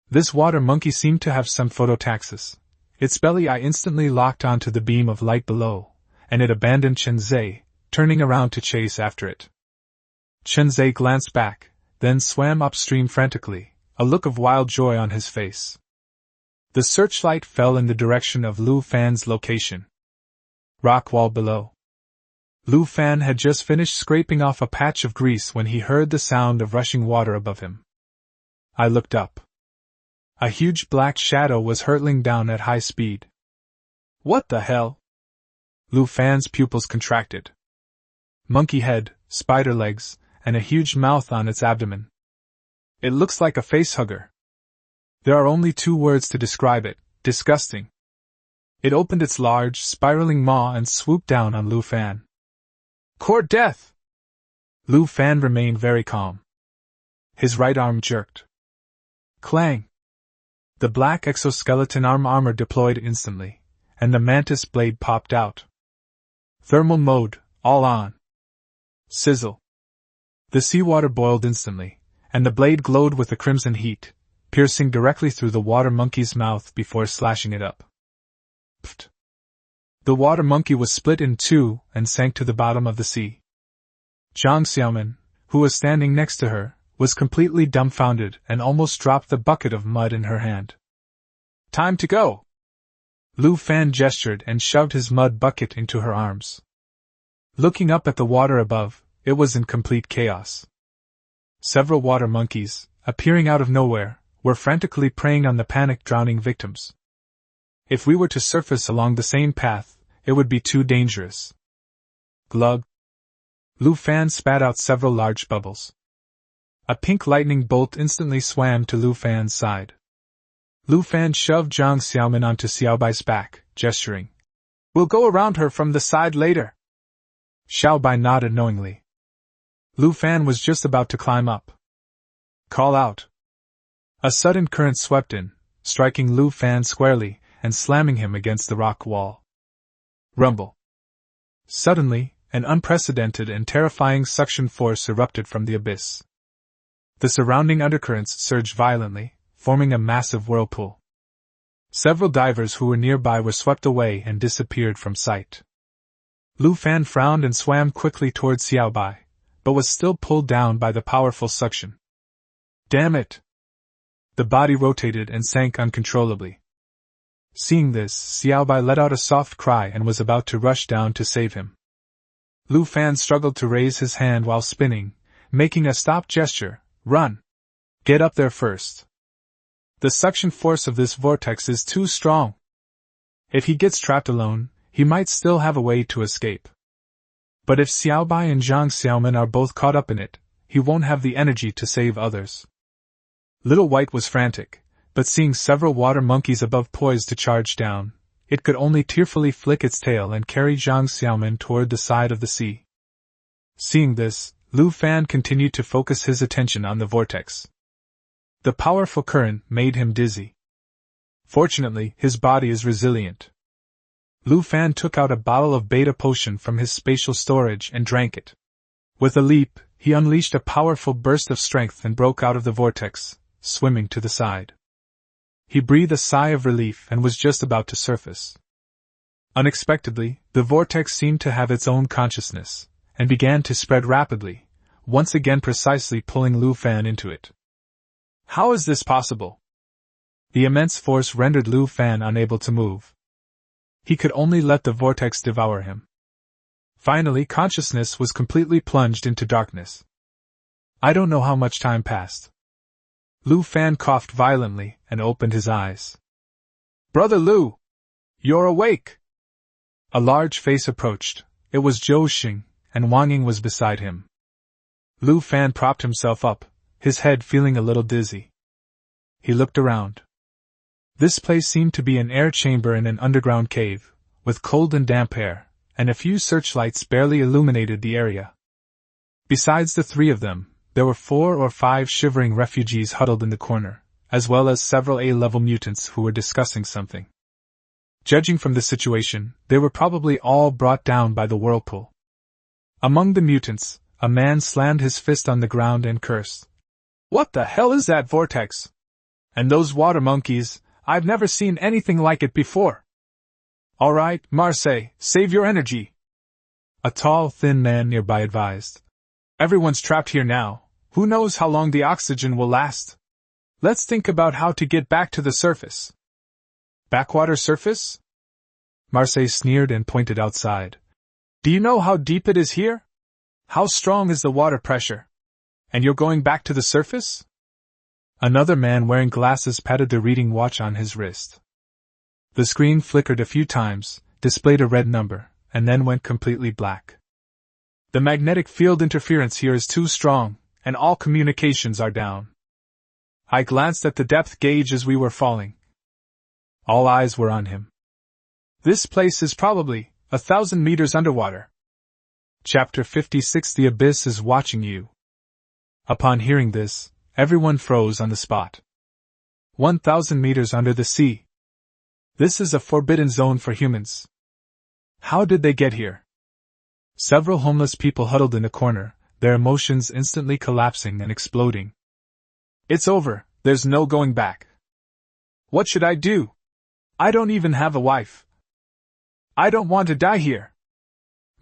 This water monkey seemed to have some phototaxis. Its belly eye instantly locked onto the beam of light below, and it abandoned Chen-Zai, turning around to chase after it. Chen-Zai glanced back, then swam upstream frantically, a look of wild joy on his face. The searchlight fell in the direction of Lu Fan's location. Rock wall below. Lu Fan had just finished scraping off a patch of grease when he heard the sound of rushing water above him. I looked up. A huge black shadow was hurtling down at high speed. What the hell? Lu Fan's pupils contracted. Monkey head, spider legs, and a huge mouth on its abdomen. It looks like a facehugger. There are only 2 words to describe it: disgusting. It opened its large, spiraling maw and swooped down on Lu Fan. Court death! Lu Fan remained very calm. His right arm jerked. Clang! The black exoskeleton armor deployed instantly, and the mantis blade popped out. Thermal mode, all on. Sizzle. The seawater boiled instantly, and the blade glowed with a crimson heat, piercing directly through the water monkey's mouth before slashing it up. Pfft. The water monkey was split in 2 and sank to the bottom of the sea. Jiang Xiaomin, who was standing next to her, was completely dumbfounded and almost dropped the bucket of mud in her hand. Time to go! Lu Fan gestured and shoved his mud bucket into her arms. Looking up at the water above, it was in complete chaos. Several water monkeys, appearing out of nowhere, were frantically preying on the panicked drowning victims. If we were to surface along the same path, it would be too dangerous. Glug! Lu Fan spat out several large bubbles. A pink lightning bolt instantly swam to Lu Fan's side. Lu Fan shoved Jiang Xiaomin onto Xiaobai's back, gesturing. We'll go around her from the side later. Xiaobai nodded knowingly. Lu Fan was just about to climb up. Call out. A sudden current swept in, striking Lu Fan squarely and slamming him against the rock wall. Rumble. Suddenly, an unprecedented and terrifying suction force erupted from the abyss. The surrounding undercurrents surged violently, forming a massive whirlpool. Several divers who were nearby were swept away and disappeared from sight. Lu Fan frowned and swam quickly towards Xiaobai, but was still pulled down by the powerful suction. Damn it! The body rotated and sank uncontrollably. Seeing this, Xiaobai let out a soft cry and was about to rush down to save him. Lu Fan struggled to raise his hand while spinning, making a stop gesture. Run! Get up there first. The suction force of this vortex is too strong. If he gets trapped alone, he might still have a way to escape. But if Xiaobai and Jiang Xiaomin are both caught up in it, he won't have the energy to save others. Little White was frantic, but seeing several water monkeys above poised to charge down, it could only tearfully flick its tail and carry Jiang Xiaomin toward the side of the sea. Seeing this, Lu Fan continued to focus his attention on the vortex. The powerful current made him dizzy. Fortunately, his body is resilient. Lu Fan took out a bottle of beta potion from his spatial storage and drank it. With a leap, he unleashed a powerful burst of strength and broke out of the vortex, swimming to the side. He breathed a sigh of relief and was just about to surface. Unexpectedly, the vortex seemed to have its own consciousness, and began to spread rapidly, once again precisely pulling Lu Fan into it. How is this possible? The immense force rendered Lu Fan unable to move. He could only let the vortex devour him. Finally, consciousness was completely plunged into darkness. I don't know how much time passed. Lu Fan coughed violently and opened his eyes. Brother Lu! You're awake! A large face approached. It was Zhou Xing, and Wang Ying was beside him. Lu Fan propped himself up, his head feeling a little dizzy. He looked around. This place seemed to be an air chamber in an underground cave, with cold and damp air, and a few searchlights barely illuminated the area. Besides the three of them, there were 4 or 5 shivering refugees huddled in the corner, as well as several A-level mutants who were discussing something. Judging from the situation, they were probably all brought down by the whirlpool. Among the mutants, a man slammed his fist on the ground and cursed. What the hell is that vortex? And those water monkeys, I've never seen anything like it before. All right, Marseille, save your energy. A tall, thin man nearby advised. Everyone's trapped here now. Who knows how long the oxygen will last? Let's think about how to get back to the surface. Backwater surface? Marseille sneered and pointed outside. Do you know how deep it is here? How strong is the water pressure? And you're going back to the surface? Another man wearing glasses patted the reading watch on his wrist. The screen flickered a few times, displayed a red number, and then went completely black. The magnetic field interference here is too strong, and all communications are down. I glanced at the depth gauge as we were falling. All eyes were on him. This place is probably 1,000 meters underwater. Chapter 56 The Abyss is watching you. Upon hearing this, everyone froze on the spot. 1,000 meters under the sea. This is a forbidden zone for humans. How did they get here? Several homeless people huddled in a corner, their emotions instantly collapsing and exploding. It's over, there's no going back. What should I do? I don't even have a wife. I don't want to die here.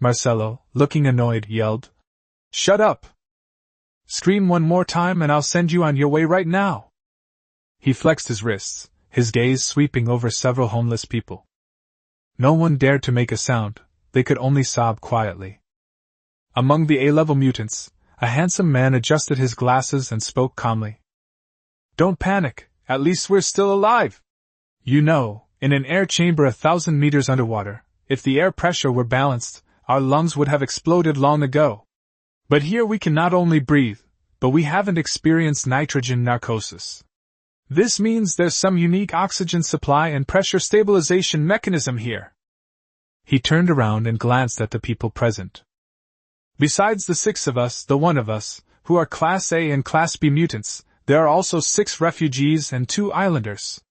Marcelo, looking annoyed, yelled. Shut up! Scream one more time and I'll send you on your way right now. He flexed his wrists, his gaze sweeping over several homeless people. No one dared to make a sound, they could only sob quietly. Among the A-level mutants, a handsome man adjusted his glasses and spoke calmly. Don't panic, at least we're still alive. You know, in an air chamber 1,000 meters underwater, if the air pressure were balanced, our lungs would have exploded long ago. But here we can not only breathe, but we haven't experienced nitrogen narcosis. This means there's some unique oxygen supply and pressure stabilization mechanism here. He turned around and glanced at the people present. Besides the 6 of us, the 1 of us, who are Class A and Class B mutants, there are also 6 refugees and 2 islanders.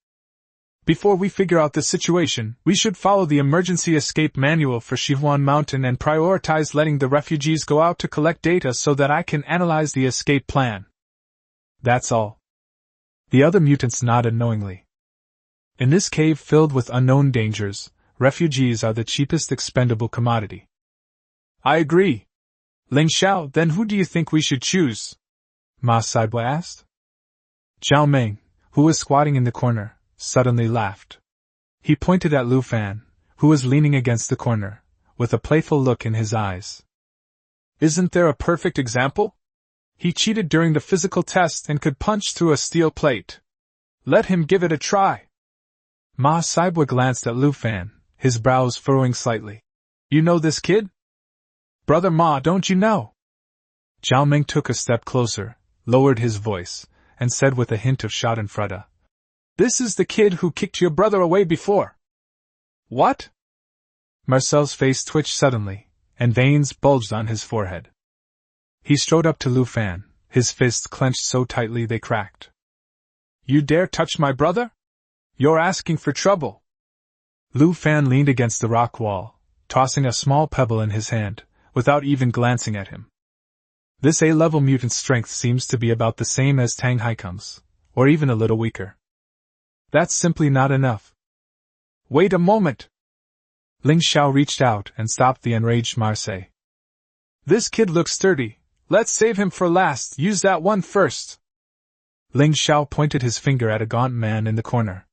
Before we figure out the situation, we should follow the emergency escape manual for Shihuan Mountain and prioritize letting the refugees go out to collect data so that I can analyze the escape plan. That's all. The other mutants nodded knowingly. In this cave filled with unknown dangers, refugees are the cheapest expendable commodity. I agree. Ling Xiao, then who do you think we should choose? Ma Saibwa asked. Zhao Meng, who was squatting in the corner, suddenly laughed. He pointed at Lu Fan, who was leaning against the corner, with a playful look in his eyes. Isn't there a perfect example? He cheated during the physical test and could punch through a steel plate. Let him give it a try. Ma Saibwa glanced at Lu Fan, his brows furrowing slightly. You know this kid? Brother Ma, don't you know? Zhao Meng took a step closer, lowered his voice, and said with a hint of schadenfreude. This is the kid who kicked your brother away before. What? Marcel's face twitched suddenly, and veins bulged on his forehead. He strode up to Lu Fan, his fists clenched so tightly they cracked. You dare touch my brother? You're asking for trouble. Lu Fan leaned against the rock wall, tossing a small pebble in his hand, without even glancing at him. This A-level mutant's strength seems to be about the same as Tang Haikung's, or even a little weaker. That's simply not enough. Wait a moment! Ling Xiao reached out and stopped the enraged Marseille. This kid looks sturdy. Let's save him for last. Use that one first. Ling Xiao pointed his finger at a gaunt man in the corner.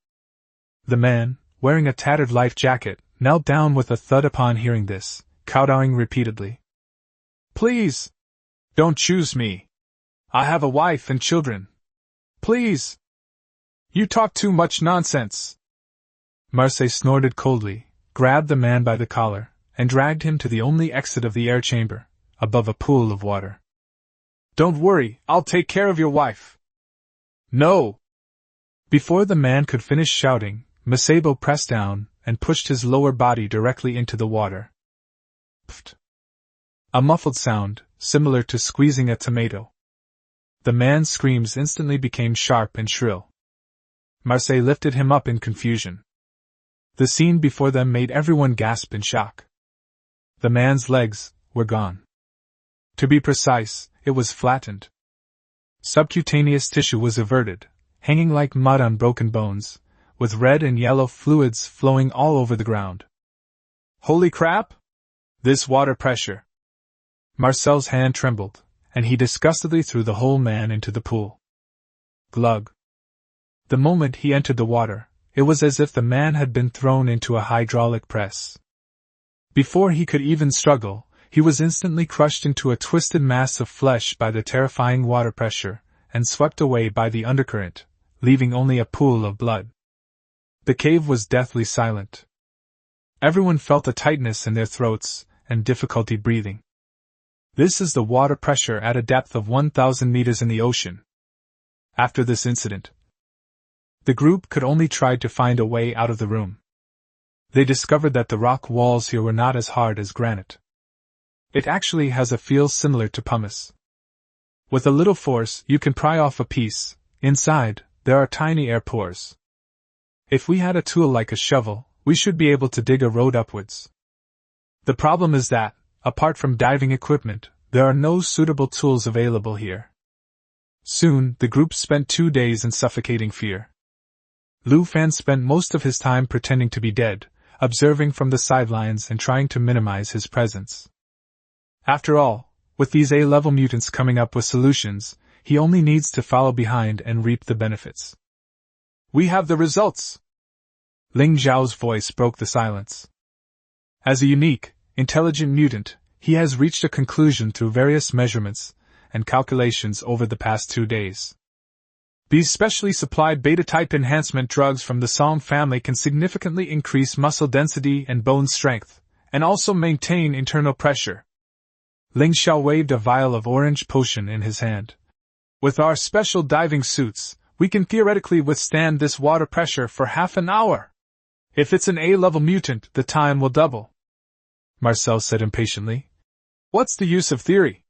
The man, wearing a tattered life jacket, knelt down with a thud upon hearing this, kowtowing repeatedly. Please! Don't choose me! I have a wife and children. Please! You talk too much nonsense! Marseille snorted coldly, grabbed the man by the collar, and dragged him to the only exit of the air chamber, above a pool of water. Don't worry, I'll take care of your wife. No! Before the man could finish shouting, Masebo pressed down and pushed his lower body directly into the water. Pfft! A muffled sound, similar to squeezing a tomato. The man's screams instantly became sharp and shrill. Marseille lifted him up in confusion. The scene before them made everyone gasp in shock. The man's legs were gone. To be precise, it was flattened. Subcutaneous tissue was everted, hanging like mud on broken bones, with red and yellow fluids flowing all over the ground. Holy crap! This water pressure! Marcel's hand trembled, and he disgustedly threw the whole man into the pool. Glug! The moment he entered the water, it was as if the man had been thrown into a hydraulic press. Before he could even struggle, he was instantly crushed into a twisted mass of flesh by the terrifying water pressure, and swept away by the undercurrent, leaving only a pool of blood. The cave was deathly silent. Everyone felt a tightness in their throats, and difficulty breathing. This is the water pressure at a depth of 1,000 meters in the ocean. After this incident, the group could only try to find a way out of the room. They discovered that the rock walls here were not as hard as granite. It actually has a feel similar to pumice. With a little force, you can pry off a piece. Inside, there are tiny air pores. If we had a tool like a shovel, we should be able to dig a road upwards. The problem is that, apart from diving equipment, there are no suitable tools available here. Soon, the group spent 2 days in suffocating fear. Lu Fan spent most of his time pretending to be dead, observing from the sidelines and trying to minimize his presence. After all, with these A-level mutants coming up with solutions, he only needs to follow behind and reap the benefits. We have the results! Ling Zhao's voice broke the silence. As a unique, intelligent mutant, he has reached a conclusion through various measurements and calculations over the past 2 days. These specially supplied beta-type enhancement drugs from the Song family can significantly increase muscle density and bone strength, and also maintain internal pressure. Ling Xiao waved a vial of orange potion in his hand. With our special diving suits, we can theoretically withstand this water pressure for half an hour. If it's an A-level mutant, the time will double. Marcel said impatiently. What's the use of theory?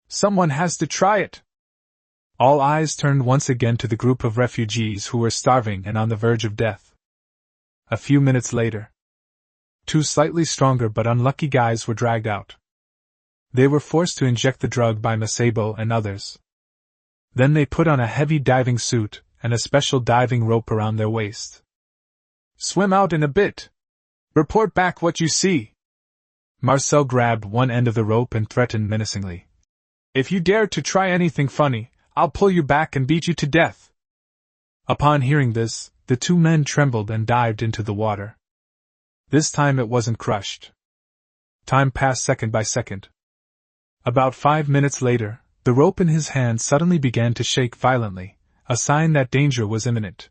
Someone has to try it. All eyes turned once again to the group of refugees who were starving and on the verge of death. A few minutes later, 2 slightly stronger but unlucky guys were dragged out. They were forced to inject the drug by Masebo and others. Then they put on a heavy diving suit and a special diving rope around their waist. Swim out in a bit. Report back what you see. Marcel grabbed one end of the rope and threatened menacingly. If you dare to try anything funny, I'll pull you back and beat you to death. Upon hearing this, the 2 men trembled and dived into the water. This time it wasn't crushed. Time passed second by second. About 5 minutes later, the rope in his hand suddenly began to shake violently, a sign that danger was imminent.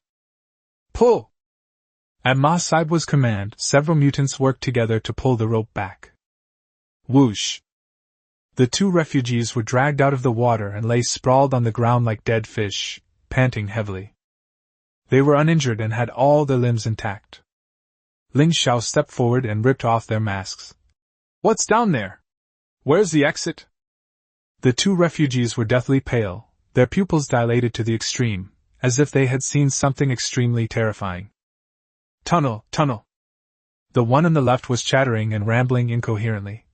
Pull! At Ma Saibu's command, several mutants worked together to pull the rope back. Whoosh! The 2 refugees were dragged out of the water and lay sprawled on the ground like dead fish, panting heavily. They were uninjured and had all their limbs intact. Ling Xiao stepped forward and ripped off their masks. What's down there? Where's the exit? The 2 refugees were deathly pale, their pupils dilated to the extreme, as if they had seen something extremely terrifying. Tunnel, tunnel. The one on the left was chattering and rambling incoherently.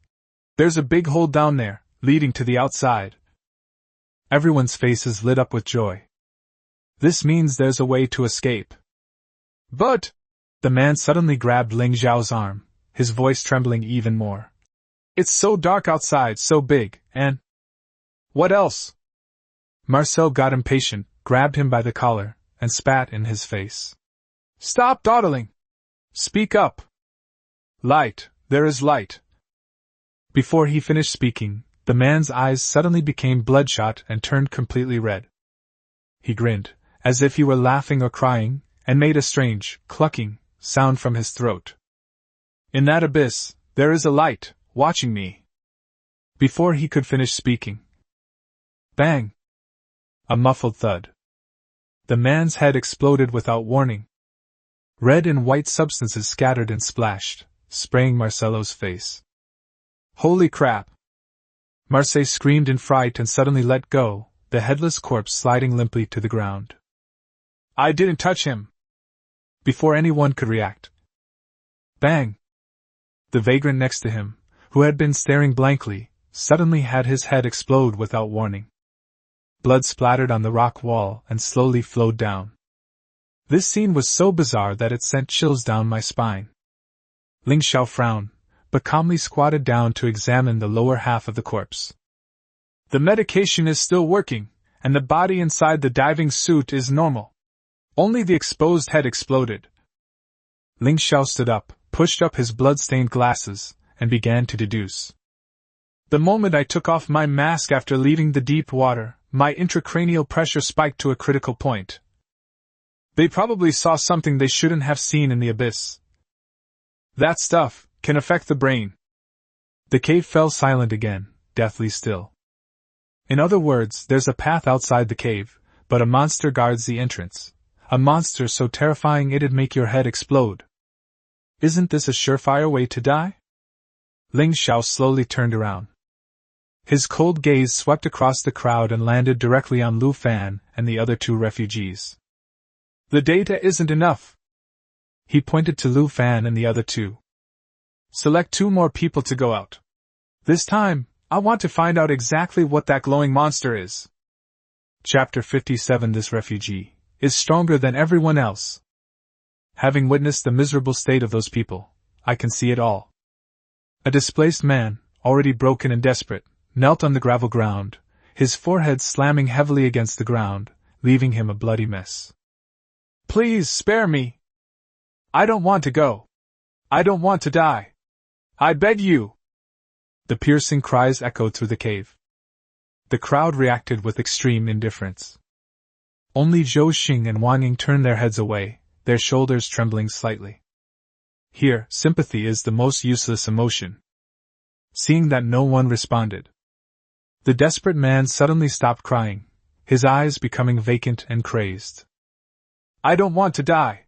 There's a big hole down there, leading to the outside. Everyone's faces lit up with joy. This means there's a way to escape. But! The man suddenly grabbed Ling Zhao's arm, his voice trembling even more. It's so dark outside, so big, and... What else? Marcel got impatient, grabbed him by the collar, and spat in his face. Stop dawdling! Speak up! Light, there is light. Before he finished speaking, the man's eyes suddenly became bloodshot and turned completely red. He grinned, as if he were laughing or crying, and made a strange, clucking sound from his throat. In that abyss, there is a light, watching me. Before he could finish speaking. Bang! A muffled thud. The man's head exploded without warning. Red and white substances scattered and splashed, spraying Marcelo's face. Holy crap! Marcel screamed in fright and suddenly let go, the headless corpse sliding limply to the ground. I didn't touch him! Before anyone could react. Bang! The vagrant next to him, who had been staring blankly, suddenly had his head explode without warning. Blood splattered on the rock wall and slowly flowed down. This scene was so bizarre that it sent chills down my spine. Ling Xiao frowned, but calmly squatted down to examine the lower half of the corpse. The medication is still working, and the body inside the diving suit is normal. Only the exposed head exploded. Ling Xiao stood up, pushed up his blood-stained glasses, and began to deduce. The moment I took off my mask after leaving the deep water, my intracranial pressure spiked to a critical point. They probably saw something they shouldn't have seen in the abyss. That stuff can affect the brain. The cave fell silent again, deathly still. In other words, there's a path outside the cave, but a monster guards the entrance. A monster so terrifying it'd make your head explode. Isn't this a surefire way to die? Ling Xiao slowly turned around. His cold gaze swept across the crowd and landed directly on Lu Fan and the other two refugees. The data isn't enough. He pointed to Lu Fan and the other two. Select 2 more people to go out. This time, I want to find out exactly what that glowing monster is. Chapter 57. This refugee is stronger than everyone else. Having witnessed the miserable state of those people, I can see it all. A displaced man, already broken and desperate, knelt on the gravel ground, his forehead slamming heavily against the ground, leaving him a bloody mess. Please spare me. I don't want to go. I don't want to die. I beg you. The piercing cries echoed through the cave. The crowd reacted with extreme indifference. Only Zhou Xing and Wang Ying turned their heads away, their shoulders trembling slightly. Here, sympathy is the most useless emotion. Seeing that no one responded, the desperate man suddenly stopped crying, his eyes becoming vacant and crazed. I don't want to die.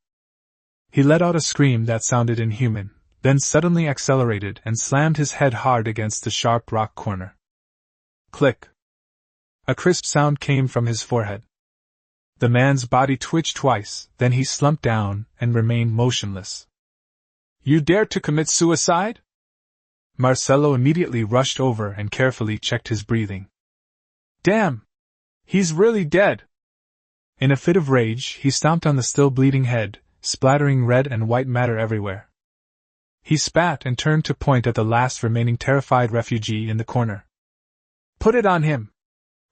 He let out a scream that sounded inhuman, then suddenly accelerated and slammed his head hard against the sharp rock corner. Click. A crisp sound came from his forehead. The man's body twitched twice, then he slumped down and remained motionless. You dare to commit suicide? Marcelo immediately rushed over and carefully checked his breathing. Damn! He's really dead! In a fit of rage, he stomped on the still bleeding head, splattering red and white matter everywhere. He spat and turned to point at the last remaining terrified refugee in the corner. Put it on him!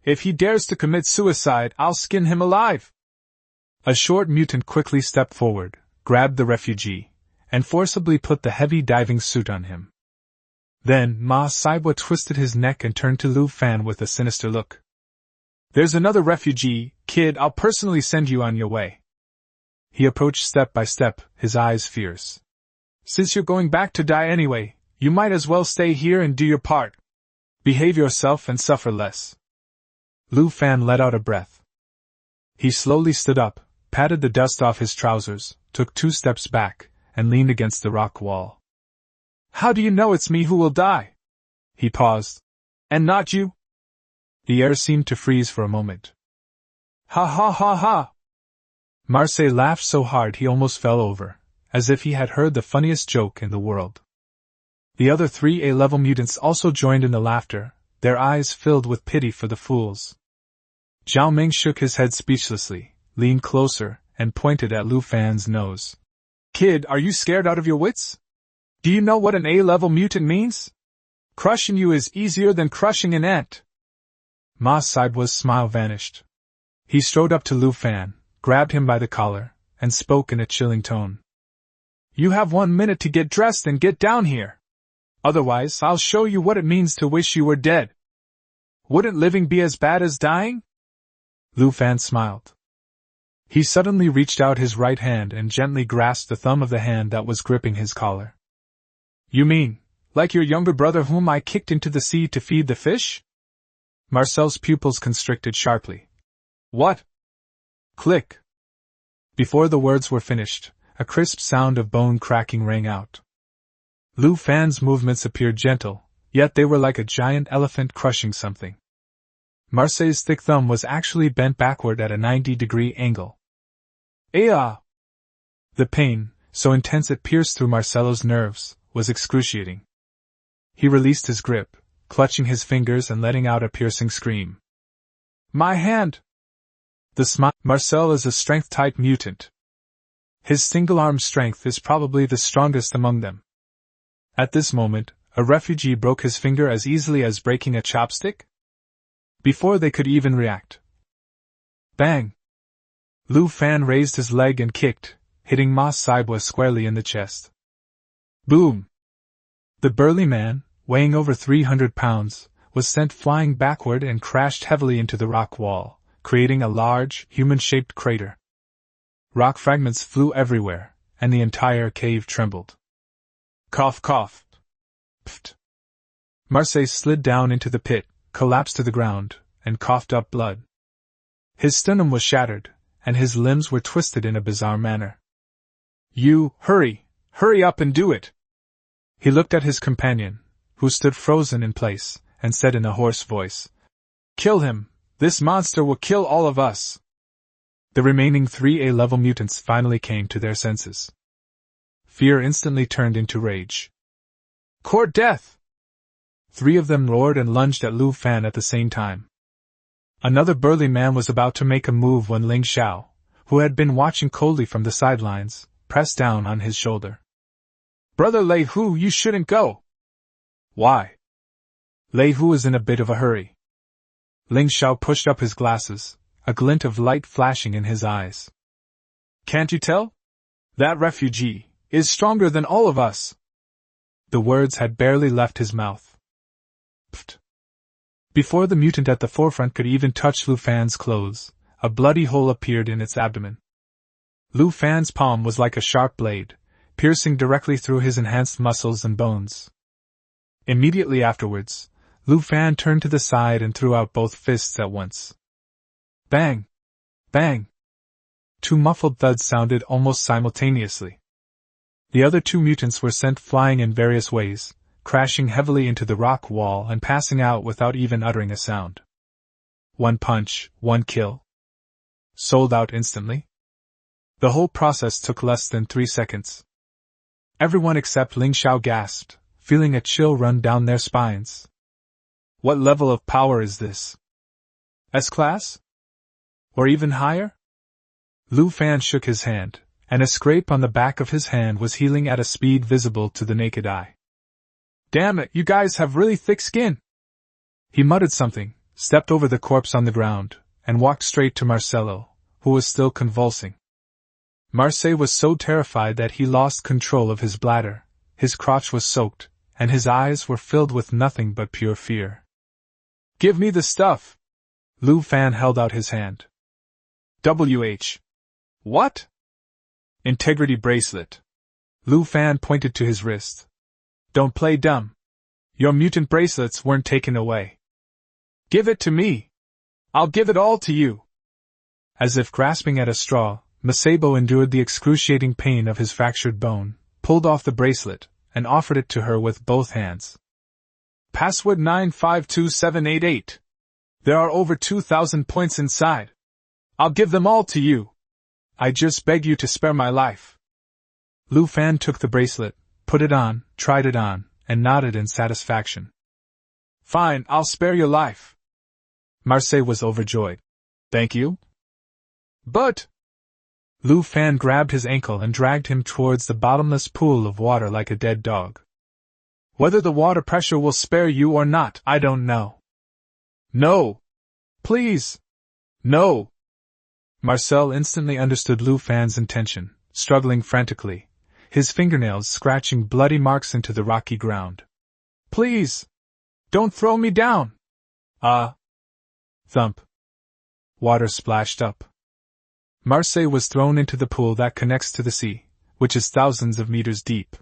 If he dares to commit suicide, I'll skin him alive! A short mutant quickly stepped forward, grabbed the refugee, and forcibly put the heavy diving suit on him. Then Ma Saibo twisted his neck and turned to Lu Fan with a sinister look. There's another refugee, kid, I'll personally send you on your way. He approached step by step, his eyes fierce. Since you're going back to die anyway, you might as well stay here and do your part. Behave yourself and suffer less. Lu Fan let out a breath. He slowly stood up, patted the dust off his trousers, took 2 steps back, and leaned against the rock wall. How do you know it's me who will die? He paused. And not you? The air seemed to freeze for a moment. Ha ha ha ha! Marcel laughed so hard he almost fell over, as if he had heard the funniest joke in the world. The other 3 A-level mutants also joined in the laughter, their eyes filled with pity for the fools. Zhao Ming shook his head speechlessly, leaned closer, and pointed at Lu Fan's nose. Kid, are you scared out of your wits? Do you know what an A-level mutant means? Crushing you is easier than crushing an ant. Ma Saibo's smile vanished. He strode up to Lu Fan, grabbed him by the collar, and spoke in a chilling tone. You have 1 minute to get dressed and get down here. Otherwise, I'll show you what it means to wish you were dead. Wouldn't living be as bad as dying? Lu Fan smiled. He suddenly reached out his right hand and gently grasped the thumb of the hand that was gripping his collar. You mean, like your younger brother whom I kicked into the sea to feed the fish? Marcel's pupils constricted sharply. What? Click. Before the words were finished, a crisp sound of bone cracking rang out. Lu Fan's movements appeared gentle, yet they were like a giant elephant crushing something. Marseille's thick thumb was actually bent backward at a 90-degree angle. Ah! The pain, so intense it pierced through Marcelo's nerves, was excruciating. He released his grip, clutching his fingers and letting out a piercing scream. My hand! Marcel is a strength-type mutant. His single-arm strength is probably the strongest among them. At this moment, a refugee broke his finger as easily as breaking a chopstick? Before they could even react. Bang! Lu Fan raised his leg and kicked, hitting Ma Saibwa squarely in the chest. Boom! The burly man, weighing over 300 pounds, was sent flying backward and crashed heavily into the rock wall, creating a large, human-shaped crater. Rock fragments flew everywhere, and the entire cave trembled. Cough, cough. Pfft. Marseille slid down into the pit, collapsed to the ground, and coughed up blood. His sternum was shattered, and his limbs were twisted in a bizarre manner. You, hurry up and do it! He looked at his companion, who stood frozen in place, and said in a hoarse voice, Kill him! This monster will kill all of us! The remaining 3 A-level mutants finally came to their senses. Fear instantly turned into rage. Court death! 3 of them roared and lunged at Lu Fan at the same time. Another burly man was about to make a move when Ling Xiao, who had been watching coldly from the sidelines, pressed down on his shoulder. Brother Lei Hu, you shouldn't go! Why? Lei Hu is in a bit of a hurry. Ling Xiao pushed up his glasses, a glint of light flashing in his eyes. Can't you tell? That refugee is stronger than all of us! The words had barely left his mouth. Pfft. Before the mutant at the forefront could even touch Lu Fan's clothes, a bloody hole appeared in its abdomen. Lu Fan's palm was like a sharp blade, piercing directly through his enhanced muscles and bones. Immediately afterwards, Lu Fan turned to the side and threw out both fists at once. Bang! Bang! 2 muffled thuds sounded almost simultaneously. The other 2 mutants were sent flying in various ways, crashing heavily into the rock wall and passing out without even uttering a sound. 1 punch, 1 kill. Sold out instantly? The whole process took less than 3 seconds. Everyone except Ling Xiao gasped, feeling a chill run down their spines. What level of power is this? S-class? Or even higher? Lu Fan shook his hand, and a scrape on the back of his hand was healing at a speed visible to the naked eye. Damn it, you guys have really thick skin! He muttered something, stepped over the corpse on the ground, and walked straight to Marcelo, who was still convulsing. Marseille was so terrified that he lost control of his bladder, his crotch was soaked, and his eyes were filled with nothing but pure fear. Give me the stuff! Lu Fan held out his hand. WH. What? Integrity bracelet. Lu Fan pointed to his wrist. Don't play dumb. Your mutant bracelets weren't taken away. Give it to me. I'll give it all to you. As if grasping at a straw, Masebo endured the excruciating pain of his fractured bone, pulled off the bracelet, and offered it to her with both hands. Password 952788. There are over 2,000 points inside. I'll give them all to you. I just beg you to spare my life. Lu Fan took the bracelet, put it on, tried it on, and nodded in satisfaction. Fine, I'll spare your life. Marseille was overjoyed. Thank you? But... Lu Fan grabbed his ankle and dragged him towards the bottomless pool of water like a dead dog. Whether the water pressure will spare you or not, I don't know. No! Please! No! Marcel instantly understood Lu Fan's intention, struggling frantically, his fingernails scratching bloody marks into the rocky ground. Please! Don't throw me down! Thump. Water splashed up. Marseille was thrown into the pool that connects to the sea, which is thousands of meters deep.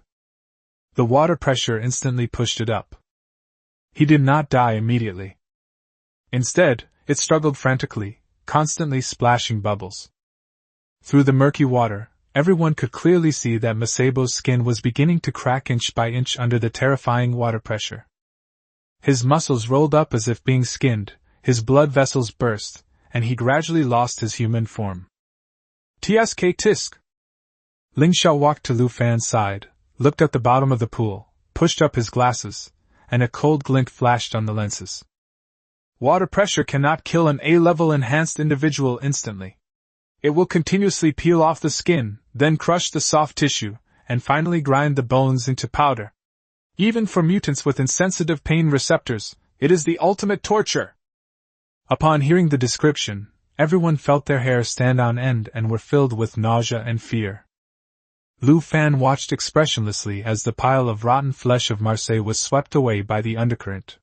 The water pressure instantly pushed it up. He did not die immediately. Instead, it struggled frantically, constantly splashing bubbles. Through the murky water, everyone could clearly see that Masebo's skin was beginning to crack inch by inch under the terrifying water pressure. His muscles rolled up as if being skinned, his blood vessels burst, and he gradually lost his human form. Tsk tisk! Ling Xiao walked to Lu Fan's side, looked at the bottom of the pool, pushed up his glasses, and a cold glint flashed on the lenses. Water pressure cannot kill an A-level enhanced individual instantly. It will continuously peel off the skin, then crush the soft tissue, and finally grind the bones into powder. Even for mutants with insensitive pain receptors, it is the ultimate torture. Upon hearing the description, everyone felt their hair stand on end and were filled with nausea and fear. Lu Fan watched expressionlessly as the pile of rotten flesh of Marseille was swept away by the undercurrent.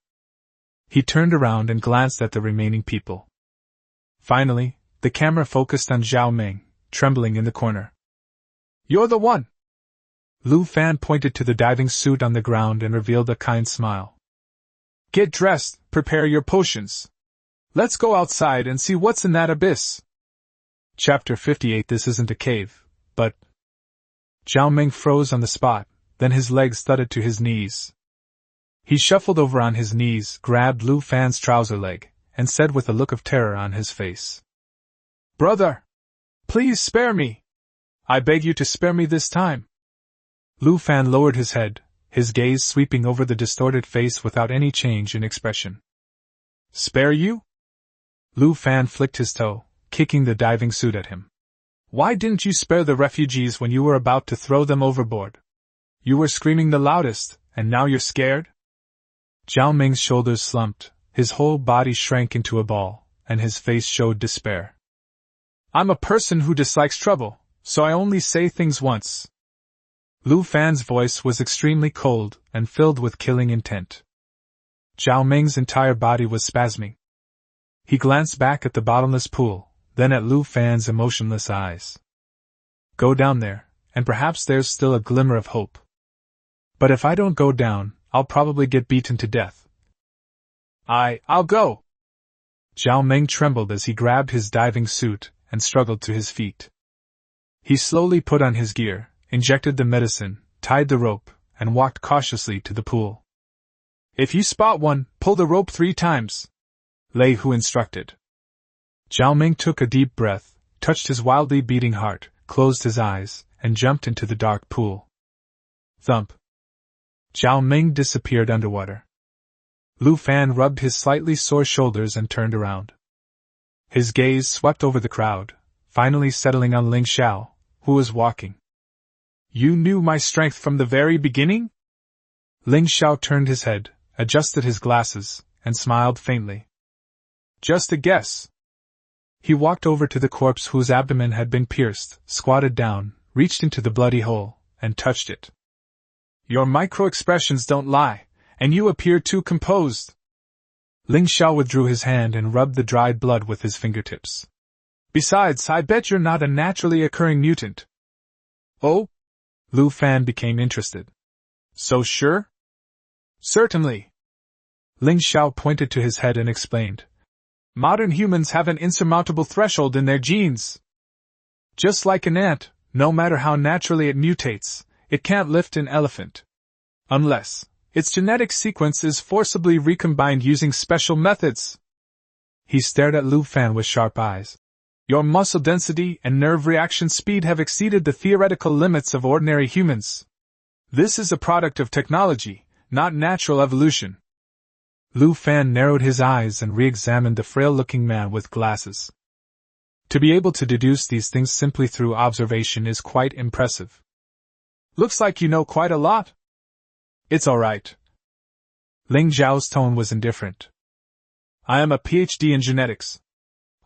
He turned around and glanced at the remaining people. Finally, the camera focused on Zhao Meng, trembling in the corner. You're the one! Lu Fan pointed to the diving suit on the ground and revealed a kind smile. Get dressed, prepare your potions. Let's go outside and see what's in that abyss. Chapter 58. This isn't a cave, but... Zhao Meng froze on the spot, then his legs thudded to his knees. He shuffled over on his knees, grabbed Lu Fan's trouser leg, and said with a look of terror on his face. Brother! Please spare me! I beg you to spare me this time! Lu Fan lowered his head, his gaze sweeping over the distorted face without any change in expression. Spare you? Lu Fan flicked his toe, kicking the diving suit at him. Why didn't you spare the refugees when you were about to throw them overboard? You were screaming the loudest, and now you're scared? Zhao Meng's shoulders slumped, his whole body shrank into a ball, and his face showed despair. I'm a person who dislikes trouble, so I only say things once. Lu Fan's voice was extremely cold and filled with killing intent. Zhao Meng's entire body was spasming. He glanced back at the bottomless pool, then at Lu Fan's emotionless eyes. Go down there, and perhaps there's still a glimmer of hope. But if I don't go down, I'll probably get beaten to death. I'll go! Zhao Meng trembled as he grabbed his diving suit and struggled to his feet. He slowly put on his gear, injected the medicine, tied the rope, and walked cautiously to the pool. If you spot one, pull the rope 3 times, Lei Hu instructed. Zhao Meng took a deep breath, touched his wildly beating heart, closed his eyes, and jumped into the dark pool. Thump. Zhao Meng disappeared underwater. Lu Fan rubbed his slightly sore shoulders and turned around. His gaze swept over the crowd, finally settling on Ling Xiao, who was walking. You knew my strength from the very beginning? Ling Xiao turned his head, adjusted his glasses, and smiled faintly. Just a guess. He walked over to the corpse whose abdomen had been pierced, squatted down, reached into the bloody hole, and touched it. Your micro-expressions don't lie, and you appear too composed. Ling Xiao withdrew his hand and rubbed the dried blood with his fingertips. Besides, I bet you're not a naturally occurring mutant. Oh? Lu Fan became interested. So sure? Certainly. Ling Xiao pointed to his head and explained. Modern humans have an insurmountable threshold in their genes. Just like an ant, no matter how naturally it mutates, it can't lift an elephant. Unless its genetic sequence is forcibly recombined using special methods. He stared at Lu Fan with sharp eyes. Your muscle density and nerve reaction speed have exceeded the theoretical limits of ordinary humans. This is a product of technology, not natural evolution. Lu Fan narrowed his eyes and re-examined the frail-looking man with glasses. To be able to deduce these things simply through observation is quite impressive. Looks like you know quite a lot. It's all right. Ling Zhao's tone was indifferent. I am a PhD in genetics.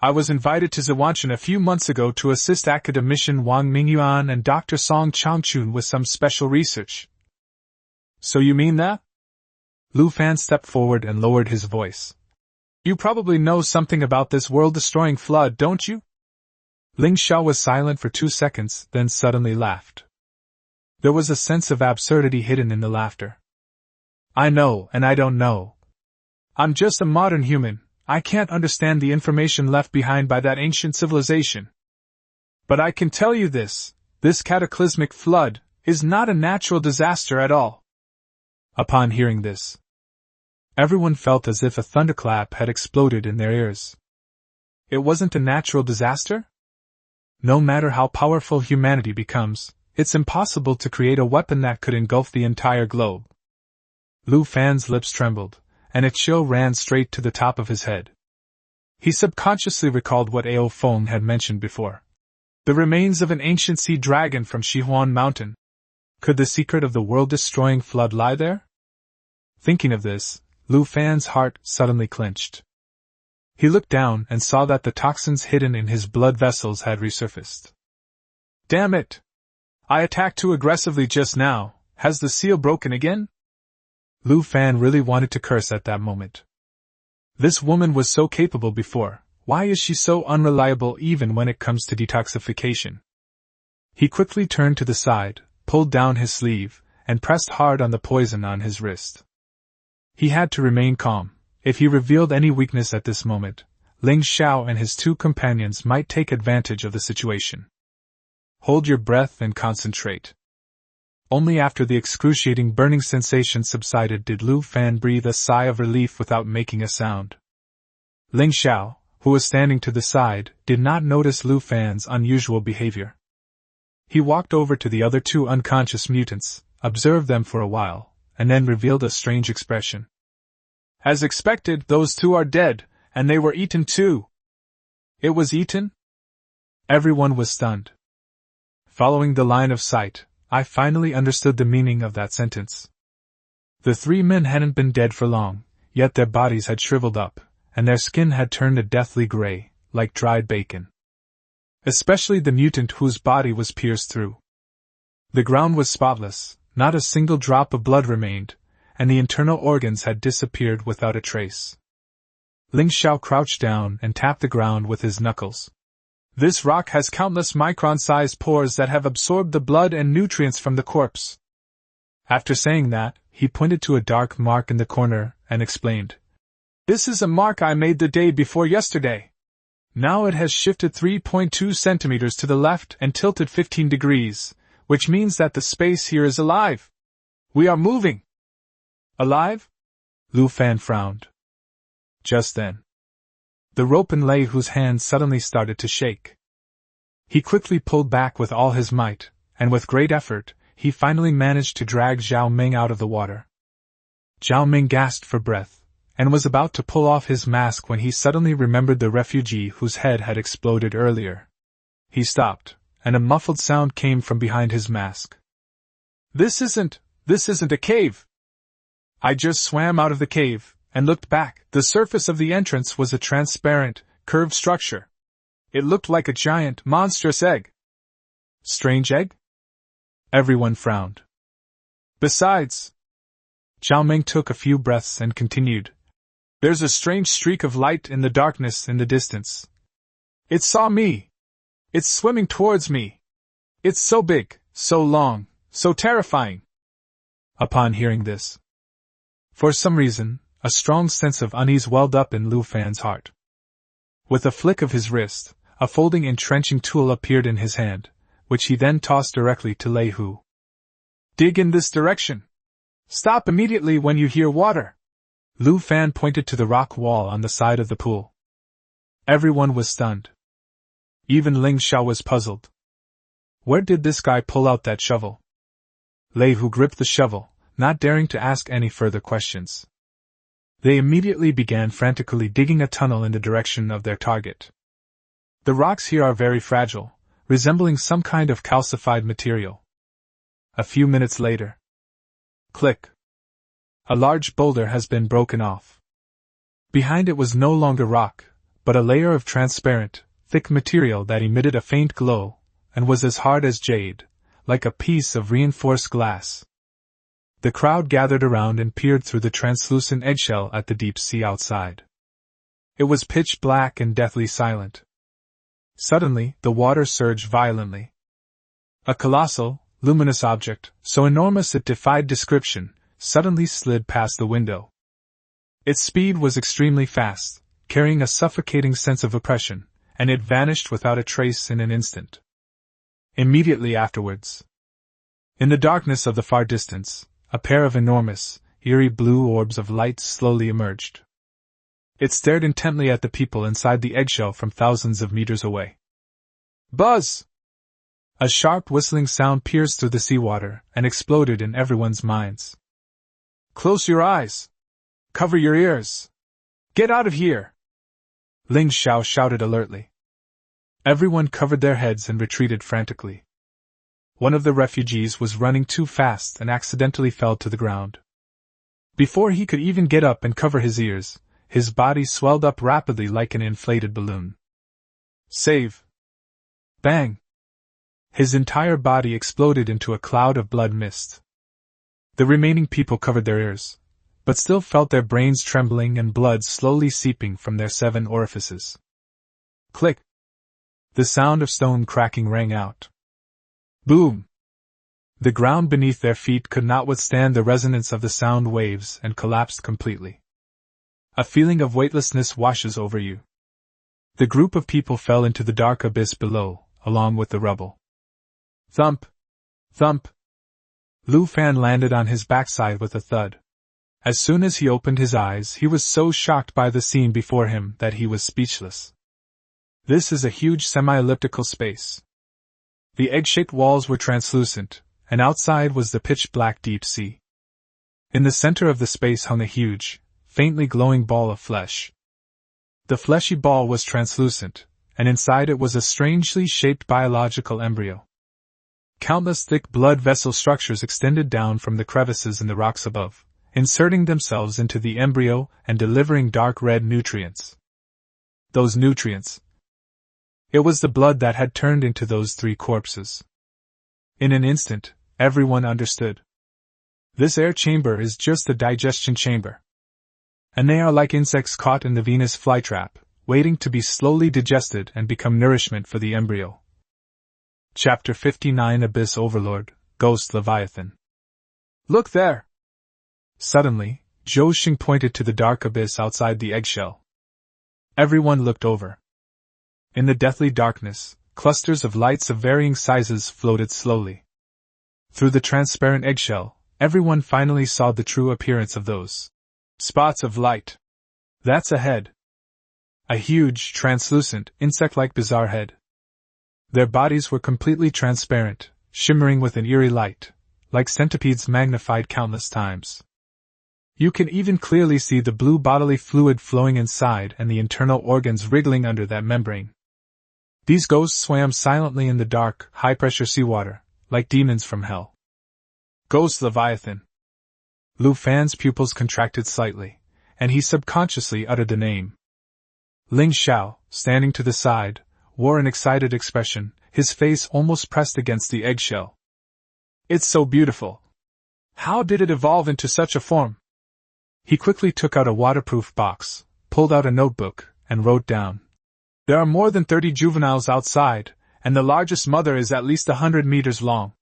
I was invited to Zhuanshan a few months ago to assist academician Wang Mingyuan and Dr. Song Changchun with some special research. So you mean that? Lu Fan stepped forward and lowered his voice. You probably know something about this world-destroying flood, don't you? Ling Xiao was silent for 2 seconds, then suddenly laughed. There was a sense of absurdity hidden in the laughter. I know, and I don't know. I'm just a modern human. I can't understand the information left behind by that ancient civilization. But I can tell you this cataclysmic flood is not a natural disaster at all. Upon hearing this, everyone felt as if a thunderclap had exploded in their ears. It wasn't a natural disaster? No matter how powerful humanity becomes, it's impossible to create a weapon that could engulf the entire globe. Lu Fan's lips trembled, and a chill ran straight to the top of his head. He subconsciously recalled what Ao Feng had mentioned before. The remains of an ancient sea dragon from Shihuan Mountain. Could the secret of the world-destroying flood lie there? Thinking of this, Lu Fan's heart suddenly clenched. He looked down and saw that the toxins hidden in his blood vessels had resurfaced. Damn it! I attacked too aggressively just now. Has the seal broken again? Lu Fan really wanted to curse at that moment. This woman was so capable before. Why is she so unreliable even when it comes to detoxification? He quickly turned to the side, pulled down his sleeve, and pressed hard on the poison on his wrist. He had to remain calm. If he revealed any weakness at this moment, Ling Xiao and his 2 companions might take advantage of the situation. Hold your breath and concentrate. Only after the excruciating burning sensation subsided did Lu Fan breathe a sigh of relief without making a sound. Ling Xiao, who was standing to the side, did not notice Lu Fan's unusual behavior. He walked over to the other 2 unconscious mutants, observed them for a while, and then revealed a strange expression. As expected, those 2 are dead, and they were eaten too. It was eaten? Everyone was stunned. Following the line of sight, I finally understood the meaning of that sentence. The 3 men hadn't been dead for long, yet their bodies had shriveled up, and their skin had turned a deathly gray, like dried bacon. Especially the mutant whose body was pierced through. The ground was spotless, not a single drop of blood remained, and the internal organs had disappeared without a trace. Ling Xiao crouched down and tapped the ground with his knuckles. This rock has countless micron-sized pores that have absorbed the blood and nutrients from the corpse. After saying that, he pointed to a dark mark in the corner and explained. This is a mark I made the day before yesterday. Now it has shifted 3.2 centimeters to the left and tilted 15 degrees, which means that the space here is alive. We are moving. Alive? Lu Fan frowned. Just then, the rope in Lei Hu's hand suddenly started to shake. He quickly pulled back with all his might, and with great effort, he finally managed to drag Zhao Ming out of the water. Zhao Ming gasped for breath, and was about to pull off his mask when he suddenly remembered the refugee whose head had exploded earlier. He stopped, and a muffled sound came from behind his mask. This isn't a cave. I just swam out of the cave, and looked back. The surface of the entrance was a transparent, curved structure. It looked like a giant, monstrous egg. Strange egg? Everyone frowned. Besides, Zhao Ming took a few breaths and continued. There's a strange streak of light in the darkness in the distance. It saw me. It's swimming towards me. It's so big, so long, so terrifying. Upon hearing this, for some reason, a strong sense of unease welled up in Lu Fan's heart. With a flick of his wrist, a folding entrenching tool appeared in his hand, which he then tossed directly to Lei Hu. Dig in this direction. Stop immediately when you hear water. Lu Fan pointed to the rock wall on the side of the pool. Everyone was stunned. Even Ling Xiao was puzzled. Where did this guy pull out that shovel? Lei Hu gripped the shovel, not daring to ask any further questions. They immediately began frantically digging a tunnel in the direction of their target. The rocks here are very fragile, resembling some kind of calcified material. A few minutes later. Click. A large boulder has been broken off. Behind it was no longer rock, but a layer of transparent, thick material that emitted a faint glow, and was as hard as jade, like a piece of reinforced glass. The crowd gathered around and peered through the translucent eggshell at the deep sea outside. It was pitch black and deathly silent. Suddenly, the water surged violently. A colossal, luminous object, so enormous it defied description, suddenly slid past the window. Its speed was extremely fast, carrying a suffocating sense of oppression, and it vanished without a trace in an instant. Immediately afterwards, in the darkness of the far distance, a pair of enormous, eerie blue orbs of light slowly emerged. It stared intently at the people inside the eggshell from thousands of meters away. Buzz! A sharp whistling sound pierced through the seawater and exploded in everyone's minds. Close your eyes! Cover your ears! Get out of here! Ling Xiao shouted alertly. Everyone covered their heads and retreated frantically. One of the refugees was running too fast and accidentally fell to the ground. Before he could even get up and cover his ears, his body swelled up rapidly like an inflated balloon. Save! Bang! His entire body exploded into a cloud of blood mist. The remaining people covered their ears, but still felt their brains trembling and blood slowly seeping from their 7 orifices. Click! The sound of stone cracking rang out. Boom! The ground beneath their feet could not withstand the resonance of the sound waves and collapsed completely. A feeling of weightlessness washes over you. The group of people fell into the dark abyss below, along with the rubble. Thump! Thump! Lu Fan landed on his backside with a thud. As soon as he opened his eyes, he was so shocked by the scene before him that he was speechless. This is a huge semi-elliptical space. The egg-shaped walls were translucent, and outside was the pitch-black deep sea. In the center of the space hung a huge, faintly glowing ball of flesh. The fleshy ball was translucent, and inside it was a strangely shaped biological embryo. Countless thick blood vessel structures extended down from the crevices in the rocks above, inserting themselves into the embryo and delivering dark red nutrients. Those nutrients. It was the blood that had turned into those 3 corpses. In an instant, everyone understood. This air chamber is just a digestion chamber. And they are like insects caught in the Venus flytrap, waiting to be slowly digested and become nourishment for the embryo. Chapter 59 Abyss Overlord, Ghost Leviathan. Look there! Suddenly, Zhou Xing pointed to the dark abyss outside the eggshell. Everyone looked over. In the deathly darkness, clusters of lights of varying sizes floated slowly. Through the transparent eggshell, everyone finally saw the true appearance of those spots of light. That's a head. A huge, translucent, insect-like bizarre head. Their bodies were completely transparent, shimmering with an eerie light, like centipedes magnified countless times. You can even clearly see the blue bodily fluid flowing inside and the internal organs wriggling under that membrane. These ghosts swam silently in the dark, high-pressure seawater, like demons from hell. Ghost Leviathan. Lu Fan's pupils contracted slightly, and he subconsciously uttered the name. Ling Xiao, standing to the side, wore an excited expression, his face almost pressed against the eggshell. It's so beautiful. How did it evolve into such a form? He quickly took out a waterproof box, pulled out a notebook, and wrote down. There are more than 30 juveniles outside, and the largest mother is at least 100 meters long.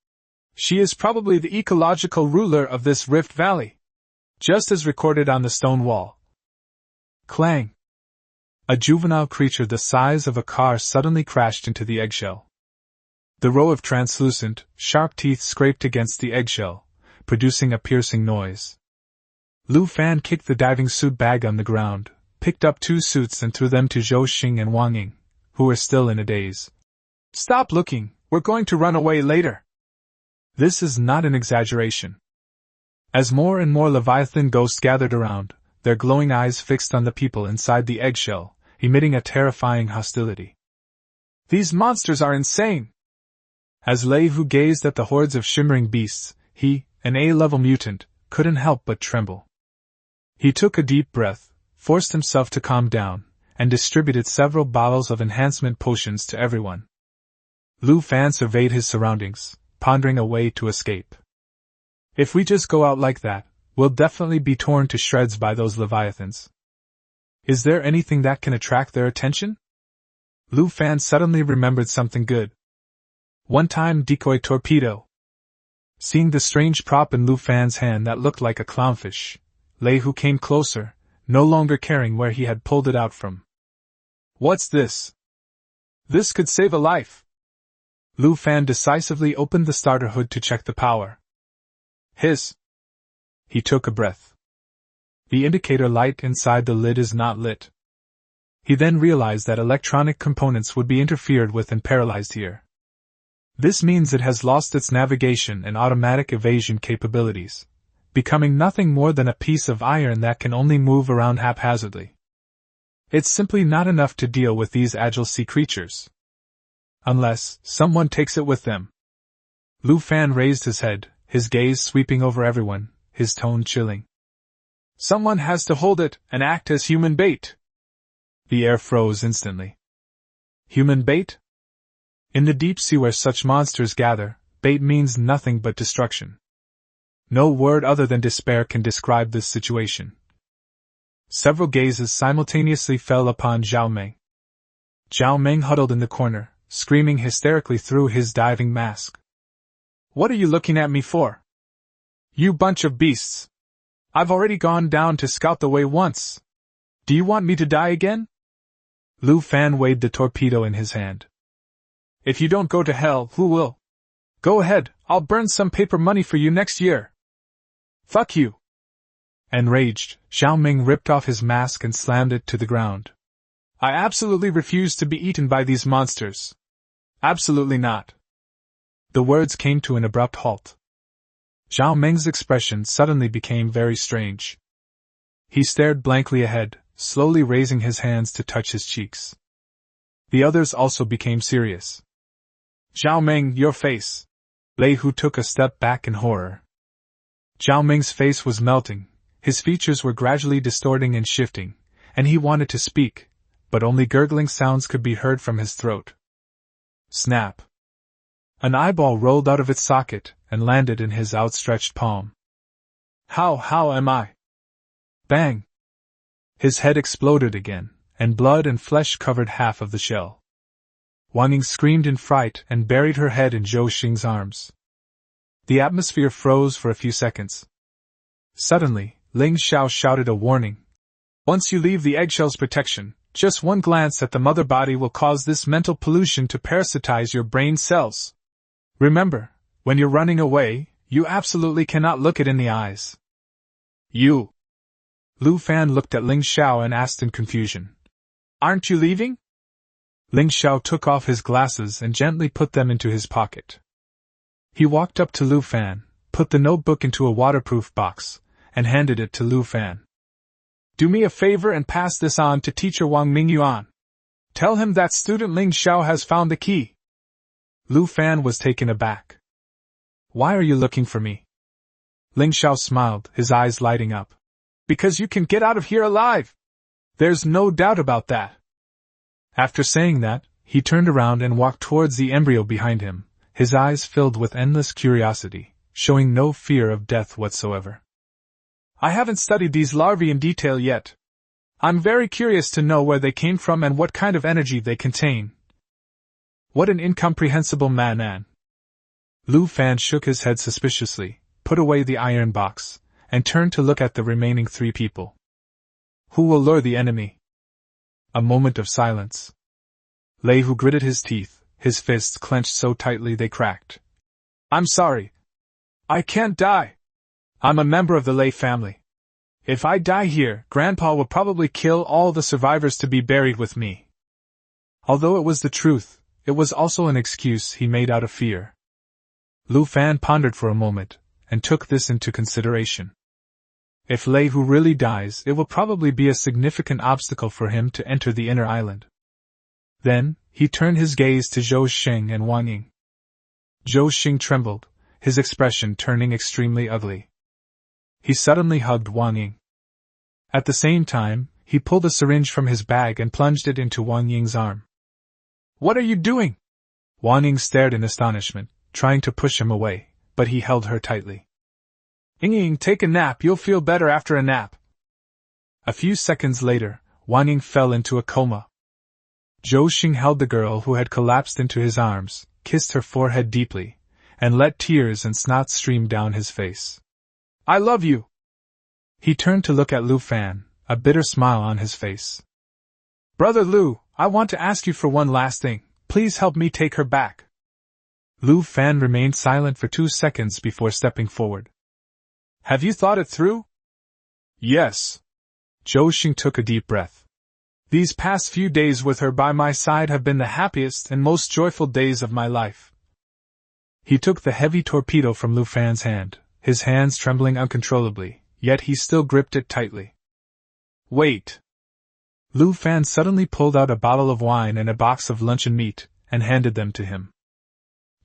She is probably the ecological ruler of this rift valley, just as recorded on the stone wall. Clang! A juvenile creature the size of a car suddenly crashed into the eggshell. The row of translucent, sharp teeth scraped against the eggshell, producing a piercing noise. Lu Fan kicked the diving suit bag on the ground, picked up 2 suits and threw them to Zhou Xing and Wang Ying, who were still in a daze. Stop looking, we're going to run away later. This is not an exaggeration. As more and more Leviathan ghosts gathered around, their glowing eyes fixed on the people inside the eggshell, emitting a terrifying hostility. These monsters are insane! As Lei Hu gazed at the hordes of shimmering beasts, he, an A-level mutant, couldn't help but tremble. He took a deep breath, forced himself to calm down, and distributed several bottles of enhancement potions to everyone. Lu Fan surveyed his surroundings, pondering a way to escape. If we just go out like that, we'll definitely be torn to shreds by those leviathans. Is there anything that can attract their attention? Lu Fan suddenly remembered something good. One-time decoy torpedo. Seeing the strange prop in Lu Fan's hand that looked like a clownfish, Lei Hu came closer, no longer caring where he had pulled it out from. What's this? This could save a life. Lu Fan decisively opened the starter hood to check the power. Hiss. He took a breath. The indicator light inside the lid is not lit. He then realized that electronic components would be interfered with and paralyzed here. This means it has lost its navigation and automatic evasion capabilities, becoming nothing more than a piece of iron that can only move around haphazardly. It's simply not enough to deal with these agile sea creatures. Unless someone takes it with them. Lu Fan raised his head, his gaze sweeping over everyone, his tone chilling. Someone has to hold it and act as human bait. The air froze instantly. Human bait? In the deep sea where such monsters gather, bait means nothing but destruction. No word other than despair can describe this situation. Several gazes simultaneously fell upon Zhao Meng. Zhao Meng huddled in the corner, screaming hysterically through his diving mask. What are you looking at me for? You bunch of beasts! I've already gone down to scout the way once. Do you want me to die again? Lu Fan weighed the torpedo in his hand. If you don't go to hell, who will? Go ahead, I'll burn some paper money for you next year. Fuck you! Enraged, Zhao Meng ripped off his mask and slammed it to the ground. I absolutely refuse to be eaten by these monsters. Absolutely not. The words came to an abrupt halt. Zhao Meng's expression suddenly became very strange. He stared blankly ahead, slowly raising his hands to touch his cheeks. The others also became serious. Zhao Meng, your face! Lei Hu took a step back in horror. Zhao Meng's face was melting, his features were gradually distorting and shifting, and he wanted to speak, but only gurgling sounds could be heard from his throat. Snap! An eyeball rolled out of its socket and landed in his outstretched palm. How am I? Bang! His head exploded again, and blood and flesh covered half of the shell. Wang Ying screamed in fright and buried her head in Zhou Xing's arms. The atmosphere froze for a few seconds. Suddenly, Ling Xiao shouted a warning. Once you leave the eggshell's protection, just one glance at the mother body will cause this mental pollution to parasitize your brain cells. Remember, when you're running away, you absolutely cannot look it in the eyes. You! Lu Fan looked at Ling Xiao and asked in confusion. Aren't you leaving? Ling Xiao took off his glasses and gently put them into his pocket. He walked up to Lu Fan, put the notebook into a waterproof box, and handed it to Lu Fan. Do me a favor and pass this on to teacher Wang Mingyuan. Tell him that student Ling Xiao has found the key. Lu Fan was taken aback. Why are you looking for me? Ling Xiao smiled, his eyes lighting up. Because you can get out of here alive! There's no doubt about that. After saying that, he turned around and walked towards the embryo behind him, his eyes filled with endless curiosity, showing no fear of death whatsoever. I haven't studied these larvae in detail yet. I'm very curious to know where they came from and what kind of energy they contain. What an incomprehensible man. Lu Fan shook his head suspiciously, put away the iron box, and turned to look at the remaining 3 people. Who will lure the enemy? A moment of silence. Lei Hu gritted his teeth, his fists clenched so tightly they cracked. I'm sorry. I can't die. I'm a member of the Lei family. If I die here, Grandpa will probably kill all the survivors to be buried with me. Although it was the truth, it was also an excuse he made out of fear. Lu Fan pondered for a moment, and took this into consideration. If Lei Hu really dies, it will probably be a significant obstacle for him to enter the inner island. Then, he turned his gaze to Zhou Xing and Wang Ying. Zhou Xing trembled, his expression turning extremely ugly. He suddenly hugged Wang Ying. At the same time, he pulled a syringe from his bag and plunged it into Wang Ying's arm. What are you doing? Wang Ying stared in astonishment, trying to push him away, but he held her tightly. Ying, take a nap, you'll feel better after a nap. A few seconds later, Wang Ying fell into a coma. Zhou Xing held the girl who had collapsed into his arms, kissed her forehead deeply, and let tears and snot stream down his face. I love you! He turned to look at Lu Fan, a bitter smile on his face. Brother Lu, I want to ask you for one last thing, please help me take her back. Lu Fan remained silent for 2 seconds before stepping forward. Have you thought it through? Yes. Zhou Xing took a deep breath. These past few days with her by my side have been the happiest and most joyful days of my life. He took the heavy torpedo from Lu Fan's hand, his hands trembling uncontrollably, yet he still gripped it tightly. Wait! Lu Fan suddenly pulled out a bottle of wine and a box of luncheon meat, and handed them to him.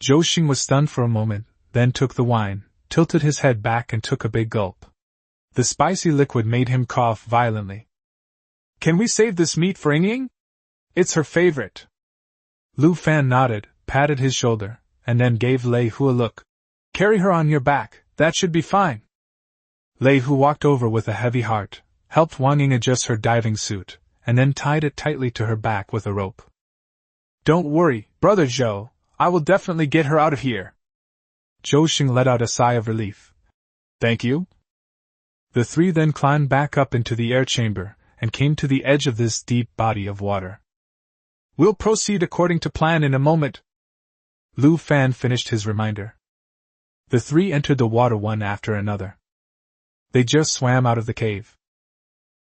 Zhou Xing was stunned for a moment, then took the wine, tilted his head back and took a big gulp. The spicy liquid made him cough violently. Can we save this meat for Ying? It's her favorite. Lu Fan nodded, patted his shoulder, and then gave Lei Hu a look. Carry her on your back, that should be fine. Lei Hu walked over with a heavy heart, helped Wang Ying adjust her diving suit, and then tied it tightly to her back with a rope. Don't worry, Brother Zhou, I will definitely get her out of here. Zhou Xing let out a sigh of relief. Thank you. The three then climbed back up into the air chamber, and came to the edge of this deep body of water. We'll proceed according to plan in a moment. Lu Fan finished his reminder. The three entered the water one after another. They just swam out of the cave.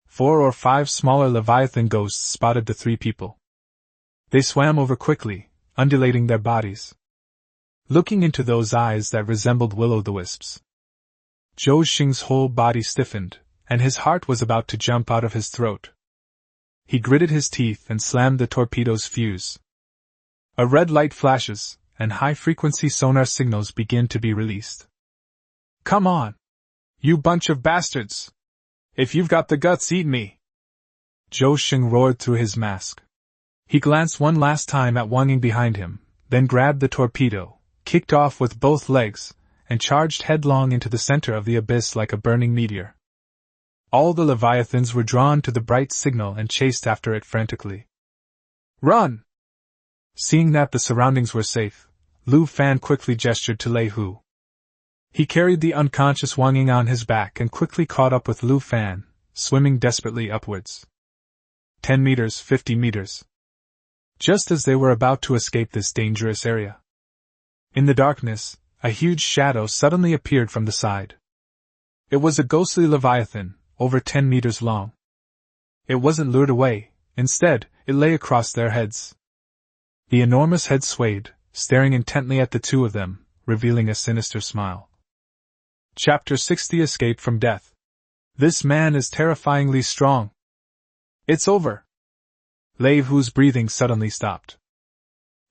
4 or 5 smaller Leviathan ghosts spotted the 3 people. They swam over quickly, undulating their bodies, looking into those eyes that resembled will-o'-the-wisps. Zhou Xing's whole body stiffened, and his heart was about to jump out of his throat. He gritted his teeth and slammed the torpedo's fuse. A red light flashes, and high-frequency sonar signals begin to be released. Come on! You bunch of bastards! If you've got the guts, eat me! Zhou Xing roared through his mask. He glanced one last time at Wang Ying behind him, then grabbed the torpedo, kicked off with both legs, and charged headlong into the center of the abyss like a burning meteor. All the Leviathans were drawn to the bright signal and chased after it frantically. Run! Seeing that the surroundings were safe, Lu Fan quickly gestured to Lei Hu. He carried the unconscious Wang Ying on his back and quickly caught up with Lu Fan, swimming desperately upwards. 10 meters, 50 meters. Just as they were about to escape this dangerous area, in the darkness, a huge shadow suddenly appeared from the side. It was a ghostly Leviathan, over 10 meters long. It wasn't lured away, instead, it lay across their heads. The enormous head swayed, staring intently at the two of them, revealing a sinister smile. Chapter 60 Escape from Death. This man is terrifyingly strong. It's over. Lei Hu's breathing suddenly stopped.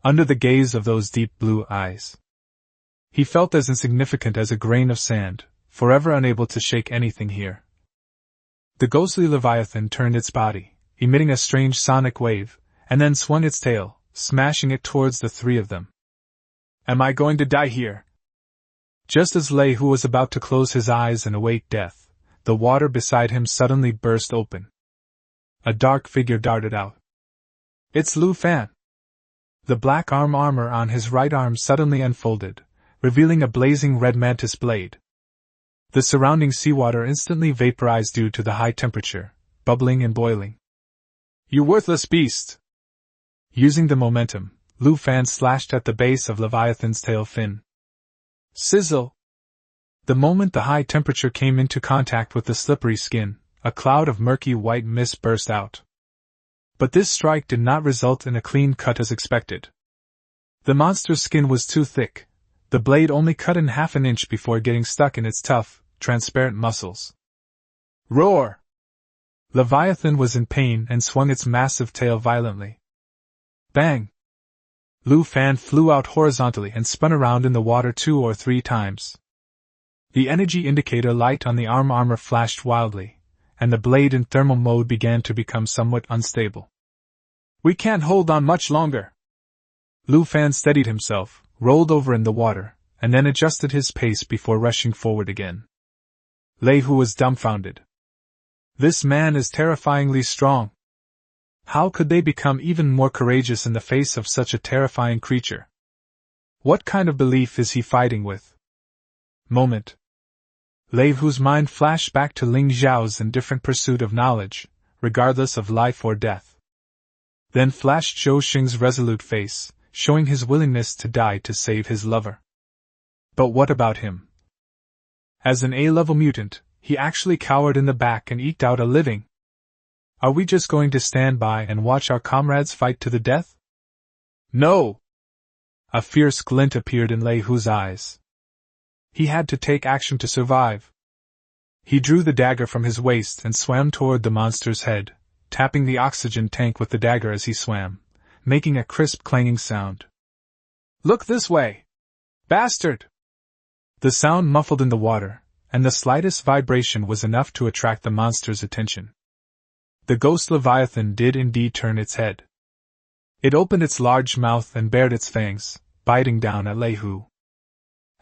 Under the gaze of those deep blue eyes, he felt as insignificant as a grain of sand, forever unable to shake anything here. The ghostly Leviathan turned its body, emitting a strange sonic wave, and then swung its tail, smashing it towards the 3 of them. Am I going to die here? Just as Lei Hu was about to close his eyes and await death, the water beside him suddenly burst open. A dark figure darted out. It's Lu Fan. The black armor on his right arm suddenly unfolded, revealing a blazing red mantis blade. The surrounding seawater instantly vaporized due to the high temperature, bubbling and boiling. You worthless beast! Using the momentum, Lu Fan slashed at the base of Leviathan's tail fin. Sizzle! The moment the high temperature came into contact with the slippery skin, a cloud of murky white mist burst out. But this strike did not result in a clean cut as expected. The monster's skin was too thick. The blade only cut in half an inch before getting stuck in its tough, transparent muscles. Roar! Leviathan was in pain and swung its massive tail violently. Bang! Lu Fan flew out horizontally and spun around in the water 2 or 3 times. The energy indicator light on the armor flashed wildly, and the blade in thermal mode began to become somewhat unstable. We can't hold on much longer. Lu Fan steadied himself, rolled over in the water, and then adjusted his pace before rushing forward again. Lei Hu was dumbfounded. This man is terrifyingly strong. How could they become even more courageous in the face of such a terrifying creature? What kind of belief is he fighting with? Moment. Lei Hu's mind flashed back to Ling Zhao's indifferent pursuit of knowledge, regardless of life or death. Then flashed Zhou Xing's resolute face, showing his willingness to die to save his lover. But what about him? As an A-level mutant, he actually cowered in the back and eked out a living. Are we just going to stand by and watch our comrades fight to the death? No! A fierce glint appeared in Lei Hu's eyes. He had to take action to survive. He drew the dagger from his waist and swam toward the monster's head, tapping the oxygen tank with the dagger as he swam, making a crisp clanging sound. Look this way! Bastard! The sound muffled in the water, and the slightest vibration was enough to attract the monster's attention. The ghost leviathan did indeed turn its head. It opened its large mouth and bared its fangs, biting down at Lei Hu.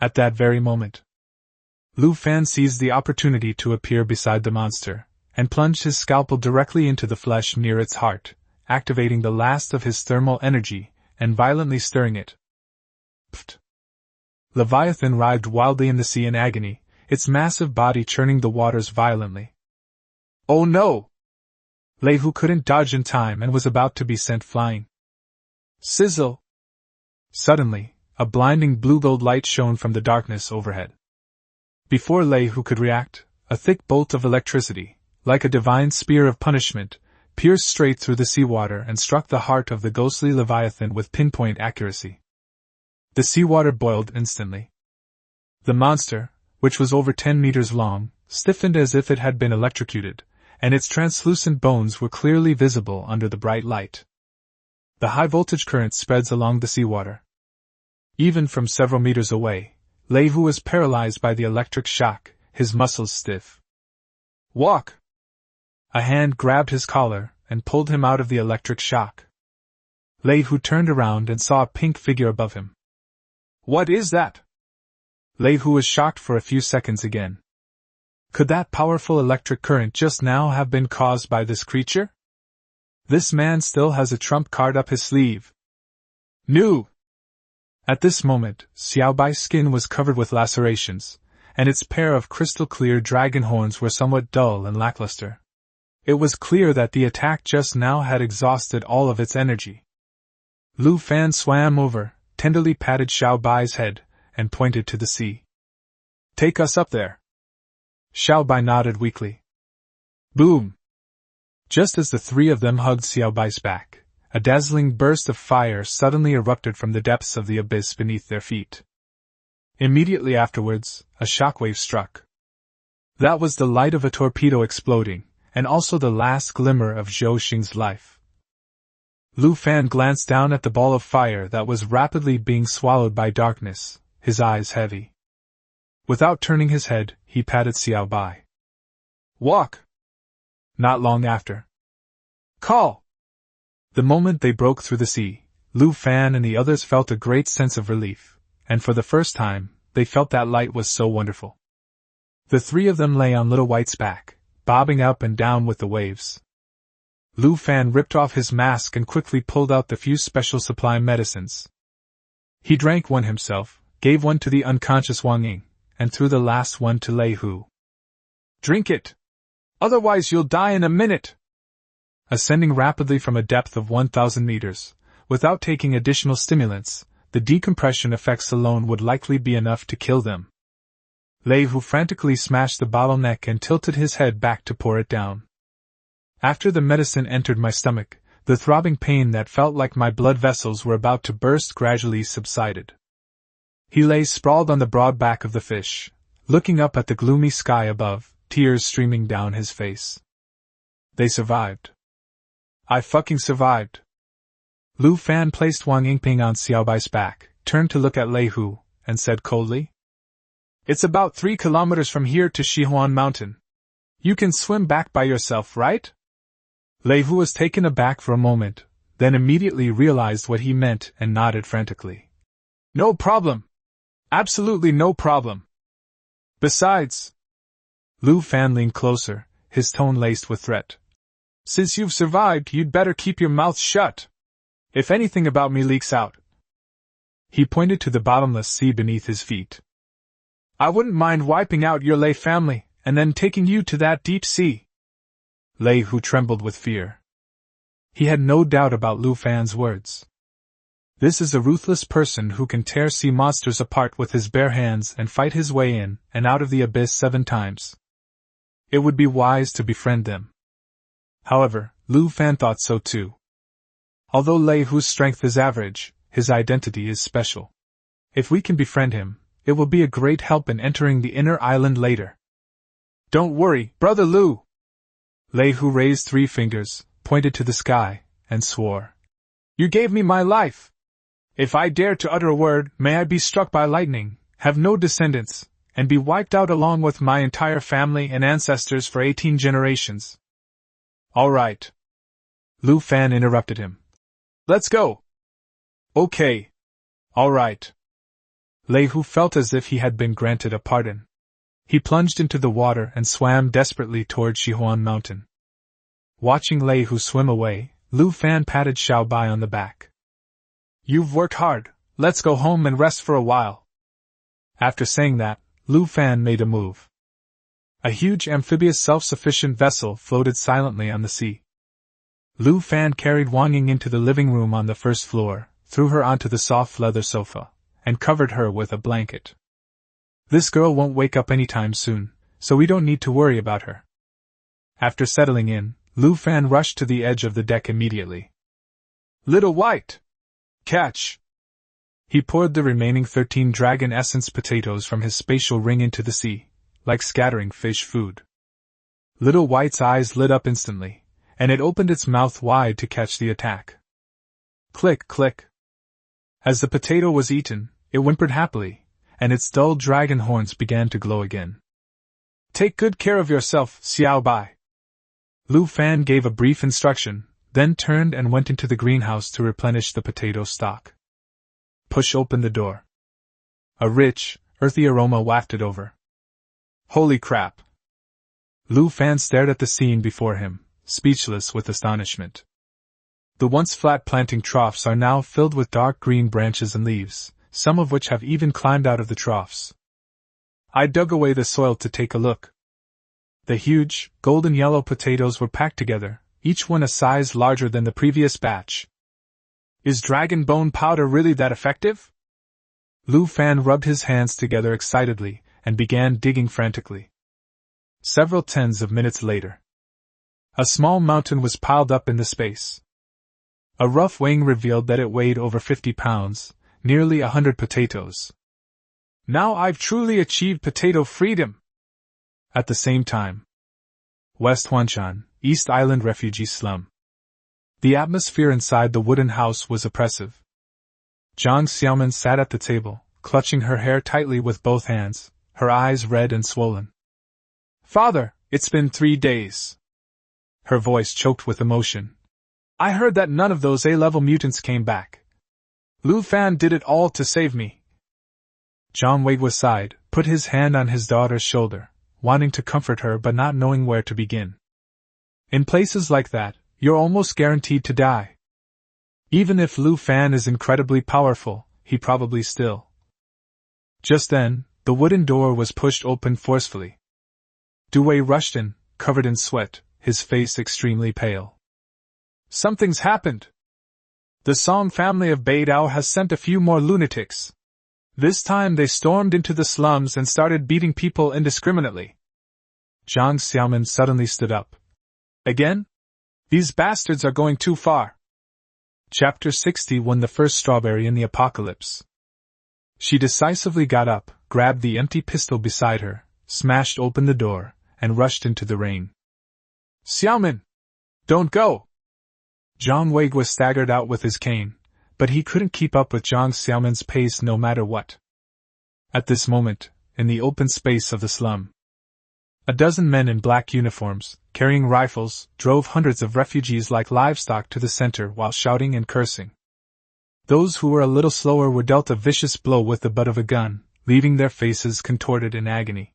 At that very moment, Lu Fan seized the opportunity to appear beside the monster, and plunged his scalpel directly into the flesh near its heart, activating the last of his thermal energy, and violently stirring it. Pfft! Leviathan writhed wildly in the sea in agony, its massive body churning the waters violently. Oh no! Lei Hu couldn't dodge in time and was about to be sent flying. Sizzle! Suddenly, a blinding blue-gold light shone from the darkness overhead. Before Lei Hu could react, a thick bolt of electricity, like a divine spear of punishment, pierced straight through the seawater and struck the heart of the ghostly leviathan with pinpoint accuracy. The seawater boiled instantly. The monster, which was over 10 meters long, stiffened as if it had been electrocuted, and its translucent bones were clearly visible under the bright light. The high-voltage current spreads along the seawater. Even from several meters away, Lei Hu was paralyzed by the electric shock, his muscles stiff. Walk! A hand grabbed his collar and pulled him out of the electric shock. Lei Hu turned around and saw a pink figure above him. What is that? Lei Hu was shocked for a few seconds again. Could that powerful electric current just now have been caused by this creature? This man still has a trump card up his sleeve. Nu! At this moment, Xiao Bai's skin was covered with lacerations, and its pair of crystal-clear dragon horns were somewhat dull and lackluster. It was clear that the attack just now had exhausted all of its energy. Lu Fan swam over, tenderly patted Xiao Bai's head, and pointed to the sea. Take us up there. Xiao Bai nodded weakly. Boom! Just as the three of them hugged Xiao Bai's back, a dazzling burst of fire suddenly erupted from the depths of the abyss beneath their feet. Immediately afterwards, a shockwave struck. That was the light of a torpedo exploding, and also the last glimmer of Zhou Xing's life. Lu Fan glanced down at the ball of fire that was rapidly being swallowed by darkness, his eyes heavy. Without turning his head, he patted Xiao Bai. Walk! Not long after. Call! The moment they broke through the sea, Lu Fan and the others felt a great sense of relief, and for the first time, they felt that light was so wonderful. The three of them lay on Little White's back, bobbing up and down with the waves. Lu Fan ripped off his mask and quickly pulled out the few special supply medicines. He drank one himself, gave one to the unconscious Wang Ying, and threw the last one to Lei Hu. Drink it! Otherwise you'll die in a minute! Ascending rapidly from a depth of 1,000 meters, without taking additional stimulants, the decompression effects alone would likely be enough to kill them. Lei Hu frantically smashed the bottleneck and tilted his head back to pour it down. After the medicine entered my stomach, the throbbing pain that felt like my blood vessels were about to burst gradually subsided. He lay sprawled on the broad back of the fish, looking up at the gloomy sky above, tears streaming down his face. They survived. I fucking survived. Lu Fan placed Wang Yingping on Xiao Bai's back, turned to look at Lei Hu, and said coldly, It's about 3 kilometers from here to Shihuan Mountain. You can swim back by yourself, right? Lei Hu was taken aback for a moment, then immediately realized what he meant and nodded frantically. No problem. Absolutely no problem. Besides, Lu Fan leaned closer, his tone laced with threat. Since you've survived, you'd better keep your mouth shut. If anything about me leaks out. He pointed to the bottomless sea beneath his feet. I wouldn't mind wiping out your Lei family, and then taking you to that deep sea. Lei Hu trembled with fear. He had no doubt about Lu Fan's words. This is a ruthless person who can tear sea monsters apart with his bare hands and fight his way in and out of the abyss 7 times. It would be wise to befriend them. However, Lu Fan thought so too. Although Lei Hu's strength is average, his identity is special. If we can befriend him, it will be a great help in entering the inner island later. Don't worry, Brother Lu! Lei Hu raised 3 fingers, pointed to the sky, and swore. You gave me my life! If I dare to utter a word, may I be struck by lightning, have no descendants, and be wiped out along with my entire family and ancestors for 18 generations. All right. Lu Fan interrupted him. Let's go! Okay. All right. Lei Hu felt as if he had been granted a pardon. He plunged into the water and swam desperately toward Shihuan Mountain. Watching Lei Hu swim away, Lu Fan patted Xiao Bai on the back. You've worked hard, let's go home and rest for a while. After saying that, Lu Fan made a move. A huge amphibious self-sufficient vessel floated silently on the sea. Lu Fan carried Wang Ying into the living room on the first floor, threw her onto the soft leather sofa, and covered her with a blanket. This girl won't wake up anytime soon, so we don't need to worry about her. After settling in, Lu Fan rushed to the edge of the deck immediately. Little White! Catch! He poured the remaining 13 dragon essence potatoes from his spatial ring into the sea, like scattering fish food. Little White's eyes lit up instantly, and it opened its mouth wide to catch the attack. Click, click. As the potato was eaten, it whimpered happily, and its dull dragon horns began to glow again. Take good care of yourself, Xiao Bai. Lu Fan gave a brief instruction, then turned and went into the greenhouse to replenish the potato stock. Push open the door. A rich, earthy aroma wafted over. Holy crap! Lu Fan stared at the scene before him, speechless with astonishment. The once flat planting troughs are now filled with dark green branches and leaves, some of which have even climbed out of the troughs. I dug away the soil to take a look. The huge, golden yellow potatoes were packed together, each one a size larger than the previous batch. Is dragon bone powder really that effective? Lu Fan rubbed his hands together excitedly and began digging frantically. Several tens of minutes later, a small mountain was piled up in the space. A rough weighing revealed that it weighed over 50 pounds, nearly 100 potatoes. Now I've truly achieved potato freedom! At the same time, West Huanshan, East Island refugee slum. The atmosphere inside the wooden house was oppressive. Zhang Xiaoman sat at the table, clutching her hair tightly with both hands, her eyes red and swollen. Father, it's been 3 days. Her voice choked with emotion. I heard that none of those A-level mutants came back. Lu Fan did it all to save me. Zhang Weiguo sighed, put his hand on his daughter's shoulder, wanting to comfort her but not knowing where to begin. In places like that, you're almost guaranteed to die. Even if Lu Fan is incredibly powerful, he probably still. Just then, the wooden door was pushed open forcefully. Du Wei rushed in, covered in sweat, his face extremely pale. Something's happened. The Song family of Beidao has sent a few more lunatics. This time they stormed into the slums and started beating people indiscriminately. Zhang Xiaoman suddenly stood up. Again? These bastards are going too far. Chapter 61 The First Strawberry in the Apocalypse. She decisively got up, grabbed the empty pistol beside her, smashed open the door, and rushed into the rain. Xiaoman! Don't go! Zhang Weiguo staggered out with his cane, but he couldn't keep up with Zhang Xiaoman's pace no matter what. At this moment, in the open space of the slum, a dozen men in black uniforms, carrying rifles, drove hundreds of refugees like livestock to the center while shouting and cursing. Those who were a little slower were dealt a vicious blow with the butt of a gun, leaving their faces contorted in agony.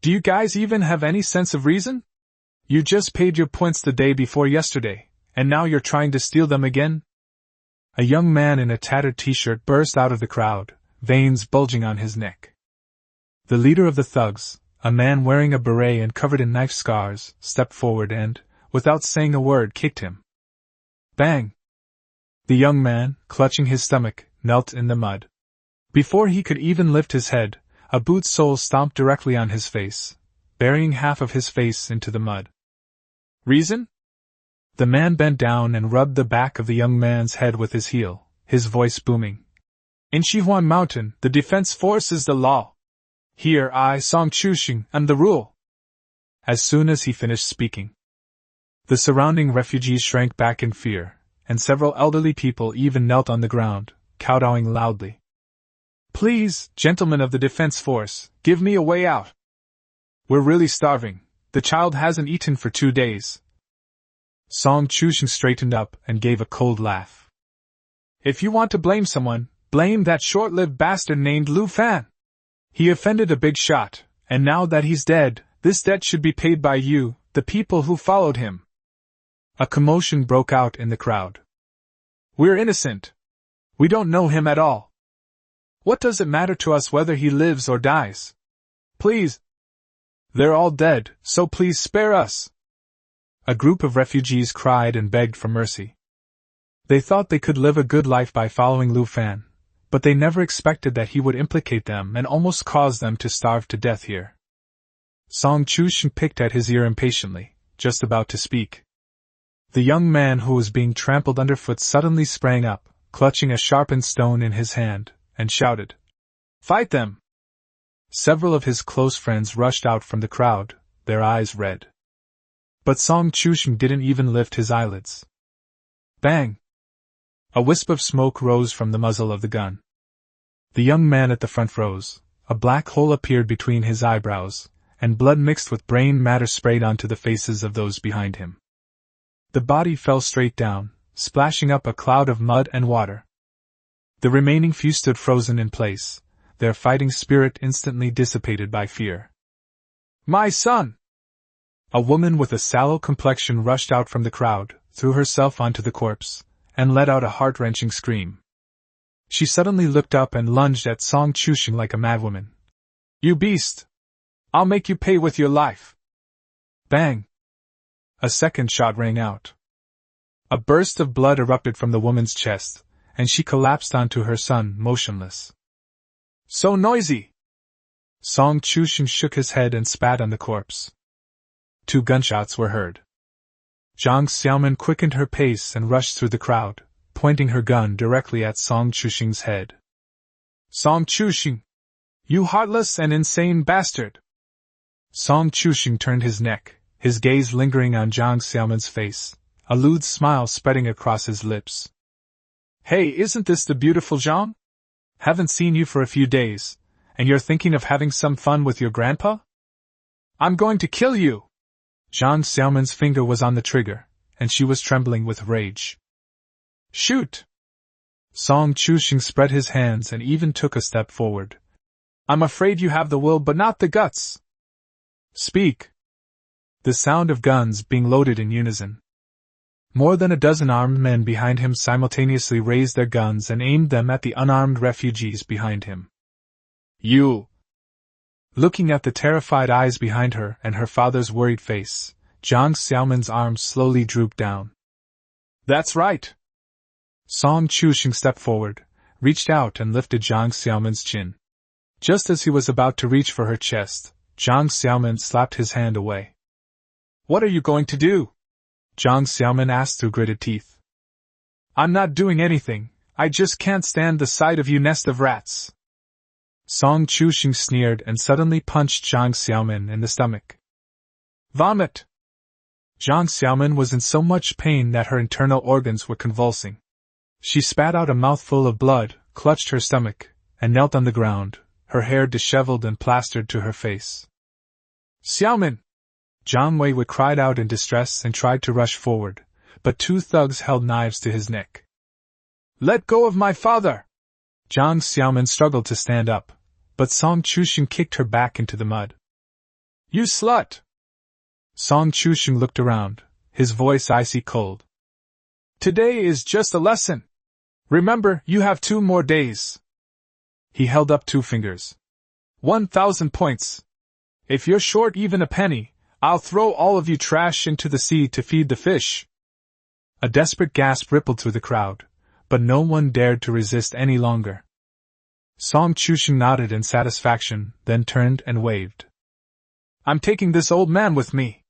Do you guys even have any sense of reason? You just paid your points the day before yesterday, and now you're trying to steal them again? A young man in a tattered t-shirt burst out of the crowd, veins bulging on his neck. The leader of the thugs, a man wearing a beret and covered in knife scars, stepped forward and, without saying a word, kicked him. Bang! The young man, clutching his stomach, knelt in the mud. Before he could even lift his head, a boot sole stomped directly on his face, burying half of his face into the mud. Reason? The man bent down and rubbed the back of the young man's head with his heel, his voice booming. In Shihuan Mountain, the defense force is the law. Here I, Song Chuxing, am the rule. As soon as he finished speaking, the surrounding refugees shrank back in fear, and several elderly people even knelt on the ground, kowtowing loudly. Please, gentlemen of the defense force, give me a way out. We're really starving. The child hasn't eaten for 2 days. Song Chuxing straightened up and gave a cold laugh. If you want to blame someone, blame that short-lived bastard named Lu Fan. He offended a big shot, and now that he's dead, this debt should be paid by you, the people who followed him. A commotion broke out in the crowd. We're innocent. We don't know him at all. What does it matter to us whether he lives or dies? Please. They're all dead, so please spare us. A group of refugees cried and begged for mercy. They thought they could live a good life by following Lu Fan, but they never expected that he would implicate them and almost cause them to starve to death here. Song Chuxing picked at his ear impatiently, just about to speak. The young man who was being trampled underfoot suddenly sprang up, clutching a sharpened stone in his hand, and shouted, "Fight them!" Several of his close friends rushed out from the crowd, their eyes red. But Song Chuxing didn't even lift his eyelids. Bang! A wisp of smoke rose from the muzzle of the gun. The young man at the front froze, a black hole appeared between his eyebrows, and blood mixed with brain matter sprayed onto the faces of those behind him. The body fell straight down, splashing up a cloud of mud and water. The remaining few stood frozen in place, their fighting spirit instantly dissipated by fear. My son! A woman with a sallow complexion rushed out from the crowd, threw herself onto the corpse, and let out a heart-wrenching scream. She suddenly looked up and lunged at Song Chuxing like a madwoman. You beast! I'll make you pay with your life! Bang! A second shot rang out. A burst of blood erupted from the woman's chest, and she collapsed onto her son, motionless. So noisy! Song Chuxing shook his head and spat on the corpse. 2 gunshots were heard. Jiang Xiaomin quickened her pace and rushed through the crowd, pointing her gun directly at Song Chuxing's head. Song Chuxing! You heartless and insane bastard! Song Chuxing turned his neck, his gaze lingering on Jiang Xiaomin's face, a lewd smile spreading across his lips. Hey, isn't this the beautiful Jiang? Haven't seen you for a few days, and you're thinking of having some fun with your grandpa? I'm going to kill you! Jiang Xiaomin's finger was on the trigger, and she was trembling with rage. Shoot! Song Chuxing spread his hands and even took a step forward. I'm afraid you have the will but not the guts. Speak! The sound of guns being loaded in unison. More than a dozen armed men behind him simultaneously raised their guns and aimed them at the unarmed refugees behind him. You! Looking at the terrified eyes behind her and her father's worried face, Jiang Xiaomin's arms slowly drooped down. That's right! Song Chuxing stepped forward, reached out and lifted Jiang Xiaomin's chin. Just as he was about to reach for her chest, Jiang Xiaomin slapped his hand away. What are you going to do? Jiang Xiaomin asked through gritted teeth. I'm not doing anything, I just can't stand the sight of you nest of rats. Song Chuxing sneered and suddenly punched Jiang Xiaomin in the stomach. Vomit! Jiang Xiaomin was in so much pain that her internal organs were convulsing. She spat out a mouthful of blood, clutched her stomach, and knelt on the ground, her hair disheveled and plastered to her face. Xiaomin! Jiang Weiwei cried out in distress and tried to rush forward, but 2 thugs held knives to his neck. Let go of my father! Jiang Xiaomin struggled to stand up, but Song Chuxing kicked her back into the mud. You slut! Song Chushing looked around, his voice icy cold. Today is just a lesson. Remember, you have 2 more days. He held up 2 fingers. 1,000 points. If you're short even a penny, I'll throw all of you trash into the sea to feed the fish. A desperate gasp rippled through the crowd, but no one dared to resist any longer. Song Chushing nodded in satisfaction, then turned and waved. I'm taking this old man with me.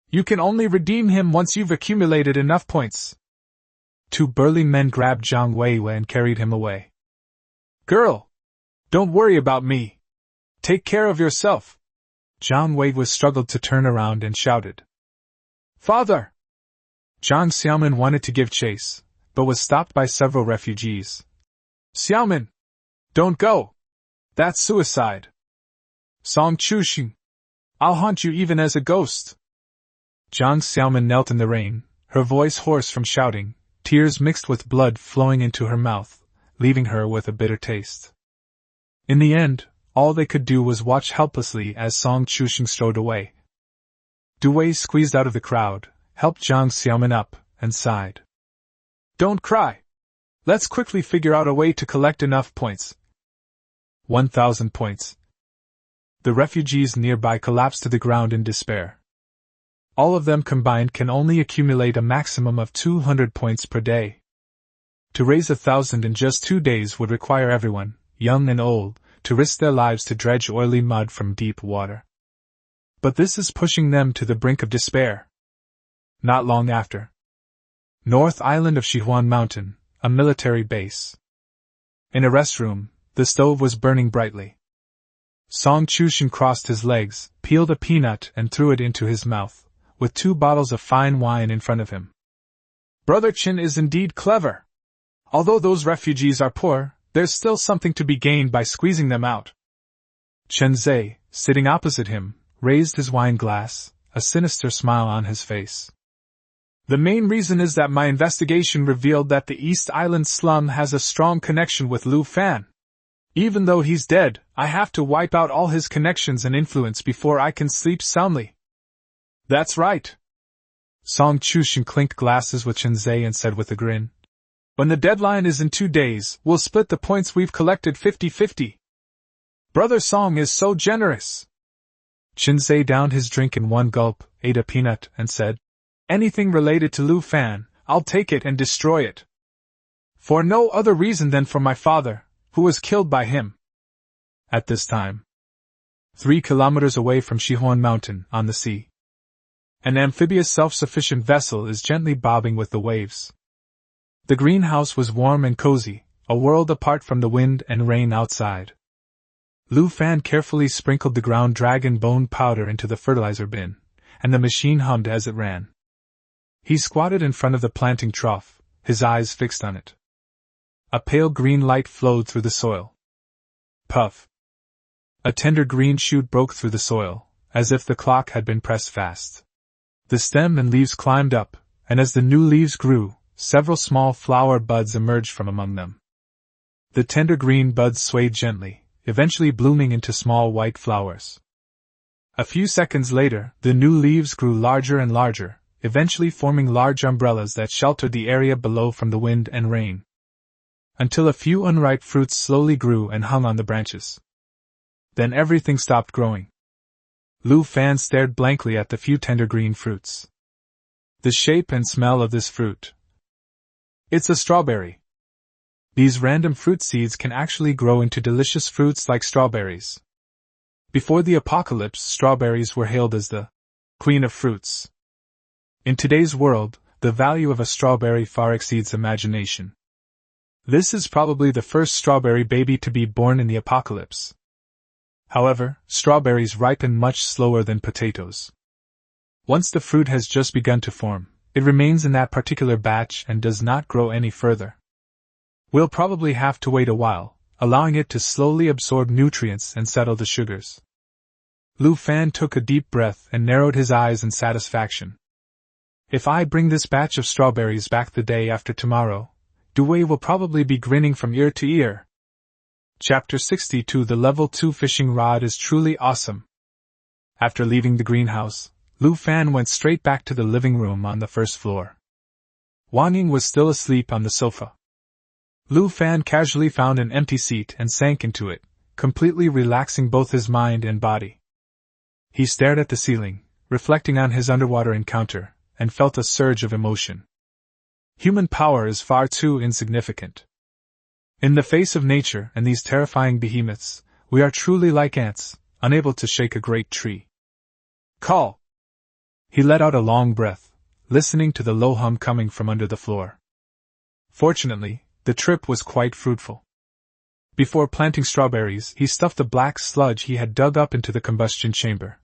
You can only redeem him once you've accumulated enough points. 2 burly men grabbed Jiang Weiwei and carried him away. Girl! Don't worry about me. Take care of yourself. Jiang Weiwei struggled to turn around and shouted. Father! Jiang Xiaomin wanted to give chase, but was stopped by several refugees. Xiaomin! Don't go! That's suicide! Song Chushing! I'll haunt you even as a ghost! Jiang Xiaomin knelt in the rain, her voice hoarse from shouting, tears mixed with blood flowing into her mouth, leaving her with a bitter taste. In the end, all they could do was watch helplessly as Song Chushing strode away. Du Wei squeezed out of the crowd, helped Jiang Xiaomin up, and sighed. Don't cry. Let's quickly figure out a way to collect enough points. 1,000 points. The refugees nearby collapsed to the ground in despair. All of them combined can only accumulate a maximum of 200 points per day. To raise 1,000 in just 2 days would require everyone, young and old, to risk their lives to dredge oily mud from deep water. But this is pushing them to the brink of despair. Not long after. North Island of Shihuan Mountain, a military base. In a restroom, the stove was burning brightly. Song Chushing crossed his legs, peeled a peanut and threw it into his mouth, with 2 bottles of fine wine in front of him. Brother Chen is indeed clever. Although those refugees are poor, there's still something to be gained by squeezing them out. Chen Zhe, sitting opposite him, raised his wine glass, a sinister smile on his face. The main reason is that my investigation revealed that the East Island slum has a strong connection with Lu Fan. Even though he's dead, I have to wipe out all his connections and influence before I can sleep soundly. That's right. Song Chushing clinked glasses with Chen Zhe and said with a grin. When the deadline is in 2 days, we'll split the points we've collected 50-50. Brother Song is so generous. Chen Zhe downed his drink in 1 gulp, ate a peanut, and said, Anything related to Lu Fan, I'll take it and destroy it. For no other reason than for my father, who was killed by him. At this time, 3 kilometers away from Shihuan Mountain, on the sea, an amphibious self-sufficient vessel is gently bobbing with the waves. The greenhouse was warm and cozy, a world apart from the wind and rain outside. Lu Fan carefully sprinkled the ground dragon bone powder into the fertilizer bin, and the machine hummed as it ran. He squatted in front of the planting trough, his eyes fixed on it. A pale green light flowed through the soil. Puff! A tender green shoot broke through the soil, as if the clock had been pressed fast. The stem and leaves climbed up, and as the new leaves grew, several small flower buds emerged from among them. The tender green buds swayed gently, eventually blooming into small white flowers. A few seconds later, the new leaves grew larger and larger, eventually forming large umbrellas that sheltered the area below from the wind and rain. Until a few unripe fruits slowly grew and hung on the branches. Then everything stopped growing. Lu Fan stared blankly at the few tender green fruits. The shape and smell of this fruit. It's a strawberry. These random fruit seeds can actually grow into delicious fruits like strawberries. Before the apocalypse, strawberries were hailed as the queen of fruits. In today's world, the value of a strawberry far exceeds imagination. This is probably the first strawberry baby to be born in the apocalypse. However, strawberries ripen much slower than potatoes. Once the fruit has just begun to form, it remains in that particular batch and does not grow any further. We'll probably have to wait a while, allowing it to slowly absorb nutrients and settle the sugars. Lu Fan took a deep breath and narrowed his eyes in satisfaction. If I bring this batch of strawberries back the day after tomorrow, Du Wei will probably be grinning from ear to ear. Chapter 62. The Level 2 fishing rod is truly awesome. After leaving the greenhouse, Lu Fan went straight back to the living room on the first floor. Wang Ying was still asleep on the sofa. Lu Fan casually found an empty seat and sank into it, completely relaxing both his mind and body. He stared at the ceiling, reflecting on his underwater encounter, and felt a surge of emotion. Human power is far too insignificant. In the face of nature and these terrifying behemoths, we are truly like ants, unable to shake a great tree. Call! He let out a long breath, listening to the low hum coming from under the floor. Fortunately, the trip was quite fruitful. Before planting strawberries, he stuffed the black sludge he had dug up into the combustion chamber.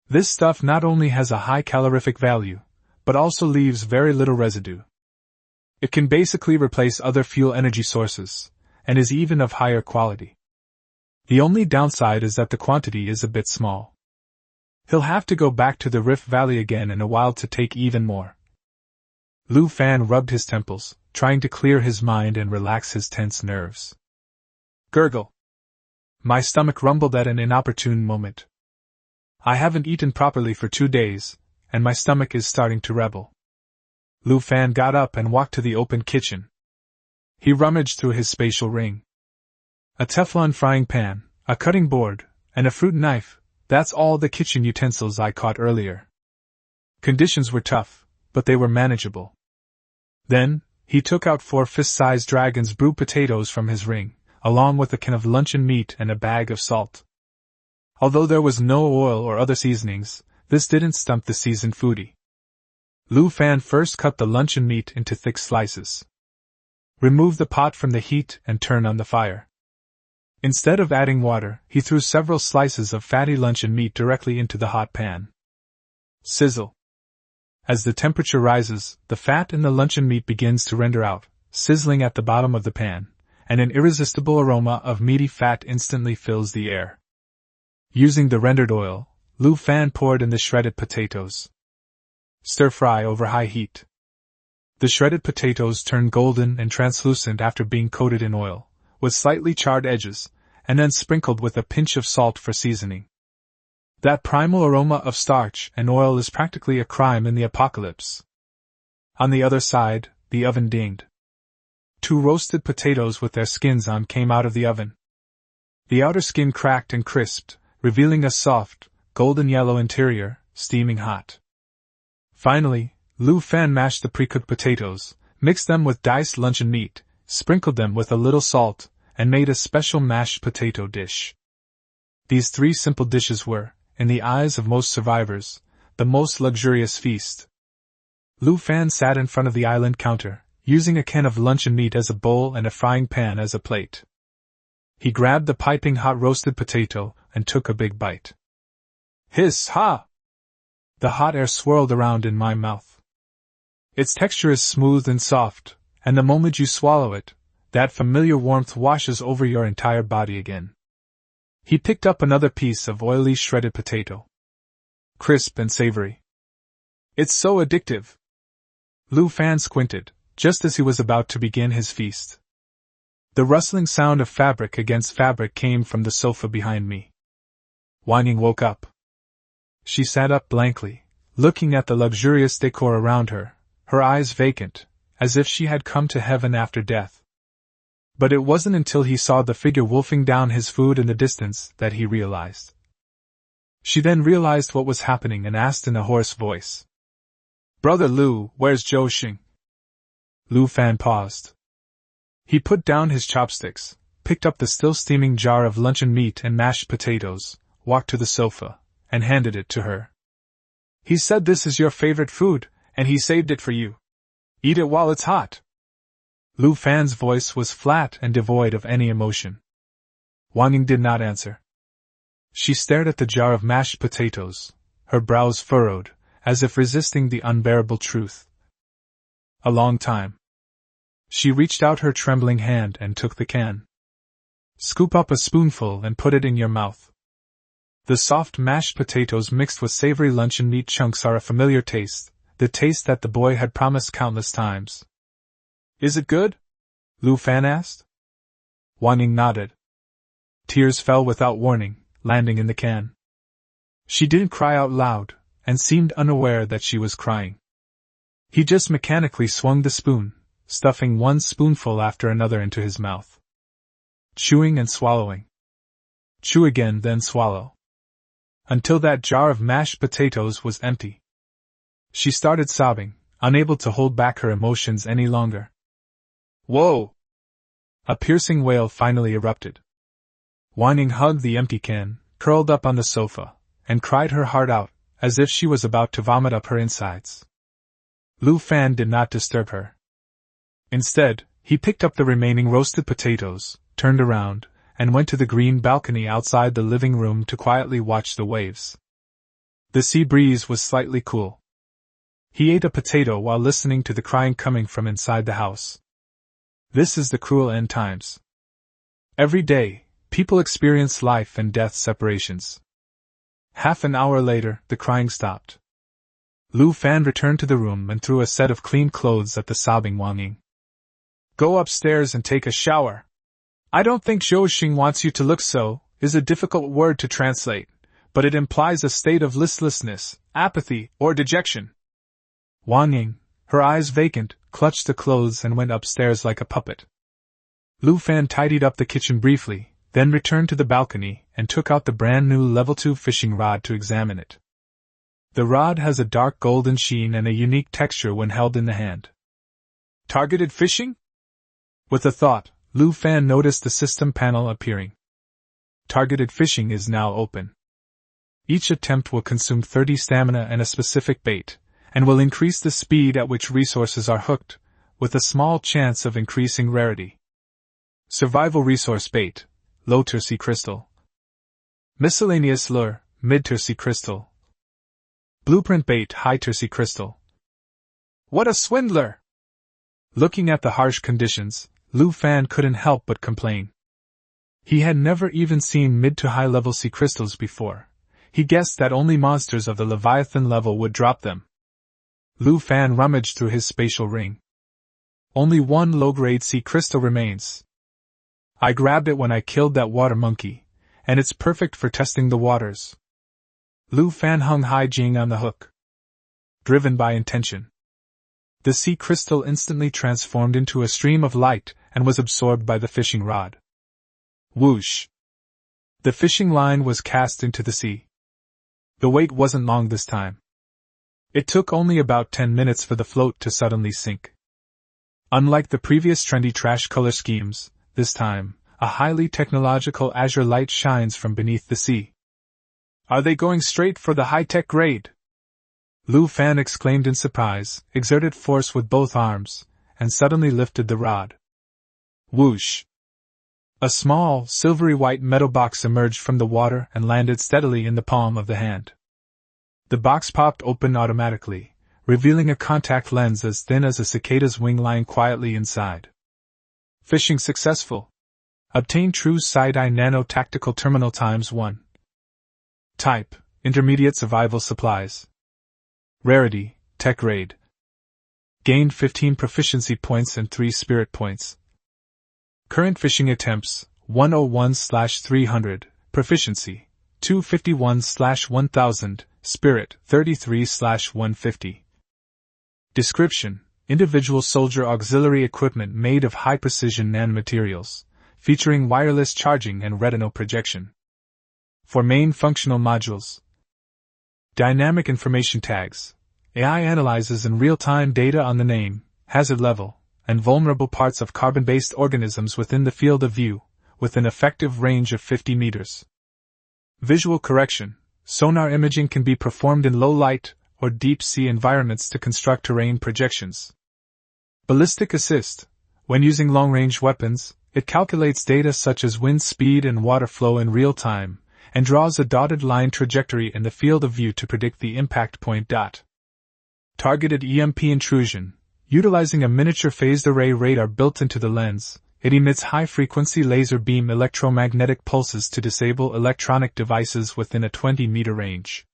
This stuff not only has a high calorific value, but also leaves very little residue. It can basically replace other fuel energy sources, and is even of higher quality. The only downside is that the quantity is a bit small. He'll have to go back to the Rift Valley again in a while to take even more. Lu Fan rubbed his temples, trying to clear his mind and relax his tense nerves. Gurgle. My stomach rumbled at an inopportune moment. I haven't eaten properly for 2 days, and my stomach is starting to rebel. Lu Fan got up and walked to the open kitchen. He rummaged through his spatial ring. A Teflon frying pan, a cutting board, and a fruit knife, that's all the kitchen utensils I caught earlier. Conditions were tough, but they were manageable. Then, he took out 4 fist-sized Dragon's Brew potatoes from his ring, along with a can of luncheon meat and a bag of salt. Although there was no oil or other seasonings, this didn't stump the seasoned foodie. Lu Fan first cut the luncheon meat into thick slices. Remove the pot from the heat and turn on the fire. Instead of adding water, he threw several slices of fatty luncheon meat directly into the hot pan. Sizzle. As the temperature rises, the fat in the luncheon meat begins to render out, sizzling at the bottom of the pan, and an irresistible aroma of meaty fat instantly fills the air. Using the rendered oil, Lu Fan poured in the shredded potatoes. Stir-fry over high heat. The shredded potatoes turn golden and translucent after being coated in oil, with slightly charred edges, and then sprinkled with a pinch of salt for seasoning. That primal aroma of starch and oil is practically a crime in the apocalypse. On the other side, the oven dinged. 2 roasted potatoes with their skins on came out of the oven. The outer skin cracked and crisped, revealing a soft, golden yellow interior, steaming hot. Finally, Lu Fan mashed the pre-cooked potatoes, mixed them with diced luncheon meat, sprinkled them with a little salt, and made a special mashed potato dish. These 3 simple dishes were, in the eyes of most survivors, the most luxurious feast. Lu Fan sat in front of the island counter, using a can of luncheon meat as a bowl and a frying pan as a plate. He grabbed the piping hot roasted potato and took a big bite. Hiss ha! The hot air swirled around in my mouth. Its texture is smooth and soft, and the moment you swallow it, that familiar warmth washes over your entire body again. He picked up another piece of oily shredded potato. Crisp and savory. It's so addictive. Lu Fan squinted, just as he was about to begin his feast. The rustling sound of fabric against fabric came from the sofa behind me. Wang Ying woke up. She sat up blankly, looking at the luxurious decor around her, her eyes vacant, as if she had come to heaven after death. But it wasn't until he saw the figure wolfing down his food in the distance that he realized. She then realized what was happening and asked in a hoarse voice. Brother Lu, where's Zhou Xing? Lu Fan paused. He put down his chopsticks, picked up the still steaming jar of luncheon meat and mashed potatoes, walked to the sofa, and handed it to her. He said this is your favorite food, and he saved it for you. Eat it while it's hot. Lu Fan's voice was flat and devoid of any emotion. Wang Ying did not answer. She stared at the jar of mashed potatoes, her brows furrowed, as if resisting the unbearable truth. A long time. She reached out her trembling hand and took the can. Scoop up a spoonful and put it in your mouth. The soft mashed potatoes mixed with savory luncheon meat chunks are a familiar taste, the taste that the boy had promised countless times. Is it good? Lu Fan asked. Wang Ying nodded. Tears fell without warning, landing in the can. She didn't cry out loud, and seemed unaware that she was crying. He just mechanically swung the spoon, stuffing one spoonful after another into his mouth. Chewing and swallowing. Chew again, then swallow. Until that jar of mashed potatoes was empty. She started sobbing, unable to hold back her emotions any longer. Whoa! A piercing wail finally erupted. Wan Ying hugged the empty can, curled up on the sofa, and cried her heart out, as if she was about to vomit up her insides. Lu Fan did not disturb her. Instead, he picked up the remaining roasted potatoes, turned around, and went to the green balcony outside the living room to quietly watch the waves. The sea breeze was slightly cool. He ate a potato while listening to the crying coming from inside the house. This is the cruel end times. Every day, people experience life and death separations. Half an hour later, the crying stopped. Lu Fan returned to the room and threw a set of clean clothes at the sobbing Wan Ying. Go upstairs and take a shower. I don't think Zhou Xing wants you to look so, is a difficult word to translate, but it implies a state of listlessness, apathy, or dejection. Wan Ying, her eyes vacant, clutched the clothes and went upstairs like a puppet. Lu Fan tidied up the kitchen briefly, then returned to the balcony and took out the brand new level 2 fishing rod to examine it. The rod has a dark golden sheen and a unique texture when held in the hand. Targeted fishing? With a thought, Lu Fan noticed the system panel appearing. Targeted fishing is now open. Each attempt will consume 30 stamina and a specific bait, and will increase the speed at which resources are hooked, with a small chance of increasing rarity. Survival resource bait, low-tier sea crystal. Miscellaneous lure, mid-tier sea crystal. Blueprint bait, high-tier sea crystal. What a swindler! Looking at the harsh conditions, Lu Fan couldn't help but complain. He had never even seen mid to high level sea crystals before. He guessed that only monsters of the Leviathan level would drop them. Lu Fan rummaged through his spatial ring. Only one low-grade sea crystal remains. I grabbed it when I killed that water monkey, and it's perfect for testing the waters. Lu Fan hung Hai Jing on the hook. Driven by intention. The sea crystal instantly transformed into a stream of light and was absorbed by the fishing rod. Whoosh! The fishing line was cast into the sea. The wait wasn't long this time. It took only about 10 minutes for the float to suddenly sink. Unlike the previous trendy trash color schemes, this time, a highly technological azure light shines from beneath the sea. Are they going straight for the high-tech grade? Lu Fan exclaimed in surprise, exerted force with both arms, and suddenly lifted the rod. Whoosh! A small, silvery white metal box emerged from the water and landed steadily in the palm of the hand. The box popped open automatically, revealing a contact lens as thin as a cicada's wing lying quietly inside. Fishing successful. Obtain true side-eye nano-tactical terminal ×1. Type, intermediate survival supplies. Rarity, tech grade. Gained 15 proficiency points and 3 spirit points. Current fishing attempts, 101/300, proficiency, 251/1000, spirit, 33/150. Description: individual soldier auxiliary equipment made of high-precision nanomaterials, featuring wireless charging and retinal projection. For main functional modules. Dynamic information tags. AI analyzes in real-time data on the name, hazard level, and vulnerable parts of carbon-based organisms within the field of view, with an effective range of 50 meters. Visual correction. Sonar imaging can be performed in low-light or deep-sea environments to construct terrain projections. Ballistic assist. When using long-range weapons, it calculates data such as wind speed and water flow in real time, and draws a dotted line trajectory in the field of view to predict the impact point. Targeted EMP intrusion. Utilizing a miniature phased array radar built into the lens, it emits high-frequency laser beam electromagnetic pulses to disable electronic devices within a 20-meter range.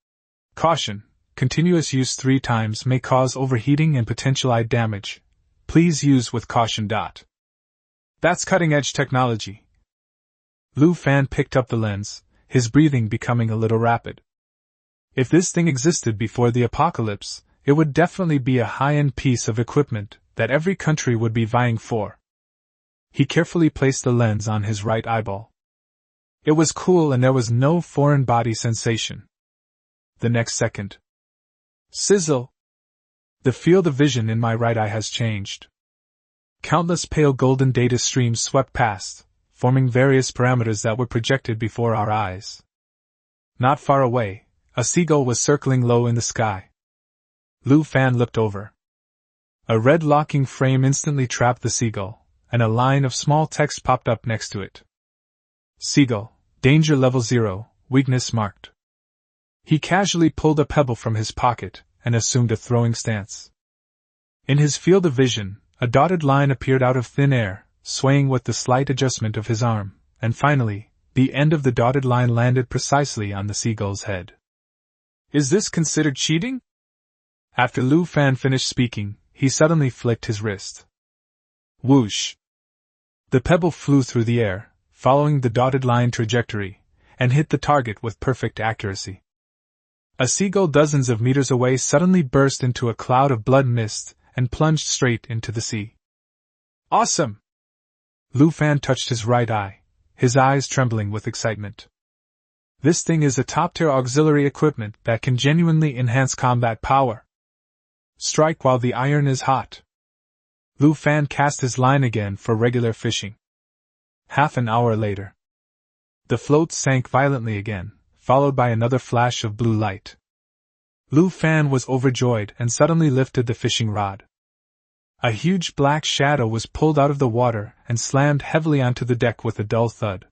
Caution: continuous use 3 times may cause overheating and potential eye damage. Please use with caution. That's cutting-edge technology. Lu Fan picked up the lens, his breathing becoming a little rapid. If this thing existed before the apocalypse, it would definitely be a high-end piece of equipment that every country would be vying for. He carefully placed the lens on his right eyeball. It was cool and there was no foreign body sensation. The next second. Sizzle! The field of vision in my right eye has changed. Countless pale golden data streams swept past, forming various parameters that were projected before our eyes. Not far away, a seagull was circling low in the sky. Lu Fan looked over. A red locking frame instantly trapped the seagull, and a line of small text popped up next to it. Seagull, danger level 0, weakness marked. He casually pulled a pebble from his pocket and assumed a throwing stance. In his field of vision, a dotted line appeared out of thin air, swaying with the slight adjustment of his arm, and finally, the end of the dotted line landed precisely on the seagull's head. Is this considered cheating? After Lu Fan finished speaking, he suddenly flicked his wrist. Whoosh! The pebble flew through the air, following the dotted line trajectory, and hit the target with perfect accuracy. A seagull dozens of meters away suddenly burst into a cloud of blood mist and plunged straight into the sea. Awesome! Lu Fan touched his right eye, his eyes trembling with excitement. This thing is a top-tier auxiliary equipment that can genuinely enhance combat power. Strike while the iron is hot. Lu Fan cast his line again for regular fishing. Half an hour later. The float sank violently again, followed by another flash of blue light. Lu Fan was overjoyed and suddenly lifted the fishing rod. A huge black shadow was pulled out of the water and slammed heavily onto the deck with a dull thud.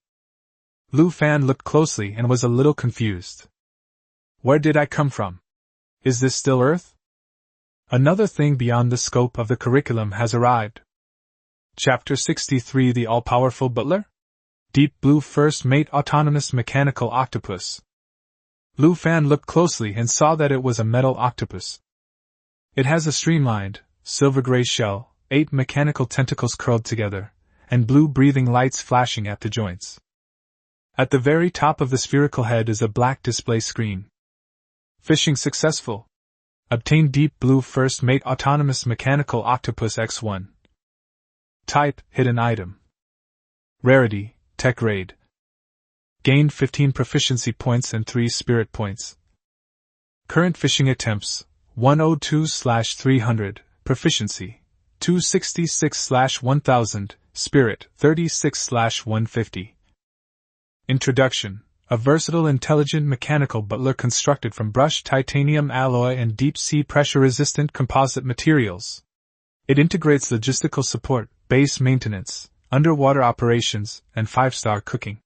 Lu Fan looked closely and was a little confused. Where did I come from? Is this still Earth? Another thing beyond the scope of the curriculum has arrived. Chapter 63 The All-Powerful Butler? Deep Blue First Mate Autonomous Mechanical Octopus. Lu Fan looked closely and saw that it was a metal octopus. It has a streamlined, silver-gray shell, 8 mechanical tentacles curled together, and blue breathing lights flashing at the joints. At the very top of the spherical head is a black display screen. Fishing successful. Obtain Deep Blue First Mate Autonomous Mechanical Octopus X1. Type, Hidden Item. Rarity, Tech Raid. Gained 15 proficiency points and 3 spirit points. Current fishing attempts, 102/300, proficiency, 266/1000, spirit, 36/150. Introduction. A versatile intelligent mechanical butler constructed from brushed titanium alloy and deep-sea pressure-resistant composite materials. It integrates logistical support, base maintenance, underwater operations, and 5-star cooking.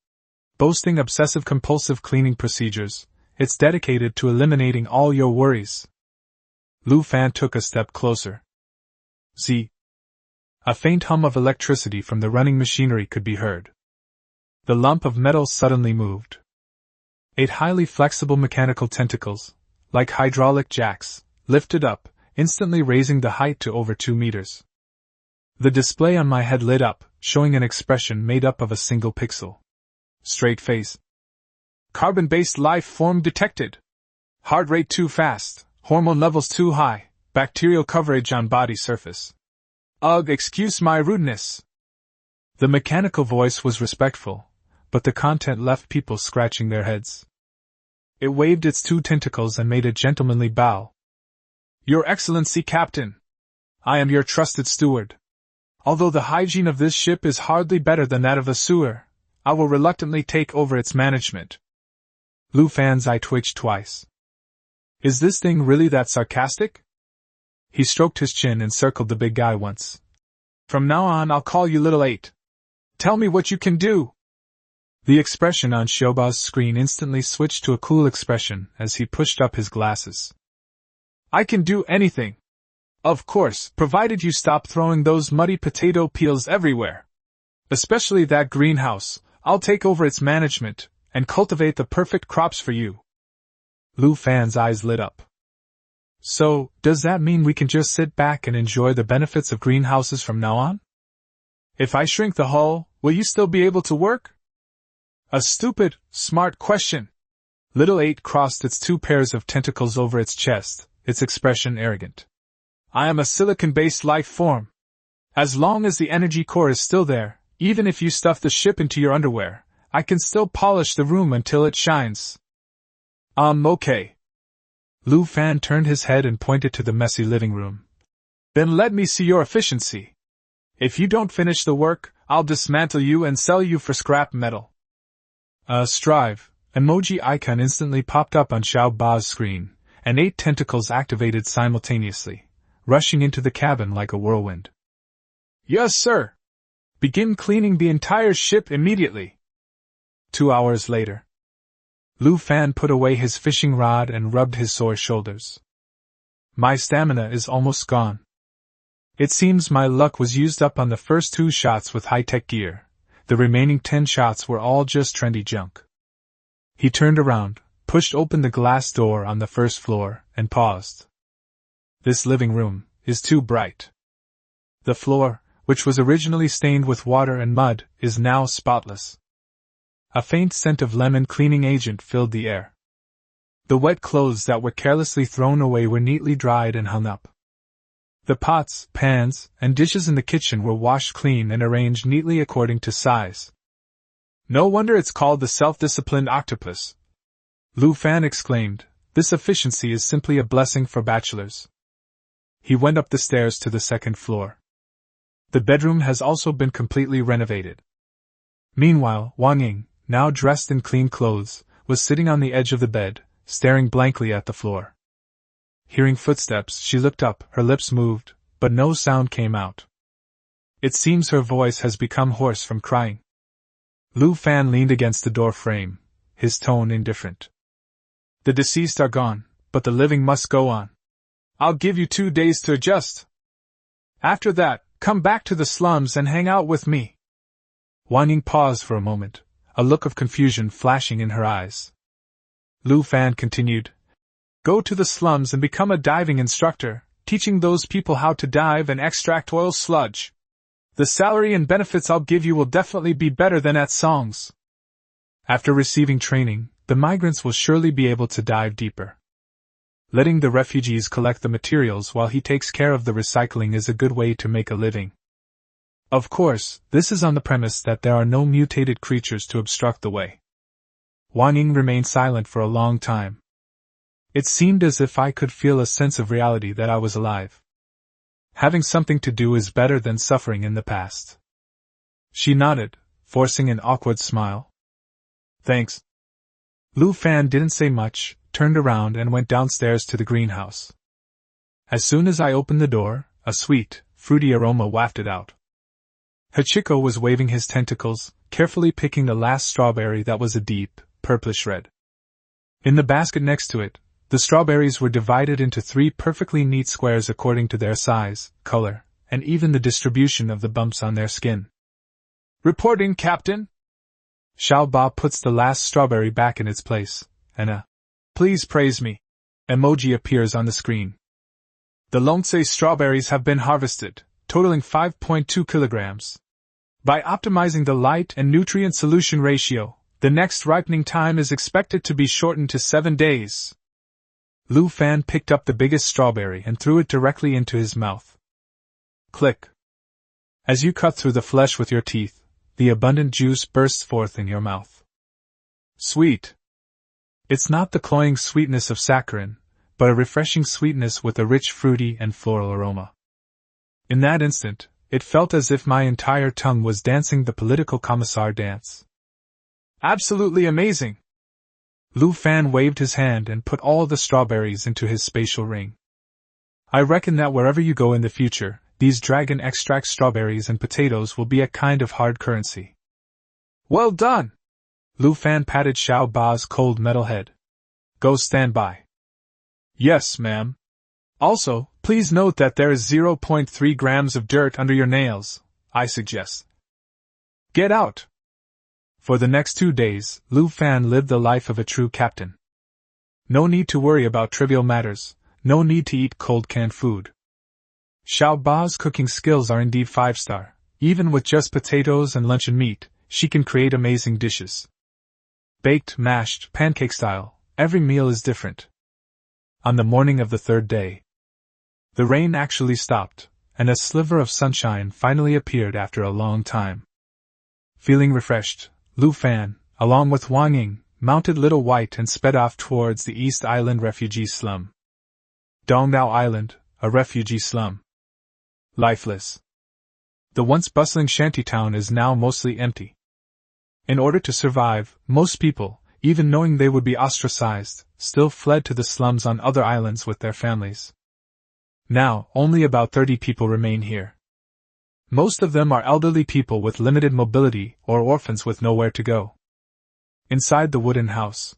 Boasting obsessive-compulsive cleaning procedures, it's dedicated to eliminating all your worries. Lu Fan took a step closer. Z. A faint hum of electricity from the running machinery could be heard. The lump of metal suddenly moved. 8 highly flexible mechanical tentacles, like hydraulic jacks, lifted up, instantly raising the height to over 2 meters. The display on my head lit up, showing an expression made up of a single pixel. Straight face. Carbon-based life form detected. Heart rate too fast, hormone levels too high, bacterial coverage on body surface. Ugh, excuse my rudeness. The mechanical voice was respectful, but the content left people scratching their heads. It waved its 2 tentacles and made a gentlemanly bow. Your Excellency, Captain. I am your trusted steward. Although the hygiene of this ship is hardly better than that of a sewer, I will reluctantly take over its management. Lu Fan's eye twitched twice. Is this thing really that sarcastic? He stroked his chin and circled the big guy once. From now on I'll call you Little 8. Tell me what you can do. The expression on Xiaobao's screen instantly switched to a cool expression as he pushed up his glasses. I can do anything. Of course, provided you stop throwing those muddy potato peels everywhere. Especially that greenhouse. I'll take over its management and cultivate the perfect crops for you. Lu Fan's eyes lit up. So, does that mean we can just sit back and enjoy the benefits of greenhouses from now on? If I shrink the hull, will you still be able to work? A stupid, smart question. Little 8 crossed its 2 pairs of tentacles over its chest, its expression arrogant. I am a silicon-based life form. As long as the energy core is still there, even if you stuff the ship into your underwear, I can still polish the room until it shines. Okay. Lu Fan turned his head and pointed to the messy living room. Then let me see your efficiency. If you don't finish the work, I'll dismantle you and sell you for scrap metal. Strive. Emoji icon instantly popped up on Xiao Ba's screen, and 8 tentacles activated simultaneously, rushing into the cabin like a whirlwind. Yes, sir. Begin cleaning the entire ship immediately. 2 hours later. Lu Fan put away his fishing rod and rubbed his sore shoulders. My stamina is almost gone. It seems my luck was used up on the first 2 shots with high-tech gear. The remaining 10 shots were all just trendy junk. He turned around, pushed open the glass door on the first floor, and paused. This living room is too bright. The floor, which was originally stained with water and mud, is now spotless. A faint scent of lemon cleaning agent filled the air. The wet clothes that were carelessly thrown away were neatly dried and hung up. The pots, pans, and dishes in the kitchen were washed clean and arranged neatly according to size. No wonder it's called the self-disciplined octopus. Lu Fan exclaimed, this efficiency is simply a blessing for bachelors. He went up the stairs to the 2nd floor. The bedroom has also been completely renovated. Meanwhile, Wang Ying, now dressed in clean clothes, was sitting on the edge of the bed, staring blankly at the floor. Hearing footsteps, she looked up, her lips moved, but no sound came out. It seems her voice has become hoarse from crying. Lu Fan leaned against the door frame, his tone indifferent. The deceased are gone, but the living must go on. I'll give you 2 days to adjust. After that, come back to the slums and hang out with me. Wang Ying paused for a moment, a look of confusion flashing in her eyes. Lu Fan continued, go to the slums and become a diving instructor, teaching those people how to dive and extract oil sludge. The salary and benefits I'll give you will definitely be better than at Songs. After receiving training, the migrants will surely be able to dive deeper. Letting the refugees collect the materials while he takes care of the recycling is a good way to make a living. Of course, this is on the premise that there are no mutated creatures to obstruct the way. Wang Ying remained silent for a long time. It seemed as if I could feel a sense of reality that I was alive. Having something to do is better than suffering in the past. She nodded, forcing an awkward smile. Thanks. Lu Fan didn't say much, turned around and went downstairs to the greenhouse. As soon as I opened the door, a sweet, fruity aroma wafted out. Hachiko was waving his tentacles, carefully picking the last strawberry that was a deep, purplish red. In the basket next to it, the strawberries were divided into 3 perfectly neat squares according to their size, color, and even the distribution of the bumps on their skin. Reporting, Captain! Xiao Ba puts the last strawberry back in its place, and a please praise me emoji appears on the screen. The Longse strawberries have been harvested, totaling 5.2 kilograms. By optimizing the light and nutrient solution ratio, the next ripening time is expected to be shortened to 7 days. Lu Fan picked up the biggest strawberry and threw it directly into his mouth. Click. As you cut through the flesh with your teeth, the abundant juice bursts forth in your mouth. Sweet. It's not the cloying sweetness of saccharin, but a refreshing sweetness with a rich fruity and floral aroma. In that instant, it felt as if my entire tongue was dancing the political commissar dance. Absolutely amazing! Lu Fan waved his hand and put all the strawberries into his spatial ring. I reckon that wherever you go in the future, these dragon extract strawberries and potatoes will be a kind of hard currency. Well done! Lu Fan patted Xiao Ba's cold metal head. Go stand by. Yes, ma'am. Also, please note that there is 0.3 grams of dirt under your nails, I suggest. Get out! For the next 2 days, Lu Fan lived the life of a true captain. No need to worry about trivial matters, no need to eat cold canned food. Xiao Ba's cooking skills are indeed 5-star. Even with just potatoes and luncheon meat, she can create amazing dishes. Baked, mashed, pancake style, Every meal is different. On the morning of the third day, the rain actually stopped, and a sliver of sunshine finally appeared after a long time. Feeling refreshed, Lu Fan, along with Wang Ying, mounted Little White and sped off towards the East Island refugee slum. Dongdao Island, a refugee slum. Lifeless. The once bustling shantytown is now mostly empty. In order to survive, most people, even knowing they would be ostracized, still fled to the slums on other islands with their families. Now, only about 30 people remain here. Most of them are elderly people with limited mobility or orphans with nowhere to go. Inside the wooden house,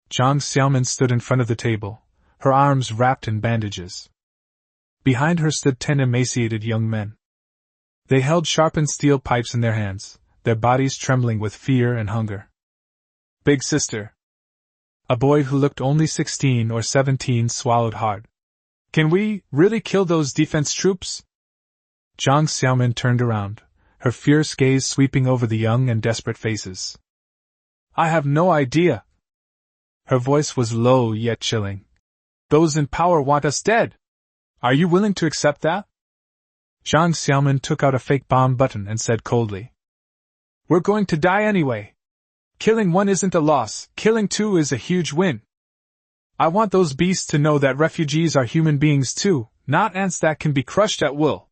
Zhang Xiaomin stood in front of the table, her arms wrapped in bandages. Behind her stood 10 emaciated young men. They held sharpened steel pipes in their hands, their bodies trembling with fear and hunger. Big sister. A boy who looked only 16 or 17 swallowed hard. Can we really kill those defense troops? Zhang Xiaomin turned around, her fierce gaze sweeping over the young and desperate faces. I have no idea. Her voice was low yet chilling. Those in power want us dead. Are you willing to accept that? Zhang Xiaomin took out a fake bomb button and said coldly. We're going to die anyway. Killing one isn't a loss, killing two is a huge win. I want those beasts to know that refugees are human beings too, not ants that can be crushed at will.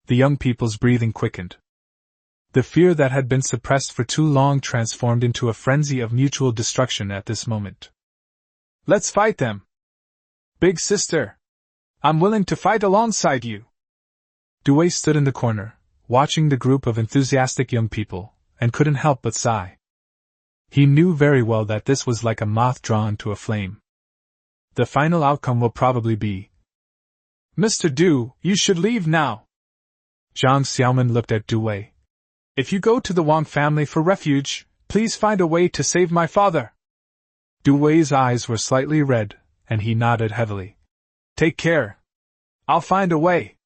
The young people's breathing quickened. The fear that had been suppressed for too long transformed into a frenzy of mutual destruction at this moment. Let's fight them. Big sister. I'm willing to fight alongside you. Dewey stood in the corner, watching the group of enthusiastic young people, and couldn't help but sigh. He knew very well that this was like a moth drawn to a flame. The final outcome will probably be, Mr. Du, you should leave now. Zhang Xiaomin looked at Dewey. If you go to the Wang family for refuge, please find a way to save my father. Dewey's eyes were slightly red, and he nodded heavily. Take care. I'll find a way.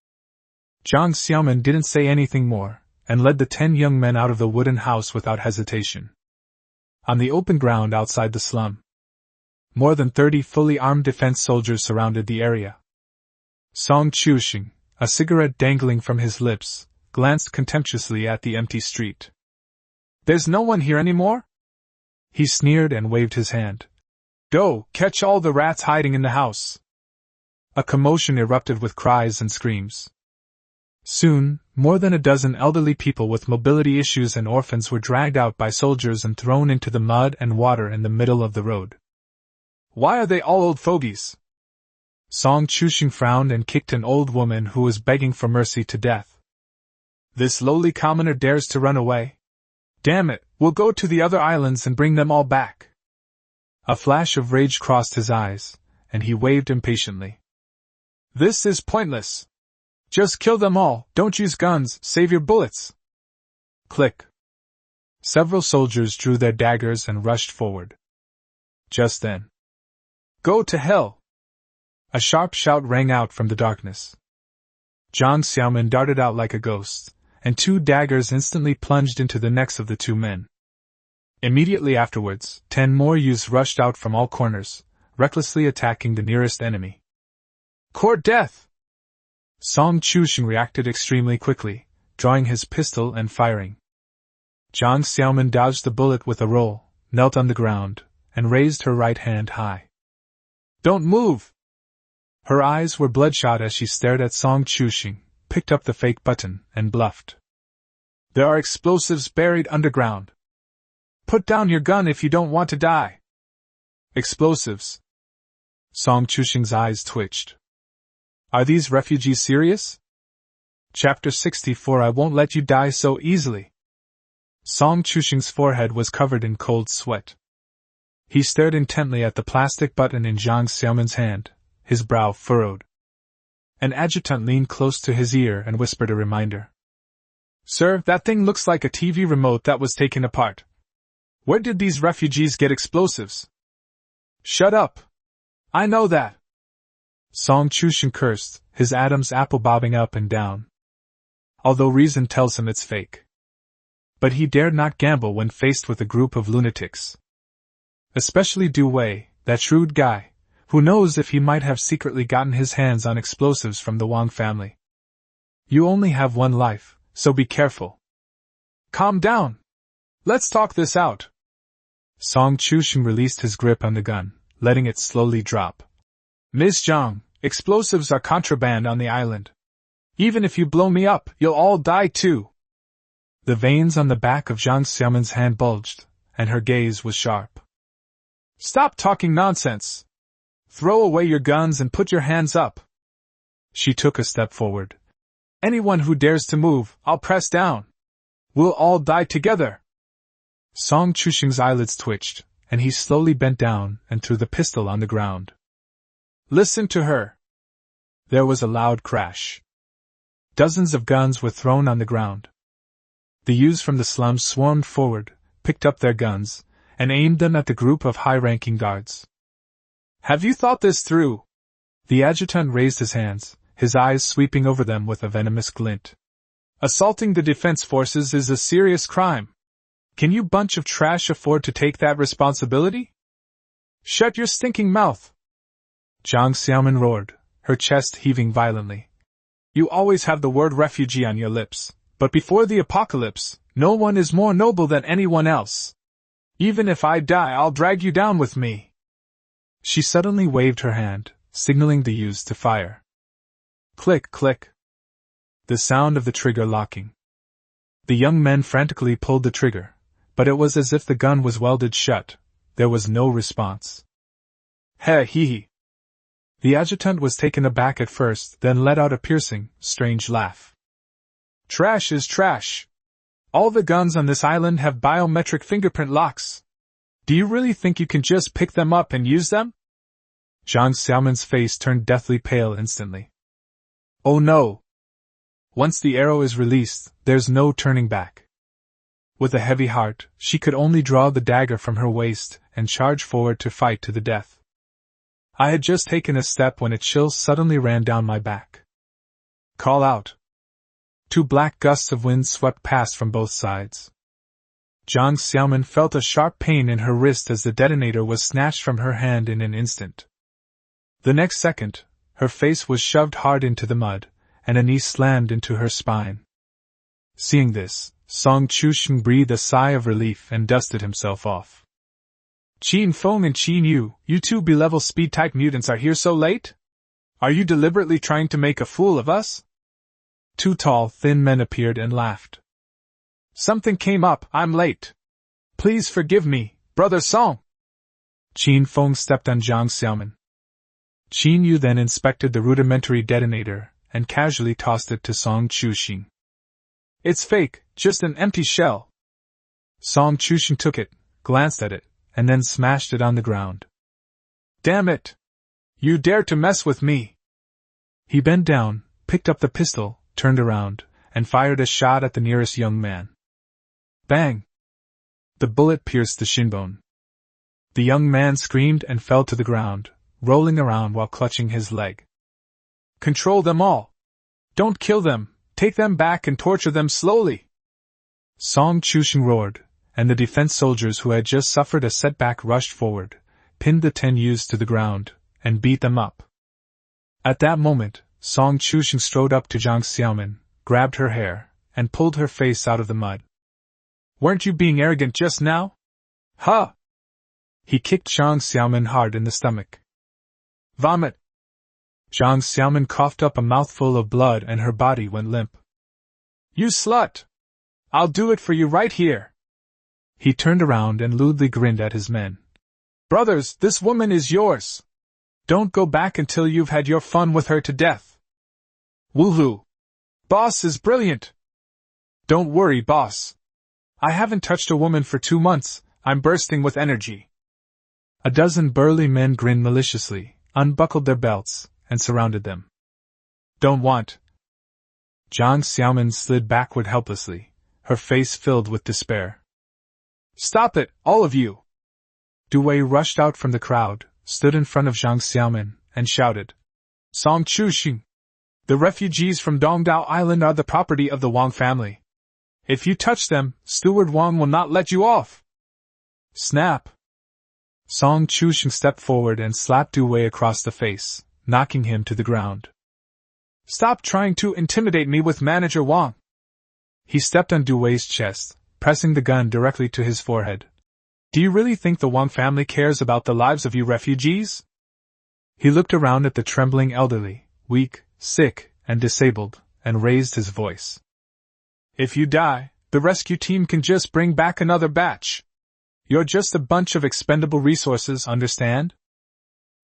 Zhang Xiaomin didn't say anything more, and led the 10 young men out of the wooden house without hesitation. On the open ground outside the slum, more than 30 fully armed defense soldiers surrounded the area. Song Chuxing, a cigarette dangling from his lips, glanced contemptuously at the empty street. There's no one here anymore? He sneered and waved his hand. Go, catch all the rats hiding in the house. A commotion erupted with cries and screams. Soon, more than a dozen elderly people with mobility issues and orphans were dragged out by soldiers and thrown into the mud and water in the middle of the road. Why are they all old fogies? Song Chuxing frowned and kicked an old woman who was begging for mercy to death. This lowly commoner dares to run away? Damn it, we'll go to the other islands and bring them all back. A flash of rage crossed his eyes, and he waved impatiently. This is pointless. Just kill them all, don't use guns, save your bullets. Click. Several soldiers drew their daggers and rushed forward. Just then. Go to hell! A sharp shout rang out from the darkness. Zhang Xiaomin darted out like a ghost, and 2 daggers instantly plunged into the necks of the 2 men. Immediately afterwards, 10 more youths rushed out from all corners, recklessly attacking the nearest enemy. Court death! Song Chuxing reacted extremely quickly, drawing his pistol and firing. Zhang Xiaomin dodged the bullet with a roll, knelt on the ground, and raised her right hand high. Don't move! Her eyes were bloodshot as she stared at Song Chuxing, picked up the fake button, and bluffed. There are explosives buried underground. Put down your gun if you don't want to die. Explosives. Song Chuxing's eyes twitched. Are these refugees serious? Chapter 64 I won't let you die so easily. Song Chuxing's forehead was covered in cold sweat. He stared intently at the plastic button in Zhang Xiaomin's hand, his brow furrowed. An adjutant leaned close to his ear and whispered a reminder. Sir, that thing looks like a TV remote that was taken apart. Where did these refugees get explosives? Shut up! I know that! Song Chuxing cursed, his Adam's apple bobbing up and down. Although reason tells him it's fake. But he dared not gamble when faced with a group of lunatics. Especially Du Wei, that shrewd guy, who knows if he might have secretly gotten his hands on explosives from the Wang family. You only have one life, so be careful. Calm down. Let's talk this out. Song Chushing released his grip on the gun, letting it slowly drop. Miss Zhang, explosives are contraband on the island. Even if you blow me up, you'll all die too. The veins on the back of Zhang Xiaomin's hand bulged, and her gaze was sharp. Stop talking nonsense. Throw away your guns and put your hands up. She took a step forward. Anyone who dares to move, I'll press down. We'll all die together. Song Chushing's eyelids twitched, and he slowly bent down and threw the pistol on the ground. Listen to her. There was a loud crash. Dozens of guns were thrown on the ground. The youths from the slums swarmed forward, picked up their guns, and aimed them at the group of high-ranking guards. Have you thought this through? The adjutant raised his hands, his eyes sweeping over them with a venomous glint. Assaulting the defense forces is a serious crime. Can you bunch of trash afford to take that responsibility? Shut your stinking mouth! Zhang Xiaomin roared, her chest heaving violently. You always have the word refugee on your lips, but before the apocalypse, no one is more noble than anyone else. Even if I die, I'll drag you down with me. She suddenly waved her hand, signaling the youths to fire. Click, click. The sound of the trigger locking. The young men frantically pulled the trigger, but it was as if the gun was welded shut. There was no response. Heh hee hee. The adjutant was taken aback at first, then let out a piercing, strange laugh. Trash is trash. All the guns on this island have biometric fingerprint locks. Do you really think you can just pick them up and use them? Zhang Xiaomin's face turned deathly pale instantly. Oh no! Once the arrow is released, there's no turning back. With a heavy heart, she could only draw the dagger from her waist and charge forward to fight to the death. I had just taken a step when a chill suddenly ran down my back. Call out. Two black gusts of wind swept past from both sides. Zhang Xiaomin felt a sharp pain in her wrist as the detonator was snatched from her hand in an instant. The next second, her face was shoved hard into the mud, and a knee slammed into her spine. Seeing this, Song Chushing breathed a sigh of relief and dusted himself off. Qin Feng and Qin Yu, you two B-level speed-type mutants are here so late? Are you deliberately trying to make a fool of us? Two tall, thin men appeared and laughed. Something came up, I'm late. Please forgive me, Brother Song. Qin Feng stepped on Zhang Xiaomin. Qin Yu then inspected the rudimentary detonator and casually tossed it to Song Chushing. It's fake, just an empty shell. Song Chushing took it, glanced at it, and then smashed it on the ground. Damn it! You dare to mess with me! He bent down, picked up the pistol, turned around, and fired a shot at the nearest young man. Bang! The bullet pierced the shinbone. The young man screamed and fell to the ground, rolling around while clutching his leg. Control them all! Don't kill them! Take them back and torture them slowly! Song Chushing roared, and the defense soldiers who had just suffered a setback rushed forward, pinned the 10 youths to the ground, and beat them up. At that moment, Song Chushing strode up to Zhang Xiaomin, grabbed her hair, and pulled her face out of the mud. Weren't you being arrogant just now? Huh! He kicked Zhang Xiaomin hard in the stomach. Vomit! Zhang Xiaomin coughed up a mouthful of blood and her body went limp. You slut! I'll do it for you right here! He turned around and lewdly grinned at his men. Brothers, this woman is yours! Don't go back until you've had your fun with her to death. Woohoo! Boss is brilliant! Don't worry, boss. I haven't touched a woman for 2 months, I'm bursting with energy. A dozen burly men grinned maliciously, unbuckled their belts, and surrounded them. Don't want. Zhang Xiaomin slid backward helplessly, her face filled with despair. Stop it, all of you! Du Wei rushed out from the crowd, stood in front of Zhang Xiaomin, and shouted. Song Chushing! The refugees from Dongdao Island are the property of the Wang family. If you touch them, Steward Wang will not let you off! Snap! Song Chusheng stepped forward and slapped Du Wei across the face, knocking him to the ground. Stop trying to intimidate me with Manager Wang. He stepped on Du Wei's chest, pressing the gun directly to his forehead. Do you really think the Wang family cares about the lives of you refugees? He looked around at the trembling elderly, weak, sick, and disabled, and raised his voice. If you die, the rescue team can just bring back another batch. You're just a bunch of expendable resources, understand?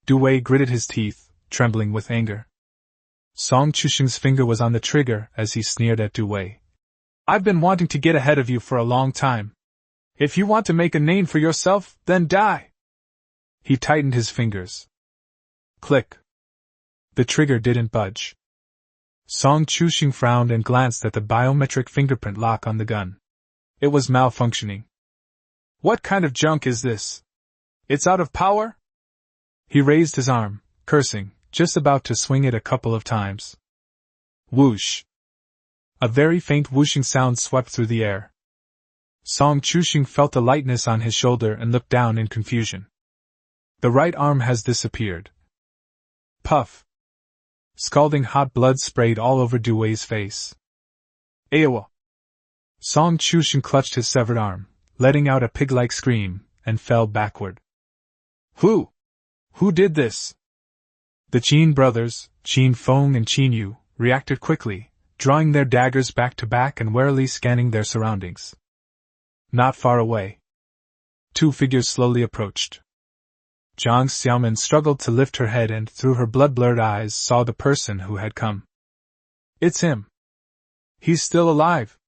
Du Wei gritted his teeth, trembling with anger. Song Chusheng's finger was on the trigger as he sneered at Du Wei. I've been wanting to get ahead of you for a long time. If you want to make a name for yourself, then die. He tightened his fingers. Click. The trigger didn't budge. Song Chusheng frowned and glanced at the biometric fingerprint lock on the gun. It was malfunctioning. What kind of junk is this? It's out of power? He raised his arm, cursing, just about to swing it a couple of times. Whoosh. A very faint whooshing sound swept through the air. Song Chusheng felt the lightness on his shoulder and looked down in confusion. The right arm has disappeared. Puff. Scalding hot blood sprayed all over Du Wei's face. Aowa! Song Chusheng clutched his severed arm, letting out a pig-like scream, and fell backward. Who did this? The Qin brothers, Qin Feng and Qin Yu, reacted quickly, drawing their daggers back to back and warily scanning their surroundings. Not far away. Two figures slowly approached. Jiang Xiaomin struggled to lift her head and through her blood-blurred eyes saw the person who had come. It's him. He's still alive.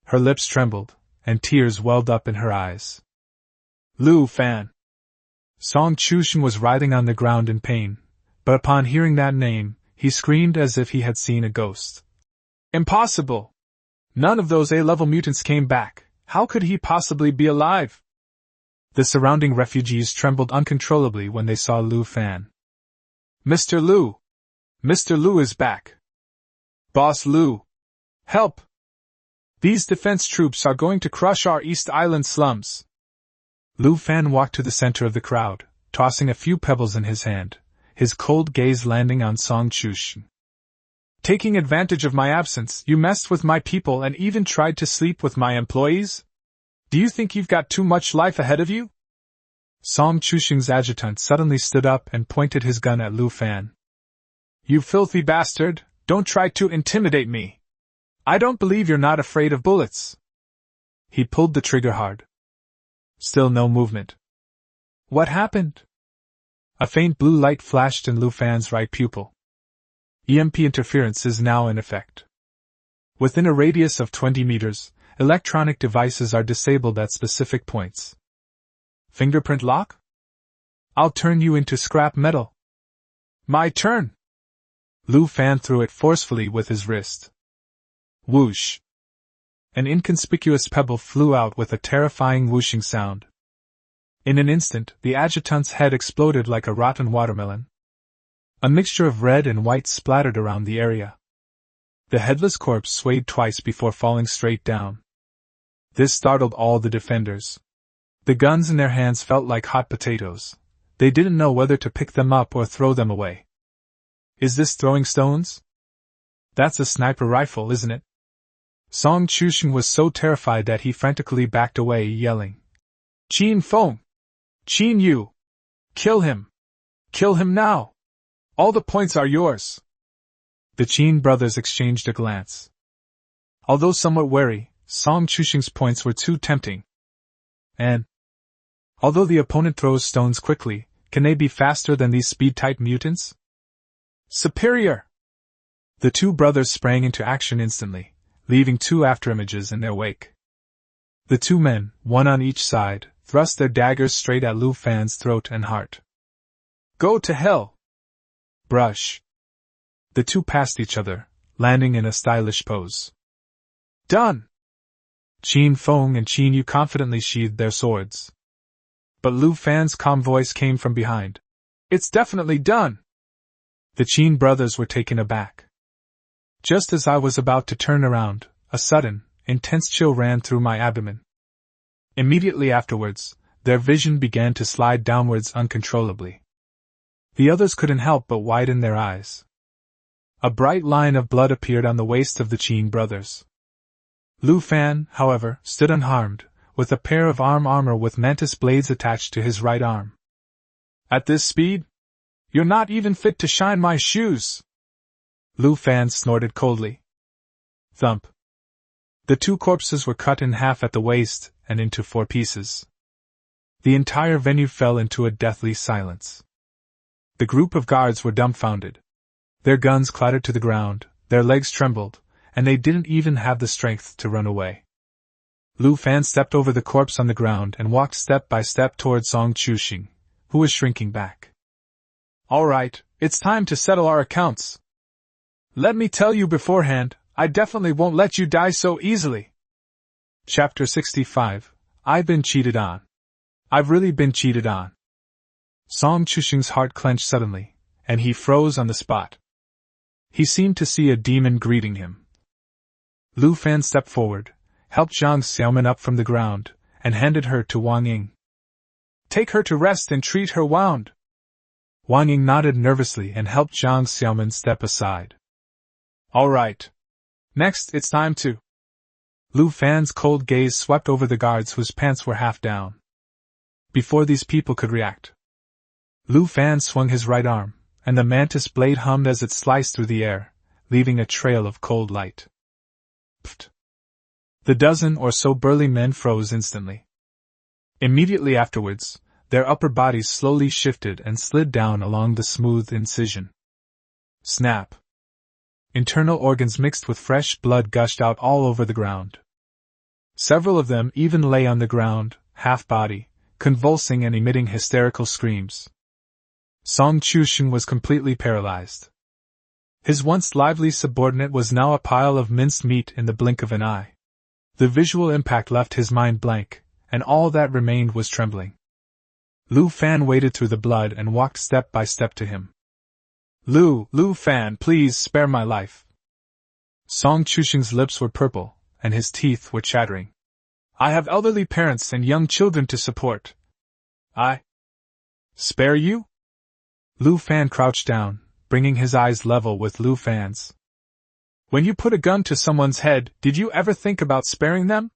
Her lips trembled, and tears welled up in her eyes. Lu Fan. Song Chusheng was writhing on the ground in pain, but upon hearing that name, he screamed as if he had seen a ghost. Impossible! None of those A-level mutants came back. How could he possibly be alive? The surrounding refugees trembled uncontrollably when they saw Lu Fan. Mr. Lu! Mr. Lu is back! Boss Lu! Help! These defense troops are going to crush our East Island slums! Lu Fan walked to the center of the crowd, tossing a few pebbles in his hand, his cold gaze landing on Song Chusheng. Taking advantage of my absence, you messed with my people and even tried to sleep with my employees? Do you think you've got too much life ahead of you? Song Chusheng's adjutant suddenly stood up and pointed his gun at Lu Fan. You filthy bastard, don't try to intimidate me. I don't believe you're not afraid of bullets. He pulled the trigger hard. Still no movement. What happened? A faint blue light flashed in Lu Fan's right pupil. EMP interference is now in effect. Within a radius of 20 meters, electronic devices are disabled at specific points. Fingerprint lock? I'll turn you into scrap metal. My turn! Lu Fan threw it forcefully with his wrist. Whoosh! An inconspicuous pebble flew out with a terrifying whooshing sound. In an instant, the adjutant's head exploded like a rotten watermelon. A mixture of red and white splattered around the area. The headless corpse swayed twice before falling straight down. This startled all the defenders. The guns in their hands felt like hot potatoes. They didn't know whether to pick them up or throw them away. Is this throwing stones? That's a sniper rifle, isn't it? Song Chusheng was so terrified that he frantically backed away, yelling. Qin Feng! Qin Yu! Kill him! Kill him now! All the points are yours! The Qin brothers exchanged a glance. Although somewhat wary, Song Chusheng's points were too tempting. And, although the opponent throws stones quickly, can they be faster than these speed-type mutants? Superior! The two brothers sprang into action instantly, leaving two afterimages in their wake. The two men, one on each side, thrust their daggers straight at Lu Fan's throat and heart. Go to hell! Brush. The two passed each other, landing in a stylish pose. Done! Qin Feng and Qin Yu confidently sheathed their swords. But Lu Fan's calm voice came from behind. It's definitely done! The Qin brothers were taken aback. Just as I was about to turn around, a sudden, intense chill ran through my abdomen. Immediately afterwards, their vision began to slide downwards uncontrollably. The others couldn't help but widen their eyes. A bright line of blood appeared on the waist of the Qin brothers. Lu Fan, however, stood unharmed, with a pair of armor with mantis blades attached to his right arm. At this speed? You're not even fit to shine my shoes! Lu Fan snorted coldly. Thump. The two corpses were cut in half at the waist and into 4 pieces. The entire venue fell into a deathly silence. The group of guards were dumbfounded. Their guns clattered to the ground, their legs trembled, and they didn't even have the strength to run away. Lu Fan stepped over the corpse on the ground and walked step by step toward Song Chuxing, who was shrinking back. All right, it's time to settle our accounts. Let me tell you beforehand, I definitely won't let you die so easily. Chapter 65. I've been cheated on. I've really been cheated on. Song Chuxing's heart clenched suddenly, and he froze on the spot. He seemed to see a demon greeting him. Lu Fan stepped forward, helped Zhang Xiaoman up from the ground, and handed her to Wang Ying. Take her to rest and treat her wound. Wang Ying nodded nervously and helped Zhang Xiaoman step aside. All right. Next, it's time to... Lu Fan's cold gaze swept over the guards whose pants were half down. Before these people could react, Lu Fan swung his right arm, and the mantis blade hummed as it sliced through the air, leaving a trail of cold light. Pfft! The dozen or so burly men froze instantly. Immediately afterwards, their upper bodies slowly shifted and slid down along the smooth incision. Snap! Internal organs mixed with fresh blood gushed out all over the ground. Several of them even lay on the ground, half-body, convulsing and emitting hysterical screams. Song Chuxing was completely paralyzed. His once lively subordinate was now a pile of minced meat in the blink of an eye. The visual impact left his mind blank, and all that remained was trembling. Lu Fan waded through the blood and walked step by step to him. Lu Fan, please spare my life. Song Chuxing's lips were purple, and his teeth were chattering. I have elderly parents and young children to support. I... Spare you? Lu Fan crouched down, bringing his eyes level with Lu Fan's. When you put a gun to someone's head, did you ever think about sparing them?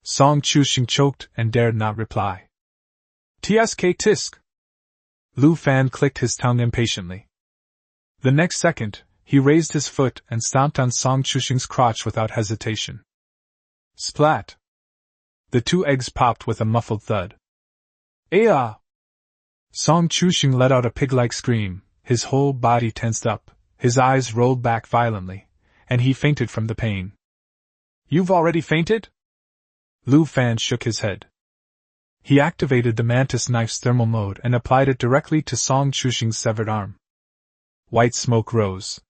Song Chuxing choked and dared not reply. Tsk tisk. Lu Fan clicked his tongue impatiently. The next second, he raised his foot and stomped on Song Chuxing's crotch without hesitation. Splat! The 2 eggs popped with a muffled thud. Aya! Song Chuxing let out a pig-like scream, his whole body tensed up, his eyes rolled back violently, and he fainted from the pain. You've already fainted? Lu Fan shook his head. He activated the mantis knife's thermal mode and applied it directly to Song Chuxing's severed arm. White smoke rose.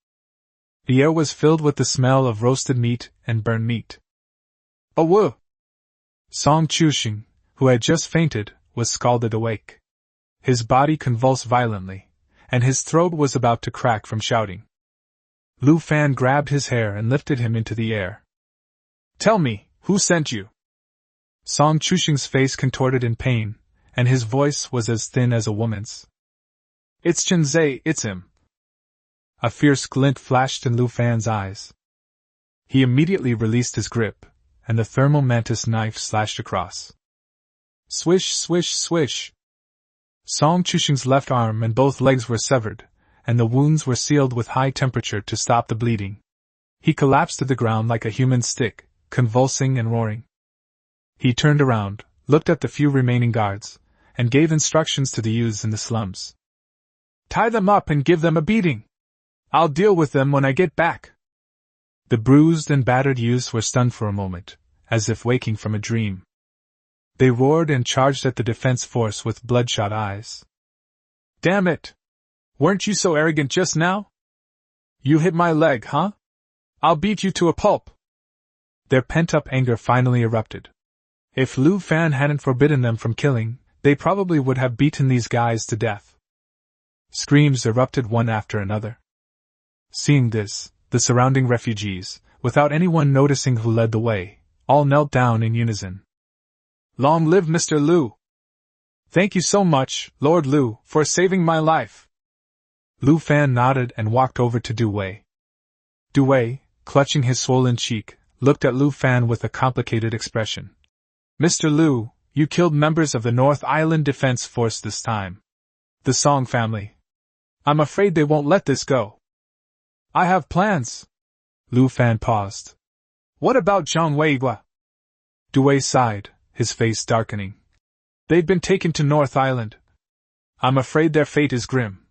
The air was filled with the smell of roasted meat and burned meat. Oh whoa! Song Chuxing, who had just fainted, was scalded awake. His body convulsed violently, and his throat was about to crack from shouting. Lu Fan grabbed his hair and lifted him into the air. Tell me, who sent you? Song Chuxing's face contorted in pain, and his voice was as thin as a woman's. It's Zhenzhe, it's him. A fierce glint flashed in Lu Fan's eyes. He immediately released his grip, and the thermal mantis knife slashed across. Swish, swish, swish. Song Chuxing's left arm and both legs were severed, and the wounds were sealed with high temperature to stop the bleeding. He collapsed to the ground like a human stick, convulsing and roaring. He turned around, looked at the few remaining guards, and gave instructions to the youths in the slums. Tie them up and give them a beating. I'll deal with them when I get back. The bruised and battered youths were stunned for a moment, as if waking from a dream. They roared and charged at the defense force with bloodshot eyes. Damn it! Weren't you so arrogant just now? You hit my leg, huh? I'll beat you to a pulp. Their pent-up anger finally erupted. If Lu Fan hadn't forbidden them from killing, they probably would have beaten these guys to death. Screams erupted one after another. Seeing this, the surrounding refugees, without anyone noticing who led the way, all knelt down in unison. Long live Mr. Lu! Thank you so much, Lord Lu, for saving my life. Lu Fan nodded and walked over to Du Wei. Du Wei, clutching his swollen cheek, looked at Lu Fan with a complicated expression. Mr. Lu, you killed members of the North Island Defense Force this time. The Song family. I'm afraid they won't let this go. I have plans. Lu Fan paused. What about Zhang Weigua? Du Wei sighed, his face darkening. They've been taken to North Island. I'm afraid their fate is grim.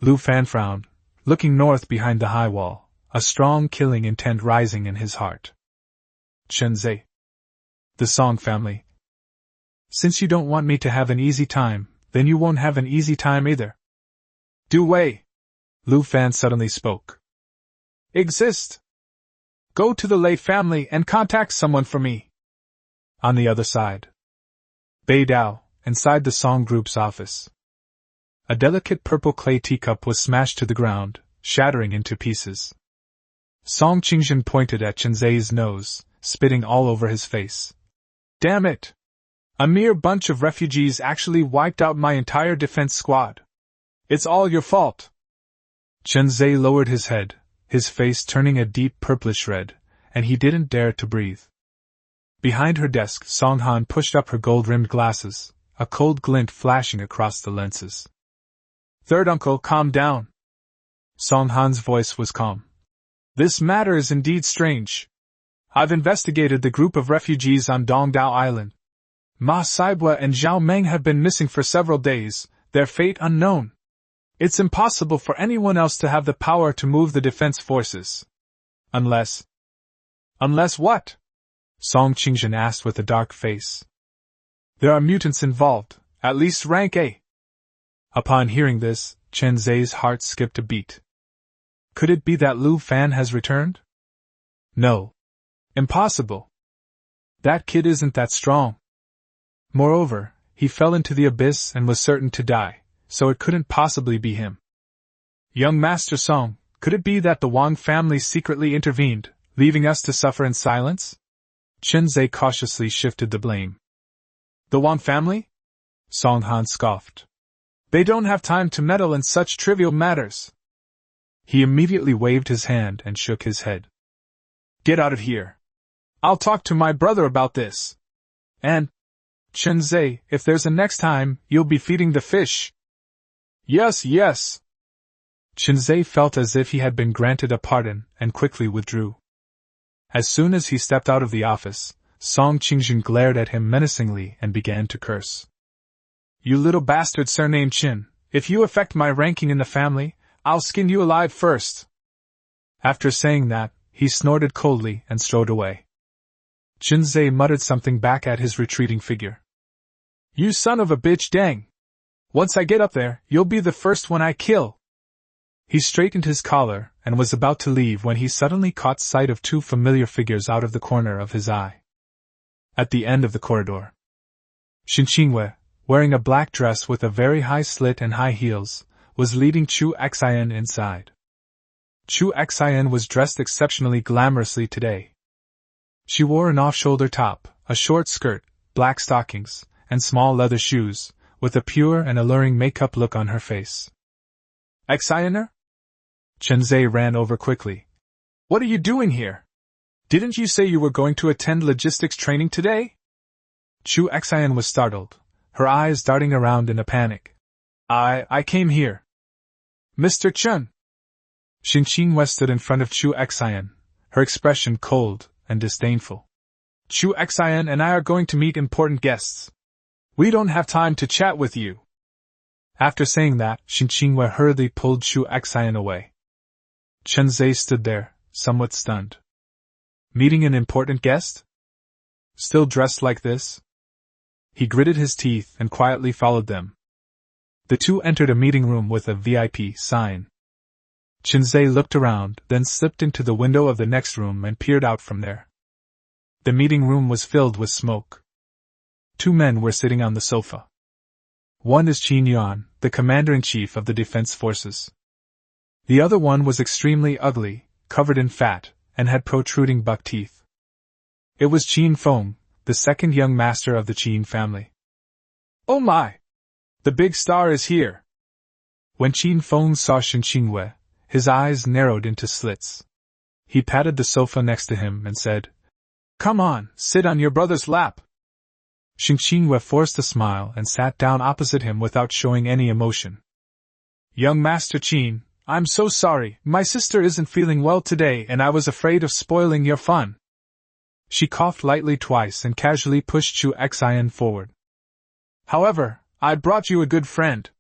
Lu Fan frowned, looking north behind the high wall, a strong killing intent rising in his heart. Chen Zhe. The Song family. Since you don't want me to have an easy time, then you won't have an easy time either. Du Wei. Lu Fan suddenly spoke. Exist. Go to the Lei family and contact someone for me. On the other side. Beidao, inside the Song Group's office. A delicate purple clay teacup was smashed to the ground, shattering into pieces. Song Qingzhen pointed at Chen Zhe's nose, spitting all over his face. Damn it! A mere bunch of refugees actually wiped out my entire defense squad. It's all your fault. Chen Zhe lowered his head, his face turning a deep purplish red, and he didn't dare to breathe. Behind her desk, Song Han pushed up her gold-rimmed glasses, a cold glint flashing across the lenses. Third uncle, calm down. Song Han's voice was calm. This matter is indeed strange. I've investigated the group of refugees on Dongdao Island. Ma Saibwa and Zhao Meng have been missing for several days, their fate unknown. It's impossible for anyone else to have the power to move the defense forces. Unless what? Song Qingzhen asked with a dark face. There are mutants involved, at least rank A. Upon hearing this, Chen Zhe's heart skipped a beat. Could it be that Lu Fan has returned? No. Impossible. That kid isn't that strong. Moreover, he fell into the abyss and was certain to die, so it couldn't possibly be him. Young Master Song, could it be that the Wang family secretly intervened, leaving us to suffer in silence? Chen Zhe cautiously shifted the blame. The Wang family? Song Han scoffed. They don't have time to meddle in such trivial matters. He immediately waved his hand and shook his head. Get out of here. I'll talk to my brother about this. And, Chen Zhe, if there's a next time, you'll be feeding the fish. Yes, yes. Chen Zhe felt as if he had been granted a pardon and quickly withdrew. As soon as he stepped out of the office, Song Qingzhen glared at him menacingly and began to curse. You little bastard surnamed Qin, if you affect my ranking in the family, I'll skin you alive first. After saying that, he snorted coldly and strode away. Chen Zhe muttered something back at his retreating figure. You son of a bitch, dang! Once I get up there, you'll be the first one I kill. He straightened his collar and was about to leave when he suddenly caught sight of two familiar figures out of the corner of his eye. At the end of the corridor, Xin Qingwei, wearing a black dress with a very high slit and high heels, was leading Chu Xian inside. Chu Xian was dressed exceptionally glamorously today. She wore an off-shoulder top, a short skirt, black stockings, and small leather shoes, with a pure and alluring make-up look on her face. Xianer? Chen Zhe ran over quickly. What are you doing here? Didn't you say you were going to attend logistics training today? Chu Xian was startled, her eyes darting around in a panic. I came here. Mr. Chen. Xin Qingwei stood in front of Chu Xian, her expression cold and disdainful. Chu Xian and I are going to meet important guests. We don't have time to chat with you. After saying that, Xin Qingwei hurriedly pulled Chu Xian away. Chen Zhe stood there, somewhat stunned. Meeting an important guest? Still dressed like this? He gritted his teeth and quietly followed them. The two entered a meeting room with a VIP sign. Chen Zhe looked around, then slipped into the window of the next room and peered out from there. The meeting room was filled with smoke. Two men were sitting on the sofa. One is Qin Yuan, the commander-in-chief of the defense forces. The other one was extremely ugly, covered in fat, and had protruding buck teeth. It was Qin Feng, the second young master of the Qin family. Oh my! The big star is here! When Qin Feng saw Shen Qingwei, his eyes narrowed into slits. He patted the sofa next to him and said, "Come on, sit on your brother's lap." Shen Qingwei forced a smile and sat down opposite him without showing any emotion. "Young Master Qin, I'm so sorry, my sister isn't feeling well today and I was afraid of spoiling your fun." She coughed lightly twice and casually pushed Chu Xian forward. "However, I brought you a good friend.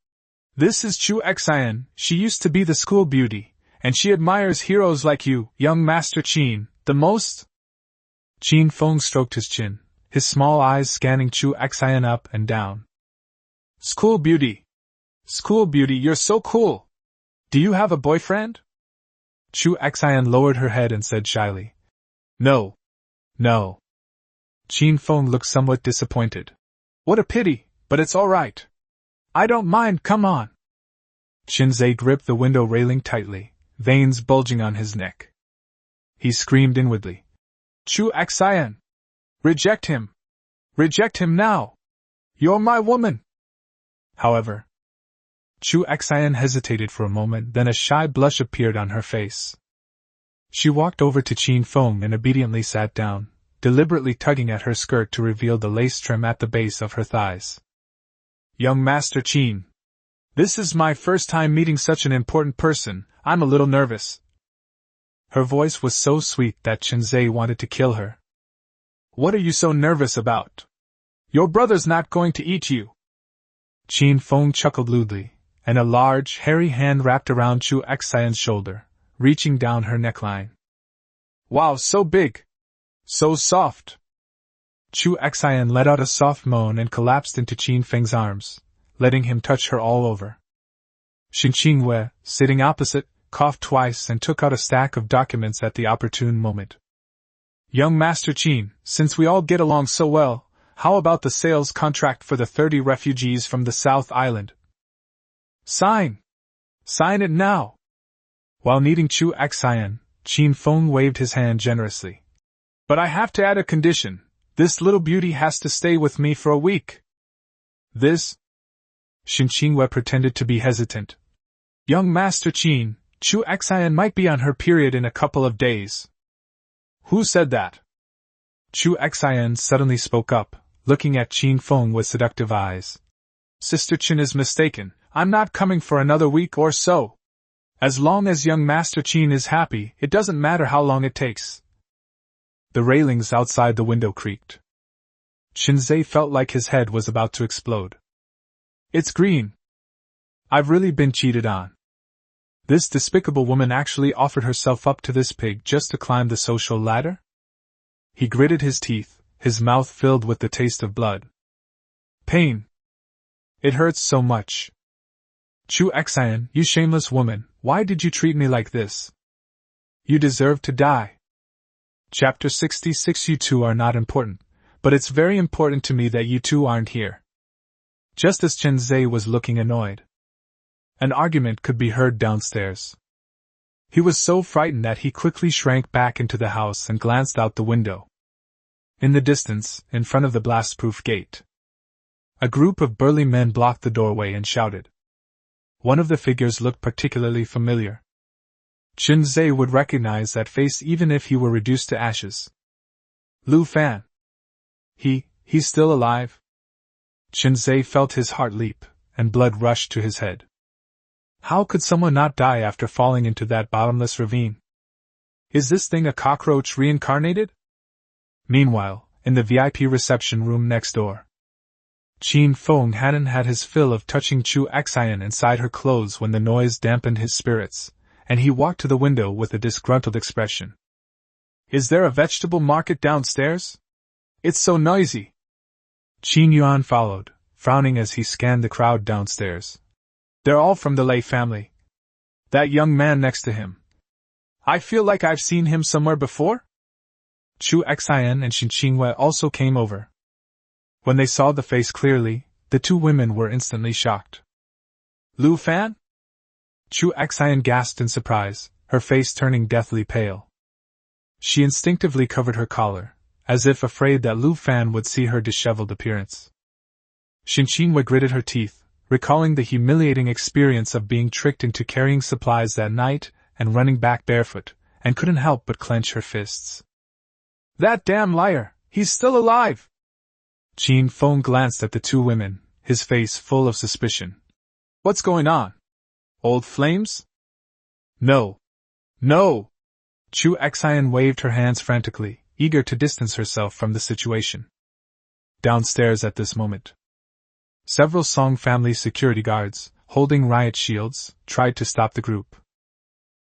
This is Chu Xian, she used to be the school beauty, and she admires heroes like you, young Master Qin, the most." Qin Feng stroked his chin, his small eyes scanning Chu Xian up and down. "School beauty. School beauty, you're so cool. Do you have a boyfriend?" Chu Xian lowered her head and said shyly, "No. No." Qin Feng looked somewhat disappointed. "What a pity, but it's all right. I don't mind, come on." Qinzhe gripped the window railing tightly, veins bulging on his neck. He screamed inwardly, "Chu Xian! Reject him! Reject him now! You're my woman!" However, Chu Xian hesitated for a moment, then a shy blush appeared on her face. She walked over to Qin Feng and obediently sat down, deliberately tugging at her skirt to reveal the lace trim at the base of her thighs. "Young Master Qin, this is my first time meeting such an important person, I'm a little nervous." Her voice was so sweet that Qinzhe wanted to kill her. "What are you so nervous about? Your brother's not going to eat you." Qin Feng chuckled lewdly, and a large, hairy hand wrapped around Chu Xian's shoulder, reaching down her neckline. "Wow, so big! So soft!" Chu Xian let out a soft moan and collapsed into Qin Feng's arms, letting him touch her all over. Shen Qingwei, sitting opposite, coughed twice and took out a stack of documents at the opportune moment. "Young Master Qin, since we all get along so well, how about the sales contract for the 30 refugees from the South Island? Sign! Sign it now!" While kneading Chu Xian, Qin Feng waved his hand generously. "But I have to add a condition. This little beauty has to stay with me for a week." "This?" Shen Qingwei pretended to be hesitant. "Young Master Qin, Chu Xian might be on her period in a couple of days." "Who said that?" Chu Xian suddenly spoke up, looking at Qin Feng with seductive eyes. "Sister Qin is mistaken, I'm not coming for another week or so. As long as young Master Qin is happy, it doesn't matter how long it takes." The railings outside the window creaked. Qinzhe felt like his head was about to explode. "It's green. I've really been cheated on. This despicable woman actually offered herself up to this pig just to climb the social ladder?" He gritted his teeth, his mouth filled with the taste of blood. "Pain. It hurts so much. Chu Xian, you shameless woman, why did you treat me like this? You deserve to die." Chapter 66. You two are not important, but it's very important to me that you two aren't here. Just as Qinzhe was looking annoyed, an argument could be heard downstairs. He was so frightened that he quickly shrank back into the house and glanced out the window. In the distance, in front of the blast-proof gate, a group of burly men blocked the doorway and shouted. One of the figures looked particularly familiar. Qinzhe would recognize that face even if he were reduced to ashes. Lu Fan. He's still alive? Qinzhe felt his heart leap, and blood rushed to his head. How could someone not die after falling into that bottomless ravine? Is this thing a cockroach reincarnated? Meanwhile, in the VIP reception room next door, Qin Feng hadn't had his fill of touching Chu Xian inside her clothes when the noise dampened his spirits, and he walked to the window with a disgruntled expression. Is there a vegetable market downstairs? It's so noisy. Qin Yuan followed, frowning as he scanned the crowd downstairs. They're all from the Lei family. That young man next to him. I feel like I've seen him somewhere before? Chu Xian and Shen Qingwei also came over. When they saw the face clearly, the two women were instantly shocked. Lu Fan? Chu Xian gasped in surprise, her face turning deathly pale. She instinctively covered her collar, as if afraid that Lu Fan would see her disheveled appearance. Xinqianwei gritted her teeth, recalling the humiliating experience of being tricked into carrying supplies that night and running back barefoot, and couldn't help but clench her fists. That damn liar! He's still alive! Qin Feng glanced at the two women, his face full of suspicion. What's going on? Old flames? No. No! Chu Xian waved her hands frantically, eager to distance herself from the situation. Downstairs at this moment, several Song family security guards, holding riot shields, tried to stop the group.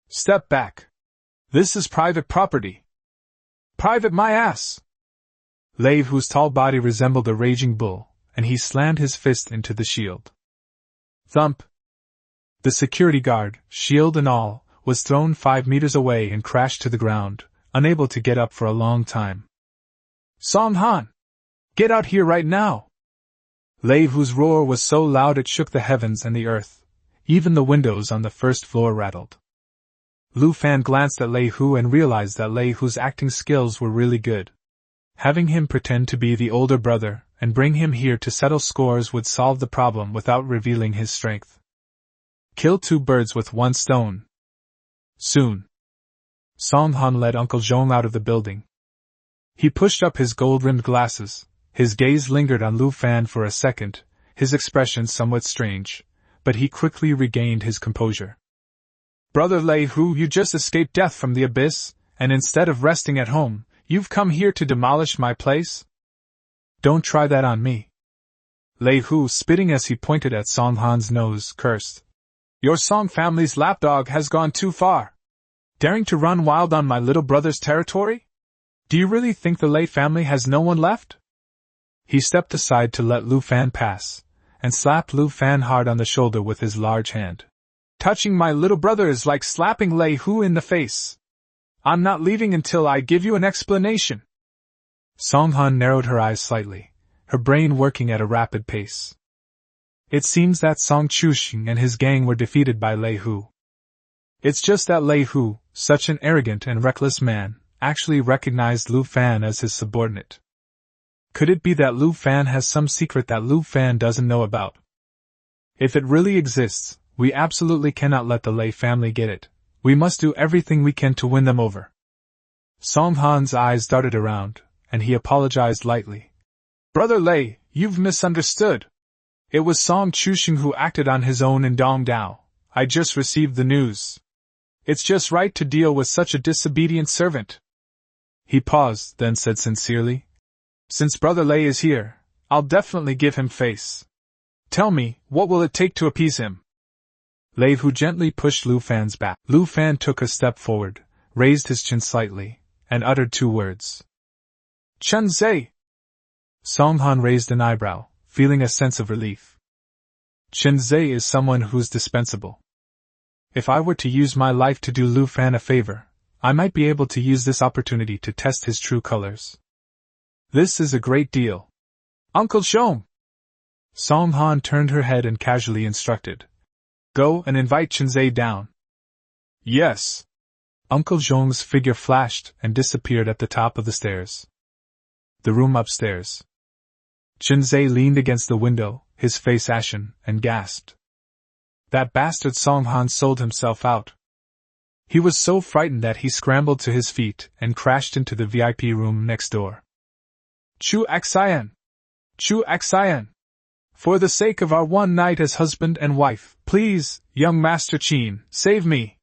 Step back! This is private property! Private my ass! Lei Hu's tall body resembled a raging bull, and he slammed his fist into the shield. Thump! The security guard, shield and all, was thrown 5 meters away and crashed to the ground, unable to get up for a long time. Song Han! Get out here right now! Lei Hu's roar was so loud it shook the heavens and the earth. Even the windows on the first floor rattled. Lu Fan glanced at Lei Hu and realized that Lei Hu's acting skills were really good. Having him pretend to be the older brother and bring him here to settle scores would solve the problem without revealing his strength. Kill 2 birds with 1 stone. Soon. Song Han led Uncle Zhong out of the building. He pushed up his gold-rimmed glasses. His gaze lingered on Lu Fan for a second, his expression somewhat strange, but he quickly regained his composure. Brother Lei Hu, you just escaped death from the abyss, and instead of resting at home, you've come here to demolish my place? Don't try that on me. Lei Hu, spitting as he pointed at Song Han's nose, cursed. Your Song family's lapdog has gone too far. Daring to run wild on my little brother's territory? Do you really think the Lei family has no one left? He stepped aside to let Lu Fan pass, and slapped Lu Fan hard on the shoulder with his large hand. Touching my little brother is like slapping Lei Hu in the face. I'm not leaving until I give you an explanation. Song Han narrowed her eyes slightly, her brain working at a rapid pace. It seems that Song Chuxing and his gang were defeated by Lei Hu. It's just that Lei Hu, such an arrogant and reckless man, actually recognized Lu Fan as his subordinate. Could it be that Lu Fan has some secret that Lu Fan doesn't know about? If it really exists, we absolutely cannot let the Lei family get it. We must do everything we can to win them over. Song Han's eyes darted around, and he apologized lightly. Brother Lei, you've misunderstood. It was Song Chuxing who acted on his own in Dongdao. I just received the news. It's just right to deal with such a disobedient servant. He paused, then said sincerely, Since Brother Lei is here, I'll definitely give him face. Tell me, what will it take to appease him? Lei Hu gently pushed Lu Fan's back. Lu Fan took a step forward, raised his chin slightly, and uttered 2 words. Chen Zai! Song Han raised an eyebrow, feeling a sense of relief. Chen Zai is someone who's dispensable. If I were to use my life to do Lu Fan a favor, I might be able to use this opportunity to test his true colors. This is a great deal. Uncle Zhong! Song Han turned her head and casually instructed. Go and invite Chen Zai down. Yes. Uncle Zhong's figure flashed and disappeared at the top of the stairs. The room upstairs. Chen Zai leaned against the window, his face ashen, and gasped. That bastard Song Han sold himself out. He was so frightened that he scrambled to his feet and crashed into the VIP room next door. Chu Xian! Chu Xian! For the sake of our one night as husband and wife, please, young Master Qin, save me!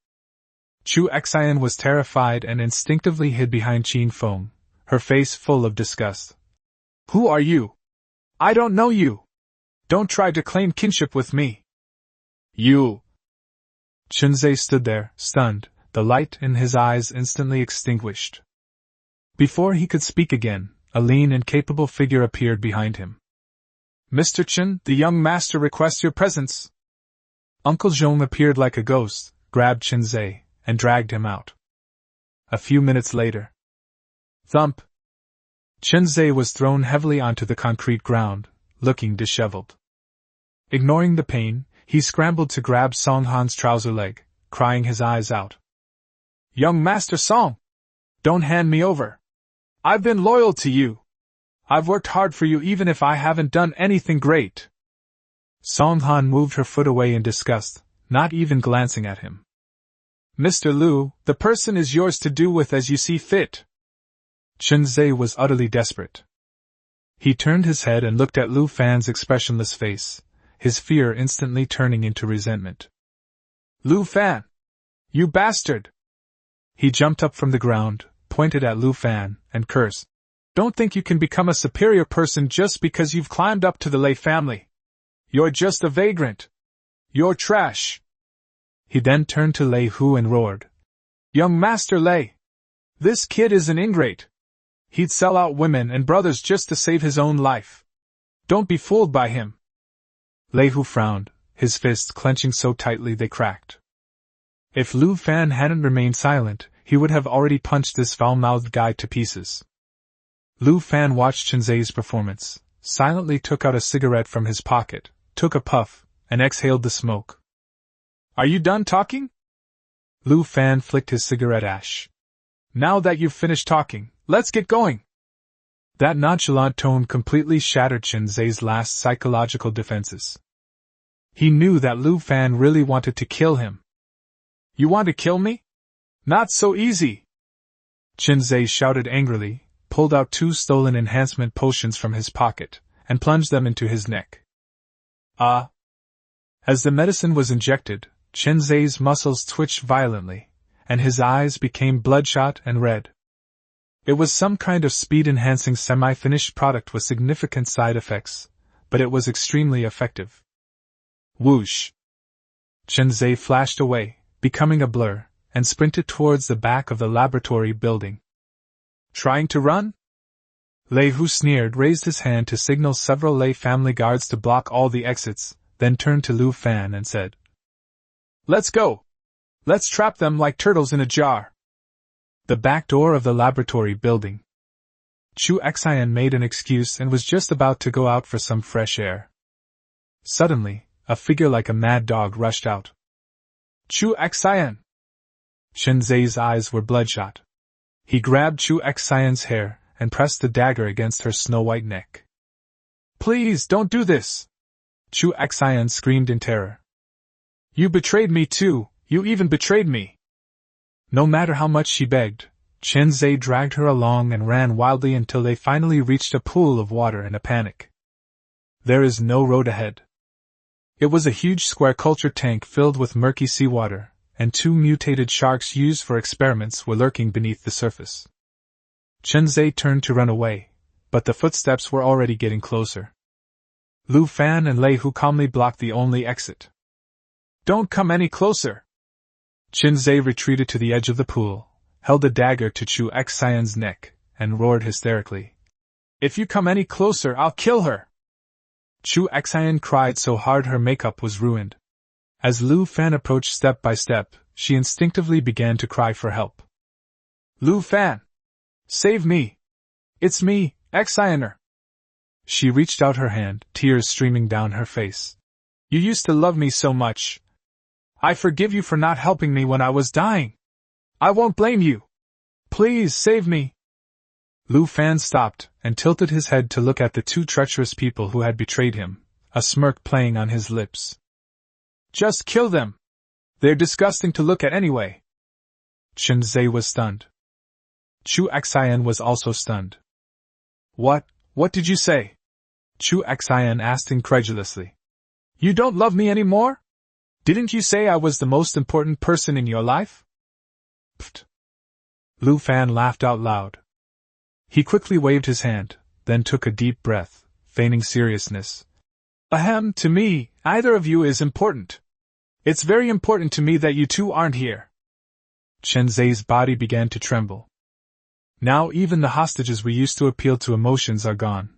Chu Xian was terrified and instinctively hid behind Qin Feng, her face full of disgust. Who are you? I don't know you! Don't try to claim kinship with me! You! Chen Zai stood there, stunned, the light in his eyes instantly extinguished. Before he could speak again, a lean and capable figure appeared behind him. Mr. Chen, the young master requests your presence. Uncle Zhong appeared like a ghost, grabbed Chen Zai, and dragged him out. A few minutes later. Thump! Chen Zai was thrown heavily onto the concrete ground, looking disheveled. Ignoring the pain, he scrambled to grab Song Han's trouser leg, crying his eyes out. Young Master Song! Don't hand me over! I've been loyal to you! I've worked hard for you even if I haven't done anything great. Song Han moved her foot away in disgust, not even glancing at him. Mr. Lu, the person is yours to do with as you see fit. Chen Zai was utterly desperate. He turned his head and looked at Lu Fan's expressionless face, his fear instantly turning into resentment. Lu Fan! You bastard! He jumped up from the ground, pointed at Lu Fan, and cursed. Don't think you can become a superior person just because you've climbed up to the Lei family. You're just a vagrant. You're trash. He then turned to Lei Hu and roared. Young Master Lei! This kid is an ingrate. He'd sell out women and brothers just to save his own life. Don't be fooled by him. Lei Hu frowned, his fists clenching so tightly they cracked. If Lu Fan hadn't remained silent, he would have already punched this foul-mouthed guy to pieces. Lu Fan watched Chen Zai's performance, silently took out a cigarette from his pocket, took a puff, and exhaled the smoke. Are you done talking? Lu Fan flicked his cigarette ash. Now that you've finished talking, let's get going. That nonchalant tone completely shattered Chen Zai's last psychological defenses. He knew that Lu Fan really wanted to kill him. You want to kill me? Not so easy! Chen Zai shouted angrily, pulled out 2 stolen enhancement potions from his pocket, and plunged them into his neck. As the medicine was injected, Chen Zai's muscles twitched violently, and his eyes became bloodshot and red. It was some kind of speed-enhancing semi-finished product with significant side effects, but it was extremely effective. Whoosh! Chen Zai flashed away, becoming a blur, and sprinted towards the back of the laboratory building. Trying to run? Lei Hu sneered, raised his hand to signal several Lei family guards to block all the exits, then turned to Lu Fan and said, Let's go! Let's trap them like turtles in a jar! The back door of the laboratory building. Chu Xian made an excuse and was just about to go out for some fresh air. Suddenly, a figure like a mad dog rushed out. Chu Xian! Chen Zai's eyes were bloodshot. He grabbed Chu Xian's hair and pressed the dagger against her snow-white neck. Please don't do this! Chu Xian screamed in terror. You betrayed me too, you even betrayed me! No matter how much she begged, Chen Zai dragged her along and ran wildly until they finally reached a pool of water in a panic. There is no road ahead. It was a huge square culture tank filled with murky seawater, and 2 mutated sharks used for experiments were lurking beneath the surface. Chen Zai turned to run away, but the footsteps were already getting closer. Lu Fan and Lei Hu calmly blocked the only exit. Don't come any closer! Chen Zai retreated to the edge of the pool, held a dagger to Chu Xian's neck, and roared hysterically. If you come any closer, I'll kill her! Chu Xian cried so hard her makeup was ruined. As Lu Fan approached step by step, she instinctively began to cry for help. Lu Fan! Save me! It's me, Xianer! She reached out her hand, tears streaming down her face. You used to love me so much. I forgive you for not helping me when I was dying. I won't blame you. Please save me. Lu Fan stopped and tilted his head to look at the 2 treacherous people who had betrayed him, a smirk playing on his lips. Just kill them. They're disgusting to look at anyway. Chen Zai was stunned. Chu Xian was also stunned. What did you say? Chu Xian asked incredulously. You don't love me anymore? Didn't you say I was the most important person in your life? Pfft. Lu Fan laughed out loud. He quickly waved his hand, then took a deep breath, feigning seriousness. Ahem, to me, either of you is important. It's very important to me that you 2 aren't here. Chen Zai's body began to tremble. Now even the hostages we used to appeal to emotions are gone.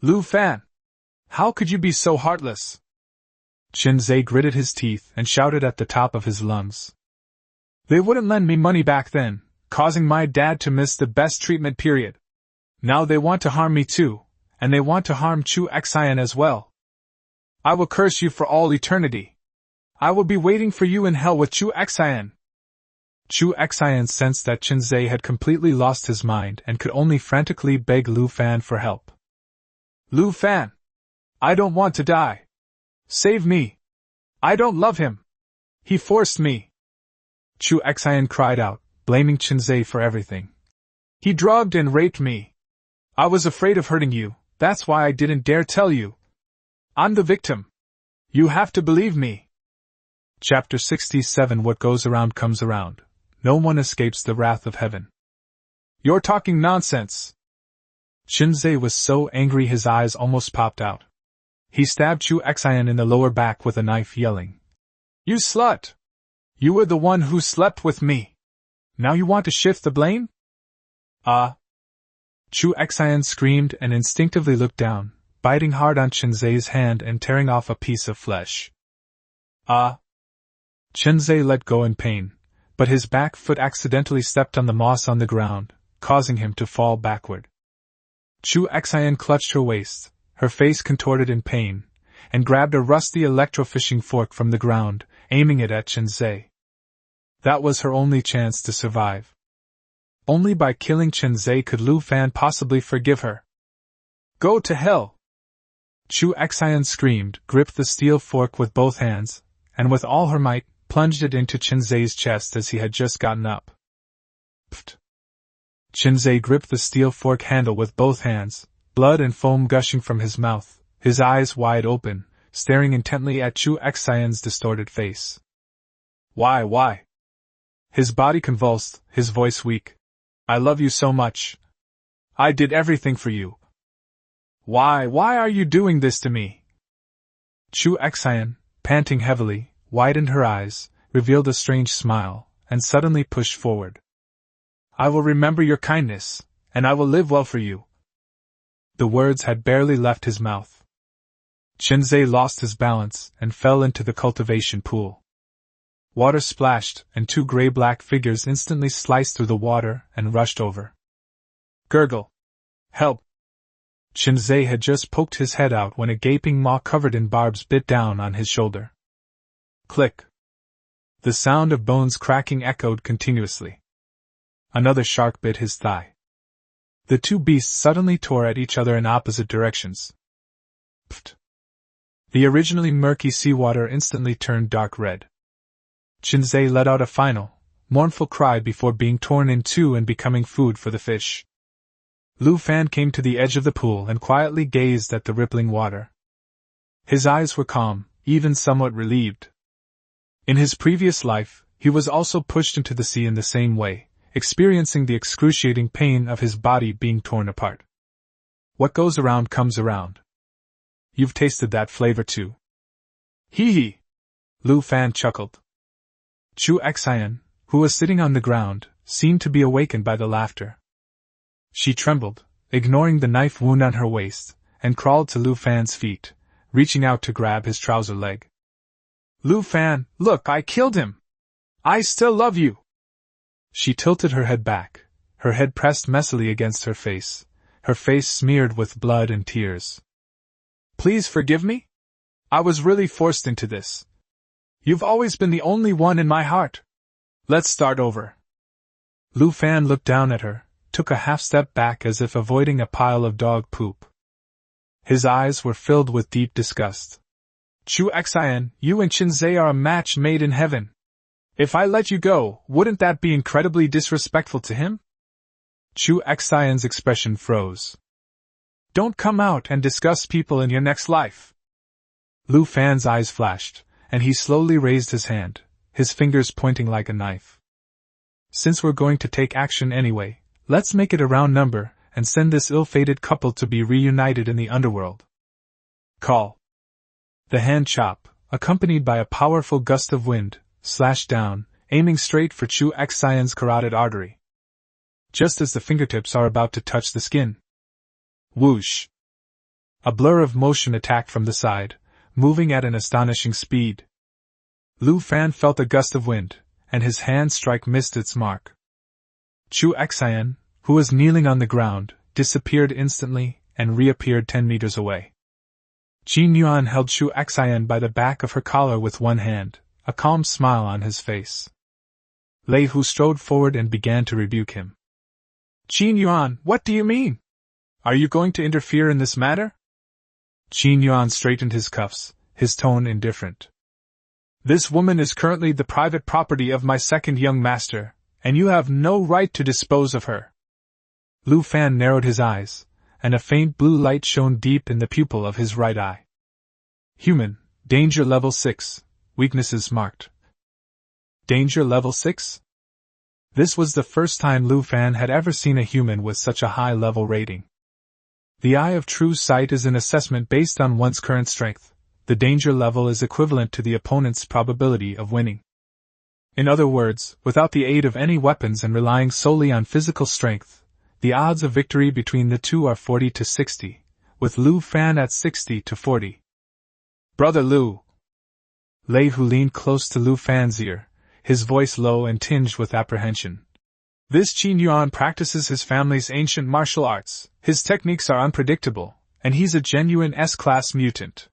Lu Fan! How could you be so heartless? Chen Zai gritted his teeth and shouted at the top of his lungs. They wouldn't lend me money back then, causing my dad to miss the best treatment period. Now they want to harm me too, and they want to harm Chu Xian as well. I will curse you for all eternity. I will be waiting for you in hell with Chu Xian. Chu Xian sensed that Chen Zai had completely lost his mind and could only frantically beg Lu Fan for help. Lu Fan! I don't want to die. Save me! I don't love him! He forced me! Chu Xian cried out, blaming Chen Zai for everything. He drugged and raped me. I was afraid of hurting you, that's why I didn't dare tell you. I'm the victim. You have to believe me. Chapter 67. What goes around comes around. No one escapes the wrath of heaven. You're talking nonsense. Chen Zai was so angry his eyes almost popped out. He stabbed Chu Xian in the lower back with a knife, yelling, You slut! You were the one who slept with me. Now you want to shift the blame? Chu Xian screamed and instinctively looked down, biting hard on Chen Zai's hand and tearing off a piece of flesh. Chen Zai let go in pain, but his back foot accidentally stepped on the moss on the ground, causing him to fall backward. Chu Xian clutched her waist, her face contorted in pain, and grabbed a rusty electrofishing fork from the ground, aiming it at Chen Zai. That was her only chance to survive. Only by killing Chen Zai could Lu Fan possibly forgive her. Go to hell! Chu Xian screamed, gripped the steel fork with both hands, and with all her might, plunged it into Chen Zai's chest as he had just gotten up. Pfft! Chen Zai gripped the steel fork handle with both hands, blood and foam gushing from his mouth, his eyes wide open, staring intently at Chu Xian's distorted face. Why? His body convulsed, his voice weak. I love you so much. I did everything for you. Why are you doing this to me? Chu Xian, panting heavily, widened her eyes, revealed a strange smile, and suddenly pushed forward. I will remember your kindness, and I will live well for you. The words had barely left his mouth. Chen Zai lost his balance and fell into the cultivation pool. Water splashed, and two gray-black figures instantly sliced through the water and rushed over. Gurgle! Help! Chen Zai had just poked his head out when a gaping maw covered in barbs bit down on his shoulder. Click! The sound of bones cracking echoed continuously. Another shark bit his thigh. The two beasts suddenly tore at each other in opposite directions. Pfft! The originally murky seawater instantly turned dark red. Chen Zai let out a final, mournful cry before being torn in two and becoming food for the fish. Lu Fan came to the edge of the pool and quietly gazed at the rippling water. His eyes were calm, even somewhat relieved. In his previous life, he was also pushed into the sea in the same way, experiencing the excruciating pain of his body being torn apart. What goes around comes around. You've tasted that flavor too. Hee hee! Lu Fan chuckled. Chu Xian, who was sitting on the ground, seemed to be awakened by the laughter. She trembled, ignoring the knife wound on her waist, and crawled to Lu Fan's feet, reaching out to grab his trouser leg. Lu Fan, look, I killed him! I still love you! She tilted her head back, her head pressed messily against her face smeared with blood and tears. Please forgive me? I was really forced into this. You've always been the only one in my heart. Let's start over. Lu Fan looked down at her, took a half step back as if avoiding a pile of dog poop. His eyes were filled with deep disgust. Chu Xian, you and Chen Zai are a match made in heaven. If I let you go, wouldn't that be incredibly disrespectful to him? Chu Xian's expression froze. Don't come out and discuss people in your next life. Lu Fan's eyes flashed, and he slowly raised his hand, his fingers pointing like a knife. Since we're going to take action anyway, let's make it a round number and send this ill-fated couple to be reunited in the underworld. Call. The hand chop, accompanied by a powerful gust of wind, slashed down, aiming straight for Chu Xian's carotid artery. Just as the fingertips are about to touch the skin. Whoosh! A blur of motion attacked from the side, moving at an astonishing speed. Lu Fan felt a gust of wind, and his hand strike missed its mark. Chu Xian, who was kneeling on the ground, disappeared instantly and reappeared 10 meters away. Qin Yuan held Chu Xian by the back of her collar with one hand, a calm smile on his face. Lei Hu strode forward and began to rebuke him. Qin Yuan, what do you mean? Are you going to interfere in this matter? Qin Yuan straightened his cuffs, his tone indifferent. This woman is currently the private property of my second young master, and you have no right to dispose of her. Lu Fan narrowed his eyes, and a faint blue light shone deep in the pupil of his right eye. Human, danger level 6, weaknesses marked. Danger level 6? This was the first time Lu Fan had ever seen a human with such a high level rating. The Eye of True Sight is an assessment based on one's current strength. The danger level is equivalent to the opponent's probability of winning. In other words, without the aid of any weapons and relying solely on physical strength, the odds of victory between the two are 40 to 60, with Lu Fan at 60 to 40. Brother Lu! Lei Hu leaned close to Lu Fan's ear, his voice low and tinged with apprehension. This Qin Yuan practices his family's ancient martial arts, his techniques are unpredictable, and he's a genuine S-class mutant.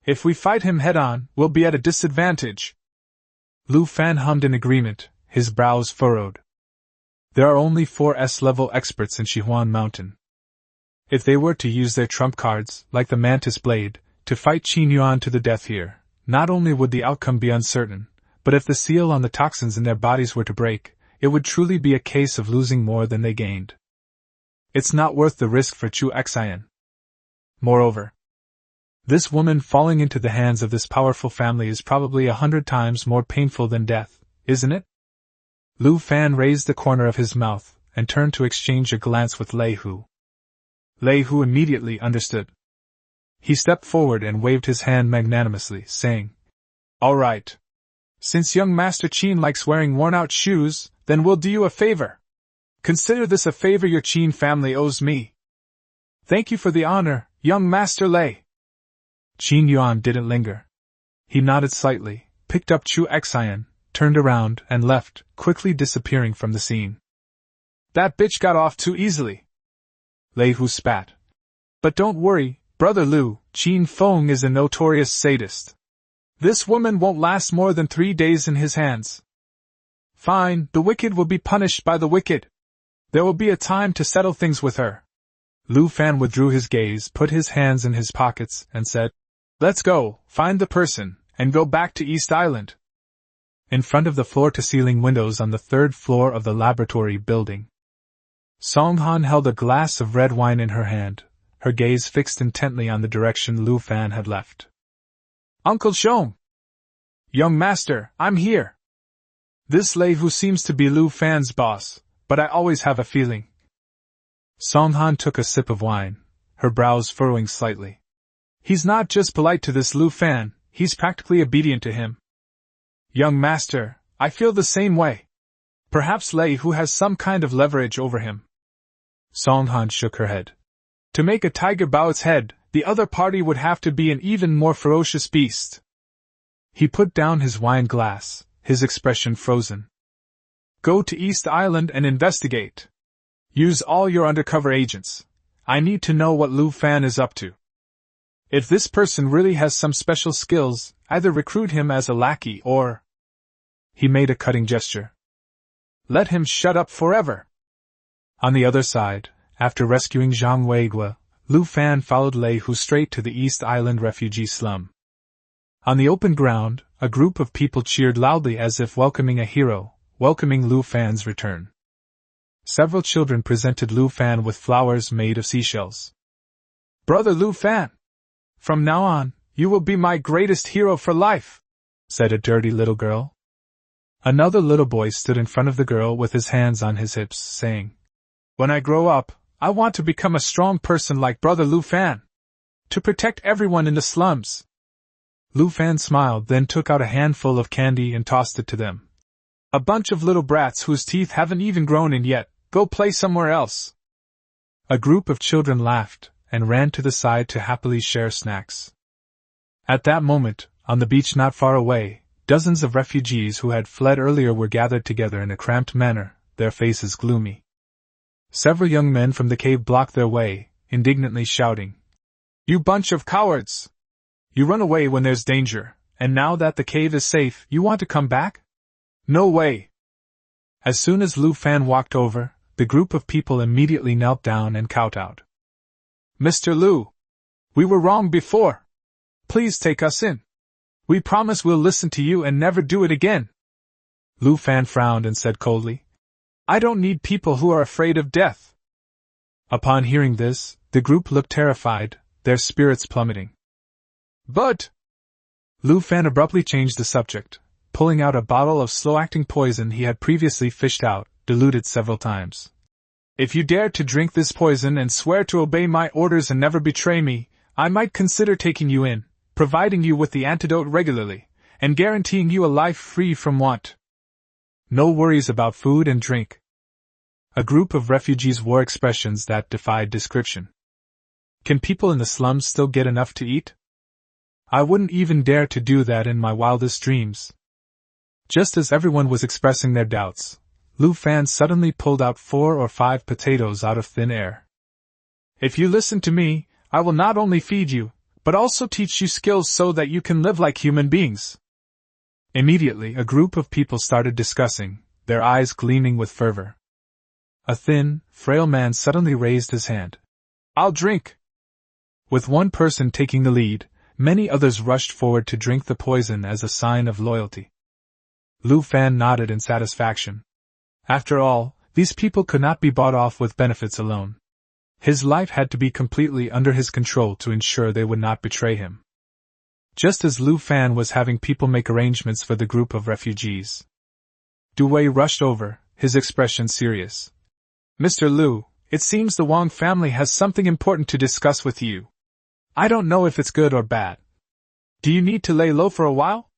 If we fight him head-on, we'll be at a disadvantage. Lu Fan hummed in agreement, his brows furrowed. There are only 4 S-level experts in Shihuan Mountain. If they were to use their trump cards, like the Mantis Blade, to fight Qin Yuan to the death here, not only would the outcome be uncertain, but if the seal on the toxins in their bodies were to break, it would truly be a case of losing more than they gained. It's not worth the risk for Chu Xian. Moreover, this woman falling into the hands of this powerful family is probably 100 times more painful than death, isn't it? Lu Fan raised the corner of his mouth and turned to exchange a glance with Lei Hu. Lei Hu immediately understood. He stepped forward and waved his hand magnanimously, saying, All right. Since young Master Qin likes wearing worn-out shoes, then we'll do you a favor. Consider this a favor your Qin family owes me. Thank you for the honor, young Master Lei. Qin Yuan didn't linger. He nodded slightly, picked up Chu Xian, turned around, and left, quickly disappearing from the scene. That bitch got off too easily. Lei Hu spat. But don't worry, Brother Lu, Qin Feng is a notorious sadist. This woman won't last more than 3 days in his hands. Fine, the wicked will be punished by the wicked. There will be a time to settle things with her. Lu Fan withdrew his gaze, put his hands in his pockets, and said, Let's go, find the person, and go back to East Island. In front of the floor-to-ceiling windows on the 3rd floor of the laboratory building, Song Han held a glass of red wine in her hand, her gaze fixed intently on the direction Lu Fan had left. Uncle Shom! Young master, I'm here! This Lei Hu seems to be Lu Fan's boss, but I always have a feeling. Song Han took a sip of wine, her brows furrowing slightly. He's not just polite to this Lu Fan, he's practically obedient to him. Young master, I feel the same way. Perhaps Lei Hu has some kind of leverage over him. Song Han shook her head. To make a tiger bow its head, the other party would have to be an even more ferocious beast. He put down his wine glass, his expression frozen. Go to East Island and investigate. Use all your undercover agents. I need to know what Lu Fan is up to. If this person really has some special skills, either recruit him as a lackey or... He made a cutting gesture. Let him shut up forever. On the other side, after rescuing Zhang Weigua, Lu Fan followed Lei Hu straight to the East Island refugee slum. On the open ground, a group of people cheered loudly as if welcoming a hero, welcoming Lu Fan's return. Several children presented Lu Fan with flowers made of seashells. Brother Lu Fan! From now on, you will be my greatest hero for life, said a dirty little girl. Another little boy stood in front of the girl with his hands on his hips, saying, When I grow up, I want to become a strong person like Brother Lu Fan. To protect everyone in the slums. Lu Fan smiled, then took out a handful of candy and tossed it to them. A bunch of little brats whose teeth haven't even grown in yet, go play somewhere else. A group of children laughed and ran to the side to happily share snacks. At that moment, on the beach not far away, dozens of refugees who had fled earlier were gathered together in a cramped manner, their faces gloomy. Several young men from the cave blocked their way, indignantly shouting, You bunch of cowards! You run away when there's danger, and now that the cave is safe, you want to come back? No way! As soon as Lu Fan walked over, the group of people immediately knelt down and kowtowed. "Mr. Lu, we were wrong before. Please take us in. We promise we'll listen to you and never do it again." Lu Fan frowned and said coldly, "I don't need people who are afraid of death." Upon hearing this, the group looked terrified, their spirits plummeting. "But—" Lu Fan abruptly changed the subject, pulling out a bottle of slow-acting poison he had previously fished out, diluted several times. "If you dare to drink this poison and swear to obey my orders and never betray me, I might consider taking you in, providing you with the antidote regularly, and guaranteeing you a life free from want. No worries about food and drink." A group of refugees wore expressions that defied description. Can people in the slums still get enough to eat? I wouldn't even dare to do that in my wildest dreams. Just as everyone was expressing their doubts, Lu Fan suddenly pulled out 4 or 5 potatoes out of thin air. "If you listen to me, I will not only feed you, but also teach you skills so that you can live like human beings." Immediately, a group of people started discussing, their eyes gleaming with fervor. A thin, frail man suddenly raised his hand. "I'll drink." With one person taking the lead, many others rushed forward to drink the poison as a sign of loyalty. Lu Fan nodded in satisfaction. After all, these people could not be bought off with benefits alone. His life had to be completely under his control to ensure they would not betray him. Just as Lu Fan was having people make arrangements for the group of refugees, Du Wei rushed over, his expression serious. "Mr. Lu, it seems the Wang family has something important to discuss with you. I don't know if it's good or bad. Do you need to lay low for a while?"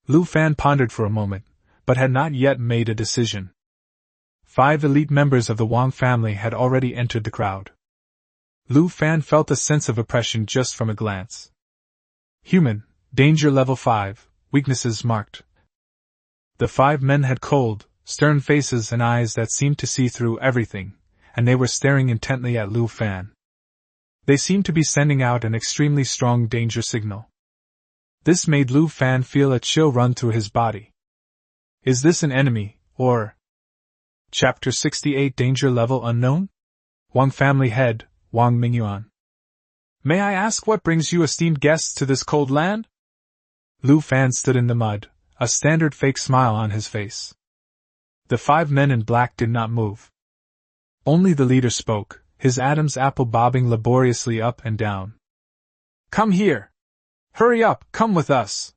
Lu Fan pondered for a moment, but had not yet made a decision. 5 elite members of the Wang family had already entered the crowd. Lu Fan felt a sense of oppression just from a glance. Human, danger level 5, weaknesses marked. The 5 men had cold, stern faces and eyes that seemed to see through everything, and they were staring intently at Lu Fan. They seemed to be sending out an extremely strong danger signal. This made Lu Fan feel a chill run through his body. Is this an enemy, or... Chapter 68 Danger Level Unknown? Wang Family Head, Wang Mingyuan. "May I ask what brings you esteemed guests to this cold land?" Lu Fan stood in the mud, a standard fake smile on his face. The 5 men in black did not move. Only the leader spoke, his Adam's apple bobbing laboriously up and down. "Come here! Hurry up, come with us!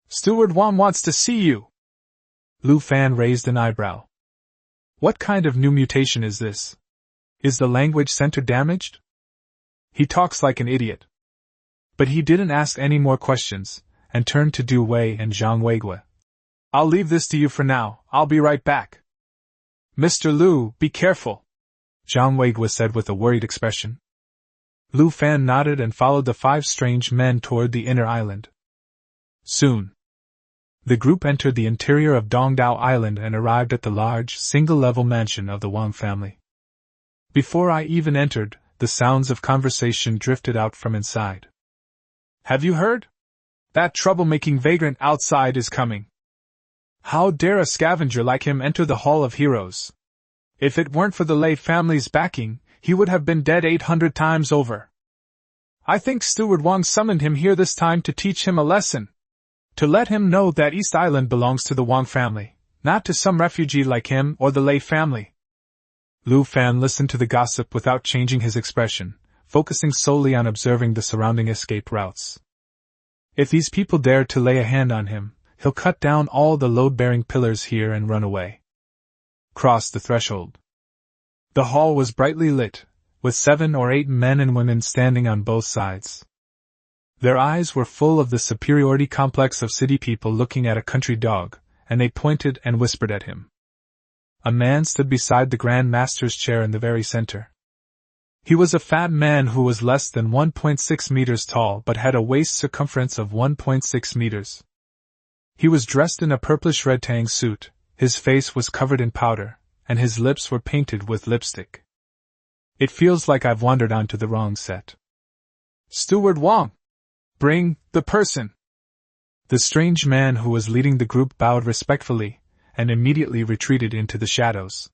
Steward Wang wants to see you!" Lu Fan raised an eyebrow. What kind of new mutation is this? Is the language center damaged? He talks like an idiot. But he didn't ask any more questions, and turned to Du Wei and Zhang Weigui. "I'll leave this to you for now, I'll be right back." "Mr. Lu, be careful," Zhang Weigui said with a worried expression. Lu Fan nodded and followed the 5 strange men toward the inner island. Soon, the group entered the interior of Dongdao Island and arrived at the large, single-level mansion of the Wang family. Before I even entered, the sounds of conversation drifted out from inside. "Have you heard? That troublemaking vagrant outside is coming. How dare a scavenger like him enter the Hall of Heroes? If it weren't for the Lei family's backing, he would have been dead 800 times over. I think Steward Wang summoned him here this time to teach him a lesson. To let him know that East Island belongs to the Wang family, not to some refugee like him or the Lei family." Lu Fan listened to the gossip without changing his expression, focusing solely on observing the surrounding escape routes. If these people dare to lay a hand on him, he'll cut down all the load-bearing pillars here and run away. Crossed the threshold. The hall was brightly lit, with 7 or 8 men and women standing on both sides. Their eyes were full of the superiority complex of city people looking at a country dog, and they pointed and whispered at him. A man stood beside the Grand Master's chair in the very center. He was a fat man who was less than 1.6 meters tall but had a waist circumference of 1.6 meters. He was dressed in a purplish-red tang suit, his face was covered in powder, and his lips were painted with lipstick. "It feels like I've wandered onto the wrong set." "Steward Wang! Bring the person!" The strange man who was leading the group bowed respectfully, and immediately retreated into the shadows.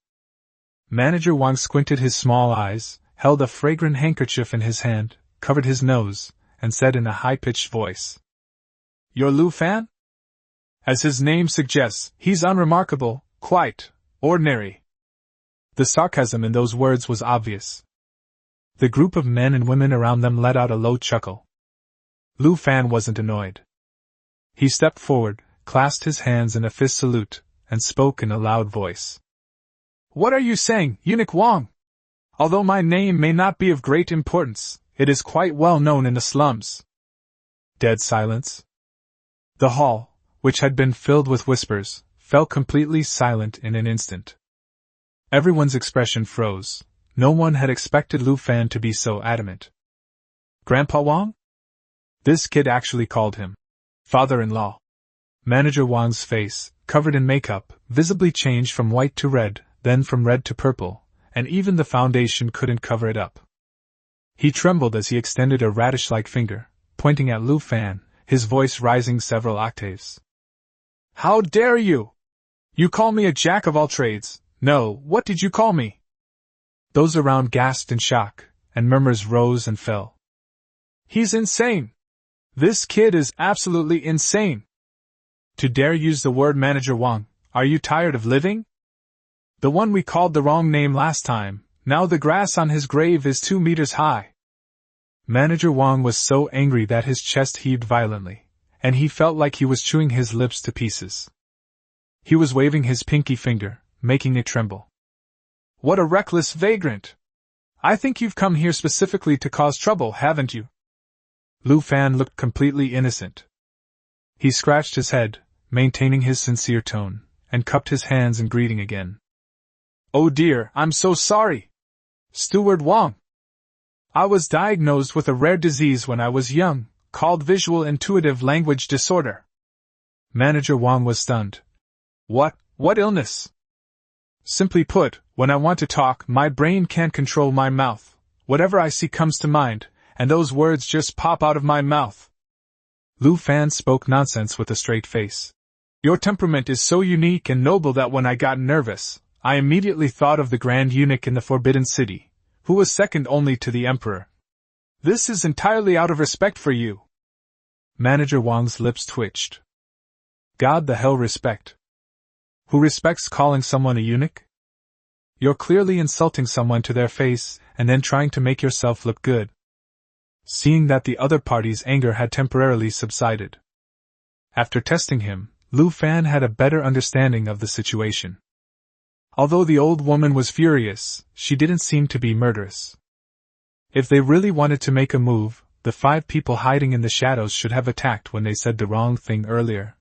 Manager Wang squinted his small eyes, held a fragrant handkerchief in his hand, covered his nose, and said in a high-pitched voice, "You're Lu Fan?" As his name suggests, he's unremarkable, quite ordinary. The sarcasm in those words was obvious. The group of men and women around them let out a low chuckle. Lu Fan wasn't annoyed. He stepped forward, clasped his hands in a fist salute, and spoke in a loud voice. "What are you saying, Eunuch Wang? Although my name may not be of great importance, it is quite well known in the slums." Dead silence. The hall, which had been filled with whispers, fell completely silent in an instant. Everyone's expression froze. No one had expected Lu Fan to be so adamant. Grandpa Wang? This kid actually called him father-in-law. Manager Wang's face, covered in makeup, visibly changed from white to red, then from red to purple, and even the foundation couldn't cover it up. He trembled as he extended a radish-like finger, pointing at Lu Fan, his voice rising several octaves. "How dare you! You call me a jack of all trades. No, what did you call me?" Those around gasped in shock, and murmurs rose and fell. "He's insane! This kid is absolutely insane! To dare use the word Manager Wang, are you tired of living? The one we called the wrong name last time, now the grass on his grave is 2 meters high." Manager Wang was so angry that his chest heaved violently, and he felt like he was chewing his lips to pieces. He was waving his pinky finger, making it tremble. "What a reckless vagrant! I think you've come here specifically to cause trouble, haven't you?" Lu Fan looked completely innocent. He scratched his head, maintaining his sincere tone, and cupped his hands in greeting again. "Oh dear, I'm so sorry! Steward Wang! I was diagnosed with a rare disease when I was young, called visual intuitive language disorder." Manager Wang was stunned. What illness?" "Simply put, when I want to talk, my brain can't control my mouth. Whatever I see comes to mind, and those words just pop out of my mouth." Lu Fan spoke nonsense with a straight face. "Your temperament is so unique and noble that when I got nervous, I immediately thought of the Grand Eunuch in the Forbidden City, who was second only to the Emperor. This is entirely out of respect for you." Manager Wang's lips twitched. God the hell respect. Who respects calling someone a eunuch? You're clearly insulting someone to their face, and then trying to make yourself look good. Seeing that the other party's anger had temporarily subsided. After testing him, Lu Fan had a better understanding of the situation. Although the old woman was furious, she didn't seem to be murderous. If they really wanted to make a move, the 5 people hiding in the shadows should have attacked when they said the wrong thing earlier.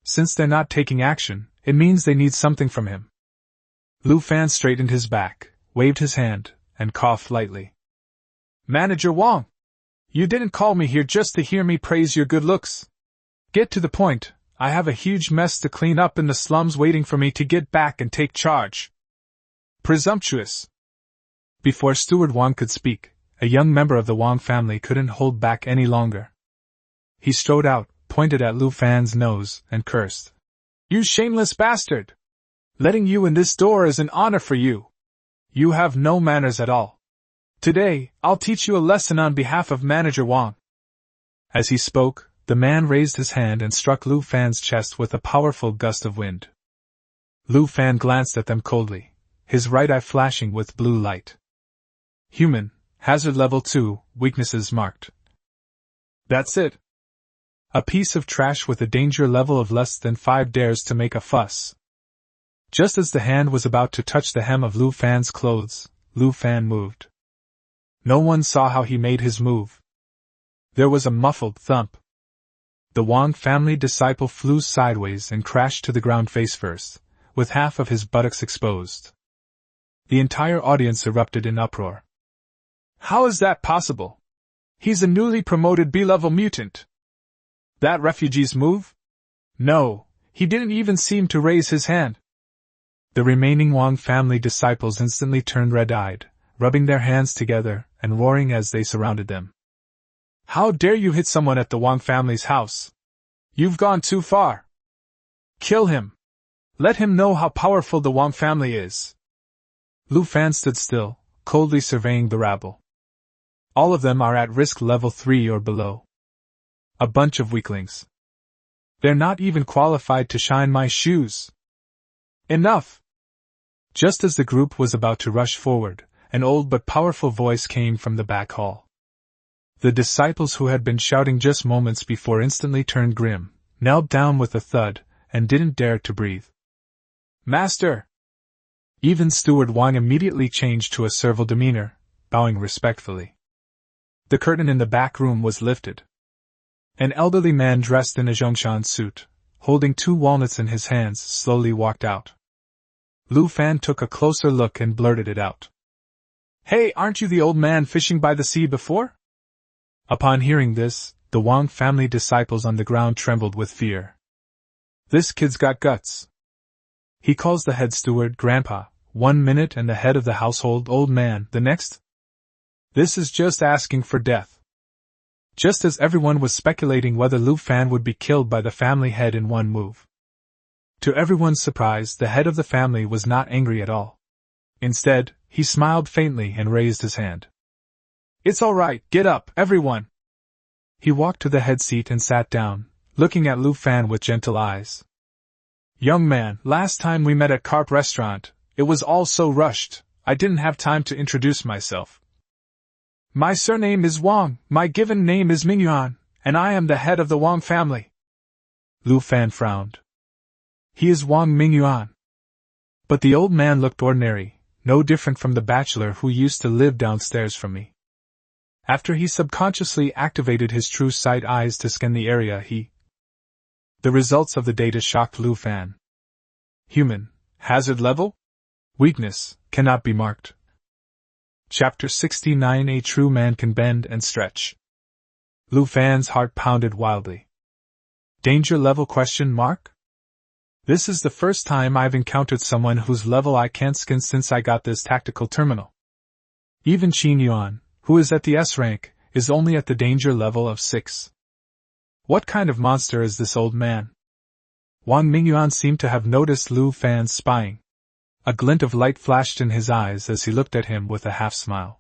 Since they're not taking action, it means they need something from him. Lu Fan straightened his back, waved his hand, and coughed lightly. "Manager Wang! You didn't call me here just to hear me praise your good looks. Get to the point. I have a huge mess to clean up in the slums waiting for me to get back and take charge." Presumptuous! Before Steward Wang could speak, a young member of the Wang family couldn't hold back any longer. He strode out, pointed at Lu Fan's nose, and cursed. "You shameless bastard! Letting you in this door is an honor for you. You have no manners at all. Today, I'll teach you a lesson on behalf of Manager Wang." As he spoke, the man raised his hand and struck Lu Fan's chest with a powerful gust of wind. Lu Fan glanced at them coldly, his right eye flashing with blue light. "Human, hazard level 2, weaknesses marked." "That's it. A piece of trash with a danger level of less than 5 dares to make a fuss." Just as the hand was about to touch the hem of Lu Fan's clothes, Lu Fan moved. No one saw how he made his move. There was a muffled thump. The Wang family disciple flew sideways and crashed to the ground face first, with half of his buttocks exposed. The entire audience erupted in uproar. "How is that possible? He's a newly promoted B-level mutant. That refugee's move? No, he didn't even seem to raise his hand." The remaining Wang family disciples instantly turned red-eyed, rubbing their hands together and roaring as they surrounded them. "How dare you hit someone at the Wang family's house? You've gone too far. Kill him. Let him know how powerful the Wang family is. Lu Fan stood still, coldly surveying the rabble. All of them are at risk level 3 or below. A bunch of weaklings. They're not even qualified to shine my shoes. Enough! Just as the group was about to rush forward, an old but powerful voice came from the back hall. The disciples who had been shouting just moments before instantly turned grim, knelt down with a thud, and didn't dare to breathe. Master! Even Steward Wang immediately changed to a servile demeanor, bowing respectfully. The curtain in the back room was lifted. An elderly man dressed in a Zhongshan suit, holding 2 walnuts in his hands, slowly walked out. Lu Fan took a closer look and blurted it out. Hey, aren't you the old man fishing by the sea before? Upon hearing this, the Wang family disciples on the ground trembled with fear. This kid's got guts. He calls the head steward Grandpa, 1 minute, and the head of the household Old Man the next? This is just asking for death. Just as everyone was speculating whether Lu Fan would be killed by the family head in one move. To everyone's surprise, the head of the family was not angry at all. Instead, he smiled faintly and raised his hand. It's all right, get up, everyone. He walked to the head seat and sat down, looking at Lu Fan with gentle eyes. Young man, last time we met at Carp Restaurant, it was all so rushed, I didn't have time to introduce myself. My surname is Wang, my given name is Mingyuan, and I am the head of the Wang family. Lu Fan frowned. He is Wang Mingyuan. But the old man looked ordinary, no different from the bachelor who used to live downstairs from me. After he subconsciously activated his true sight eyes to scan the area, the results of the data shocked Lu Fan. Human, hazard level? Weakness, cannot be marked. Chapter 69. A true man can bend and stretch. Lu Fan's heart pounded wildly. Danger level ? This is the first time I've encountered someone whose level I can't scan since I got this tactical terminal. Even Qin Yuan, who is at the S rank, is only at the danger level of 6. What kind of monster is this old man? Wang Mingyuan seemed to have noticed Lu Fan's spying. A glint of light flashed in his eyes as he looked at him with a half-smile.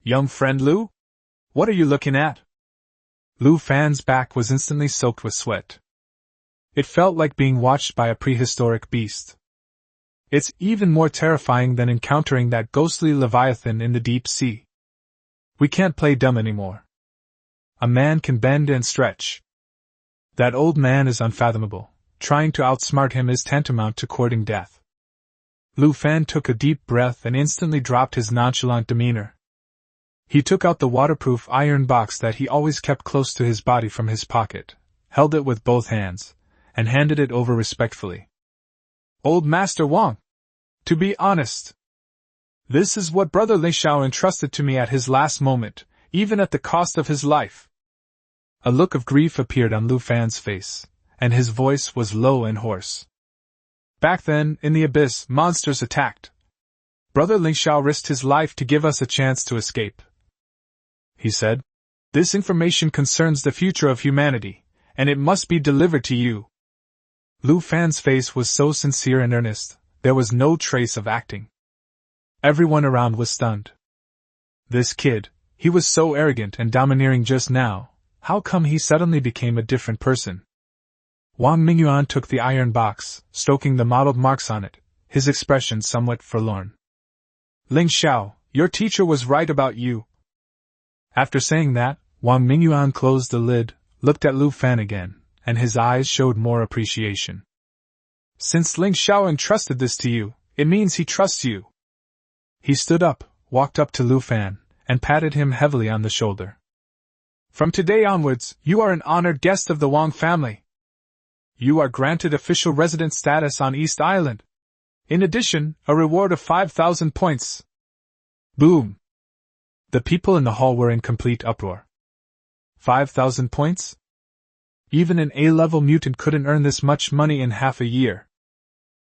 Young friend Lu? What are you looking at? Lu Fan's back was instantly soaked with sweat. It felt like being watched by a prehistoric beast. It's even more terrifying than encountering that ghostly leviathan in the deep sea. We can't play dumb anymore. A man can bend and stretch. That old man is unfathomable. Trying to outsmart him is tantamount to courting death. Lu Fan took a deep breath and instantly dropped his nonchalant demeanor. He took out the waterproof iron box that he always kept close to his body from his pocket, held it with both hands, and handed it over respectfully. Old Master Wang, to be honest, this is what Brother Ling Xiao entrusted to me at his last moment, even at the cost of his life. A look of grief appeared on Lu Fan's face, and his voice was low and hoarse. Back then, in the abyss, monsters attacked. Brother Ling Xiao risked his life to give us a chance to escape. He said, "This information concerns the future of humanity, and it must be delivered to you." Lu Fan's face was so sincere and earnest, there was no trace of acting. Everyone around was stunned. This kid, he was so arrogant and domineering just now, how come he suddenly became a different person? Wang Mingyuan took the iron box, stroking the mottled marks on it, his expression somewhat forlorn. Ling Xiao, your teacher was right about you. After saying that, Wang Mingyuan closed the lid, looked at Lu Fan again, and his eyes showed more appreciation. Since Ling Xiao entrusted this to you, it means he trusts you. He stood up, walked up to Lu Fan, and patted him heavily on the shoulder. From today onwards, you are an honored guest of the Wang family. You are granted official resident status on East Island. In addition, a reward of 5,000 points. Boom! The people in the hall were in complete uproar. 5,000 points? Even an A-level mutant couldn't earn this much money in half a year.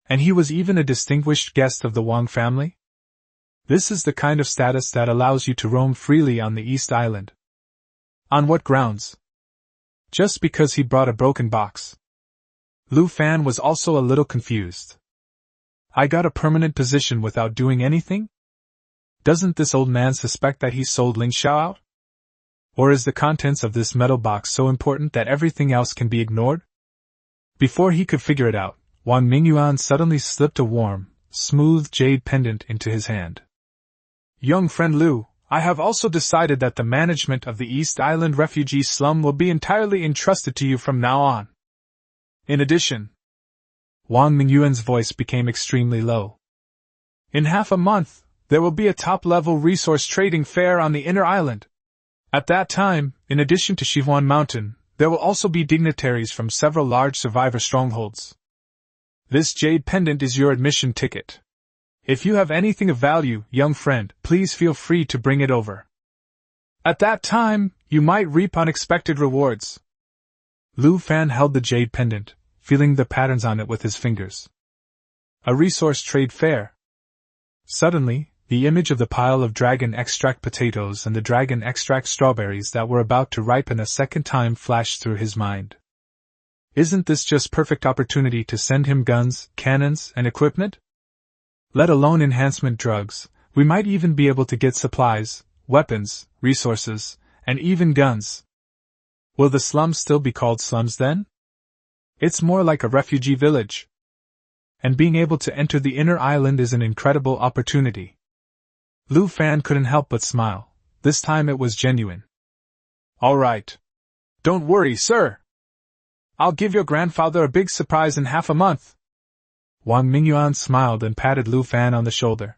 And he was even a distinguished guest of the Wang family? This is the kind of status that allows you to roam freely on the East Island. On what grounds? Just because he brought a broken box. Lu Fan was also a little confused. I got a permanent position without doing anything? Doesn't this old man suspect that he sold Ling Xiao out? Or is the contents of this metal box so important that everything else can be ignored? Before he could figure it out, Wang Mingyuan suddenly slipped a warm, smooth jade pendant into his hand. Young friend Lu, I have also decided that the management of the East Island refugee slum will be entirely entrusted to you from now on. In addition, Wang Mingyuan's voice became extremely low. In half a month, there will be a top-level resource trading fair on the inner island. At that time, in addition to Shihuan Mountain, there will also be dignitaries from several large survivor strongholds. This jade pendant is your admission ticket. If you have anything of value, young friend, please feel free to bring it over. At that time, you might reap unexpected rewards. Lu Fan held the jade pendant, feeling the patterns on it with his fingers. A resource trade fair. Suddenly, the image of the pile of dragon extract potatoes and the dragon extract strawberries that were about to ripen a second time flashed through his mind. Isn't this just perfect opportunity to send him guns, cannons, and equipment? Let alone enhancement drugs, we might even be able to get supplies, weapons, resources, and even guns. Will the slums still be called slums then? It's more like a refugee village. And being able to enter the inner island is an incredible opportunity. Lu Fan couldn't help but smile. This time it was genuine. All right. Don't worry, sir. I'll give your grandfather a big surprise in half a month. Wang Mingyuan smiled and patted Lu Fan on the shoulder.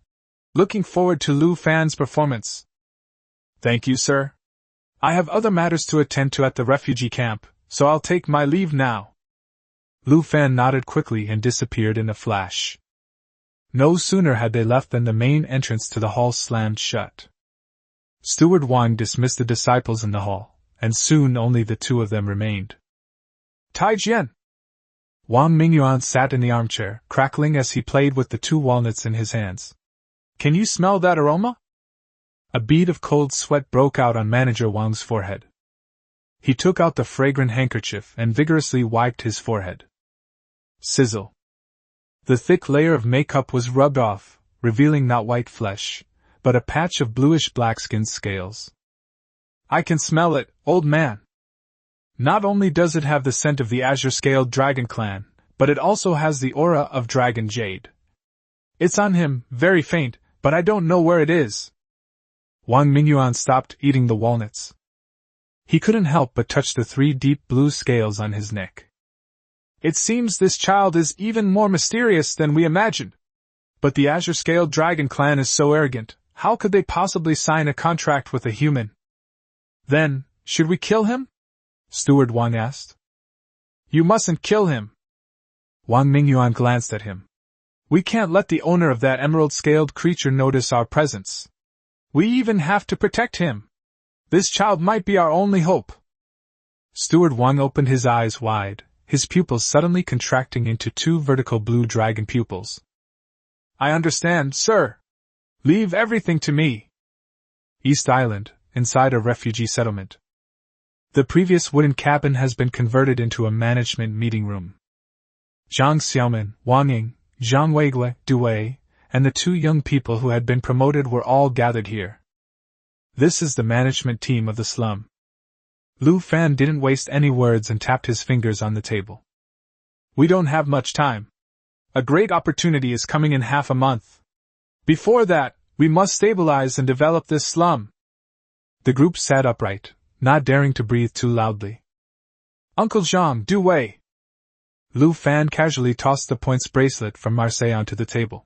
Looking forward to Lu Fan's performance. Thank you, sir. I have other matters to attend to at the refugee camp, so I'll take my leave now. Lu Fan nodded quickly and disappeared in a flash. No sooner had they left than the main entrance to the hall slammed shut. Steward Wang dismissed the disciples in the hall, and soon only the two of them remained. Tai Jian! Wang Mingyuan sat in the armchair, crackling as he played with the two walnuts in his hands. Can you smell that aroma? A bead of cold sweat broke out on Manager Wang's forehead. He took out the fragrant handkerchief and vigorously wiped his forehead. Sizzle. The thick layer of makeup was rubbed off, revealing not white flesh, but a patch of bluish-black-skinned scales. I can smell it, old man. Not only does it have the scent of the azure-scaled dragon clan, but it also has the aura of dragon jade. It's on him, very faint, but I don't know where it is. Wang Mingyuan stopped eating the walnuts. He couldn't help but touch the three deep blue scales on his neck. It seems this child is even more mysterious than we imagined. But the azure-scaled dragon clan is so arrogant, how could they possibly sign a contract with a human? Then, should we kill him? Steward Wang asked. You mustn't kill him. Wang Mingyuan glanced at him. We can't let the owner of that emerald-scaled creature notice our presence. We even have to protect him. This child might be our only hope. Steward Wang opened his eyes wide, his pupils suddenly contracting into two vertical blue dragon pupils. I understand, sir. Leave everything to me. East Island, inside a refugee settlement. The previous wooden cabin has been converted into a management meeting room. Zhang Xiaomin, Wang Ying, Zhang Weigui, Du Wei, and the two young people who had been promoted were all gathered here. This is the management team of the slum. Lu Fan didn't waste any words and tapped his fingers on the table. We don't have much time. A great opportunity is coming in half a month. Before that, we must stabilize and develop this slum. The group sat upright, not daring to breathe too loudly. Uncle Zhang, Du Wei. Lu Fan casually tossed the points bracelet from Marseille onto the table.